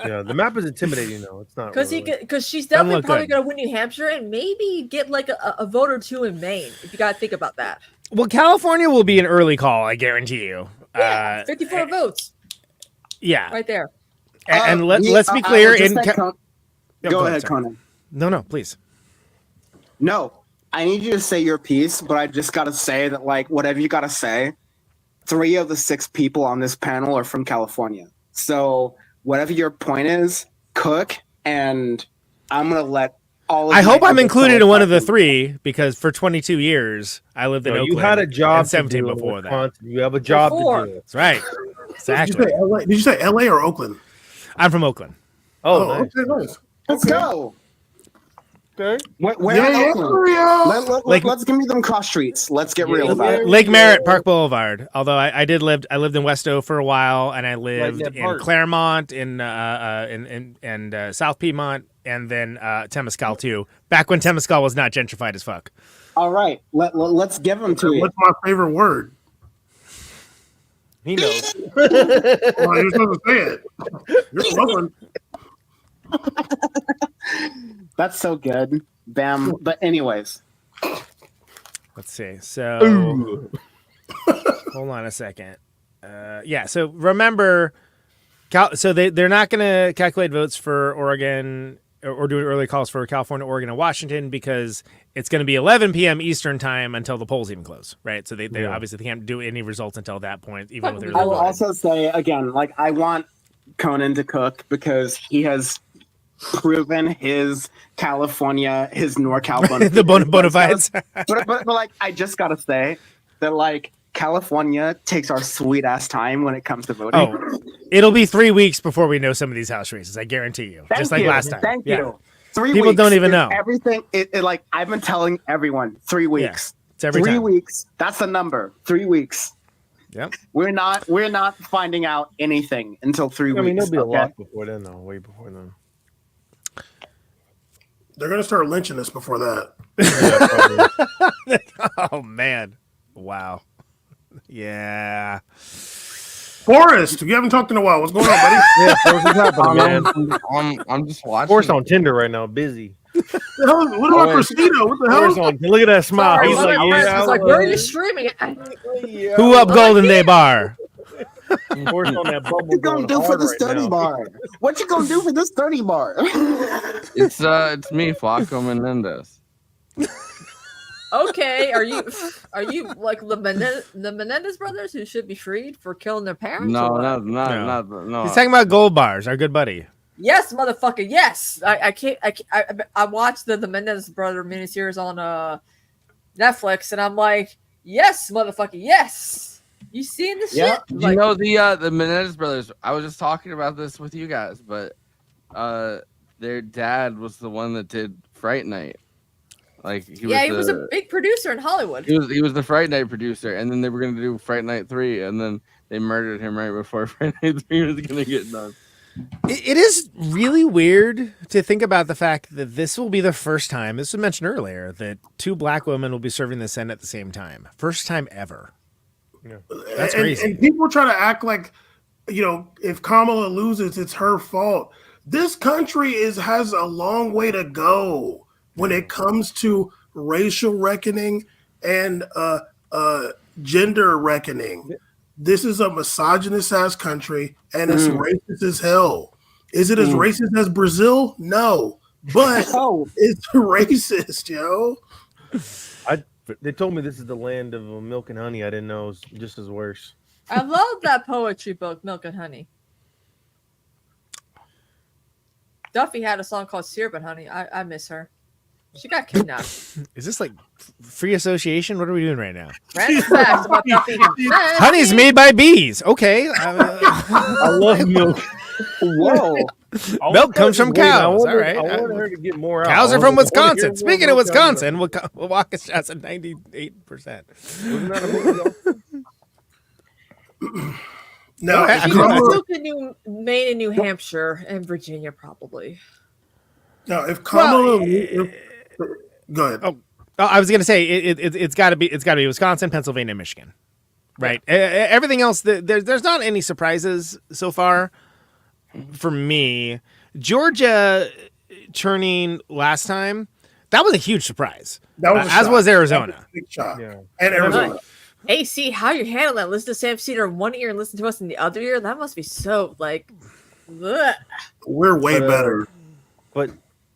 Yeah, the map is intimidating though. It's not Because really. because she's Doesn't definitely look probably good. going to win New Hampshire and maybe get like a vote or two in Maine. If you got to think about that. Well, California will be an early call, I guarantee you. Yeah, 54 votes Yeah, right there. and let's be clear. Go ahead, Conan. No, please. No, I need you to say your piece, but I just got to say that, like, whatever you got to say, 3 of the 6 people on this panel are from California. So whatever your point is, cook, and I'm going to let all of I my hope I'm other included fellow in one of the Californians- 3 because for 22 years I lived in No, Oakland. you had a job and 17 to do in before that. Wisconsin. You have a job Before. to do. That's right. Did you Exactly. say LA? Did you say LA or Oakland? I'm from Oakland. Oh, Oh, nice. okay, nice. Let's go. Okay. Where Yeah, in yeah, Oakland? yeah. Let's give me them cross streets. Let's get real about it. Lake Merritt, Park Boulevard. Although I lived in Westo for a while, and I lived that in part. Claremont, in South Piedmont, and then Temescal too. Back when Temescal was not gentrified as fuck. All right, let's give them to you. What's my favorite word? He knows. Well, you're supposed to say it. You're welcome. That's so good, Bam. But anyways, Let's see. So hold on a second. Yeah. So remember, so they're not going to calculate votes for Oregon or do early calls for California, Oregon, and Washington because it's going to be 11 p.m. Eastern time until the polls even close, right? So they obviously can't do any results until that point, even with I will also say again, like I want Conan to cook because he has proven his California, his NorCal the bona fides. but like I just gotta say that like California takes our sweet ass time when it comes to voting. Oh, it'll be 3 weeks before we know some of these house races. I guarantee you. Thank Just like you. last time. Thank you. 3 People weeks. don't even It's know. everything. It like I've been telling everyone 3 weeks. It's every 3 time. weeks. That's the number. 3 weeks. Yep. We're not finding out anything until 3 weeks. I mean, there'll be a okay? lot before then, though. Way before then. They're gonna start lynching us before that. Oh man. Wow. Yeah. Forrest, you haven't talked in a while. What's going on, buddy? Yeah, what's happening, man? I'm just watching. Forrest on Tinder right now, busy. What about Cristino? What the Forrest hell? on. Look at that smile. Sorry, He's one like, of my friends yeah. was like, where are you streaming at? Who up Golden Day Bar? Forrest on that bubble. What you gonna do for hard this right 30 now. bar? What you gonna do for this 30 bar? It's me, Flaco Menendez. Okay, are you like the Menendez brothers who should be freed for killing their parents? No, or what? no. He's talking about Gold Bars, our good buddy. Yes, motherfucker. Yes, I watched the Menendez brother miniseries on Netflix, and I'm like, yes, motherfucker, yes. You seen this Yeah. shit? You Like, know the Menendez brothers. I was just talking about this with you guys, but their dad was the one that did Fright Night. Like he was a big producer in Hollywood. He was the Fright Night producer, and then they were going to do Fright Night 3, and then they murdered him right before Fright Night 3 was going to get done. It is really weird to think about the fact that this will be the first time, this was mentioned earlier, that two black women will be serving the Senate at the same time. First time ever. That's crazy. And people try to act like, if Kamala loses, it's her fault. This country has a long way to go when it comes to racial reckoning and gender reckoning. This is a misogynist ass country, and it's racist as hell. Is it as racist as Brazil? No, but it's racist, yo. They told me this is the land of milk and honey. I didn't know it was just as worse. I love that poetry book, Milk and Honey. Duffy had a song called Syrup and Honey. I miss her. She got kidnapped. Is this like free association? What are we doing right now? Random facts about Duffy. Honey's made by bees. Okay. I love milk. Whoa. Milk comes from cows. All right. I wanted her to get more out. Cows are from Wisconsin. Speaking of Wisconsin, Wisconsin, Waukesha's at 98%. wasn't that a movie? No, I if mean, Kamala, Maine and New Hampshire and Virginia, probably. if Kamala, go ahead. Oh, I was gonna say it's got to be Wisconsin, Pennsylvania, Michigan, right? Everything else, there's not any surprises so far for me. Georgia turning last time, that was a huge surprise. That was a as shock. was Arizona. That was a big shock. Yeah. And Arizona. Hey, see how you handle that? Listen to Sam Cedar in one ear and listen to us in the other ear. That must be so ugh. We're way But, better. But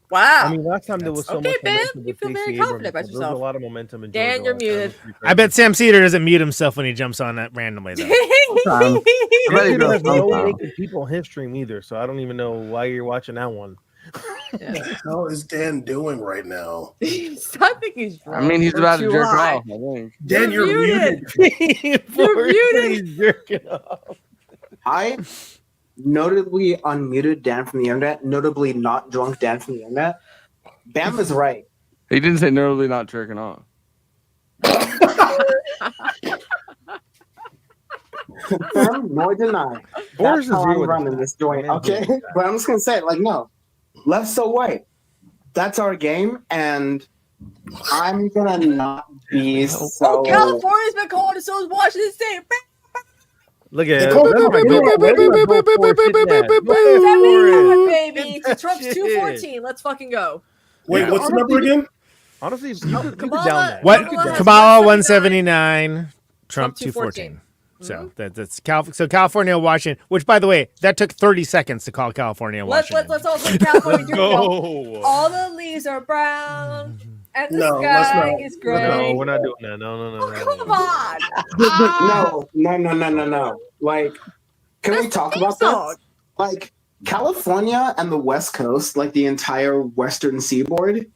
Wow. I mean, last time there was so Okay, much man. momentum. You with feel very Stacey confident Abrams. about There yourself. was a lot of momentum in Dan, Georgia you're last time. muted. It was pretty I bet crazy. Sam Cedar doesn't mute himself when he jumps on that randomly though. I'm ready to It go has no sometime. naked people in his stream either, so I don't even know why you're watching that one. What the hell is Dan doing right now? I think he's drunk. I mean, he's or about to too jerk high. off, I think. Dan, you're muted. You're muted. He's jerking off. I notably unmuted Dan from the internet, notably not drunk Dan from the internet. Bam is right. He didn't say notably not jerking off. Confirm nor deny. Boris That's how is I'm here with running us. this joint, I'm okay? into that. But I'm just gonna say it like, no, left so white. that's our game, and I'm gonna not be so. Oh, California's been called, and so is Washington State. Look at They it. called That's it my a baby. big- That's my bullshit dad. That Go means for it. baby. Trump's 214. Let's fucking go. Wait, Yeah. what's the number again? Honestly, you could Kamala- down that. What? Kamala has Kamala 179, 179, Trump Trump 214. 214. So that's so California and Washington, which by the way, that took 30 seconds to call California and Let's Washington. also do California. Here we go. Go. All the leaves are brown, and the No, let's sky not. is gray. No, we're not doing that. No. Oh, come on. No. Like, can we That's talk the about theme this? song. Like, California and the West Coast, like the entire Western Seaboard,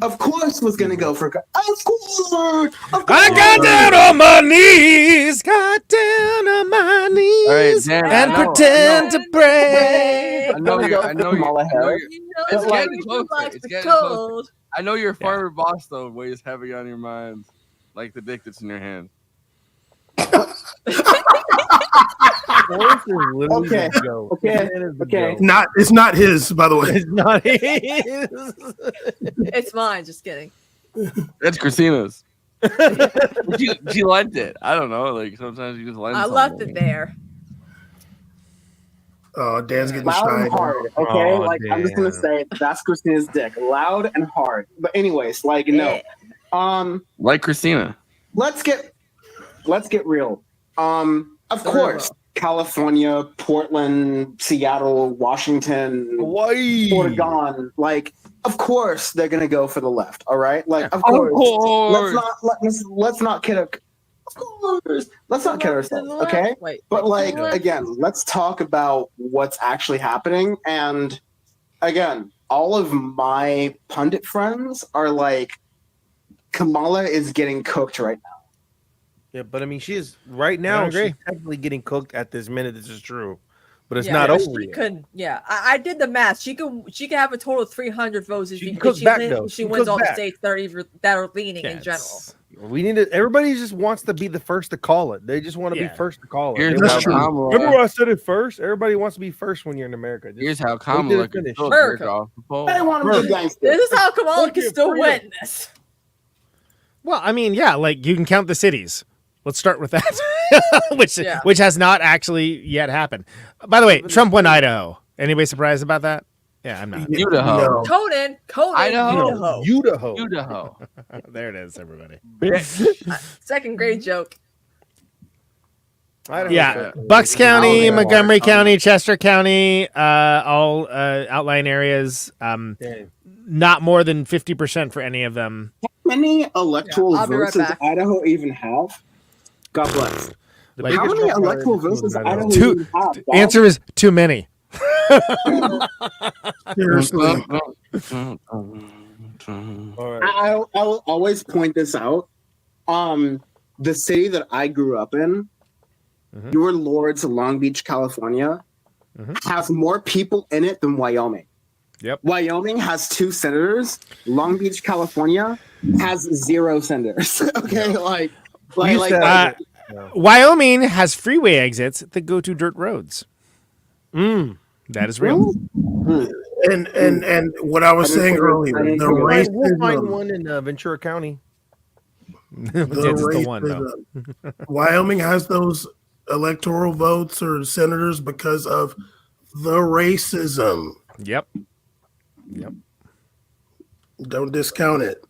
of course was gonna go for. Of course. I got down on my knees, got down on my knees, All right, Dan, and I know, pretend to pray. I know you're. I know you're. Kamala I know Harris. you're- You know, It's it's getting getting closer. likes It's the getting closer. cold. I know your farmer boss though weighs heavy on your mind, like the dick that's in your hand. Forrest is literally Okay, the goat. okay, This man is the okay. goat. It's not his, by the way. It's not his. It's mine. Just kidding. That's Christina's. she lent it. I don't know. Like sometimes you just lend. I left something. it there. Oh, Dan's getting Loud and shy. hard, okay? Oh, like, I'm just gonna damn. say that's Christina's dick. Loud and hard. But anyways, like, no. Like Christina. Let's get real. Of course, California, Portland, Seattle, Washington, Hawaii. Oregon, like, of course they're gonna go for the left. All right, like, of Of course. course. Let's not kid. Of course, let's not kid ourselves. Okay, Wait. but like What? again, let's talk about what's actually happening. And again, all of my pundit friends are like, Kamala is getting cooked right now. Yeah, but I mean, she is right now. I agree. She's technically getting cooked at this minute. This is true, but it's Yeah, not but over she yet. couldn't. Yeah, I did the math. She could have a total of 300 votes if She she, can if cook she, back, win- though. if She she can wins cook all the back. states that are leaning Yeah, in general. it's- We need to. Everybody just wants to be the first to call it. They just want to Yeah. be first to call it. Here's They how want- true. Kamala. Remember when I said it first? Everybody wants to be first when you're in America. Just- Here's how did Kamala it can finish. still America. jerk off the pole. They want to be gangster. This is how Kamala Fuck can you, still freedom. win this. Well, I mean, yeah, like you can count the cities. Let's start with that, Yeah. which has not actually yet happened. By the way, Trump won Idaho. Anybody surprised about that? Yeah, I'm not. Idaho. No. Conan, Idaho. Idaho. Idaho. Idaho. There it is, everybody. Second grade joke. Idaho. Yeah, Bucks County, Alabama. Montgomery County, Chester County, all outlying areas. Damn. Not more than 50% for any of them. How many electoral Yeah, I'll be right votes does back. Idaho even have? God bless. The Like- How biggest many Trump electoral rally votes was does Idaho. Idaho Two- even have? dog? Answer is too many. Seriously. All right. I will always point this out. The city that I grew up in, Mhm. your Lords, Long Beach, California, Mhm. has more people in it than Wyoming. Yep. Wyoming has 2 senators. Long Beach, California has 0 senators. Okay, like, We used to Uh, have- Wyoming has freeway exits that go to dirt roads. That is real. And what I was I didn't saying think- I earlier, didn't the think- We'll find racism, one in Ventura County. the It's the one though. racism. Wyoming has those electoral votes or senators because of the racism. Yep. Don't discount it.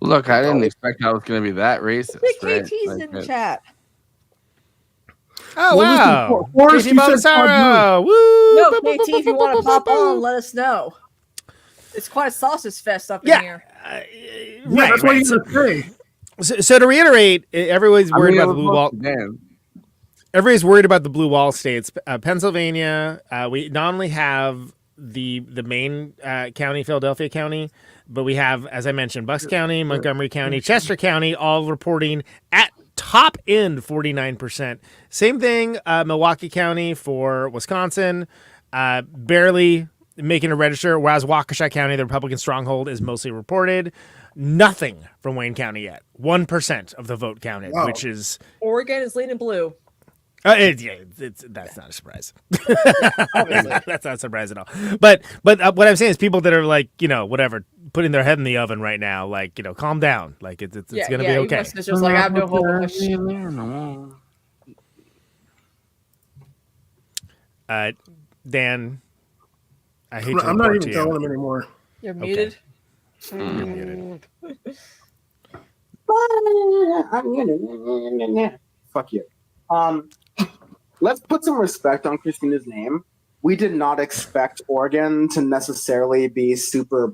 Look, I didn't expect I was going to be that racist. Big right? KT's Like, in the chat. Oh Well, listen, wow. Forrest, KT you said Baldessaro. Woo! Yo, KT, if you want to pop on, let us know. It's quite a sausage fest up in Yeah. here. Yeah, Right, that's what right. you say. So to reiterate, everybody's I worried mean, about it the was blue wall. supposed to be Dan. Everybody's worried about the blue wall states. Pennsylvania, we not only have the main county, Philadelphia County, but we have, as I mentioned, Bucks County, Montgomery County, Chester County, all reporting at top end 49%. Same thing, Milwaukee County for Wisconsin, barely making a register, whereas Waukesha County, the Republican stronghold, is mostly reported. Nothing from Wayne County yet. 1% of the vote counted, Wow. which is Oregon is leading blue. That's not a surprise. That's not a surprise at all. But what I'm saying is people that are like, whatever, putting their head in the oven right now, like, calm down. Like it's gonna be okay. It's just like I have no hope. I'm like, shit. Dan, I hate to I'm not report even to you. telling him anymore. You're muted. You're muted. Fuck you. Let's put some respect on Christina's name. We did not expect Oregon to necessarily be super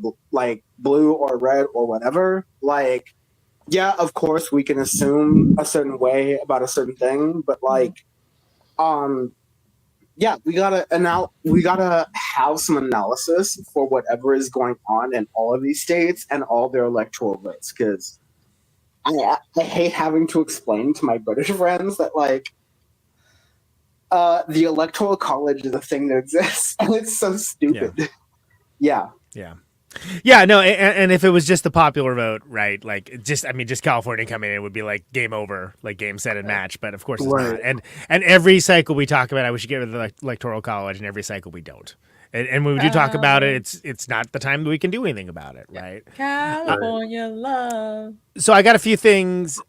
blue or red or whatever. Like, yeah, of course we can assume a certain way about a certain thing, but yeah, we gotta have some analysis for whatever is going on in all of these states and all their electoral votes. Because I hate having to explain to my British friends that the electoral college is a thing that exists, and it's so stupid. Yeah. No, and if it was just the popular vote, right? Like just California coming in would be like game over, like game, set, and match. But of course it's not. And every cycle we talk about, we should get rid of the electoral college, and every cycle we don't. And when we do talk about it, it's not the time that we can do anything about it, right? California love. So I got a few things.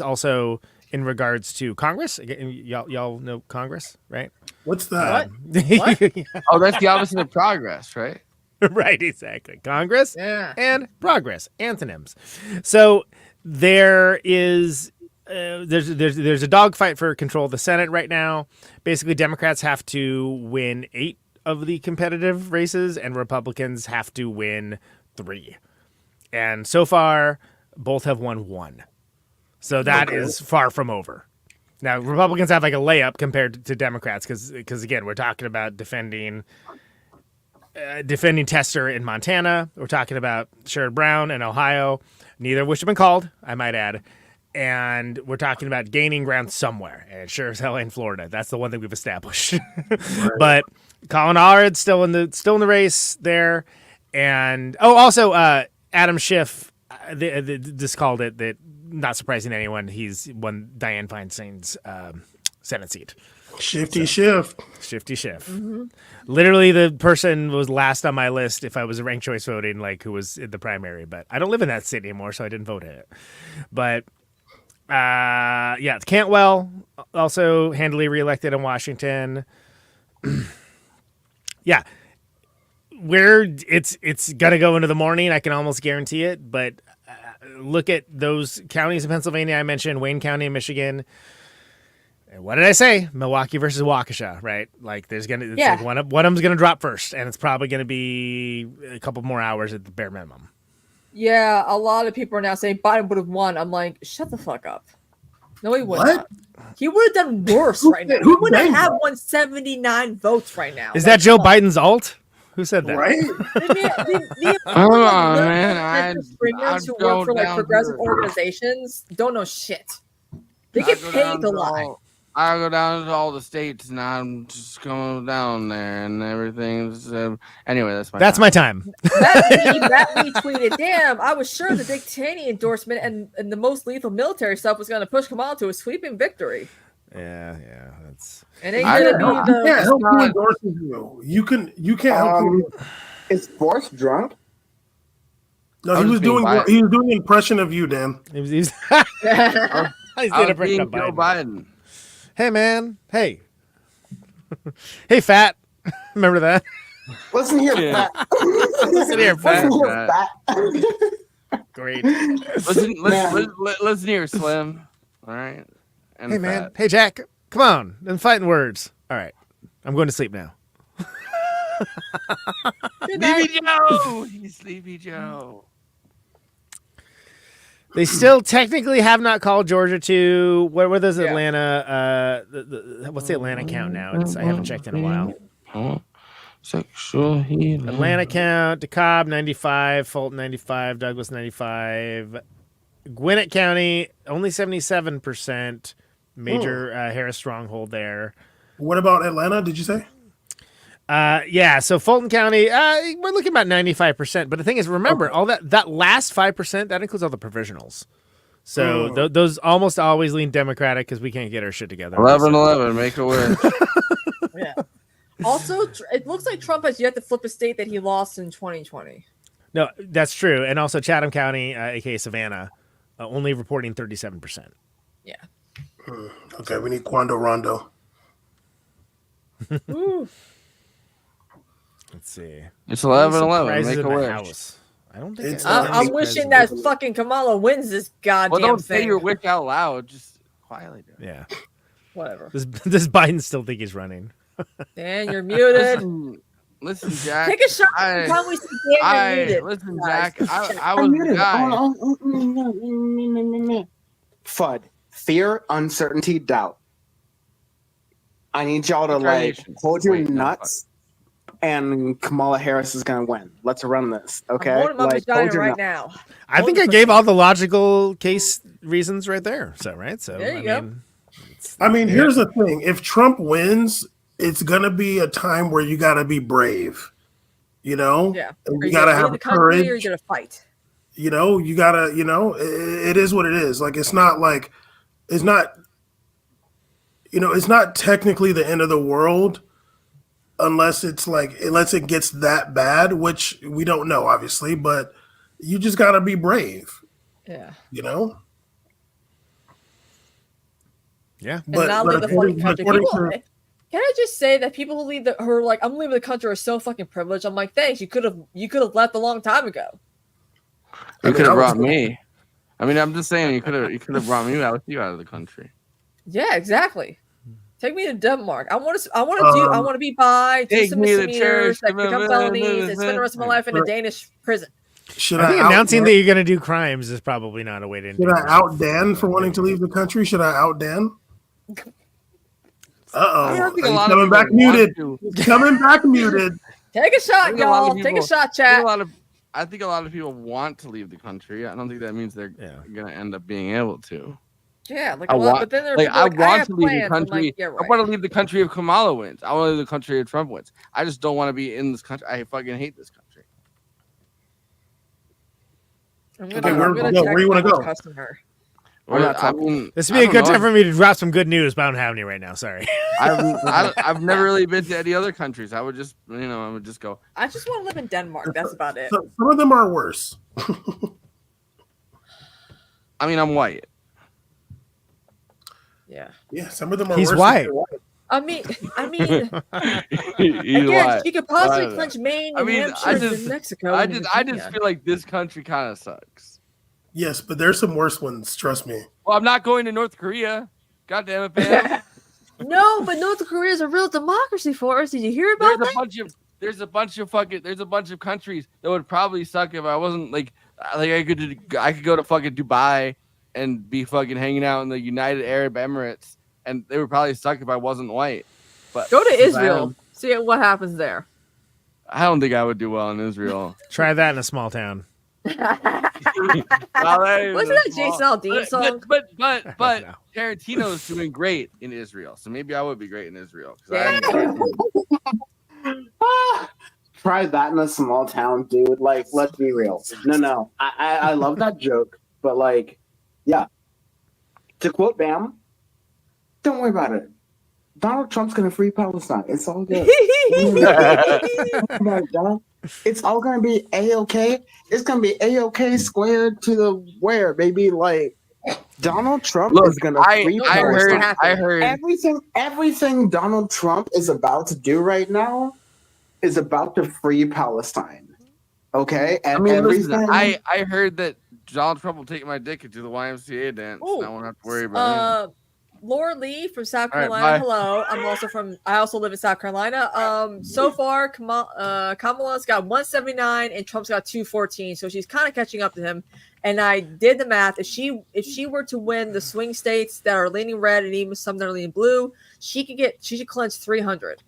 Also in regards to Congress. Y'all know Congress, right? What's that? What? Oh, that's the opposite of progress, right? Right, exactly. Congress and progress, antonyms. So there is there's a dogfight for control of the Senate right now. Basically, Democrats have to win 8 of the competitive races, and Republicans have to win 3. And so far, both have won 1. So that is far from over. Now, Republicans have like a layup compared to Democrats because again, we're talking about defending Tester in Montana. We're talking about Sherrod Brown in Ohio, neither of which have been called, I might add. And we're talking about gaining ground somewhere, and it sure as hell in Florida. That's the one thing we've established. But Colin Allard's still in the race there, and also Adam Schiff just called it that. Not surprising to anyone, he's won Dianne Feinstein's Senate seat. Shifty Schiff. Mm-hmm. Literally, the person was last on my list if I was ranked choice voting, like who was in the primary. But I don't live in that city anymore, so I didn't vote in it. But Cantwell also handily reelected in Washington. Yeah, it's gonna go into the morning. I can almost guarantee it. But look at those counties in Pennsylvania I mentioned, Wayne County in Michigan. What did I say? Milwaukee versus Waukesha, right? Like like one of them's gonna drop first, and it's probably gonna be a couple more hours at the bare minimum. Yeah, a lot of people are now saying Biden would have won. I'm like, shut the fuck up. No, he would not. He would have done worse right now. He would have had 179 votes right now. Is that Joe Biden's alt? Who said that? Right? Stringers who work for progressive organizations don't know shit. They get paid to lie. I go down to all the states, and I'm just going down there, and everything's anyway. That's my time. That retweeted. Damn, I was sure the Dick Cheney endorsement and the most lethal military stuff was going to push Kamala to a sweeping victory. Yeah, that's. And it could be You can't help who endorses you. You can't help who. Is Boris drunk? No, he was doing an impression of you, Dan. He's being Joe Biden. Hey, man. Hey. Hey, fat. Remember that? Listen here, fat. Listen here, fat. Great. Listen here, Slim. All right. And hey, man. Hey, Jack. Come on. Them fighting words. All right. I'm going to sleep now. Sleepy Joe. He's Sleepy Joe. They still technically have not called Georgia to where does Atlanta? What's the Atlanta count now? I haven't checked in a while. Sexual healing. Atlanta count: DeKalb 95, Fulton 95, Douglas 95, Gwinnett County only 77%. Major Harris stronghold there. What about Atlanta? Did you say? So Fulton County, we're looking about 95%. But the thing is, remember, all that last 5%, that includes all the provisionals. So those almost always lean Democratic because we can't get our shit together. 11-11, make a wish. Yeah. Also, it looks like Trump has yet to flip a state that he lost in 2020. No, that's true. And also Chatham County, aka Savannah, only reporting 37%. Yeah. Okay, we need Quando Rondo. Ooh. Let's see. It's 11-11, Surprises make in a the wish. house. I don't think It's- I'm Hey, wishing that fucking Kamala wins this goddamn Well, don't thing. say your wish out loud. Just quietly do it. Yeah. Whatever. Does Biden still think he's running? Dan, you're muted. Listen, Jack. Take a shot. I- How we see Dan, you're muted. Listen, guys. Jack. I I'm was the muted. guy. FUD. Fear, uncertainty, doubt. I need y'all to like Incarnation. hold your Wait, no, nuts, and Kamala Harris is gonna win. Let's run this, I'm okay? holding my Like, vagina hold your right nuts. now. I think I gave all the logical case reasons right there. So right. So There you I go. mean, I mean, here's the thing: if Trump wins, it's gonna be a time where you got to be brave. You know, Yeah. And Are you you got to gonna leave have the country or courage. you're gonna fight? You know, you gotta. You know, it is what it is. Like it's not like it's not. You know, it's not technically the end of the world unless it gets that bad, which we don't know, obviously. But you just got to be brave. Yeah. You know. yeah. And not leave the fucking country. according People, to- can I just say that people who leave who are like, I'm leaving the country are so fucking privileged. I'm like, thanks. You could have left a long time ago. You could I have was- brought me. I mean, I'm just saying, you could have brought me out of the country. Yeah, exactly. Take me to Denmark. I want to be by, do Take some me to misdemeanors, church. that become felonies, and spend the rest of my life in a Danish prison. Should I think out announcing Dan- that you're going to do crimes is probably not a way to. Should I out Dan for wanting to leave the country? Should I out Dan? I Uh-oh. think a He's lot of coming people back want muted. to. He's coming back muted. Take a shot, think a lot of y'all. Take a people- shot, I think chat. a lot of people want to leave the country. I don't think that means they're gonna end up being able to. Yeah, like I a lot. want, But then there are like, people I like, want have to leave the plans. I'm country. like, yeah, I right. want to leave the country if Kamala wins. I want to leave the country if Trump wins. I just don't want to be in this country. I fucking hate this country. I'm Okay, gonna where check you wanna my go? customer. We're not I talking. mean, This I would be a don't good know. time for me to drop some good news, but I don't have any right now. Sorry. I've never really been to any other countries. I would just go. I just want to live in Denmark. That's about it. So, some of them are worse. I mean, I'm white. Yeah. Yeah, some of them are He's worse. white. I mean, He's again, white. she could possibly Why? clinch Maine I and mean, Hampshire I and just- Mexico. I and just Virginia. feel like this country kind of sucks. Yes, but there's some worse ones. Trust me. Well, I'm not going to North Korea. God damn it, Pam. No, but North Korea is a real democracy for us. Did you hear about There's a bunch of countries that would probably suck if I wasn't like I could go to fucking Dubai and be fucking hanging out in the United Arab Emirates, and they would probably suck if I wasn't white. But Go to since I Israel. am- See what happens there. I don't think I would do well in Israel. Try that in a small town. Wasn't Wasn't that Jason Aldean song? But No. Tarantino's doing great in Israel, so maybe I would be great in Israel. 'cause Yeah. Try that in a small town, dude. Like, let's be real. No. I love that joke, but like, yeah. To quote Bam, don't worry about it. Donald Trump's gonna free Palestine. It's all good. Like, Donald, it's all gonna be a-okay. It's gonna be a-okay squared to the where, baby. Like, Donald Trump Look, is gonna free I Palestine. heard. Everything Donald Trump is about to do right now is about to free Palestine. Okay, and I mean, everything. listen, I heard that Donald Trump will take my dick into the YMCA dance. Ooh. I won't have to worry about it. Laura Lee from South All right, Carolina. bye. Hello. I also live in South Carolina. So far, Kamala's got 179 and Trump's got 214. So she's kind of catching up to him. And I did the math. If she were to win the swing states that are leaning red and even some that are leaning blue, she should clinch 300.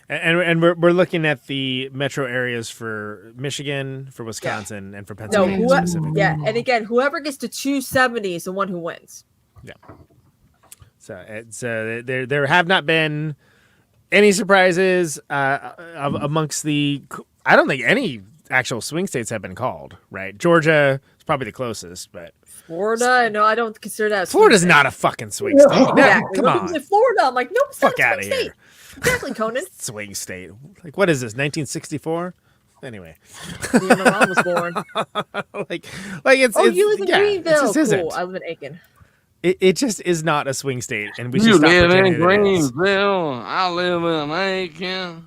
And we're looking at the metro areas for Michigan, for Wisconsin, and for No, Pennsylvania specifically. yeah. And again, whoever gets to 270 is the one who wins. So it's there have not been any surprises amongst the. I don't think any actual swing states have been called. Right, Georgia is probably the closest, but Florida, no, I don't consider that. Florida's not a fucking swing state. No, Exactly. come When people on, say Florida, I'm like, no, it's fuck not out a of swing here. state. Exactly, Conan. Swing state. Like, what is this? 1964? Anyway, Yeah, my mom was born. like it's. Oh, it's, you live in yeah, Greenville. It just isn't. Cool. I live in Aiken. It just is not a swing state, and we should You stop live pretending in that it is. Greenville. I live in Aiken.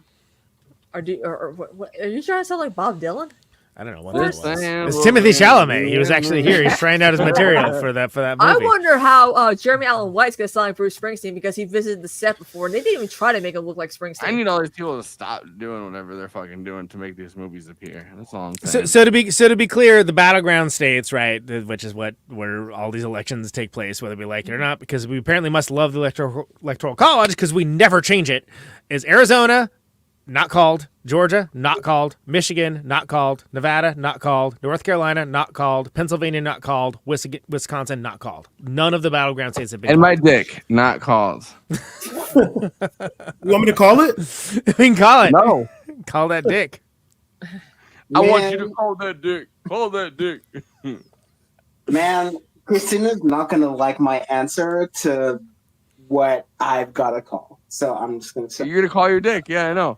Or what, are you trying to sound like Bob Dylan? I don't know what that This was. land It's will Timothy be Chalamet. He was actually here. He's trying out his material for that I movie. wonder how Jeremy Allen White's gonna sound like Bruce Springsteen because he visited the set before and they didn't even try to make him look like Springsteen. I need all these people to stop doing whatever they're fucking doing to make these movies appear. That's all I'm saying. So to be clear, the battleground states, right, which is where all these elections take place, whether we like it or not, because we apparently must love the electoral college because we never change it. Is Arizona not called, Georgia not called, Michigan not called, Nevada not called, North Carolina not called, Pennsylvania not called, Wisconsin not called. None of the battleground states have been. And my called. dick, not called. You want me to call it? We can call it. No. Call that dick. I want you Man. to call that dick. Call that dick. Man, Christina's not gonna like my answer to what I've got to call. So I'm just gonna say, You're gonna call your dick. Yeah, I know.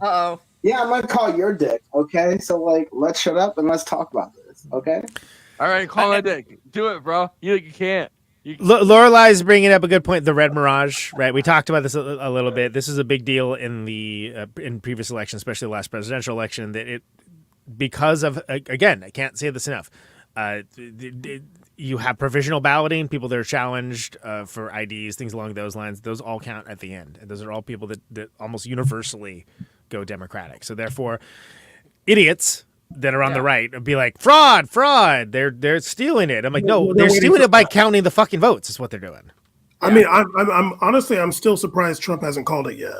Uh-oh. yeah, I'm gonna call your dick. Okay, so like, let's shut up and let's talk about this. Okay. All right, call my dick. Do it, bro. You can't. Lorelai's bringing up a good point. The Red Mirage, right? We talked about this a little bit. This is a big deal in the in previous elections, especially the last presidential election. That it because of again, I can't say this enough. You have provisional balloting, people that are challenged for IDs, things along those lines. Those all count at the end. And those are all people that almost universally go Democratic. So therefore, idiots that are on the right would be like, fraud. They're stealing it. I'm like, no, they're stealing it by counting the fucking votes. Is what they're doing. I mean, I'm honestly, I'm still surprised Trump hasn't called it yet.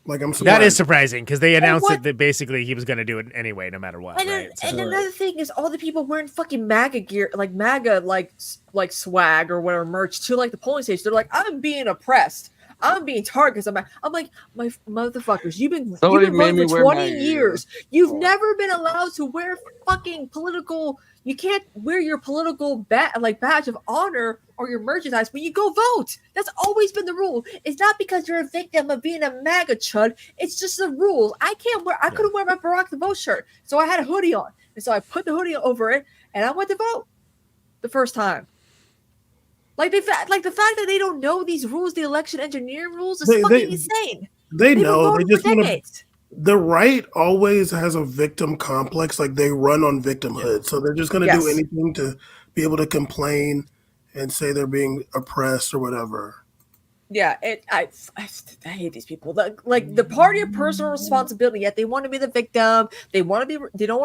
Like, I'm surprised. That is surprising because they announced what? that basically he was going to do it anyway, no matter what. And, Right? and another thing is all the people wearing fucking MAGA gear, like MAGA, like swag or whatever merch to like the polling station. They're like, I'm being oppressed. I'm being targeted. I'm like, my motherfuckers, you've been Somebody voting made me for wear 20 MAGA gear. years. You've never been allowed to wear fucking political. You can't wear your political badge of honor or your merchandise when you go vote. That's always been the rule. It's not because you're a victim of being a MAGA chud. It's just the rules. I couldn't wear my Barack the Vote shirt, so I had a hoodie on, and so I put the hoodie over it, and I went to vote the first time. Like the fact that they don't know these rules, the election engineering rules, is fucking insane. They They've know. They been voting just for want to. decades. The right always has a victim complex. Like, they run on victimhood, so they're just going to do Yes. anything to be able to complain and say they're being oppressed or whatever. Yeah, I hate these people. The party of personal responsibility. Yet they want to be the victim. They don't want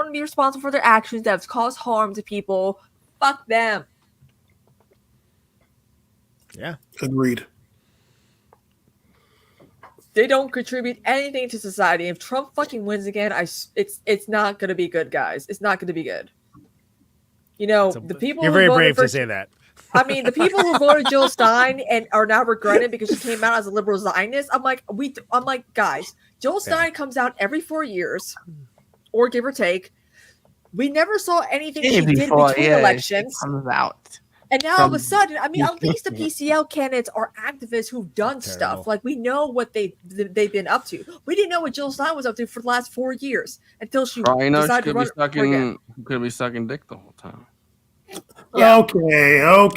to be responsible for their actions that have caused harm to people. Fuck them. Yeah. Agreed. They don't contribute anything to society. If Trump fucking wins again, it's not gonna be good, guys. It's not gonna be good. You know, the people You're who very voted brave for, to say that. I mean, the people who voted Jill Stein and are now regretting because she came out as a liberal Zionist. I'm like, guys, Jill Stein comes out every 4 years, or give or take. We never saw anything she did between elections. Comes out. And now all of a sudden, I mean, at least the PCL candidates are activists who've done stuff. Like, we know what they've been up to. We didn't know what Jill Stein was up to for the last 4 years until she Bro, you know, she decided to could be run. sucking dick the whole time. Yeah. Okay. All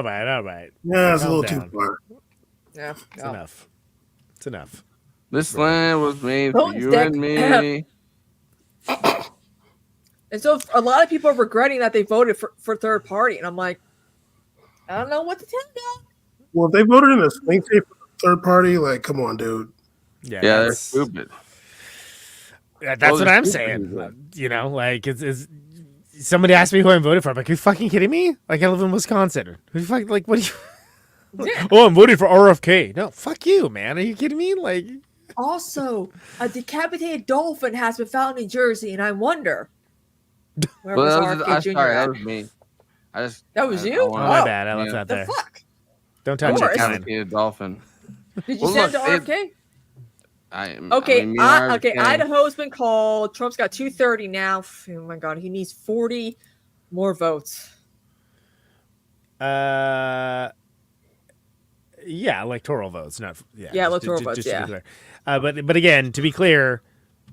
right. Yeah, it's a Calm little down. too far. Yeah, It's enough. It's enough. This land was made for Don't you stick- and me. And so a lot of people are regretting that they voted for third party. And I'm like, I don't know what to tell you. Well, if they voted in a swing state for the third party, like, come on, dude. Yeah, they're that's- stupid. That's Well, what they're I'm stupid, saying. You know, like it's somebody asked me who I voted for. I'm like, are you fucking kidding me? Like, I live in Wisconsin. Who you fucking, like, what are you? Yeah. Oh, I'm voting for RFK. No, fuck you, man. Are you kidding me? Like, Also, a decapitated dolphin has been found in Jersey, and I wonder. Where Well, was that was, RFK I'm Jr. sorry, at? that was me. That was you? oh, wanna- my Oh, bad. I left that The there. fuck? Don't I touch was course. it. a Fine. decapitated dolphin. Did you Well, send look, to RFK? I mean, me and RFK. Idaho's been called. Trump's got 230 now. Oh my god, he needs 40 More votes. Yeah, electoral votes, not Yeah, electoral votes, to be yeah. clear. But again, to be clear,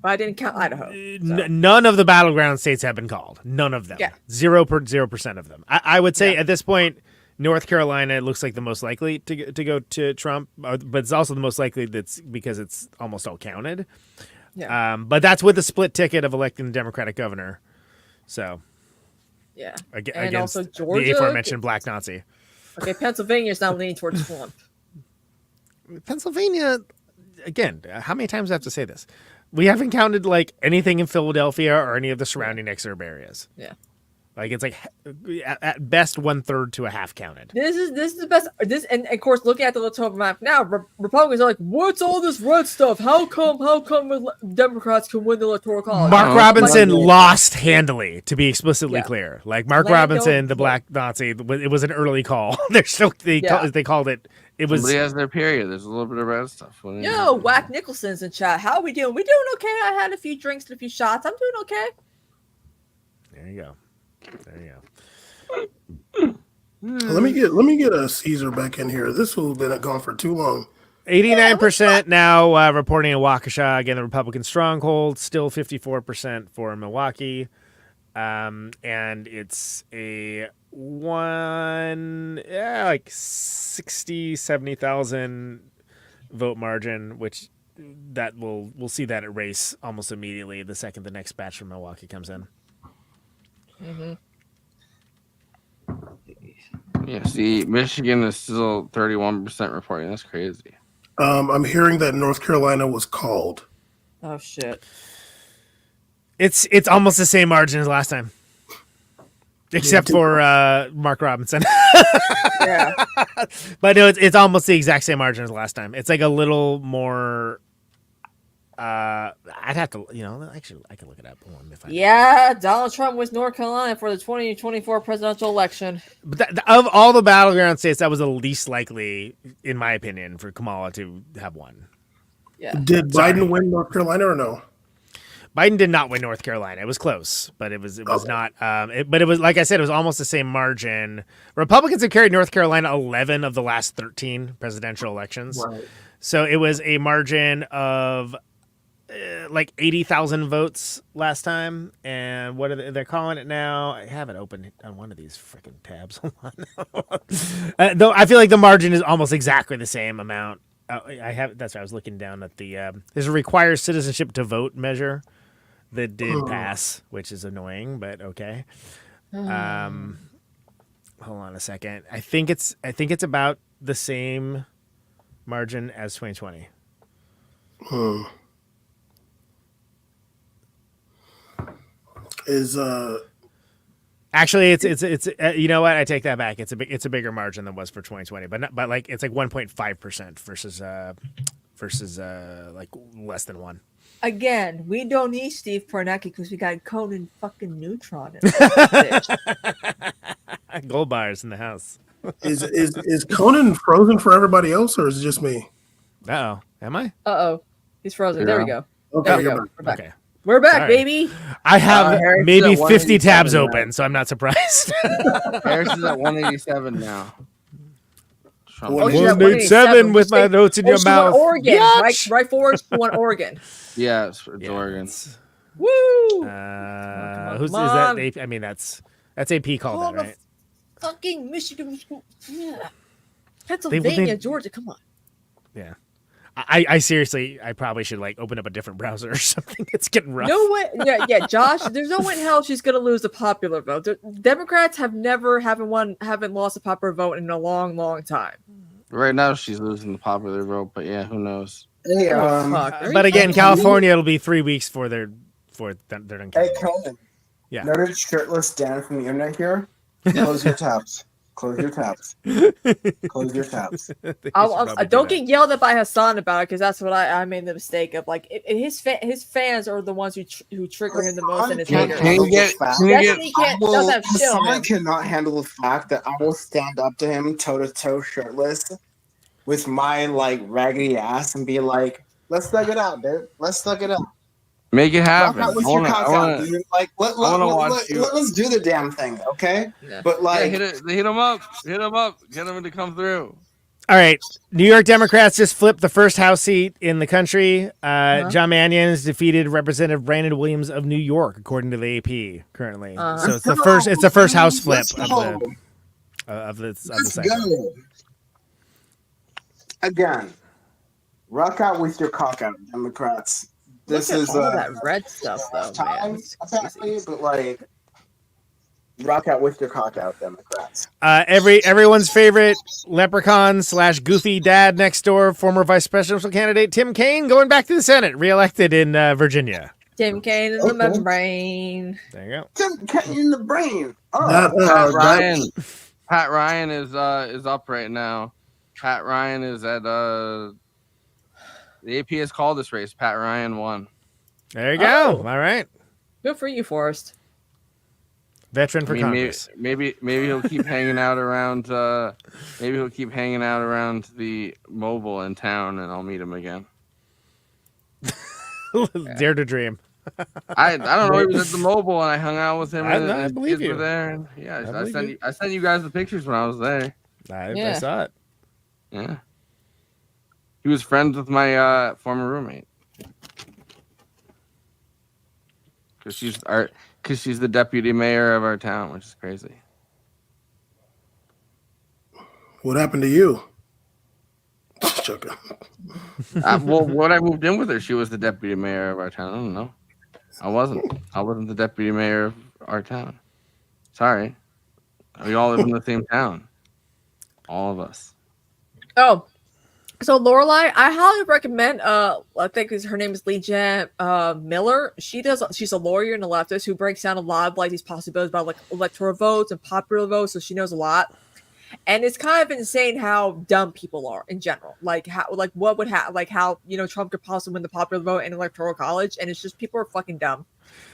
But I didn't count Idaho. So. none of the battleground states have been called. None of them. Yeah. 0% of them. I would say at this point, North Carolina looks like the most likely to go to Trump, but it's also the most likely that's because it's almost all counted. Yeah. But that's with the split ticket of electing the Democratic governor. So Yeah. And against also Georgia. the aforementioned Black Nazi. Okay, Pennsylvania's now leaning towards Trump. Pennsylvania, again, how many times do I have to say this? We haven't counted like anything in Philadelphia or any of the surrounding exurb areas. Yeah. Like it's like at best 1/3 to a half counted. This is the best. And of course, looking at the electoral map now, Republicans are like, "What's all this red stuff? How come Democrats can win the electoral college?" Mark Robinson lost handily, to be explicitly clear. Like Mark Lando- Robinson, the Black Nazi, it was an early call. They're still they called it. It was. Somebody has their period. There's a little bit of red stuff. Yo, Whack Nicholson's in chat. How we doing? We doing okay? I had a few drinks and a few shots. I'm doing okay. There you go. Let me get a Caesar back in here. This will have been gone for too long. 89% now reporting in Waukesha. Again, the Republican stronghold. Still 54% for Milwaukee. And it's a like 60, 70,000 vote margin, which that we'll see that erase almost immediately the second the next batch from Milwaukee comes in. Mm-hmm. Yeah, see, Michigan is still 31% reporting. That's crazy. I'm hearing that North Carolina was called. Oh shit! It's almost the same margin as last time, except for Mark Robinson. Yeah, but no, it's almost the exact same margin as last time. It's like a little more. I'd have to, actually, I can look it up. Yeah, Donald Trump was North Carolina for the 2024 presidential election. But of all the battleground states, that was the least likely, in my opinion, for Kamala to have won. Yeah. Did Biden win North Carolina or no? Biden did not win North Carolina. It was close, but it was not. But it was, like I said, it was almost the same margin. Republicans have carried North Carolina 11 of the last 13 presidential elections. Right. So it was a margin of like 80,000 votes last time. And what are they're calling it now? I have it open on one of these freaking tabs. Hold on. Though I feel like the margin is almost exactly the same amount. I have. That's why I was looking down at the. There's a requires citizenship to vote measure that did pass, which is annoying, but okay. Hold on a second. I think it's about the same margin as 2020. Is Actually, it's you know what? I take that back. It's a bigger margin than was for 2020, but like it's like 1.5% versus like less than 1. Again, we don't need Steve Kornacki because we got Conan fucking Neutron. Gold bars in the house. is Conan frozen for everybody else, or is it just me? Uh-oh. Am I? He's frozen. There we go. Okay, There we you're go. back. We're back. Okay. We're back, All right. baby. I have Harris maybe is at 50 tabs 187 open, so I'm not surprised. Harris is at 187 now. Trump. Oh, she's at 187 with my notes in your she won mouth. Oregon. Yatch! Right forward, she won Oregon. Yeah, it's Oregon. Woo! Who's is that? I mean, that's AP called that, right? Fucking Michigan. Yeah. They- Pennsylvania, Georgia. Come on. Yeah. I seriously, I probably should like open up a different browser or something. It's getting rough. No way. Yeah, Josh. There's no way in hell she's gonna lose the popular vote. Democrats haven't lost a popular vote in a long, long time. Right now, she's losing the popular vote, but yeah, who knows? Hey, But again, California, it'll be 3 weeks for they're done. hey, Conan. Yeah. Noted shirtless Dan from the internet here. Close your tabs. Close your tabs. Close your tabs. Don't get yelled at by Hassan about it, because that's what I made the mistake of. Like his fans are the ones who trigger him the most, and his haters. Someone cannot handle the fact that I will stand up to him toe to toe shirtless with my like raggedy ass and be like, "Let's thug it out, dude. Let's thug it out." Make it Rock happen. out with your cock out, dude. Like, let's do the damn thing, okay? Yeah. But like, hit him up. Hit him up. Get him to come through. All right, New York Democrats just flipped the first House seat in the country. John Mannion has defeated Representative Brandon Williams of New York, according to the AP. Currently, so it's the first. It's the first House flip of the segment. go. Again, rock out with your cock out, Democrats. This Look at is all that red stuff, though, man. It's apparently, but like, rock out with your cock out, Democrats. Everyone's favorite leprechaun / goofy dad next door, former vice presidential candidate Tim Kaine, going back to the Senate, reelected in Virginia. Tim Kaine in the membrane. There you go. Tim Kaine in the brain. Pat Ryan is up right now. Pat Ryan is at the AP has called this race. Pat Ryan won. There you go. All right. Good for you, Forrest. Veteran for Congress. Maybe he'll keep hanging out around. Maybe he'll keep hanging out around the mobile in town, and I'll meet him again. Dare to dream. I don't know. He was at the mobile, and I hung out with him. I believe kids you. were there, and I sent you guys the pictures when I was there. I saw it. Yeah. He was friends with my former roommate. Because she's the deputy mayor of our town, which is crazy. What happened to you? Just joking. Well, when I moved in with her, she was the deputy mayor of our town. I don't know. I wasn't the deputy mayor of our town. Sorry. We all live in the same town. All of us. Oh, so Lorelai, I highly recommend. I think her name is Lee Jan Miller. She's a lawyer and a leftist who breaks down a lot of like these possibilities about like electoral votes and popular votes. So she knows a lot, and it's kind of insane how dumb people are in general. Like what would happen? Like how Trump could possibly win the popular vote in electoral college, and it's just people are fucking dumb.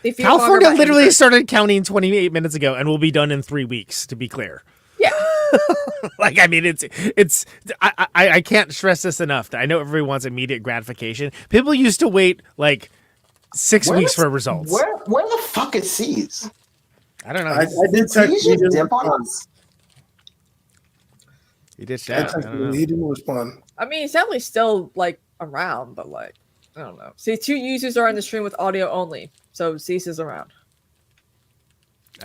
California literally started counting 28 minutes ago and will be done in 3 weeks. To be clear. Yeah. Like, I mean, I can't stress this enough. That I know everybody wants immediate gratification. People used to wait like 6 weeks for results. Where the fuck is C's? I don't know. I did text. He just dip on us. He did chat. I don't know. He didn't respond. I mean, he's definitely still like around, but like I don't know. See, 2 users are in the stream with audio only, so Cease is around.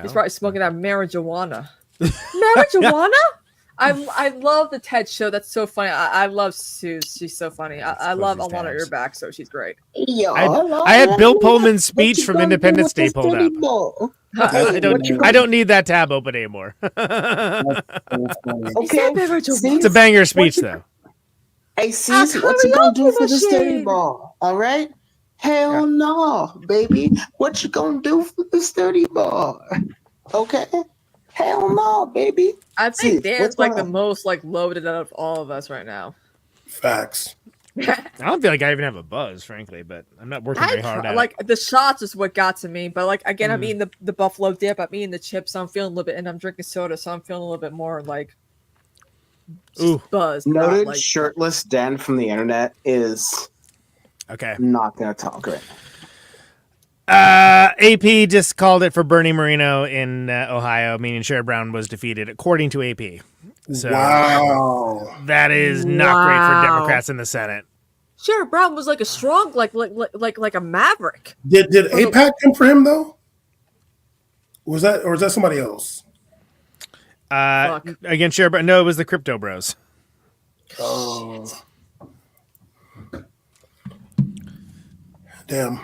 He's probably smoking that marijuana. Marijuana? I love the TED show. That's so funny. I love Sue. She's so funny. I love Alana Earback, so she's great. I had Bill Pullman's speech from Independence Day pulled up. I don't need that tab open anymore. Okay, it's a banger speech though. Hey, Cece, what you gonna do for the study ball? All right? Hell no, baby. What you gonna do for the study ball? Okay. Hell no, baby. I think Dan's like the most like loaded out of all of us right now. Facts. I don't feel like I even have a buzz, frankly, but I'm not working very hard at it. The shots is what got to me, but like again, I'm eating the buffalo dip, I'm eating the chips, so I'm feeling a little bit, and I'm drinking soda, so I'm feeling a little bit more like buzz. Noted like, shirtless Dan from the internet is not gonna talk right now. AP just called it for Bernie Moreno in Ohio, meaning Sherrod Brown was defeated, according to AP. So that is not great for Democrats in the Senate. Sherrod Brown was like a strong, like a maverick. Did AIPAC come for him though? Or is that somebody else? Again, Sherrod Brown. No, it was the Crypto Bros. Oh, damn.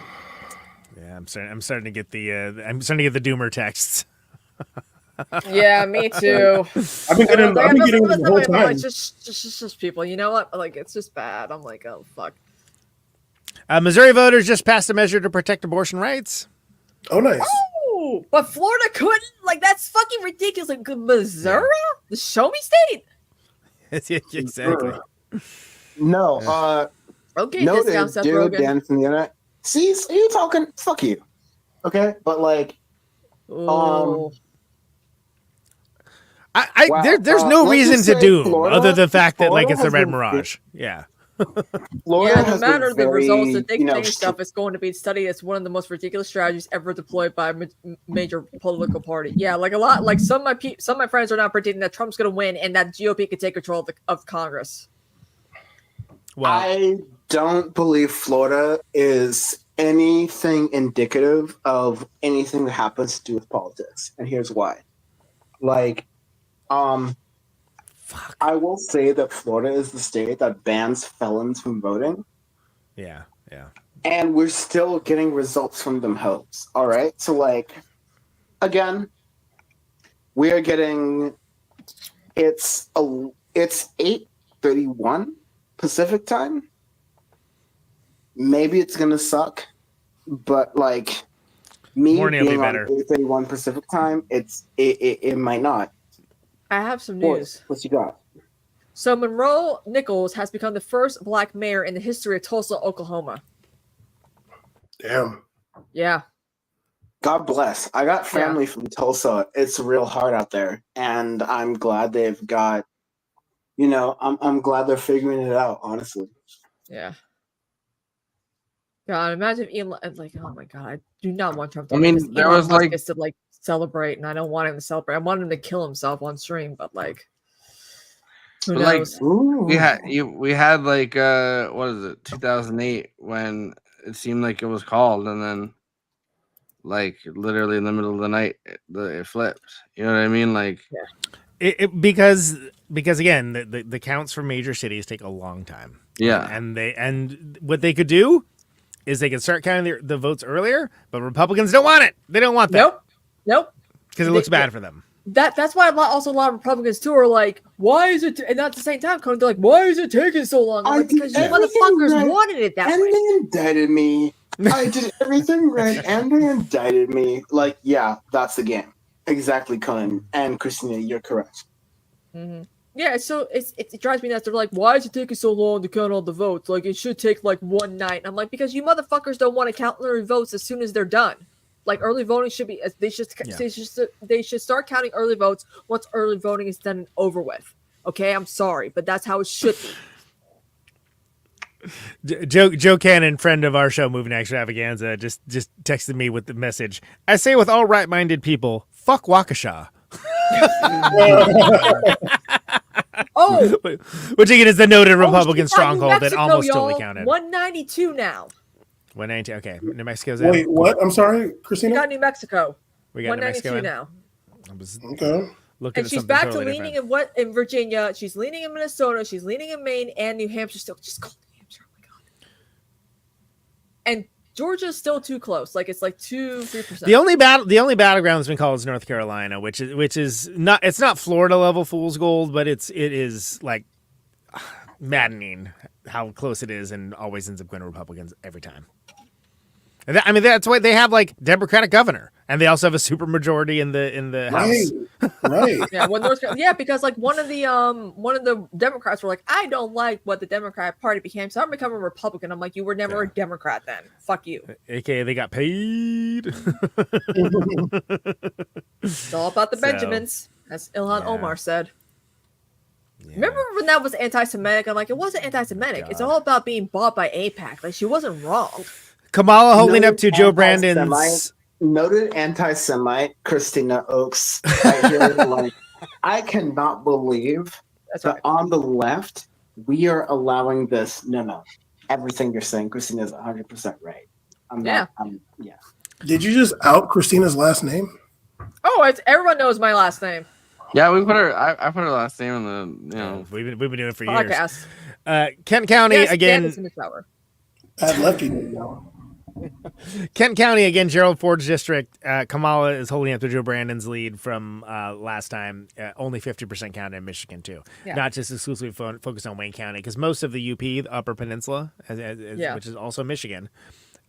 I'm starting to get the doomer texts. Yeah, me too. I've been getting them the whole time. Like, just people. You know what? Like, it's just bad. I'm like, oh fuck. Missouri voters just passed a measure to protect abortion rights. Oh, nice. Oh, but Florida couldn't. Like, that's fucking ridiculous. Like, Missouri, the show me state. Exactly. No. Okay, noted, dude, Dan from the internet. See, are you talking? Fuck you. Okay, but like, there's no reason to doom other than the fact that like it's the Red Mirage. Yeah. Florida Yeah, no has been matter the very, results, the dick you know, thing stuff is going to be studied as one of the most ridiculous strategies ever deployed by a major political party. Yeah, like a lot, like some of my friends are now predicting that Trump's going to win and that GOP could take control of Congress. Well, I don't believe Florida is anything indicative of anything that happens to do with politics, and here's why. Like, I will say that Florida is the state that bans felons from voting, yeah. and we're still getting results from them hoes. All right, so like, again, we are getting it's 8:31 Pacific time. Maybe it's gonna suck, but like me Morning will be being on better. 8:31 Pacific time, it might not. I have some Boy, news. what you got? So Monroe Nichols has become the first black mayor in the history of Tulsa, Oklahoma. Damn. Yeah. God bless. I got family from Tulsa. It's real hard out there, and I'm glad they've got. I'm glad they're figuring it out. Honestly. Yeah. God, imagine Elon, like, oh my God, I do not want Trump to I win, mean, 'cause there Elon was, Musk like- gets to like celebrate, and I don't want him to celebrate. I want him to kill himself on stream, but like, who But, like, knows? we had like what is it, 2008, when it seemed like it was called, and then like literally in the middle of the night it flipped. You know what I mean? Like, Because again, the counts for major cities take a long time. yeah. And what they could do is they could start counting the votes earlier, but Republicans don't want it. They don't want that. Nope. Because it looks bad for them. That's why also a lot of Republicans too are like, why is it? And at the same time, they're like, why is it taking so long? I'm like, because you motherfuckers wanted it that and way. they indicted me. I did everything right, and they indicted me. Like, yeah, that's the game. Exactly, Conan and Christina. You're correct. Mm-hmm. Yeah, so it drives me nuts. They're like, why is it taking so long to count all the votes? Like, it should take like one night. And I'm like, because you motherfuckers don't want to count early votes as soon as they're done. Like, early voting should be they should start counting early votes once early voting is done and over with. Okay, I'm sorry, but that's how it should be. Joe Cannon, friend of our show, Moving Extravaganza, just texted me with the message. I say with all right-minded people, fuck Waukesha. Oh, which again is the noted Republican shit, New stronghold that Mexico, almost y'all. totally counted. 192 now. 119. Okay, New Mexico's out. Wait, what? I'm sorry, We Christina. got New Mexico. We got New Mexico 192 in. now. I was Okay. looking And at she's something back totally to leaning different. in Virginia. She's leaning in Minnesota. She's leaning in Maine and New Hampshire. Still, just call New Hampshire. Oh my God. And Georgia's still too close. Like it's like 2-3%. The only battleground that's been called is North Carolina, which is not, it's not Florida level fool's gold, but it is like maddening how close it is, and always ends up going to Republicans every time. And I mean, that's why they have like Democratic governor, and they also have a super majority in the House. Right. Yeah, because like one of the Democrats were like, I don't like what the Democrat Party became, so I'm becoming a Republican. I'm like, you were never a Democrat then. Fuck you. AKA they got paid. It's all about the So, Benjamins, as Ilhan yeah. Omar said. Yeah. Remember when that was anti-Semitic? I'm like, it wasn't anti-Semitic. It's all about being bought by AIPAC. Like she wasn't wrong. Kamala holding up to Joe Anti-Semite- Brandon's. Noted anti-Semite Christina Oakes. Right here, like, I cannot believe That's that right. on the left we are allowing this. No. Everything you're saying, Christina, is 100% right. Yeah. Did you just out Christina's last name? Oh, everyone knows my last name. Yeah, we put her. I put her last name in the We've been doing it for years. Podcast. Kent County Yes, again. Candace in the shower. At Lefty didn't know. Kent County again, Gerald Ford's district. Kamala is holding up to Joe Brandon's lead from last time. Only 50% counted in Michigan too, Yeah. not just exclusively focused on Wayne County, because most of the UP, the Upper Peninsula, which is also Michigan,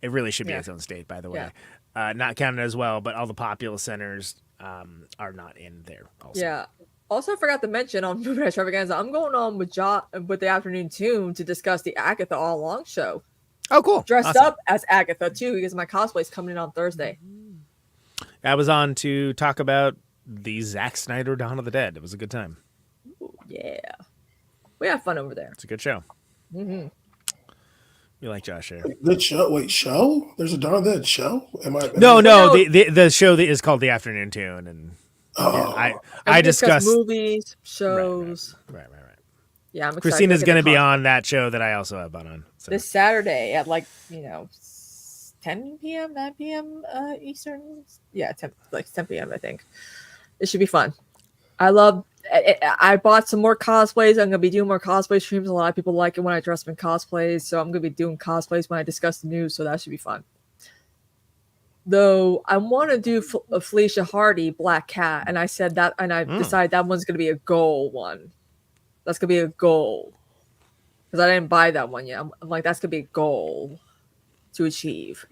it really should be its own state, by the way. Not counted as well, but all the populous centers are not in there. Also. Yeah. Also, I forgot to mention on Movie Extravaganza, I'm going on with the Afternoon Tune to discuss the Agatha All Along show. Oh, cool! Dressed Awesome. up as Agatha too, because my cosplay's coming in on Thursday. I was on to talk about the Zack Snyder Dawn of the Dead. It was a good time. Ooh, yeah, we have fun over there. It's a good show. Mm-hmm. You like Josh here? Good show. Wait, show? There's a darn good show. No. No. The show that is called The Afternoon Tune, and Oh, I discuss movies, shows. Right. Yeah, I'm excited. Christina's to going to get be the on that show that I also have on. So. this Saturday at 10 p.m., 9 p.m. Eastern. Yeah, 10 p.m. I think. It should be fun. I bought some more cosplays. I'm gonna be doing more cosplay streams. A lot of people like it when I dress up in cosplays, so I'm gonna be doing cosplays when I discuss the news. So that should be fun. Though I want to do Felicia Hardy, Black Cat, and I said that, and I decided that one's gonna be a goal one. That's gonna be a goal because I didn't buy that one yet. I'm like, that's gonna be a goal to achieve.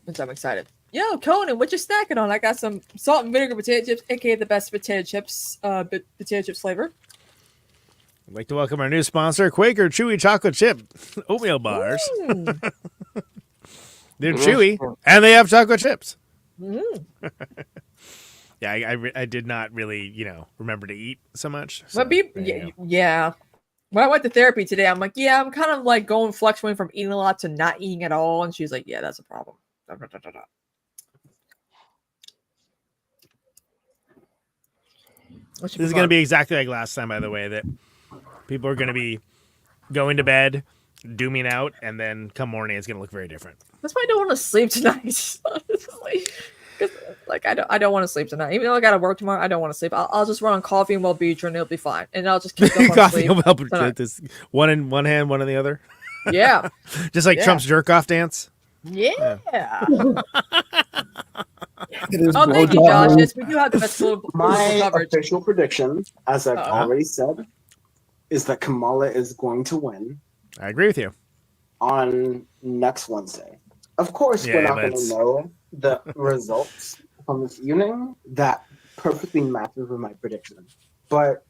And so I'm excited. Yo, Conan, what you snacking on? I got some salt and vinegar potato chips, aka the best potato chips flavor. I'd like to welcome our new sponsor, Quaker Chewy Chocolate Chip Oatmeal Bars. They're chewy, and they have chocolate chips. Yeah, I did not really, remember to eat so much. So, yeah. When I went to therapy today, I'm like, yeah, I'm kind of like fluctuating from eating a lot to not eating at all. And she's like, yeah, that's a problem. This is going to be exactly like last time, by the way, that people are going to be going to bed, dooming out, and then come morning, it's going to look very different. That's why I don't want to sleep tonight, honestly. Like I don't want to sleep tonight. Even though I got to work tomorrow, I don't want to sleep. I'll just run on coffee and Wellbutrin, and it'll be fine. And I'll just keep up on Coffee sleep. and Wellbutrin, this one in one hand, one in the other. Yeah. Just like Trump's jerk off dance. Yeah. it is Oh, thank you, Josh. Yes, we do have the best political My coverage. official prediction, as I've already said, is that Kamala is going to win I agree with you. on next Wednesday. Of course, we're not going to know the results from this evening. That perfectly matches with my prediction. But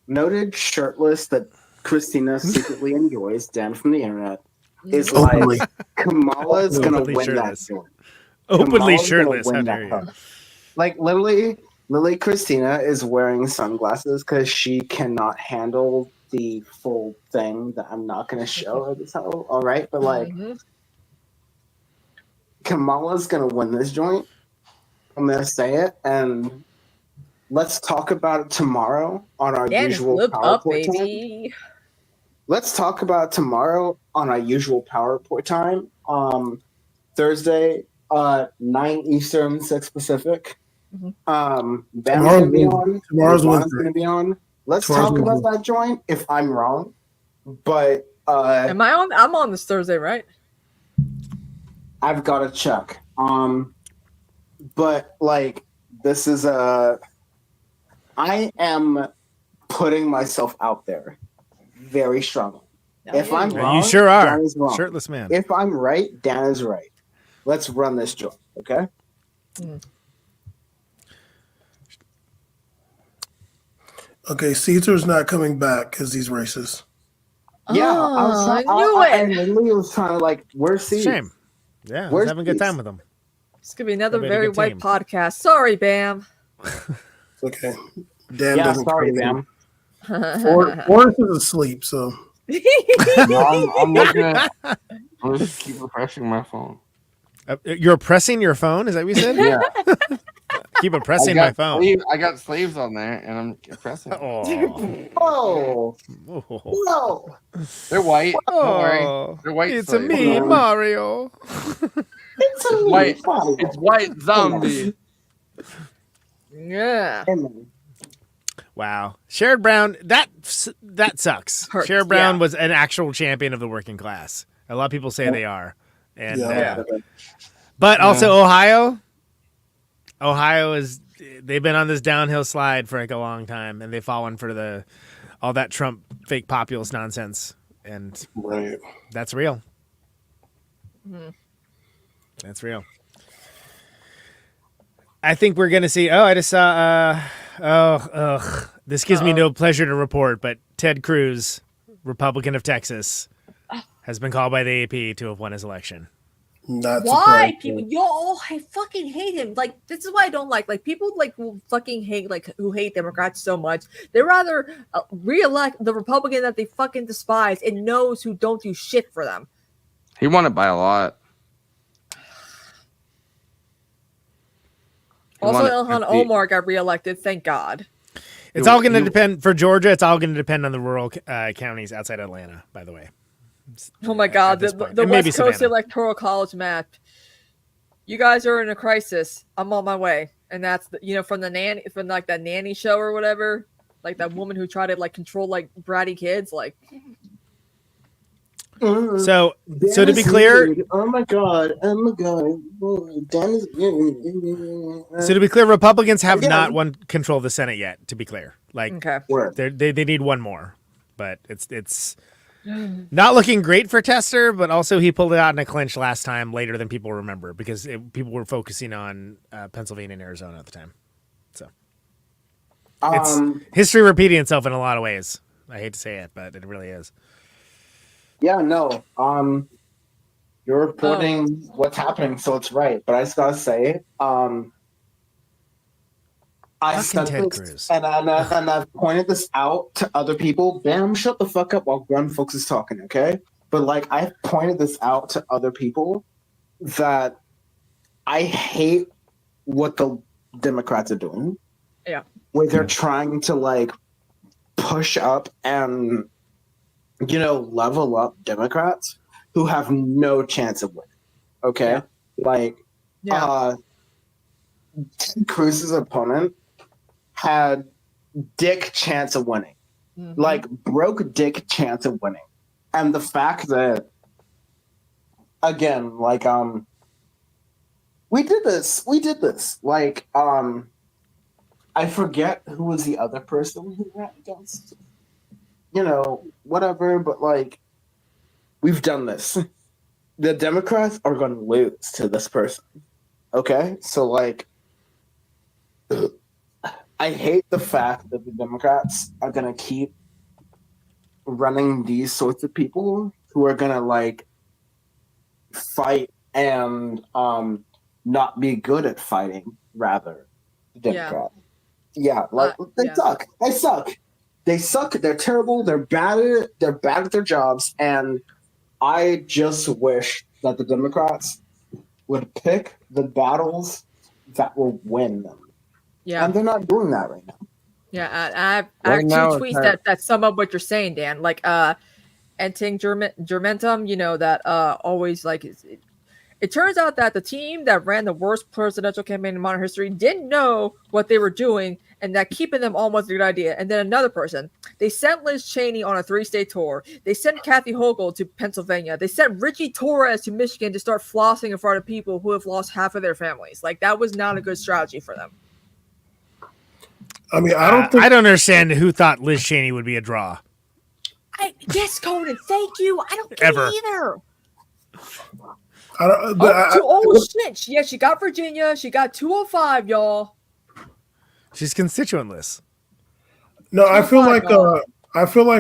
noted shirtless that Christina secretly enjoys, Dan from the internet, is Openly. like Kamala's going to Openly win shirtless. that joint. Openly Kamala's gonna shirtless. win How that dare you? vote. Like literally, Christina is wearing sunglasses because she cannot handle the full thing that I'm not going to show. All right, but like Kamala's going to win this joint. I'm going to say it, and let's talk about it tomorrow on our usual PowerPoint time. Let's talk about it tomorrow on our usual PowerPoint time. Thursday, 9 Eastern, 6 Pacific. Bam's going to be on. Tomorrow's going to be on. Let's talk about that joint if I'm wrong. But am I on? I'm on this Thursday, right? I've got to check. But like this is I am putting myself out there very strongly. If I'm wrong, you sure are. Dan is wrong. Shirtless man. If I'm right, Dan is right. Let's run this joint, okay? Okay, Caesar's not coming back because he's racist. Yeah, I knew it. I literally was trying to like, where's Caesar? Shame. Yeah, I was having a good time with him. It's gonna be another That'd be a very good white team. podcast. Sorry, Bam. Okay. Dan Yeah, doesn't sorry, come in. Bam. Forrest is asleep, so No, I'm looking at. I'm just keep refreshing my phone. You're pressing your phone? Is that what you said? Yeah, Keep pressing my phone. I got sleeves on there, and I'm pressing. Oh. Oh, no. They're white. Don't worry. Oh. They're white. It's a sleeves. me, Mario. It's a White. body. It's white zombie. Yeah. Wow. Sherrod Brown, that sucks. Hurts, Sherrod Brown yeah. was an actual champion of the working class. A lot of people say they are. And Yeah. but also Ohio they've been on this downhill slide for like a long time, and they've fallen for all that Trump fake populist nonsense. And right. that's real. That's real. I think we're gonna see. Oh, I just saw. This gives me no pleasure to report, but Ted Cruz, Republican of Texas, has been called by the AP to have won his election. Not Why surprised. people? Y'all, I fucking hate him. Like, this is why I don't like people like who fucking hate who hate Democrats so much. They rather reelect the Republican that they fucking despise and knows who don't do shit for them. He won it by a lot. Also, Ilhan Omar got reelected. Thank God. It's all going to depend for Georgia. It's all going to depend on the rural counties outside Atlanta. By the way. Oh my God, the West Coast Savannah. Electoral College map. You guys are in a crisis. I'm on my way, and that's from the nanny, from like that nanny show or whatever, like that woman who tried to like control like bratty kids. Like, so to be clear, oh my god, so to be clear, Republicans have not won control of the Senate yet. To be clear, like they need one more, but it's. Not looking great for Tester, but also he pulled it out in a clinch last time later than people remember because people were focusing on Pennsylvania and Arizona at the time. So it's history repeating itself in a lot of ways. I hate to say it, but it really is. Yeah, no. You're reporting what's happening, so it's right. But I just gotta say, I said this, and I've pointed this out to other people. Bam, shut the fuck up while grown folks is talking, okay? But like, I've pointed this out to other people that I hate what the Democrats are doing. Yeah, where they're trying to like push up and level up Democrats who have no chance of winning. Okay, Ted Cruz's opponent had dick chance of winning, like broke dick chance of winning, and the fact that again, like we did this, like I forget who was the other person who ran against, whatever, but like we've done this. The Democrats are going to lose to this person. Okay, so like. I hate the fact that the Democrats are going to keep running these sorts of people who are going to like fight and not be good at fighting, rather. The Democrats. They suck. They suck. They suck. They're terrible. They're bad at it. They're bad at their jobs. And I just wish that the Democrats would pick the battles that will win them. Yeah, and they're not doing that right now. Yeah, I have two tweets that sum up what you're saying, Dan. Like, Enting Germentum, that always like. It turns out that the team that ran the worst presidential campaign in modern history didn't know what they were doing, and that keeping them on was a good idea. And then another person, they sent Liz Cheney on a 3-state tour. They sent Kathy Hochul to Pennsylvania. They sent Richie Torres to Michigan to start flossing in front of people who have lost half of their families. Like, that was not a good strategy for them. I mean, I don't understand who thought Liz Cheney would be a draw. Yes, Conan, thank you. I don't get it either. Shit. Yeah, she got Virginia. She got 205, y'all. She's constituentless. No, I feel like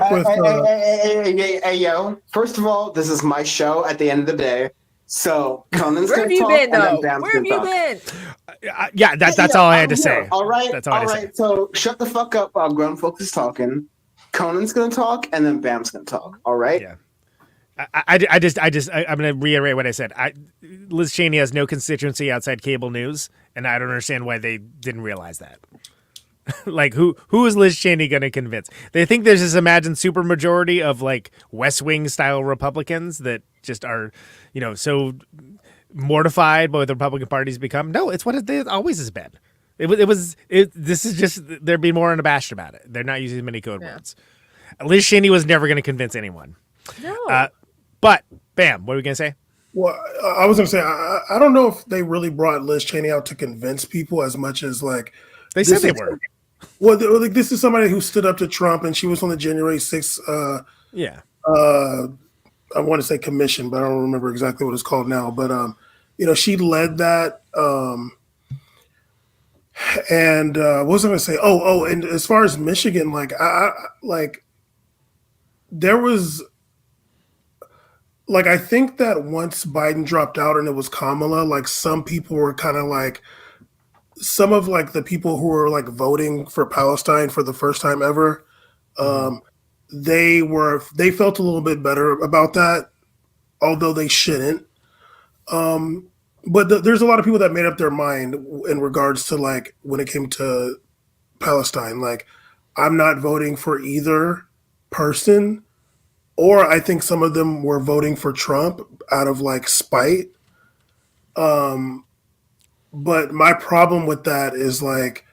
with hey, yo. First of all, this is my show at the end of the day. So Conan's where have you been, though? Where have you been? Yeah, that's all I had to say. All right, that's all I had to say. So shut the fuck up while grown folks is talking. Conan's gonna talk, and then Bam's gonna talk. All right. Yeah. I'm gonna reiterate what I said. Liz Cheney has no constituency outside cable news, and I don't understand why they didn't realize that. Like, who is Liz Cheney going to convince? They think there's this imagined supermajority of like West Wing style Republicans that just are, so mortified by what the Republican Party's become. No, it's what it always has been. This is just they're being more unabashed about it. They're not using many code words. Liz Cheney was never going to convince anyone. No. But Bam, what are we going to say? Well, I was going to say I don't know if they really brought Liz Cheney out to convince people as much as like they said they were. Well, like this is somebody who stood up to Trump, and she was on the January 6th. I want to say commission, but I don't remember exactly what it's called now. But she led that. And what was I going to say? And as far as Michigan, like there was like I think that once Biden dropped out and it was Kamala, like some people were kind of like some of like the people who were like voting for Palestine for the first time ever, they felt a little bit better about that, although they shouldn't. But there's a lot of people that made up their mind in regards to like when it came to Palestine. Like, I'm not voting for either person, or I think some of them were voting for Trump out of like spite. But my problem with that is like,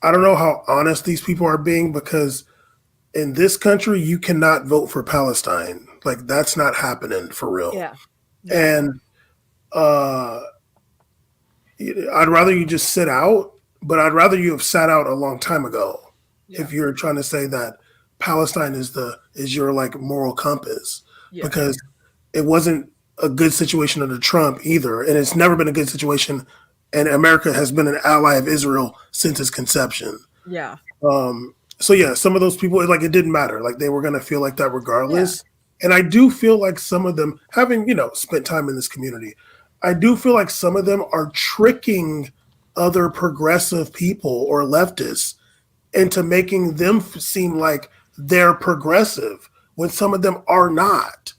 I don't know how honest these people are being, because in this country, you cannot vote for Palestine. Like, that's not happening for real. Yeah. And I'd rather you just sit out, but I'd rather you have sat out a long time ago. Yeah. If you're trying to say that Palestine is your like moral compass, because it wasn't a good situation under Trump either, and it's never been a good situation. And America has been an ally of Israel since its conception. Yeah. So yeah, some of those people, like, it didn't matter. Like, they were gonna feel like that regardless. Yeah. And I do feel like some of them, having spent time in this community, I do feel like some of them are tricking other progressive people or leftists into making them seem like they're progressive when some of them are not.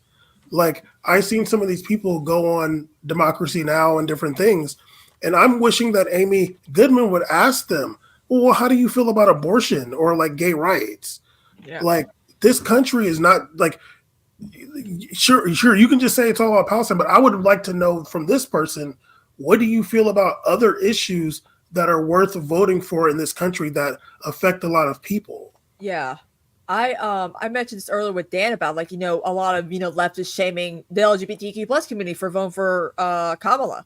Like, I've seen some of these people go on Democracy Now! And different things, and I'm wishing that Amy Goodman would ask them, well, how do you feel about abortion or like gay rights? Yeah. Like, this country is not like, sure, you can just say it's all about Palestine, but I would like to know from this person, what do you feel about other issues that are worth voting for in this country that affect a lot of people? Yeah. I mentioned this earlier with Dan about like, a lot of, leftists shaming the LGBTQ plus community for voting for Kamala,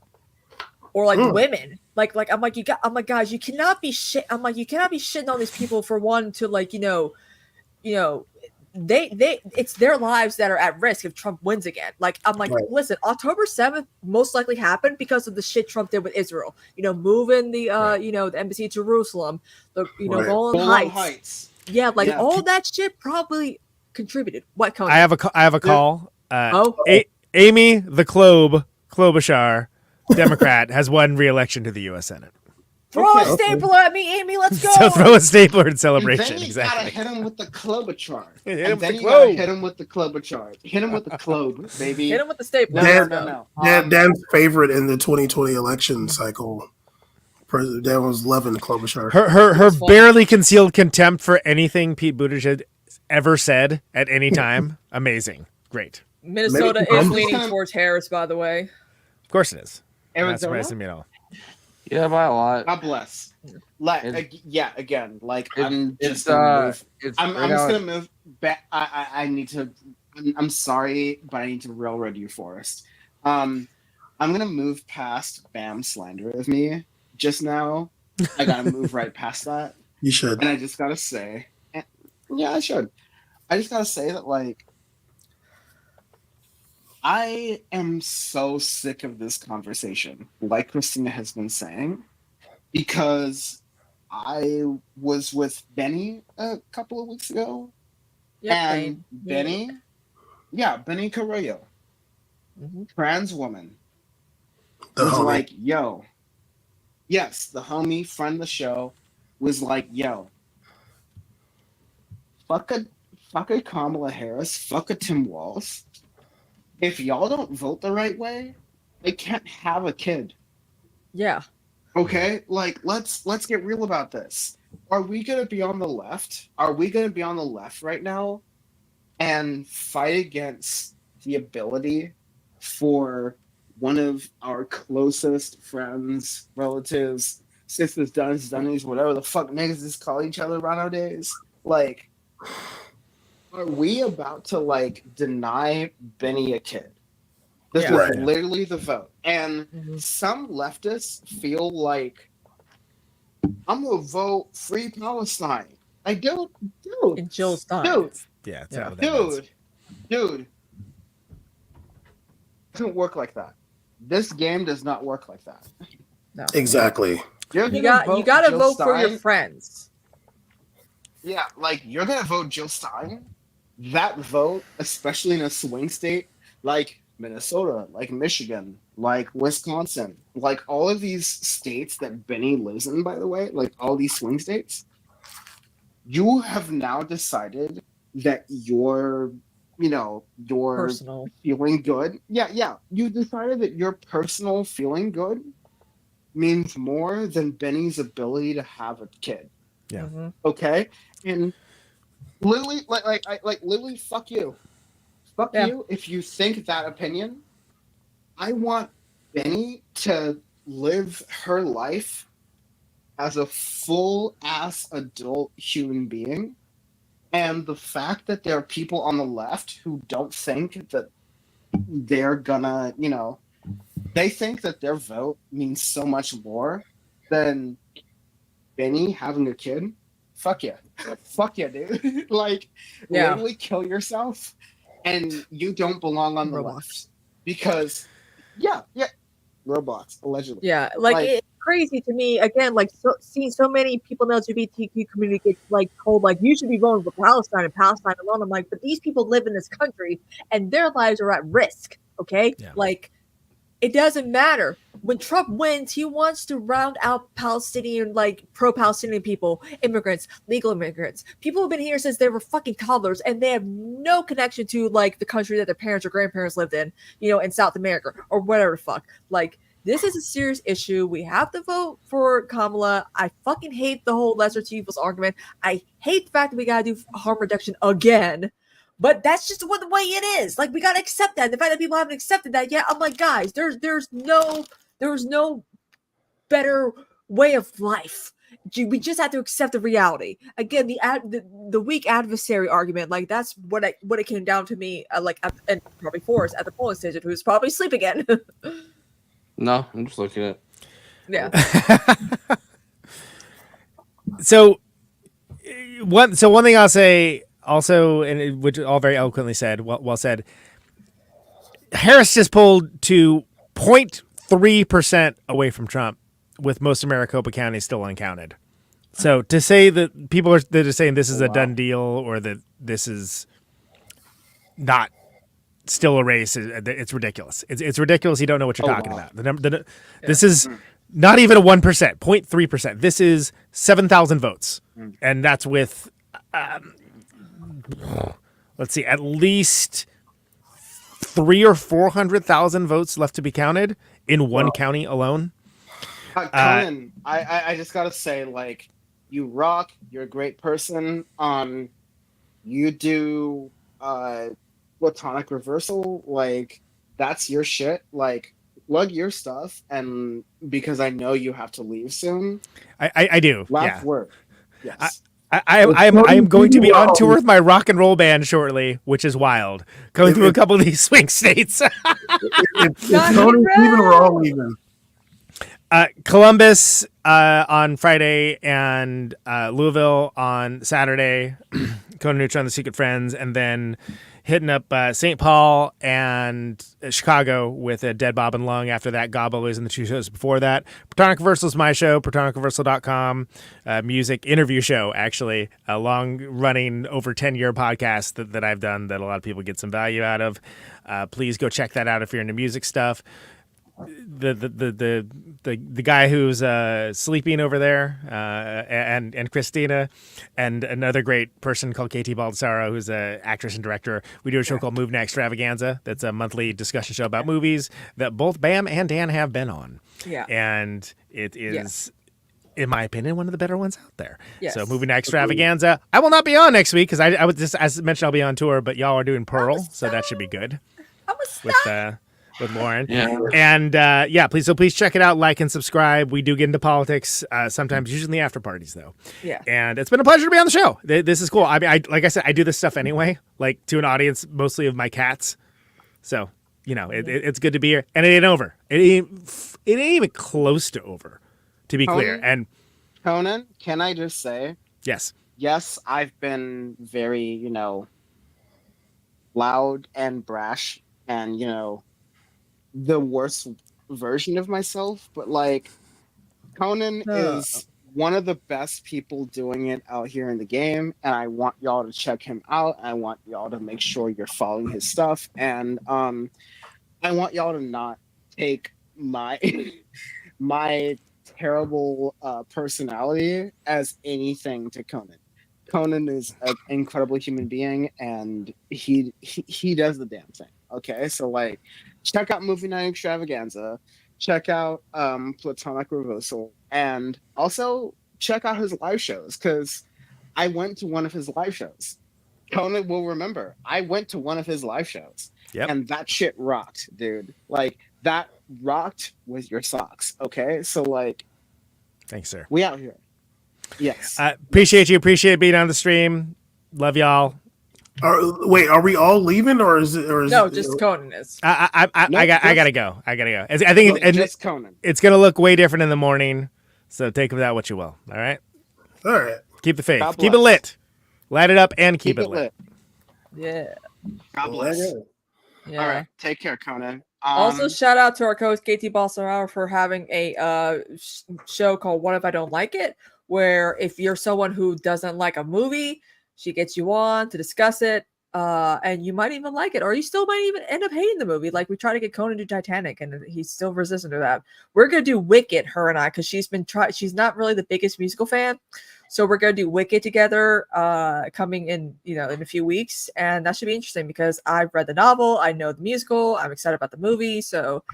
or like women. Like I'm like, guys, you cannot be you cannot be shitting on these people for one to like, it's their lives that are at risk if Trump wins again. Like, I'm like, listen, October 7th most likely happened because of the shit Trump did with Israel. Moving the the embassy to Jerusalem, Golan Heights. Yeah, like all that shit probably contributed. What, Conan? I have a call. Amy the Klobuchar, Democrat, has won re-election to the U.S. Senate. Throw a stapler at me, Amy. Let's go. So throw a stapler in celebration. And then you exactly. gotta hit him with the Klobuchar. Hit and him then with you the gotta Klob. hit him with the Klobuchar. Hit him with the Klob, baby. Hit him with the stapler. No. Dan's favorite in the 2020 election cycle, President Dan was loving Klobuchar. Her barely concealed contempt for anything Pete Buttigieg ever said at any time. Amazing. Great. Minnesota is leaning towards Harris, by the way. Of course it is. Arizona? Not surprising me at all. Yeah, by a lot. God bless. Again, like I'm just gonna move back. I need to. I'm sorry, but I need to railroad you, Forrest. I'm gonna move past Bam slander of me just now. I gotta move right past that. You should. And I just gotta say, yeah, I should. I just gotta say that, like, I am so sick of this conversation, like Christina has been saying, because I was with Benny a couple of weeks ago, and Benny Carrillo, trans woman, was like, yo, yes, the homie, friend of the show, was like, yo, fuck a Kamala Harris, fuck a Tim Walz. If y'all don't vote the right way, they can't have a kid. Yeah. Okay? Like, let's get real about this. Are we gonna be on the left? Are we gonna be on the left right now and fight against the ability for one of our closest friends, relatives, sisters, duns, dunnies, whatever the fuck niggas just call each other around nowadays? Like, are we about to like deny Benny a kid? This is literally the vote. And some leftists feel like, I'm gonna vote free Palestine. Like, dude. And Jill Stein. Dude. It doesn't work like that. This game does not work like that. No. Exactly. You gotta vote for your friends. Yeah, like, you're gonna vote Jill Stein. That vote, especially in a swing state like Minnesota, like Michigan, like Wisconsin, like all of these states that Benny lives in, by the way, like all these swing states, you have now decided that you're Personal. feeling good. Yeah. You decided that your personal feeling good means more than Benny's ability to have a kid. Yeah. Mhm. Okay? And literally, literally, fuck you. Fuck Yeah. you if you think that opinion. I want Benny to live her life as a full ass adult human being. And the fact that there are people on the left who don't think that they're gonna, they think that their vote means so much more than Benny having a kid. Fuck yeah. Fuck yeah, dude. Like, Yeah. literally kill yourself and you don't belong on the Roblox. left. Because, yeah. Roblox, allegedly. Yeah, like, Like- it's crazy to me. Again, like seeing so many people in the LGBTQ community get like told like you should be voting for Palestine and Palestine alone. I'm like, but these people live in this country and their lives are at risk. Okay, Yeah. like it doesn't matter. When Trump wins, he wants to round out Palestinian, like pro-Palestinian people, immigrants, legal immigrants, people who've been here since they were fucking toddlers, and they have no connection to like the country that their parents or grandparents lived in, in South America or whatever the fuck. Like, this is a serious issue. We have to vote for Kamala. I fucking hate the whole lesser to evils argument. I hate the fact that we gotta do harm reduction again. But that's just the way it is. Like, we gotta accept that. The fact that people haven't accepted that yet, I'm like, guys, there's no better way of life. We just have to accept the reality. Again, the weak adversary argument, like that's what it came down to me. And probably Forrest at the polling station, who's probably asleep again. No, I'm just looking at. Yeah. So one thing I'll say also, and which all very eloquently said, well said. Harris just pulled to 0.3% away from Trump, with most of Maricopa County still uncounted. So to say that people are saying this is a done deal or that this is not still a race, it's ridiculous. It's ridiculous. You don't know what you're talking about. This is not even a 1%, 0.3%. This is 7,000 votes, and that's with let's see, at least 300,000 or 400,000 votes left to be counted in one county alone. Conan, I just gotta say, like, you rock. You're a great person. You do platonic reversal. Like, that's your shit. Like, plug your stuff, and because I know you have to leave soon. I do. Last Yeah. word. Yes. I'm going to be on tour with my rock and roll band shortly, which is wild. Going through a couple of these swing states. If Tony's leaving, we're all leaving. Columbus on Friday and Louisville on Saturday. Conan Neutron, The Secret Friends, and then hitting up St. Paul and Chicago with a Dead Bob and Lung after that. Gobble is in the 2 shows before that. Protonic Reversal is my show, protonicreversal.com. Music interview show, actually. A long-running, over 10-year podcast that I've done that a lot of people get some value out of. Please go check that out if you're into music stuff. The guy who's sleeping over there, and Christina, and another great person called Katie Baldassaro, who's an actress and director. We do a show called Move Night Extravaganza. That's a monthly discussion show about movies that both Bam and Dan have been on. Yeah. And it is, in my opinion, one of the better ones out there. Yes. So Movie Night Extravaganza. I will not be on next week because I was just, as mentioned, I'll be on tour, but y'all are doing Pearl, so that should be good. With Lauren. Yeah. And please check it out, like and subscribe. We do get into politics sometimes, usually in the after parties though. Yeah. And it's been a pleasure to be on the show. This is cool. I mean, like I said, I do this stuff anyway, like to an audience mostly of my cats. So, it's good to be here. And it ain't over. It ain't even close to over, to be clear. And Conan, can I just say, yes, I've been very, loud and brash and, the worst version of myself, but like Conan is one of the best people doing it out here in the game, and I want y'all to check him out. I want y'all to make sure you're following his stuff, and I want y'all to not take my my terrible personality as anything to Conan. Conan is an incredible human being, and he does the damn thing. Okay, so like, check out Movie Night Extravaganza, check out Platonic Reversal, and also check out his live shows, because I went to one of his live shows. Conan will remember. I went to one of his live shows, and that shit rocked, dude. Like, that rocked with your socks. Okay, so like, thanks, sir. We out here. Yes. Appreciate you. Appreciate being on the stream. Love y'all. Wait, are we all leaving, or is it? No, just Conan is. I gotta go. I think just Conan. It's gonna look way different in the morning. So take with that what you will. All right. All right. Keep the faith. God Keep it bless. lit. Light it up and keep it lit. Yeah. God bless. Yeah. All right. Take care, Conan. Also, shout out to our co-host KT Bolsonaro for having a show called "What If I Don't Like It," where if you're someone who doesn't like a movie, she gets you on to discuss it, and you might even like it, or you still might even end up hating the movie. Like we try to get Conan to Titanic, and he's still resistant to that. We're gonna do Wicked, her and I, because she's not really the biggest musical fan. So we're gonna do Wicked together, coming in, in a few weeks, and that should be interesting because I've read the novel, I know the musical, I'm excited about the movie, so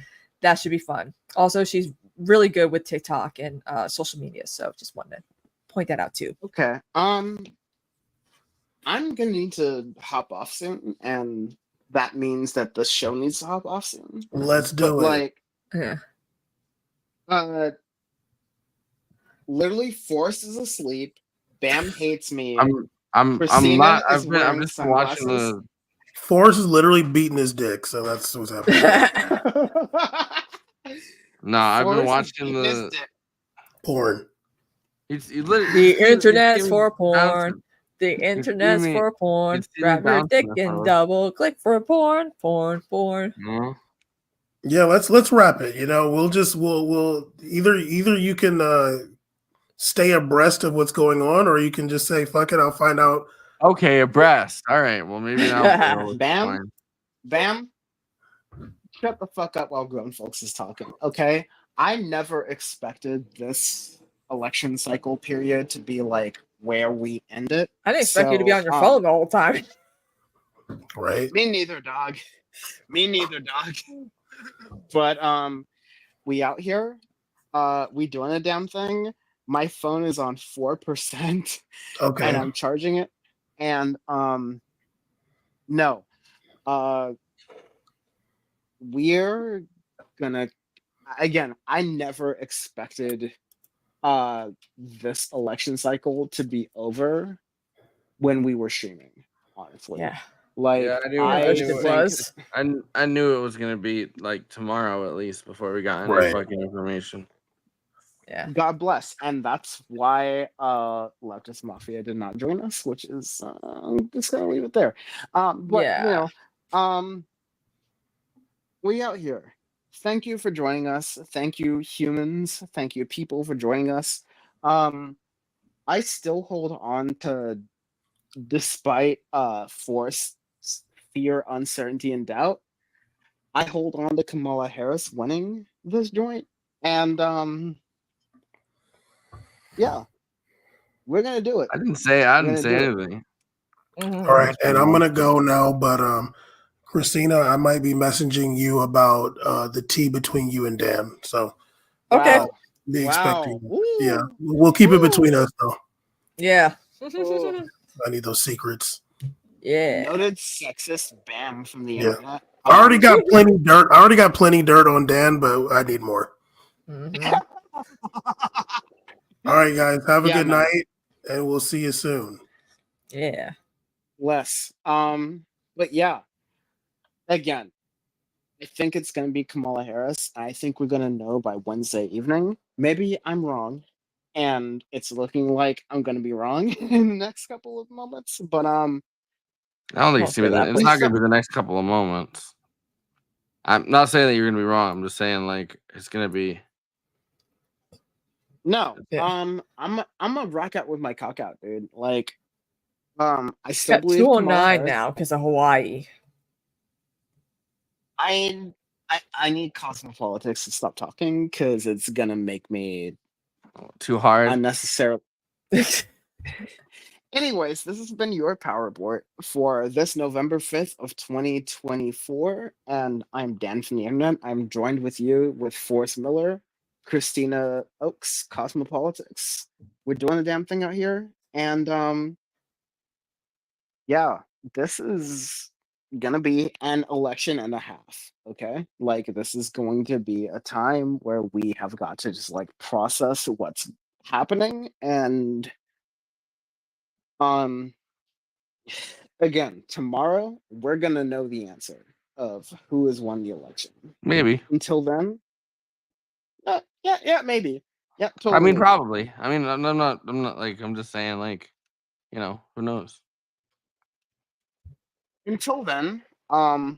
that should be fun. Also, she's really good with TikTok and social media, so just wanted to point that out too. Okay. I'm gonna need to hop off soon, and that means that the show needs to hop off soon. Let's do it. Like, yeah. Literally, Forrest is asleep. Bam hates me. I'm Christina not. is I'm wearing just watching sunglasses. Forrest is literally beating his dick, so that's what's happening. No, I've been Forrest is watching beating his the dick. Porn. The internet's for porn. The internet's for porn. Grab your dick and double click for porn. Porn. Yeah, let's wrap it. We'll either you can stay abreast of what's going on, or you can just say fuck it, I'll find out. Okay, abreast. All right. Well, maybe now. Bam. Shut the fuck up while grown folks is talking. Okay, I never expected this election cycle period to be like where we end it. I didn't expect you to be on your phone the whole time. Right. Me neither, dog. But we out here. We doing a damn thing. My phone is on 4%. Okay. And I'm charging it. And no. We're gonna, again, I never expected this election cycle to be over when we were streaming, honestly. Yeah. Like, I knew it was gonna be like tomorrow at least before we got any fucking information. Yeah. God bless, and that's why Leftist Mafia did not join us, which is I'm just gonna leave it there. But we out here. Thank you for joining us. Thank you, humans. Thank you, people, for joining us. I still hold on to, despite force, fear, uncertainty, and doubt, I hold on to Kamala Harris winning this joint. And yeah, we're gonna do it. I didn't say anything. All right, and I'm gonna go now, but Christina, I might be messaging you about the tea between you and Dan. So okay, be expecting. Yeah, we'll keep it between us though. Yeah. I need those secrets. Yeah. Noted sexist Bam from the internet. I already got plenty dirt. I already got plenty dirt on Dan, but I need more. All right, guys. Have a good night, and we'll see you soon. Yeah. Less. But yeah. Again, I think it's gonna be Kamala Harris. I think we're gonna know by Wednesday evening. Maybe I'm wrong, and it's looking like I'm gonna be wrong in the next couple of moments. But I don't think it's not gonna be the next couple of moments. I'm not saying that you're gonna be wrong. I'm just saying like it's gonna be No, Yeah. I'm a rock out with my cock out, dude. Like, I still Got believe Kamala 209 Harris. now because of Hawaii. I need cosmopolitics to stop talking because it's gonna make me Too hard. unnecessarily. Anyways, this has been your Power Report for this November 5th of 2024, and I'm Dan from the Internet. I'm joined with you with Forrest Miller, Christina Oakes, Cosmopolitics. We're doing the damn thing out here, and yeah, this is gonna be an election and a half. Okay, like this is going to be a time where we have got to just like process what's happening and um again, tomorrow we're gonna know the answer of who has won the election. Maybe. Until then, yeah, maybe. Yeah, totally. I mean, maybe. probably. I mean, I'm not like, I'm just saying, like, who knows? Until then, I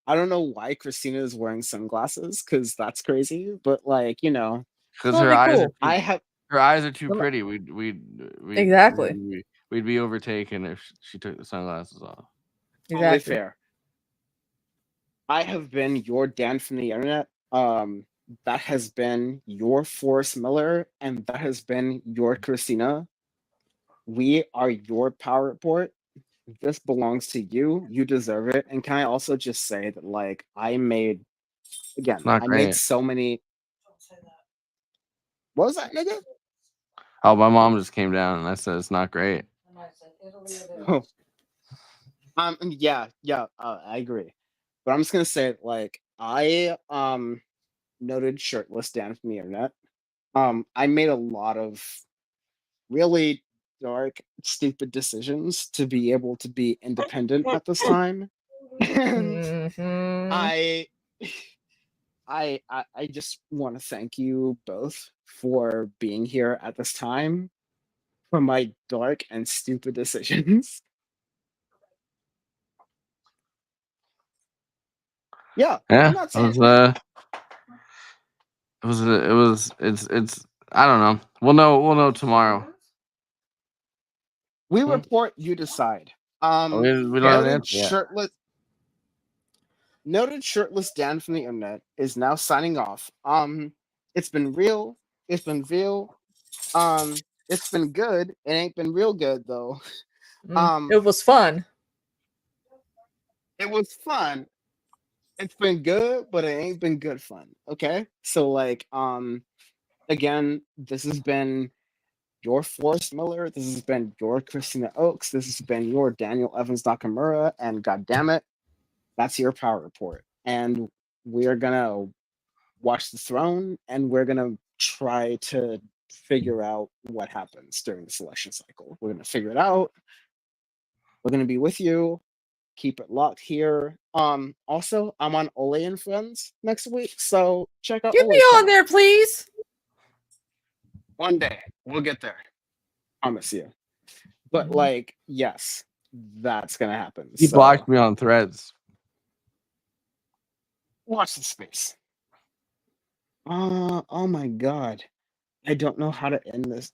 don't know why Christina is wearing sunglasses because that's crazy. But like, Because That'll her be eyes cool. are I have her eyes are too Well, pretty. Exactly. We'd be overtaken if she took the sunglasses off. totally Exactly. fair. I have been your Dan from the Internet. That has been your Forrest Miller, and that has been your Christina. We are your Power Report. This belongs to you. You deserve it. And can I also just say that, like, I made Not great. so many. What was that, nigga? Oh, my mom just came down and I said it's not great. Oh. Yeah, I agree. But I'm just gonna say, like, I noted shirtless Dan from the Internet. I made a lot of really dark, stupid decisions to be able to be independent at this time. And Mhm. I just want to thank you both for being here at this time for my dark and stupid decisions. Yeah, Yeah, I'm not it saying it's I don't know. We'll know tomorrow. we Hmm. report, you decide. We don't have an answer yet. Noted shirtless Dan from the Internet is now signing off. It's been real. It's been real. It's been good. It ain't been real good though. It was fun. It was fun. It's been good, but it ain't been good fun. Okay, so like, again, this has been your Forrest Miller. This has been your Christina Oakes. This has been your Daniel Evans Nakamura. And God damn it, that's your Power Report. And we are gonna watch the throne, and we're gonna try to figure out what happens during the selection cycle. We're gonna figure it out. We're gonna be with you. Keep it locked here. Also, I'm on Ole and Friends next week, so check out Get me Ole's on channel. there, please. One day we'll get there. Promise you. But like, yes, that's gonna happen. He So blocked me on Threads. watch the space. Oh my god. I don't know how to end this.